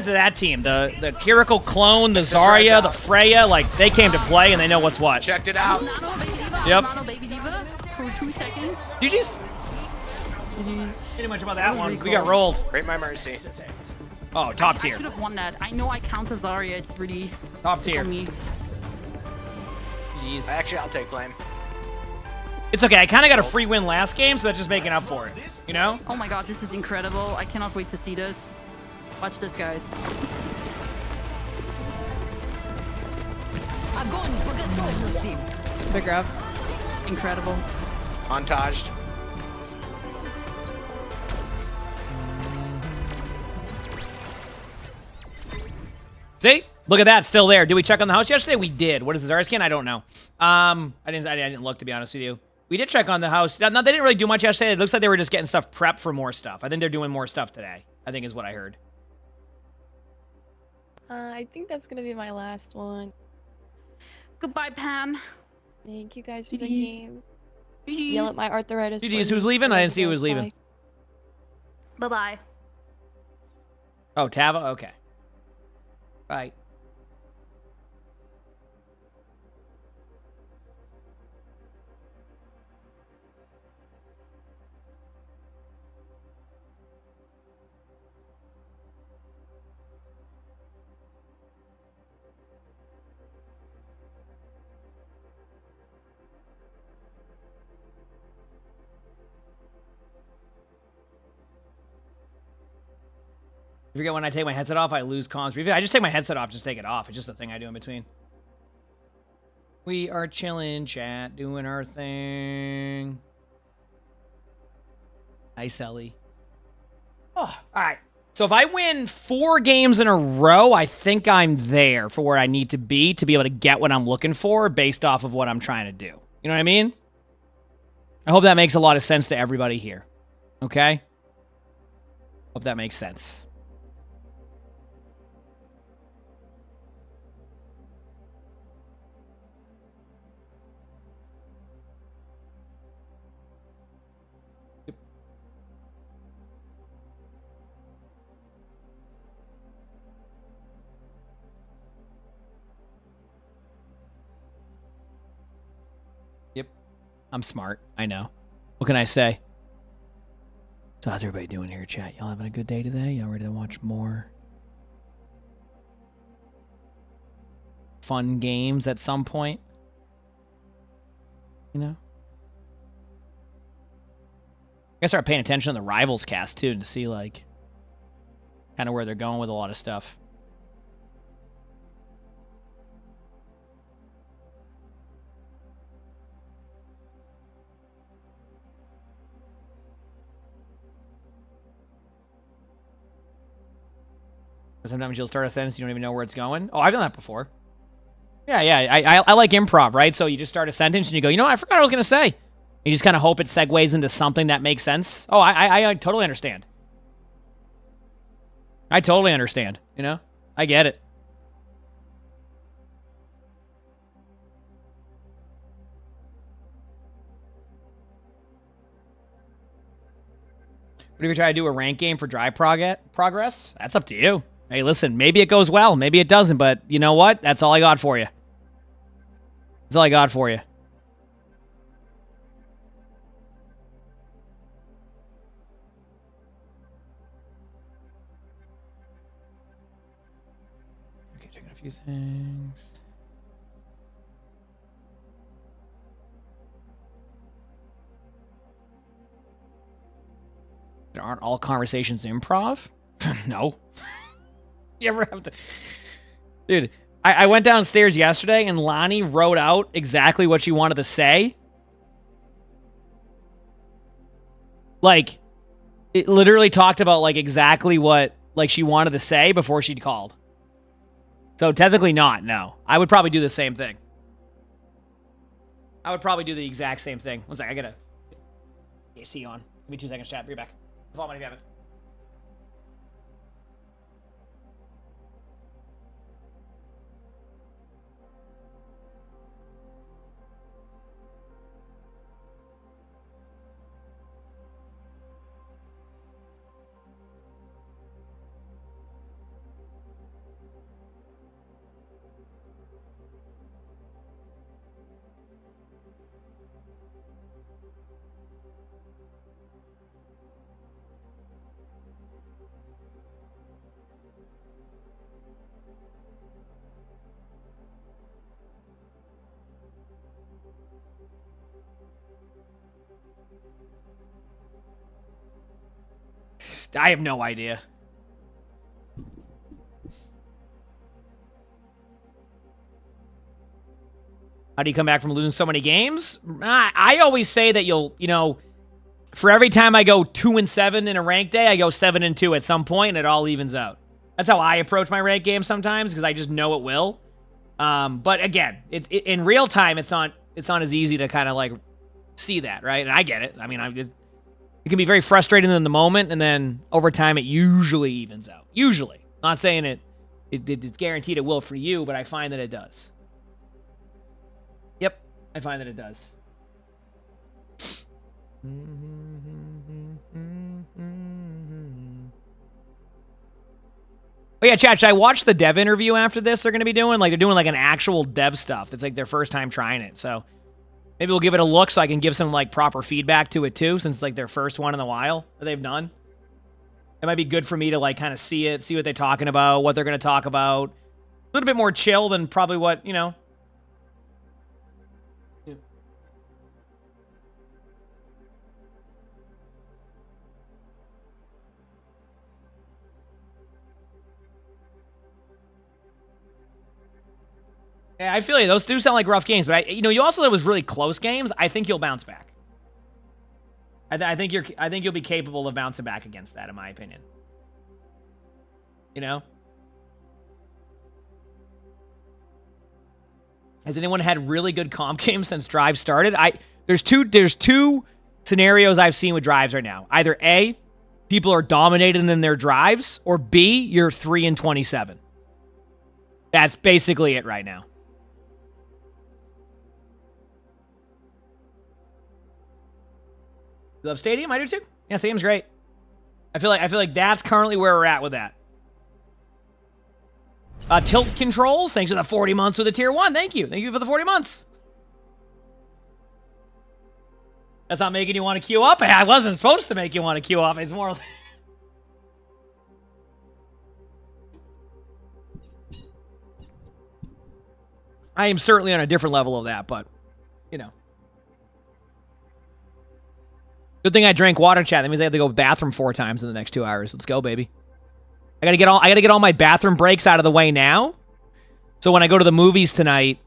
to that team. The Kiriko clone, the Zarya, the Freya, like, they came to play and they know what's what. Checked it out. Nano Baby Diva. Yep. Nano Baby Diva for 2 seconds. GG's. Pretty much about that one. We got rolled. Rate my mercy. Oh, top I tier. should have won that. I know I counter Zarya. It's really Top tier. on me. Jeez. Actually, I'll take blame. It's okay. I kind of got a free win last game, so that's just making up for it. You know? Oh my god, this is incredible. I cannot wait to see this. Watch this, guys. Big grab. Incredible. Montaged. See? Look at that, still there. Did we check on the house yesterday? We did. What is the Zarya skin? I don't know. I didn't look, to be honest with you. We did check on the house. No, they didn't really do much yesterday. It looks like they were just getting stuff prepped for more stuff. I think they're doing more stuff today. I think is what I heard. I think that's gonna be my last one. Goodbye, Pan. Thank you guys for the GGs. game. Yell at my arthritis. GGs, who's leaving? I didn't see who was leaving. Bye-bye. Oh, Tava? Okay. Bye. You forget when I take my headset off, I lose comms review. I just take my headset off, just take it off. It's just a thing I do in between. We are chilling, chat, doing our thing. Nice, Ellie. Oh, all right. So if I win 4 games in a row, I think I'm there for where I need to be able to get what I'm looking for based off of what I'm trying to do. You know what I mean? I hope that makes a lot of sense to everybody here. Okay? Hope that makes sense. I'm smart. I know. What can I say? So how's everybody doing here, chat? Y'all having a good day today? Y'all ready to watch more fun games at some point? You know? I gotta start paying attention to the Rivals cast, too, to see, like, kind of where they're going with a lot of stuff. Sometimes you'll start a sentence, you don't even know where it's going. Oh, I've done that before. Yeah. I like improv, right? So you just start a sentence and you go, you know what? I forgot what I was going to say. You just kind of hope it segues into something that makes sense. Oh, I totally understand. I totally understand. You know? I get it. What if you try to do a rank game for dry progress? That's up to you. Hey, listen, maybe it goes well, maybe it doesn't, but you know what? That's all I got for you. That's all I got for you. Okay, checking a few things. Aren't all conversations improv? No. You ever have to... Dude, I went downstairs yesterday and Lonnie wrote out exactly what she wanted to say. Like, it literally talked about, like, exactly what, like, she wanted to say before she'd called. So, technically not, no. I would probably do the same thing. I would probably do the exact same thing. One sec, I gotta... AC on. Give me 2 seconds, chat. Be right back. Follow me if you haven't. I have no idea. How do you come back from losing so many games? I always say that you'll, you know, for every time I go 2-7 in a rank day, I go 7-2 at some point, and it all evens out. That's how I approach my rank game sometimes, because I just know it will. But again, in real time, it's not as easy to kind of like see that, right? And I get it. I mean, It can be very frustrating in the moment, and then over time it usually evens out. Usually. Not saying it's guaranteed it will for you, but I find that it does. Yep, I find that it does. Oh yeah, chat, should I watch the dev interview after this they're going to be doing? Like, they're doing, like, an actual dev stuff. It's, like, their first time trying it, so... Maybe we'll give it a look so I can give some, like, proper feedback to it, too, since it's, like, their first one in a while that they've done. It might be good for me to, like, kind of see it, see what they're talking about, what they're going to talk about. A little bit more chill than probably what, you know... Yeah, I feel you. Those do sound like rough games, but you also said it was really close games. I think you'll bounce back. I think you'll be capable of bouncing back against that, in my opinion. You know? Has anyone had really good comp games since Drive started? There's two scenarios I've seen with Drives right now. Either A, people are dominated in their drives, or B, you're 3-27. That's basically it right now. You love Stadium? I do too. Yeah, Stadium's great. I feel like that's currently where we're at with that. Tilt controls, thanks for the 40 months with a tier 1. Thank you. Thank you for the 40 months. That's not making you want to queue up? I wasn't supposed to make you want to queue up. It's more... I am certainly on a different level of that, but, you know. Good thing I drank water, chat. That means I have to go to the bathroom 4 times in the next 2 hours. Let's go, baby. I gotta get all my bathroom breaks out of the way now. So when I go to the movies tonight,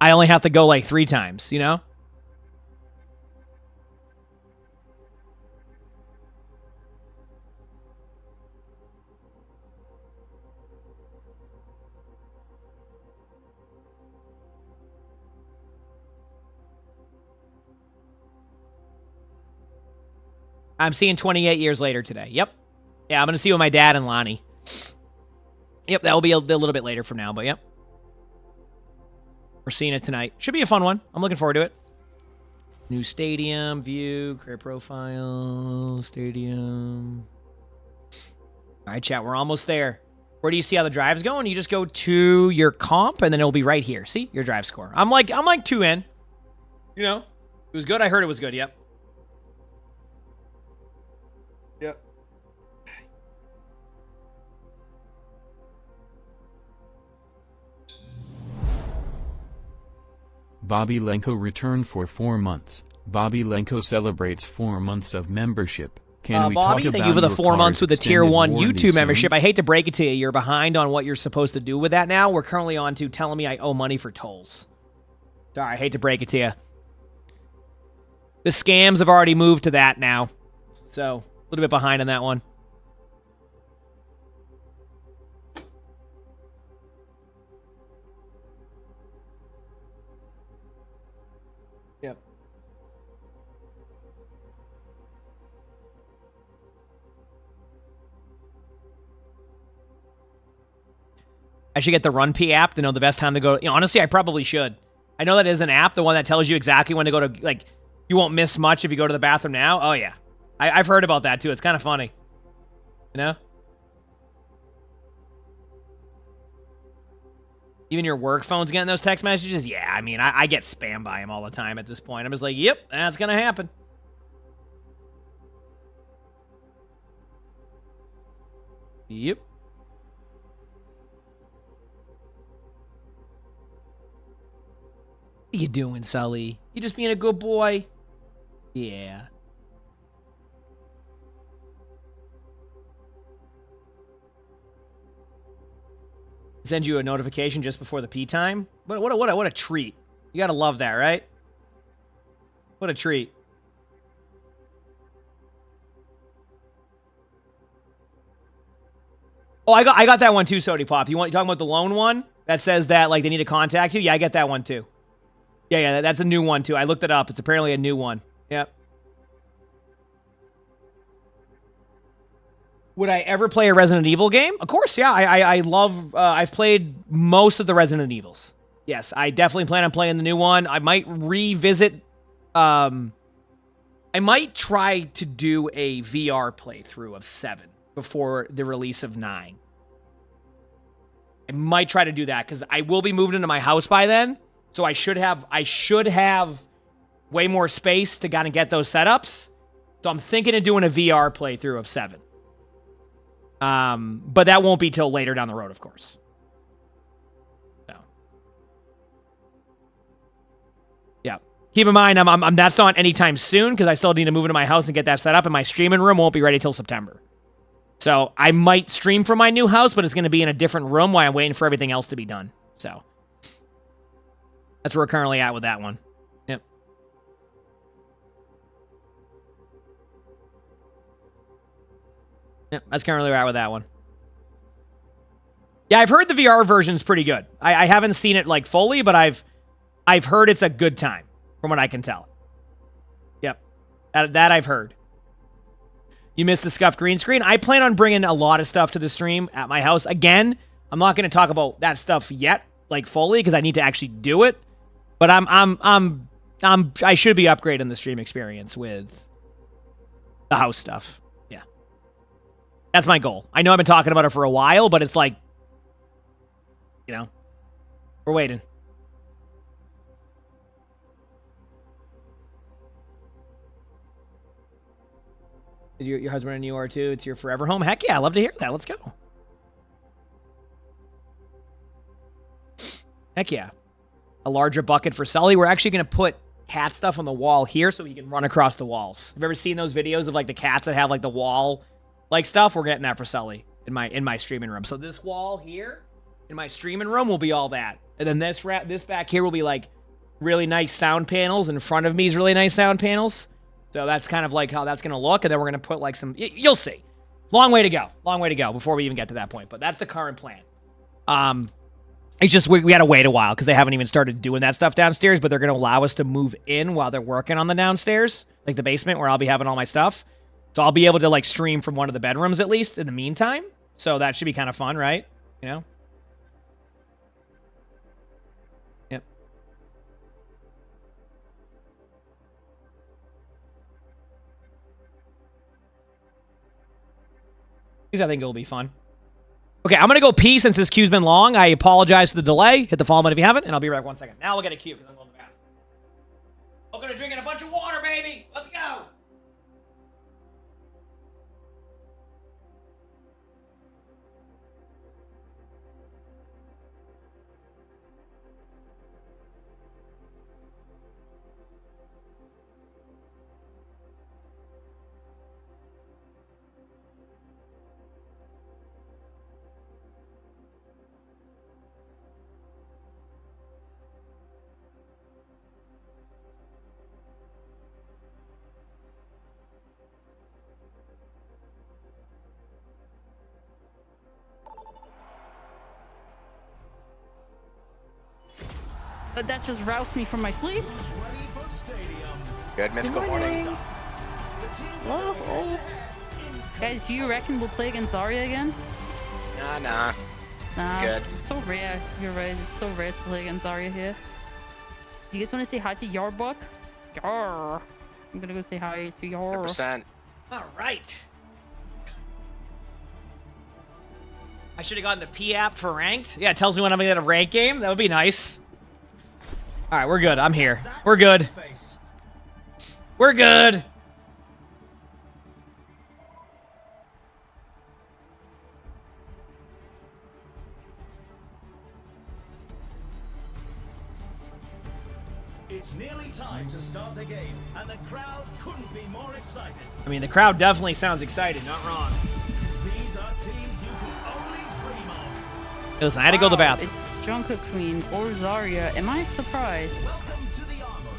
I only have to go like 3 times, you know? I'm seeing 28 years later today. Yep. Yeah, I'm going to see with my dad and Lonnie. Yep, that will be a little bit later from now, but yep. We're seeing it tonight. Should be a fun one. I'm looking forward to it. New stadium, view, create profile, stadium. All right, chat, we're almost there. Where do you see how the drive's going? You just go to your comp, and then it'll be right here. See? Your drive score. I'm like 2 in. You know? It was good. I heard it was good, yep. Yep. Bobby Lenko returned for 4 months. Bobby Lenko celebrates 4 months of membership. Can we Bobby, talk about thank you for the your 4 months with the tier 1 warranty YouTube soon? membership. I hate to break it to you. You're behind on what you're supposed to do with that now. We're currently on to telling me I owe money for tolls. Sorry, I hate to break it to you. The scams have already moved to that now. So, a little bit behind on that one. Yep. I should get the Run P app to know the best time to go. You know, honestly, I probably should. I know that is an app, the one that tells you exactly when to go to, like, you won't miss much if you go to the bathroom now. Oh, yeah. I've heard about that, too. It's kind of funny. You know? Even your work phone's getting those text messages? Yeah, I mean, I get spammed by them all the time at this point. I'm just like, yep, that's going to happen. Yep. What are you doing, Sully? You just being a good boy? Yeah. Send you a notification just before the pee time? What a treat. You gotta love that, right? What a treat. Oh, I got that one too, Sody Pop. You talking about the lone one that says that like they need to contact you? Yeah, I get that one too. Yeah, that's a new one too. I looked it up. It's apparently a new one. Yep. Would I ever play a Resident Evil game? Of course, yeah. I love, I've played most of the Resident Evils. Yes, I definitely plan on playing the new one. I might revisit, I might try to do a VR playthrough of 7 before the release of 9. I might try to do that because I will be moved into my house by then. So I should have way more space to kind of get those setups. So I'm thinking of doing a VR playthrough of 7. But that won't be till later down the road, of course. So, yeah. Keep in mind, that's not anytime soon because I still need to move into my house and get that set up, and my streaming room won't be ready till September. So I might stream from my new house, but it's going to be in a different room while I'm waiting for everything else to be done. So that's where we're currently at with that one. Yep. Yep, that's currently where we're at with that one. Yeah, I've heard the VR version's pretty good. I haven't seen it like fully, but I've heard it's a good time, from what I can tell. Yep. That I've heard. You missed the scuffed green screen. I plan on bringing a lot of stuff to the stream at my house. Again, I'm not going to talk about that stuff yet, like fully, because I need to actually do it. But I should be upgrading the stream experience with the house stuff. Yeah, that's my goal. I know I've been talking about it for a while, but it's like, you know, we're waiting. Your husband and you are too? It's your forever home? Heck yeah, I love to hear that. Let's go. Heck yeah. A larger bucket for Sully. We're actually going to put cat stuff on the wall here so he can run across the walls. Have you ever seen those videos of like the cats that have like the wall like stuff? We're getting that for Sully in my streaming room. So this wall here in my streaming room will be all that. And then this back here will be like really nice sound panels. In front of me is really nice sound panels. So that's kind of like how that's going to look. And then we're going to put like some... You'll see. Long way to go. Long way to go before we even get to that point. But that's the current plan. It's just we had to wait a while because they haven't even started doing that stuff downstairs. But they're going to allow us to move in while they're working on the downstairs. Like the basement where I'll be having all my stuff. So I'll be able to like stream from one of the bedrooms at least in the meantime. So that should be kind of fun, right? You know? Yep. I think it'll be fun. Okay, I'm going to go pee since this queue's been long. I apologize for the delay. Hit the follow button if you haven't, and I'll be right 1 second. Now we'll get a queue because I'm going to the bathroom. I'm going to drink a bunch of water, baby. Let's go. But that just roused me from my sleep. Good mythical morning. Oh. Guys, do you reckon we'll play against Zarya again? Nah. Good. It's so rare. You're right. It's so rare to play against Zarya here. You guys want to say hi to Yarbuck? Yar. I'm gonna go say hi to Yar. 100%. All right. I should have gotten the P app for ranked. Yeah, it tells me when I'm in a ranked game. That would be nice. All right, we're good. I'm here. We're good. We're good. It's nearly time to start the game, and the crowd couldn't be more excited. I mean, the crowd definitely sounds excited. Not wrong. These are teams you could only dream of. Listen, I had to go to the bathroom. It's Junker Queen or Zarya. Am I surprised?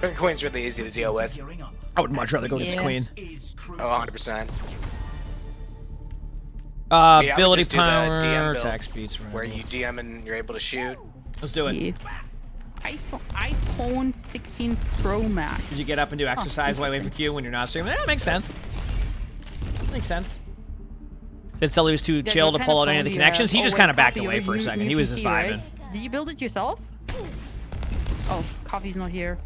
Junker Queen's really easy to deal with. I would much rather go against Queen. Oh, 100%. Ability power, attack speeds, where you DM and you're able to shoot. Let's do it. Yeah. iPhone 16 Pro Max. Did you get up and do exercise while waiting for Q when you're not streaming? That makes sense. Makes sense. Said Sully was too chill to pull out any of the connections. He just kind of backed away for a second. He was just vibing. Did you build it yourself? Oh, Coffee's not here.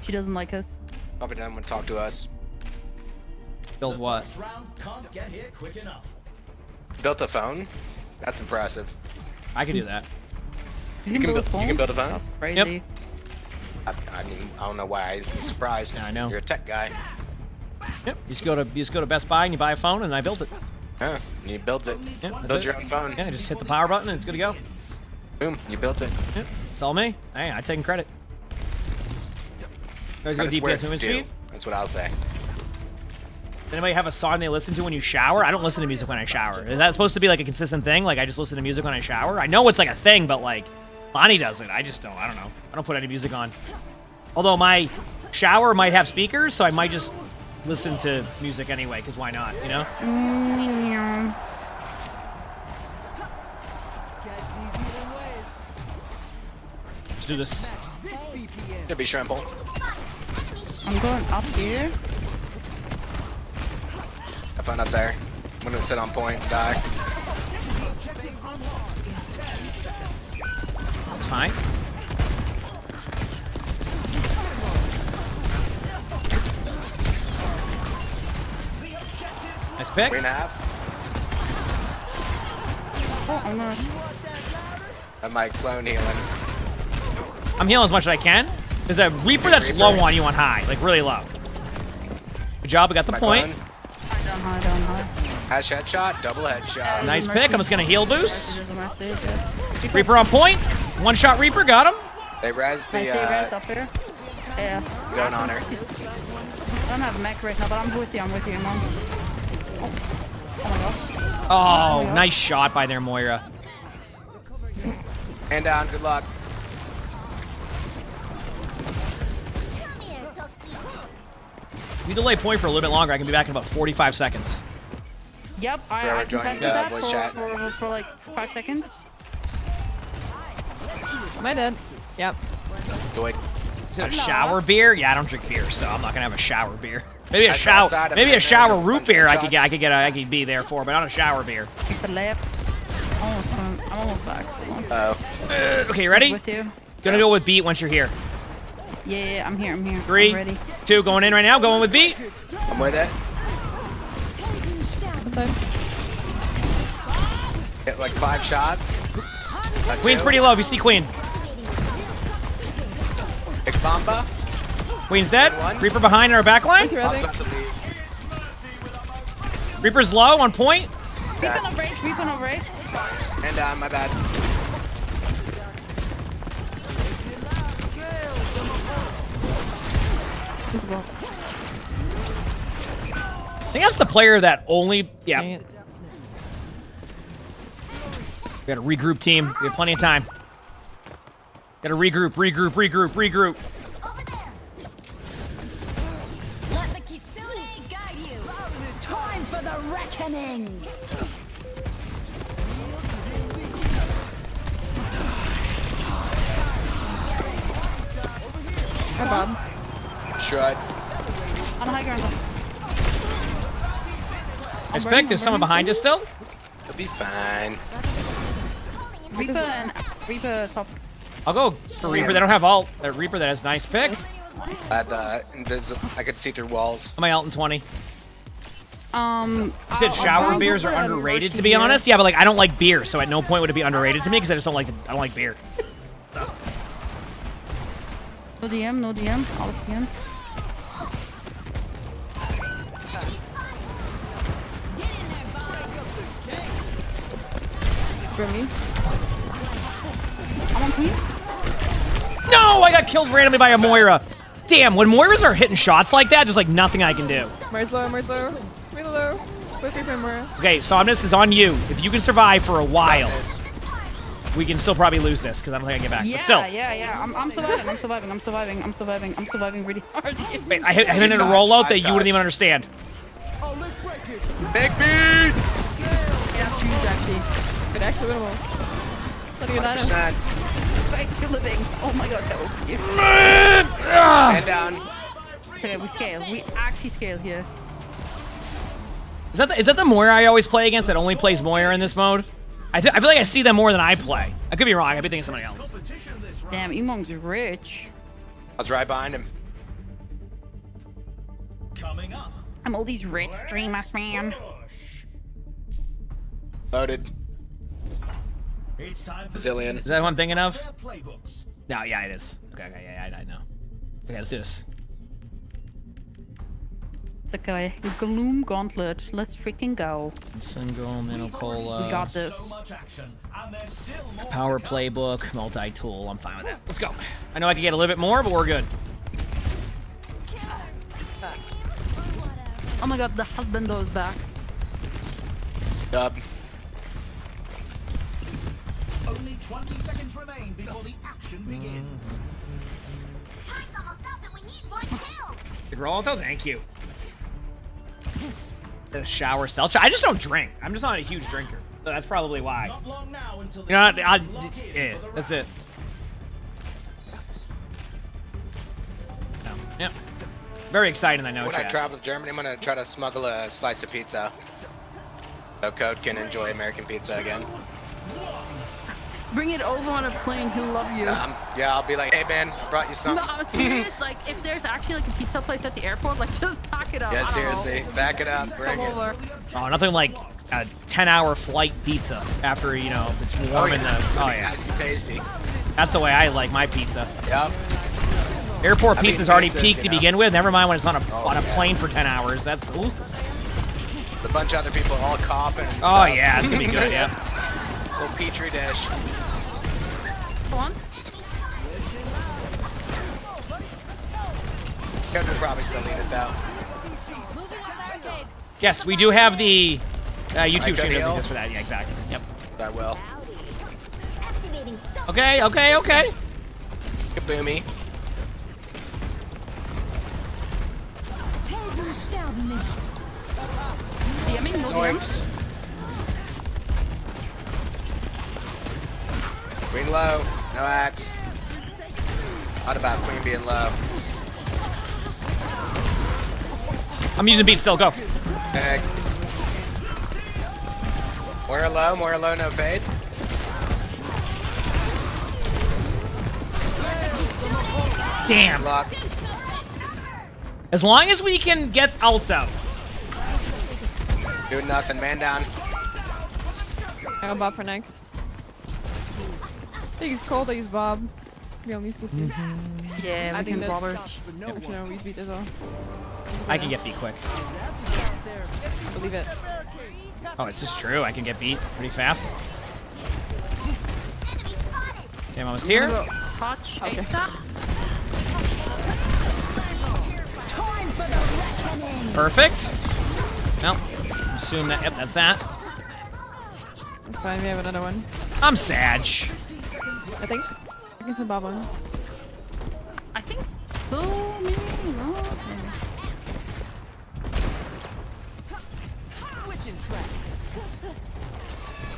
She doesn't like us. Coffee doesn't want to talk to us. Build what? Can't get here quick enough. Built a phone? That's impressive. I can do that. You can build a phone? That's crazy. Yep. I mean, I don't know why I'm surprised. Yeah, I know. You're a tech guy. Yep. You just go to Best Buy and you buy a phone, and I built it. Huh. You built it. Yep, Build your own phone. Yeah, just hit the power button and it's good to go. Boom. You built it. Yep. It's all me. Hey, I'm taking credit. Guys, go Credit's where DPS it's movement due. speed. That's what I'll say. Does anybody have a song they listen to when you shower? I don't listen to music when I shower. Is that supposed to be like a consistent thing? Like I just listen to music when I shower? I know it's like a thing, but like Bonnie does it. I just don't. I don't know. I don't put any music on. Although my shower might have speakers, so I might just listen to music anyway, because why not, you know? Let's do this. Could be Shrimple. I'm going up here. Have fun up there. I'm gonna sit on point and die. That's fine. Nice pick. 3.5. Oh, I'm not. And my clone healing. I'm healing as much as I can. There's a Reaper that's low on you on high, like really low. Good job, we got the point. Down high. Hash headshot, double headshot. Nice pick. I'm just gonna heal boost. Reaper on point. One shot Reaper, got him. They res the up here. Yeah. going on her. I don't have a mech right now, but I'm with you, Mom. Oh my god. Oh, nice shot by their Moira. And down, good luck. If you delay point for a little bit longer, I can be back in about 45 seconds. Yep, I can do that for like 5 seconds. Am I dead? Yep. Do it. Is it a shower beer? Yeah, I don't drink beer, so I'm not gonna have a shower beer. Maybe a shower root beer I could be there for, but not a shower beer. Keep it left. I'm almost back. Oh. Okay, ready? With you. Gonna go with beat once you're here. Yeah, I'm here. 3, I'm ready. 2, going in right now. Going with beat. I'm with it. Get like 5 shots. Queen's pretty low. If you see Queen. Big Bomba. Queen's dead. Reaper behind in our backline. Reaper's low on point. Reaper on break. And my bad. I think that's the player that only. Yeah. We gotta regroup, team. We have plenty of time. Gotta regroup. Let the Kitsune guide you. Time for the reckoning. Hi, Bob. Shut. On high ground. Nice pick. There's someone behind us still. It'll be fine. Reaper top. I'll go for Reaper. They don't have ult. That Reaper that has nice pick. I had I could see through walls. I'm ult in 20. You You said shower beers are underrated, to be honest. Yeah, but like I don't like beer, so at no point would it be underrated to me because I just don't like beer. No DM. All DM. For me. I'm on Queen. No, I got killed randomly by a Moira. Damn, when Moiras are hitting shots like that, there's like nothing I can do. Moira's low. Really low. With me, Moira. Okay, Somnus is on you. If you can survive for a while, we can still probably lose this because I don't think I can get back. Yeah, but still. yeah. I'm surviving really hard. Wait, I hit in a rollout that you wouldn't even understand. Big beat! Yeah, choose actually. Could actually win them all. Let me get that. 100%. Fight for living. Oh my god, no. And down. It's okay, we scale. We actually scale here. Is that the Moira I always play against that only plays Moira in this mode? I feel like I see them more than I play. I could be wrong. I could be thinking somebody else. Damn, Emong's rich. I was right behind him. Coming up. I'm all these rich streamers, man. Loaded. It's time for Zillion. Is that what I'm thinking of? No, yeah, it is. Okay, yeah, I know. Okay, let's do this. It's like a Gloom Gauntlet. Let's freaking go. Single, Nano Cola. We got this. Power playbook, multi-tool. I'm fine with that. Let's go. I know I could get a little bit more, but we're good. Oh my god, the husbando is back. Dub. Only 20 seconds remain before the action begins. Time's almost up and we need more kills. Gibraltar, thank you. The shower self. I just don't drink. I'm just not a huge drinker, so that's probably why. You know, yeah, that's it. No, yep. Very exciting, I know. When I travel to Germany, I'm gonna try to smuggle a slice of pizza, so Code can enjoy American pizza again. Bring it over on a plane. He'll love you. Yeah, I'll be like, hey man, brought you something. No, I'm serious. Like, if there's actually like a pizza place at the airport, like just pack it up. Yeah, seriously, back it up, bring it. Over. Oh, nothing like a 10-hour flight pizza after, you know, it's warm in the. Oh yeah, nice and tasty. That's the way I like my pizza. Yep. Airport pizza's already peaked to you know. begin with. Never mind when it's on a plane for 10 hours. That's. Ooh. A bunch of other people all coughing. And Oh stuff. yeah, it's gonna be good. Yeah. Little petri dish. Come on. Code would probably still need it though. Yes, we do have the YouTube I stream could doesn't heal. exist for that. Yeah, exactly. Yep. I will. Okay. Kaboomy. DMing, no Zoinks. Queen low, no axe. What about Queen being low? I'm using beat still. Go. Egg. More low, no fade. Damn. Lock. As long as we can get ults out. Doing nothing, man down. I got Bob for next. They use Cold, they use Bob. We only use two. Yeah, I we think can that's... Robert. Actually, no, we use beat as well. I can get beat quick. I believe it. Oh, it's just true. I can get beat pretty fast. Okay, I'm almost here. Touch. Okay. Perfect. Well, assume that. Yep, that's that. That's fine, we have another one. I'm Sag. I think. I guess a Bob one. I think so. Maybe. No.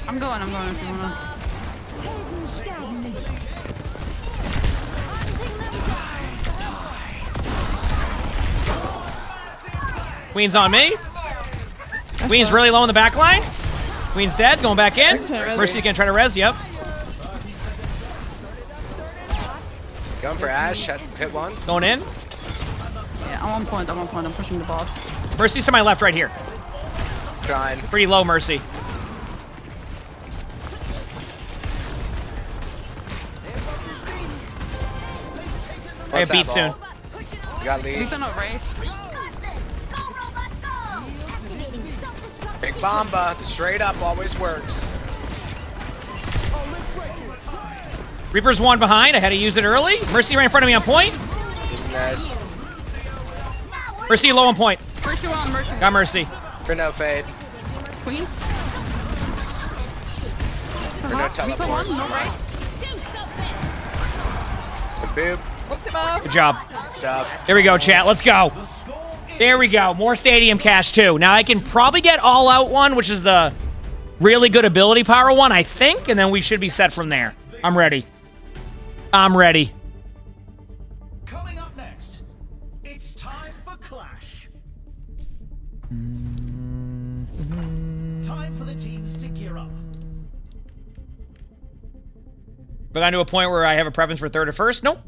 I'm going if you wanna. Queen's on me. Queen's really low in the back line. Queen's dead. Going back in. Mercy again, trying to res. Yep. Going for Ash, hit once. Going in. Yeah, I'm on point. I'm pushing the ball. Mercy's to my left right here. Trying. Pretty low, Mercy. I have beat soon. You got lead. We've been over Ray. Big Bomba, the straight up always works. Reaper's one behind. I had to use it early. Mercy right in front of me on point. Using this. Mercy low on point. Mercy on Mercy. Got Mercy. For no fade. Queen. For no teleport. One, no right. Boop. Good job. Stuff. There we go, chat. Let's go. There we go. More stadium cash too. Now I can probably get all out one, which is the really good ability power one, I think, and then we should be set from there. I'm ready. I'm ready. Coming up next, it's time for Clash. time for the teams to gear up. But I got to a point where I have a preference for third or first? Nope.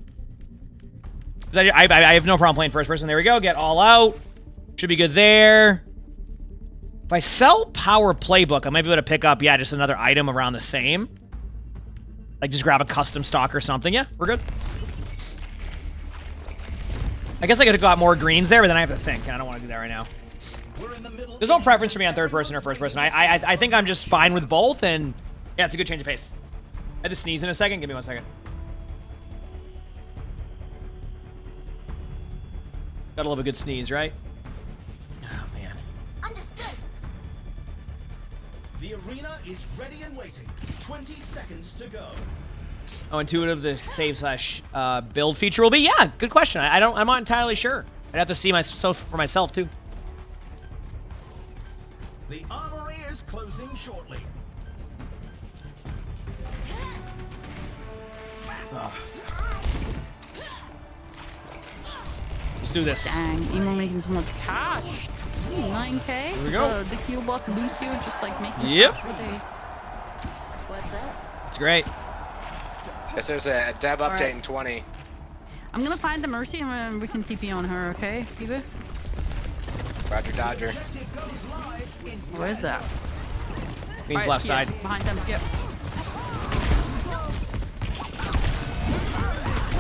I have no problem playing first person. There we go. Get all out. Should be good there. If I sell power playbook, I might be able to pick up, yeah, just another item around the same. Like just grab a custom stock or something. Yeah, we're good. I guess I could have got more greens there, but then I have to think. I don't want to do that right now. There's no preference for me on third person or first person. I think I'm just fine with both, and yeah, it's a good change of pace. I had to sneeze in a second. Give me 1 second. Gotta love a good sneeze, right? Oh, man. Understood. The arena is ready and waiting. 20 seconds to go. How intuitive the save slash build feature will be? Yeah, good question. I'm not entirely sure. I'd have to see myself for myself too. The armory is closing shortly. Oh. Let's do this. Dang, Emo making so much cash. 9K. Here we go. The Q bot Lucio just like making Yep. cash for days. What's up? It's great. Guess there's a dev update Alright. in 20. I'm gonna find the Mercy and then we can TP on her, okay, Eva? Roger Dodger. Where is that? Queen's Alright, left yeah, side. Behind them, yep.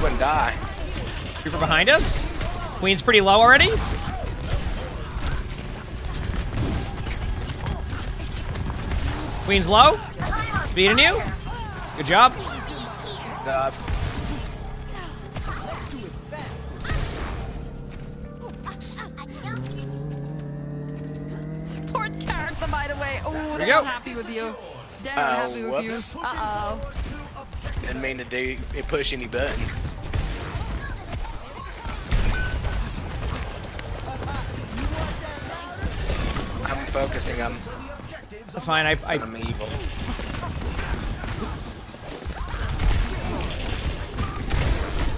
Wouldn't die. Reaper behind us. Queen's pretty low already. Queen's low. Beating you. Good job. Support character, by the way. Oh, we they're go. not happy with you. They're not happy with whoops. you. Uh-oh. Didn't mean to push any button. I'm focusing on. That's fine. I'm evil.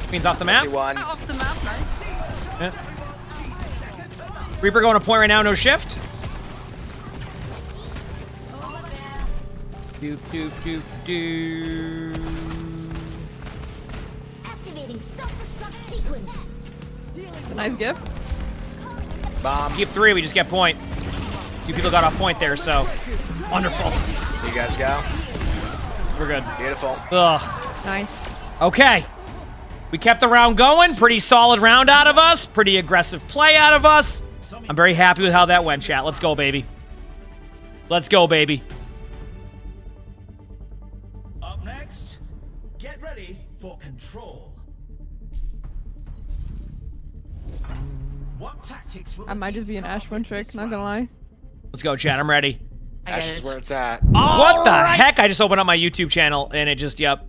Queen's off the map. One. Off the map, nice. Yeah. Reaper going to point right now. No shift. Doop doop doop doop. Activating self-destruct sequence. It's a nice gift. Bomb. Keep 3. We just get point. 2 people got off point there, so wonderful. You guys go. We're good. Beautiful. Ugh. Nice. Okay. We kept the round going. Pretty solid round out of us. Pretty aggressive play out of us. I'm very happy with how that went, chat. Let's go, baby. Let's go, baby. Up next, get ready for control. What tactics will I might just be an Ash one trick, not gonna lie. Let's go, chat. I'm ready. Ash is where it's at. What the heck? I just opened up my YouTube channel and it just, yep.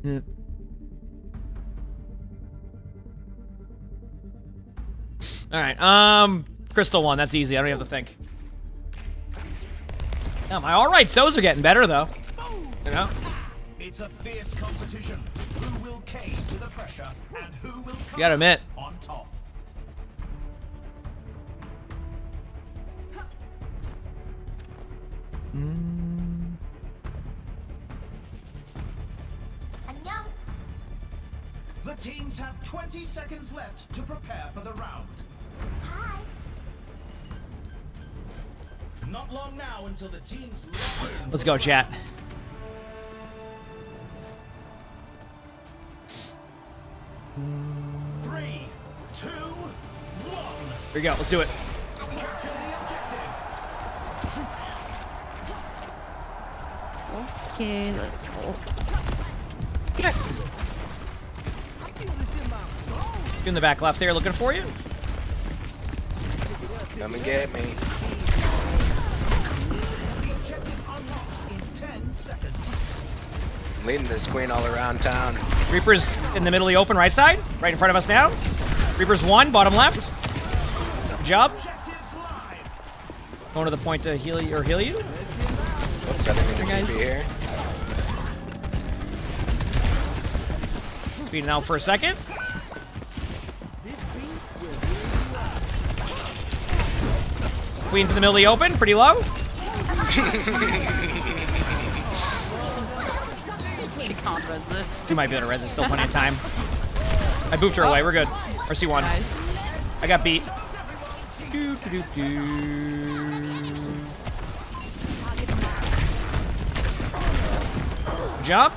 Yep. All right. Crystal 1. That's easy. I don't even have to think. Am I all right? So's are getting better though. You know. It's a fierce competition. Who will cave to the pressure and who will come You gotta admit. on top? The teams have 20 seconds left to prepare for the round. Hi. Not long now until the teams. Let's go, chat. Three, two, one. Here we go. Let's do it. Okay, let's go. Yes. In the back left there, looking for you. Come and get me. I'm leading this queen all around town. Reaper's in the middle of the open right side, right in front of us now. Reaper's 1, bottom left. Good job. Going to the point to heal you or heal you. Oops, I didn't mean to be here. Beating out for a second. Queen's in the middle of the open, pretty low. She can't res this. You might be able to res it, still plenty of time. I booped her away, we're good. RC1. Nice. I got beat. Jump.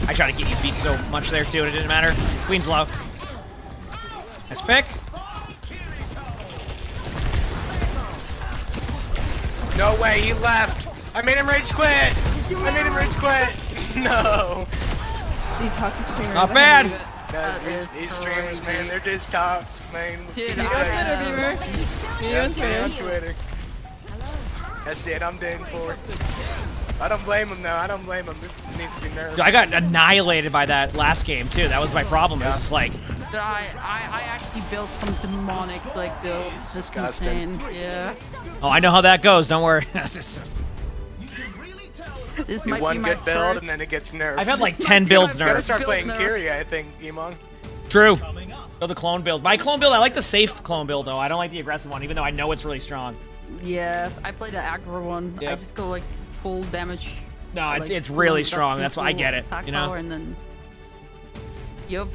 I tried to get you beat so much there too, and it didn't matter. Queen's low. Nice pick. No way, he left. I made him rage quit. I made him rage quit. No. These toxic streamers. Not bad. No, these streamers, man, they're just tops, man. Dude, You on Twitter, Beamer. You on Yeah, on Twitter. Twitter. That's it, I'm done for. I don't blame him though. I don't blame him. This needs to be nerfed. I got annihilated by that last game too. That was my problem. It was just like, Dude, I actually built some demonic like builds. It's Disgusting. insane. Yeah. oh, I know how that goes. Don't worry. This Do might one be my good build first. and then it gets nerfed. I've had like 10 builds You gotta nerfed. start playing Build nerf. Kyria, I think, emongg. True. Go the clone build. My clone build, I like the safe clone build though. I don't like the aggressive one, even though I know it's really strong. Yeah, I play the aggro one. I Yep. just go like full damage. No, like, it's full really reduction, strong. That's why I full get it. attack You know. power, and then. Yup.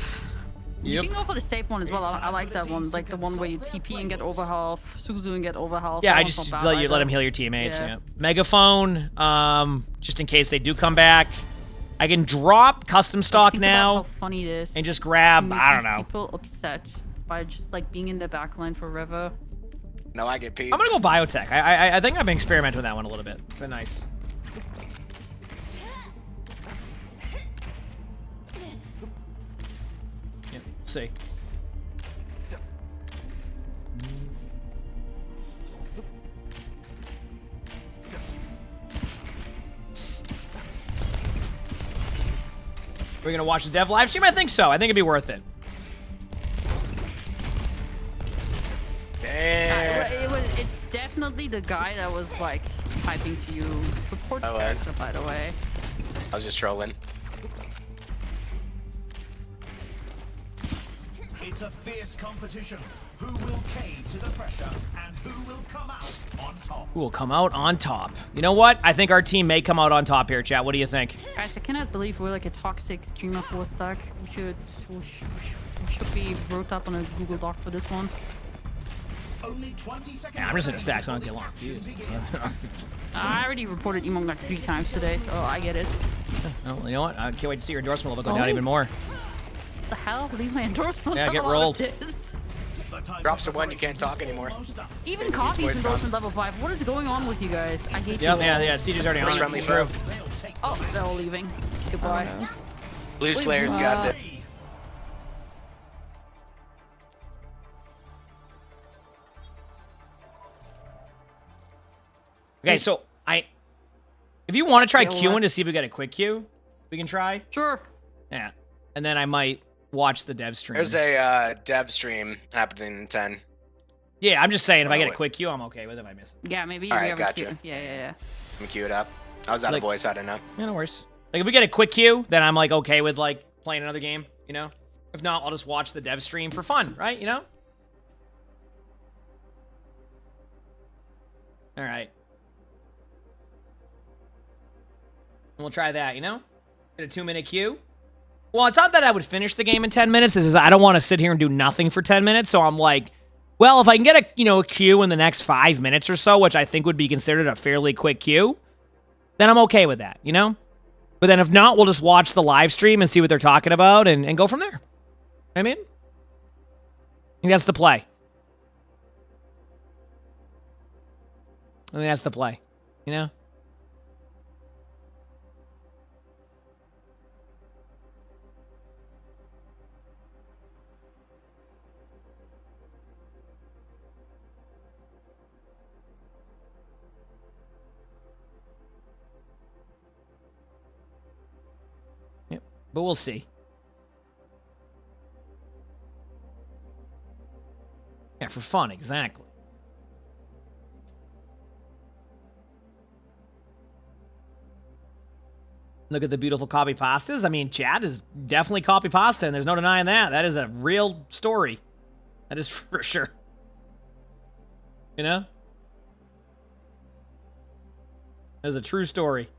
You can go for the safe one as well. I like that one, like the one where you TP and get over health, Suzu and get over health. Yeah, That I one's just not bad let either. him heal your teammates. Yeah. Yeah. Megaphone, just in case they do come back. I can drop custom stock Think about now how funny it is and just to grab. make I don't these know. People upset by just like being in the backline forever. No, I get peeved. I'm gonna go biotech. I think I've been experimenting with that one a little bit. It's been nice. Yeah, see. We're gonna watch the dev live stream? I think so. I think it'd be worth it. Damn. It's definitely the guy that was like typing to you. Support I was. character, by the way. I was just trolling. It's a fierce competition. Who will cave to the pressure and who will come out on top? Who will come out on top? You know what? I think our team may come out on top here, chat. What do you think? Guys, I cannot believe we're like a toxic streamer 4 stack. We should be wrote up on a Google Doc for this one. Only 20 seconds. Yeah, I'm just in a stack, so I don't get long. I already reported emongg like 3 times today, so I get it. Well, you know what? I can't wait to see your endorsement level go Oh. down even more. What the hell? Leave my endorsement. Yeah, get level rolled. out of this. Drops to 1, you can't talk anymore. Even These Coffee's voice endorsement comms. level 5. What is going on with you guys? I hate you. Yep, all. yeah, CJ's already on it. Friendly True. foe. Oh, they're all leaving. Goodbye. Blue Slayer's got it. Okay, so if you want to try Yeah, queuing what? to see if we get a quick queue, we can try. Sure. Yeah, and then I might watch the dev stream. There's a dev stream happening in 10. Yeah, I'm just saying if I get a wait. quick queue, I'm okay with it if I miss it. Yeah, maybe All we right, have a gotcha. queue. Yeah. Let me queue it up. I was out Like- of voice, I didn't know. Yeah, no worries. Like if we get a quick queue, then I'm like okay with like playing another game, you know? If not, I'll just watch the dev stream for fun, right? You know? All right. And we'll try that, you know? Get a 2-minute queue. Well, it's not that I would finish the game in 10 minutes. It's just I don't want to sit here and do nothing for 10 minutes. So I'm like, well, if I can get a queue in the next 5 minutes or so, which I think would be considered a fairly quick queue, then I'm okay with that, you know? But then if not, we'll just watch the live stream and see what they're talking about and go from there. I mean, I think that's the play. I think that's the play, you know? Yep, but we'll see. Yeah, for fun, exactly. Look at the beautiful copy pastas. I mean, chat is definitely copy pasta, and there's no denying that. That is a real story. That is for sure. You know? That is a true story.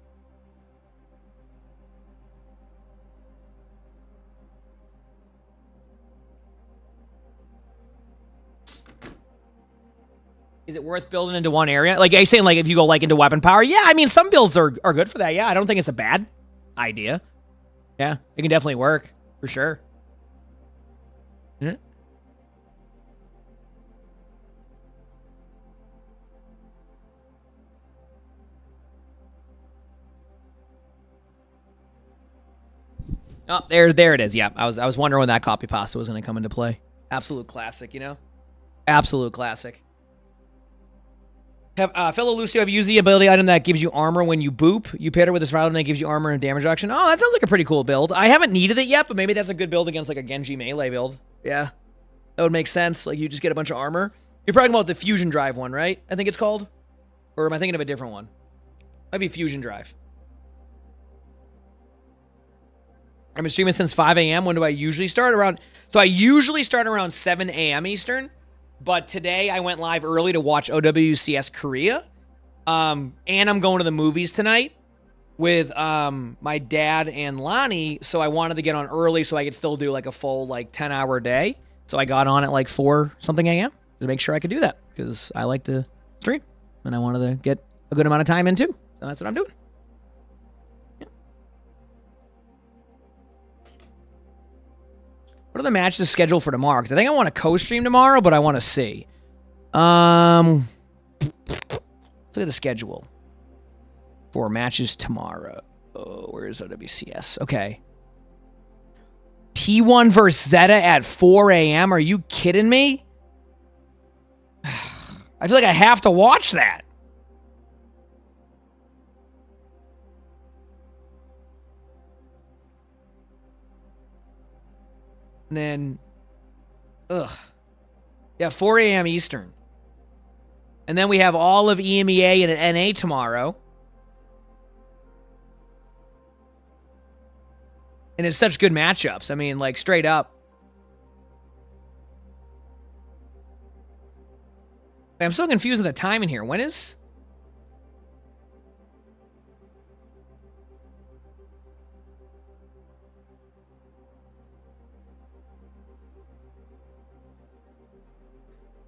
Is it worth building into one area? Like, are you saying, like, if you go, like, into weapon power? Yeah, I mean, some builds are good for that. Yeah, I don't think it's a bad idea. Yeah, it can definitely work, for sure. Yeah. Oh, there it is. Yeah, I was wondering when that copy pasta was going to come into play. Absolute classic, you know? Absolute classic. Fellow Lucio, have you used the ability item that gives you armor when you boop? You pair it with this route and it gives you armor and damage reduction. Oh, that sounds like a pretty cool build. I haven't needed it yet, but maybe that's a good build against like a Genji melee build. Yeah, that would make sense. Like you just get a bunch of armor. You're talking about the fusion drive one, right? I think it's called. Or am I thinking of a different one? Might be fusion drive. I've been streaming since 5 a.m. When do I usually start? So I usually start around 7 a.m. Eastern. But today I went live early to watch OWCS Korea. And I'm going to the movies tonight with my dad and Lonnie. So I wanted to get on early so I could still do like a full like 10-hour day. So I got on at like 4 something a.m. to make sure I could do that. Because I like to stream. And I wanted to get a good amount of time in too. So that's what I'm doing. What are the matches scheduled for tomorrow? Because I think I want to co-stream tomorrow, but I want to see. Let's look at the schedule for matches tomorrow. Oh, where is OWCS? Okay. T1 versus Zeta at 4 a.m. Are you kidding me? I feel like I have to watch that. And then, yeah, 4 a.m. Eastern. And then we have all of EMEA and NA tomorrow. And it's such good matchups. I mean, like, straight up. I'm so confused with the timing here. When is...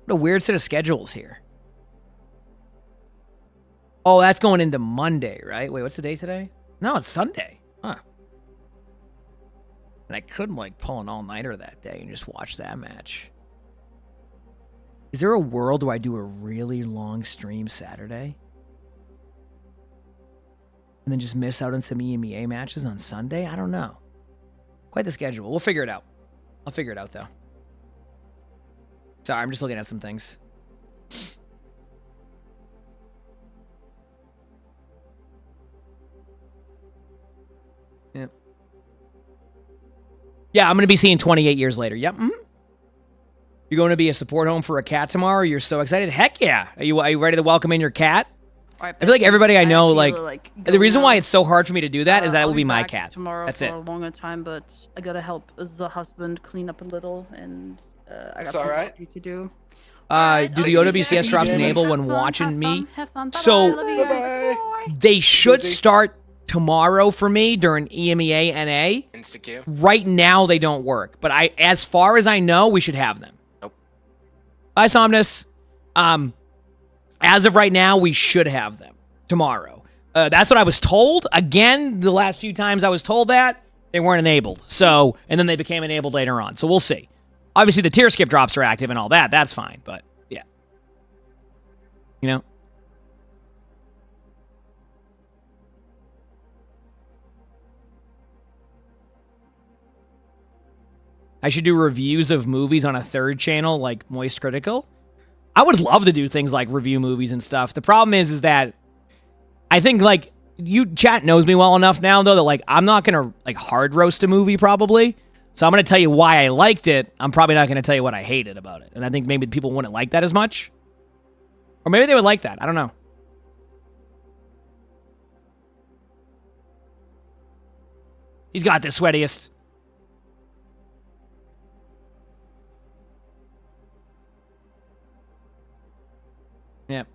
What a weird set of schedules here. Oh, that's going into Monday, right? Wait, what's the date today? No, it's Sunday. Huh. And I could, like, pull an all-nighter that day and just watch that match. Is there a world where I do a really long stream Saturday? And then just miss out on some EMEA matches on Sunday? I don't know. Quite the schedule. We'll figure it out. I'll figure it out, though. Sorry, I'm just looking at some things. Yep. Yeah, I'm going to be seeing 28 years later. Yep. Mm-hmm. You're going to be a support home for a cat tomorrow? You're so excited? Heck yeah. Are you ready to welcome in your cat? I feel like everybody I know, like the reason why it's so hard for me to do that is that it will be my cat. Tomorrow That's for it. a longer time, but I gotta help the husband clean up a little, and I got all right. to do. Do the OWCS drops enable when watching me? So they should start tomorrow for me during EMEA NA. Insta-Q. Right now they don't work, but as far as I know, we should have them. Nope. Bye, Somnus. As of right now, we should have them tomorrow. That's what I was told. Again, the last few times I was told that, they weren't enabled. So, and then they became enabled later on. So we'll see. Obviously, the tier skip drops are active and all that. That's fine, but yeah. You know? I should do reviews of movies on a third channel, like Moist Critical. I would love to do things like review movies and stuff. The problem is that I think, like, chat knows me well enough now, though, that, like, I'm not going to, like, hard roast a movie, probably. So I'm going to tell you why I liked it. I'm probably not going to tell you what I hated about it. And I think maybe people wouldn't like that as much. Or maybe they would like that. I don't know. He's got the sweatiest. Yep.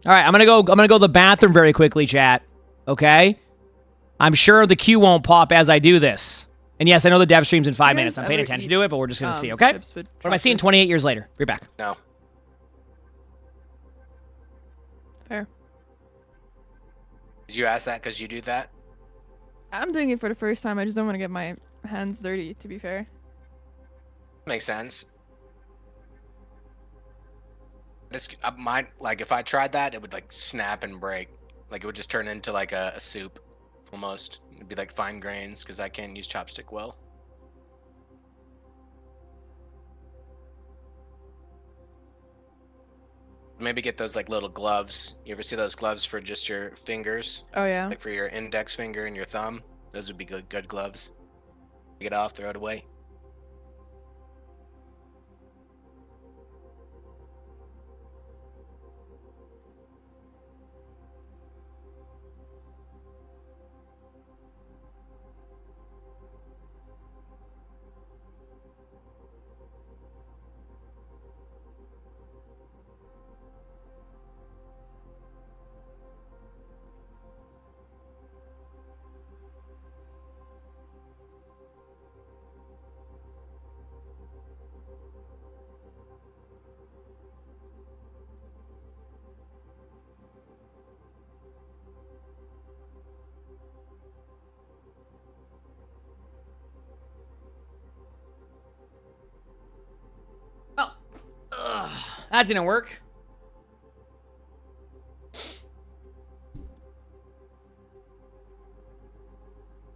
All right, I'm gonna go to the bathroom very quickly, chat. Okay? I'm sure the queue won't pop as I do this. And yes, I know the dev stream's in 5 minutes. I'm paying attention to it, but we're just gonna see, okay? What am I seeing 28 years later? Be back. No. Fair. Did you ask that because you do that? I'm doing it for the first time. I just don't want to get my hands dirty, to be fair. Makes sense. This mine, like if I tried that, it would like snap and break. Like it would just turn into like a soup, almost. It'd be like fine grains because I can't use chopstick well. Maybe get those like little gloves. You ever see those gloves for just your fingers? Oh yeah. Like for your index finger and your thumb. Those would be good gloves. Take it off, throw it away. That didn't work.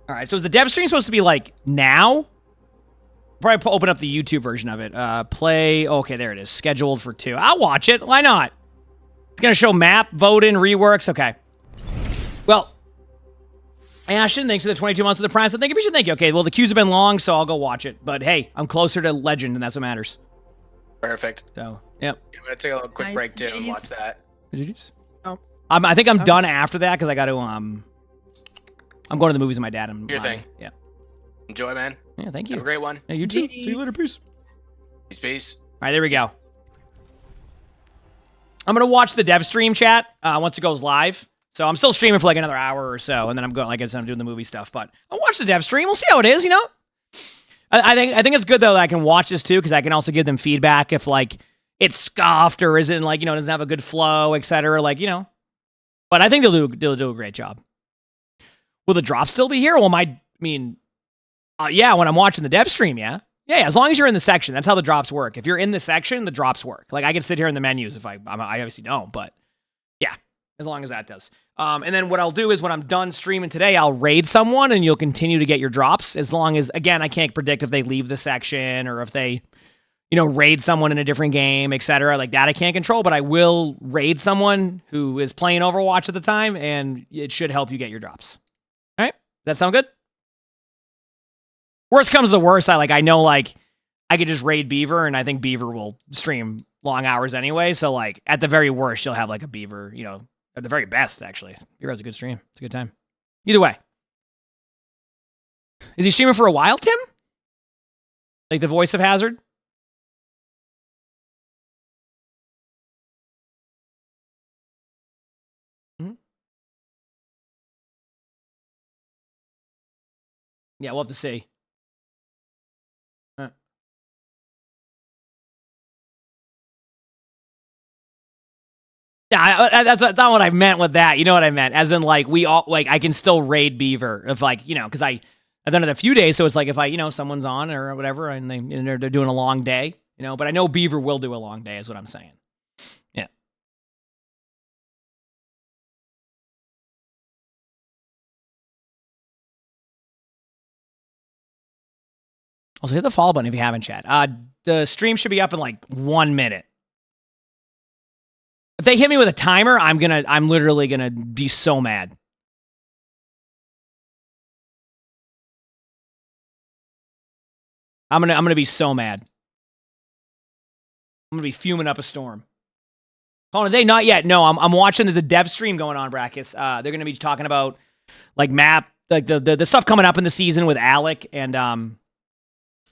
All right, so is the dev stream supposed to be like now? Probably open up the YouTube version of it. Play. Okay, there it is. Scheduled for 2. I'll watch it. Why not? It's gonna show map, vote in, reworks. Okay. Well, Ashton, thanks for the 22 months of the Prime. So thank you. Okay, well the queues have been long, so I'll go watch it. But hey, I'm closer to Legend, and that's what matters. Perfect. So, yep. I'm gonna take a little quick break too and watch that. Did you just? Oh. I think I'm done after that because I got to I'm going to the movies with my dad. And Your thing. Yeah. Enjoy, man. Yeah, thank you. Have a great one. Yeah, you too. See you later. Peace. Peace. All right, there we go. I'm gonna watch the dev stream chat once it goes live. So I'm still streaming for like another hour or so, and then I'm going, like I said, I'm doing the movie stuff. But I'll watch the dev stream. We'll see how it is. You know. I think it's good though that I can watch this too because I can also give them feedback if like it's scuffed or isn't like doesn't have a good flow, etc. Like but I think they'll do a great job. Will the drop still be here? Well, yeah, when I'm watching the dev stream, yeah, as long as you're in the section, that's how the drops work. If you're in the section, the drops work. Like I can sit here in the menus if I obviously don't, but yeah, as long as that does. And then what I'll do is when I'm done streaming today, I'll raid someone and you'll continue to get your drops as long as, again, I can't predict if they leave the section or if they, raid someone in a different game, etc. Like that I can't control, but I will raid someone who is playing Overwatch at the time and it should help you get your drops. All right? That sound good? Worst comes to worst, I know I could just raid Beaver and I think Beaver will stream long hours anyway. So at the very worst, you'll have a Beaver, at the very best, actually. Beaver has a good stream. It's a good time. Either way. Is he streaming for a while, Tim? Like the voice of Hazard? Mm-hmm. Yeah, we'll have to see. Yeah, that's not what I meant with that. You know what I meant? As in, we all, I can still raid Beaver if, because I've done it a few days, so it's if someone's on or whatever, and they're doing a long day, but I know Beaver will do a long day, is what I'm saying. Yeah. Also, hit the follow button if you haven't, chat. The stream should be up in 1 minute. If they hit me with a timer, I'm literally gonna be so mad. I'm gonna be so mad. I'm gonna be fuming up a storm. Oh, are they not yet? No, I'm watching. There's a dev stream going on, Brackus. They're gonna be talking about like map, like the stuff coming up in the season with Alec and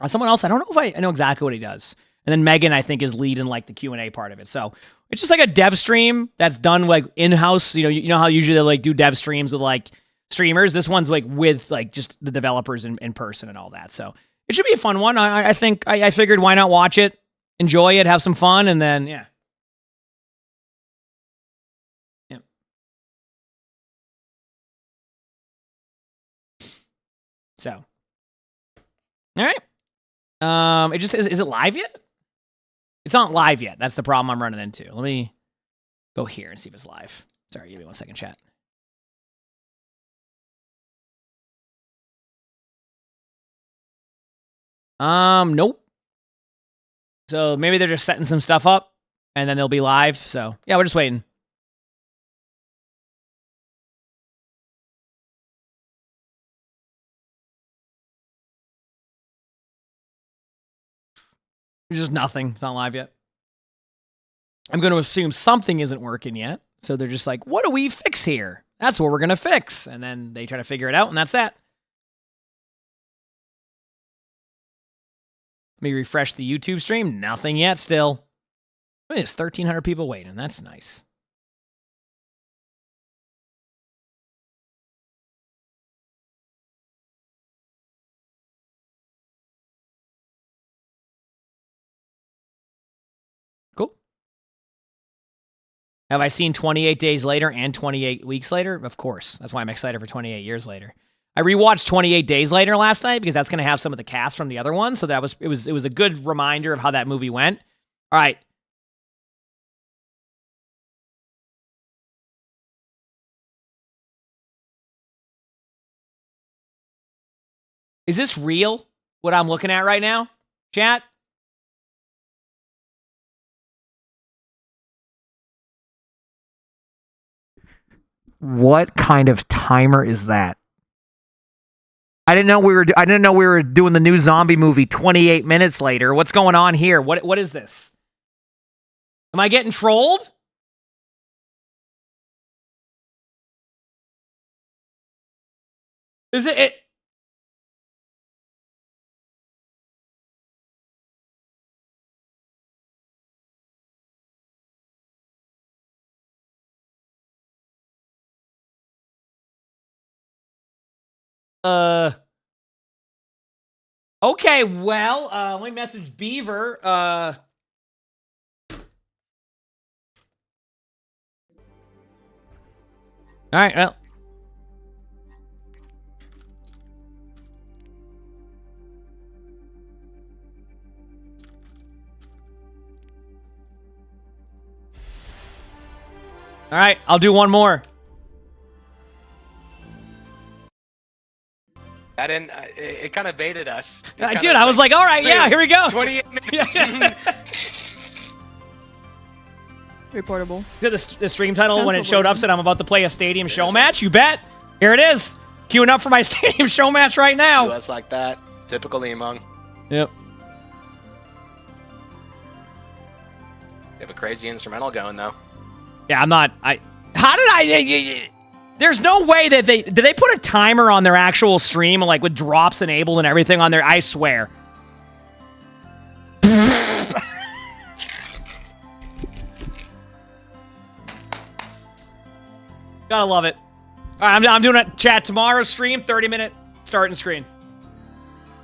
someone else. I don't know if I know exactly what he does. And then Megan, I think, is leading like the Q&A part of it. So it's just like a dev stream that's done like in-house. You know how usually they like do dev streams with like streamers. This one's like with like just the developers in person and all that. So it should be a fun one. I think I figured why not watch it, enjoy it, have some fun, and then yeah. So, all right. It just is it live yet? It's not live yet. That's the problem I'm running into. Let me go here and see if it's live. Sorry, give me 1 second, chat. Nope. So maybe they're just setting some stuff up and then they'll be live. So yeah, we're just waiting. There's just nothing. It's not live yet. I'm going to assume something isn't working yet. So they're just like, what do we fix here? That's what we're going to fix. And then they try to figure it out, and that's that. Let me refresh the YouTube stream. Nothing yet still. I mean, it's 1,300 people waiting. That's nice. Cool. Have I seen 28 Days Later and 28 Weeks Later? Of course. That's why I'm excited for 28 Years Later. I rewatched 28 Days Later last night because that's going to have some of the cast from the other one. So that it was a good reminder of how that movie went. All right. Is this real? What I'm looking at right now? Chat? What kind of timer is that? I didn't know we were doing the new zombie movie 28 minutes later. What's going on here? What is this? Am I getting trolled? Is it? Okay, well, let me message Beaver. All right, well. All right, I'll do one more. I didn't. It kind of baited us. Dude, I was like, all right, yeah, here we go. 28 minutes. Reportable. The stream title when it showed up said I'm about to play a stadium show match. You bet. Here it is. Queuing up for my stadium show match right now. Do us like that. Typical emongg. Yep. You have a crazy instrumental going though. Yeah, I'm not. How did I? There's no way that did they put a timer on their actual stream, like with drops enabled and everything on there? I swear. Gotta love it. All right, I'm doing a chat tomorrow stream, 30-minute starting screen.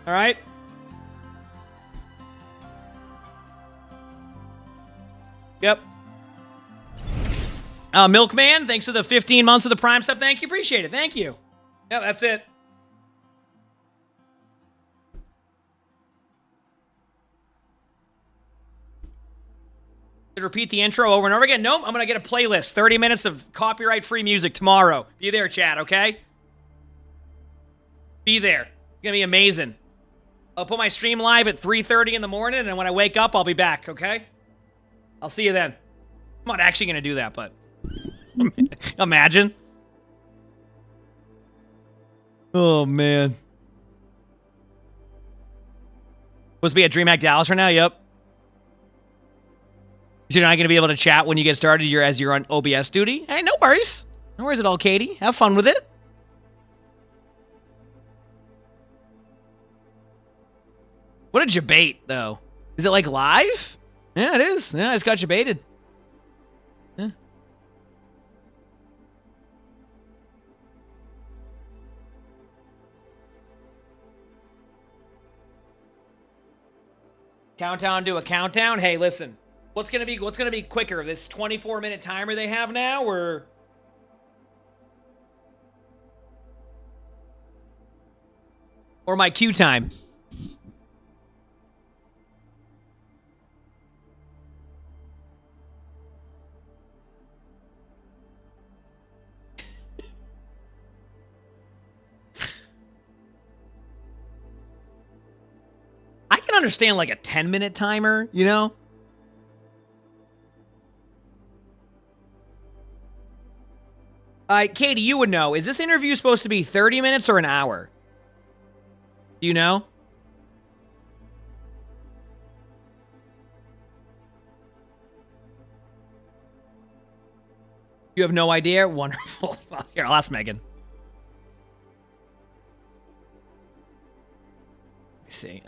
All right. Yep. Milkman, thanks for the 15 months of the Prime sub. Thank you. Appreciate it. Thank you. Yeah, that's it. Did repeat the intro over and over again? Nope. I'm going to get a playlist. 30 minutes of copyright-free music tomorrow. Be there, chat, okay? Be there. It's going to be amazing. I'll put my stream live at 3:30 in the morning, and when I wake up, I'll be back, okay? I'll see you then. not actually gonna do that, but imagine. Oh man. Supposed to be at DreamHack Dallas right now. Yep. So you're not gonna be able to chat when you get started. As you're on OBS duty. Hey, no worries. No worries at all, Katie. Have fun with it. What did you bait though? Is it like live? Yeah, it is. Yeah, I just got you baited. Yeah. Countdown to a countdown. Hey, listen. What's gonna be quicker? This 24-minute timer they have now, or my queue time? I can understand like a 10-minute timer, you know? Katie, you would know. Is this interview supposed to be 30 minutes or an hour? Do you know? You have no idea? Wonderful. Well, here, I'll ask Megan. Let me see.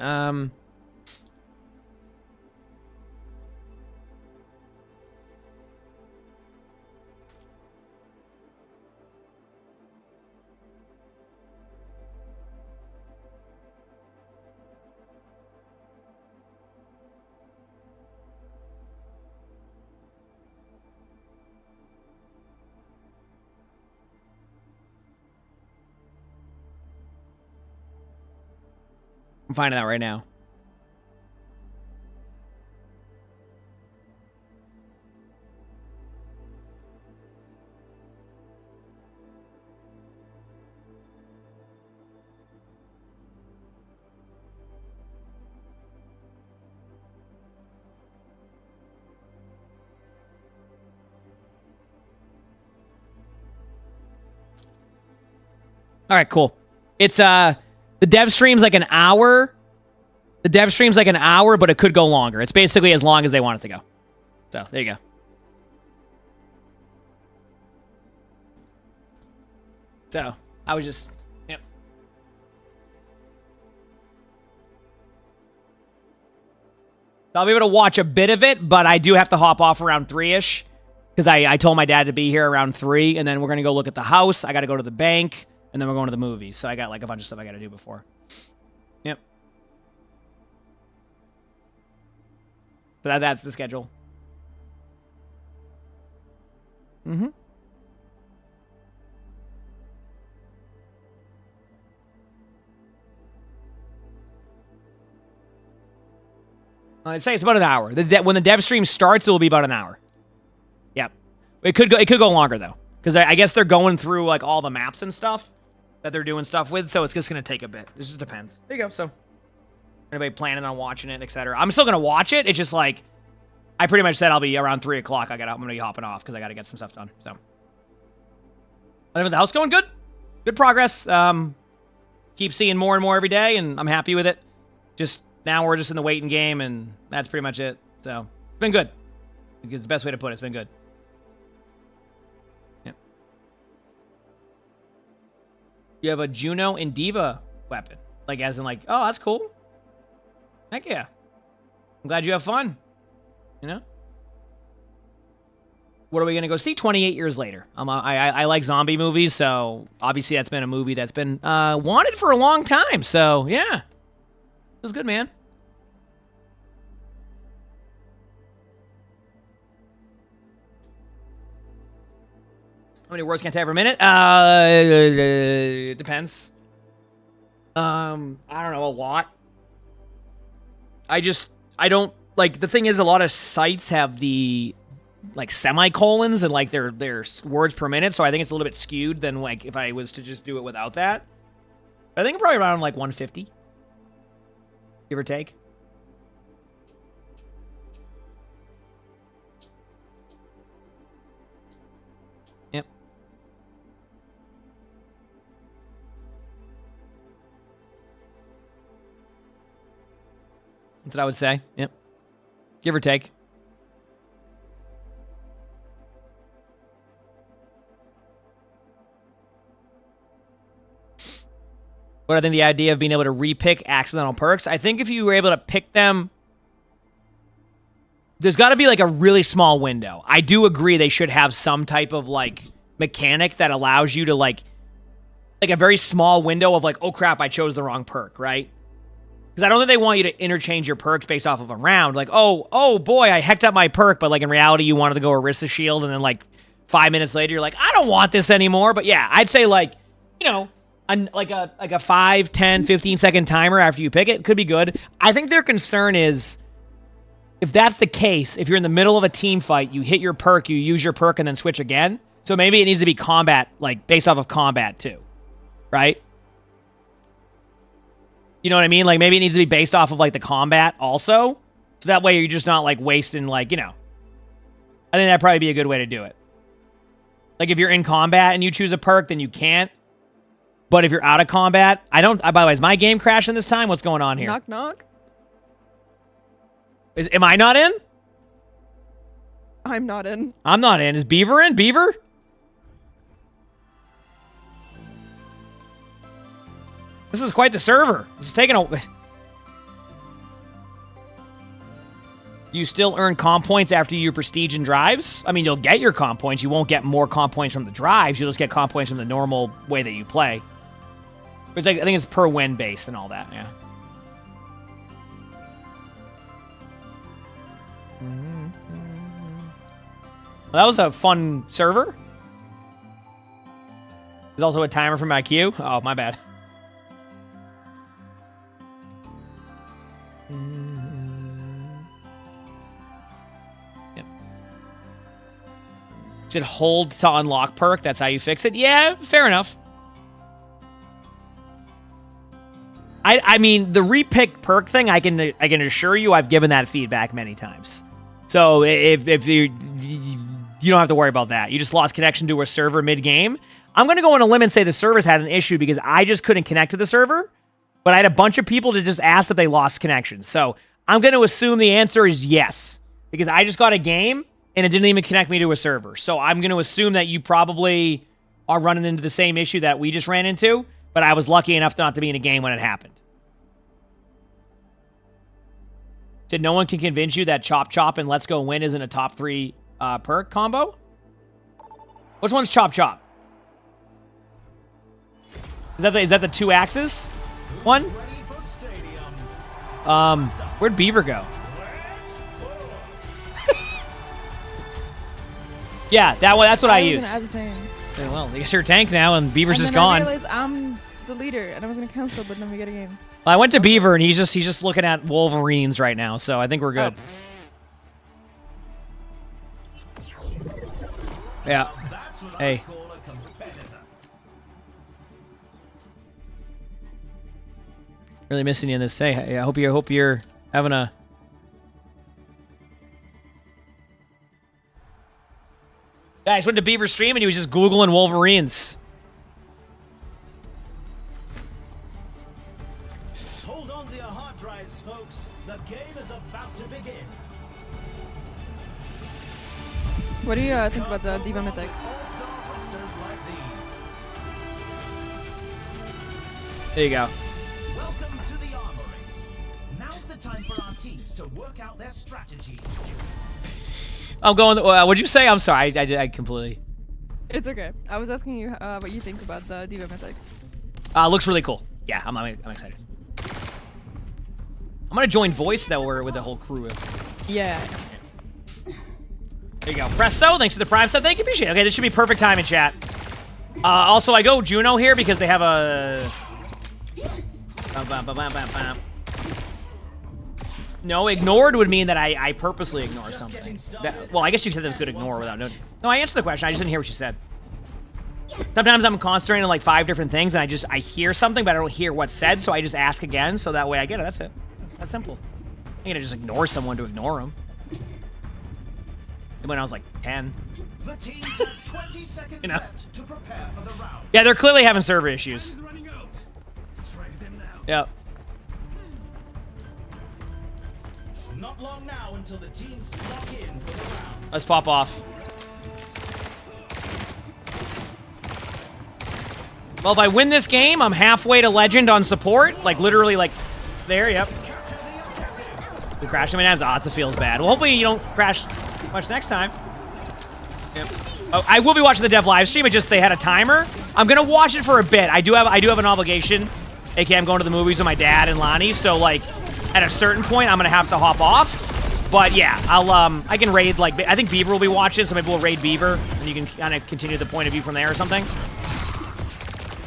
I'm finding out right now. All right, cool. It's the dev stream's like an hour. The dev stream's like an hour, but it could go longer. It's basically as long as they want it to go. So, there you go. So, I was just, yep. I'll be able to watch a bit of it, but I do have to hop off around 3-ish. Because I told my dad to be here around 3, and then we're going to go look at the house. I got to go to the bank, and then we're going to the movies. So I got like a bunch of stuff I got to do before. Yep. So that's the schedule. Mm-hmm. I'd say it's about an hour. When the dev stream starts, it will be about an hour. Yep. It could go longer though, because I guess they're going through like all the maps and stuff that they're doing stuff with, so it's just gonna take a bit. It just depends. There you go. So, anybody planning on watching it, etc. I'm still gonna watch it. It's just like I pretty much said I'll be around 3 o'clock. I'm gonna be hopping off because I got to get some stuff done. So, other than the house going good, good progress. Keep seeing more and more every day, and I'm happy with it. Just now we're just in the waiting game, and that's pretty much it. So, it's been good. It's the best way to put it. It's been good. Yeah. You have a Juno and Diva weapon. Like, as in like, oh, that's cool. Heck yeah. I'm glad you have fun. You know? What are we going to go see 28 years later? I like zombie movies, so obviously that's been a movie that's been wanted for a long time. So, yeah. It was good, man. How many words can I type per minute? It depends. I don't know, a lot. I don't, like, the thing is, a lot of sites have the, like, semicolons and, like, their words per minute, so I think it's a little bit skewed than, like, if I was to just do it without that. But I think I'm probably around, like, 150. Give or take. That's what I would say. Yep. Give or take. But I think the idea of being able to repick accidental perks, I think if you were able to pick them, there's got to be like a really small window. I do agree they should have some type of like mechanic that allows you to like a very small window of like, oh crap, I chose the wrong perk, right? Because I don't think they want you to interchange your perks based off of a round. Like, oh boy, I hecked up my perk, but like in reality, you wanted to go Orisa Shield, and then like 5 minutes later, you're like, I don't want this anymore. But yeah, I'd say like, you know, like a 5, 10, 15-second timer after you pick it could be good. I think their concern is, if that's the case, if you're in the middle of a team fight, you hit your perk, you use your perk, and then switch again. So maybe it needs to be combat, like based off of combat too, right? You know what I mean? Like maybe it needs to be based off of like the combat also. So that way you're just not like wasting like, you know. I think that'd probably be a good way to do it. Like if you're in combat and you choose a perk, then you can't. But if you're out of combat, I don't... by the way, is my game crashing this time? What's going on here? Knock, knock. Am I not in? I'm not in. I'm not in. Is Beaver in? Beaver? This is quite the server. This is taking a... Do you still earn comp points after your prestige and drives? I mean, you'll get your comp points. You won't get more comp points from the drives. You'll just get comp points from the normal way that you play. It's like, I think it's per win based and all that, yeah. Well, that was a fun server. There's also a timer for my queue. Oh, my bad. Yep. Should hold to unlock perk. That's how you fix it. Yeah, fair enough. I mean, the repick perk thing, I can assure you I've given that feedback many times. So if you don't have to worry about that. You just lost connection to a server mid-game. I'm going to go on a limb and say the servers had an issue because I just couldn't connect to the server, but I had a bunch of people that just asked if they lost connection. So I'm going to assume the answer is yes, because I just got a game and it didn't even connect me to a server. So I'm going to assume that you probably are running into the same issue that we just ran into, but I was lucky enough not to be in a game when it happened. Did no one can convince you that Chop Chop and Let's Go Win isn't a top 3 perk combo? Which one's Chop Chop? Is that the 2 axes one? Where'd Beaver go? Yeah, that one. That's what I use. Yeah, well, I guess you're a tank now, and Beaver's just gone. I realized I'm the leader, and I was gonna cancel, but then we get a game. Well, I went to Beaver, and he's just looking at Wolverines right now, so I think we're good. Oh. Yeah. Hey. Really missing you in this. Hey, I hope you're having a... Guys, went to Beaver's stream and he was just Googling Wolverines. Hold on to your hard drives, folks. The game is about to begin. What do you think about the Diva Mythic? There you go. Welcome to the Armory. Now's the time for our teams to work out their strategies. I'm going. What'd you say? I'm sorry. I completely. It's okay. I was asking you what you think about the Diva Mythic. Looks really cool. Yeah, I'm excited. I'm gonna join voice that we're with the whole crew. Yeah. There you go. Presto, thanks for the Prime sub. Thank you, appreciate it. Okay, this should be perfect time in chat. Also, I go Juno here because they have a... No, ignored would mean that I purposely ignore something. Well, I guess you could ignore without no... No, I answered the question. I just didn't hear what you said. Sometimes I'm concentrating on like 5 different things and I hear something, but I don't hear what's said, so I just ask again, so that way I get it. That's it. That's simple. I'm gonna just ignore someone to ignore them. When I was like 10. The teams have 20 seconds left to prepare for the round. Yeah, they're clearly having server issues. Yep. Not long now until the teams lock in for the round. Let's pop off. Well, if I win this game, I'm halfway to legend on support. Like, literally, like, there, yep. We crashed him in hands. Odds, it feels bad. Well, hopefully you don't crash much next time. Yep. Oh, I will be watching the dev live stream. It's just they had a timer. I'm gonna watch it for a bit. I do have an obligation. AKA, I'm going to the movies with my dad and Lonnie. So, like, at a certain point, I'm gonna have to hop off. But yeah, I can raid, like, I think Beaver will be watching, so maybe we'll raid Beaver, and you can kind of continue the point of view from there or something.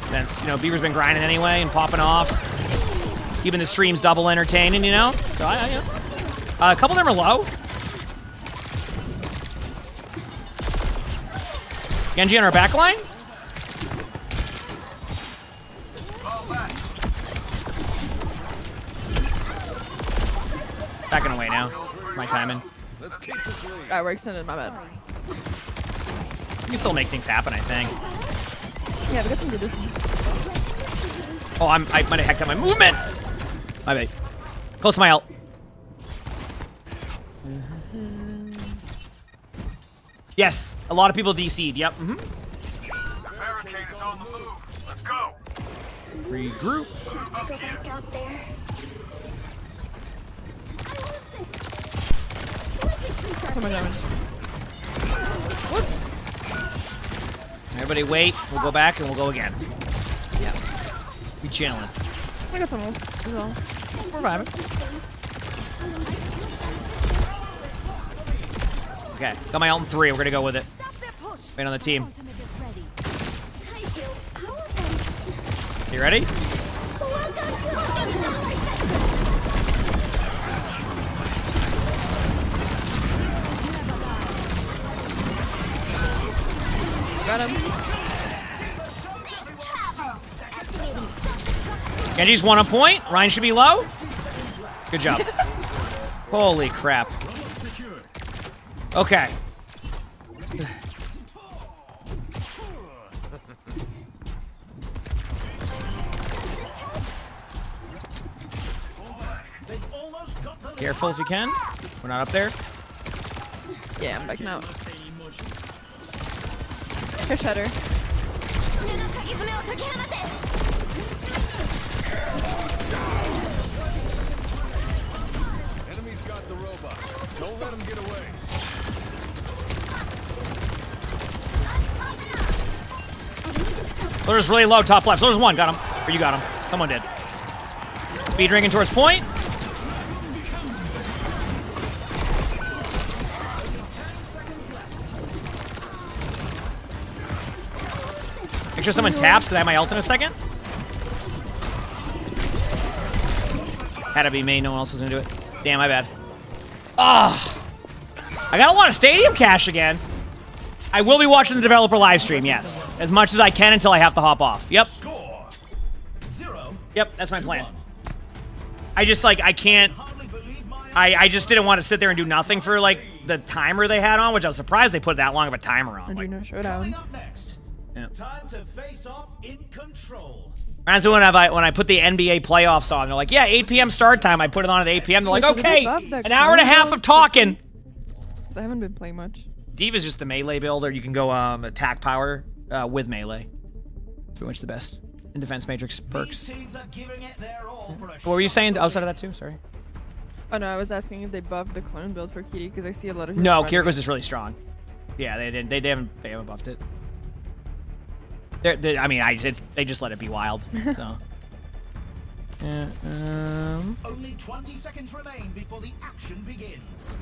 Since, you know, Beaver's been grinding anyway and popping off. Keeping the streams double entertaining, you know? So, you know. A couple of them are low. Genji on our back line. Backing away now. My timing. Alright, we're extended, my bad. We can still make things happen, I think. Yeah, we got some good distance. Oh, I might have hacked up my movement. My bad. Close to my ult. Yes, a lot of people DC'd. Yep. Barricades on the move. Let's go. Regroup. Go back out there. So much damage. Whoops. Everybody wait. We'll go back and we'll go again. Yeah. We chilling. I got some ults as well. We're vibing. Okay, got my ult in 3. We're gonna go with it. Wait on the team. You ready? Got him. Genji's 1 on point. Ryan should be low. Good job. Holy crap. Okay. Careful if you can. We're not up there. Yeah, I'm backing out. Push header. Enemy's got the robot. Don't let him get away. Soldier's really low, top left. Soldier's 1, got him. Or you got him. Someone did. Speed ringing towards point. Make sure someone taps, because I have my ult in a second. Had to be me, no one else was gonna do it. Damn, my bad. Ah, I got a lot of stadium cash again. I will be watching the developer live stream, yes. As much as I can until I have to hop off. Yep. Yep, that's my plan. I just, like, I can't... I just didn't want to sit there and do nothing for, like, the timer they had on, which I was surprised they put that long of a timer on. Like, Showdown. yeah. Time to face off in control. Reminds me when I put the NBA playoffs on. They're like, yeah, 8 p.m. start time. I put it on at 8 p.m. They're like, okay, an hour and a half of talking. I haven't been playing much. D.Va's just the melee builder. You can go attack power with melee. Pretty much the best in defense matrix perks. What were you saying outside of that too? Sorry. Oh no, I was asking if they buffed the clone build for Kitty because I see a lot of. No, Kiriko's just really strong. Yeah, they didn't. They haven't buffed it. I mean, they just let it be wild. So. Yeah. Only 20 seconds remain before the action begins.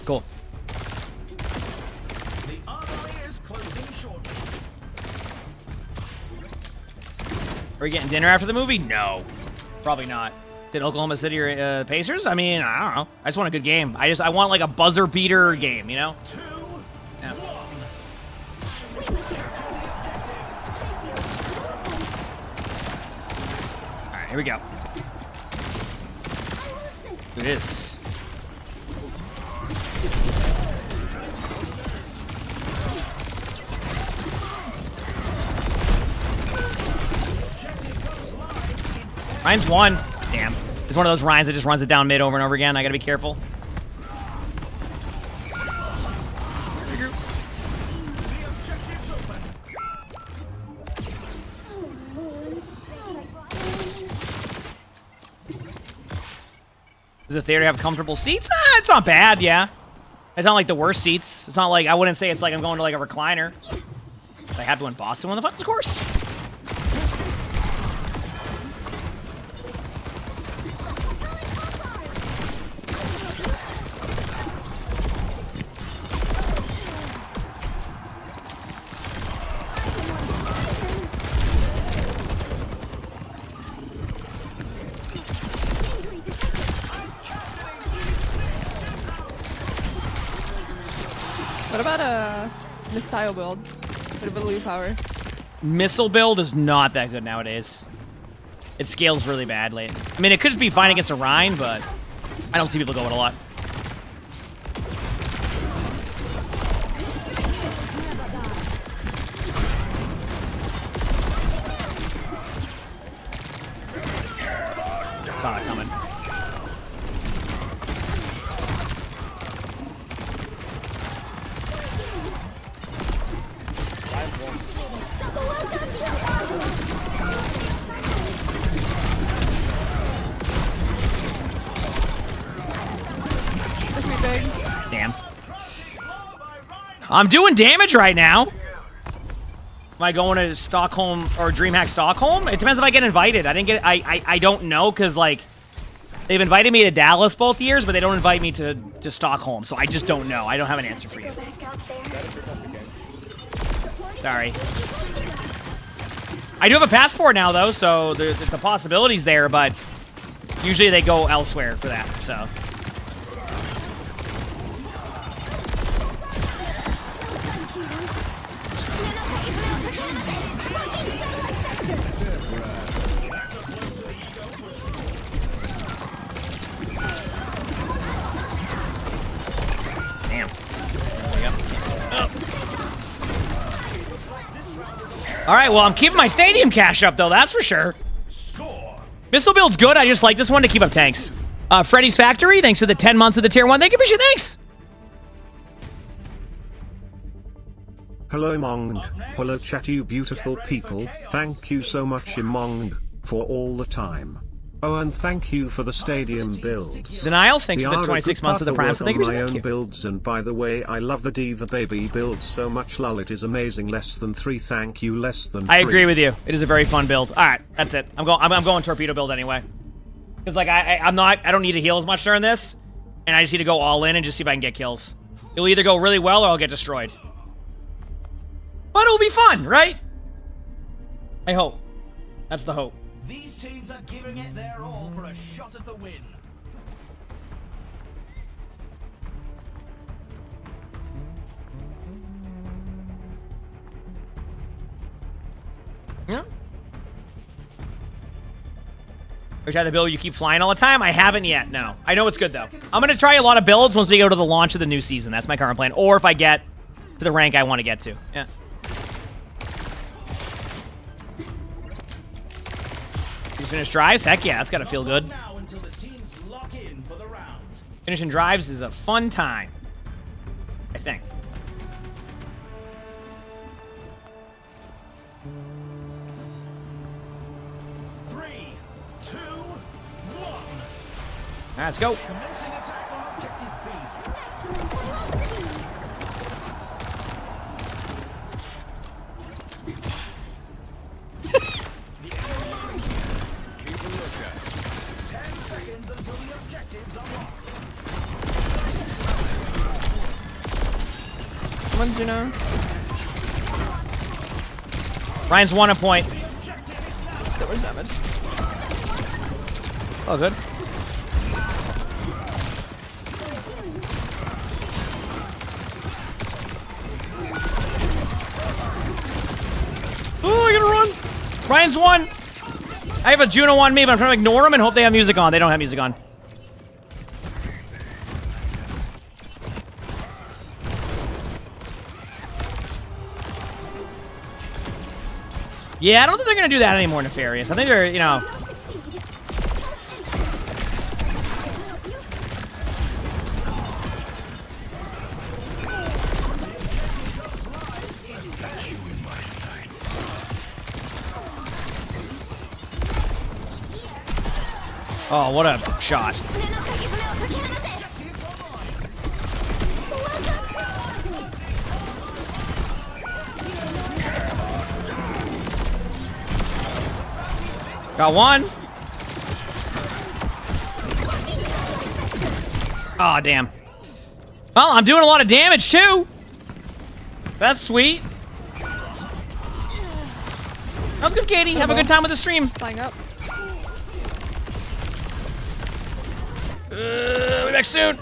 Cool. The armory is closing shortly. Are we getting dinner after the movie? No, probably not. Did Oklahoma City or Pacers? I mean, I don't know. I just want a good game. I want like a buzzer beater game, you know? Yeah. All right, here we go. It is. Ryan's one. Damn. It's one of those Ryans that just runs it down mid over and over again. I gotta be careful. Is it there to have comfortable seats? It's not bad, yeah. It's not like the worst seats. It's not like, I wouldn't say it's like I'm going to like a recliner. I have to win Boston win the Falcons, of course. What about a missile build? Bit of a loot power. Missile build is not that good nowadays. It scales really badly. I mean, it could just be fine against a Rhine, but I don't see people go it a lot. Saw it coming. Damn. I'm doing damage right now. Am I going to Stockholm or DreamHack Stockholm? It depends if I get invited. I didn't get. I don't know because like they've invited me to Dallas both years, but they don't invite me to Stockholm. So I just don't know. I don't have an answer for you. Sorry. I do have a passport now though, so the possibilities there, but usually they go elsewhere for that. So. All right, well, I'm keeping my stadium cash up, though, that's for sure. Missile build's good. I just like this one to keep up tanks. Freddy's Factory, thanks for the 10 months of the Tier 1. Thank you, appreciate it. Thanks. Hello, emongg. Hello, chat, you beautiful people. Thank you so much, emongg, for all the time. Oh, and thank you for the stadium builds. Denials, thanks for the 26 months of the Prime, so thank you. My own builds, and by the way, I love the Diva Baby build so much. Lol, it is amazing. Less than 3. Thank you. Less than 3. I agree with you. It is a very fun build. All right, that's it. I'm going torpedo build anyway. Because like I don't need to heal as much during this, and I just need to go all in and just see if I can get kills. It'll either go really well or I'll get destroyed. But it'll be fun, right? I hope. That's the hope. These teams are giving it their all for a shot at the win. Yeah. Which have the build you keep flying all the time? I haven't yet, no. I know it's good, though. I'm going to try a lot of builds once we go to the launch of the new season. That's my current plan. Or if I get to the rank I want to get to. Yeah. You finish drives? Heck yeah, that's got to feel good. Finishing drives is a fun time, I think. Let's go. Come on, Juno. Ryan's 1 a point. So much damage. Oh, good. Oh, I gotta run. Ryan's 1. I have a Juno on me, but I'm trying to ignore them and hope they have music on. They don't have music on. Yeah, I don't think they're gonna do that anymore, Nefarious. I think they're, you know, Oh, what a shot. Got one. Oh, damn. Well, I'm doing a lot of damage, too. That's sweet. That was good, Katie. Have a good time with the stream. Flying up. We'll be back soon.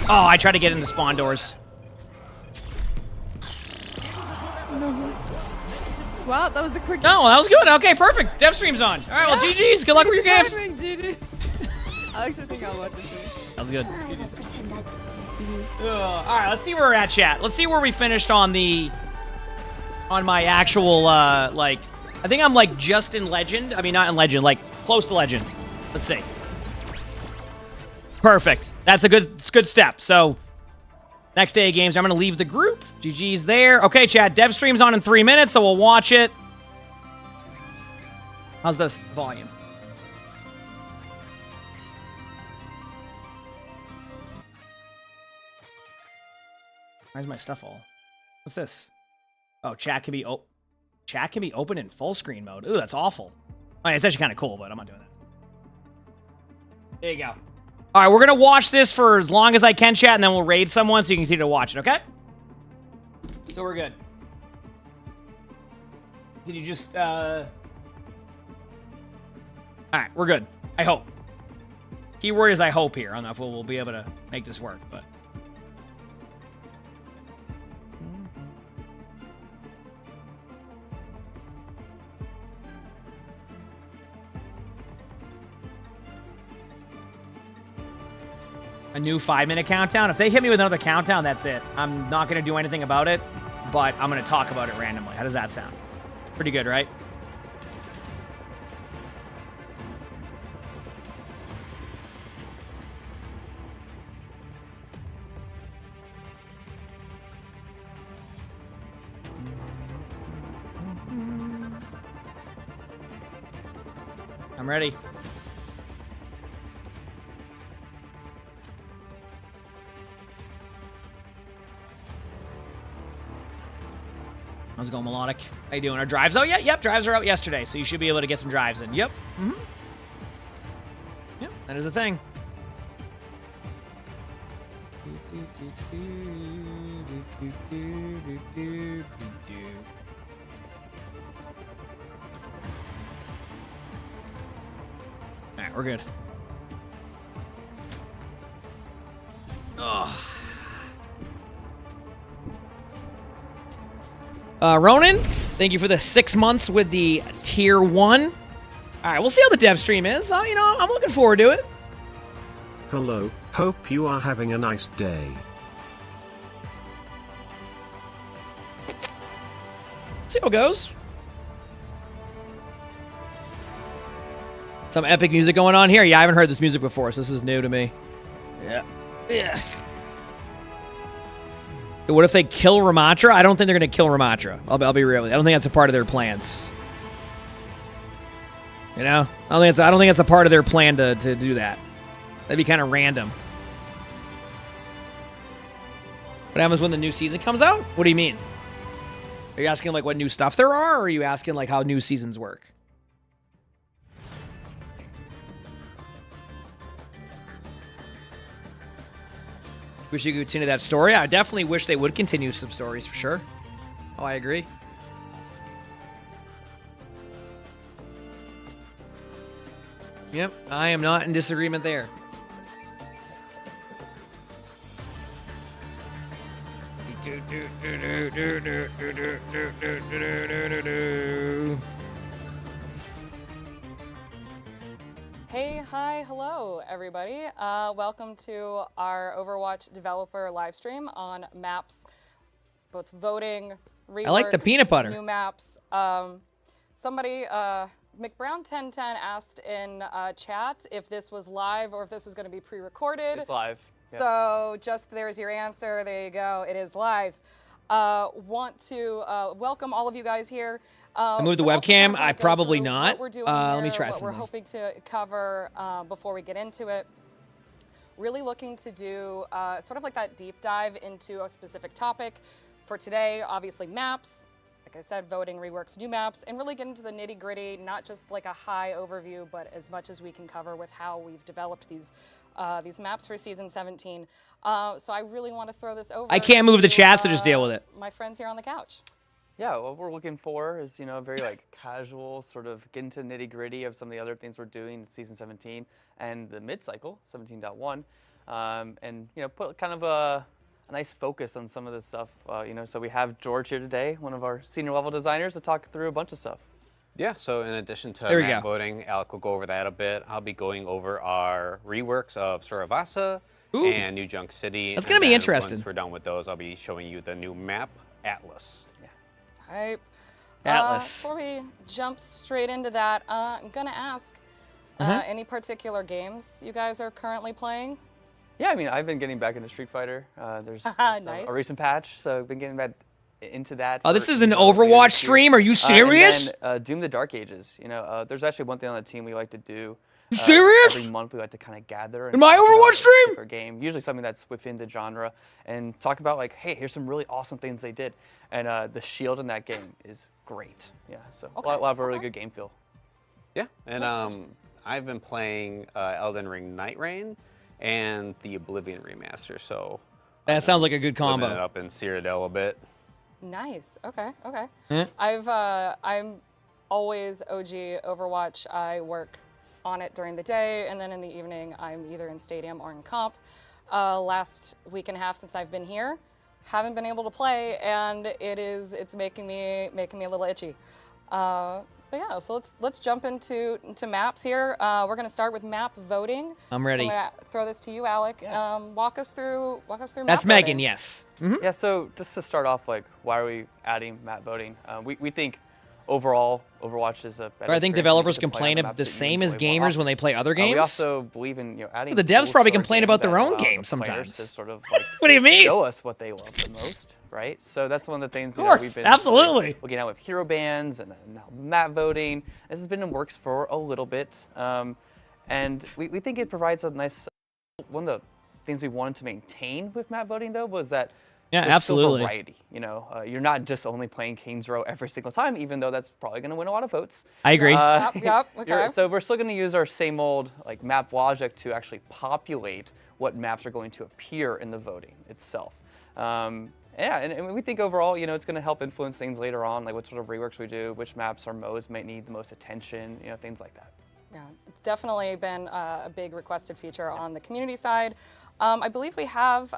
Oh, I tried to get into spawn doors. Wow, that was a quick. No, that was good. Okay, perfect. Dev stream's on. All right, well, GG's. Good luck with your games. GG. I actually think I'll watch it too. That was good. All right, let's see where we're at, chat. Let's see where we finished on my actual, like, I think I'm, like, just in Legend. I mean, not in Legend, like, close to Legend. Let's see. Perfect. That's a good step. So, next day of games, I'm going to leave the group. GG's there. Okay, chat, Dev stream's on in 3 minutes, so we'll watch it. How's this volume? Where's my stuff all? What's this? Oh, chat can be open in full screen mode. Ooh, that's awful. I mean, it's actually kind of cool, but I'm not doing that. There you go. All right, we're gonna watch this for as long as I can, chat, and then we'll raid someone so you can continue to watch it. Okay? So we're good. Did you just? All right, we're good. I hope. Keyword is I hope here. I don't know if we'll be able to make this work, but. A new 5-minute countdown. If they hit me with another countdown, that's it. I'm not going to do anything about it, but I'm going to talk about it randomly. How does that sound? Pretty good, right? I'm ready. How's it going, Melodic? How you doing? Our drives out yet? Yep, drives are out yesterday, so you should be able to get some drives in. Yep. Yep, that is a thing. Alright, we're good. Oh. Ronan, thank you for the 6 months with the tier 1. All right, we'll see how the dev stream is. You know, I'm looking forward to it. Hello, hope you are having a nice day. See how it goes. Some epic music going on here. Yeah, I haven't heard this music before, so this is new to me. Yeah. Yeah. What if they kill Ramatra? I don't think they're going to kill Ramatra. I'll be real with you. I don't think that's a part of their plans. You know? I don't think it's a part of their plan to do that. That'd be kind of random. What happens when the new season comes out? What do you mean? Are you asking, like, what new stuff there are, or are you asking, like, how new seasons work? Wish you could continue that story. I definitely wish they would continue some stories, for sure. Oh, I agree. Yep, I am not in disagreement there. Hey, hi, hello, everybody. Welcome to our Overwatch developer live stream on maps, both voting, reworks, I like the peanut butter. New maps. Somebody, McBrown1010 asked in chat if this was live or if this was going to be pre-recorded. It's live. Yeah. So just there's your answer. There you go. It is live. want to welcome all of you guys here. I moved the but also webcam. kinda I go probably through not. What we're doing Let me here, try what we're something. hoping to cover before we get into it. Really looking to do sort of like that deep dive into a specific topic. For today, obviously maps. Like I said, voting, reworks, new maps, and really get into the nitty gritty, not just like a high overview, but as much as we can cover with how we've developed these maps for season 17. So I really want to throw this over. I can't move the to, chat, so just deal with it. My friends here on the couch. Yeah, what we're looking for is, you know, very like casual, sort of get into nitty gritty of some of the other things we're doing in season 17 and the mid-cycle, 17.1, and, you know, put kind of a nice focus on some of this stuff. You know, so we have George here today, one of our senior level designers, to talk through a bunch of stuff. Yeah, so in addition to There we map go. voting, Alec will go over that a bit. I'll be going over our reworks of Suravasa Ooh. and New Junk City. That's and gonna be then interesting. Once we're done with those, I'll be showing you the new map, Atlas. Right. Atlas. Before we jump straight into that, I'm gonna ask any particular games you guys are currently playing? Yeah, I mean, I've been getting back into Street Fighter. There's Nice. a recent patch, so I've been getting back into that. Oh, for this is an Evo Overwatch later this year. stream? Are you serious? And then Doom the Dark Ages. You know, there's actually one thing on the team we like to do. You serious? Every month we like to kind of gather. In my Overwatch stream? For a game, usually something that's within the genre, and talk about like, hey, here's some really awesome things they did, and the shield in that game is great. Yeah, so a lot of a really good game feel. Yeah, and I've been playing Elden Ring Night Rain and the Oblivion remaster, so That sounds like a good living combo. it up in Cyrodiil a bit. Nice. Okay. Okay. Eh? I'm always OG Overwatch. I work on it during the day, and then in the evening, I'm either in stadium or in comp. Last week and a half since I've been here, haven't been able to play, and it's making me a little itchy. But yeah, so let's jump into maps here. We're gonna start with map voting. I'm ready. So I'm gonna throw this to you, Alec. Walk us through That's map Megan, voting. yes. Yeah, so just to start off, like, why are we adding map voting? We think overall Overwatch is a better I think experience developers to play on complain the about maps the that you same as enjoy more gamers when they play other often. We games. also believe in adding The devs tools probably to our complain game about their that own allow the games players sometimes. To sort of, like, What do you mean? show us what they love the most, right? So that's one of the things Of course, we've been absolutely. looking at with hero bands and now map voting. This has been in works for a little bit, and we think it provides a nice. One of the things we wanted to maintain with map voting though was that. Yeah, there's still absolutely. variety. You know, you're not just only playing King's Row every single time, even though that's probably going to win a lot of votes. I agree. Yep. Okay. So we're still going to use our same old like map logic to actually populate what maps are going to appear in the voting itself. Yeah, and we think overall, you know, it's going to help influence things later on, like what sort of reworks we do, which maps or modes might need the most attention, you know, things like that. Yeah, it's definitely been a big requested feature on the community side. I believe we have.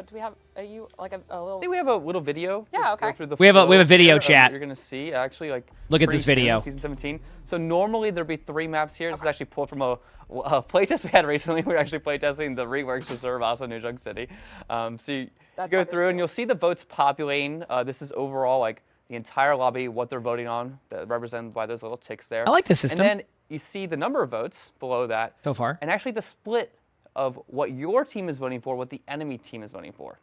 Do we have a little? I think we have a little video. Yeah. Okay. We have a video here, chat. You're gonna see actually like. Look at pretty this soon, video. Season 17. So normally there'd be 3 maps here. This is actually pulled from a playtest we had recently. We were actually playtesting the reworks for Suravasa New Junk City. So you go through and you'll see the votes populating. This is overall like the entire lobby, what they're voting on, that represented by those little ticks there. I like this system. And then you see the number of votes below that. So far. And actually the split of what your team is voting for, what the enemy team is voting for.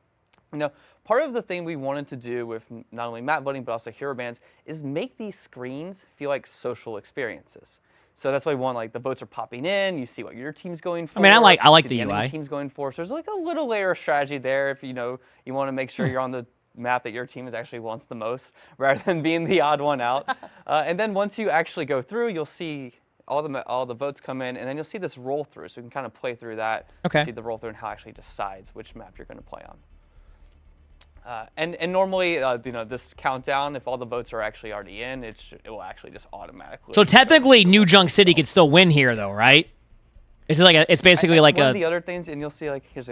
Now, part of the thing we wanted to do with not only map voting but also hero bands is make these screens feel like social experiences. So that's why we want like the votes are popping in. You see what your team's going for. I mean, I like see the enemy UI. team's going for. So there's like a little layer of strategy there if you know you want to make sure you're on the map that your team is actually wants the most, rather than being the odd one out. And then once you actually go through, you'll see all the votes come in, and then you'll see this roll through. So you can kind of play through that. Okay. See the roll through and how it actually decides which map you're going to play on. And normally, you know, this countdown, if all the votes are actually already in, it will actually just automatically. So technically, New Junk City could still win here, though, right? It's like it's basically like one a. of the other things, and you'll see like it's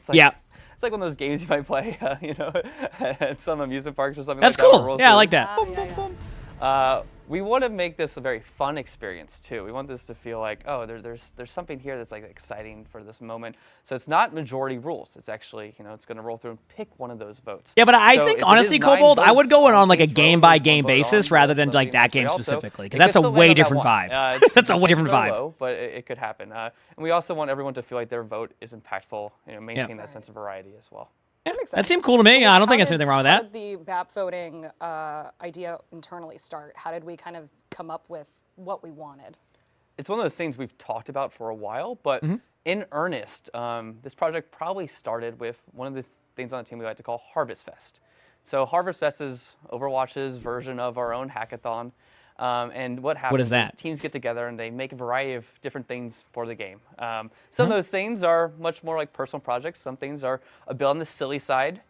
like, yeah. It's like one of those games you might play, you know, at some amusement parks or something. That's like that. cool. Yeah, I like that. Boom, boom, boom. We want to make this a very fun experience too. We want this to feel like, oh, there's something here that's like exciting for this moment. So it's not majority rules. It's actually, you know, it's going to roll through and pick one of those votes. Yeah, but I So think if it honestly, is 9 Kobold, I would votes go in on like a King's Row, game by there's game 1 vote basis on rather votes than on like that King's game Row. Also, specifically, it because can that's a still way land on that different one. vibe. It's That's a way different so vibe. low, but it could happen. And we also want everyone to feel like their vote is impactful, you know, maintain that sense of variety as well. That makes That sense. seemed cool to me. So, I don't how think there's did- anything wrong with How that. did the map voting idea internally start? How did we kind of come up with what we wanted? It's one of those things we've talked about for a while, but in earnest, this project probably started with one of the things on the team we like to call Harvest Fest. So Harvest Fest is Overwatch's version of our own hackathon. And what happens is that? teams get together and they make a variety of different things for the game. Some of those things are much more like personal projects. Some things are a bit on the silly side,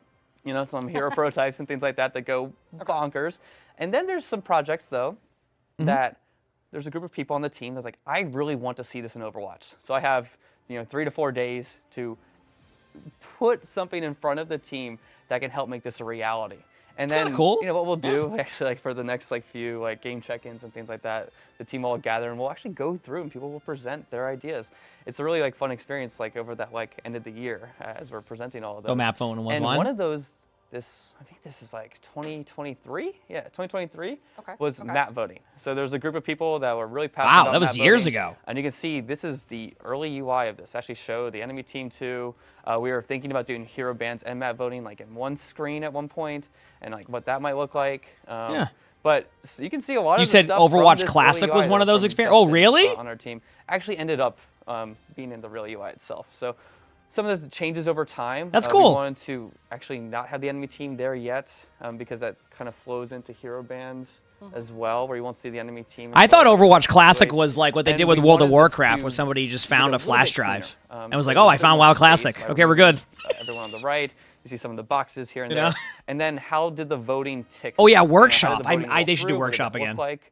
you know, some hero prototypes and things like that that go bonkers. And then there's some projects, though, that there's a group of people on the team that's like, I really want to see this in Overwatch. So I have, 3 to 4 days to put something in front of the team that can help make this a reality. And then, cool. What we'll do actually, for the next few game check-ins and things like that, the team will gather and we'll actually go through and people will present their ideas. It's a really fun experience over that end of the year as we're presenting all of those. So map phone was and one. one of those, I think this is 2023. Yeah, 2023 was map voting. So there's a group of people that were really passionate Wow, about that was map years voting. ago. And you can see this is the early UI of this. Actually show the enemy team too. We were thinking about doing hero bands and map voting in one screen at one point, and what that might look like. Yeah. But you can see a lot You of the said stuff from Overwatch this Classic early was UI one of those from experiences? Oh, Justin, really? on our team actually ended up being in the real UI itself. So some of the changes over time. That's cool. We wanted to actually not have the enemy team there yet because that kind of flows into hero bands as well, where you won't see the enemy team. I thought until Overwatch Classic rates. was like what they And did with we World of wanted this Warcraft, to where somebody just make it found a little flash bit cleaner. drive. And So was like, there's oh, a I bit found more WoW space Classic. by Okay, we're good. Everyone on the right. You see some of the boxes here and You there. know? And then how did the voting tick? Oh, yeah, How did the workshop. voting roll They should do through? What did workshop that look again. Like?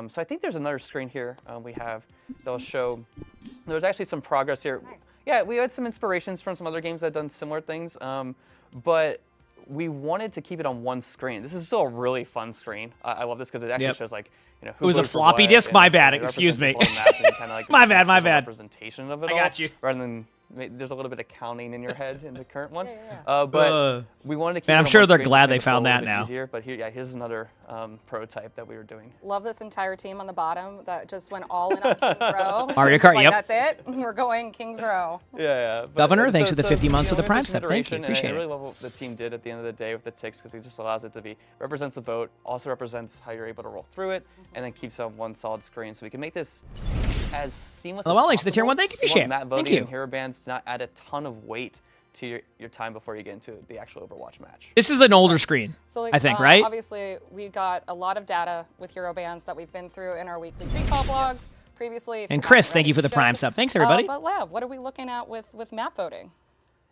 So I think there's another screen here we have that'll show. There's actually some progress here. Yeah, we had some inspirations from some other games that have done similar things, but we wanted to keep it on one screen. This is still a really fun screen. I love this because it actually shows who It was a voted for floppy what, disk? and My bad. it Excuse me. represents the whole map and kinda My bad, my visual bad. Representation of it I all, got you. rather than there's a little bit of counting in your head in the current one. But we wanted to keep Man, it I'm on sure one they're screen, glad just they make it flow found a little that bit now. Easier. But here's another prototype that we were doing. Love this entire team on the bottom that just went all in on Kings Row. Mario Just Kart, like, yep. That's it. We're going Kings Row. Yeah. But, Governor, thanks for the 50 it's, months with the it's Prime just sub. an Thank you. iteration, Appreciate and I it. really love what the team did at the end of the day with the ticks because it just allows it to be represents the vote, also represents how you're able to roll through it, and then keeps it on one solid screen. So we can make this as seamless Oh, as well, thanks to the tier possible. one. Thank you, We want appreciate it. map Thank voting you. and hero bands to not add a ton of weight to your time before you get into the actual Overwatch match. This is an older screen, So I think, right? Obviously, we got a lot of data with hero bands that we've been through in our weekly recall blog previously. And Chris, thank you for the Prime sub. Thanks, everybody. But Lev, what are we looking at with map voting?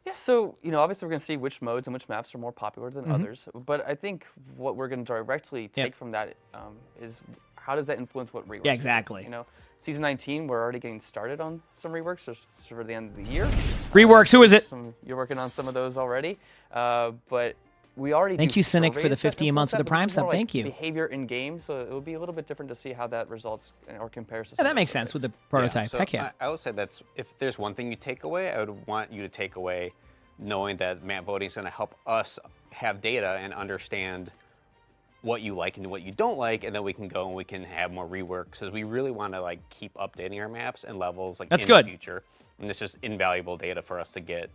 Yeah, so obviously we're going to see which modes and which maps are more popular than others. But I think what we're going to directly take from that is how does that influence what reworks? Yeah, exactly. Season 19, we're already getting started on some reworks for the end of the year. Reworks, who is it? You're working on some of those already, but we already. Thank do you, Cynic, for the surveys that 15 months influence of the that, but Prime this is more sub. like Thank you. Behavior in game, so it will be a little bit different to see how that results or compares to. Yeah, that makes sense with the prototype. So Heck yeah. I would say that's if there's one thing you take away, I would want you to take away knowing that map voting is going to help us have data and understand what you like and what you don't like, and then we can go and we can have more reworks because we really want to keep updating our maps and levels That's in good. the future. And it's just invaluable data for us to get,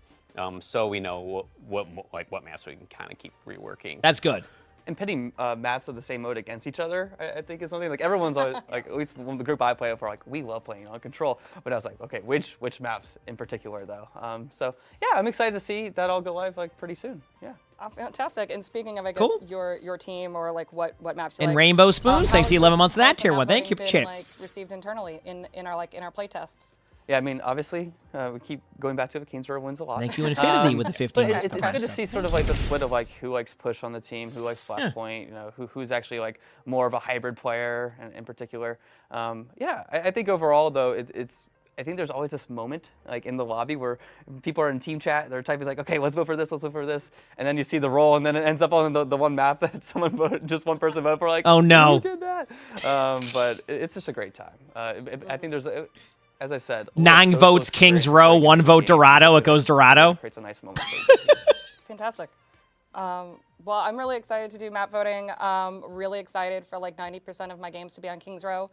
so we know what maps we can kind of keep reworking. That's good. And pitting maps of the same mode against each other, I think is something everyone's always at least when the group I play for, we love playing on Control. But I was like, okay, which maps in particular though? So yeah, I'm excited to see that all go live pretty soon. Yeah. Fantastic. And speaking of, I guess Cool. your team or what maps you And like. Rainbow Spoon, thanks to the 11 months of that how's the tier map one. Thank you. voting Appreciate been, it. received internally in our play tests. Yeah, I mean, obviously, we keep going back to it. Kings Row wins a lot. Thank you, Infinity, with the 15 But months it's of good to Prime see sub. sort of the split of who likes push on the team, who likes flashpoint, who's actually more of a hybrid player in particular. Yeah, I think overall though, I think there's always this moment in the lobby where people are in team chat, they're typing okay, let's vote for this, let's vote for this, and then you see the roll, and then it ends up on the one map that someone voted, just one person voted for. Oh no! Who did that? But it's just a great time. I think there's as I said, 9 votes Kings Row, 1 vote Dorado. It goes Dorado. Creates a nice moment. Fantastic. Well, I'm really excited to do map voting. Really excited for 90% of my games to be on Kings Row.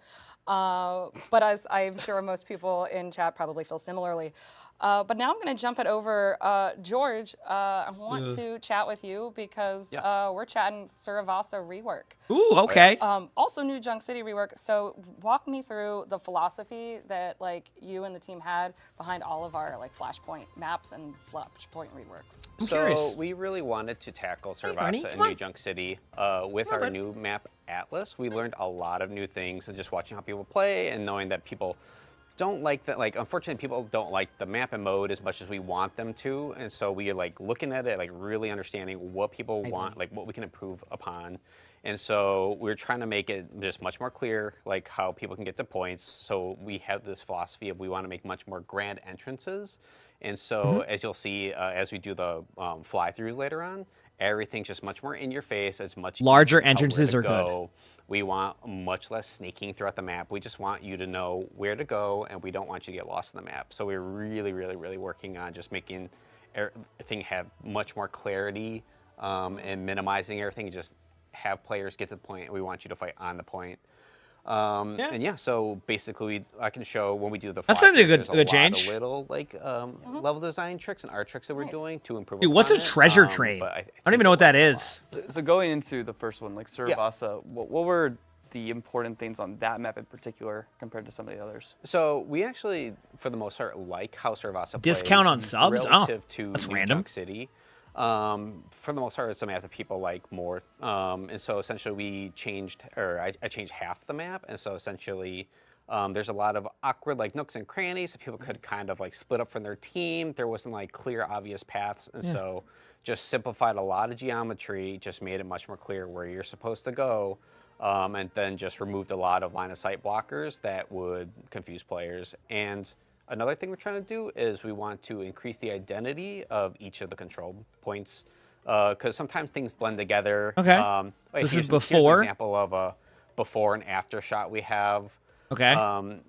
But as I'm sure most people in chat probably feel similarly, But now I'm going to jump it over. George, I want to chat with you because we're chatting Suravasa rework. Ooh, okay. Also new Junk City rework. So walk me through the philosophy that like you and the team had behind all of our like Flashpoint maps and Flashpoint reworks. So we really wanted to tackle Suravasa and New Junk City with our new map Atlas. We learned a lot of new things and just watching how people play and knowing that people don't like that, like unfortunately people don't like the map and mode as much as we want them to, and so we are like looking at it, like really understanding what people want, like what we can improve upon. And so we're trying to make it just much more clear, like how people can get to points. So we have this philosophy of we want to make much more grand entrances. And so as you'll see, as we do the fly-throughs later on, everything's just much more in your face. It's much larger easier to tell entrances where are to good. go. We want much less sneaking throughout the map. We just want you to know where to go, and we don't want you to get lost in the map. So we're really, really, really working on just making everything have much more clarity and minimizing everything and just have players get to the point. We want you to fight on the point. And yeah, so basically I can show when we do the That's a good there's change. lot of little like level design tricks and art tricks that we're doing to improve. Dude, what's a upon it. treasure trade? But I don't even know what that is. So going into the first one, like Suravasa, what were the important things on that map in particular compared to some of the others? So we actually, for the most part, like how Suravasa Discount plays on subs? relative Oh, to that's New random. Junk City. For the most part, it's a map that people like more. And so essentially we changed, or I changed half the map. And so essentially there's a lot of awkward like nooks and crannies that people could kind of like split up from their team. There wasn't like clear, obvious paths. And so just simplified a lot of geometry, just made it much more clear where you're supposed to go. And then just removed a lot of line of sight blockers that would confuse players. And another thing we're trying to do is we want to increase the identity of each of the control points because sometimes things blend together. Okay. This is before? Here's an example of a before and after shot we have. Okay.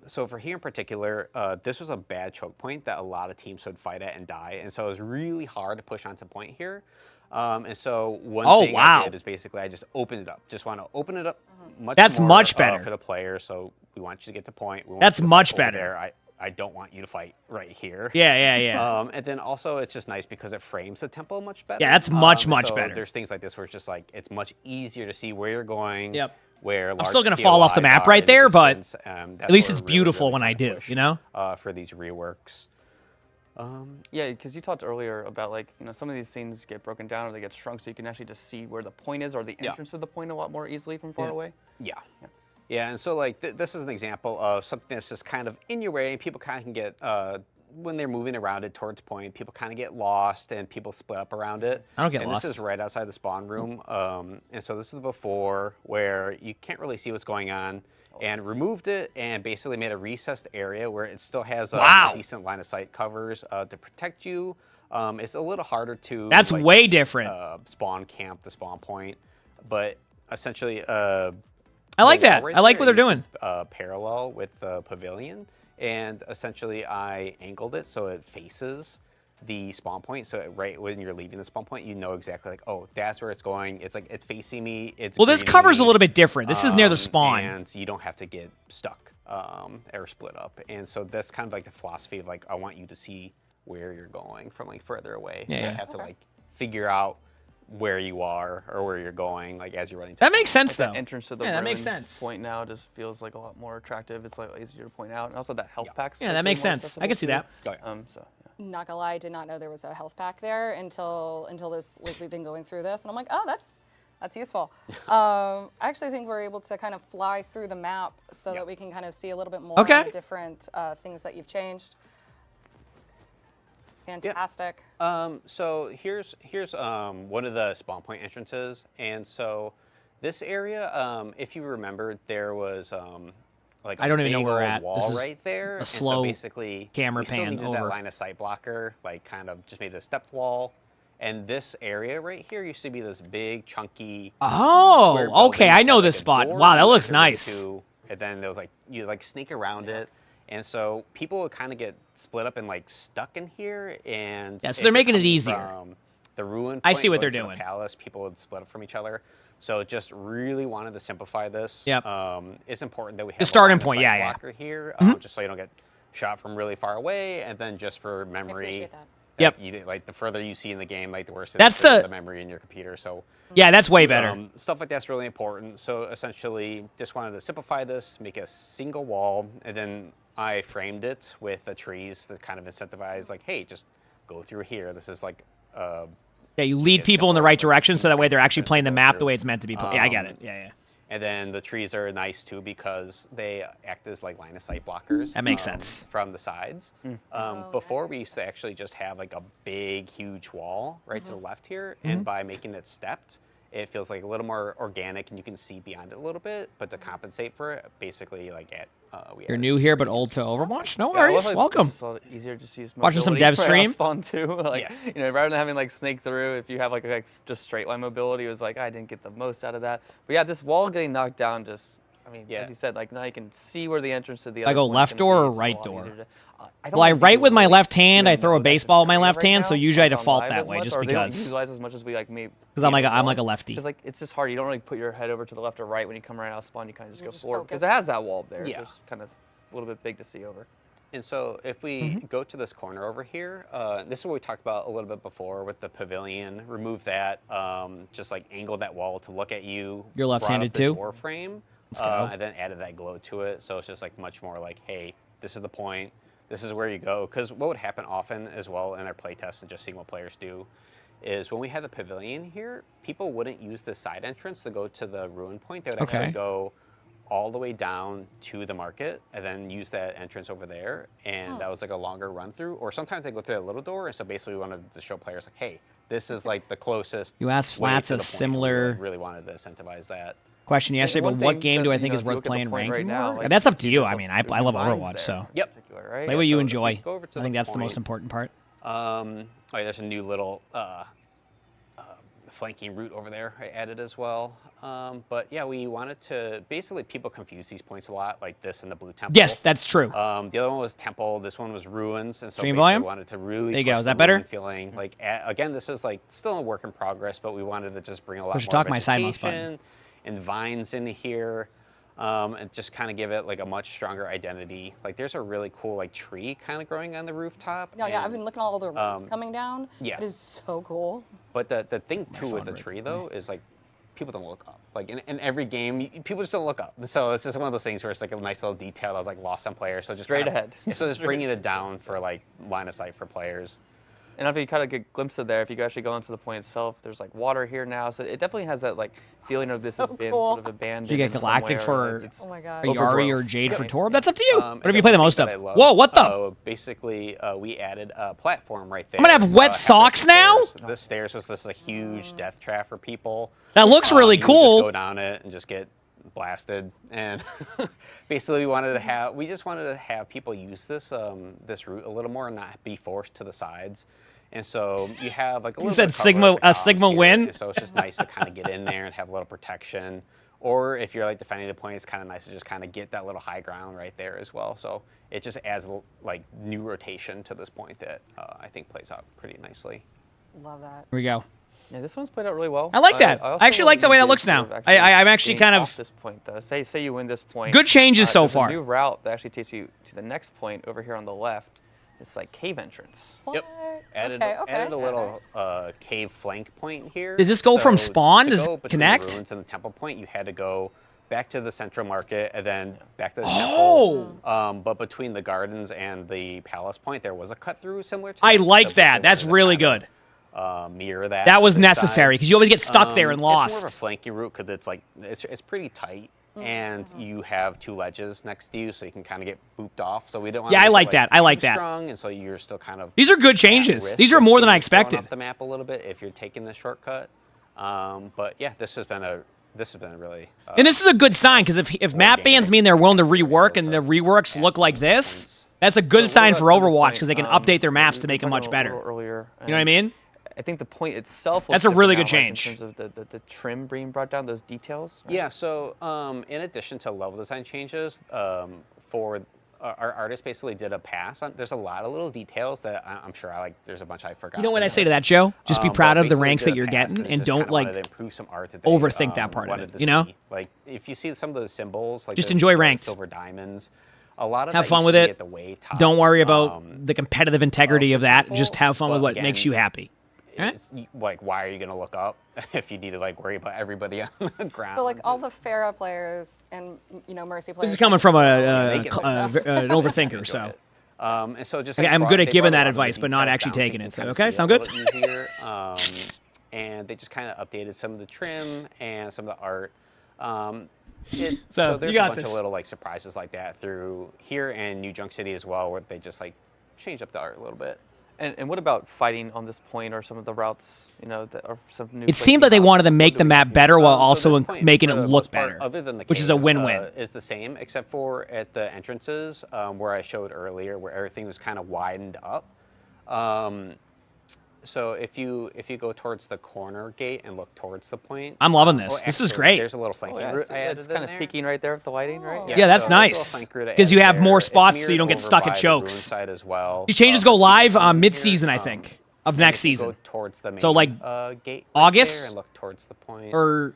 So for here in particular, this was a bad choke point that a lot of teams would fight at and die. And so it was really hard to push onto point here. And so one thing I did is basically I just opened it up. Just want to open it up much more, much better for the player. So we want you to get to point. We want That's you to much fight over better. there. I don't want you to fight right here. Yeah. And then also it's just nice because it frames the tempo much better. Yeah, that's much so better. There's things like this where it's just like it's much easier to see where you're going. Yep. Where I'm still gonna fall off the map right there, but at least it's beautiful when I do. You know. For these reworks. Yeah, because you talked earlier about like, you know, some of these scenes get broken down or they get shrunk so you can actually just see where the point is or the entrance to the point a lot more easily from far away. Yeah, and so like this is an example of something that's just kind of in your way. People kind of can get, when they're moving around it towards point, people kind of get lost and people split up around it. I don't get and lost. This is right outside the spawn room. And so this is the before where you can't really see what's going on. And removed it and basically made a recessed area where it still has a decent line of sight covers to protect you. It's a little harder to That's like, way different. Spawn camp the spawn point, but essentially I like that. right I like there what they're is, doing. Parallel with the pavilion, and essentially I angled it so it faces the spawn point. So right when you're leaving the spawn point, you know exactly like, oh, that's where it's going. It's like it's facing me. It's Well, this greeting cover's a me, little bit different. This is near the spawn. and you don't have to get stuck or split up. And so that's kind of like the philosophy of like I want you to see where you're going from like further away. Yeah. You don't have to like figure out where you are or where you're going like as you're running. That makes sense Like though. that entrance to the that makes ruins sense. point now just feels like a lot more attractive. It's like easier to point out, and also that health packs. Yeah, like, that way makes more sense. accessible I can see too. that. So Not gonna lie, I did not know there was a health pack there until this, like we've been going through this, and I'm like, oh, that's useful. I actually think we're able to kind of fly through the map so that we can kind of see a little bit more of the different things that you've changed. Fantastic. So here's one of the spawn point entrances, and so this area, if you remember, there was like I don't even know big where we're old at. wall This is right there. a and slow so basically camera we still pan needed over. that line of sight blocker, like kind of just made a stepped wall. And this area right here used to be this big chunky. Oh, square okay, building I know with, this like, a spot. door Wow, that you looks entered nice. into, and then there was like you like sneak around it. And so people would kind of get split up and like stuck in here, and Yeah, so if they're you're making it coming easier. From the ruin. I see point what they're going to doing. The palace, people would split up from each other. So just really wanted to simplify this. Yep. It's important that we have The starting a line of point, sight yeah. blocker here, Mhm. just so you don't get shot from really far away, and then just for memory. appreciate that. Yep. Like the further you see in the game, like the worse it That's is for the- memory in your computer. So Yeah, that's way better. Stuff like that's really important. So essentially, just wanted to simplify this, make a single wall, and then I framed it with the trees that kind of incentivize, like, hey, just go through here. This is like. Yeah, you lead people in the right direction so that way they're actually playing the map the way it's meant to be played. Yeah, I get it. Yeah. And then the trees are nice too because they act as like line of sight blockers. That makes sense. From the sides. Before we used to actually just have like a big, huge wall right to the left here, and by making it stepped, it feels like a little more organic and you can see beyond it a little bit. But to compensate for it, basically like You're new here but old to Overwatch? No Yeah, worries. well, Welcome. It's a lot easier to use Watching some mobility dev for stream? Spawn too. Like, Yes. you know, rather than having like snake through, if you have like just straight line mobility, it was like I didn't get the most out of that. But yeah, this wall getting knocked down just, I mean, as you said, like now you can see where the entrance to the other I go one's left gonna door be. or It's just a right lot door? easier to- Well, I don't think write people with my really left hand. I really throw a know that baseball with my Korea left right hand, now, so usually I like on default live that as way much, just or they don't because. utilize as much as we like me. Because I'm like a lefty. Because like it's just hard. You don't really put your head over to the left or right when you come around out of spawn. You kind of just You go just forward because focus. it has that wall up there. Yeah. It's just kind of a little bit big to see over. And so if we go to this corner over here, this is what we talked about a little bit before with the pavilion. Remove that, just like angle that wall to look at you. You're left-handed brought up the too? door frame, Let's go. and then added that glow to it. So it's just like much more like, hey, this is the point. This is where you go. Because what would happen often as well in our playtest and just seeing what players do is when we had the pavilion here, people wouldn't use the side entrance to go to the ruin point. They would actually go all the way down to the market and then use that entrance over there. And that was like a longer run through. Or sometimes they go through a little door. And so basically we wanted to show players like, hey, this is like the closest. You asked way Flats to a the point. We similar really wanted to incentivize that. question yesterday, but one what thing game that, do I you think know, is if you worth look at the playing point ranked right more? now, like, That's up you to see you. there's I a- mean, I there's love vines Overwatch, there so in particular, right? play what you So if enjoy. we go over to I think the that's the most point, important part. Oh, yeah, there's a new little flanking route over there I added as well. But yeah, we wanted to, basically people confuse these points a lot, like this and the blue temple. Yes, that's true. The other one was temple, this one was ruins, and so Stream basically volume? wanted to really There you go. push Is the that better? ruin feeling. Like, again, this is like still a work in progress, but we wanted to just bring a lot Push more talk, my side mouse vegetation and vines in here. And just kind of give it like a much stronger identity. Like there's a really cool like tree kind of growing on the rooftop. Yeah, I've and, been looking at all the roots coming down. yeah. It is so cool. But the thing too with the tree though is like people don't look up. Like in every game, people just don't look up. So it's just one of those things where it's like a nice little detail that was like lost on players. So just Straight kind of, ahead. So just bringing it down for like line of sight for players. And if you kind of get a glimpse of there, if you actually go into the point itself, there's like water here now, so it definitely has that like feeling of this So has been cool. sort of abandoned. So you get in Galactic somewhere, for like, it's Oh my god. a Yari or overgrowth. Jade for Yeah. Torb. That's up to you. And Whatever you then play the one most thing of. that I love, Whoa, what the? Basically, we added a platform right there. I'm gonna have wet halfway socks now? upstairs. This stairs was just a huge death trap for people. That looks really You would cool. Just go down it and just get blasted. And basically, we just wanted to have people use this this route a little more and not be forced to the sides. And so you have like a little said bit of cover Sigma- at the a columns Sigma here, win? So it's just nice to kind of get in there and have a little protection. Or if you're like defending the point, it's kind of nice to just kind of get that little high ground right there as well. So it just adds like new rotation to this point that I think plays out pretty nicely. Love that. Here we go. Yeah, this one's played out really well. I like that. also I actually love like the you way that did looks sort now. of I'm actually getting kind of off this point though. Say you win this point. Good changes so there's far. A new route that actually takes you to the next point over here on the left. It's like cave entrance. Yep. Added a little cave flank point here. Does this go from So spawn? to Does go it between connect? The ruins and the temple point, you had to go back to the central market and then back to the Oh! temple. But between the gardens and the palace point, there was a cut through similar to I this. like So that. basically That's wanted to really kind good. of, mirror that. That to was this necessary side. because you always get stuck there and It's lost. more of a flanky route because it's like it's pretty tight. And you have two ledges next to you, so you can kind of get booped off. So we don't want Yeah, to I make it, like that. I like too that. strong, and so you're still kind of. These are good at changes. risk These are of more than I being thrown expected. off the map a little bit if you're taking the shortcut. But yeah, this has been a really. And this is a good sign because if map bans mean they're willing to rework and the reworks look like this, that's a good sign for Overwatch because they can update their maps to make them much better. Earlier, You know what I mean? I think the point itself. That's looks a really different good now, change. Like, in terms of the trim being brought down, those details. Right? Yeah. So in addition to level design changes, for our artist basically did a pass on. There's a lot of little details that I'm sure there's a bunch I forgot. You know what I say to that, Joe? Just be proud of the ranks that you're getting and don't like overthink that part of it. You know? Like if you see some of the symbols, like Just the enjoy ranked. silver diamonds. a lot of have that fun used with to be it. at the way top. Don't worry about the competitive integrity of that. Just have fun with Well, what makes again, you happy. It's, like, why are you gonna look up if you need to like worry about everybody on the ground? So like all the Pharah players and Mercy players. This is coming from an stuff. overthinker, so. And so just Okay, like, I'm good at they giving brought a that lot of the advice, but not details actually down so taking you it. can So kinda okay, see sound it a good? little easier. And they just kind of updated some of the trim and some of the art. So there's you got a bunch this. of little like surprises like that through here and New Junk City as well, where they just like changed up the art a little bit. And what about fighting on this point or some of the routes, that are some new? It seemed like they wanted to make the map better while also this point, making for it the look most part, better, other than the which is a cave, win-win. Is the same, except for at the entrances where I showed earlier, where everything was kind of widened up. So if you go towards the corner gate and look towards the point, I'm loving this. This is great. There's a little flanking route. It's kind of peeking right there with the lighting, right? Yeah, that's nice. Because you have more spots so you don't get stuck at chokes. Side as well. These changes go live mid-season, I think, of next season. Go towards the main, so like gate August and look towards the point. or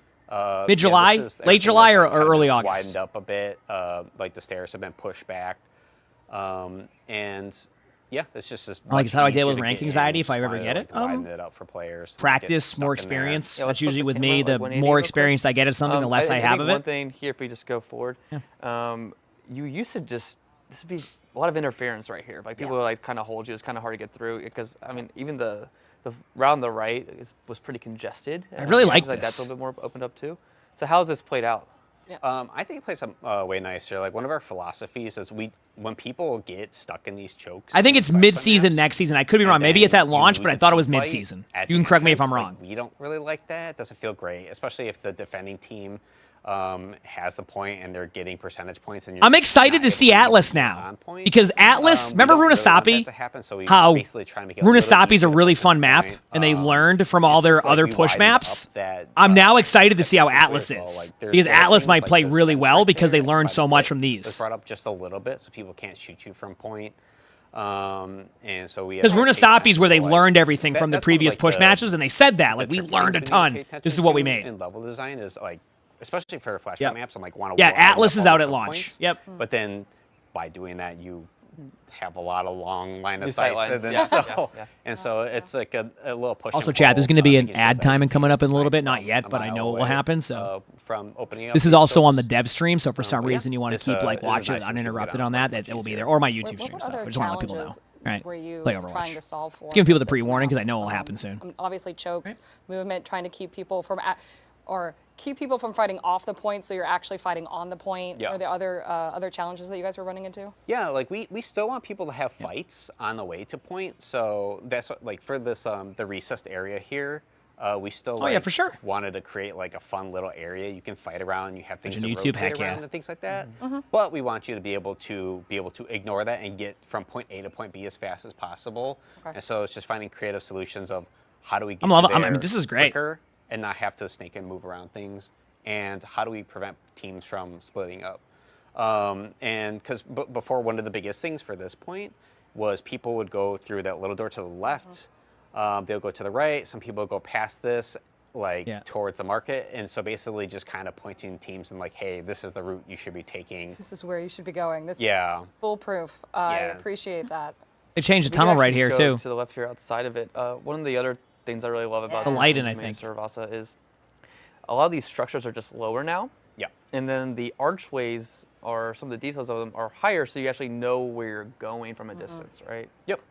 mid-July, late July, or early August. Widened up a bit. Like the stairs have been pushed back, and yeah, it's just this. Like, how I deal with rank anxiety if I ever get it. Widen it up for players. Practice, more experience. That's usually with me. The more experience I get at something, the less I have of it. One thing here, if we just go forward, you used to this would be a lot of interference right here. Like people like kind of hold you. It's kind of hard to get through because I mean even the route on the right was pretty congested. I really like this. That's a little bit more opened up too. So how's this played out? Yeah. I think it plays way nicer. Like one of our philosophies is when people get stuck in these chokes. I think it's mid-season next season. I could be wrong. Maybe it's at launch, but I thought it was mid-season. You can correct me if I'm wrong. We don't really like that. It doesn't feel great, especially if the defending team has the point and they're getting percentage points. And I'm excited to see Atlas now because Atlas. Remember Runasapi? How Runasapi's a really fun map, and they learned from all their other push maps. I'm now excited to see how Atlas is because Atlas might play really well because they learned so much from these. It's brought up just a little bit, so people can't shoot you from point. And so we because Runasapi's where they learned everything from the previous push matches, and they said that like we learned a ton. This is what we made. In level design is like. Especially for flashback maps, I'm like, want to. Yeah, Atlas is out at launch. Points. Yep. But then, by doing that, you have a lot of long line of sight sights, and so it's like a little push. Also, Chad, there's going to be an ad timing coming up in a little bit. Not yet, but I know it will happen. So from opening up, this is also on the dev stream. So for some reason you want to keep like watching it uninterrupted on that, it will be there, or my YouTube stream stuff. I just want to let people know. Right. Were you Play Overwatch. trying to solve for? Giving people the pre-warning because I know it will happen soon. Obviously, chokes, movement, trying to keep people from keep people from fighting off the point, so you're actually fighting on the point. Yeah. Or the other challenges that you guys were running into? Yeah, like we still want people to have fights on the way to point. So that's what, like for this the recessed area here, we still for sure wanted to create like a fun little area you can fight around. You have things to YouTube, rotate around and things like that. But we want you to be able to ignore that and get from point A to point B as fast as possible. And so it's just finding creative solutions of how do we get I mean, this is great. quicker and not have to snake and move around things, and how do we prevent teams from splitting up? And because before, one of the biggest things for this point was people would go through that little door to the left. They'll go to the right. Some people go past this, towards the market. And so basically just kind of pointing teams and like, hey, this is the route you should be taking. This is where you should be going. This is foolproof. I appreciate that. They changed the tunnel right here too. To the left here outside of it. One of the other things I really love about the lighting, I think, Vasa is a lot of these structures are just lower now. Yeah. And then the archways or some of the details of them are higher, so you actually know where you're going from a distance, right? Yep.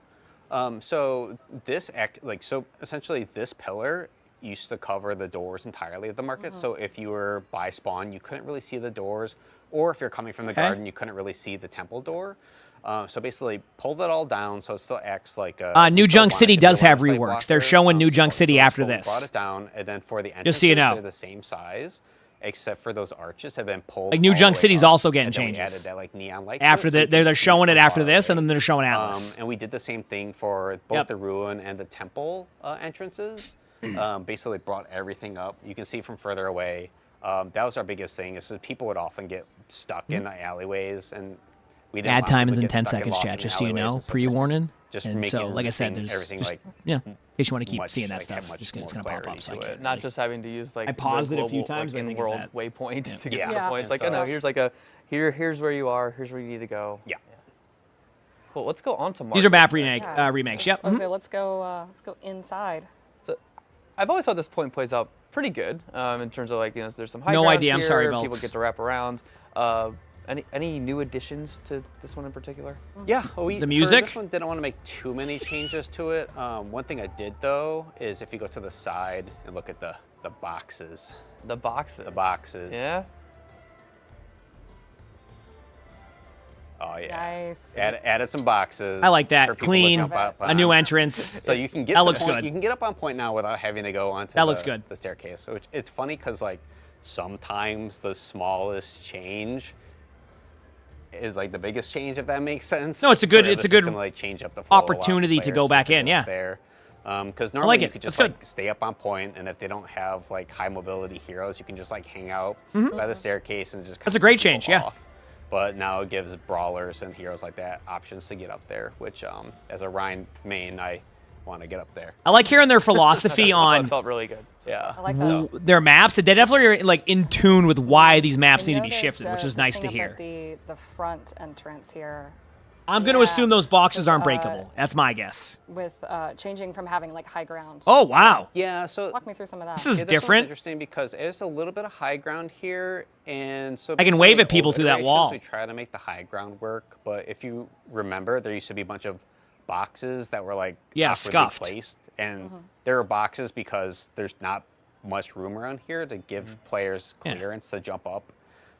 So this so essentially this pillar used to cover the doors entirely of the market. So if you were by spawn, you couldn't really see the doors, or if you're coming from the garden, you couldn't really see the temple door. So basically, pulled it all down so it still acts like a... New Junk City does have reworks. They're showing New Junk City after this. Brought it down, and then for the entrances, just so you know, they're the same size, except for those arches have been pulled. Like New Junk City's also getting changes. We added that like neon light. After they're showing it after this, and then they're showing Atlas. And we did the same thing for both the ruin and the temple entrances. Basically brought everything up. You can see from further away. That was our biggest thing. Is that people would often get stuck in the alleyways and. Ad time is in 10 seconds, chat, just so you know. Pre-warning. just And making so, like I said, everything- there's everything just, like in case you want to keep much, seeing that like, have stuff, much it's gonna more pop up. clarity So to I it. can't Not really- just having to use like I paused the it a few global, times, but I like, think it's in-world that. waypoints to get Yeah. to the Yeah. points. Like, And oh no, so- here's like a here's where you are. Here's where you need to go. Yeah. Cool. Let's go on to These are map Yeah. remakes. Yep. I was mhm. gonna say, let's go inside. So, I've always thought this point plays out pretty good in terms of like there's some high No ground idea, I'm here, sorry, people Velks. get to wrap around. Any new additions to this one in particular? Yeah, well, The for music? this one didn't want to make too many changes to it. One thing I did though is if you go to the side and look at the boxes. The boxes. The boxes. Yeah. Oh yeah. Nice. Added some boxes. I like that. for people to Clean, jump up a new on. entrance. So you can get That the looks point, good. You can get up on point now without having to go onto That looks good. the staircase. Which it's funny because like sometimes the smallest change is like the biggest change, if that makes sense. No, it's a good- Where it's this a is good gonna, like, change up the flow a lot for opportunity to players go just back to in, get yeah. up there. Because I normally like you it. could That's just good. like stay up on point, and if they don't have like high mobility heroes, you can just like hang out Mhm. by the staircase and just. That's a kinda great go change, yeah. off. But now it gives brawlers and heroes like that options to get up there, which as a Rhine main, I want to get up there. I like hearing their philosophy It on felt really good. Yeah. I like that. their maps. They definitely are like in tune with why these maps I need to know be there's shifted, which the- is the nice to thing about hear. The front entrance here. I'm going to Yeah, assume those boxes aren't 'cause, breakable. That's my guess. With changing from having like high ground. Oh, wow. Yeah, so Walk me through some of that. This is yeah, this one's different. interesting because there's a little bit of high ground here, and so I can basically wave in at people old through that iterations, wall. We try to make the high ground work, but if you remember, there used to be a bunch of boxes that were like Yeah, awkwardly scuffed. placed, and there are boxes because there's not much room around here to give players Yeah. clearance to jump up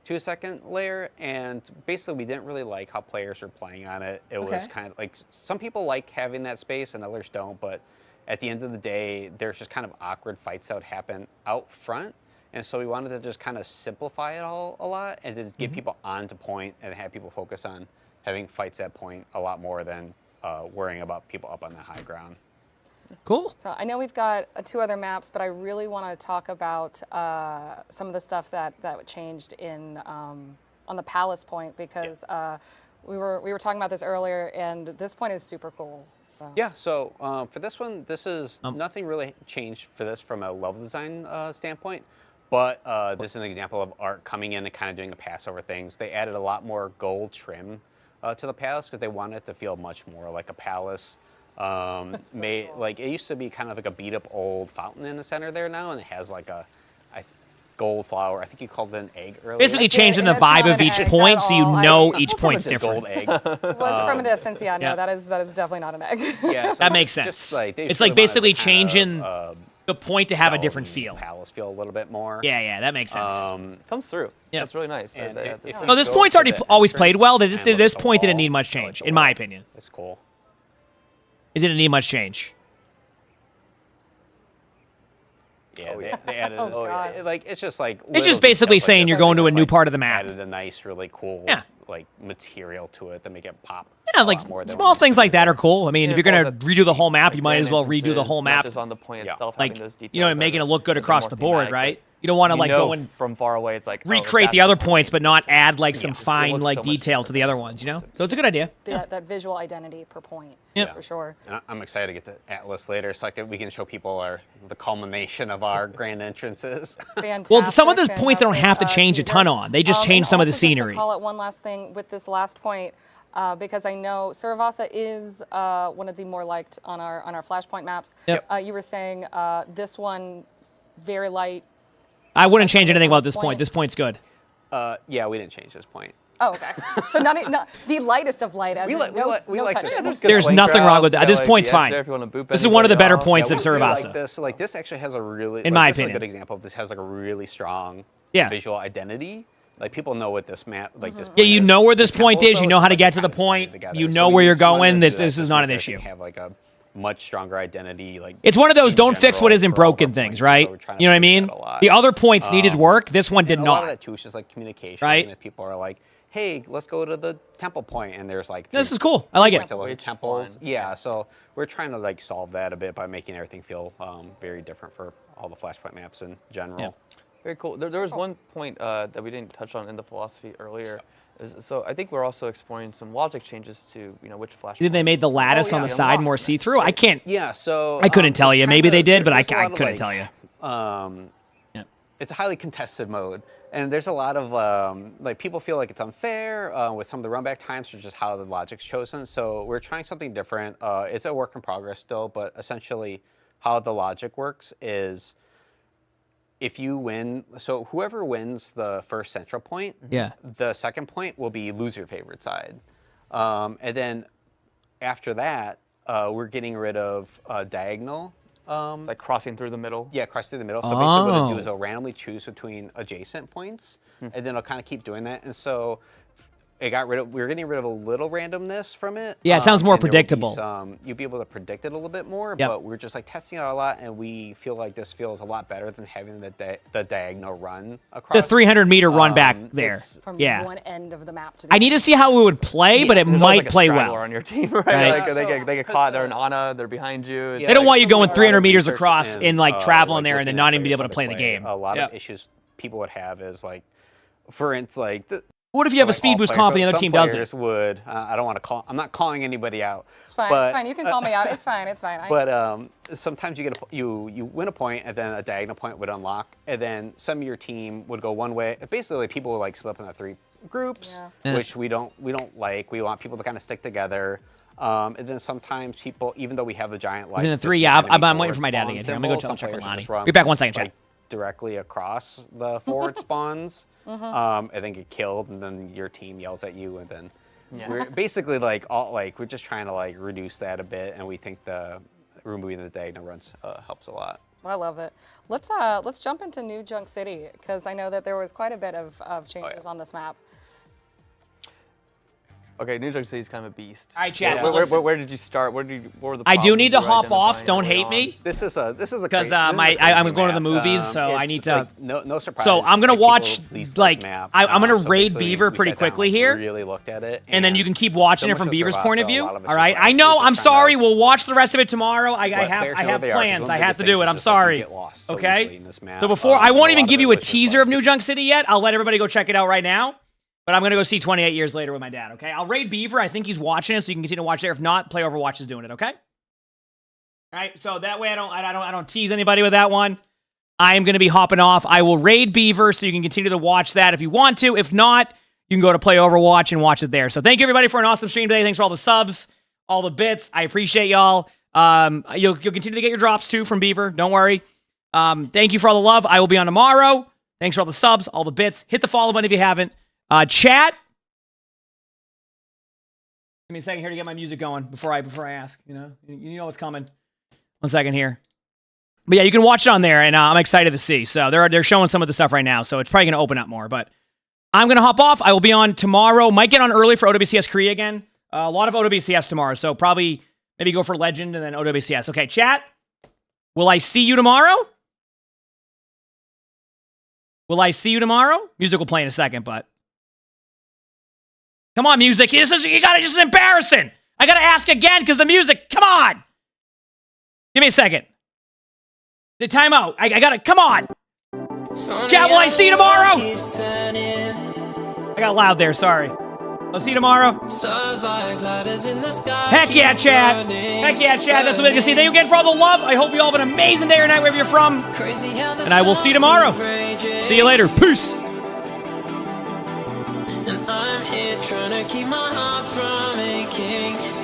to a second layer, and basically we didn't really like how players were playing on it. It was Okay. kind of like some people like having that space and others don't, but at the end of the day, there's just kind of awkward fights that would happen out front. And so we wanted to just kind of simplify it all a lot and to get people onto point and have people focus on having fights at point a lot more than worrying about people up on the high ground. Cool. So I know we've got 2 other maps, but I really want to talk about some of the stuff that changed in on the Palace point because we were talking about this earlier, and this point is super cool. So. Yeah, so for this one, this is nothing really changed for this from a level design standpoint, but this is an example of art coming in and kind of doing a pass over things. They added a lot more gold trim to the palace because they wanted it to feel much more like a palace. Like it used to be kind of like a beat up old fountain in the center there now, and it has like a gold flower. I think you called it an egg earlier. Basically changing the it's vibe not of an each egg point at so you all. know I- each point's different. Gold egg. Was from a distance, yeah, no, yeah. that is definitely not an egg. Yeah, so That makes just sense. like they It's really like basically wanted to kind changing of, the point to have a sell different the feel. Palace feel a little bit more. Yeah, that makes sense. Comes through. Yeah. That's really nice. And if you No, this go point's to already the always played entrance well. and This look at this the point didn't wall, need much I like change, the in my wall. opinion. It's cool. It didn't need much change. Yeah, they added Oh, God. like it's just like It's just little basically details like saying this. you're going to a Just, new like, part of the map. Added a nice, really cool Yeah. like material to it to make it pop. Yeah, a like lot more than small what things like that are cool. I mean, if Yeah, you're well, gonna the redo the whole map, you might grand as well redo the entrances, whole not map. just on the point Yeah. itself, Like, having those details you know, that making it are look good a bit across more the board, thematic, right? but You don't want to you like know go and from far away. It's like recreate that's the other point. points, but not add like some It fine looks like so much detail to the other ones. You know, so it's a good idea. That visual identity per point, Yeah. for sure. And I'm excited to get to Atlas later, so we can show people the culmination of our grand entrances. Fantastic. Well, some of the points they don't have to fantastic, change a teaser. ton on. They just And change some of the also just to scenery. call out one last thing with this last point, because I know Saravasa is one of the more liked on our Flashpoint maps. Yep. You were saying this one very light. I wouldn't change anything about this this point. This point's good. Yeah, we didn't change this point. Oh, okay. So not the lightest of light, as We in like- we no, like- we no like touch. this one. There's nothing wrong with that. This point's fine. If you want to boop This is one of the anybody better off. points Yeah, of we really Saravasa. like this. Like this actually has a really, In like, my this is opinion. a good example of this has like a really strong Yeah. visual identity. Like people know what this map, like this. Yeah, point you is. know where this The point temple, is. so You know it's how to like get to the kind of tied point. together. You So know we where you're just wanted going. to This do that is just not make an everything issue. Have like a much stronger identity. Like It's one of those in don't fix what general isn't for all of our broken things, points, so right? we're trying to You know what I push mean? that a lot. The other points needed work. This one did and a lot not. of that too is just like communication. Right. And if people are like, "Hey, let's go to the temple point," and there's like This three is cool. I like it. points of those temples. Yeah, so we're trying to like solve that a bit by making everything feel very different for all the Flashpoint maps in general. Very cool. There was one point that we didn't touch on in the philosophy earlier. So I think we're also exploring some logic changes to which flash. Did they made the lattice on the side more see-through? I can't. Yeah, so I couldn't tell you. Maybe they did, but I couldn't like, tell you. It's a highly contested mode, and there's a lot of like people feel like it's unfair with some of the run back times or just how the logic's chosen. So we're trying something different. It's a work in progress still, but essentially how the logic works is if you win, so whoever wins the first central point, the second point will be lose your favorite side. And then after that, we're getting rid of diagonal. It's like crossing through the middle. Yeah, crossing through the middle. So basically what it'll do is it'll randomly choose between adjacent points, and then it'll kind of keep doing that. And so we're getting rid of a little randomness from it. Yeah, it sounds more predictable. You'll be able to predict it a little bit more, but we're just like testing it out a lot, and we feel like this feels a lot better than having the diagonal run across. The 300-meter run back there. From one end of the map to the I need to see how it would play, but it might like play a well. on your team, right? Like they get caught. They're in Ana. They're behind you. They don't want you going 300 meters across and like traveling there and then not even be able to play the game. A lot of issues people would have is like, for instance, like what if you have a speed boost comp and the other team doesn't? Some players would. I don't want to call. I'm not calling anybody out. It's fine. But, it's fine. You can call me out. It's fine. It's fine. But sometimes you get you win a point and then a diagonal point would unlock, and then some of your team would go one way. Basically, people would like split up into 3 groups, which we don't like. We want people to kind of stick together. And then sometimes people, even though we have the giant light, in a 3. Yeah, I'm waiting for my dad to get here. I'm gonna go check with Lonnie. Be back 1 second, chat. Directly across the forward spawns, and then get killed, and then your team yells at you, and then we're basically like we're just trying to like reduce that a bit, and we think the removing the diagonal runs helps a lot. I love it. Let's jump into New Junk City, because I know that there was quite a bit of changes on this map. Okay, New Junk City is kind of a beast. All right, chat. Where did you start? What were the I do need to hop off. Don't hate me. This is a because I'm going to the movies, so I need to. Like, no surprise. So I'm gonna watch like map. I'm gonna So raid basically, Beaver we pretty sat down, quickly here. Really looked at it, and then you can keep watching it from Beaver's point of view. A lot of it's All right. just like, I know. we're just I'm trying sorry. to- We'll watch the rest of it tomorrow. I Let have players know have they are, 'cause plans. one I of the have to biggest do it. things I'm is just, like, you sorry. get lost so Okay. easily in this map. So before I won't a even lot give of you it a was just teaser like- of New Junk City yet. I'll let everybody go check it out right now. But I'm going to go see 28 years later with my dad, okay? I'll raid Beaver. I think he's watching it, so you can continue to watch there. If not, Play Overwatch is doing it, okay? All right, so that way I don't tease anybody with that one. I am going to be hopping off. I will raid Beaver, so you can continue to watch that if you want to. If not, you can go to Play Overwatch and watch it there. So thank you, everybody, for an awesome stream today. Thanks for all the subs, all the bits. I appreciate y'all. You'll continue to get your drops, too, from Beaver. Don't worry. Thank you for all the love. I will be on tomorrow. Thanks for all the subs, all the bits. Hit the follow button if you haven't. Chat. Give me a second here to get my music going before I ask. You know what's coming. 1 second here. But yeah, you can watch it on there, and I'm excited to see. So they're showing some of the stuff right now, so it's probably going to open up more. But I'm going to hop off. I will be on tomorrow. Might get on early for OWCS Korea again. A lot of OWCS tomorrow, so probably maybe go for Legend and then OWCS. Okay, chat. Will I see you tomorrow? Will I see you tomorrow? Music will play in a second, but come on, music. This is embarrassing. I gotta ask again because the music. Come on. Give me a second. The timeout. I gotta. Come on. Chat, will I see you tomorrow? I got loud there. Sorry. I'll see you tomorrow. Heck yeah, chat. Heck yeah, chat. That's what we can see. Thank you again for all the love. I hope you all have an amazing day or night wherever you're from. And I will see you tomorrow. See you later. Peace. And I'm here trying to keep my heart from aching.